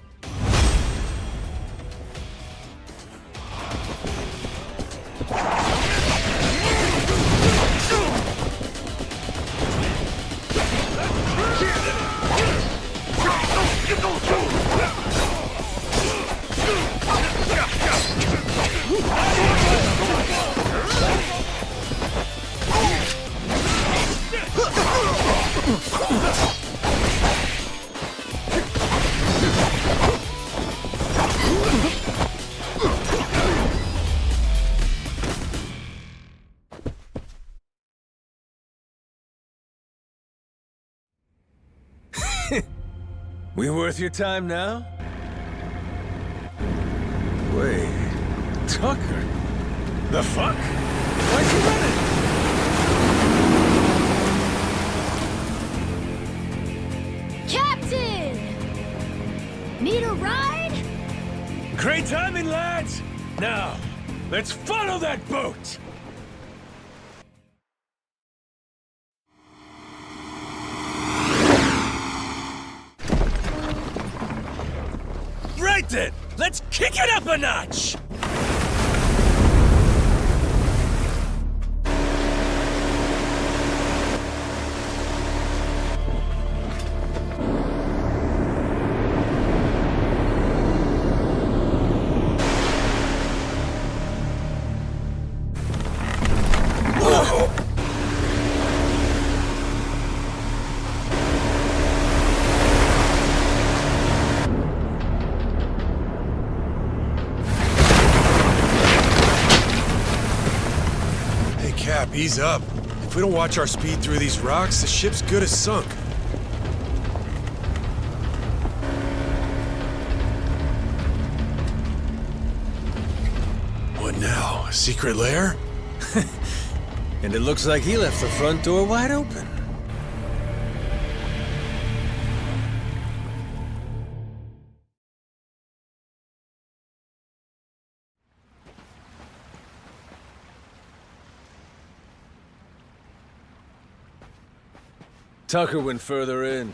We worth your time now? Wait, Tucker? The fuck? Why'd you run it? Captain! Need a ride? Great timing, lads! Now, let's follow that boat! Right then! Let's kick it up a notch! Ease up. If we don't watch our speed through these rocks, the ship's good as sunk. What now? A secret lair? And it looks like he left the front door wide open. Tucker went further in.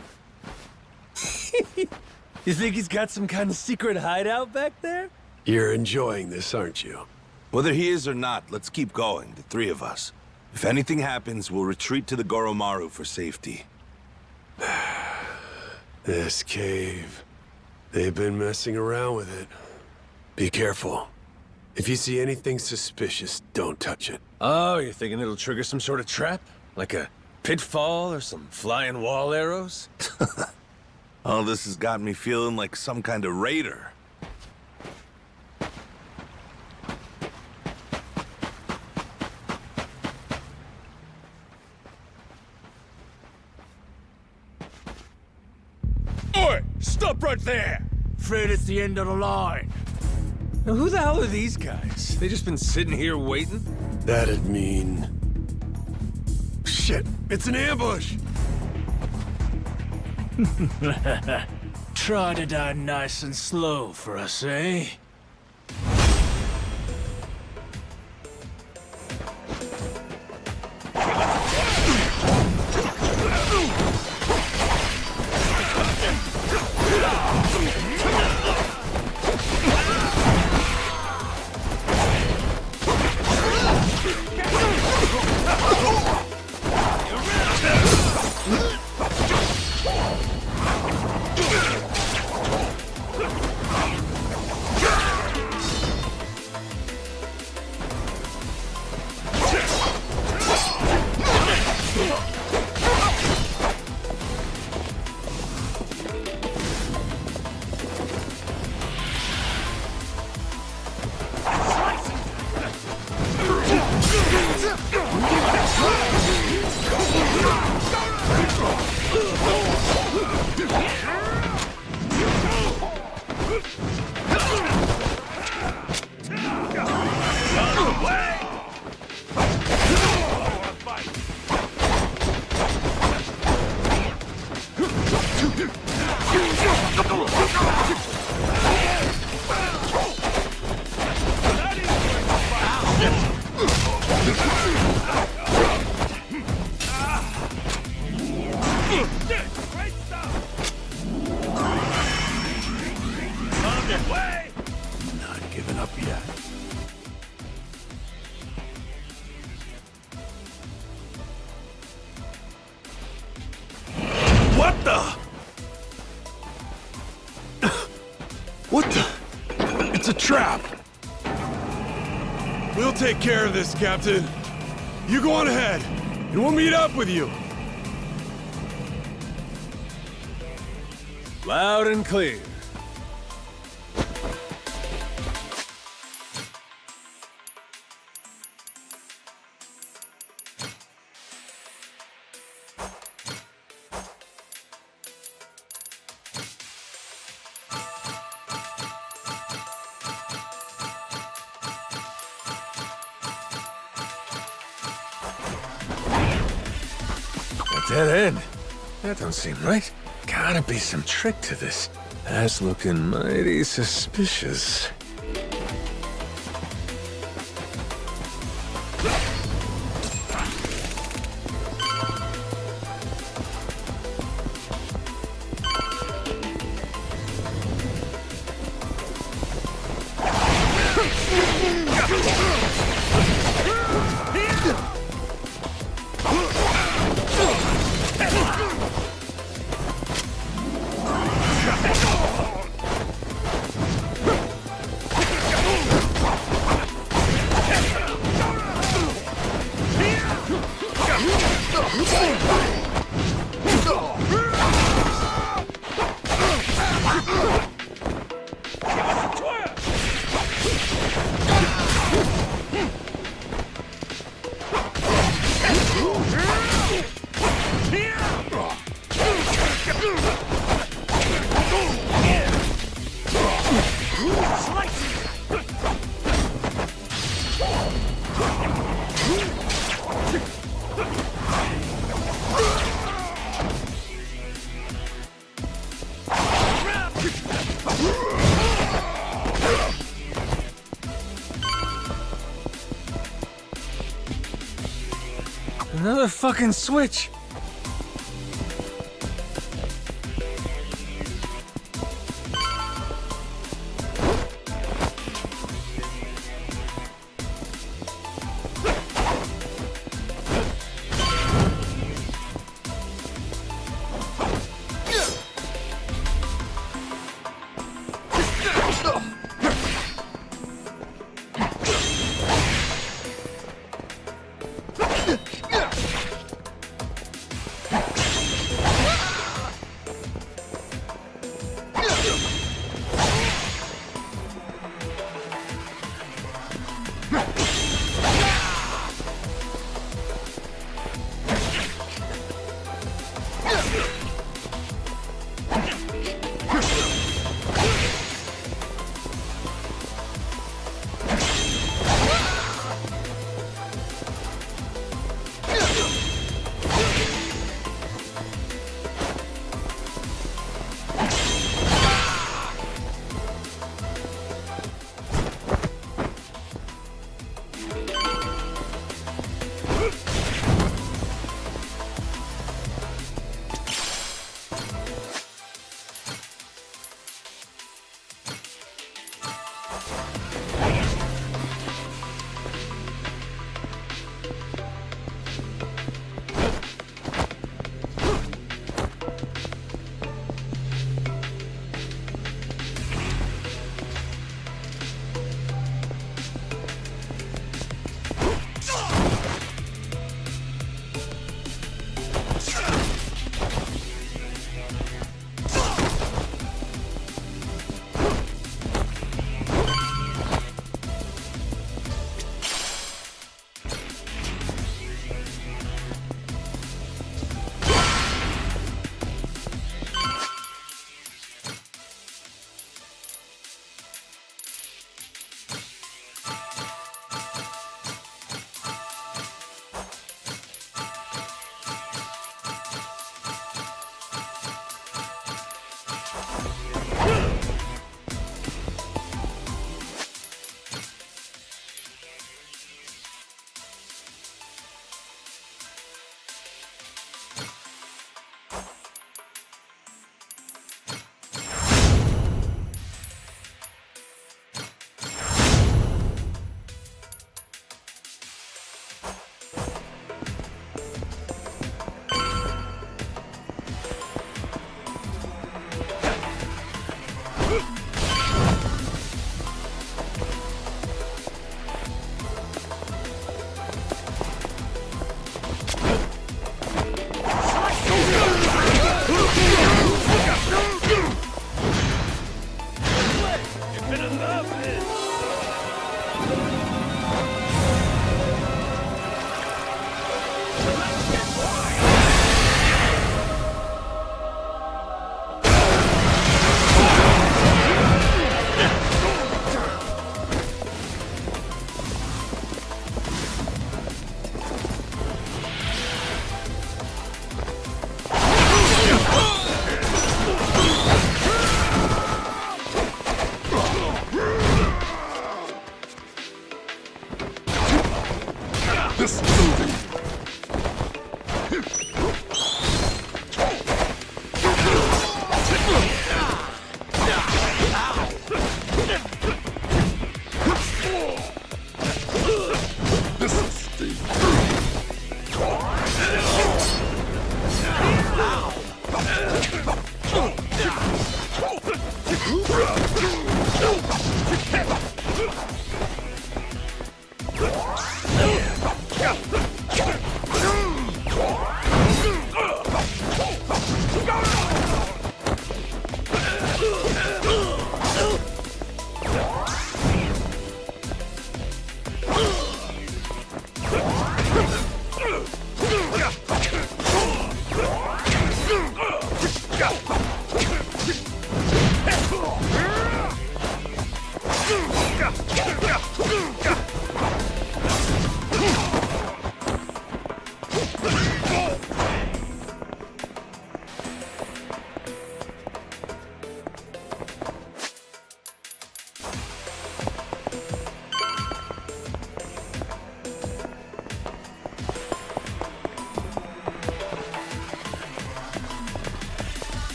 You think he's got some kind of secret hideout back there? You're enjoying this, aren't you? Whether he is or not, let's keep going, the three of us. If anything happens, we'll retreat to the Goromaru for safety. This cave. They've been messing around with it. Be careful. If you see anything suspicious, don't touch it. Oh, you're thinking it'll trigger some sort of trap? Like a pitfall or some flying wall arrows? Oh, this has got me feeling like some kind of raider. Oi! Stop right there! Afraid it's the end of the line. Now, who the hell are these guys? They just been sitting here waiting? That'd mean... Shit! It's an ambush! Try to die nice and slow for us, eh? Not giving up yet. What the? What the? It's a trap! We'll take care of this, Captain. You go on ahead, and we'll meet up with you. Loud and clear. Dead end? That don't seem right. Gotta be some trick to this. That's looking mighty suspicious. Another fucking switch.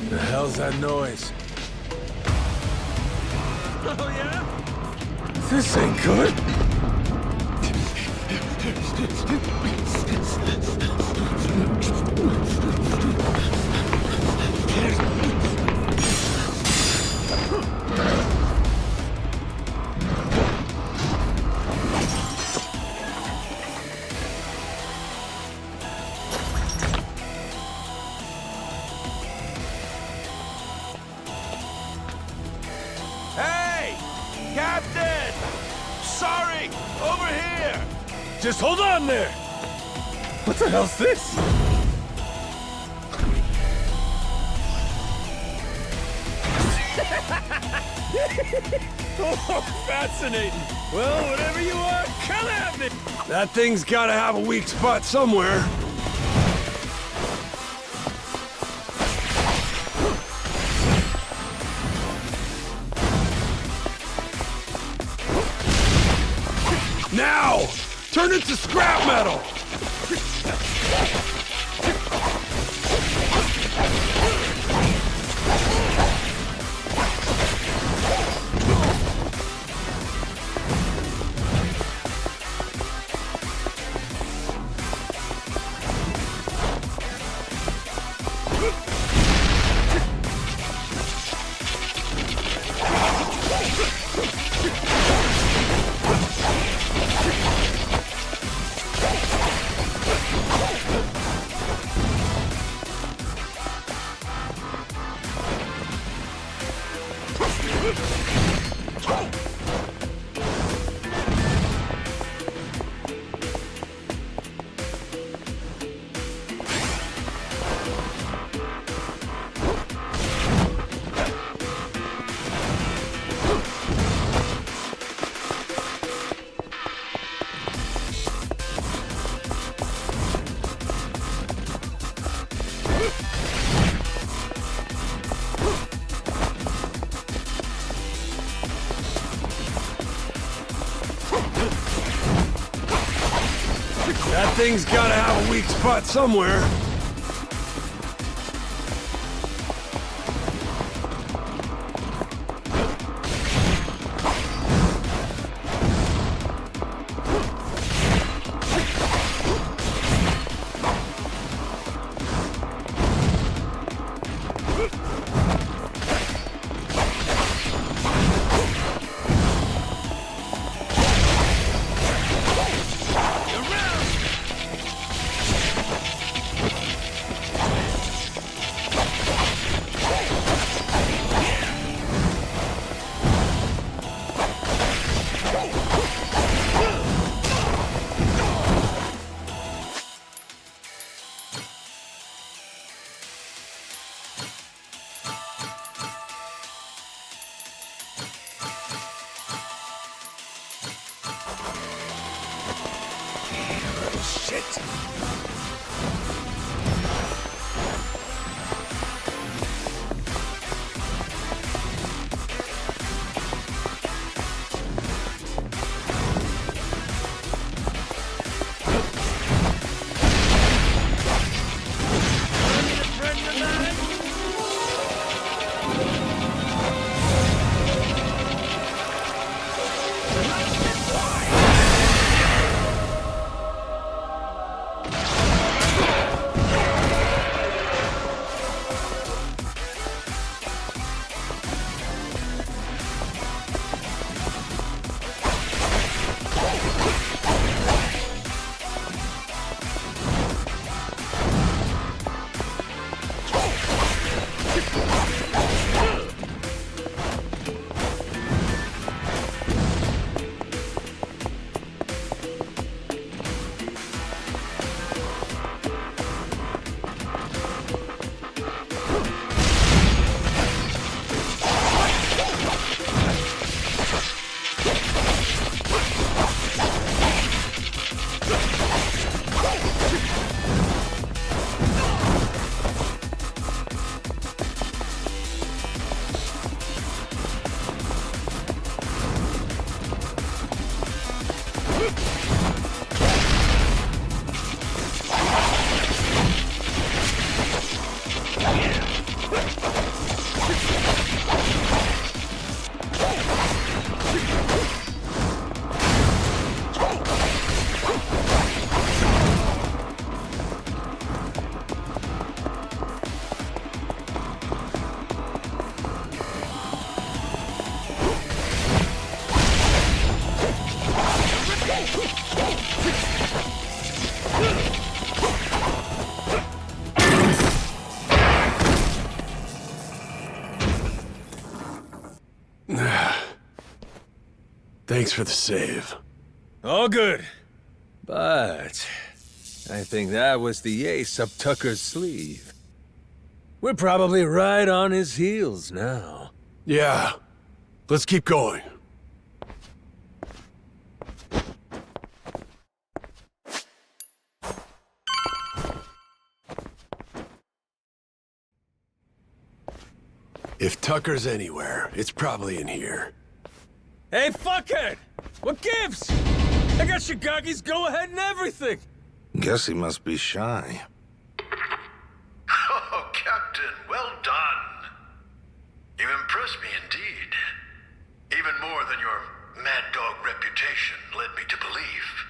The hell's that noise? Oh, yeah? This ain't good. Hey! Captain! Sorry! Over here! Just hold on there! What the hell's this? Oh, fascinating. Well, whatever you are, come at me. That thing's gotta have a weak spot somewhere. Now! Turn into scrap metal! That thing's gotta have a weak spot somewhere. Shit! Thanks for the save. All good. But I think that was the ace up Tucker's sleeve. We're probably right on his heels now. Yeah. Let's keep going. If Tucker's anywhere, it's probably in here. Hey, fuckhead! What gives? I got Shigaki's go-ahead and everything! Guess he must be shy. Oh, Captain, well done. You impressed me indeed. Even more than your mad dog reputation led me to believe.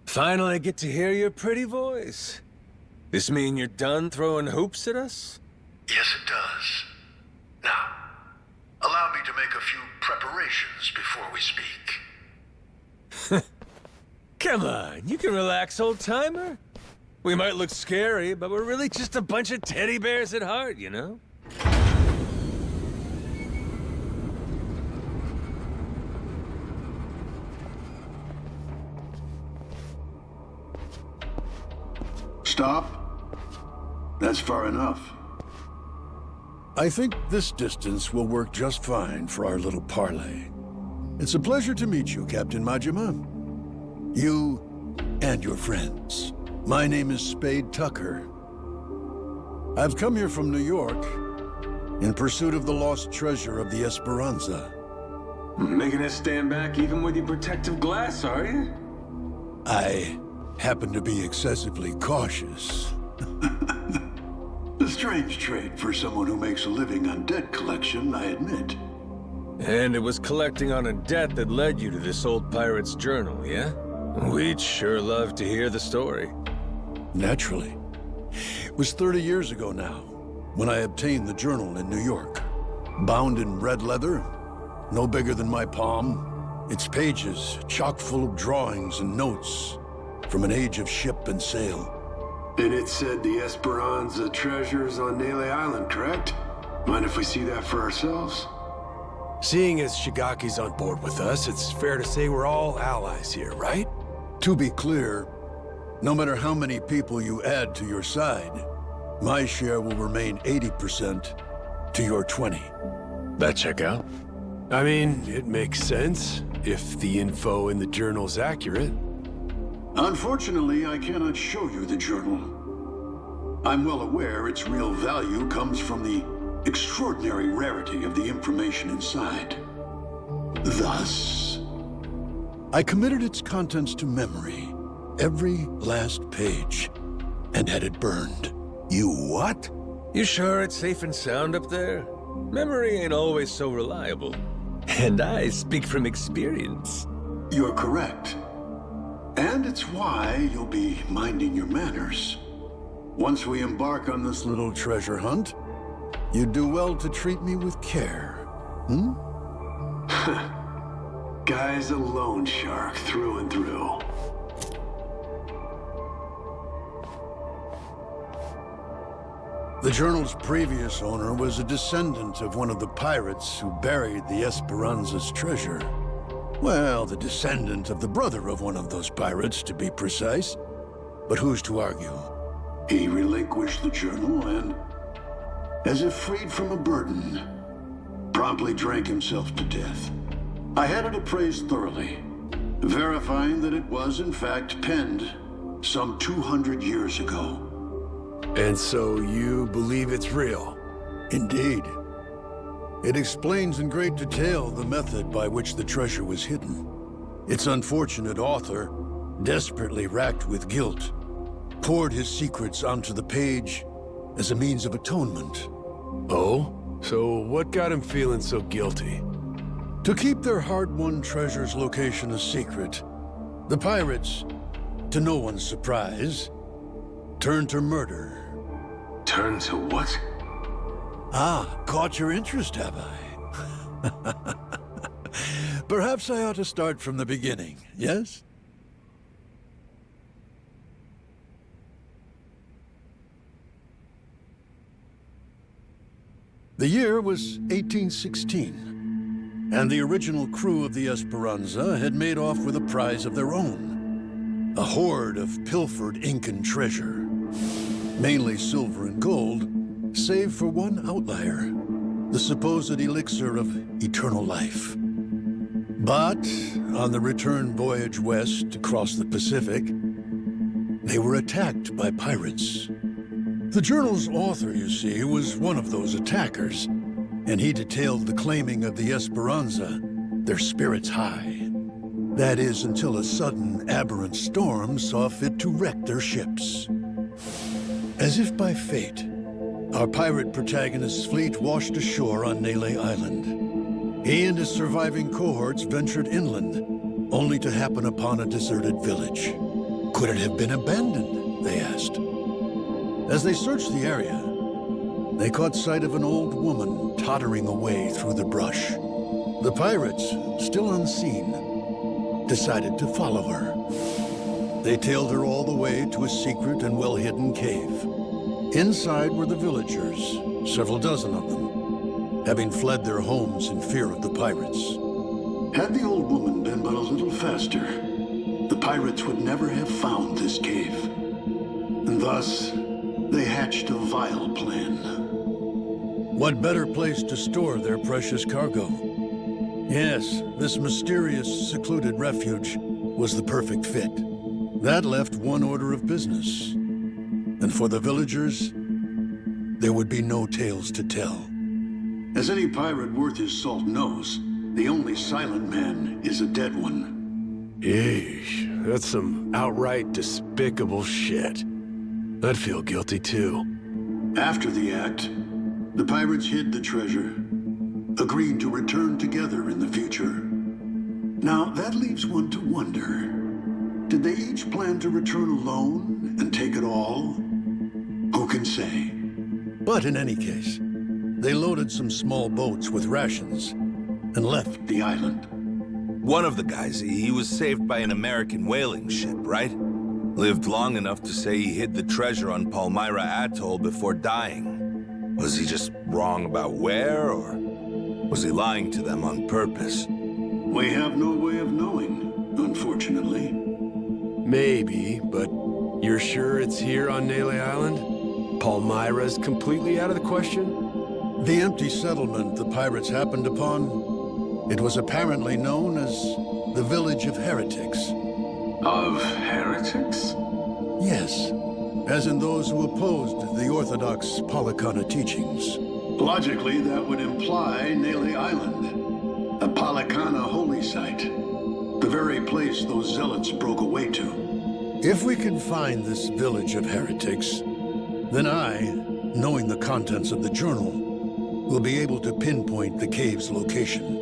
Finally, I get to hear your pretty voice. This mean you're done throwing hoops at us? Yes, it does. Now, allow me to make a few preparations before we speak. Come on, you can relax, old-timer. We might look scary, but we're really just a bunch of teddy bears at heart, you know? Stop. That's far enough. I think this distance will work just fine for our little parley. It's a pleasure to meet you, Captain Majima. You and your friends. My name is Spade Tucker. I've come here from New York in pursuit of the lost treasure of the Esperanza. Making us stand back even with your protective glass, are you? I happen to be excessively cautious. A strange trait for someone who makes a living on debt collection, I admit. And it was collecting on a debt that led you to this old pirate's journal, yeah? We'd sure love to hear the story. Naturally. It was 30 years ago now, when I obtained the journal in New York. Bound in red leather, no bigger than my palm, its pages chock full of drawings and notes from an age of ship and sail. And it said the Esperanza treasure's on Nele Island, correct? Mind if we see that for ourselves? Seeing as Shigaki's on board with us, it's fair to say we're all allies here, right? To be clear, no matter how many people you add to your side, my share will remain 80% to your 20. That check out? I mean, it makes sense, if the info in the journal's accurate. Unfortunately, I cannot show you the journal. I'm well aware its real value comes from the extraordinary rarity of the information inside. Thus, I committed its contents to memory, every last page, and had it burned. You what? You sure it's safe and sound up there? Memory ain't always so reliable. And I speak from experience. You're correct. And it's why you'll be minding your manners. Once we embark on this little treasure hunt, you'd do well to treat me with care. Hmm? Guy's a loan shark through and through. The journal's previous owner was a descendant of one of the pirates who buried the Esperanza's treasure. Well, the descendant of the brother of one of those pirates, to be precise. But who's to argue? He relinquished the journal and, as if freed from a burden, promptly drank himself to death. I had it appraised thoroughly, verifying that it was in fact penned some 200 years ago. And so you believe it's real? Indeed. It explains in great detail the method by which the treasure was hidden. Its unfortunate author, desperately racked with guilt, poured his secrets onto the page as a means of atonement. Oh? So what got him feeling so guilty? To keep their hard-won treasure's location a secret, the pirates, to no one's surprise, turned to murder. Turned to what? Ah, caught your interest, have I? Perhaps I ought to start from the beginning, yes? The year was 1816, and the original crew of the Esperanza had made off with a prize of their own. A hoard of pilfered Incan treasure, mainly silver and gold, save for one outlier, the supposed elixir of eternal life. But on the return voyage west across the Pacific, they were attacked by pirates. The journal's author, you see, was one of those attackers, and he detailed the claiming of the Esperanza, their spirits high. That is, until a sudden, aberrant storm saw fit to wreck their ships. As if by fate, our pirate protagonist's fleet washed ashore on Nele Island. He and his surviving cohorts ventured inland, only to happen upon a deserted village. Could it have been abandoned, they asked. As they searched the area, they caught sight of an old woman tottering away through the brush. The pirates, still unseen, decided to follow her. They tailed her all the way to a secret and well-hidden cave. Inside were the villagers, several dozen of them, having fled their homes in fear of the pirates. Had the old woman been but a little faster, the pirates would never have found this cave. And thus, they hatched a vile plan. What better place to store their precious cargo? Yes, this mysterious, secluded refuge was the perfect fit. That left one order of business. And for the villagers, there would be no tales to tell. As any pirate worth his salt knows, the only silent man is a dead one. Yeesh, that's some outright despicable shit. I'd feel guilty too. After the act, the pirates hid the treasure, agreeing to return together in the future. Now, that leaves one to wonder. Did they each plan to return alone and take it all? Who can say? But in any case, they loaded some small boats with rations and left the island. One of the guys, he was saved by an American whaling ship, right? Lived long enough to say he hid the treasure on Palmyra Atoll before dying. Was he just wrong about where, or was he lying to them on purpose? We have no way of knowing, unfortunately. Maybe, but you're sure it's here on Nele Island? Palmyra's completely out of the question? The empty settlement the pirates happened upon, it was apparently known as the Village of Heretics. Of heretics? Yes, as in those who opposed the orthodox Palikana teachings. Logically, that would imply Nele Island, a Palikana holy site. The very place those zealots broke away to. If we can find this Village of Heretics, then I, knowing the contents of the journal, will be able to pinpoint the cave's location.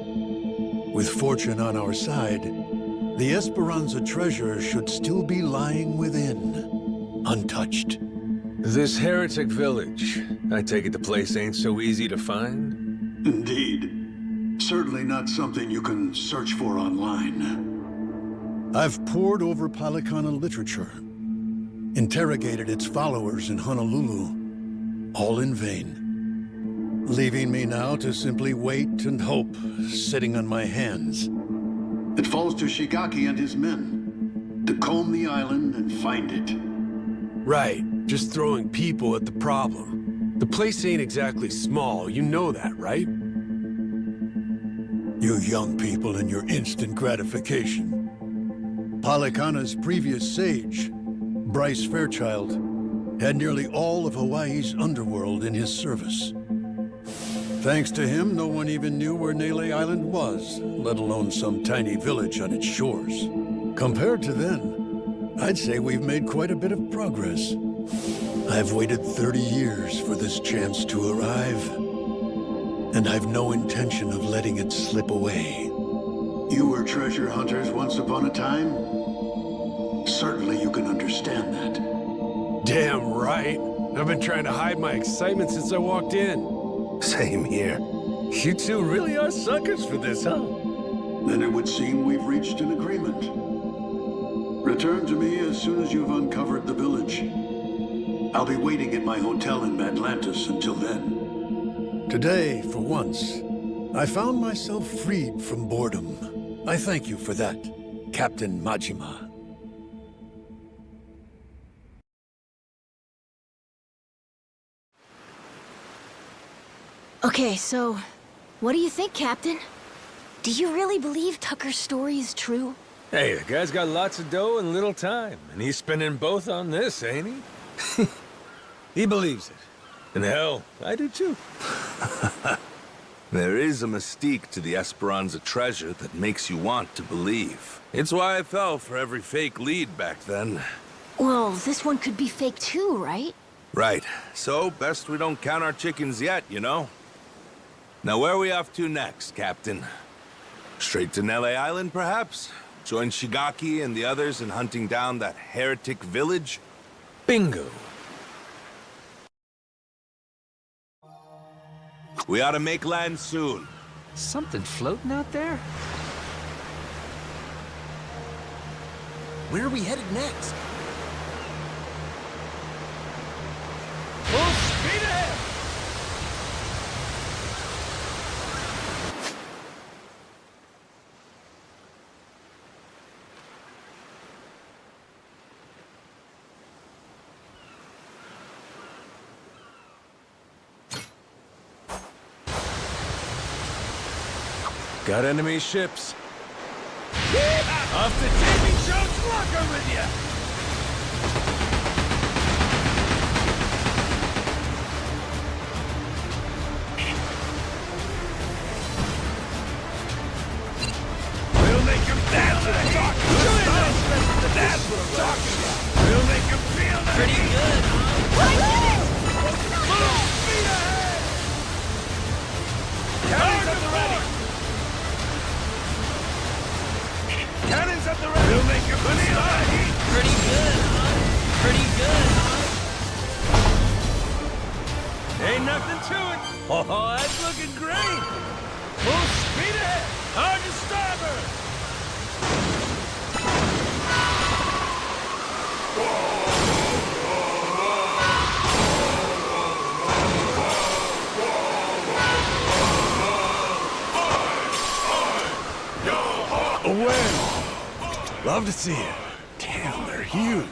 With fortune on our side, the Esperanza treasure should still be lying within, untouched. This heretic village, I take it the place ain't so easy to find? Indeed. Certainly not something you can search for online. I've pored over Palikana literature, interrogated its followers in Honolulu, all in vain. Leaving me now to simply wait and hope, sitting on my hands. It falls to Shigaki and his men to comb the island and find it. Right, just throwing people at the problem. The place ain't exactly small, you know that, right? You young people and your instant gratification. Palikana's previous sage, Bryce Fairchild, had nearly all of Hawaii's underworld in his service. Thanks to him, no one even knew where Nele Island was, let alone some tiny village on its shores. Compared to then, I'd say we've made quite a bit of progress. I've waited 30 years for this chance to arrive, and I've no intention of letting it slip away. You were treasure hunters once upon a time? Certainly you can understand that. Damn right. I've been trying to hide my excitement since I walked in. Same here. You two really are suckers for this, huh? Then it would seem we've reached an agreement. Return to me as soon as you've uncovered the village. I'll be waiting at my hotel in Atlantis until then. Today, for once, I found myself freed from boredom. I thank you for that, Captain Majima. Okay, so, what do you think, Captain? Do you really believe Tucker's story is true? Hey, the guy's got lots of dough and little time, and he's spending both on this, ain't he? He believes it. And hell, I do too. There is a mystique to the Esperanza treasure that makes you want to believe. It's why I fell for every fake lead back then. Well, this one could be fake too, right? Right. So, best we don't count our chickens yet, you know? Now, where are we off to next, Captain? Straight to Nele Island, perhaps? Join Shigaki and the others in hunting down that heretic village? Bingo. We ought to make land soon. Something floating out there? Where are we headed next? Full speed ahead! Got enemy ships. Off to Jamie Jones' locker with you! We'll make him dance to the talk! That's what I'm talking about! We'll make him feel that! Pretty good, Full speed ahead! Cannons at the ready! Cannons at the ready! We'll make him feel that heat! Pretty good, Pretty good, Ain't nothing to it. Oh, that's looking great. Full speed ahead! Hard to starboard! Away! Love to see it. Damn, they're huge.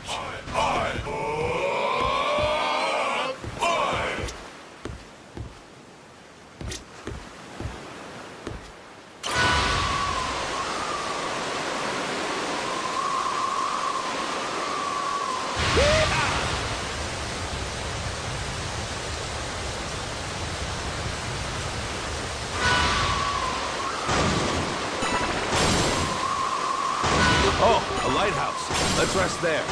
Oh, a lighthouse. Let's rest there.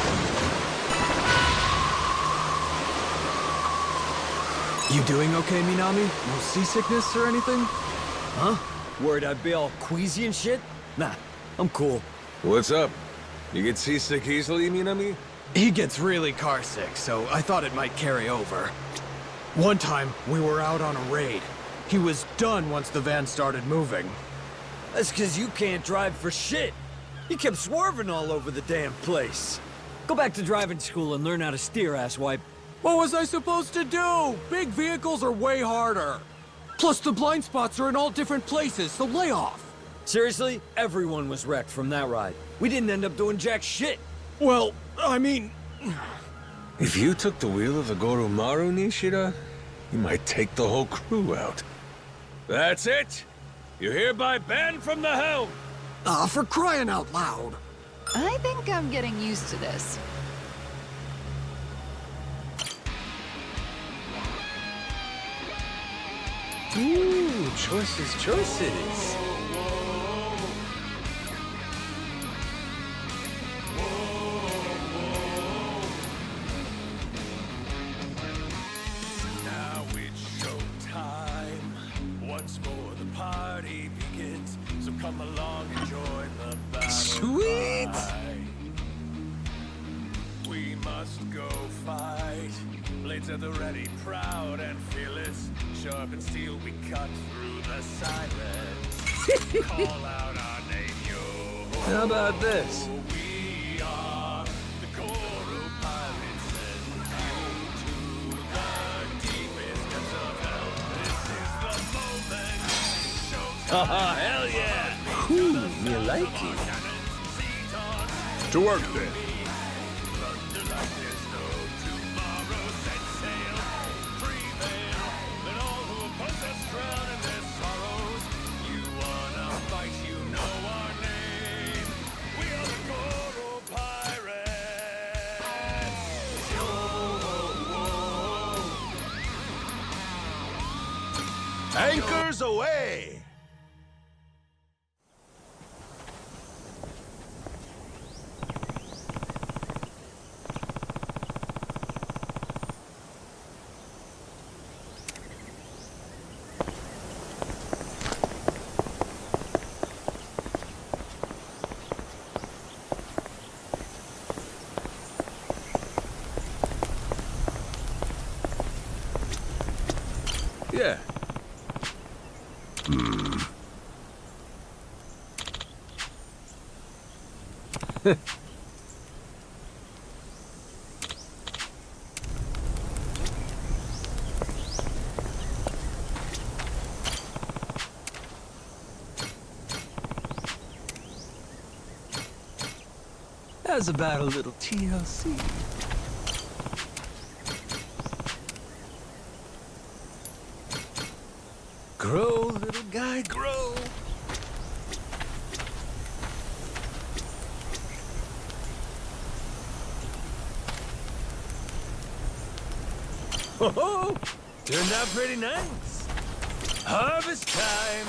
You doing okay, Minami? No seasickness or anything? Huh? Worried I'd be all queasy and shit? Nah, I'm cool. What's up? You get seasick easily, Minami? He gets really carsick, so I thought it might carry over. One time, we were out on a raid. He was done once the van started moving. That's 'cause you can't drive for shit. You kept swerving all over the damn place. Go back to driving school and learn how to steer, asswipe. What was I supposed to do? Big vehicles are way harder. Plus, the blind spots are in all different places, so lay off. Seriously? Everyone was wrecked from that ride. We didn't end up doing jack shit. Well, I mean... If you took the wheel of the Goromaru, Nishida, you might take the whole crew out. That's it! You're hereby banned from the helm! For crying out loud. I think I'm getting used to this. Ooh, choices, choices. Now it's showtime. Once more the party begins. So come along and join the battle. Sweet! We must go fight. Blades at the ready, proud and fearless. Sharp and steel, we cut through the silence. Call out our name, yo. How about this? We are the Goro Pirates and you to the deepest depths of hell. This is the moment. Haha, hell yeah! Ooh, you like it. To work then. Anchors away! Yeah. How's about a little TLC? Grow, little guy, grow. Oh, turned out pretty nice. Harvest time.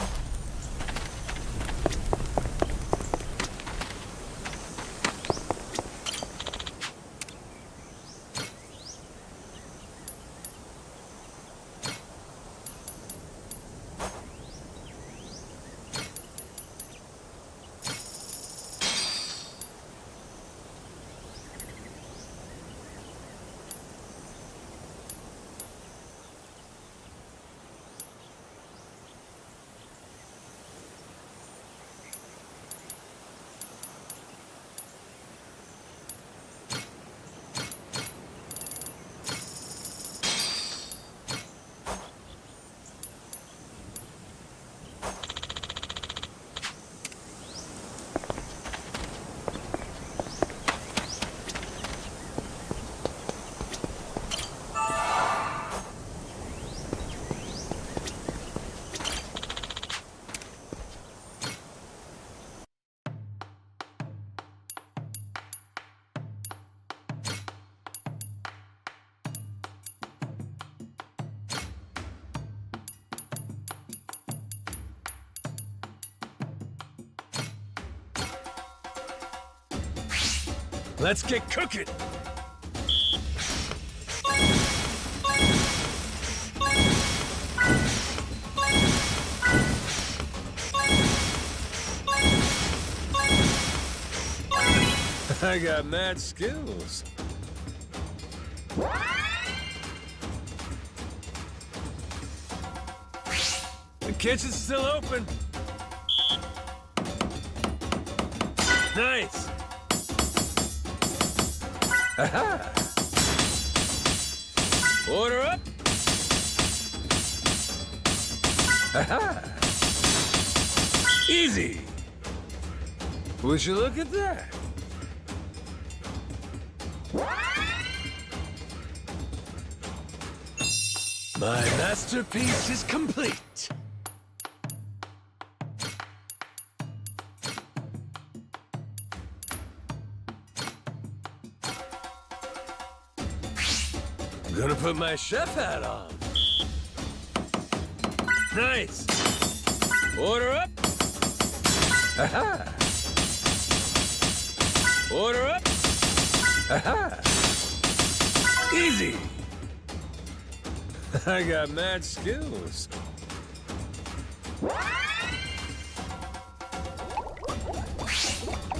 Let's get cooking! I got mad skills. The kitchen's still open. Nice! Aha! Order up! Aha! Easy! Would you look at that? My masterpiece is complete. I'm gonna put my chef hat on. Nice. Order up. Aha. Order up. Aha. Easy. I got mad skills.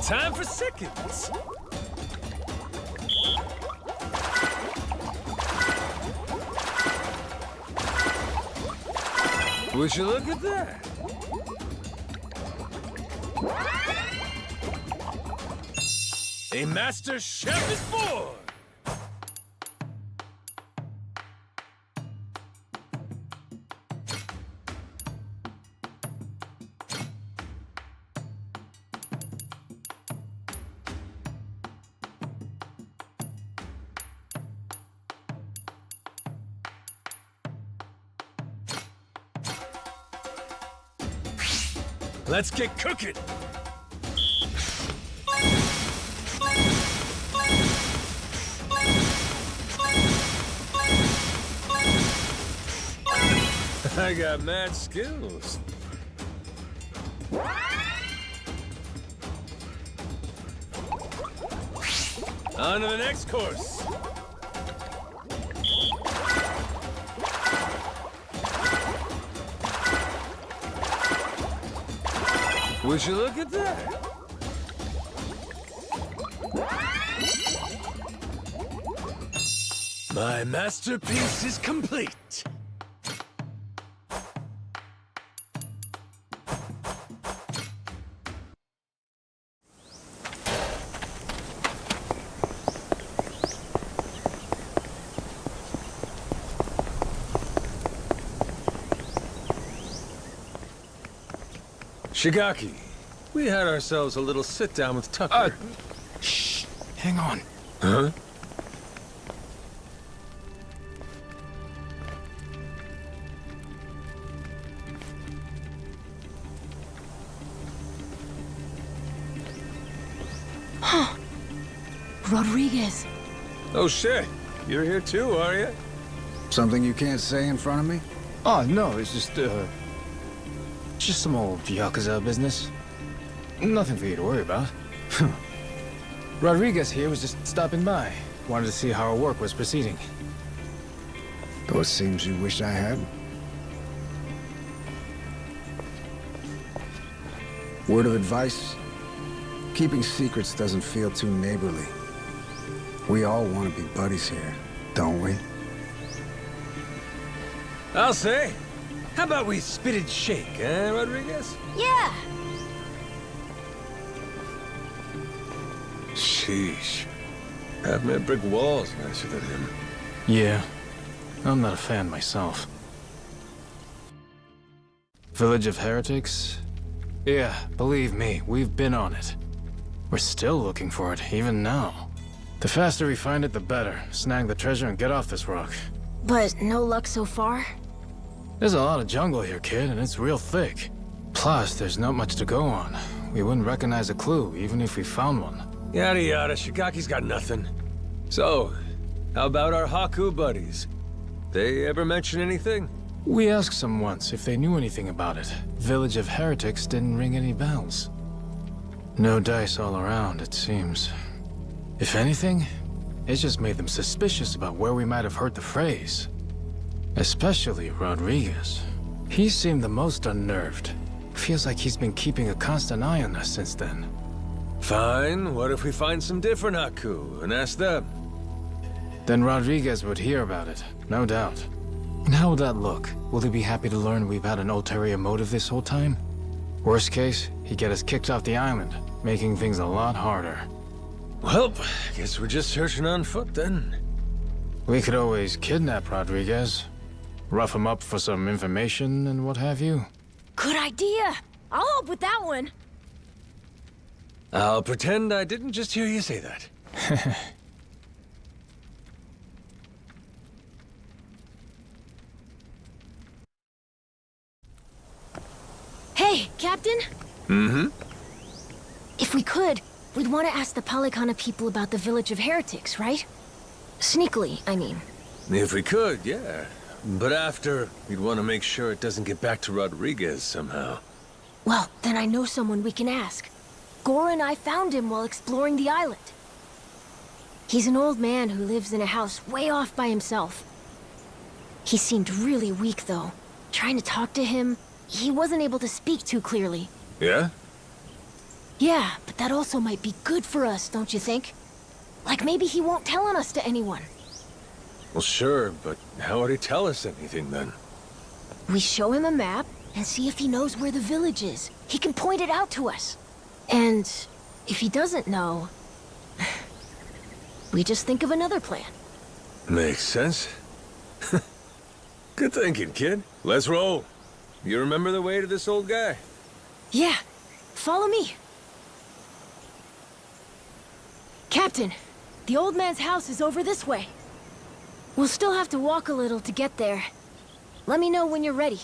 Time for seconds. Would you look at that? A master chef is born! Let's get cooking! I got mad skills. On to the next course. Would you look at that? My masterpiece is complete. Shigaki, we had ourselves a little sit-down with Tucker. Shh. Hang on. Huh? Huh. Rodriguez. Oh shit, you're here too, are you? Something you can't say in front of me? Oh, no, it's just some old Yakuza business. Nothing for you to worry about. Rodriguez here was just stopping by. Wanted to see how our work was proceeding. Though it seems you wish I had. Word of advice? Keeping secrets doesn't feel too neighborly. We all want to be buddies here, don't we? I'll say. How about we spit and shake, eh, Rodriguez? Yeah. Sheesh. Half my brick wall's nicer than him. Yeah. I'm not a fan myself. Village of Heretics? Yeah, believe me, we've been on it. We're still looking for it, even now. The faster we find it, the better. Snag the treasure and get off this rock. But no luck so far? There's a lot of jungle here, kid, and it's real thick. Plus, there's not much to go on. We wouldn't recognize a clue, even if we found one. Yada yada, Shigaki's got nothing. So, how about our Haku buddies? They ever mention anything? We asked some once if they knew anything about it. Village of Heretics didn't ring any bells. No dice all around, it seems. If anything, it just made them suspicious about where we might have heard the phrase. Especially Rodriguez. He seemed the most unnerved. Feels like he's been keeping a constant eye on us since then. Fine, what if we find some different Haku and ask them? Then Rodriguez would hear about it, no doubt. And how would that look? Will he be happy to learn we've had an ulterior motive this whole time? Worst case, he'd get us kicked off the island, making things a lot harder. Well, guess we're just searching on foot then. We could always kidnap Rodriguez. Rough him up for some information and what have you. Good idea. I'll help with that one. I'll pretend I didn't just hear you say that. Hey, Captain? Mm-hmm? If we could, we'd want to ask the Palikana people about the Village of Heretics, right? Sneakily, I mean. If we could, yeah. But after, we'd want to make sure it doesn't get back to Rodriguez somehow. Well, then I know someone we can ask. Gora and I found him while exploring the island. He's an old man who lives in a house way off by himself. He seemed really weak, though. Trying to talk to him, he wasn't able to speak too clearly. Yeah? Yeah, but that also might be good for us, don't you think? Like maybe he won't tell on us to anyone. Well, sure, but how would he tell us anything then? We show him a map and see if he knows where the village is. He can point it out to us. And if he doesn't know, we just think of another plan. Makes sense. Good thinking, kid. Let's roll. You remember the way to this old guy? Yeah, follow me. Captain, the old man's house is over this way. We'll still have to walk a little to get there. Let me know when you're ready.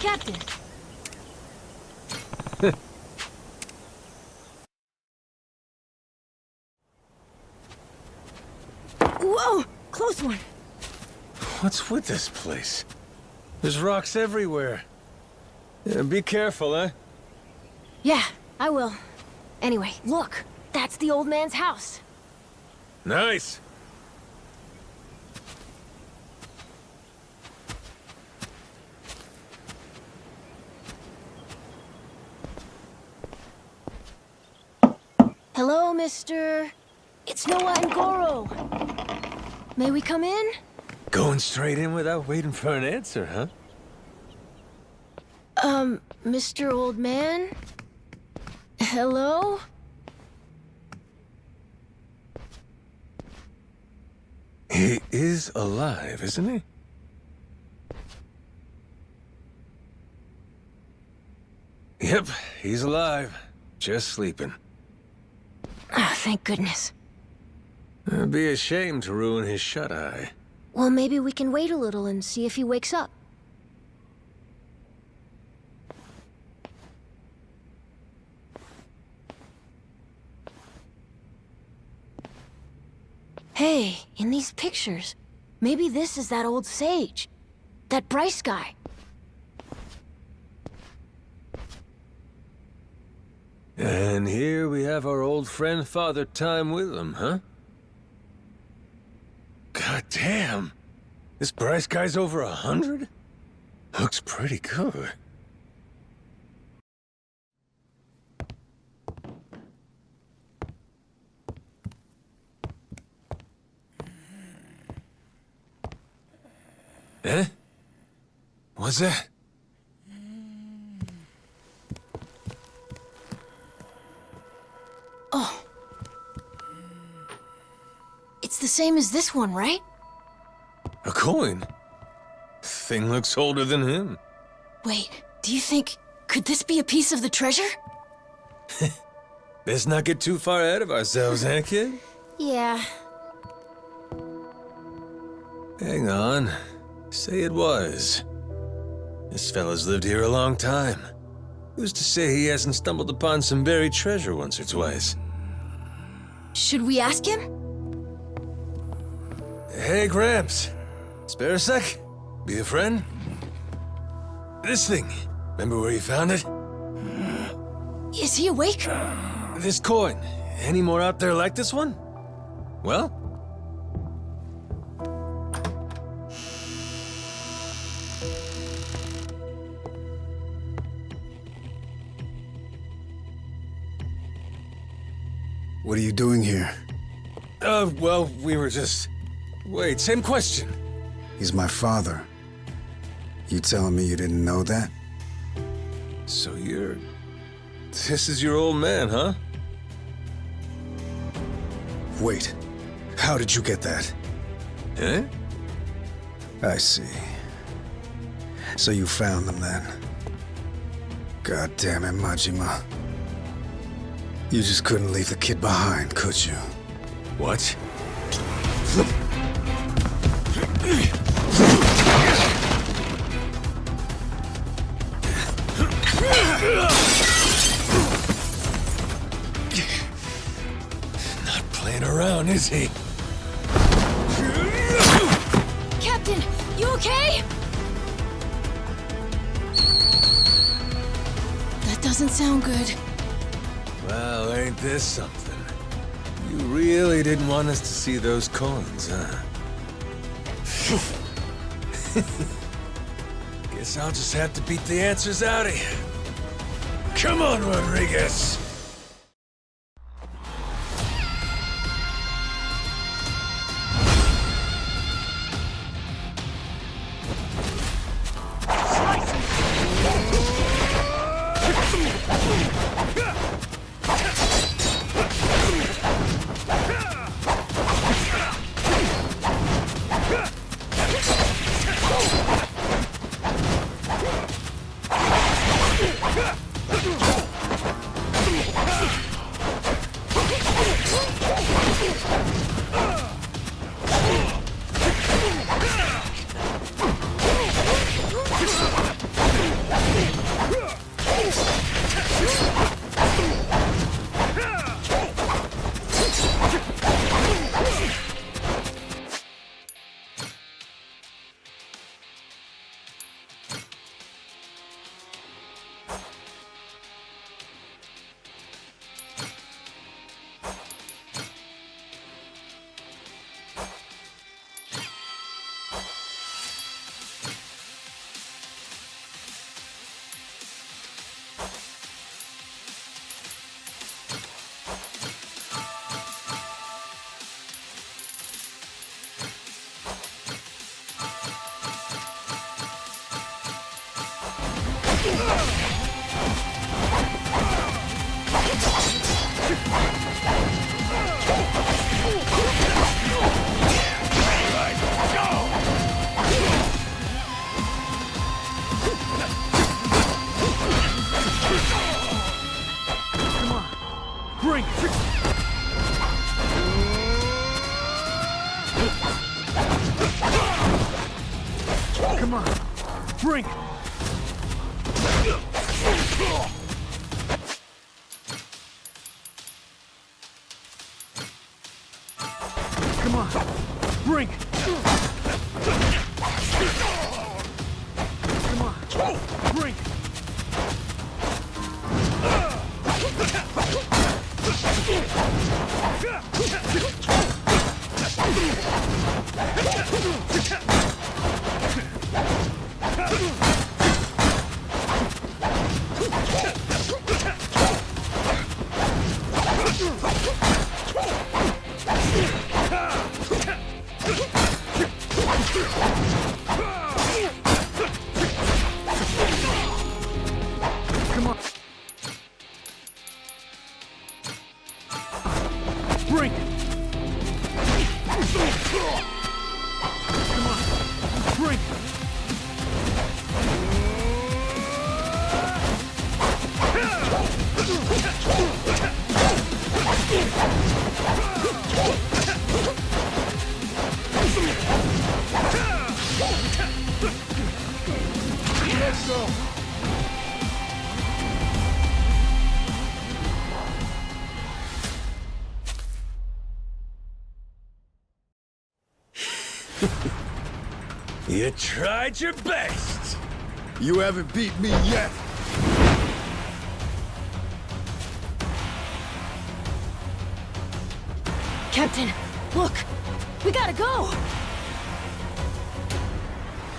Captain. Whoa! Close one. What's with this place? There's rocks everywhere. Yeah, be careful, eh? Yeah, I will. Anyway, look. That's the old man's house. Nice. Hello, mister. It's Noah and Goro. May we come in? Going straight in without waiting for an answer, huh? Mr. Old Man? Hello? He is alive, isn't he? Yep, he's alive. Just sleeping. Ah, thank goodness. It'd be a shame to ruin his shut-eye. Well, maybe we can wait a little and see if he wakes up. Hey, in these pictures, maybe this is that old sage. That Bryce guy. And here we have our old friend Father Time with him, huh? God damn! This Bryce guy's over 100? Looks pretty good. Eh? What's that? Oh. It's the same as this one, right? A coin? Thing looks older than him. Wait, do you think... could this be a piece of the treasure? Let's not get too far ahead of ourselves, eh, kid? Yeah. Hang on. Say it was. This fella's lived here a long time. Who's to say he hasn't stumbled upon some buried treasure once or twice? Should we ask him? Hey, Gramps. Spare a sec? Be a friend? This thing. Remember where you found it? Is he awake? This coin. Any more out there like this one? Well? What are you doing here? Well, we were just... Wait, same question. He's my father. You telling me you didn't know that? So you're... This is your old man, huh? Wait. How did you get that? Eh? I see. So you found them then? God damn it, Majima. You just couldn't leave the kid behind, could you? What? Not playing around, is he? Captain, you okay? That doesn't sound good. Well, ain't this something? You really didn't want us to see those coins, huh? Guess I'll just have to beat the answers out of you. Come on, Rodriguez! Bring it! Come on, bring it! Come on, bring it! Come on, bring it! Come on. Bring it! Come on, bring it! Let's go. You tried your best. You haven't beat me yet. Captain, look! We gotta go!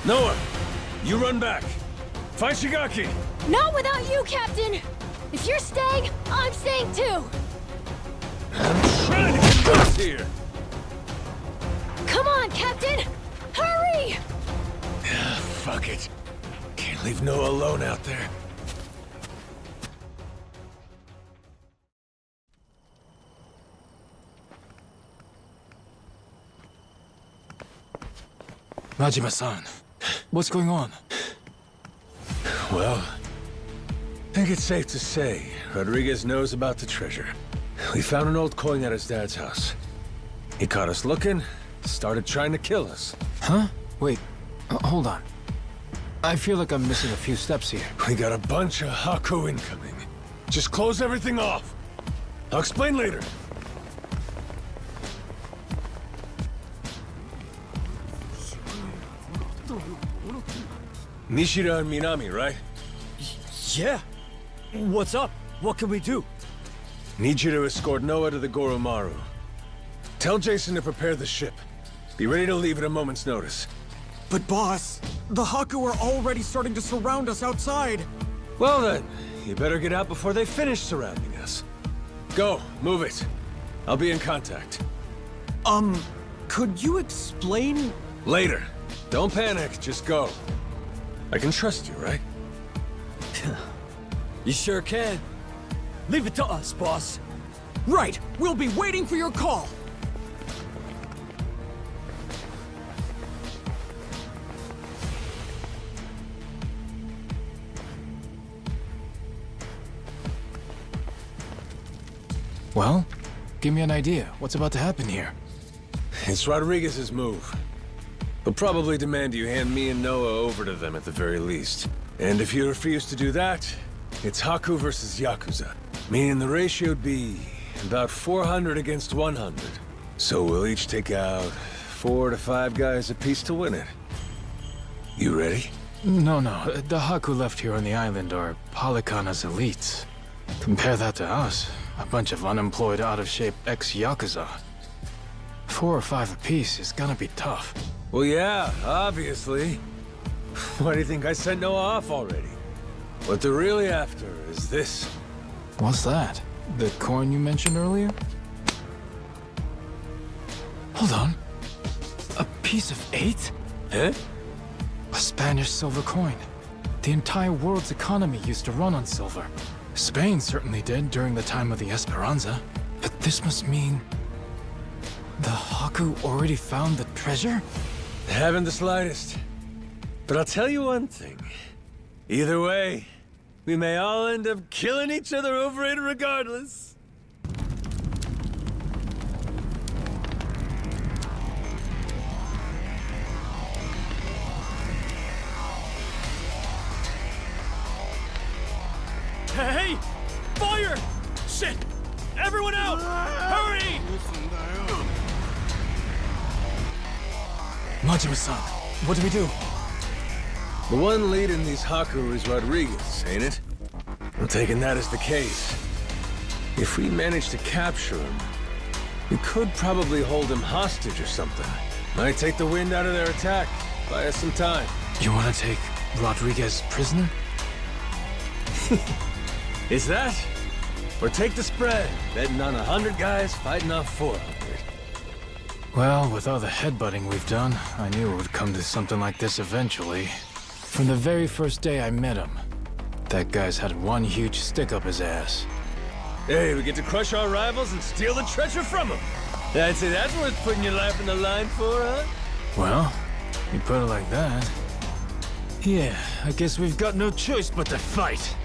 Noah, you run back. Find Shigaki. Not without you, Captain! If you're staying, I'm staying too! I'm trying to get us here. Come on, Captain! Hurry! Fuck it. Can't leave Noah alone out there. Majima-san, what's going on? Well, I think it's safe to say Rodriguez knows about the treasure. We found an old coin at his dad's house. He caught us looking, started trying to kill us. Huh? Wait, hold on. I feel like I'm missing a few steps here. We got a bunch of Haku incoming. Just close everything off. I'll explain later. Nishida and Minami, right? Yeah. What's up? What can we do? Need you to escort Noah to the Goromaru. Tell Jason to prepare the ship. Be ready to leave at a moment's notice. But boss, the Haku are already starting to surround us outside. Well then, you better get out before they finish surrounding us. Go, move it. I'll be in contact. Could you explain? Later. Don't panic, just go. I can trust you, right? You sure can. Leave it to us, boss. Right, we'll be waiting for your call. Well, give me an idea. What's about to happen here? It's Rodriguez's move. He'll probably demand you hand me and Noah over to them at the very least. And if you refuse to do that, it's Haku versus Yakuza. Meaning the ratio'd be about 400 against 100. So we'll each take out 4 to 5 guys apiece to win it. You ready? No. The Haku left here on the island are Polycana's elites. Compare that to us. A bunch of unemployed, out-of-shape ex-Yakuza. 4 or 5 apiece is gonna be tough. Well, yeah, obviously. Why do you think I sent Noah off already? What they're really after is this. What's that? The coin you mentioned earlier? Hold on. A piece of 8? Huh? A Spanish silver coin. The entire world's economy used to run on silver. Spain certainly did during the time of the Esperanza. But this must mean... the Haku already found the treasure? Haven't the slightest. But I'll tell you one thing. Either way, we may all end up killing each other over it regardless. Hey! Fire! Shit! Everyone out! Hurry! Majima-san, what do we do? The one leading these Haku is Rodriguez, ain't it? I'm taking that as the case. If we manage to capture him, we could probably hold him hostage or something. Might take the wind out of their attack. Buy us some time. You want to take Rodriguez prisoner? Is that? Or take the spread, betting on 100 guys fighting off 400. Well, with all the headbutting we've done, I knew it would come to something like this eventually. From the very first day I met him, that guy's had one huge stick up his ass. Hey, we get to crush our rivals and steal the treasure from them. I'd say that's worth putting your life in the line for, huh? Well, you put it like that. Yeah, I guess we've got no choice but to fight.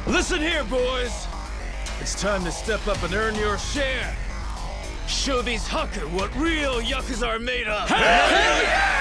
Listen here, boys. It's time to step up and earn your share. Show these Haku what real Yakuza are made of. Hell yeah!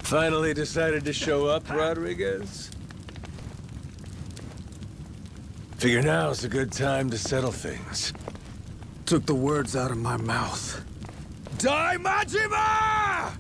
Finally decided to show up, Rodriguez? Figure now's a good time to settle things. Took the words out of my mouth. Die, Majima!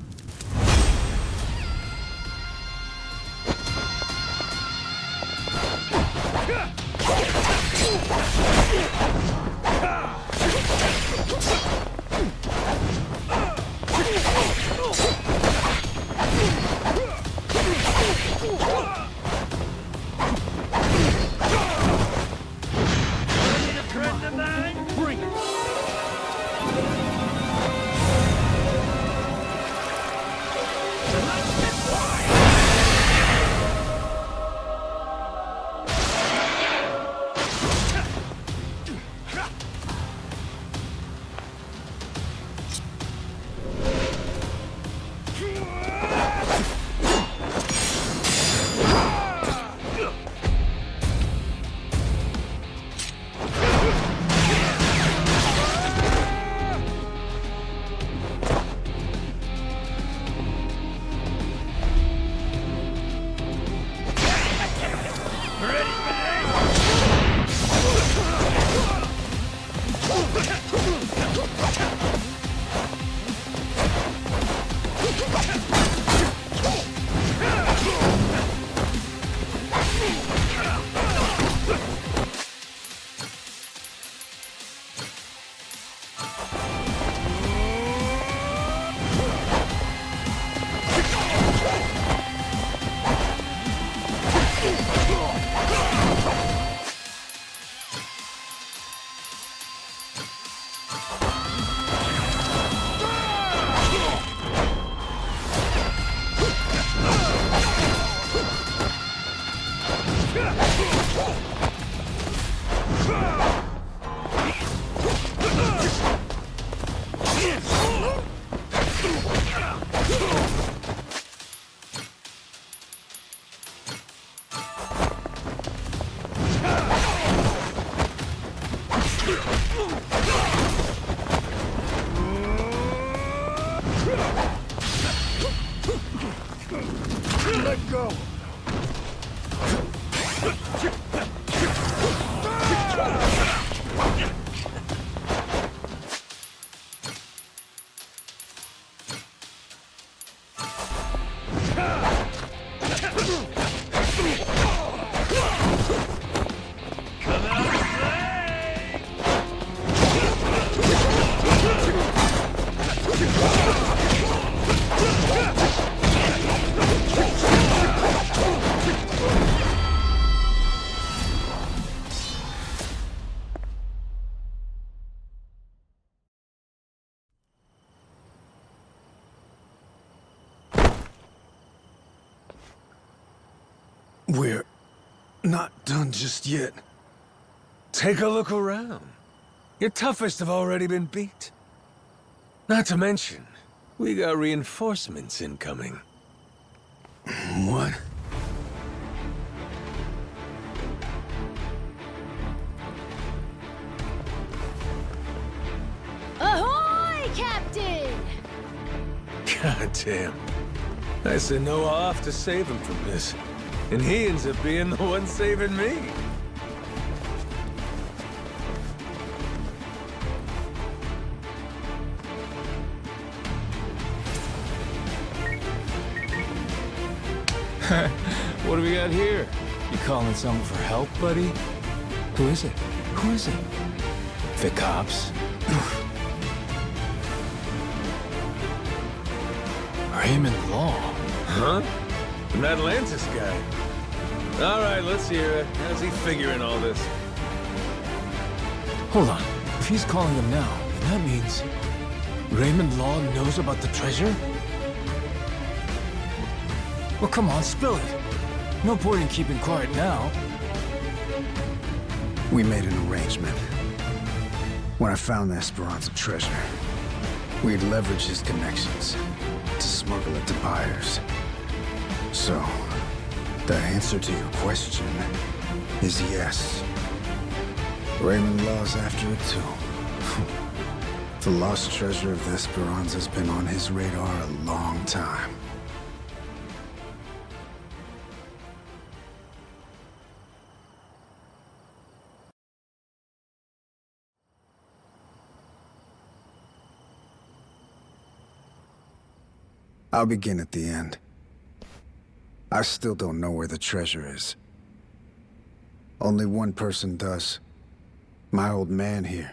Let go! We're not done just yet. Take a look around. Your toughest have already been beat. Not to mention, we got reinforcements incoming. What? Ahoy, Captain! God damn. I sent Noah off to save him from this, and he ends up being the one saving me. What do we got here? You calling someone for help, buddy? Who is it? Who is it? The cops? Raymond Law. Huh? An Atlantis guy. All right, let's hear it. How's he figuring all this? Hold on. If he's calling them now, then that means Raymond Law knows about the treasure? Well, come on, spill it. No point in keeping quiet now. We made an arrangement. When I found the Esperanza treasure, we'd leverage his connections to smuggle it to buyers. So, the answer to your question is yes. Raymond Law's after it too. The lost treasure of the Esperanza's been on his radar a long time. I'll begin at the end. I still don't know where the treasure is. Only one person does. My old man here.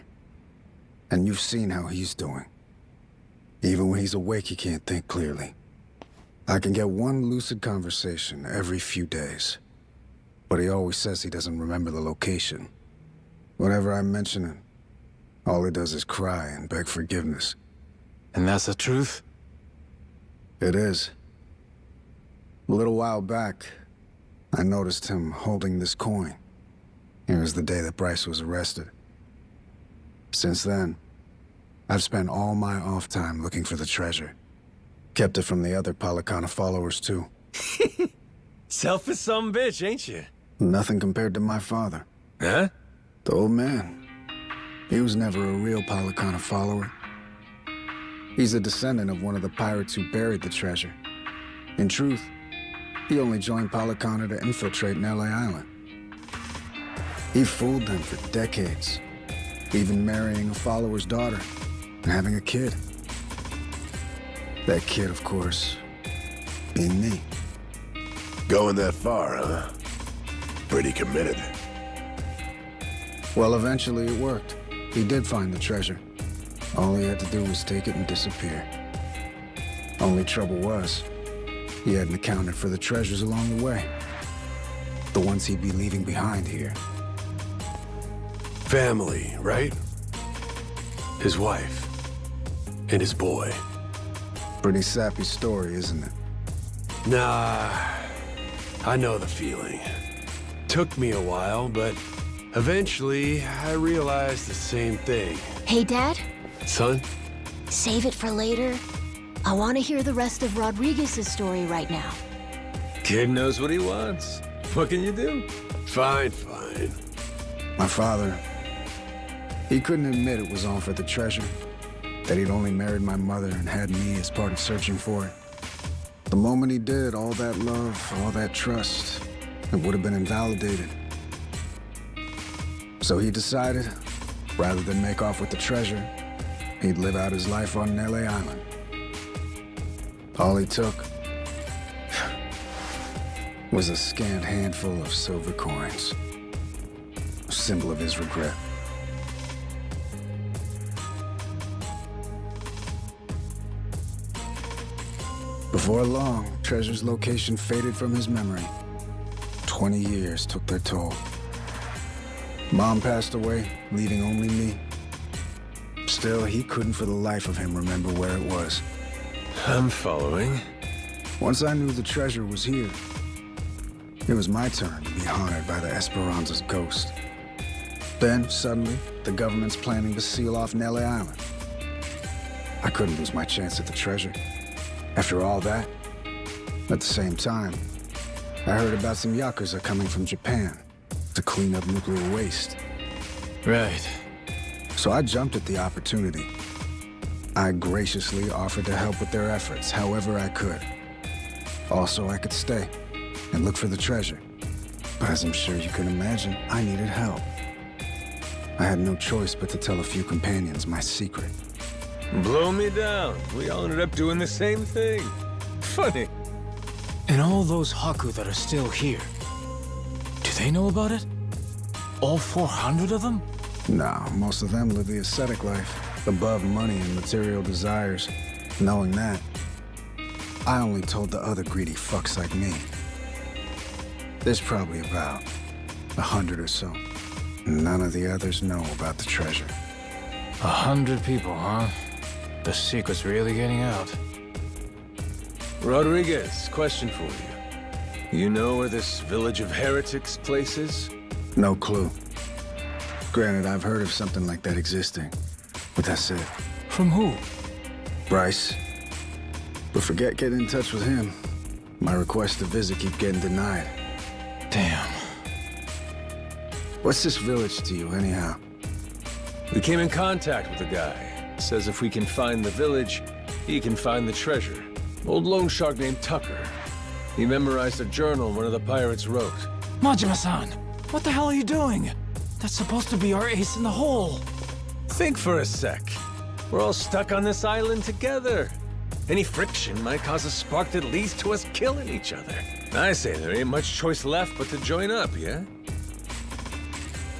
And you've seen how he's doing. Even when he's awake, he can't think clearly. I can get one lucid conversation every few days. But he always says he doesn't remember the location. Whenever I mention it, all he does is cry and beg forgiveness. And that's the truth? It is. A little while back, I noticed him holding this coin. It was the day that Bryce was arrested. Since then, I've spent all my off time looking for the treasure. Kept it from the other Palicana followers, too. Selfish some bitch, ain't you? Nothing compared to my father. Huh? The old man. He was never a real Palicana follower. He's a descendant of one of the pirates who buried the treasure. In truth, he only joined Palicana to infiltrate Nelly Island. He fooled them for decades, even marrying a follower's daughter and having a kid. That kid, of course, being me. Going that far, huh? Pretty committed. Well, eventually it worked. He did find the treasure. All he had to do was take it and disappear. Only trouble was, he hadn't accounted for the treasures along the way. The ones he'd be leaving behind here. Family, right? His wife. And his boy. Pretty sappy story, isn't it? Nah, I know the feeling. Took me a while, but eventually I realized the same thing. Hey, Dad? Son? Save it for later. I want to hear the rest of Rodriguez's story right now. Kid knows what he wants. What can you do? Fine, fine. My father, he couldn't admit it was all for the treasure. that he'd only married my mother and had me as part of searching for it. The moment he did, all that love, all that trust, it would have been invalidated. So he decided, rather than make off with the treasure, he'd live out his life on Nele Island. All he took was a scant handful of silver coins, a symbol of his regret. Before long, Treasure's location faded from his memory. 20 years took their toll. Mom passed away, leaving only me. Still, he couldn't for the life of him remember where it was. I'm following. Once I knew the treasure was here, it was my turn to be haunted by the Esperanza's ghost. Then, suddenly, the government's planning to seal off Nele Island. I couldn't lose my chance at the treasure. After all that, at the same time, I heard about some Yakuza coming from Japan to clean up nuclear waste. Right. So I jumped at the opportunity. I graciously offered to help with their efforts however I could. Also, I could stay and look for the treasure. But as I'm sure you can imagine, I needed help. I had no choice but to tell a few companions my secret. Blow me down. We all ended up doing the same thing. Funny. And all those Haku that are still here, do they know about it? All 400 of them? No, most of them live the ascetic life, above money and material desires. Knowing that, I only told the other greedy fucks like me. There's probably about 100 or so. None of the others know about the treasure. 100 people, huh? The secret's really getting out. Rodriguez, question for you. You know where this village of heretics place is? No clue. Granted, I've heard of something like that existing, but that's it. From who? Bryce. But forget getting in touch with him. My requests to visit keep getting denied. Damn. What's this village to you, anyhow? We came in contact with the guy. Says if we can find the village, he can find the treasure. Old loan shark named Tucker. He memorized a journal one of the pirates wrote. Majima-san, what the hell are you doing? That's supposed to be our ace in the hole. Think for a sec. We're all stuck on this island together. Any friction might cause a spark that leads to us killing each other. I say there ain't much choice left but to join up, yeah?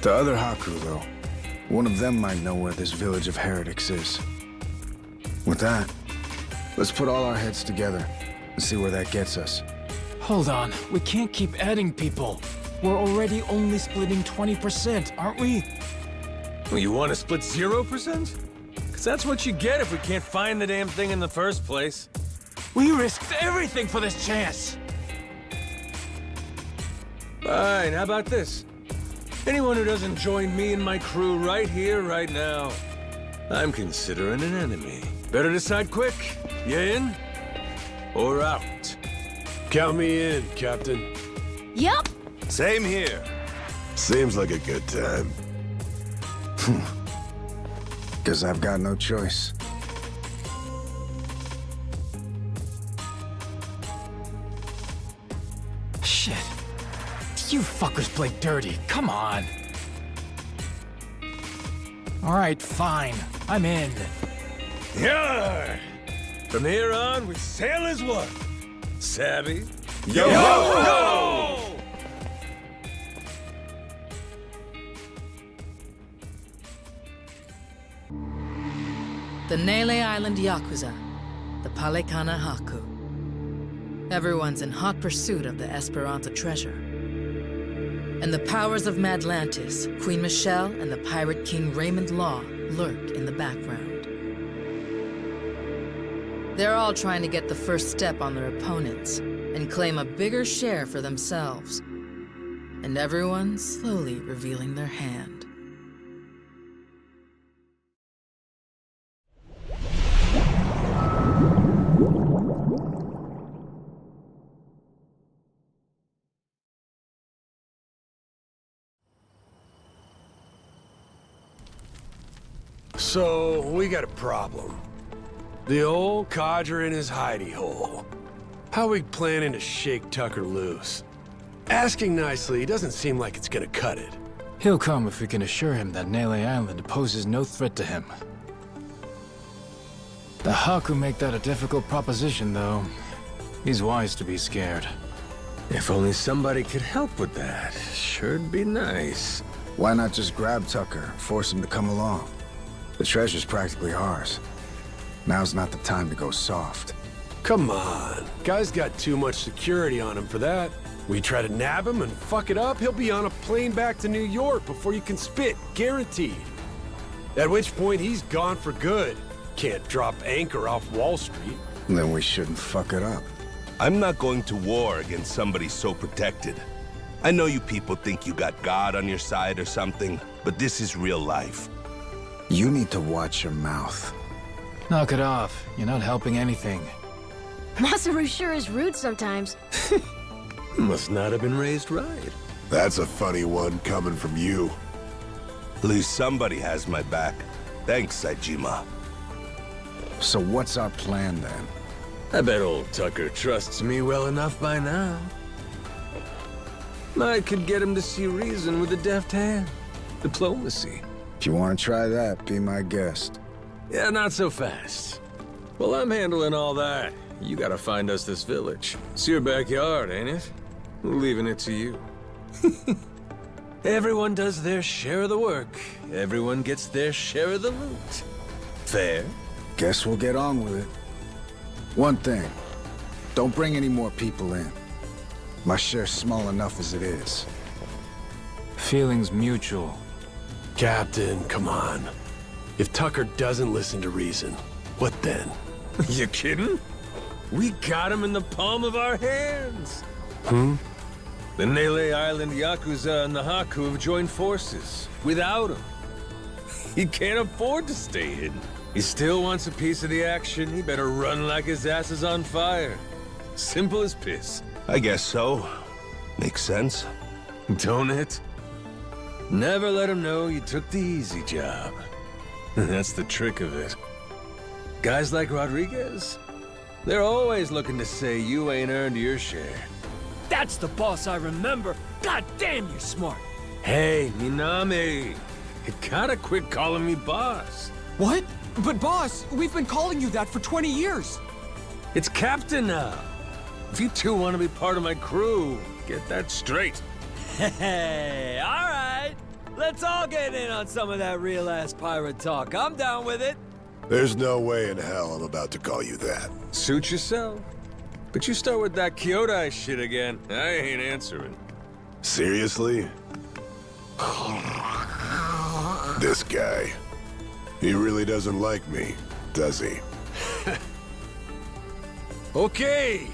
The other Haku, though. One of them might know where this village of heretics is. With that, let's put all our heads together and see where that gets us. Hold on, we can't keep adding people. We're already only splitting 20%, aren't we? Well, you want to split 0%? Because that's what you get if we can't find the damn thing in the first place. We risked everything for this chance! Fine, how about this? Anyone who doesn't join me and my crew right here, right now, I'm considering an enemy. Better decide quick. You in? Or out? Count me in, Captain. Yup. Same here. Seems like a good time. Guess I've got no choice. Shit. You fuckers play dirty, come on. All right, fine. I'm in. Yarr! From here on, we sail as one. Savvy? Yo ho ho! The Nele Island Yakuza, the Palekana Haku. Everyone's in hot pursuit of the Esperanza treasure. And the powers of Madlantis, Queen Michelle, and the Pirate King Raymond Law lurk in the background. They're all trying to get the first step on their opponents and claim a bigger share for themselves. And everyone's slowly revealing their hand. So, we got a problem. The old codger in his hidey hole. How we planning to shake Tucker loose? Asking nicely doesn't seem like it's gonna cut it. He'll come if we can assure him that Nele Island poses no threat to him. The Haku make that a difficult proposition, though. He's wise to be scared. If only somebody could help with that. Sure'd be nice. Why not just grab Tucker, force him to come along? The treasure's practically ours. Now's not the time to go soft. Come on. Guy's got too much security on him for that. We try to nab him and fuck it up, he'll be on a plane back to New York before you can spit, guaranteed. At which point, he's gone for good. Can't drop anchor off Wall Street. Then we shouldn't fuck it up. I'm not going to war against somebody so protected. I know you people think you got God on your side or something, but this is real life. You need to watch your mouth. Knock it off. You're not helping anything. Masaru sure is rude sometimes. Must not have been raised right. That's a funny one coming from you. At least somebody has my back. Thanks, Saejima. So what's our plan then? I bet old Tucker trusts me well enough by now. I could get him to see reason with a deft hand. Diplomacy. If you want to try that, be my guest. Yeah, not so fast. Well, I'm handling all that. You gotta find us this village. It's your backyard, ain't it? We're leaving it to you. Everyone does their share of the work. Everyone gets their share of the loot. Fair? Guess we'll get on with it. One thing, don't bring any more people in. My share's small enough as it is. Feelings mutual. Captain, come on. If Tucker doesn't listen to reason, what then? You kidding? We got him in the palm of our hands. The Nele Island Yakuza and the Haku have joined forces. Without him, he can't afford to stay hidden. He still wants a piece of the action. He better run like his ass is on fire. Simple as piss. I guess so. Makes sense. Don't it? Never let him know you took the easy job. That's the trick of it. Guys like Rodriguez, they're always looking to say you ain't earned your share. That's the boss I remember. God damn, you're smart. Hey, Minami, you gotta quit calling me boss. What? But boss, we've been calling you that for 20 years. It's Captain now. If you two want to be part of my crew, get that straight. Hey, all right. Let's all get in on some of that real-ass pirate talk. I'm down with it. There's no way in hell I'm about to call you that. Suit yourself. But you start with that Kyodai shit again, I ain't answering. Seriously? This guy. He really doesn't like me, does he? Okay.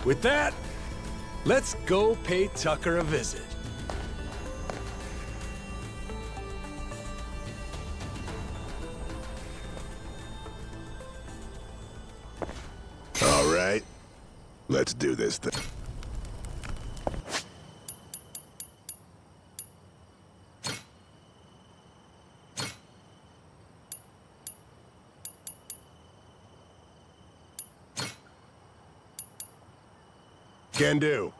With that, let's go pay Tucker a visit. All right. Let's do this thing. Can do.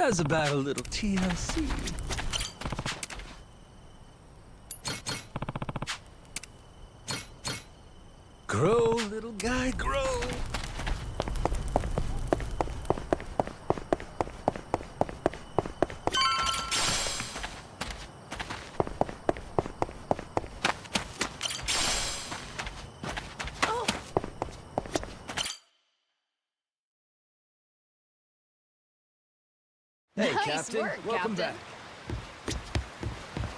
How's about a little TLC? Grow, little guy, grow. Hey, Nice Captain. work, Welcome Captain. back.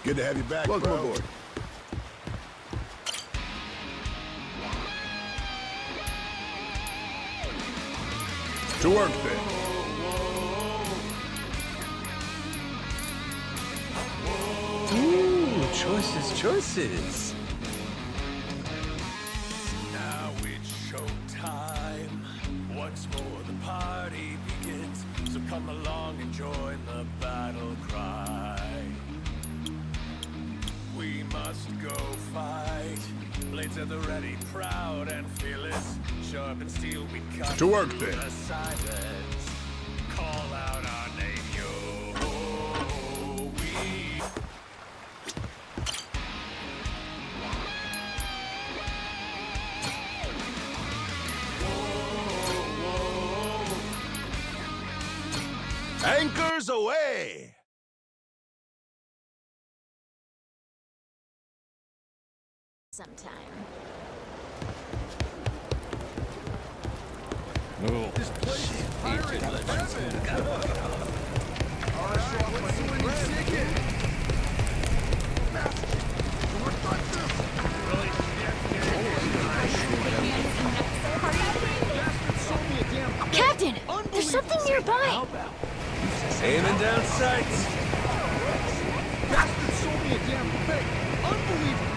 Good to have you back, Welcome bro. aboard. To work, then. Ooh, choices. Now it's showtime. Once more the party begins. So come along and join the battle cry. We must go fight. Blades at the ready, proud and fearless. Sharp and steel we cut To work, through then. the silence. Call out our name, yo. We Anchors away! Sometime. Oh, This place is pirate heaven. Captain, there's something nearby. aiming down sights. Bastard sold me a damn fake. Unbelievable.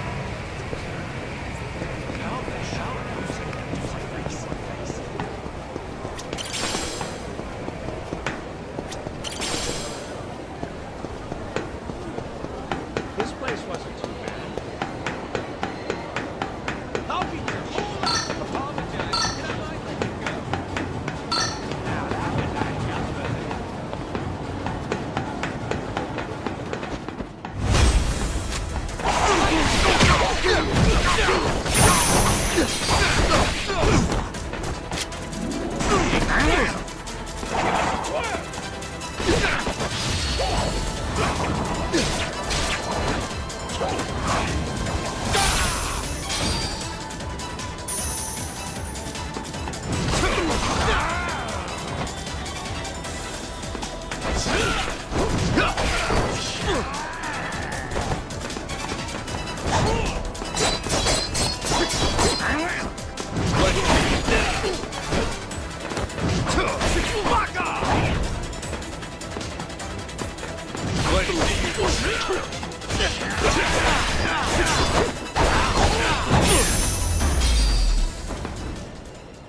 This place wasn't too bad. I'll be your whole lot. Apologize. Can I let you go? Now that was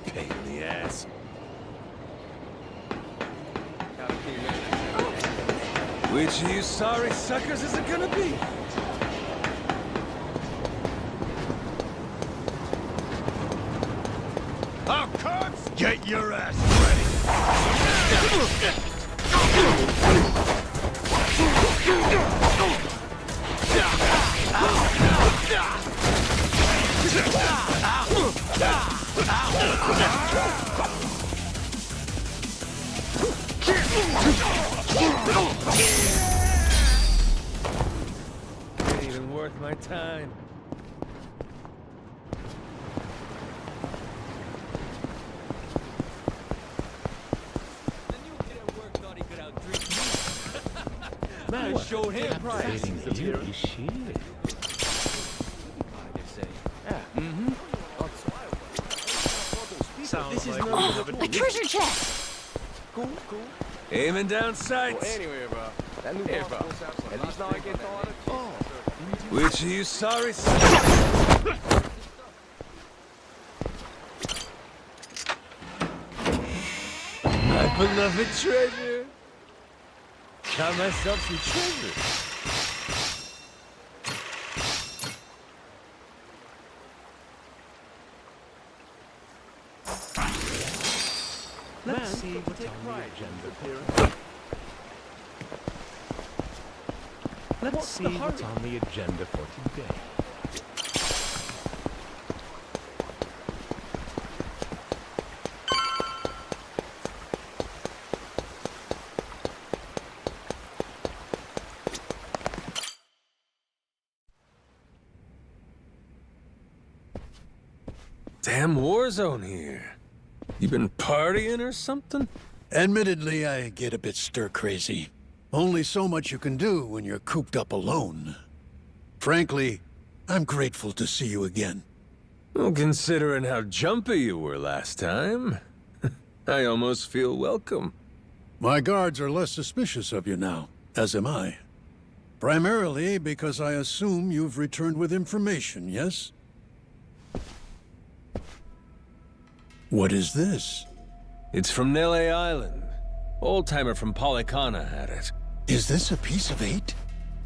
pain in the ass. Which of you sorry suckers is it gonna be? Our cards, get your ass ready. Ain't even worth my time. Man, I showed him price. Sounds like Oh, a treasure chest! cool. Aiming down sights. Anyway, bro. That new boss sounds like at least now I get thought of. Oh. Which of you sorry suckers? My beloved treasure. Got myself some treasure. Let's see what's on the agenda here. Let's see what's on the agenda for today. Damn war zone here. You been partying or something? Admittedly, I get a bit stir-crazy. Only so much you can do when you're cooped up alone. Frankly, I'm grateful to see you again. Well, considering how jumpy you were last time, I almost feel welcome. My guards are less suspicious of you now, as am I. Primarily because I assume you've returned with information, yes? What is this? It's from Nele Island. Old-timer from Polycana had it. Is this a piece of 8?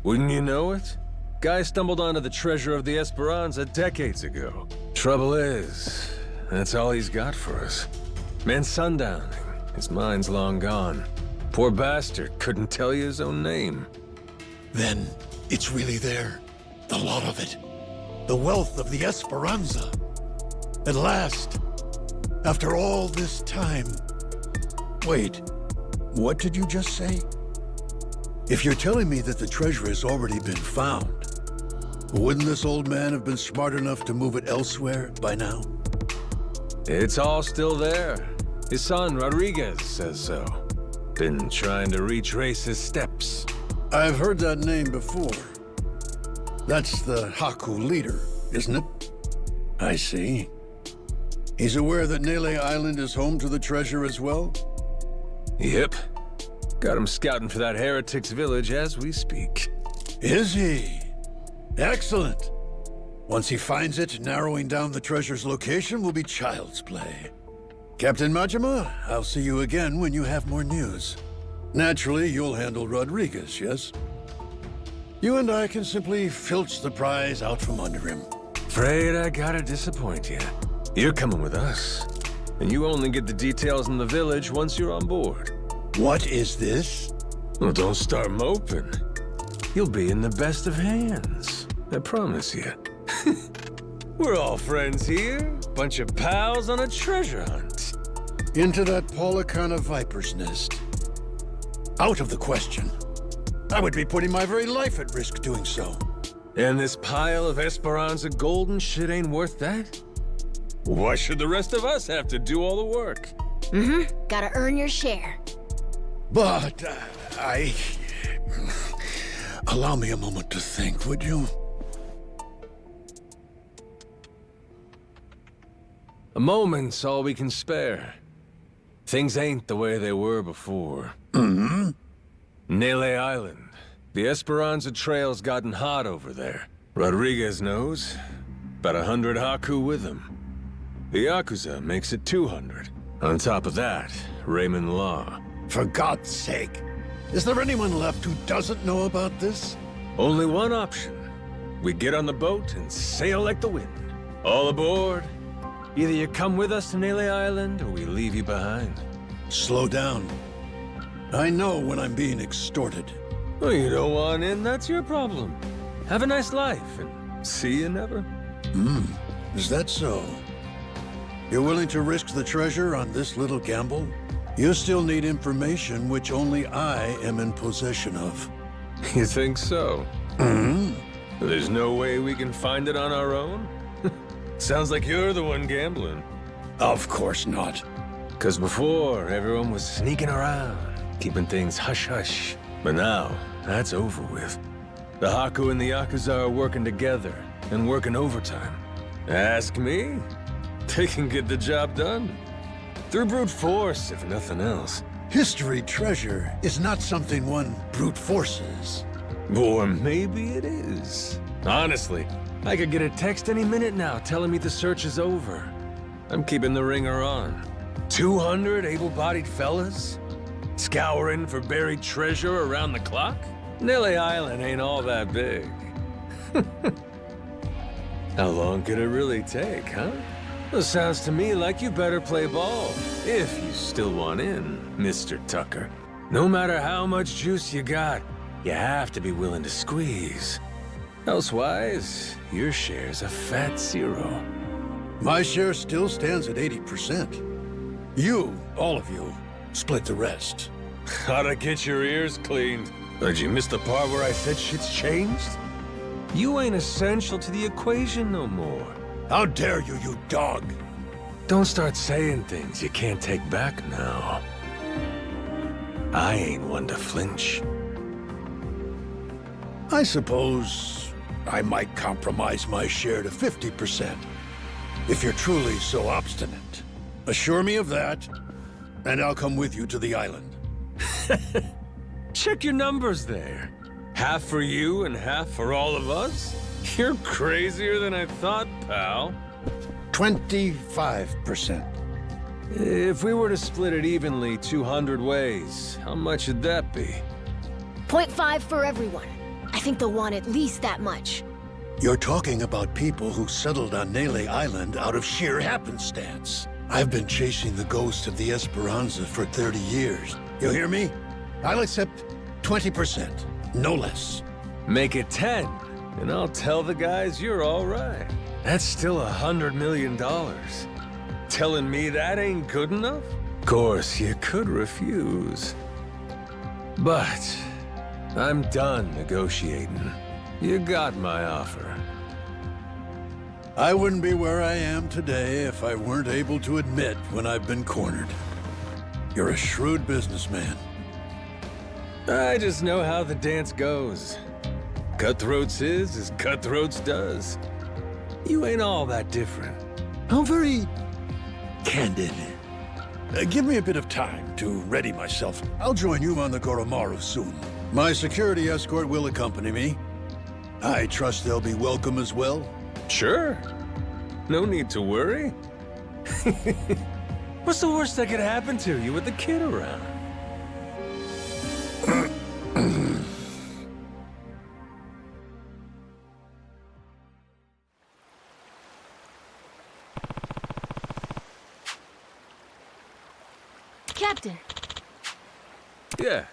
Wouldn't you know it? Guy stumbled onto the treasure of the Esperanza decades ago. Trouble is, that's all he's got for us. Man sundowning. His mind's long gone. Poor bastard couldn't tell you his own name. Then, it's really there. The lot of it. The wealth of the Esperanza. At last. After all this time. Wait, what did you just say? If you're telling me that the treasure has already been found, wouldn't this old man have been smart enough to move it elsewhere by now? It's all still there. His son, Rodriguez, says so. Been trying to retrace his steps. I've heard that name before. That's the Haku leader, isn't it? I see. He's aware that Nele Island is home to the treasure as well? Yep. Got him scouting for that heretic's village as we speak. Is he? Excellent. Once he finds it, narrowing down the treasure's location will be child's play. Captain Majima, I'll see you again when you have more news. Naturally, you'll handle Rodriguez, yes? You and I can simply filch the prize out from under him. Afraid I gotta disappoint you. You're coming with us. And you only get the details in the village once you're on board. What is this? Well, don't start moping. You'll be in the best of hands. I promise you. We're all friends here. Bunch of pals on a treasure hunt. Into that Polycana viper's nest. Out of the question. I would be putting my very life at risk doing so. And this pile of Esperanza golden shit ain't worth that? Why should the rest of us have to do all the work? Mm-hmm. Gotta earn your share. But, allow me a moment to think, would you? A moment's all we can spare. Things ain't the way they were before. Mm-hmm. Nele Island. The Esperanza trail's gotten hot over there. Rodriguez knows. About 100 Haku with him. The Yakuza makes it 200. On top of that, Raymond Law. For God's sake. Is there anyone left who doesn't know about this? Only one option. We get on the boat and sail like the wind. All aboard. Either you come with us to Nele Island, or we leave you behind. Slow down. I know when I'm being extorted. Well, you don't want in, that's your problem. Have a nice life, and see you never. Is that so? You're willing to risk the treasure on this little gamble? You still need information which only I am in possession of. You think so? Mm-hmm. There's no way we can find it on our own? Sounds like you're the one gambling. Of course not. 'Cause before, everyone was sneaking around, keeping things hush-hush. But now, that's over with. The Haku and the Yakuza are working together, and working overtime. Ask me, they can get the job done. Through brute force, if nothing else. History treasure is not something one brute forces. Or maybe it is. Honestly, I could get a text any minute now telling me the search is over. I'm keeping the ringer on. 200 able-bodied fellas? Scouring for buried treasure around the clock? Nele Island ain't all that big. How long could it really take, huh? Well, sounds to me like you better play ball, if you still want in, Mr. Tucker. No matter how much juice you got, you have to be willing to squeeze. Elsewise, your share's a fat zero. My share still stands at 80%. You, all of you, split the rest. Gotta get your ears cleaned. Did you miss the part where I said shit's changed? You ain't essential to the equation no more. How dare you, you dog! Don't start saying things you can't take back now. I ain't one to flinch. I suppose I might compromise my share to 50%, if you're truly so obstinate. Assure me of that, and I'll come with you to the island. Check your numbers there. Half for you and half for all of us? You're crazier than I thought, pal. 25%. If we were to split it evenly 200 ways, how much would that be? 0.5 for everyone. I think they'll want at least that much. You're talking about people who settled on Nele Island out of sheer happenstance. I've been chasing the ghost of the Esperanza for 30 years. You hear me? I'll accept 20%, no less. Make it 10, and I'll tell the guys you're all right. That's still $100 million. Telling me that ain't good enough? Of course, you could refuse. But I'm done negotiating. You got my offer. I wouldn't be where I am today if I weren't able to admit when I've been cornered. You're a shrewd businessman. I just know how the dance goes. Cutthroats is as cutthroats does. You ain't all that different. How very candid. Give me a bit of time to ready myself. I'll join you on the Goromaru soon. My security escort will accompany me. I trust they'll be welcome as well. Sure. No need to worry. What's the worst that could happen to you with the kid around? Captain. Yeah.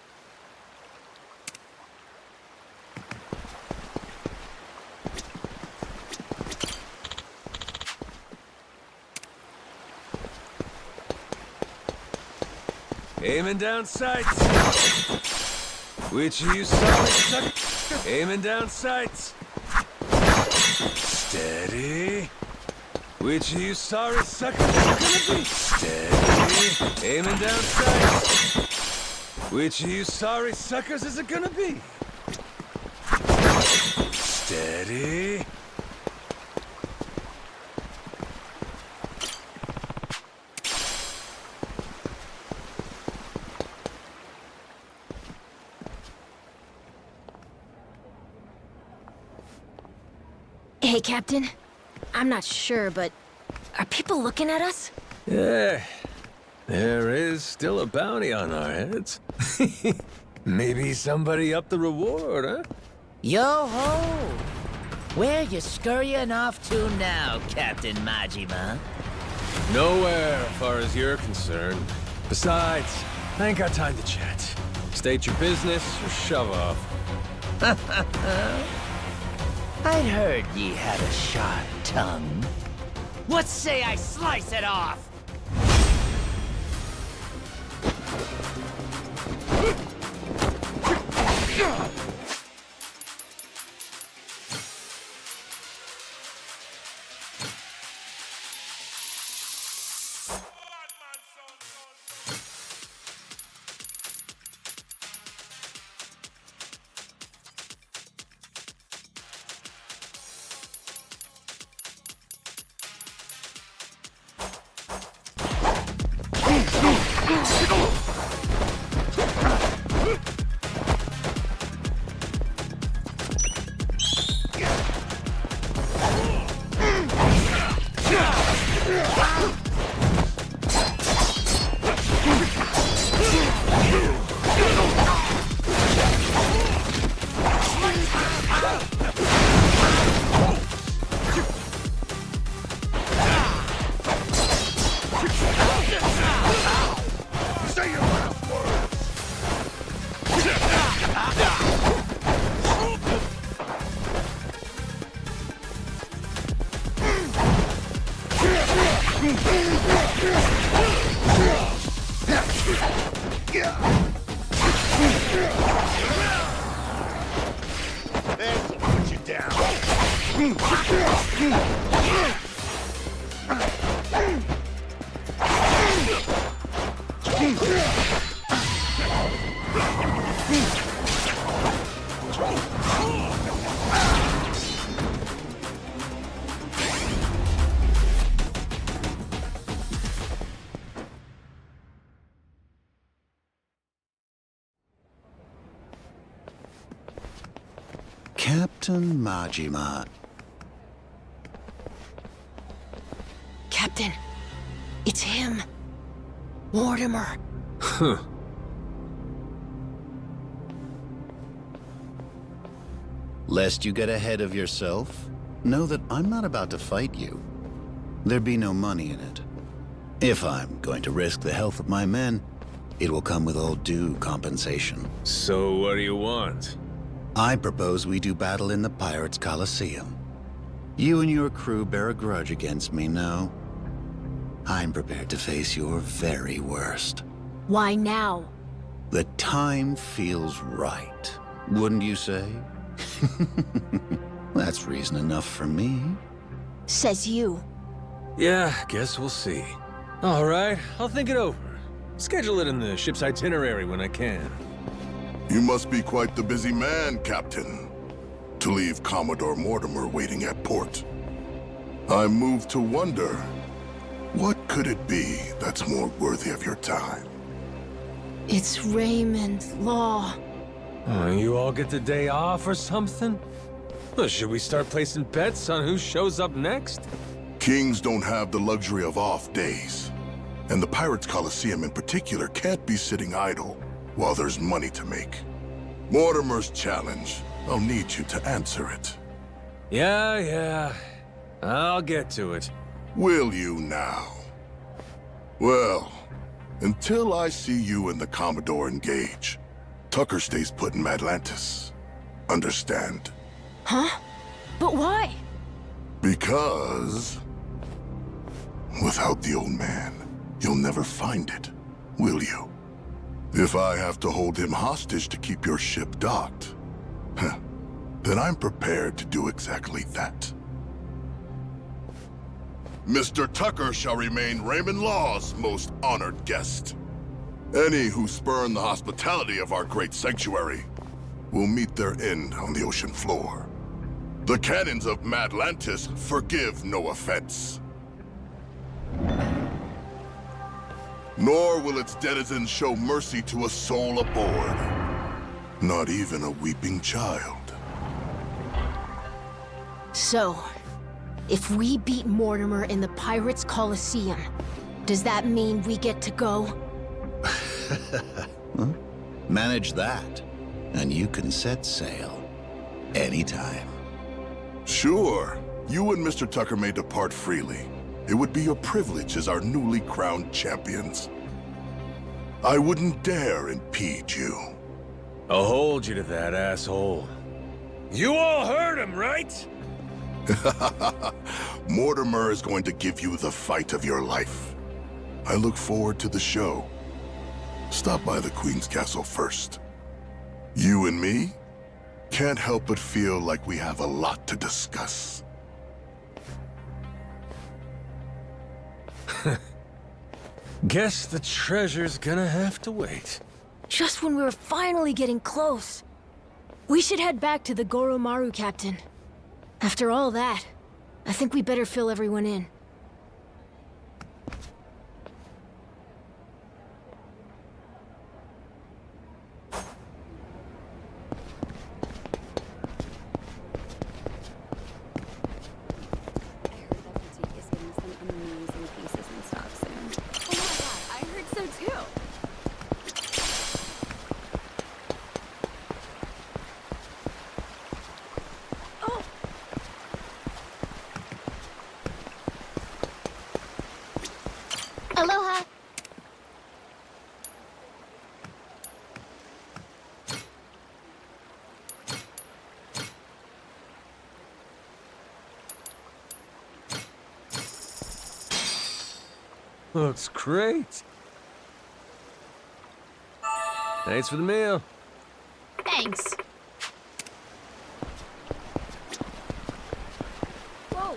Aiming down sights. Which you saw suck. Aiming down sights. Steady. Which you sorry suckers are gonna be? Steady. Aiming down sights. Which you sorry suckers is it gonna be? Steady. Hey, Captain. I'm not sure, but are people looking at us? Yeah, there is still a bounty on our heads. Maybe somebody upped the reward, huh? Yo-ho! Where you scurrying off to now, Captain Majima? Nowhere, as far as you're concerned. Besides, I ain't got time to chat. State your business or shove off. I'd heard ye had a sharp tongue. What say I slice it off? There's put you down. Captain Majima. Captain, it's him. Mortimer. Huh. Lest you get ahead of yourself, know that I'm not about to fight you. There'd be no money in it. If I'm going to risk the health of my men, it will come with all due compensation. So what do you want? I propose we do battle in the Pirates' Coliseum. You and your crew bear a grudge against me now. I'm prepared to face your very worst. Why now? The time feels right, wouldn't you say? That's reason enough for me. Says you. Yeah, guess we'll see. All right, I'll think it over. Schedule it in the ship's itinerary when I can. You must be quite the busy man, Captain, to leave Commodore Mortimer waiting at port. I'm moved to wonder, what could it be that's more worthy of your time? It's Raymond's law. Oh, you all get the day off or something? Well, should we start placing bets on who shows up next? Kings don't have the luxury of off days. And the Pirates Coliseum in particular can't be sitting idle while there's money to make. Mortimer's challenge, I'll need you to answer it. Yeah. I'll get to it. Will you now? Well, until I see you and the Commodore engage, Tucker stays put in Atlantis. Understand? Huh? But why? Because without the old man, you'll never find it, will you? If I have to hold him hostage to keep your ship docked, then I'm prepared to do exactly that. Mr. Tucker shall remain Raymond Law's most honored guest. Any who spurn the hospitality of our great sanctuary will meet their end on the ocean floor. The cannons of Madlantis forgive no offense. Nor will its denizens show mercy to a soul aboard. Not even a weeping child. So, if we beat Mortimer in the Pirates' Coliseum, does that mean we get to go? Manage that, and you can set sail anytime. Sure. You and Mr. Tucker may depart freely. It would be your privilege as our newly crowned champions. I wouldn't dare impede you. I'll hold you to that, asshole. You all heard him, right? Mortimer is going to give you the fight of your life. I look forward to the show. Stop by the Queen's Castle first. You and me can't help but feel like we have a lot to discuss. Guess the treasure's gonna have to wait. Just when we were finally getting close. We should head back to the Goromaru, Captain. After all that, I think we better fill everyone in. Aloha! Looks great. Thanks for the meal. Thanks. Whoa.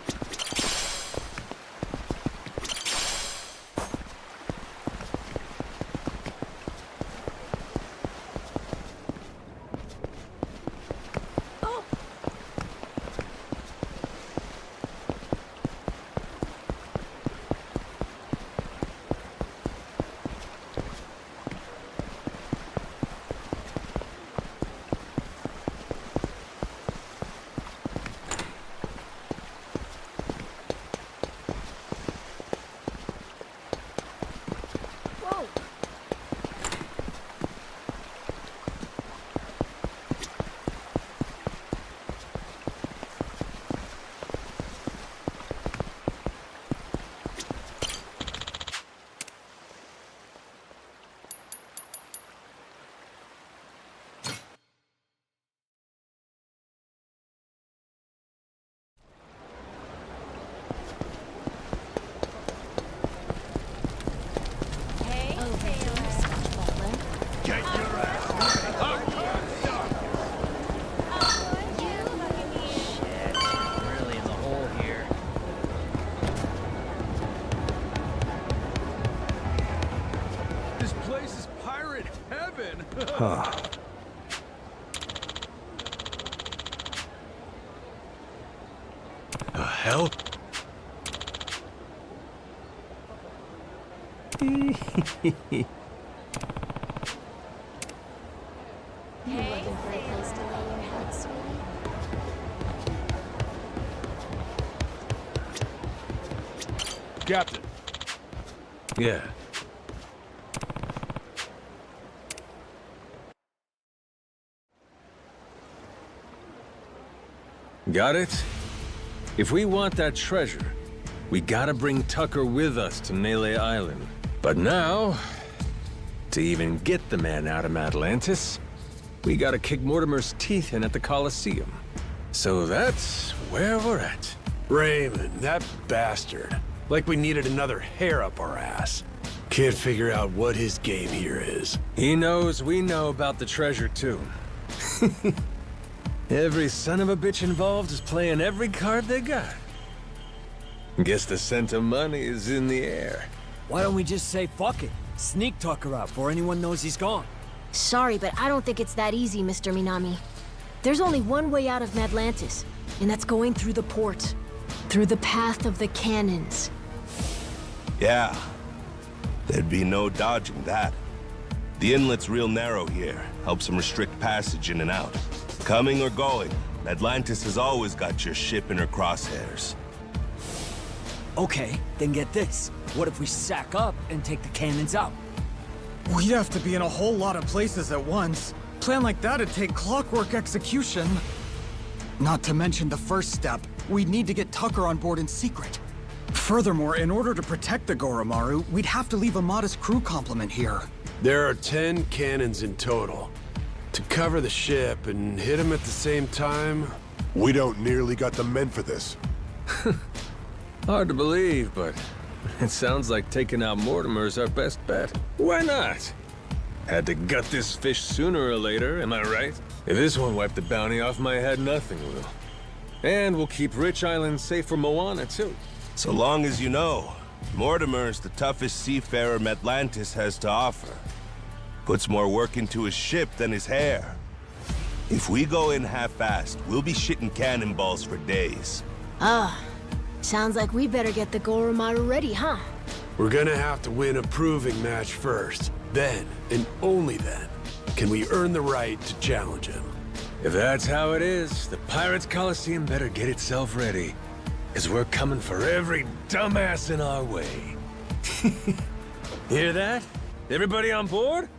Huh. The hell? Captain. Yeah. Got it? If we want that treasure, we gotta bring Tucker with us to Melee Island. But now, to even get the man out of Atlantis, we gotta kick Mortimer's teeth in at the Colosseum. So that's where we're at. Raymond, that bastard. Like we needed another hair up our ass. Can't figure out what his game here is. He knows we know about the treasure, too. Every son of a bitch involved is playing every card they got. Guess the scent of money is in the air. Why don't we just say fuck it? Sneak Tucker out before anyone knows he's gone. Sorry, but I don't think it's that easy, Mr. Minami. There's only one way out of Atlantis, and that's going through the port. Through the path of the cannons. Yeah. There'd be no dodging that. The inlet's real narrow here. Helps them restrict passage in and out. Coming or going, Atlantis has always got your ship in her crosshairs. Okay, then get this. What if we sack up and take the cannons out? We'd have to be in a whole lot of places at once. Plan like that'd take clockwork execution. Not to mention the first step, we'd need to get Tucker on board in secret. Furthermore, in order to protect the Goromaru, we'd have to leave a modest crew complement here. There are 10 cannons in total. To cover the ship and hit him at the same time... We don't nearly got the men for this. Hard to believe, but it sounds like taking out Mortimer's our best bet. Why not? Had to gut this fish sooner or later, am I right? If this won't wipe the bounty off my head, nothing will. And we'll keep Rich Island safe for Moana, too. So long as you know, Mortimer's the toughest seafarer Atlantis has to offer. Puts more work into his ship than his hair. If we go in half-assed, we'll be shitting cannonballs for days. Sounds like we better get the Goromaru ready, huh? We're gonna have to win a proving match first. Then, and only then, can we earn the right to challenge him. If that's how it is, the Pirates Coliseum better get itself ready. 'Cause we're coming for every dumbass in our way. Hear that? Everybody on board?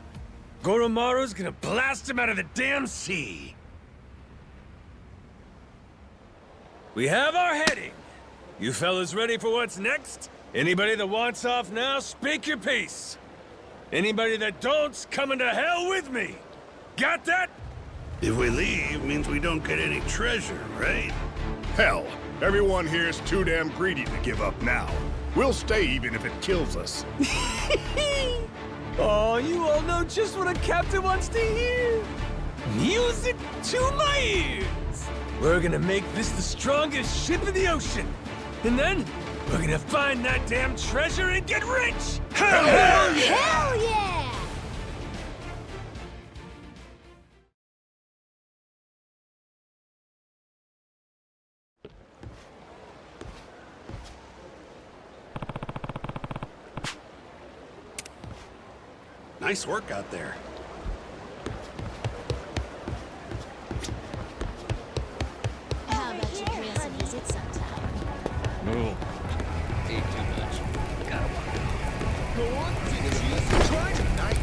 Goromaru's gonna blast him out of the damn sea. We have our heading. You fellas ready for what's next? Anybody that wants off now, speak your piece. Anybody that don't's coming to hell with me. Got that? If we leave, means we don't get any treasure, right? Hell, Everyone here's too damn greedy to give up now. We'll stay even if it kills us. Oh, you all know just what a captain wants to hear. Music to my ears. We're gonna make this the strongest ship in the ocean. And then, we're gonna find that damn treasure and get rich! Hell yeah! Hell yeah! Nice work out there. How about you pay us a visit sometime? No. Ate too much. Gotta walk. Go on, Dixie. Try tonight.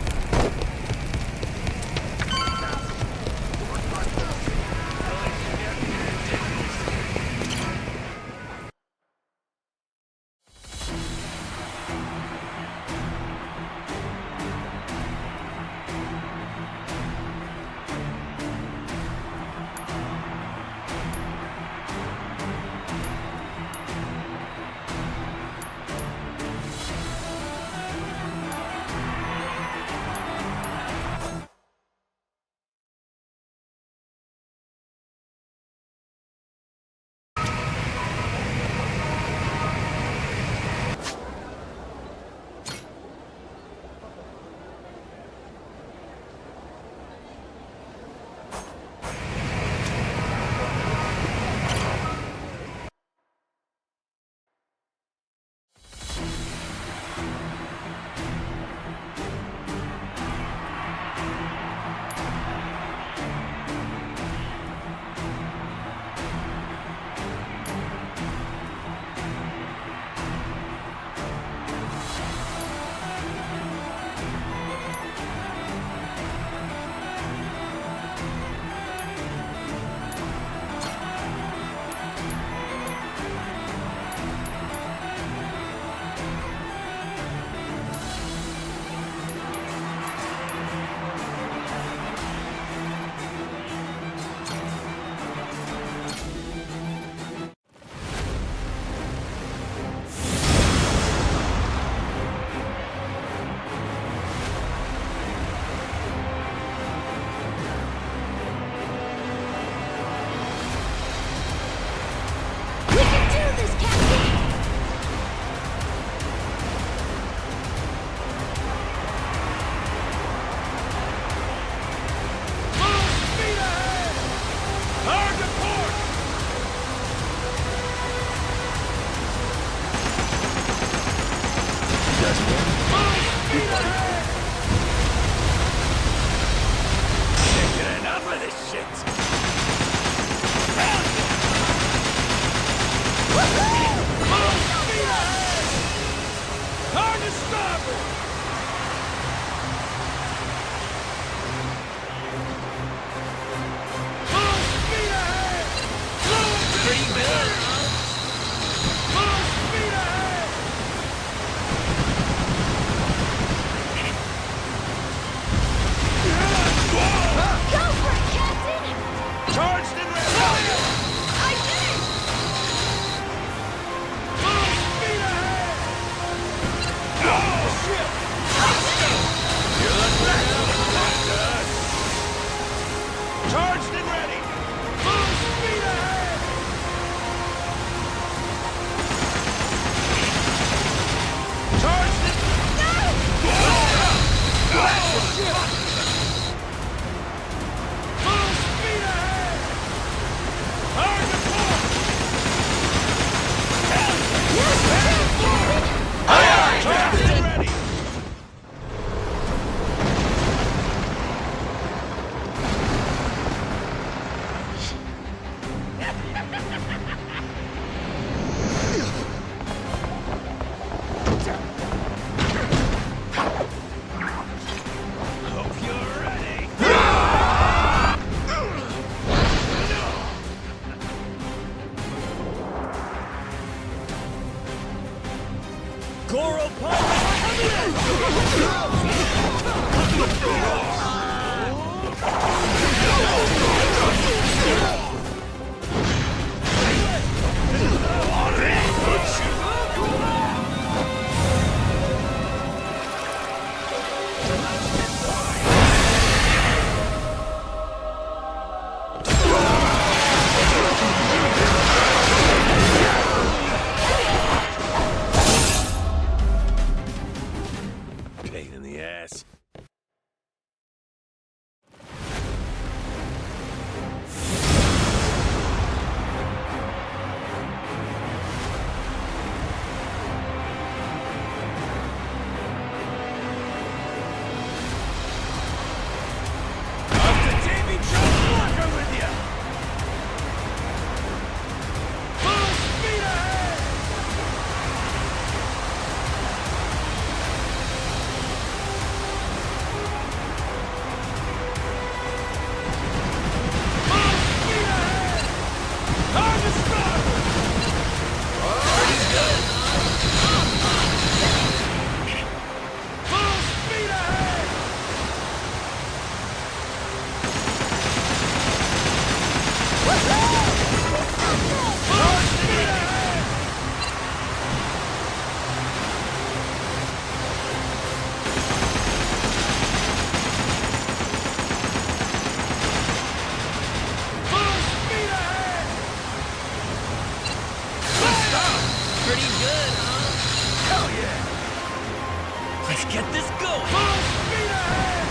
good, huh? Hell yeah! Let's get this going! Full speed ahead!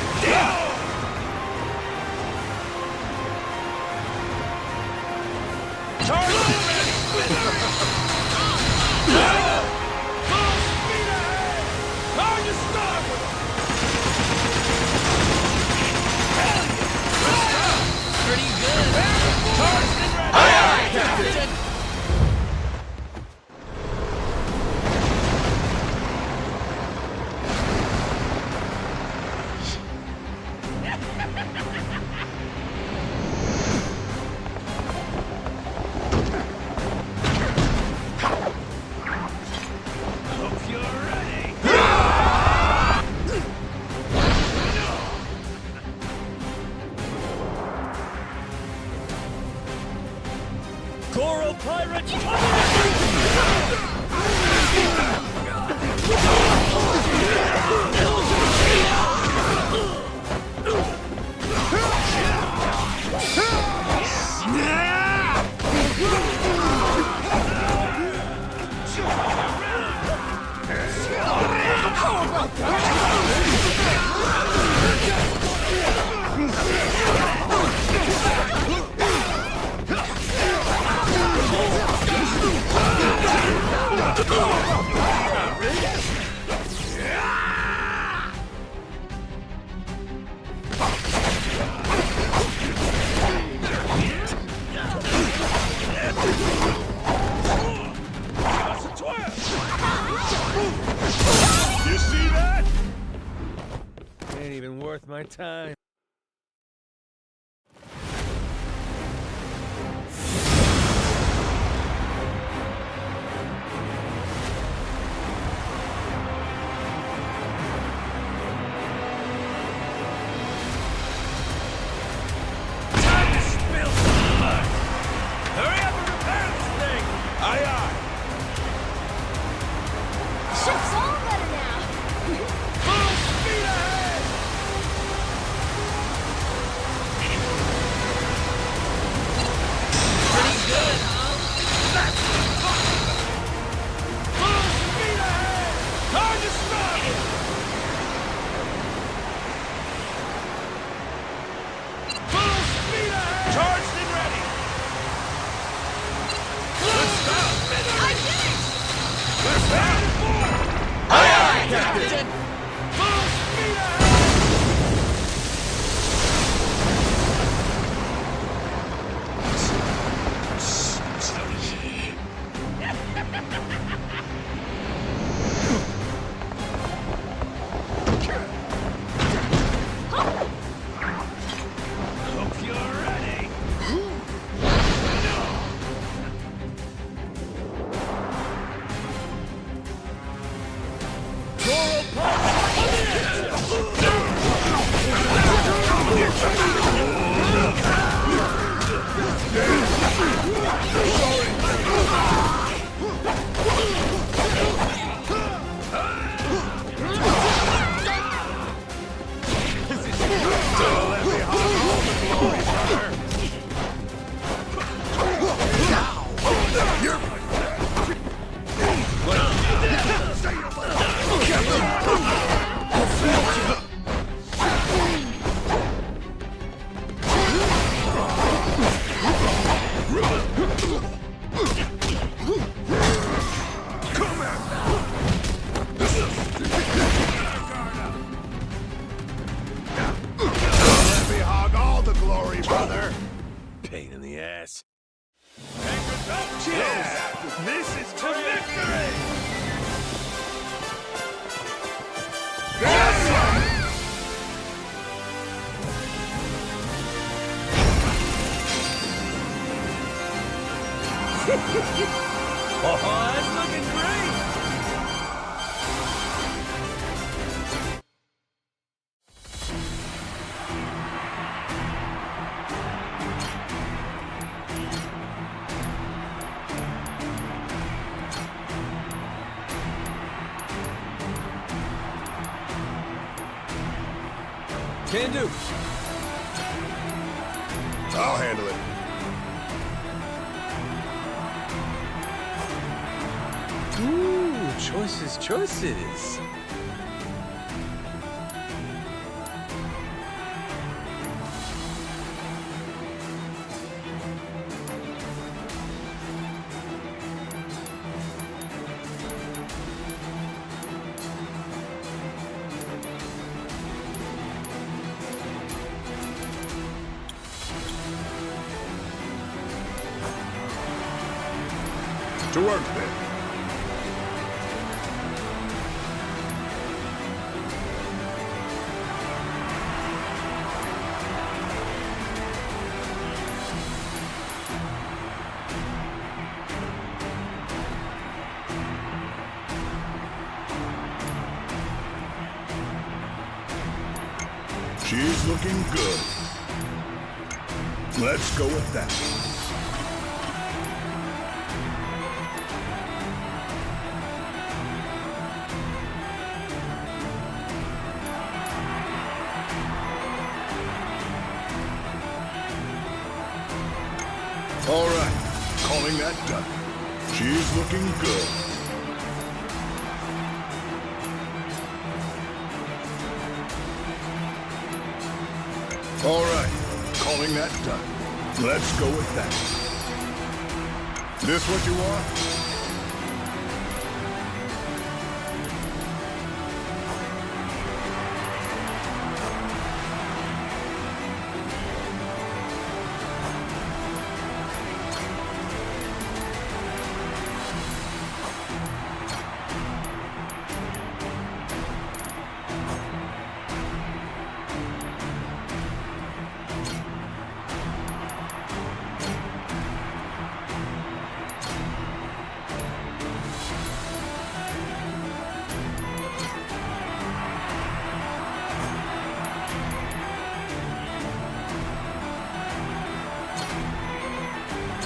Charge already! Full speed ahead! On your starboard! Hell yeah! Pretty good. Charged and ready! Aye, aye, Captain! Hope you're ready! Coral Pirates You see that? Ain't even worth my time. Time to spill some blood! Hurry up and repair this thing! Aye, aye. Ship's all better now. Full speed ahead! Pretty good, huh? Full speed ahead! On your starboard! Full speed ahead! Charged and ready! Good stuff, Benny! I did it! Good stuff! Aye, aye, Captain! Full speed ahead! Hope you're ready! Coral Let me hog all the glory, brother. Pain in the ass. Cheers! This is to victory! Oh, that's looking great! Can do. I'll handle it. Ooh, choices, choices. To work then. She's looking good. Let's go with that. All right, calling that done. She's looking good. All right, calling that done. Let's go with that. This what you want?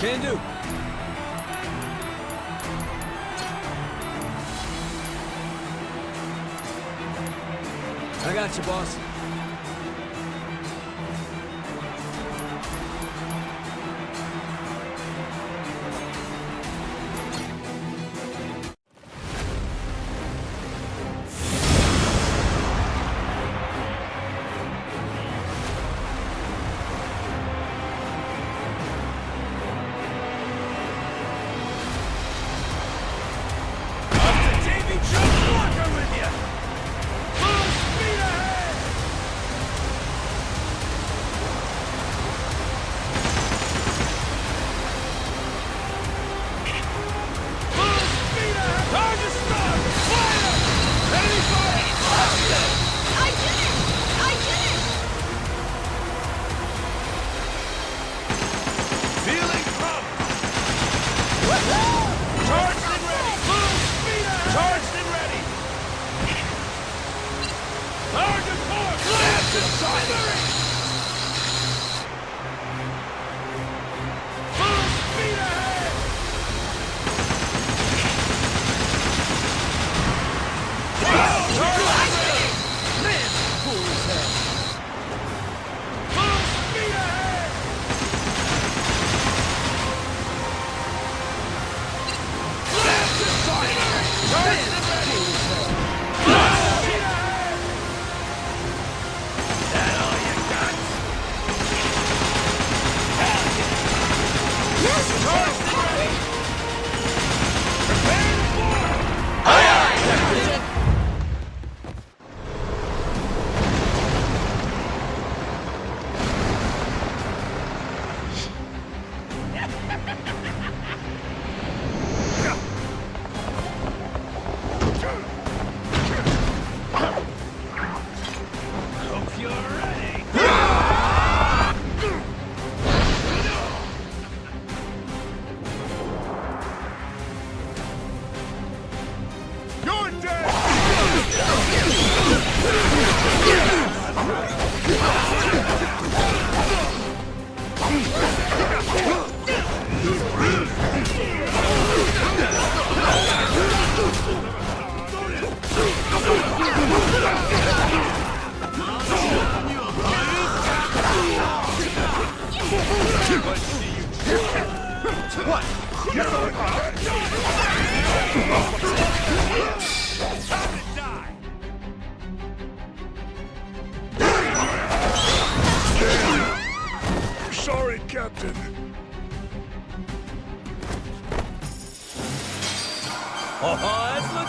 Can do. I got you, boss.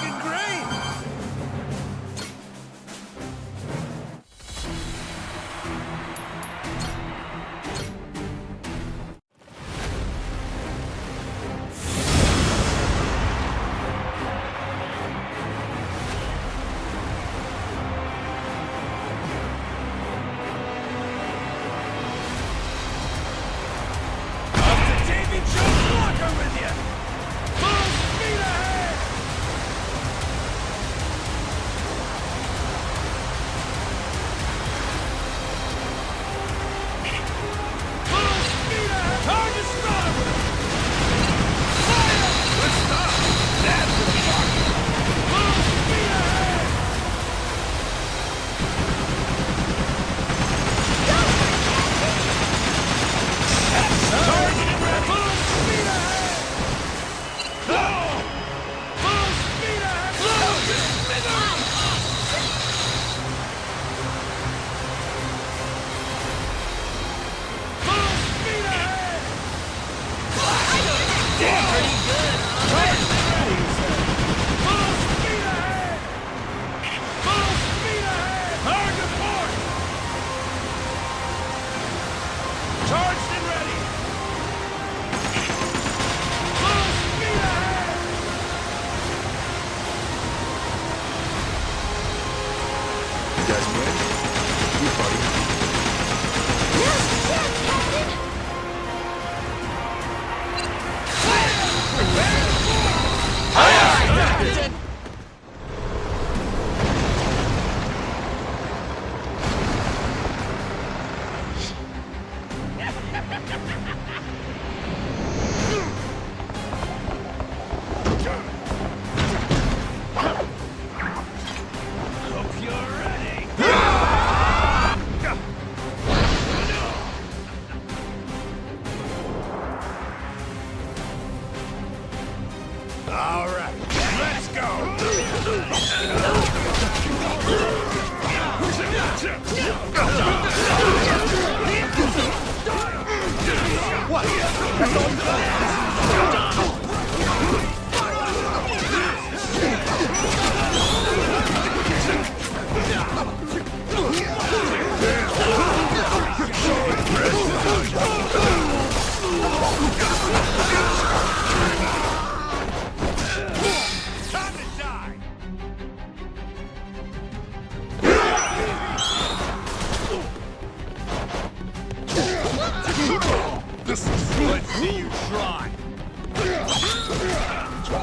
looking great!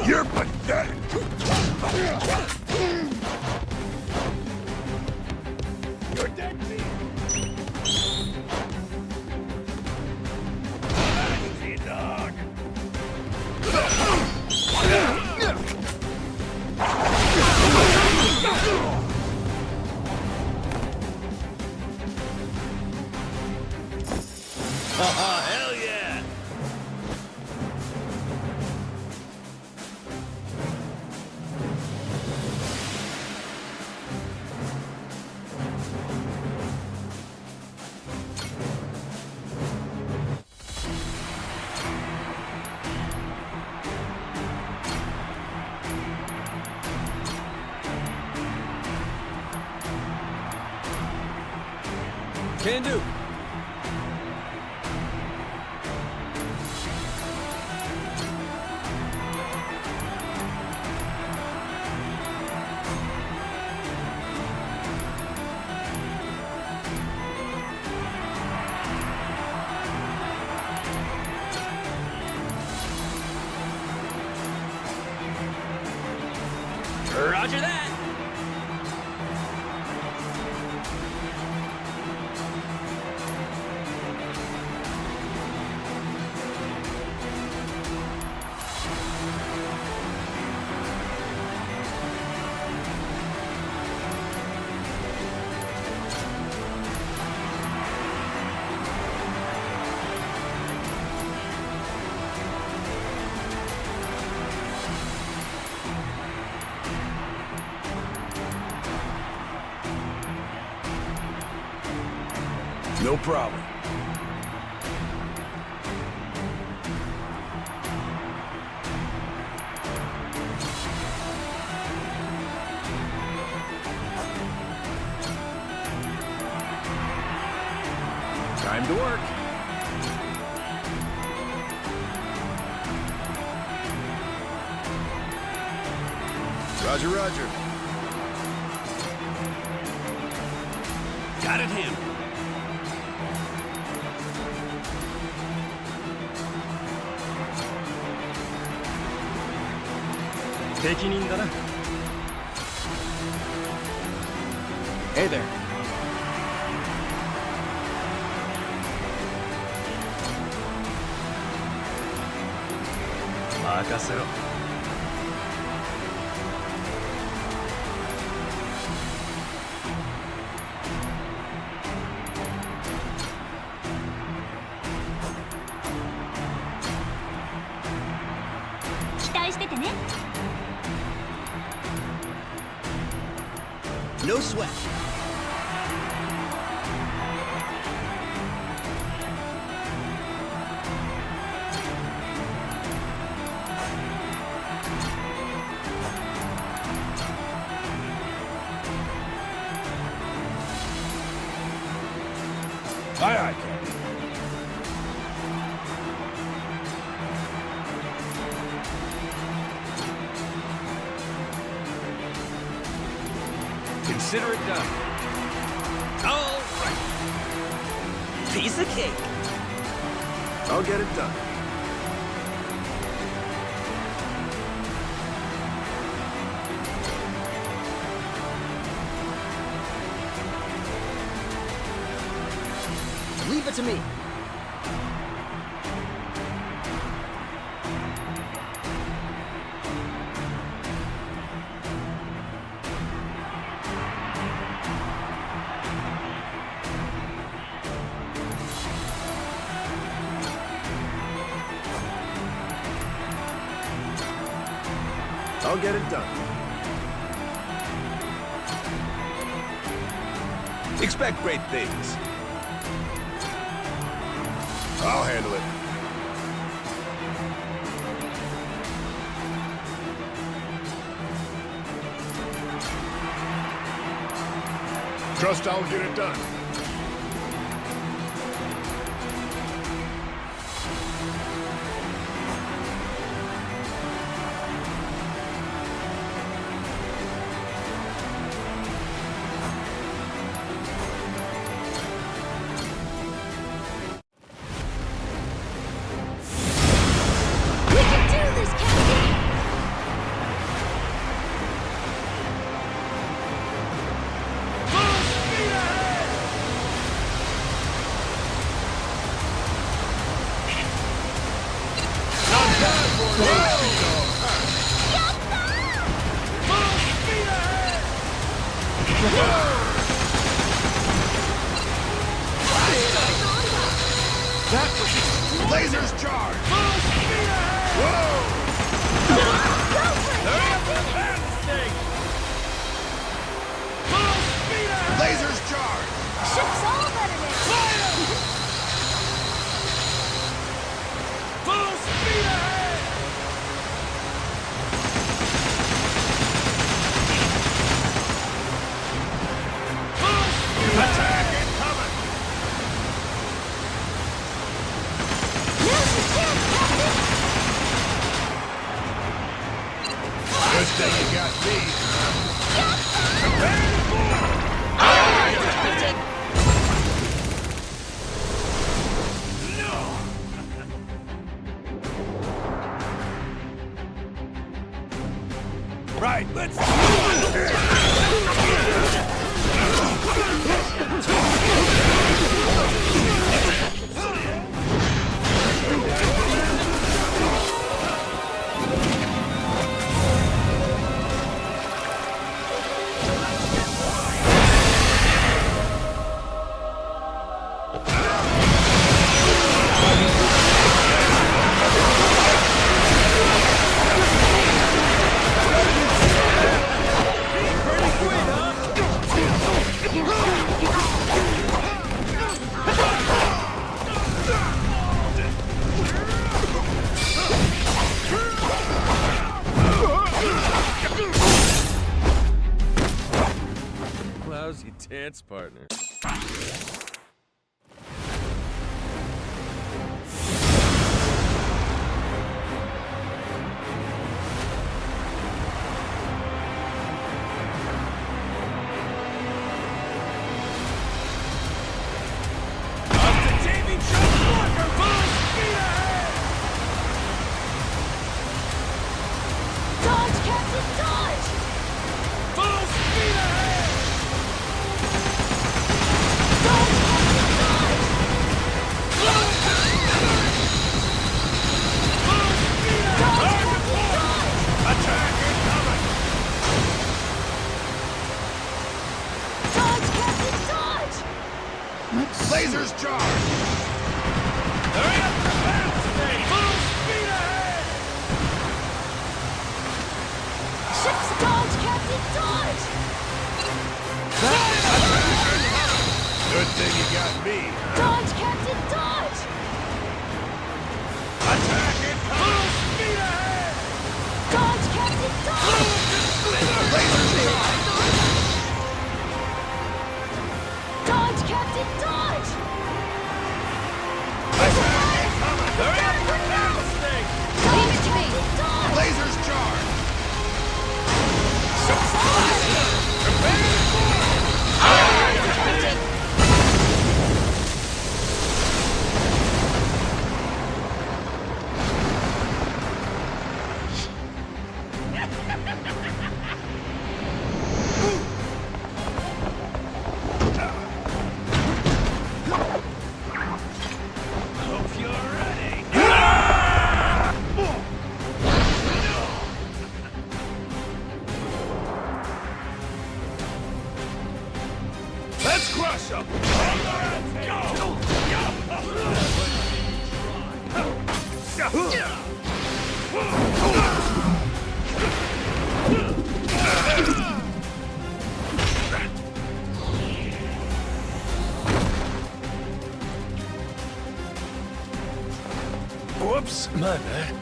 You're pathetic! You're dead meat! Nasty dog! Hell yeah! Can do. Roger that. No problem. Time to work. Roger, roger. Got it handled. 適任だな。Hey there. 任せろ。期待しててね。No sweat. Aye, aye, Captain. Consider it done. All right. Piece of cake. I'll get it done. Leave it to me. I'll get it done. Expect great things. I'll handle it. Trust I'll get it done. We can do this, Captain! Lasers charged! Whoa! Lasers charged! Ship's all better now! Full speed ahead! Attack incoming! Now's your chance, Captain! Good thing you got me. Right, let's Lousy dance partner. Lasers charged! Hurry up the battle stage! Full speed ahead! Ship's dodge, Captain, dodge! Good thing you got me. Dodge, Captain, dodge! Attack incoming! Full speed ahead! Dodge, Captain, dodge! Lasers charged! Dodge, Captain, dodge! Attack incoming! Hurry up the battle stage! Dodge, Captain, dodge! Lasers charged! Ship's dodge! Prepare for Captain! Hope you're ready! Let's crush them! Whoops, my bad.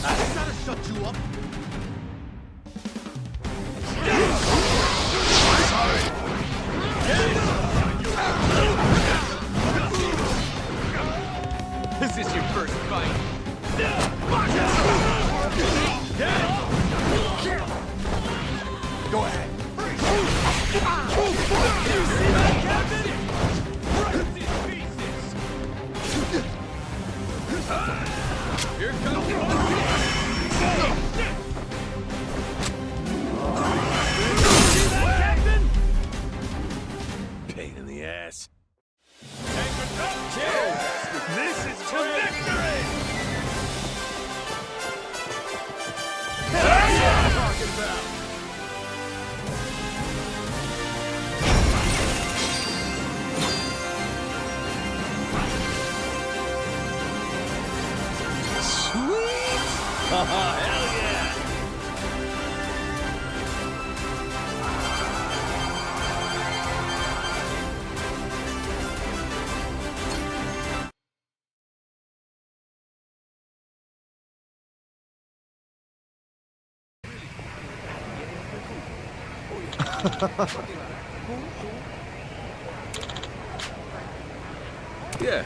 I gotta shut you up. Is this your first fight? Go ahead. You see that, Captain? Right in pieces! Here comes the See that, Captain? Pain in the ass. Anchors up, cheers! This is to victory! That's what I'm talking about! Sweet! Hell yeah! Yeah.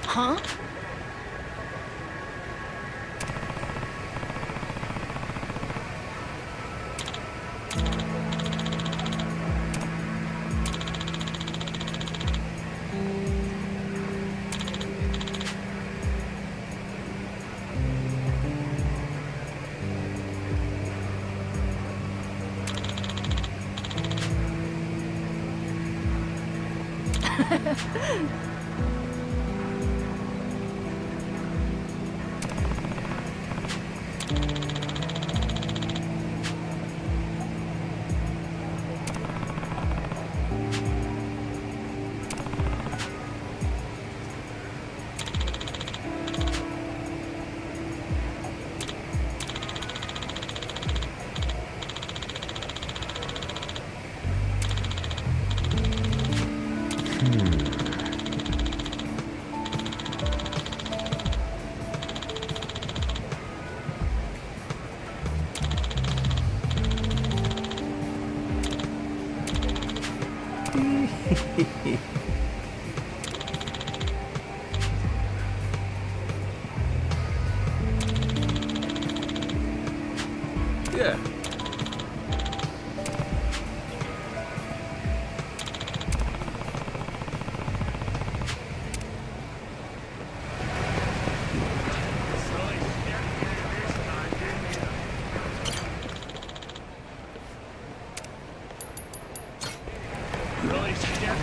Huh? Yeah.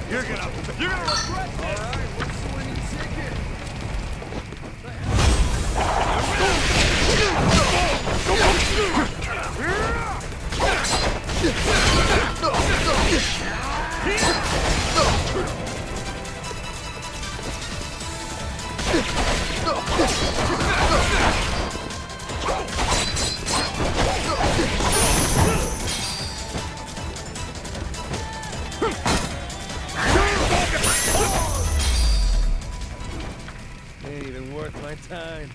You're gonna regret this! Alright, what's the winning ticket? Ain't even worth my time.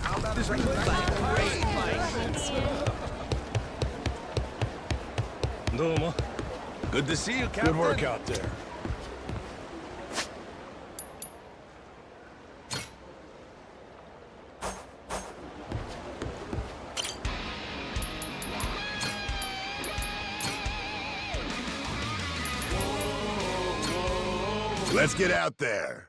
How about this great Domo. Good to see you, Captain. Good work out there. Let's get out there.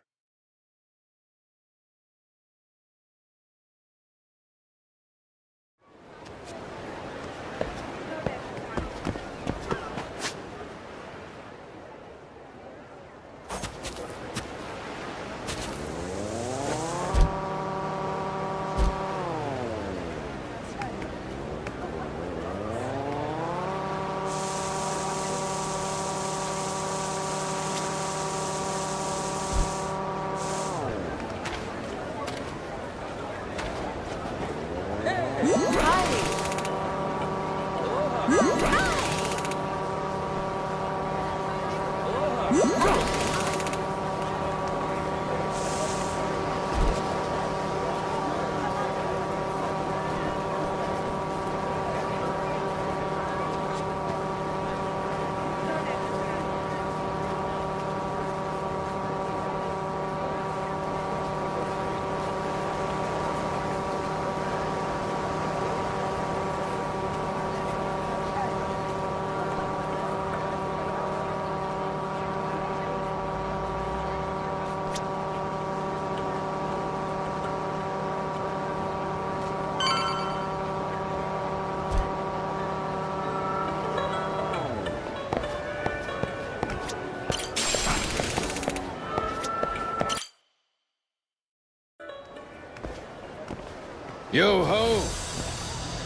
Yo-ho!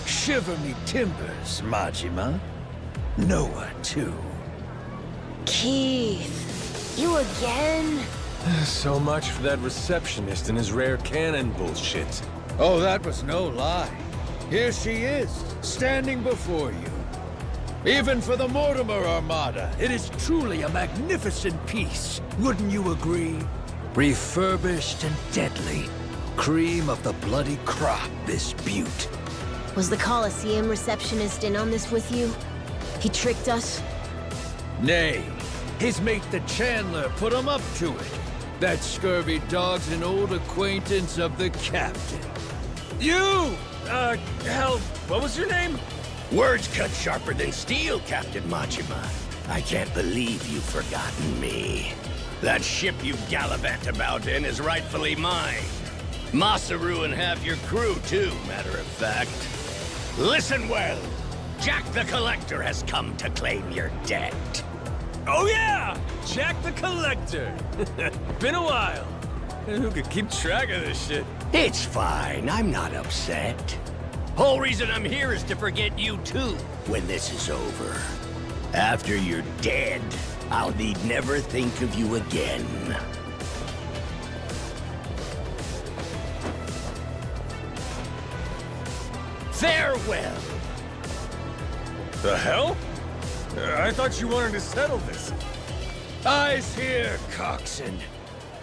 Shiver me timbers, Majima. Noah, too. Keith, you again? So much for that receptionist and his rare cannon bullshit. Oh, that was no lie. Here she is, standing before you. Even for the Mortimer Armada, it is truly a magnificent piece. Wouldn't you agree? Refurbished and deadly. Cream of the bloody crop, this beaut. Was the Coliseum receptionist in on this with you? He tricked us? Nay, his mate the Chandler put him up to it. That scurvy dog's an old acquaintance of the captain. You! Hell, what was your name? Words cut sharper than steel, Captain Majima. I can't believe you've forgotten me. That ship you gallivant about in is rightfully mine. Masaru and half your crew, too, matter of fact. Listen well. Jack the Collector has come to claim your debt. Oh yeah! Jack the Collector! Been a while. Who could keep track of this shit? It's fine, I'm not upset. Whole reason I'm here is to forget you too, when this is over. After you're dead, I'll need never think of you again. Farewell. The hell? I thought you wanted to settle this. Eyes here, coxswain.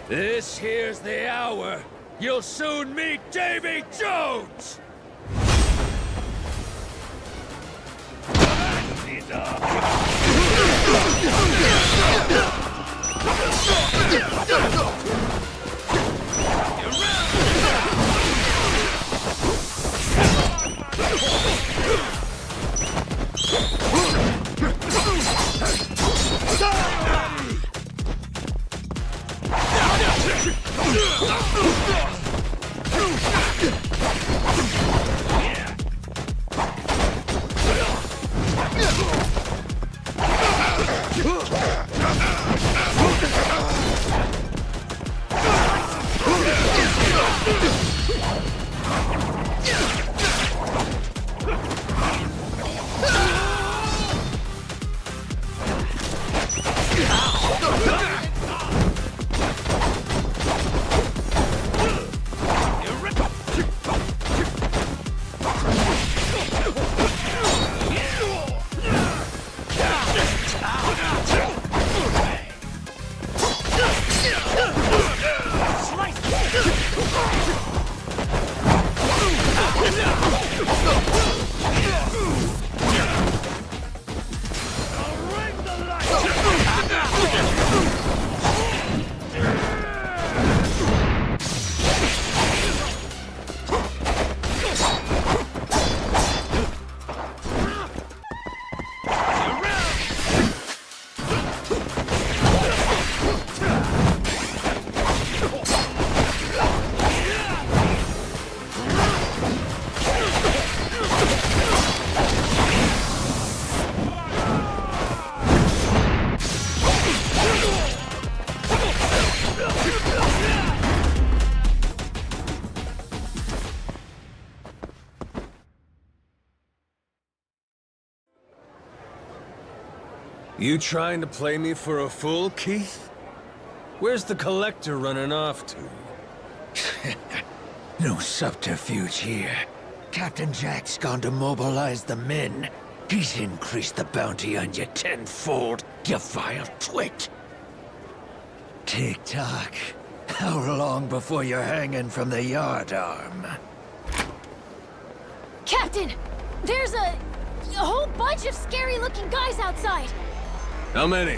This here's the hour. You'll soon meet Davy Jones! You trying to play me for a fool, Keith? Where's the collector running off to? No subterfuge here. Captain Jack's gone to mobilize the men. He's increased the bounty on you tenfold, you vile twit. Tick-tock. How long before you're hanging from the yardarm? Captain! There's a whole bunch of scary-looking guys outside! How many?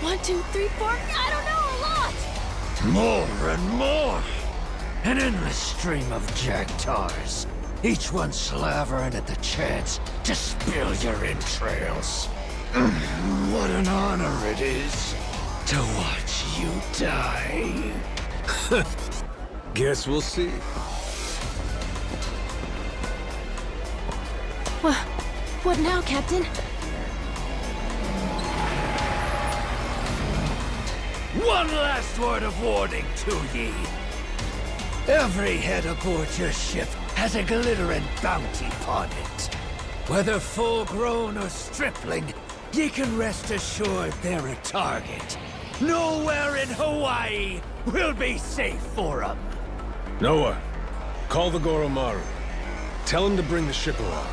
1, 2, 3, 4, I don't know, a lot! More and more! An endless stream of jactars. Each one slavering at the chance to spill your entrails. What an honor it is to watch you die. Guess we'll see. What now, Captain? One last word of warning to ye. Every head aboard your ship has a glittering bounty upon it. Whether full-grown or stripling, ye can rest assured they're a target. Nowhere in Hawaii will be safe for 'em. Noah, call the Goromaru. Tell him to bring the ship around.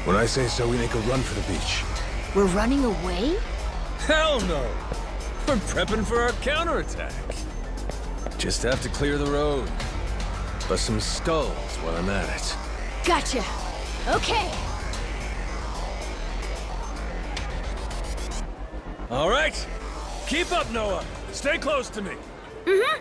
When I say so, we make a run for the beach. We're running away? Hell no! We're prepping for our counterattack. Just have to clear the road. Bust some skulls while I'm at it. Gotcha. Okay. All right. Keep up, Noah. Stay close to me. Mm-hmm.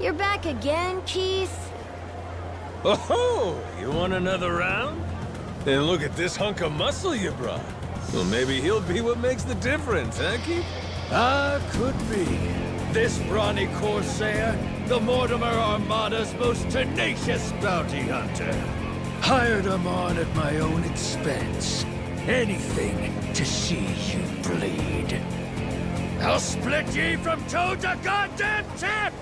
You're back again, Keith? Oh, you want another round? Then look at this hunk of muscle you brought. Well, maybe he'll be what makes the difference, huh, Keith? Could be. This brawny Corsair, the Mortimer Armada's most tenacious bounty hunter. Hired him on at my own expense. Anything to see you bleed. I'll split ye from toe to goddamn tip!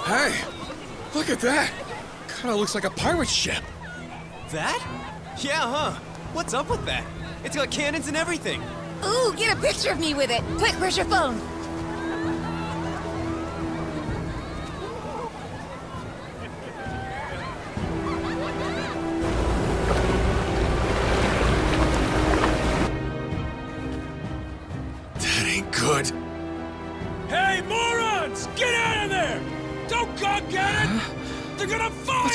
Hey, look at that. Kinda looks like a pirate ship. That? Yeah, huh? What's up with that? It's got cannons and everything. Ooh, get a picture of me with it. Quick, where's your phone?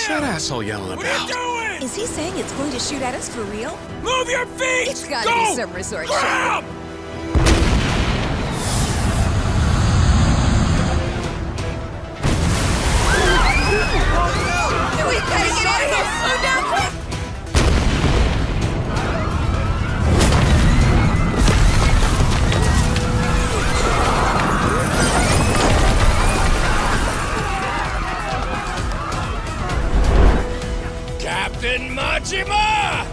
that asshole yelling about? What are you doing? Is he saying it's going to shoot at us for real? Move your feet! It's gotta Go! be some resort Grab! shit. We gotta get out of here! Slow down, quick! Captain Majima!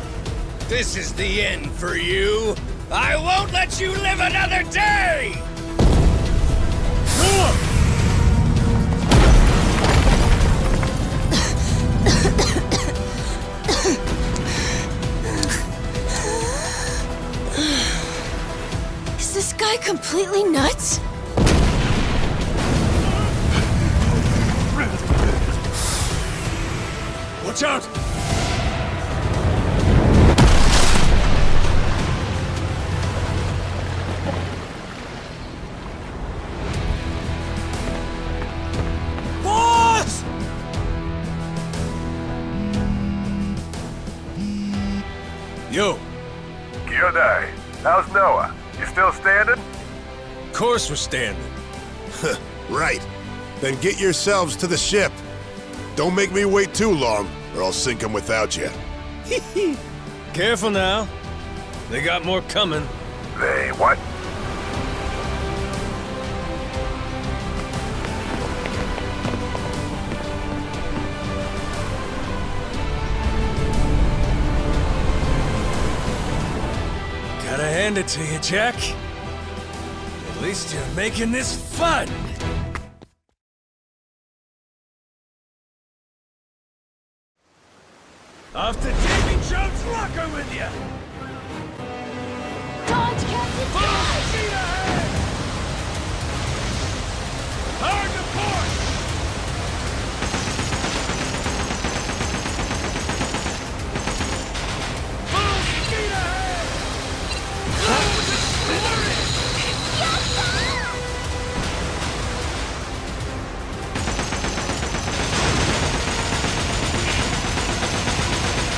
This is the end for you. I won't let you live another day! Is this guy completely nuts? Watch out! Boss! Yo, Kyodai, how's Noah? You still standing? of course we're standing. Right. Then get yourselves to the ship. Don't make me wait too long, or I'll sink them without you. Careful now. They got more coming. They what? Gotta hand it to you, Jack. At least you're making this fun. Off to Davy Jones' locker with you! Dodge, Captain! Full speed ahead! Hard to port! Full speed ahead! Close and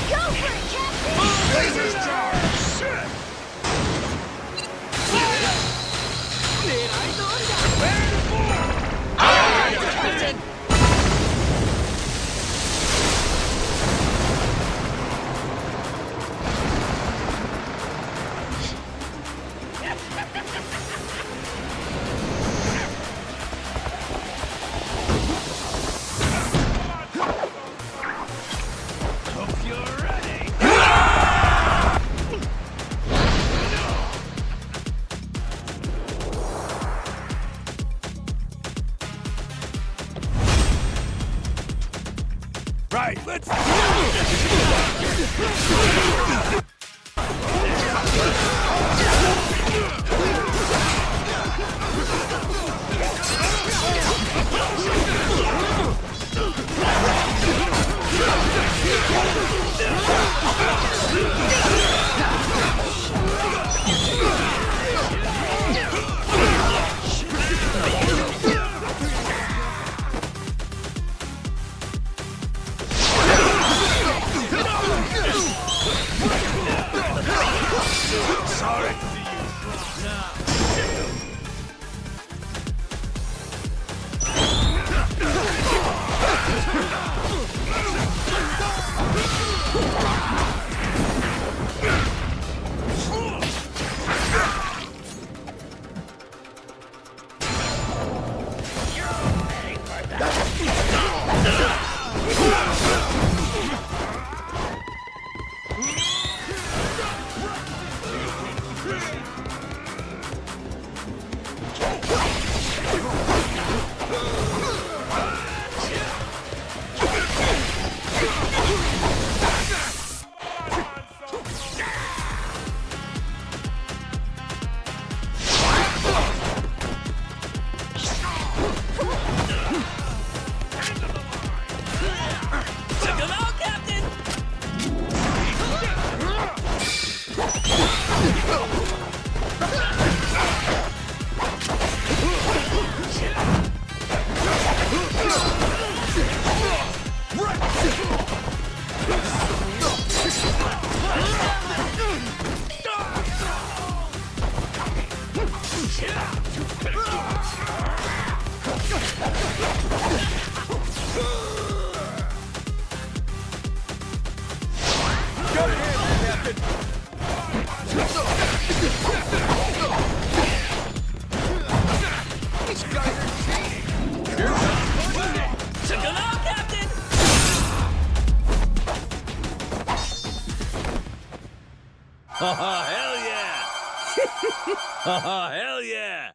Go for it, Captain! Lasers charge! Shit! Prepare to board! Captain! Hope you're ready! Right, let's Oh, hell yeah! Oh, hell yeah!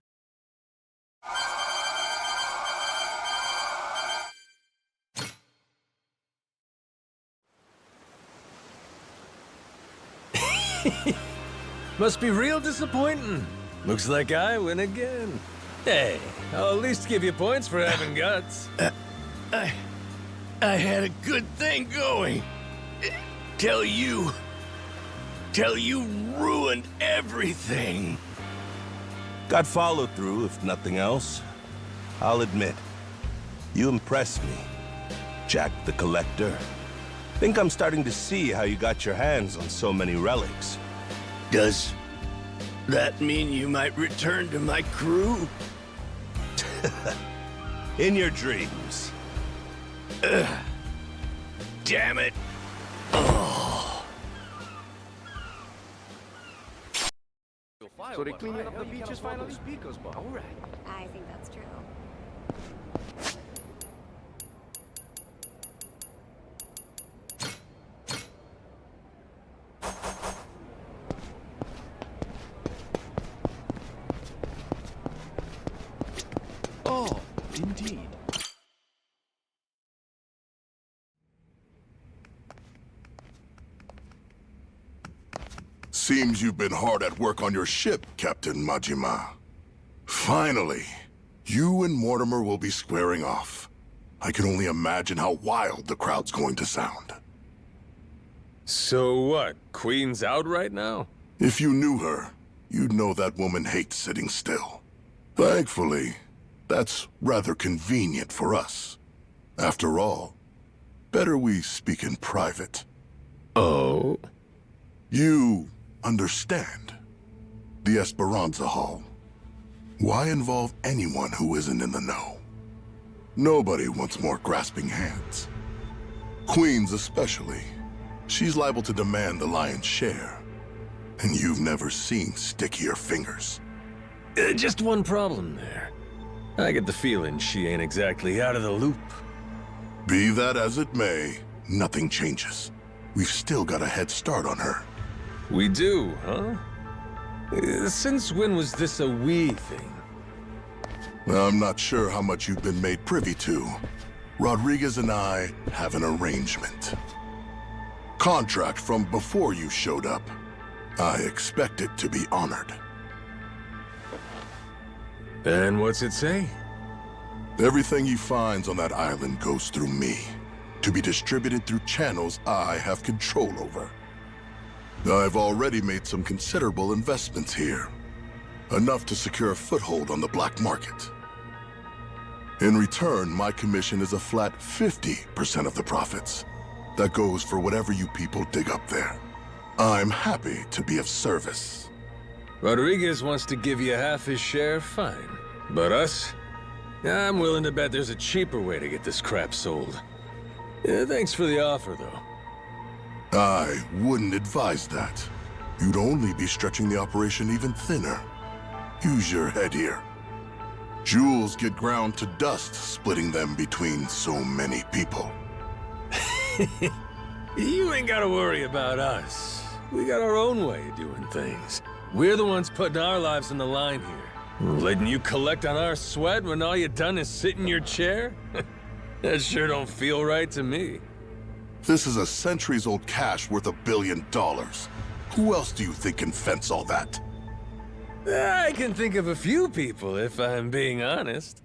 Must be real disappointing. Looks like I win again. Hey, I'll at least give you points for having guts. I had a good thing going. Till you ruined everything. Got follow through, if nothing else. I'll admit, you impress me, Jack the Collector. Think I'm starting to see how you got your hands on so many relics. Does that mean you might return to my crew? In your dreams. Damn it. So they're cleaning up the beaches finally? All right. I think that's true. Oh, indeed. Seems you've been hard at work on your ship, Captain Majima. Finally, you and Mortimer will be squaring off. I can only imagine how wild the crowd's going to sound. So what? Queen's out right now? If you knew her, you'd know that woman hates sitting still. Thankfully, that's rather convenient for us. After all, better we speak in private. Oh? You understand. The Esperanza Hall. Why involve anyone who isn't in the know? Nobody wants more grasping hands. Queens especially. She's liable to demand the lion's share. And you've never seen stickier fingers. Just one problem there. I get the feeling she ain't exactly out of the loop. Be that as it may, nothing changes. We've still got a head start on her. We do, huh? Since when was this a we thing? I'm not sure how much you've been made privy to. Rodriguez and I have an arrangement. Contract from before you showed up. I expect it to be honored. And what's it say? Everything he finds on that island goes through me, to be distributed through channels I have control over. I've already made some considerable investments here, enough to secure a foothold on the black market. In return, my commission is a flat 50% of the profits. That goes for whatever you people dig up there. I'm happy to be of service. Rodriguez wants to give you half his share, fine. But us? I'm willing to bet there's a cheaper way to get this crap sold. Thanks for the offer, though. I wouldn't advise that. You'd only be stretching the operation even thinner. Use your head here. Jewels get ground to dust splitting them between so many people. You ain't gotta worry about us. We got our own way of doing things. We're the ones putting our lives on the line here. Letting you collect on our sweat when all you done is sit in your chair? That sure don't feel right to me. This is a centuries-old cache worth $1 billion. Who else do you think can fence all that? I can think of a few people, if I'm being honest.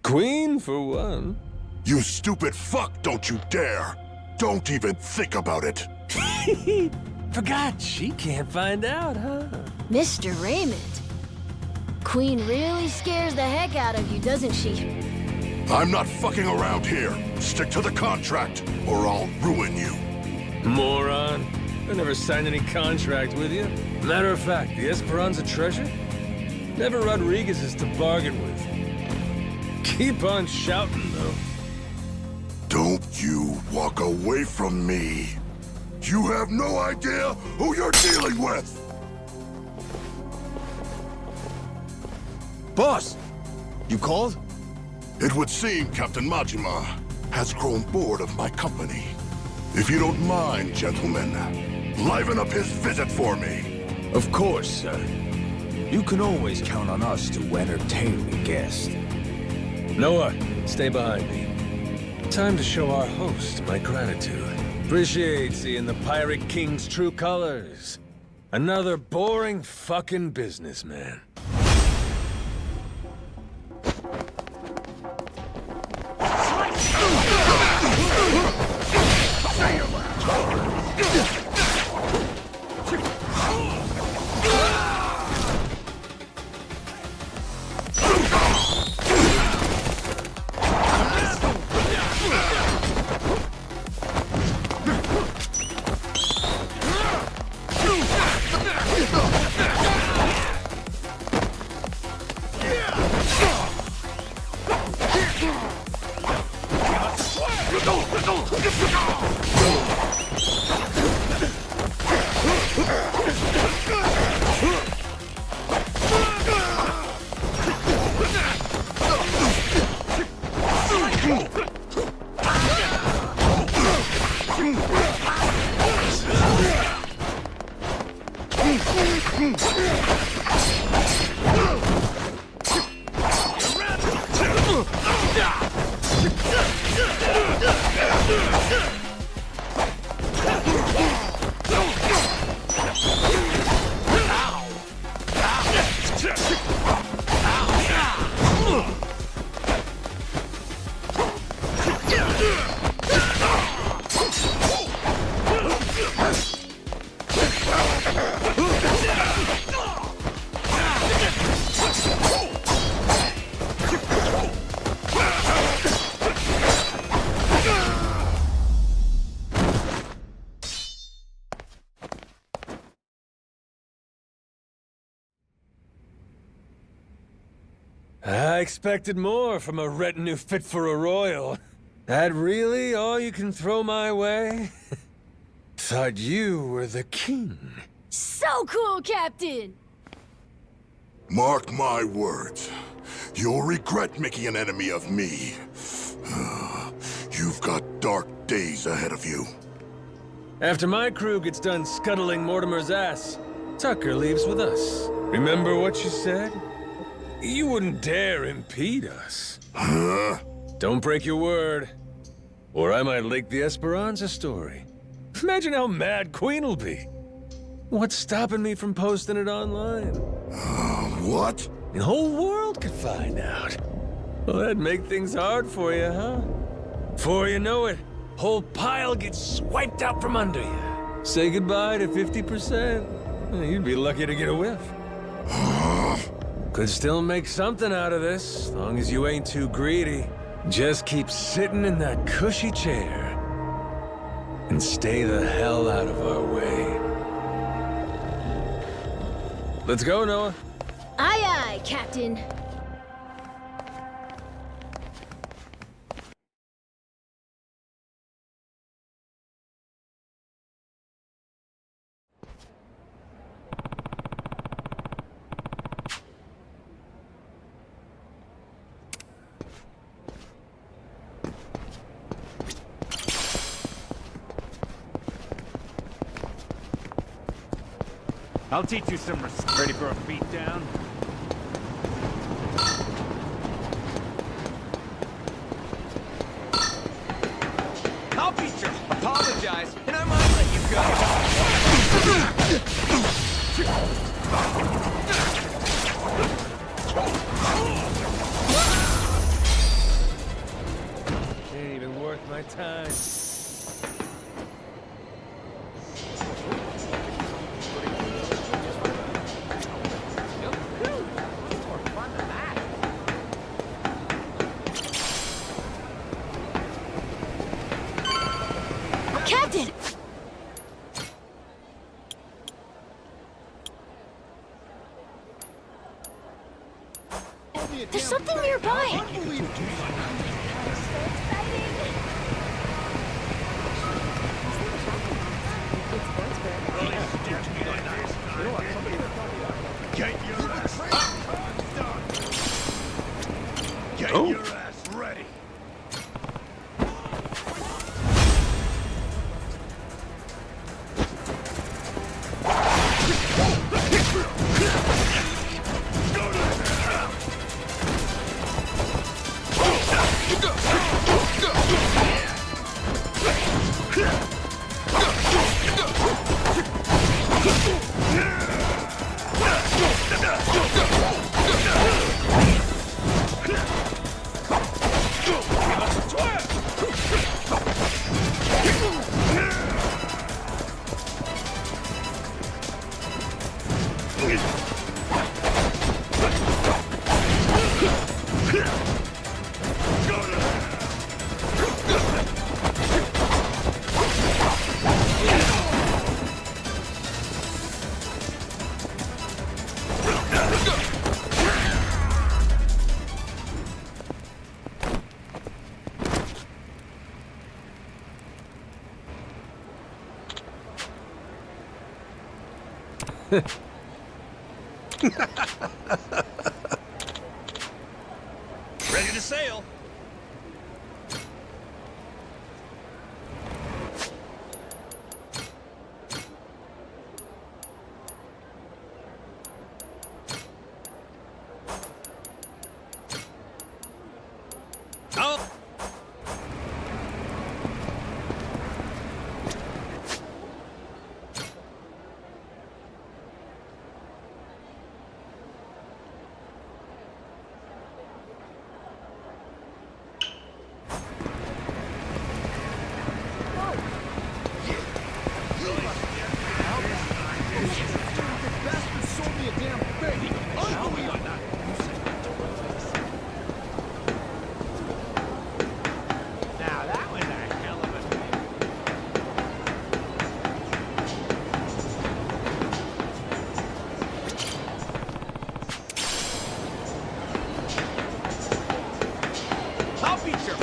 Queen, for one. You stupid fuck, don't you dare! Don't even think about it! Forgot she can't find out, huh? Mr. Raymond. Queen really scares the heck out of you, doesn't she? I'm not fucking around here. Stick to the contract, or I'll ruin you. Moron. I never signed any contract with you. Matter of fact, the Esperanza treasure? Never Rodriguez's to bargain with. Keep on shouting, though. Don't you walk away from me. You have no idea who you're dealing with! Boss! You called? It would seem Captain Majima has grown bored of my company. If you don't mind, gentlemen, Liven up his visit for me. Of course, sir. You can always count on us to entertain the guest. Noah, stay behind me. Time to show our host my gratitude. Appreciate seeing the Pirate King's true colors. Another boring fucking businessman. I expected more from a retinue fit for a royal. That really all you can throw my way? Thought you were the king. So cool, Captain! Mark my words. You'll regret making an enemy of me. You've got dark days ahead of you. After my crew gets done scuttling Mortimer's ass, Tucker leaves with us. Remember what you said? You wouldn't dare impede us. Huh? Don't break your word, or I might leak the Esperanza story. Imagine how mad Queen will be. What's stopping me from posting it online? What? The whole world could find out. Well, that'd make things hard for you, huh? Before you know it, whole pile gets swiped out from under you. Say goodbye to 50%. You'd be lucky to get a whiff. Could still make something out of this, as long as you ain't too greedy. Just keep sitting in that cushy chair. And stay the hell out of our way. Let's go, Noah. Aye, aye, Captain. I'll teach you some respect. Ready for a beatdown? I'll beat you. Apologize, and I might let you go. Ain't even worth my time. Captain! There's something nearby! Get your ass Get your ass ready. Ready to sail. Oh.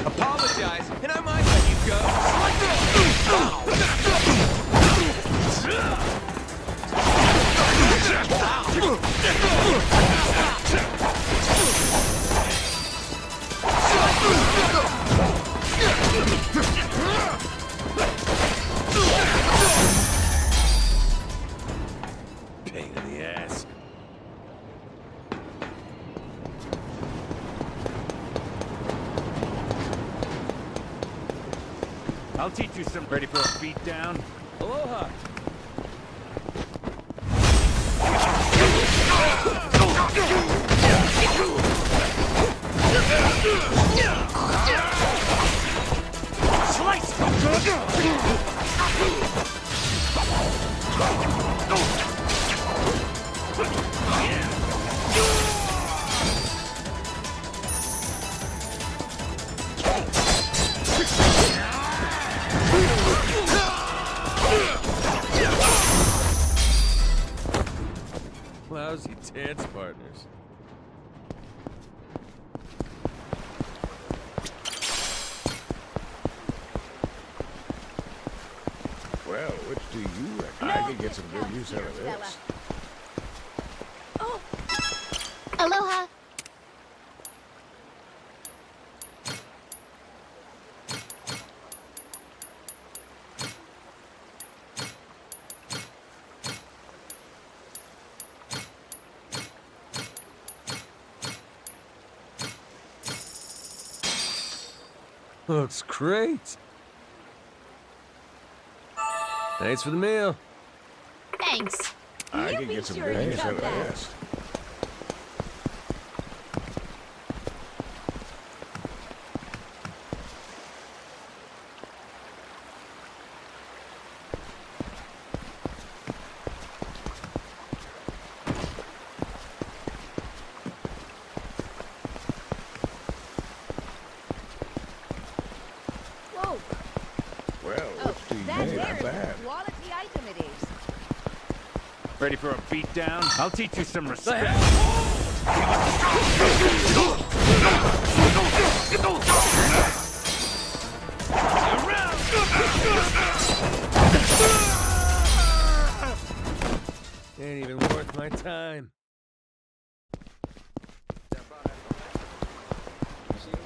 Apologize, and I might let you go. Pain in the ass. I'll teach you some. Ready for a beat down? Aloha! Lousy dance partners. Well, which do you reckon? I could get some good use out of this. Oh. Aloha. Looks great. Thanks for the meal. Thanks. I could get some good use out of this. Whoa. Well, which do you think? Not bad. Quality item it is. Ready for a beat down? I'll teach you some respect. Ain't even worth my time.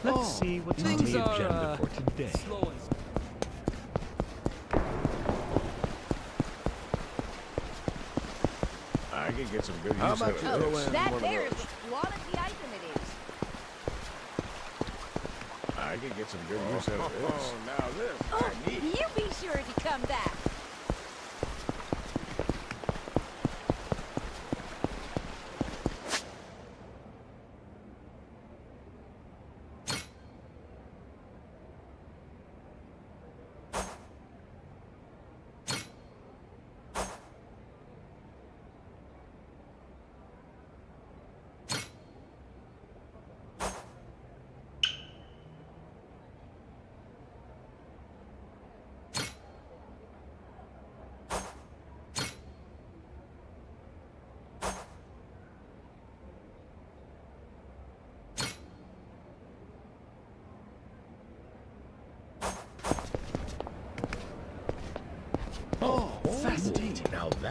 Let's see what's on the agenda for today. I could get some good use How out about of you this. throw in That one there of is those? a quality item it is. I could get some good use out of this. Now this. Oh, you be sure to come back.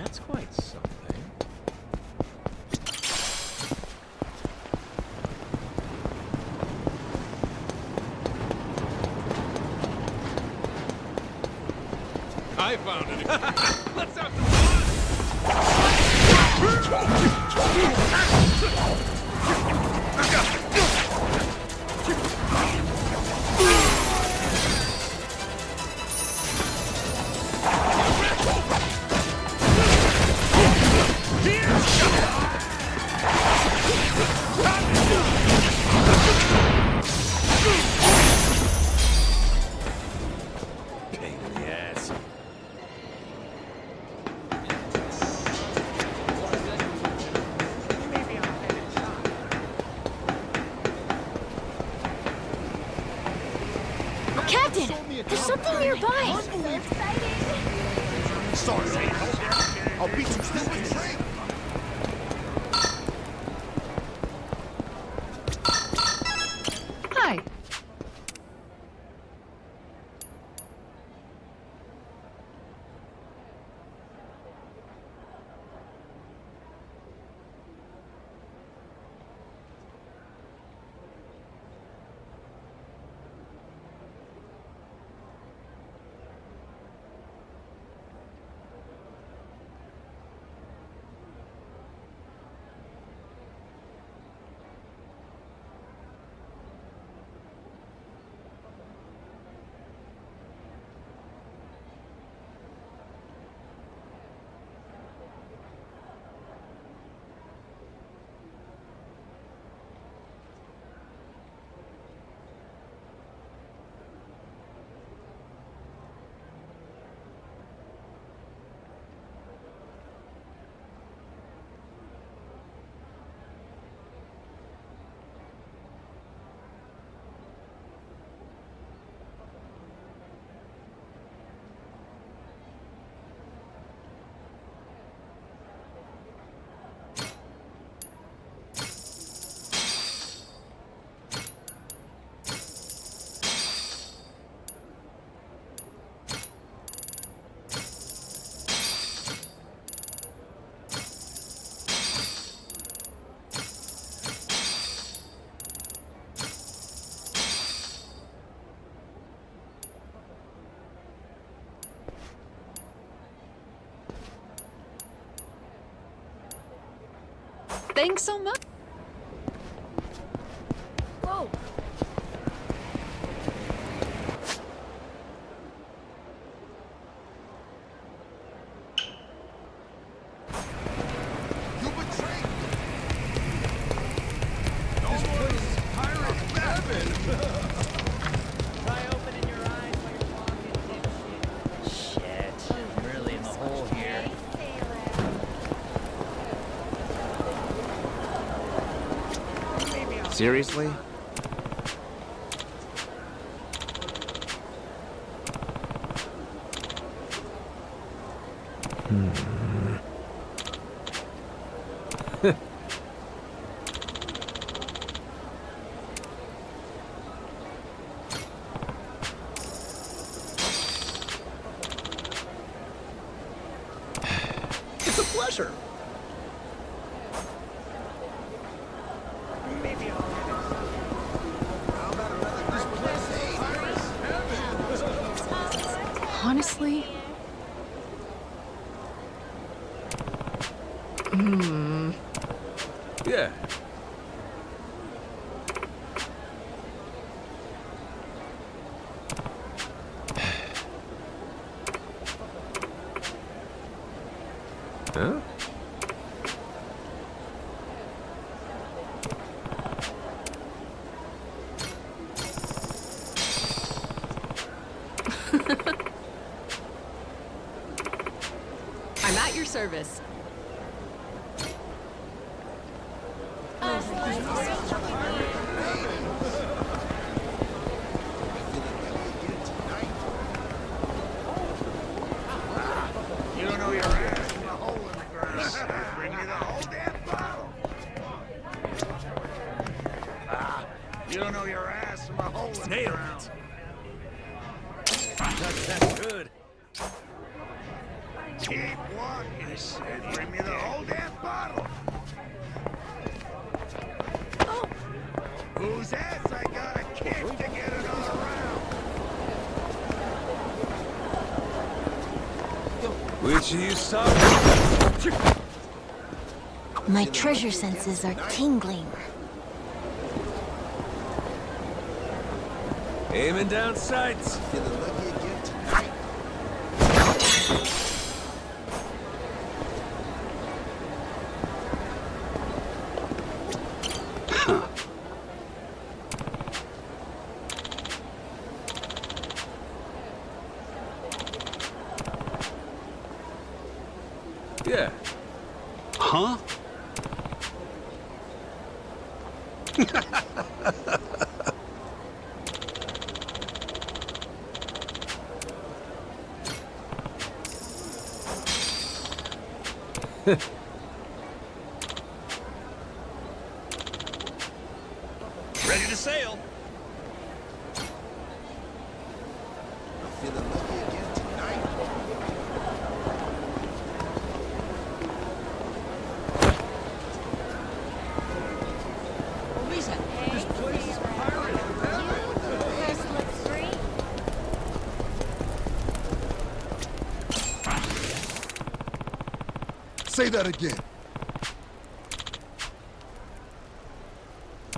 That's quite something. I found it. Let's have some fun! Pain in the ass. Captain, there's something nearby. Sorry, I'll beat you stupid train. Hi. Thanks so much. Whoa. You betrayed me. This place is pirate heaven. Try opening your eyes while you're walking, dipshit. Shit. I'm really in the hole here. Seriously? It's a pleasure. Honestly, Yeah. Huh? I'm at your service. You don't know your ass from a hole in the ground. Bring me the whole damn bottle. You don't know your ass from a hole in the ground. That's good. Keep walking, son. Bring me the whole damn bottle. Whose ass I gotta kick to get it all around? Which of you stop? My treasure senses are tingling. Aiming down sights. Feeling lucky again tonight. Yeah. Huh? Ready to sail. I'm feeling lucky again tonight. This place is pirate. First looks free. Say that again.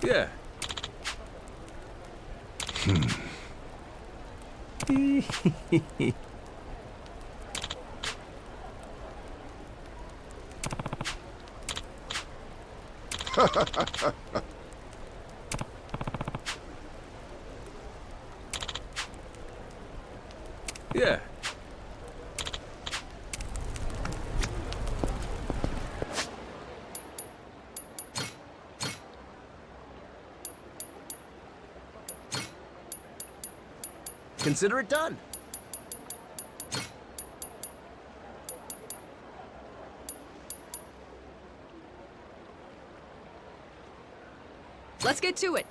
Yeah. Yeah. Consider it done. Let's get to it.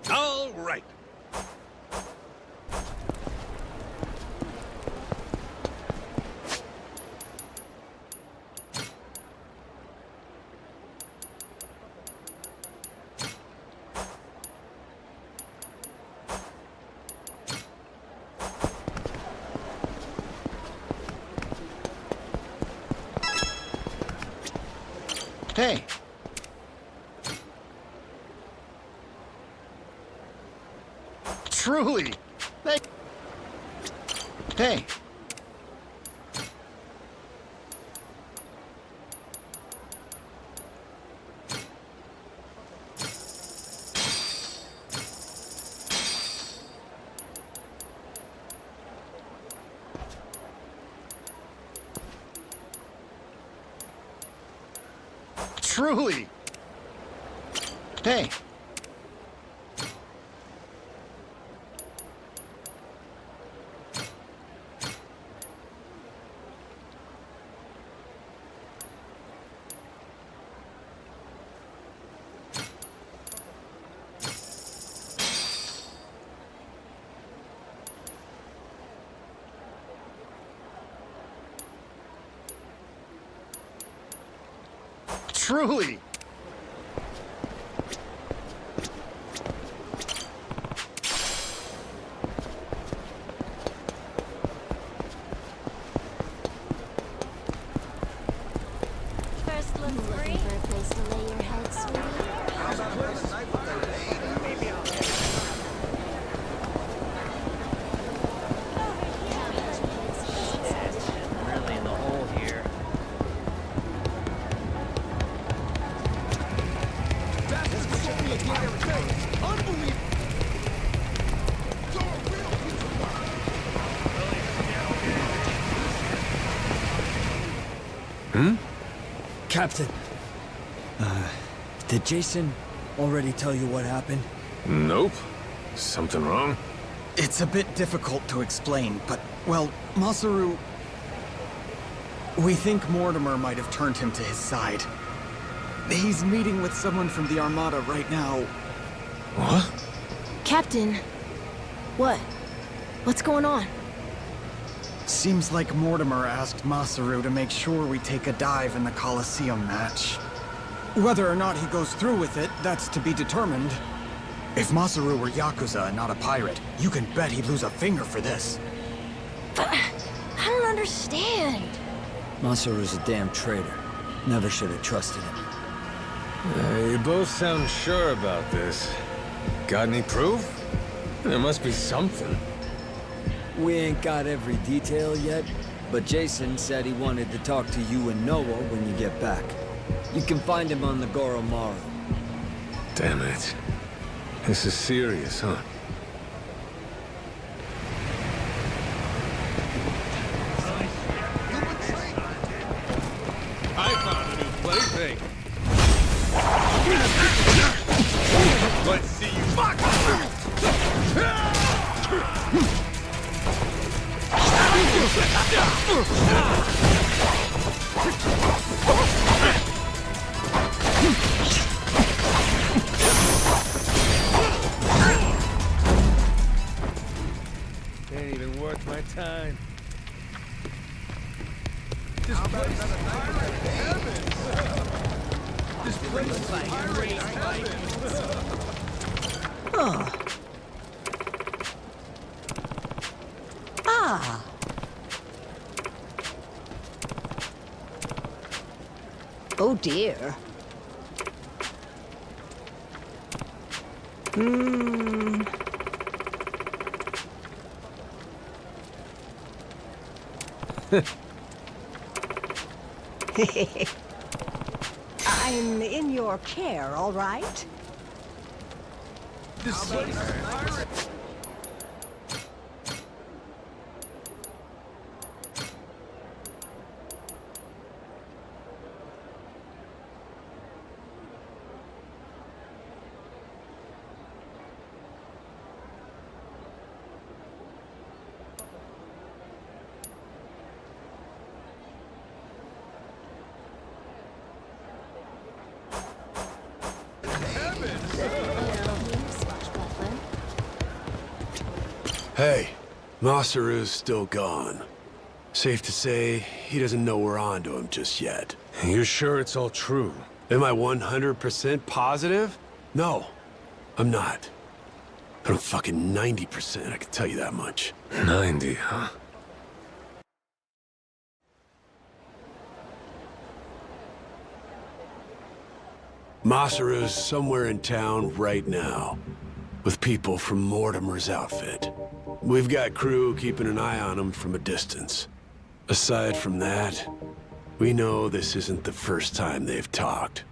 All right. Hey. Truly. Hey. Truly. Hey. Truly. First looks free. For a place to lay your head, sweetie? Really in the hole here. Captain, did Jason already tell you what happened? Nope. Something wrong? It's a bit difficult to explain, but, well, Masaru... We think Mortimer might have turned him to his side. He's meeting with someone from the Armada right now. What? Captain, what? What's going on? Seems like Mortimer asked Masaru to make sure we take a dive in the Colosseum match. Whether or not he goes through with it, that's to be determined. If Masaru were Yakuza and not a pirate, you can bet he'd lose a finger for this. But I don't understand. Masaru's a damn traitor. Never should have trusted him. You both sound sure about this. Got any proof? There must be something. We ain't got every detail yet, but Jason said he wanted to talk to you and Noah when you get back. You can find him on the Goromaru. Damn it. This is serious, huh? I found a new plaything. Let's see you fuck! Ain't even worth my time. This place is great. Oh. Ah. Oh dear. Hmm. I'm in your care, all right? This place is Hey, Masaru's still gone. Safe to say, he doesn't know we're onto him just yet. You're sure it's all true? Am I 100% positive? No, I'm not. But I'm fucking 90%, I can tell you that much. 90, huh? Masaru's somewhere in town right now, with people from Mortimer's outfit. We've got crew keeping an eye on him from a distance. Aside from that, we know this isn't the first time they've talked.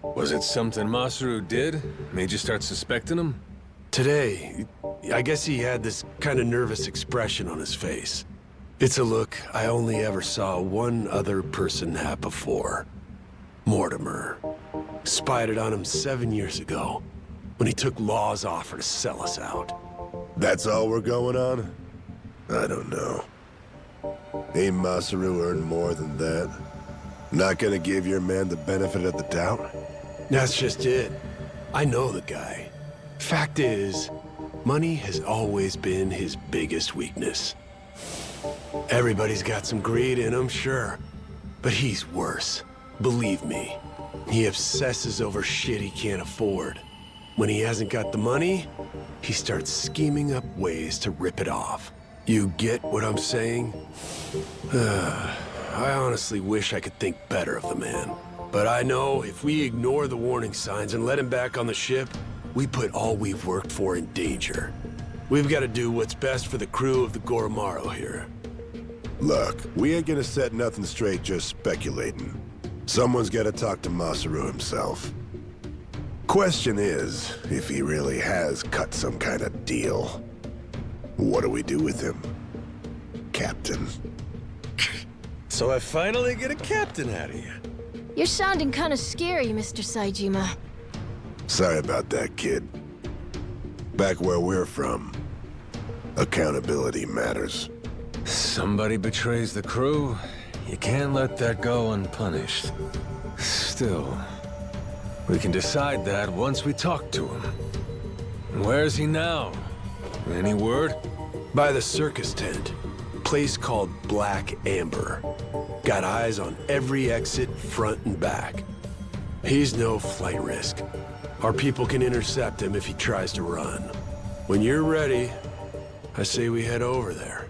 Was it something Masaru did? Made you start suspecting him? Today, I guess he had this kind of nervous expression on his face. It's a look I only ever saw one other person have before. Mortimer. Spied it on him 7 years ago, when he took Law's offer to sell us out. That's all we're going on? I don't know. Ain't Masaru earned more than that? Not gonna give your man the benefit of the doubt? That's just it. I know the guy. Fact is, money has always been his biggest weakness. Everybody's got some greed in him, sure. But he's worse. Believe me. He obsesses over shit he can't afford. When he hasn't got the money, he starts scheming up ways to rip it off. You get what I'm saying? I honestly wish I could think better of the man. But I know if we ignore the warning signs and let him back on the ship, we put all we've worked for in danger. We've got to do what's best for the crew of the Goromaru here. Look, we ain't gonna set nothing straight just speculating. Someone's gotta talk to Masaru himself. Question is, if he really has cut some kind of deal, what do we do with him, Captain? So I finally get a captain out of you. You're sounding kind of scary, Mr. Saejima. Sorry about that, kid. Back where we're from, accountability matters. Somebody betrays the crew. You can't let that go unpunished. Still, we can decide that once we talk to him. Where's he now? Any word? By the circus tent. place called Black Amber. Got eyes on every exit, front and back. He's no flight risk. Our people can intercept him if he tries to run. When you're ready, I say we head over there.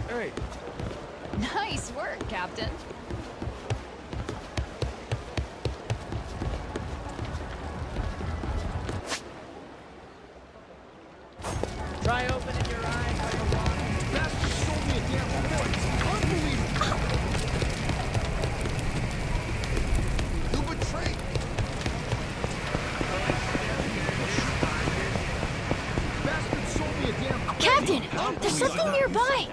Hey. Nice work, Captain. Try opening your eyes while you're walking. Bastard stole me a damn horse. Unbelievable. You betrayed me. Bastard sold me a damn horse. Captain, there's something nearby.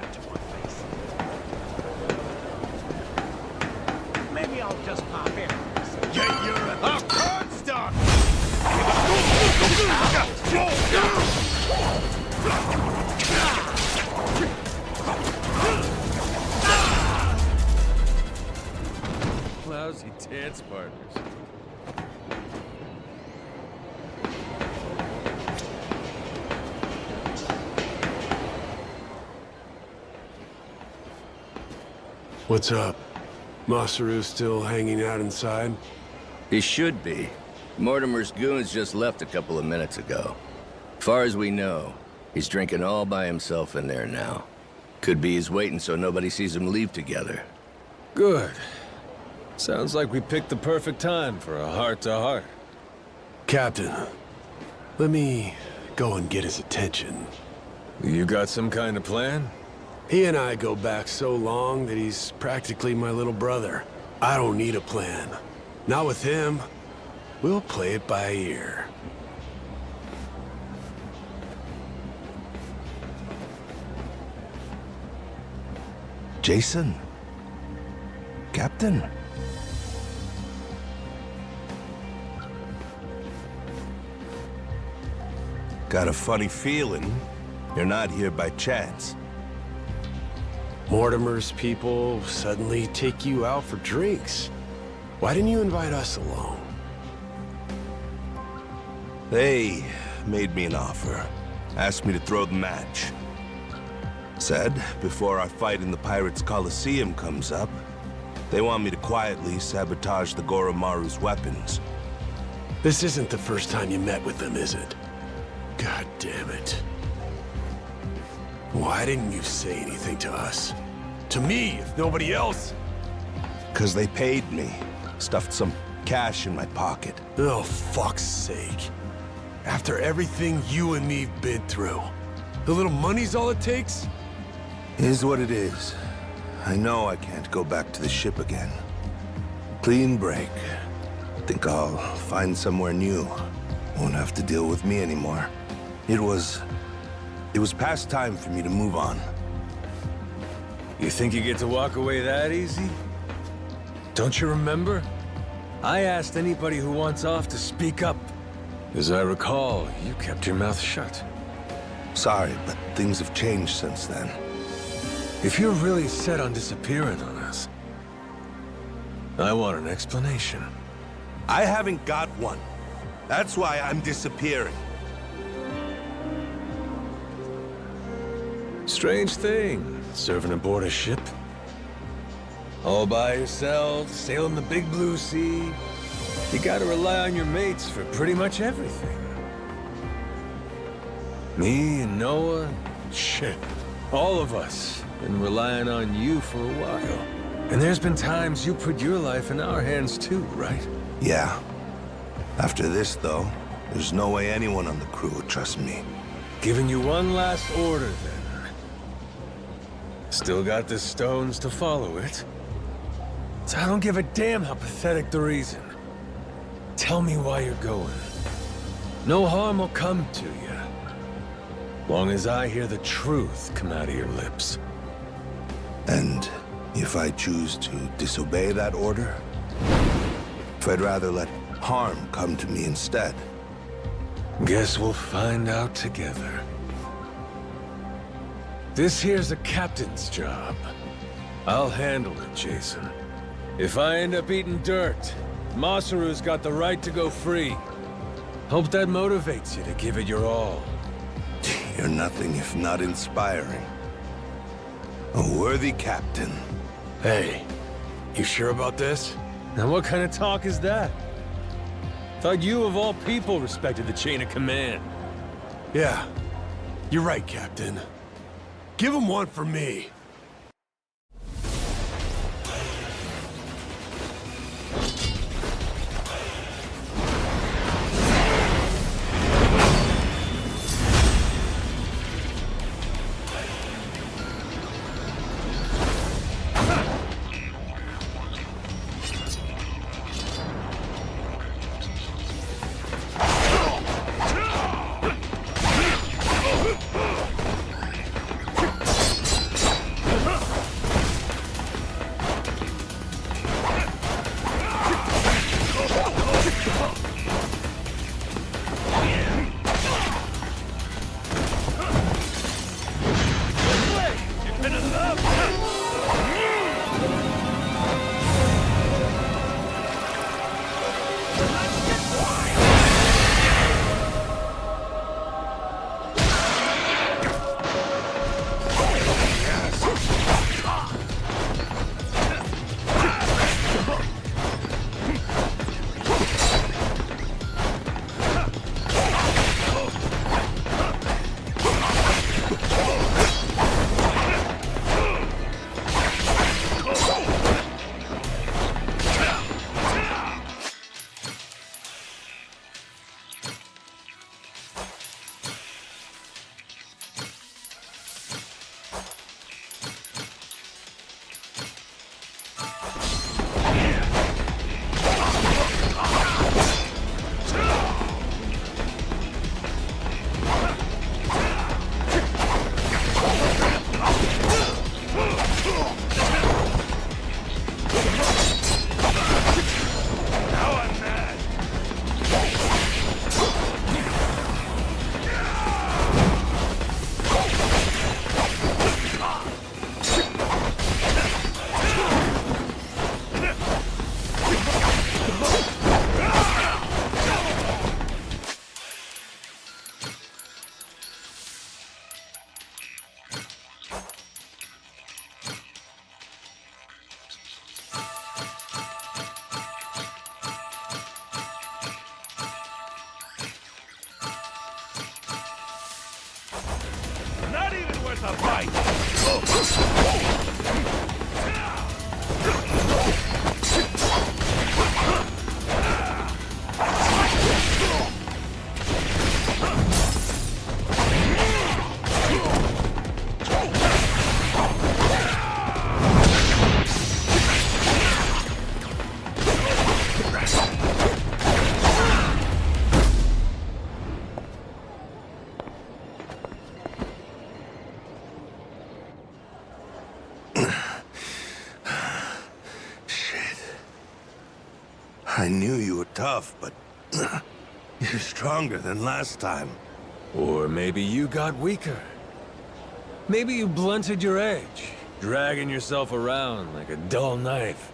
Maybe I'll just pop in. Yeah, you're a cornstalk! Lousy dance partners. What's up? Masaru still hanging out inside? He should be. Mortimer's goons just left a couple of minutes ago. Far as we know, he's drinking all by himself in there now. Could be he's waiting so nobody sees him leave together. Good. Sounds like we picked the perfect time for a heart-to-heart. Captain, let me go and get his attention. You got some kind of plan? He and I go back so long that he's practically my little brother. I don't need a plan. Not with him. We'll play it by ear. Jason? Captain? Got a funny feeling you're not here by chance. Mortimer's people suddenly take you out for drinks. Why didn't you invite us along? They made me an offer. Asked me to throw the match. Said, before our fight in the Pirates' Coliseum comes up, they want me to quietly sabotage the Goromaru's weapons. This isn't the first time you met with them, is it? God damn it. Why didn't you say anything to us? To me, if nobody else? 'Cause they paid me. Stuffed some cash in my pocket. Oh, fuck's sake. After everything you and me've been through, the little money's all it takes? Is what it is. I know I can't go back to the ship again. Clean break. Think I'll find somewhere new. Won't have to deal with me anymore. It was past time for me to move on. You think you get to walk away that easy? Don't you remember? I asked anybody who wants off to speak up. As I recall, you kept your mouth shut. Sorry, but things have changed since then. If you're really set on disappearing on us, I want an explanation. I haven't got one. That's why I'm disappearing. Strange thing, serving aboard a ship. All by yourself, sailing the big blue sea. You gotta rely on your mates for pretty much everything. Me and Noah, shit, all of us been relying on you for a while. And there's been times you put your life in our hands too, right? Yeah. After this, though, there's no way anyone on the crew would trust me. Giving you one last order, then. Still got the stones to follow it. So I don't give a damn how pathetic the reason. Tell me why you're going. No harm will come to you. Long as I hear the truth come out of your lips. And if I choose to disobey that order? If I'd rather let harm come to me instead. Guess we'll find out together. This here's a captain's job. I'll handle it, Jason. If I end up eating dirt, Masaru's got the right to go free. Hope that motivates you to give it your all. You're nothing if not inspiring. A worthy captain. Hey, you sure about this? Now what kind of talk is that? Thought you of all people respected the chain of command. Yeah, you're right, Captain. Give him one for me. Not even worth a fight! I knew you were tough, but you're stronger than last time. Or maybe you got weaker. Maybe you blunted your edge, dragging yourself around like a dull knife.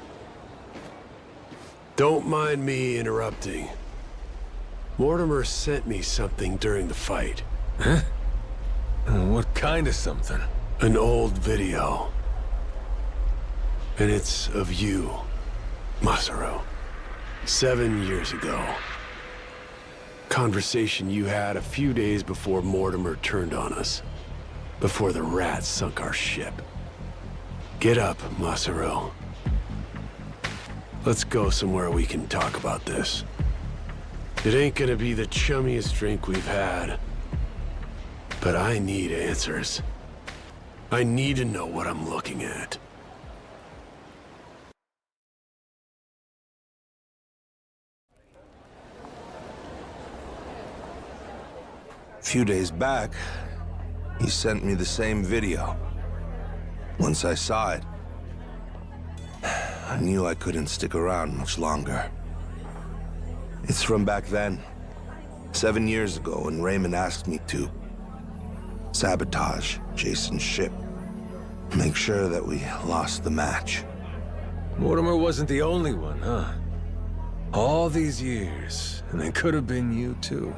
Don't mind me interrupting. Mortimer sent me something during the fight. Huh? What kind of something? An old video. And it's of you, Masaru. 7 years ago. Conversation you had a few days before Mortimer turned on us. Before the rats sunk our ship. Get up, Masaru. Let's go somewhere we can talk about this. It ain't gonna be the chummiest drink we've had. But I need answers. I need to know what I'm looking at. A few days back, he sent me the same video. Once I saw it, I knew I couldn't stick around much longer. It's from back then. 7 years ago, when Raymond asked me to sabotage Jason's ship. Make sure that we lost the match. Mortimer wasn't the only one, huh? All these years, and it could have been you too.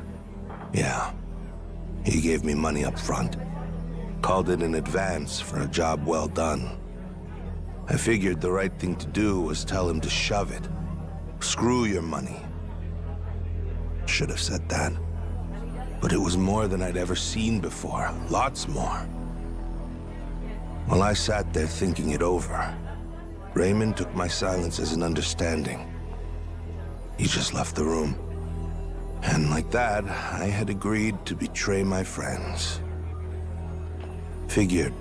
Yeah. He gave me money up front. Called it an advance for a job well done. I figured the right thing to do was tell him to shove it. Screw your money. Should have said that. But it was more than I'd ever seen before. Lots more. While I sat there thinking it over, Raymond took my silence as an understanding. He just left the room. And like that, I had agreed to betray my friends. Figured.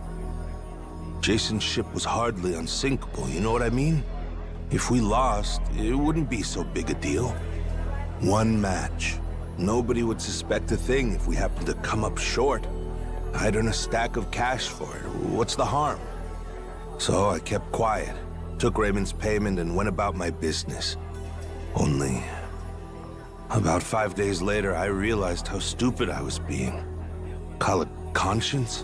Jason's ship was hardly unsinkable, you know what I mean? If we lost, it wouldn't be so big a deal. One match. Nobody would suspect a thing if we happened to come up short. I'd earn a stack of cash for it. What's the harm? So I kept quiet, took Raymond's payment, and went about my business. Only, about 5 days later, I realized how stupid I was being. Call it conscience?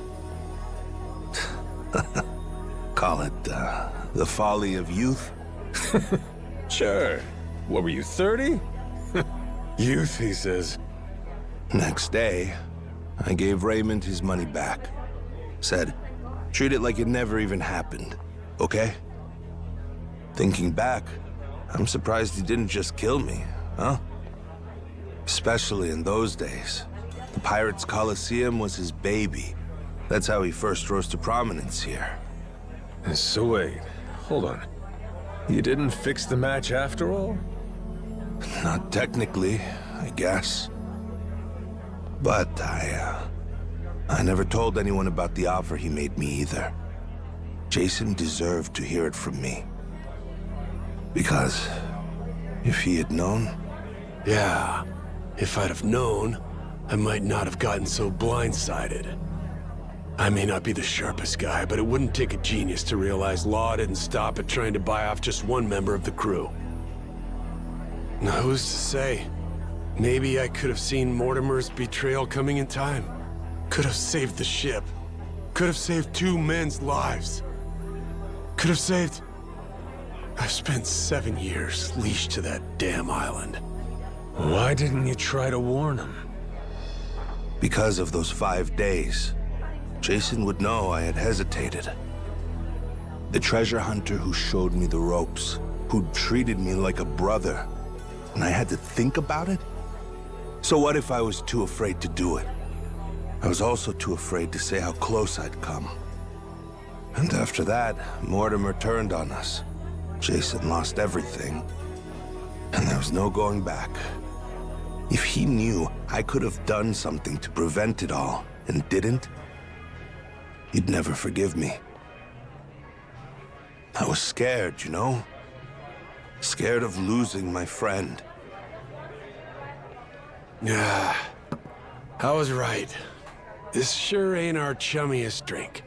Call it, the folly of youth? Sure. What were you, 30? Youth, he says. Next day, I gave Raymond his money back. Said, treat it like it never even happened, okay? Thinking back, I'm surprised he didn't just kill me, huh? Especially in those days. The Pirates Coliseum was his baby. That's how he first rose to prominence here. So wait, hold on. You didn't fix the match after all? Not technically, I guess. But I never told anyone about the offer he made me either. Jason deserved to hear it from me. Because if he had known... Yeah, if I'd have known, I might not have gotten so blindsided. I may not be the sharpest guy, but it wouldn't take a genius to realize Law didn't stop at trying to buy off just one member of the crew. Now, who's to say? Maybe I could have seen Mortimer's betrayal coming in time. Could have saved the ship. Could have saved 2 men's lives. Could have saved... I've spent 7 years leashed to that damn island. Why didn't you try to warn him? Because of those 5 days. Jason would know I had hesitated. The treasure hunter who showed me the ropes, who treated me like a brother, and I had to think about it? So what if I was too afraid to do it? I was also too afraid to say how close I'd come. And after that, Mortimer turned on us. Jason lost everything, and there was no going back. If he knew I could have done something to prevent it all, and didn't, he'd never forgive me. I was scared, you know? Scared of losing my friend. Yeah, I was right. This sure ain't our chummiest drink.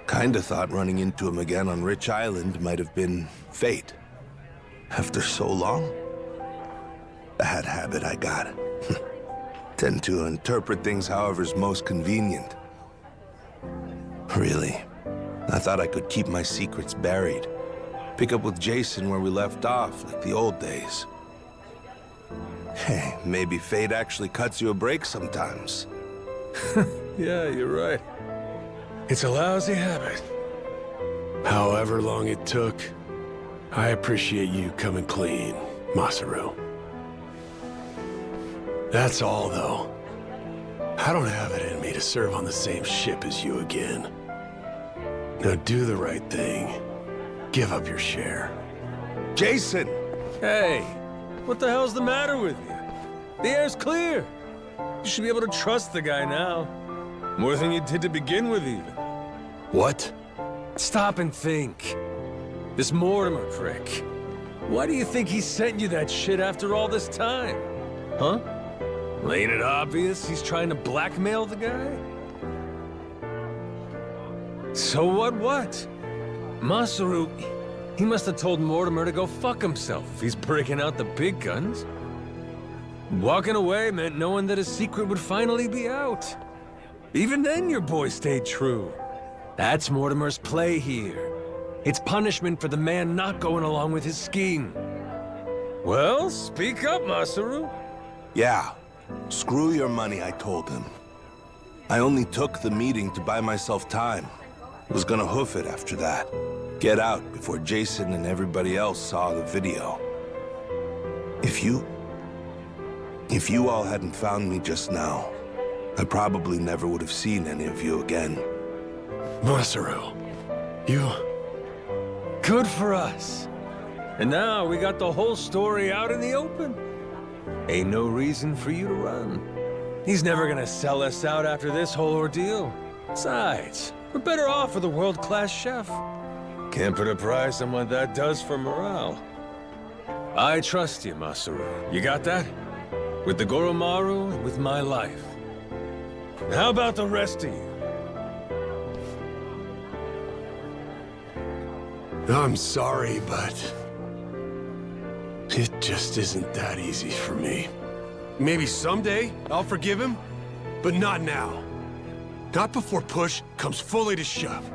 Kinda thought running into him again on Rich Island might have been fate. After so long? Bad habit I got. Tend to interpret things however's most convenient. Really, I thought I could keep my secrets buried. Pick up with Jason where we left off, like the old days. Hey, maybe fate actually cuts you a break sometimes. Yeah, you're right. It's a lousy habit. However long it took, I appreciate you coming clean, Masaru. That's all, though. I don't have it in me to serve on the same ship as you again. Now do the right thing. Give up your share. Jason! Hey, what the hell's the matter with you? The air's clear. You should be able to trust the guy now. More than you did to begin with, even. What? Stop and think. This Mortimer prick. Why do you think he sent you that shit after all this time? Huh? Ain't it obvious he's trying to blackmail the guy? So what? Masaru, He must have told Mortimer to go fuck himself if he's breaking out the big guns. Walking away meant knowing that his secret would finally be out. Even then, your boy stayed true. That's Mortimer's play here. It's punishment for the man not going along with his scheme. Well, speak up, Masaru. Yeah. Screw your money, I told him. I only took the meeting to buy myself time. Was gonna hoof it after that. Get out before Jason and everybody else saw the video. If you all hadn't found me just now, I probably never would have seen any of you again. Masaru, you... Good for us. And now we got the whole story out in the open. Ain't no reason for you to run. He's never gonna sell us out after this whole ordeal. Besides, we're better off with a world-class chef. Can't put a price on what that does for morale. I trust you, Masaru. You got that? With the Goromaru and with my life. How about the rest of you? I'm sorry, but... it just isn't that easy for me. Maybe someday I'll forgive him, but not now. Not before push comes fully to shove.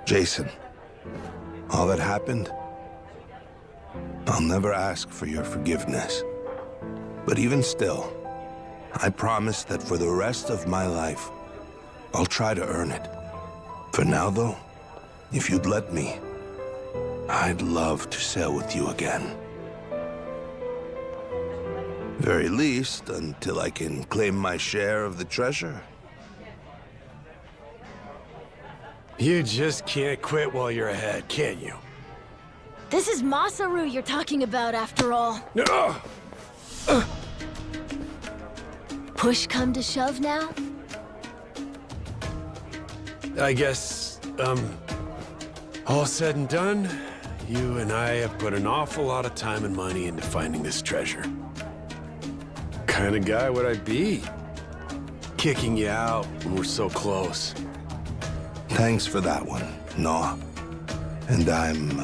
Jason, all that happened, I'll never ask for your forgiveness. But even still, I promise that for the rest of my life, I'll try to earn it. For now, though, if you'd let me, I'd love to sail with you again. Very least, until I can claim my share of the treasure. You just can't quit while you're ahead, can you? This is Masaru you're talking about, after all. Push come to shove now? I guess, all said and done, you and I have put an awful lot of time and money into finding this treasure. What kind of guy would I be? Kicking you out when we're so close. Thanks for that one, Noah. And I'm,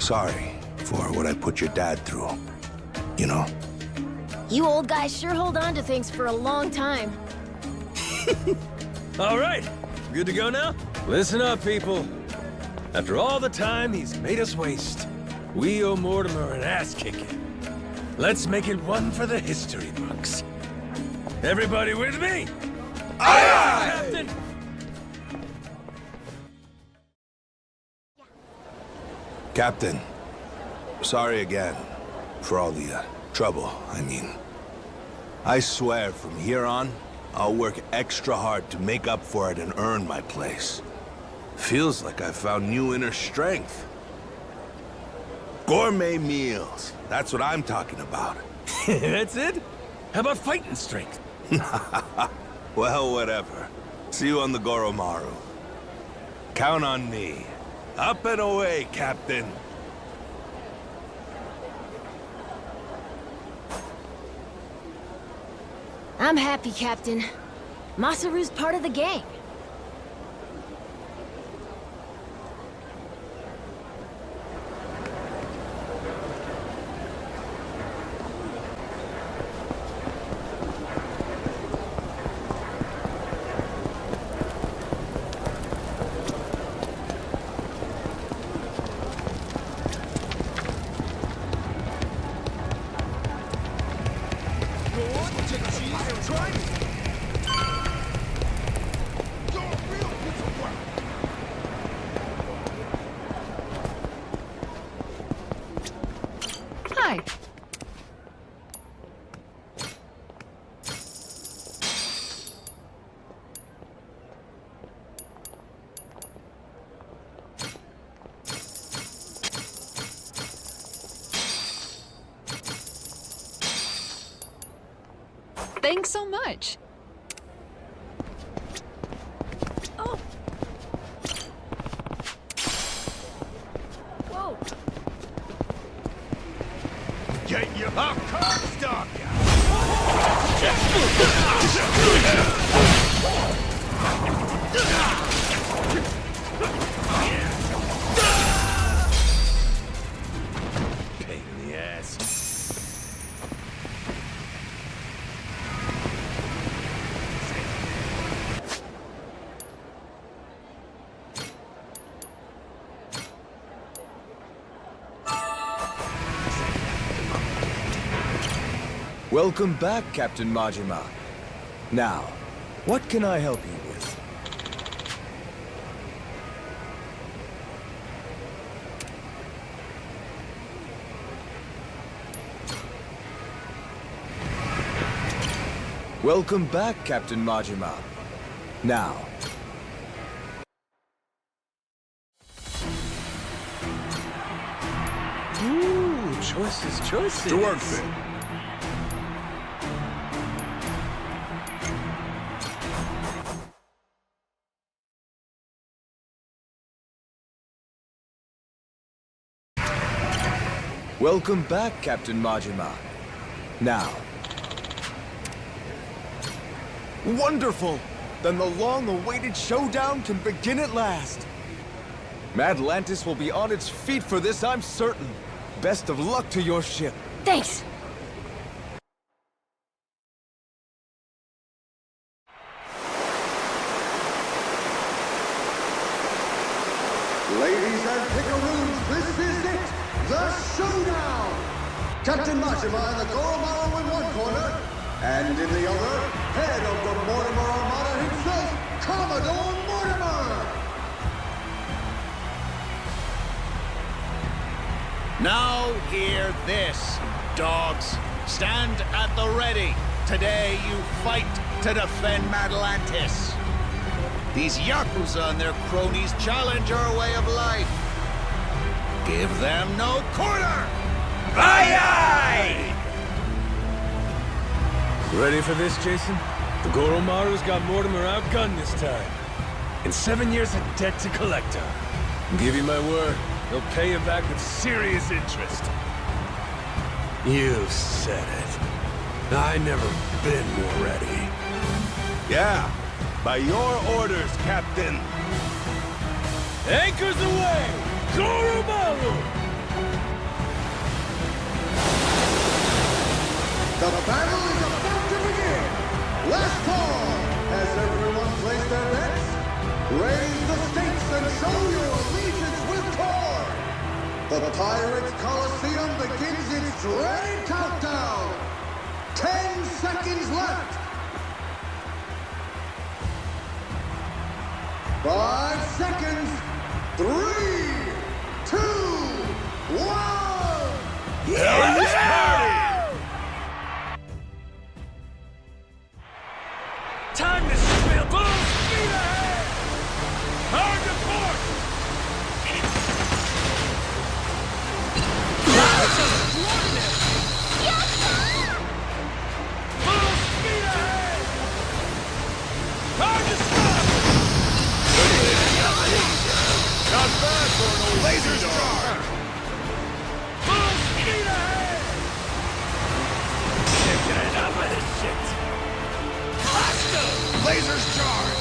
sorry for what I put your dad through. You know? You old guys sure hold on to things for a long time. All right, good to go now? Listen up, people. After all the time he's made us waste, we owe Mortimer an ass-kicking. Let's make it one for the history books. Everybody with me? Aye, aye! Captain! Captain, sorry again for all the trouble, I mean. I swear from here on, I'll work extra hard to make up for it and earn my place. Feels like I found new inner strength. Gourmet meals, that's what I'm talking about. That's it? How about fighting strength? Well, whatever. See you on the Goromaru. Count on me. Up and away, Captain. I'm happy, Captain. Masaru's part of the gang. Hi. Thanks so much. Oh. Whoa. Get your cock stop ya! Welcome back, Captain Majima. Now, what can I help you with? Welcome back, Captain Majima. Now. Ooh, choices. To work, then. Welcome back, Captain Majima. Now. Wonderful! Then the long-awaited showdown can begin at last. Madlantis will be on its feet for this, I'm certain. Best of luck to your ship. Thanks. Ladies and pickaroos, this is it! The showdown! Captain Majima and the Goromaru in one corner, and in the other, head of the Mortimer Armada himself, Commodore Mortimer! Now hear this, dogs. Stand at the ready. Today you fight to defend Madlantis. These Yakuza and their cronies challenge our way of life. Give them no quarter! Aye, aye! Ready for this, Jason? The Goromaru's got Mortimer outgunned this time. And 7 years of debt to collect on. I'll give you my word, he'll pay you back with serious interest. You said it. I never been more ready. Yeah, by your orders, Captain. Anchors away! Goromaru! The battle is about to begin! Last call! Has everyone placed their bets? Raise the stakes and show your allegiance with Tor! The Pirates Coliseum begins its dreaded countdown! 10 seconds left! 5 seconds! 3, 2, 1! Yeah! Time to spill! Full speed ahead! Hard to port! Full speed ahead! Hard to stop! Not bad for an old laser charge! Full speed ahead! Can't get enough of this shit! Lasers charge!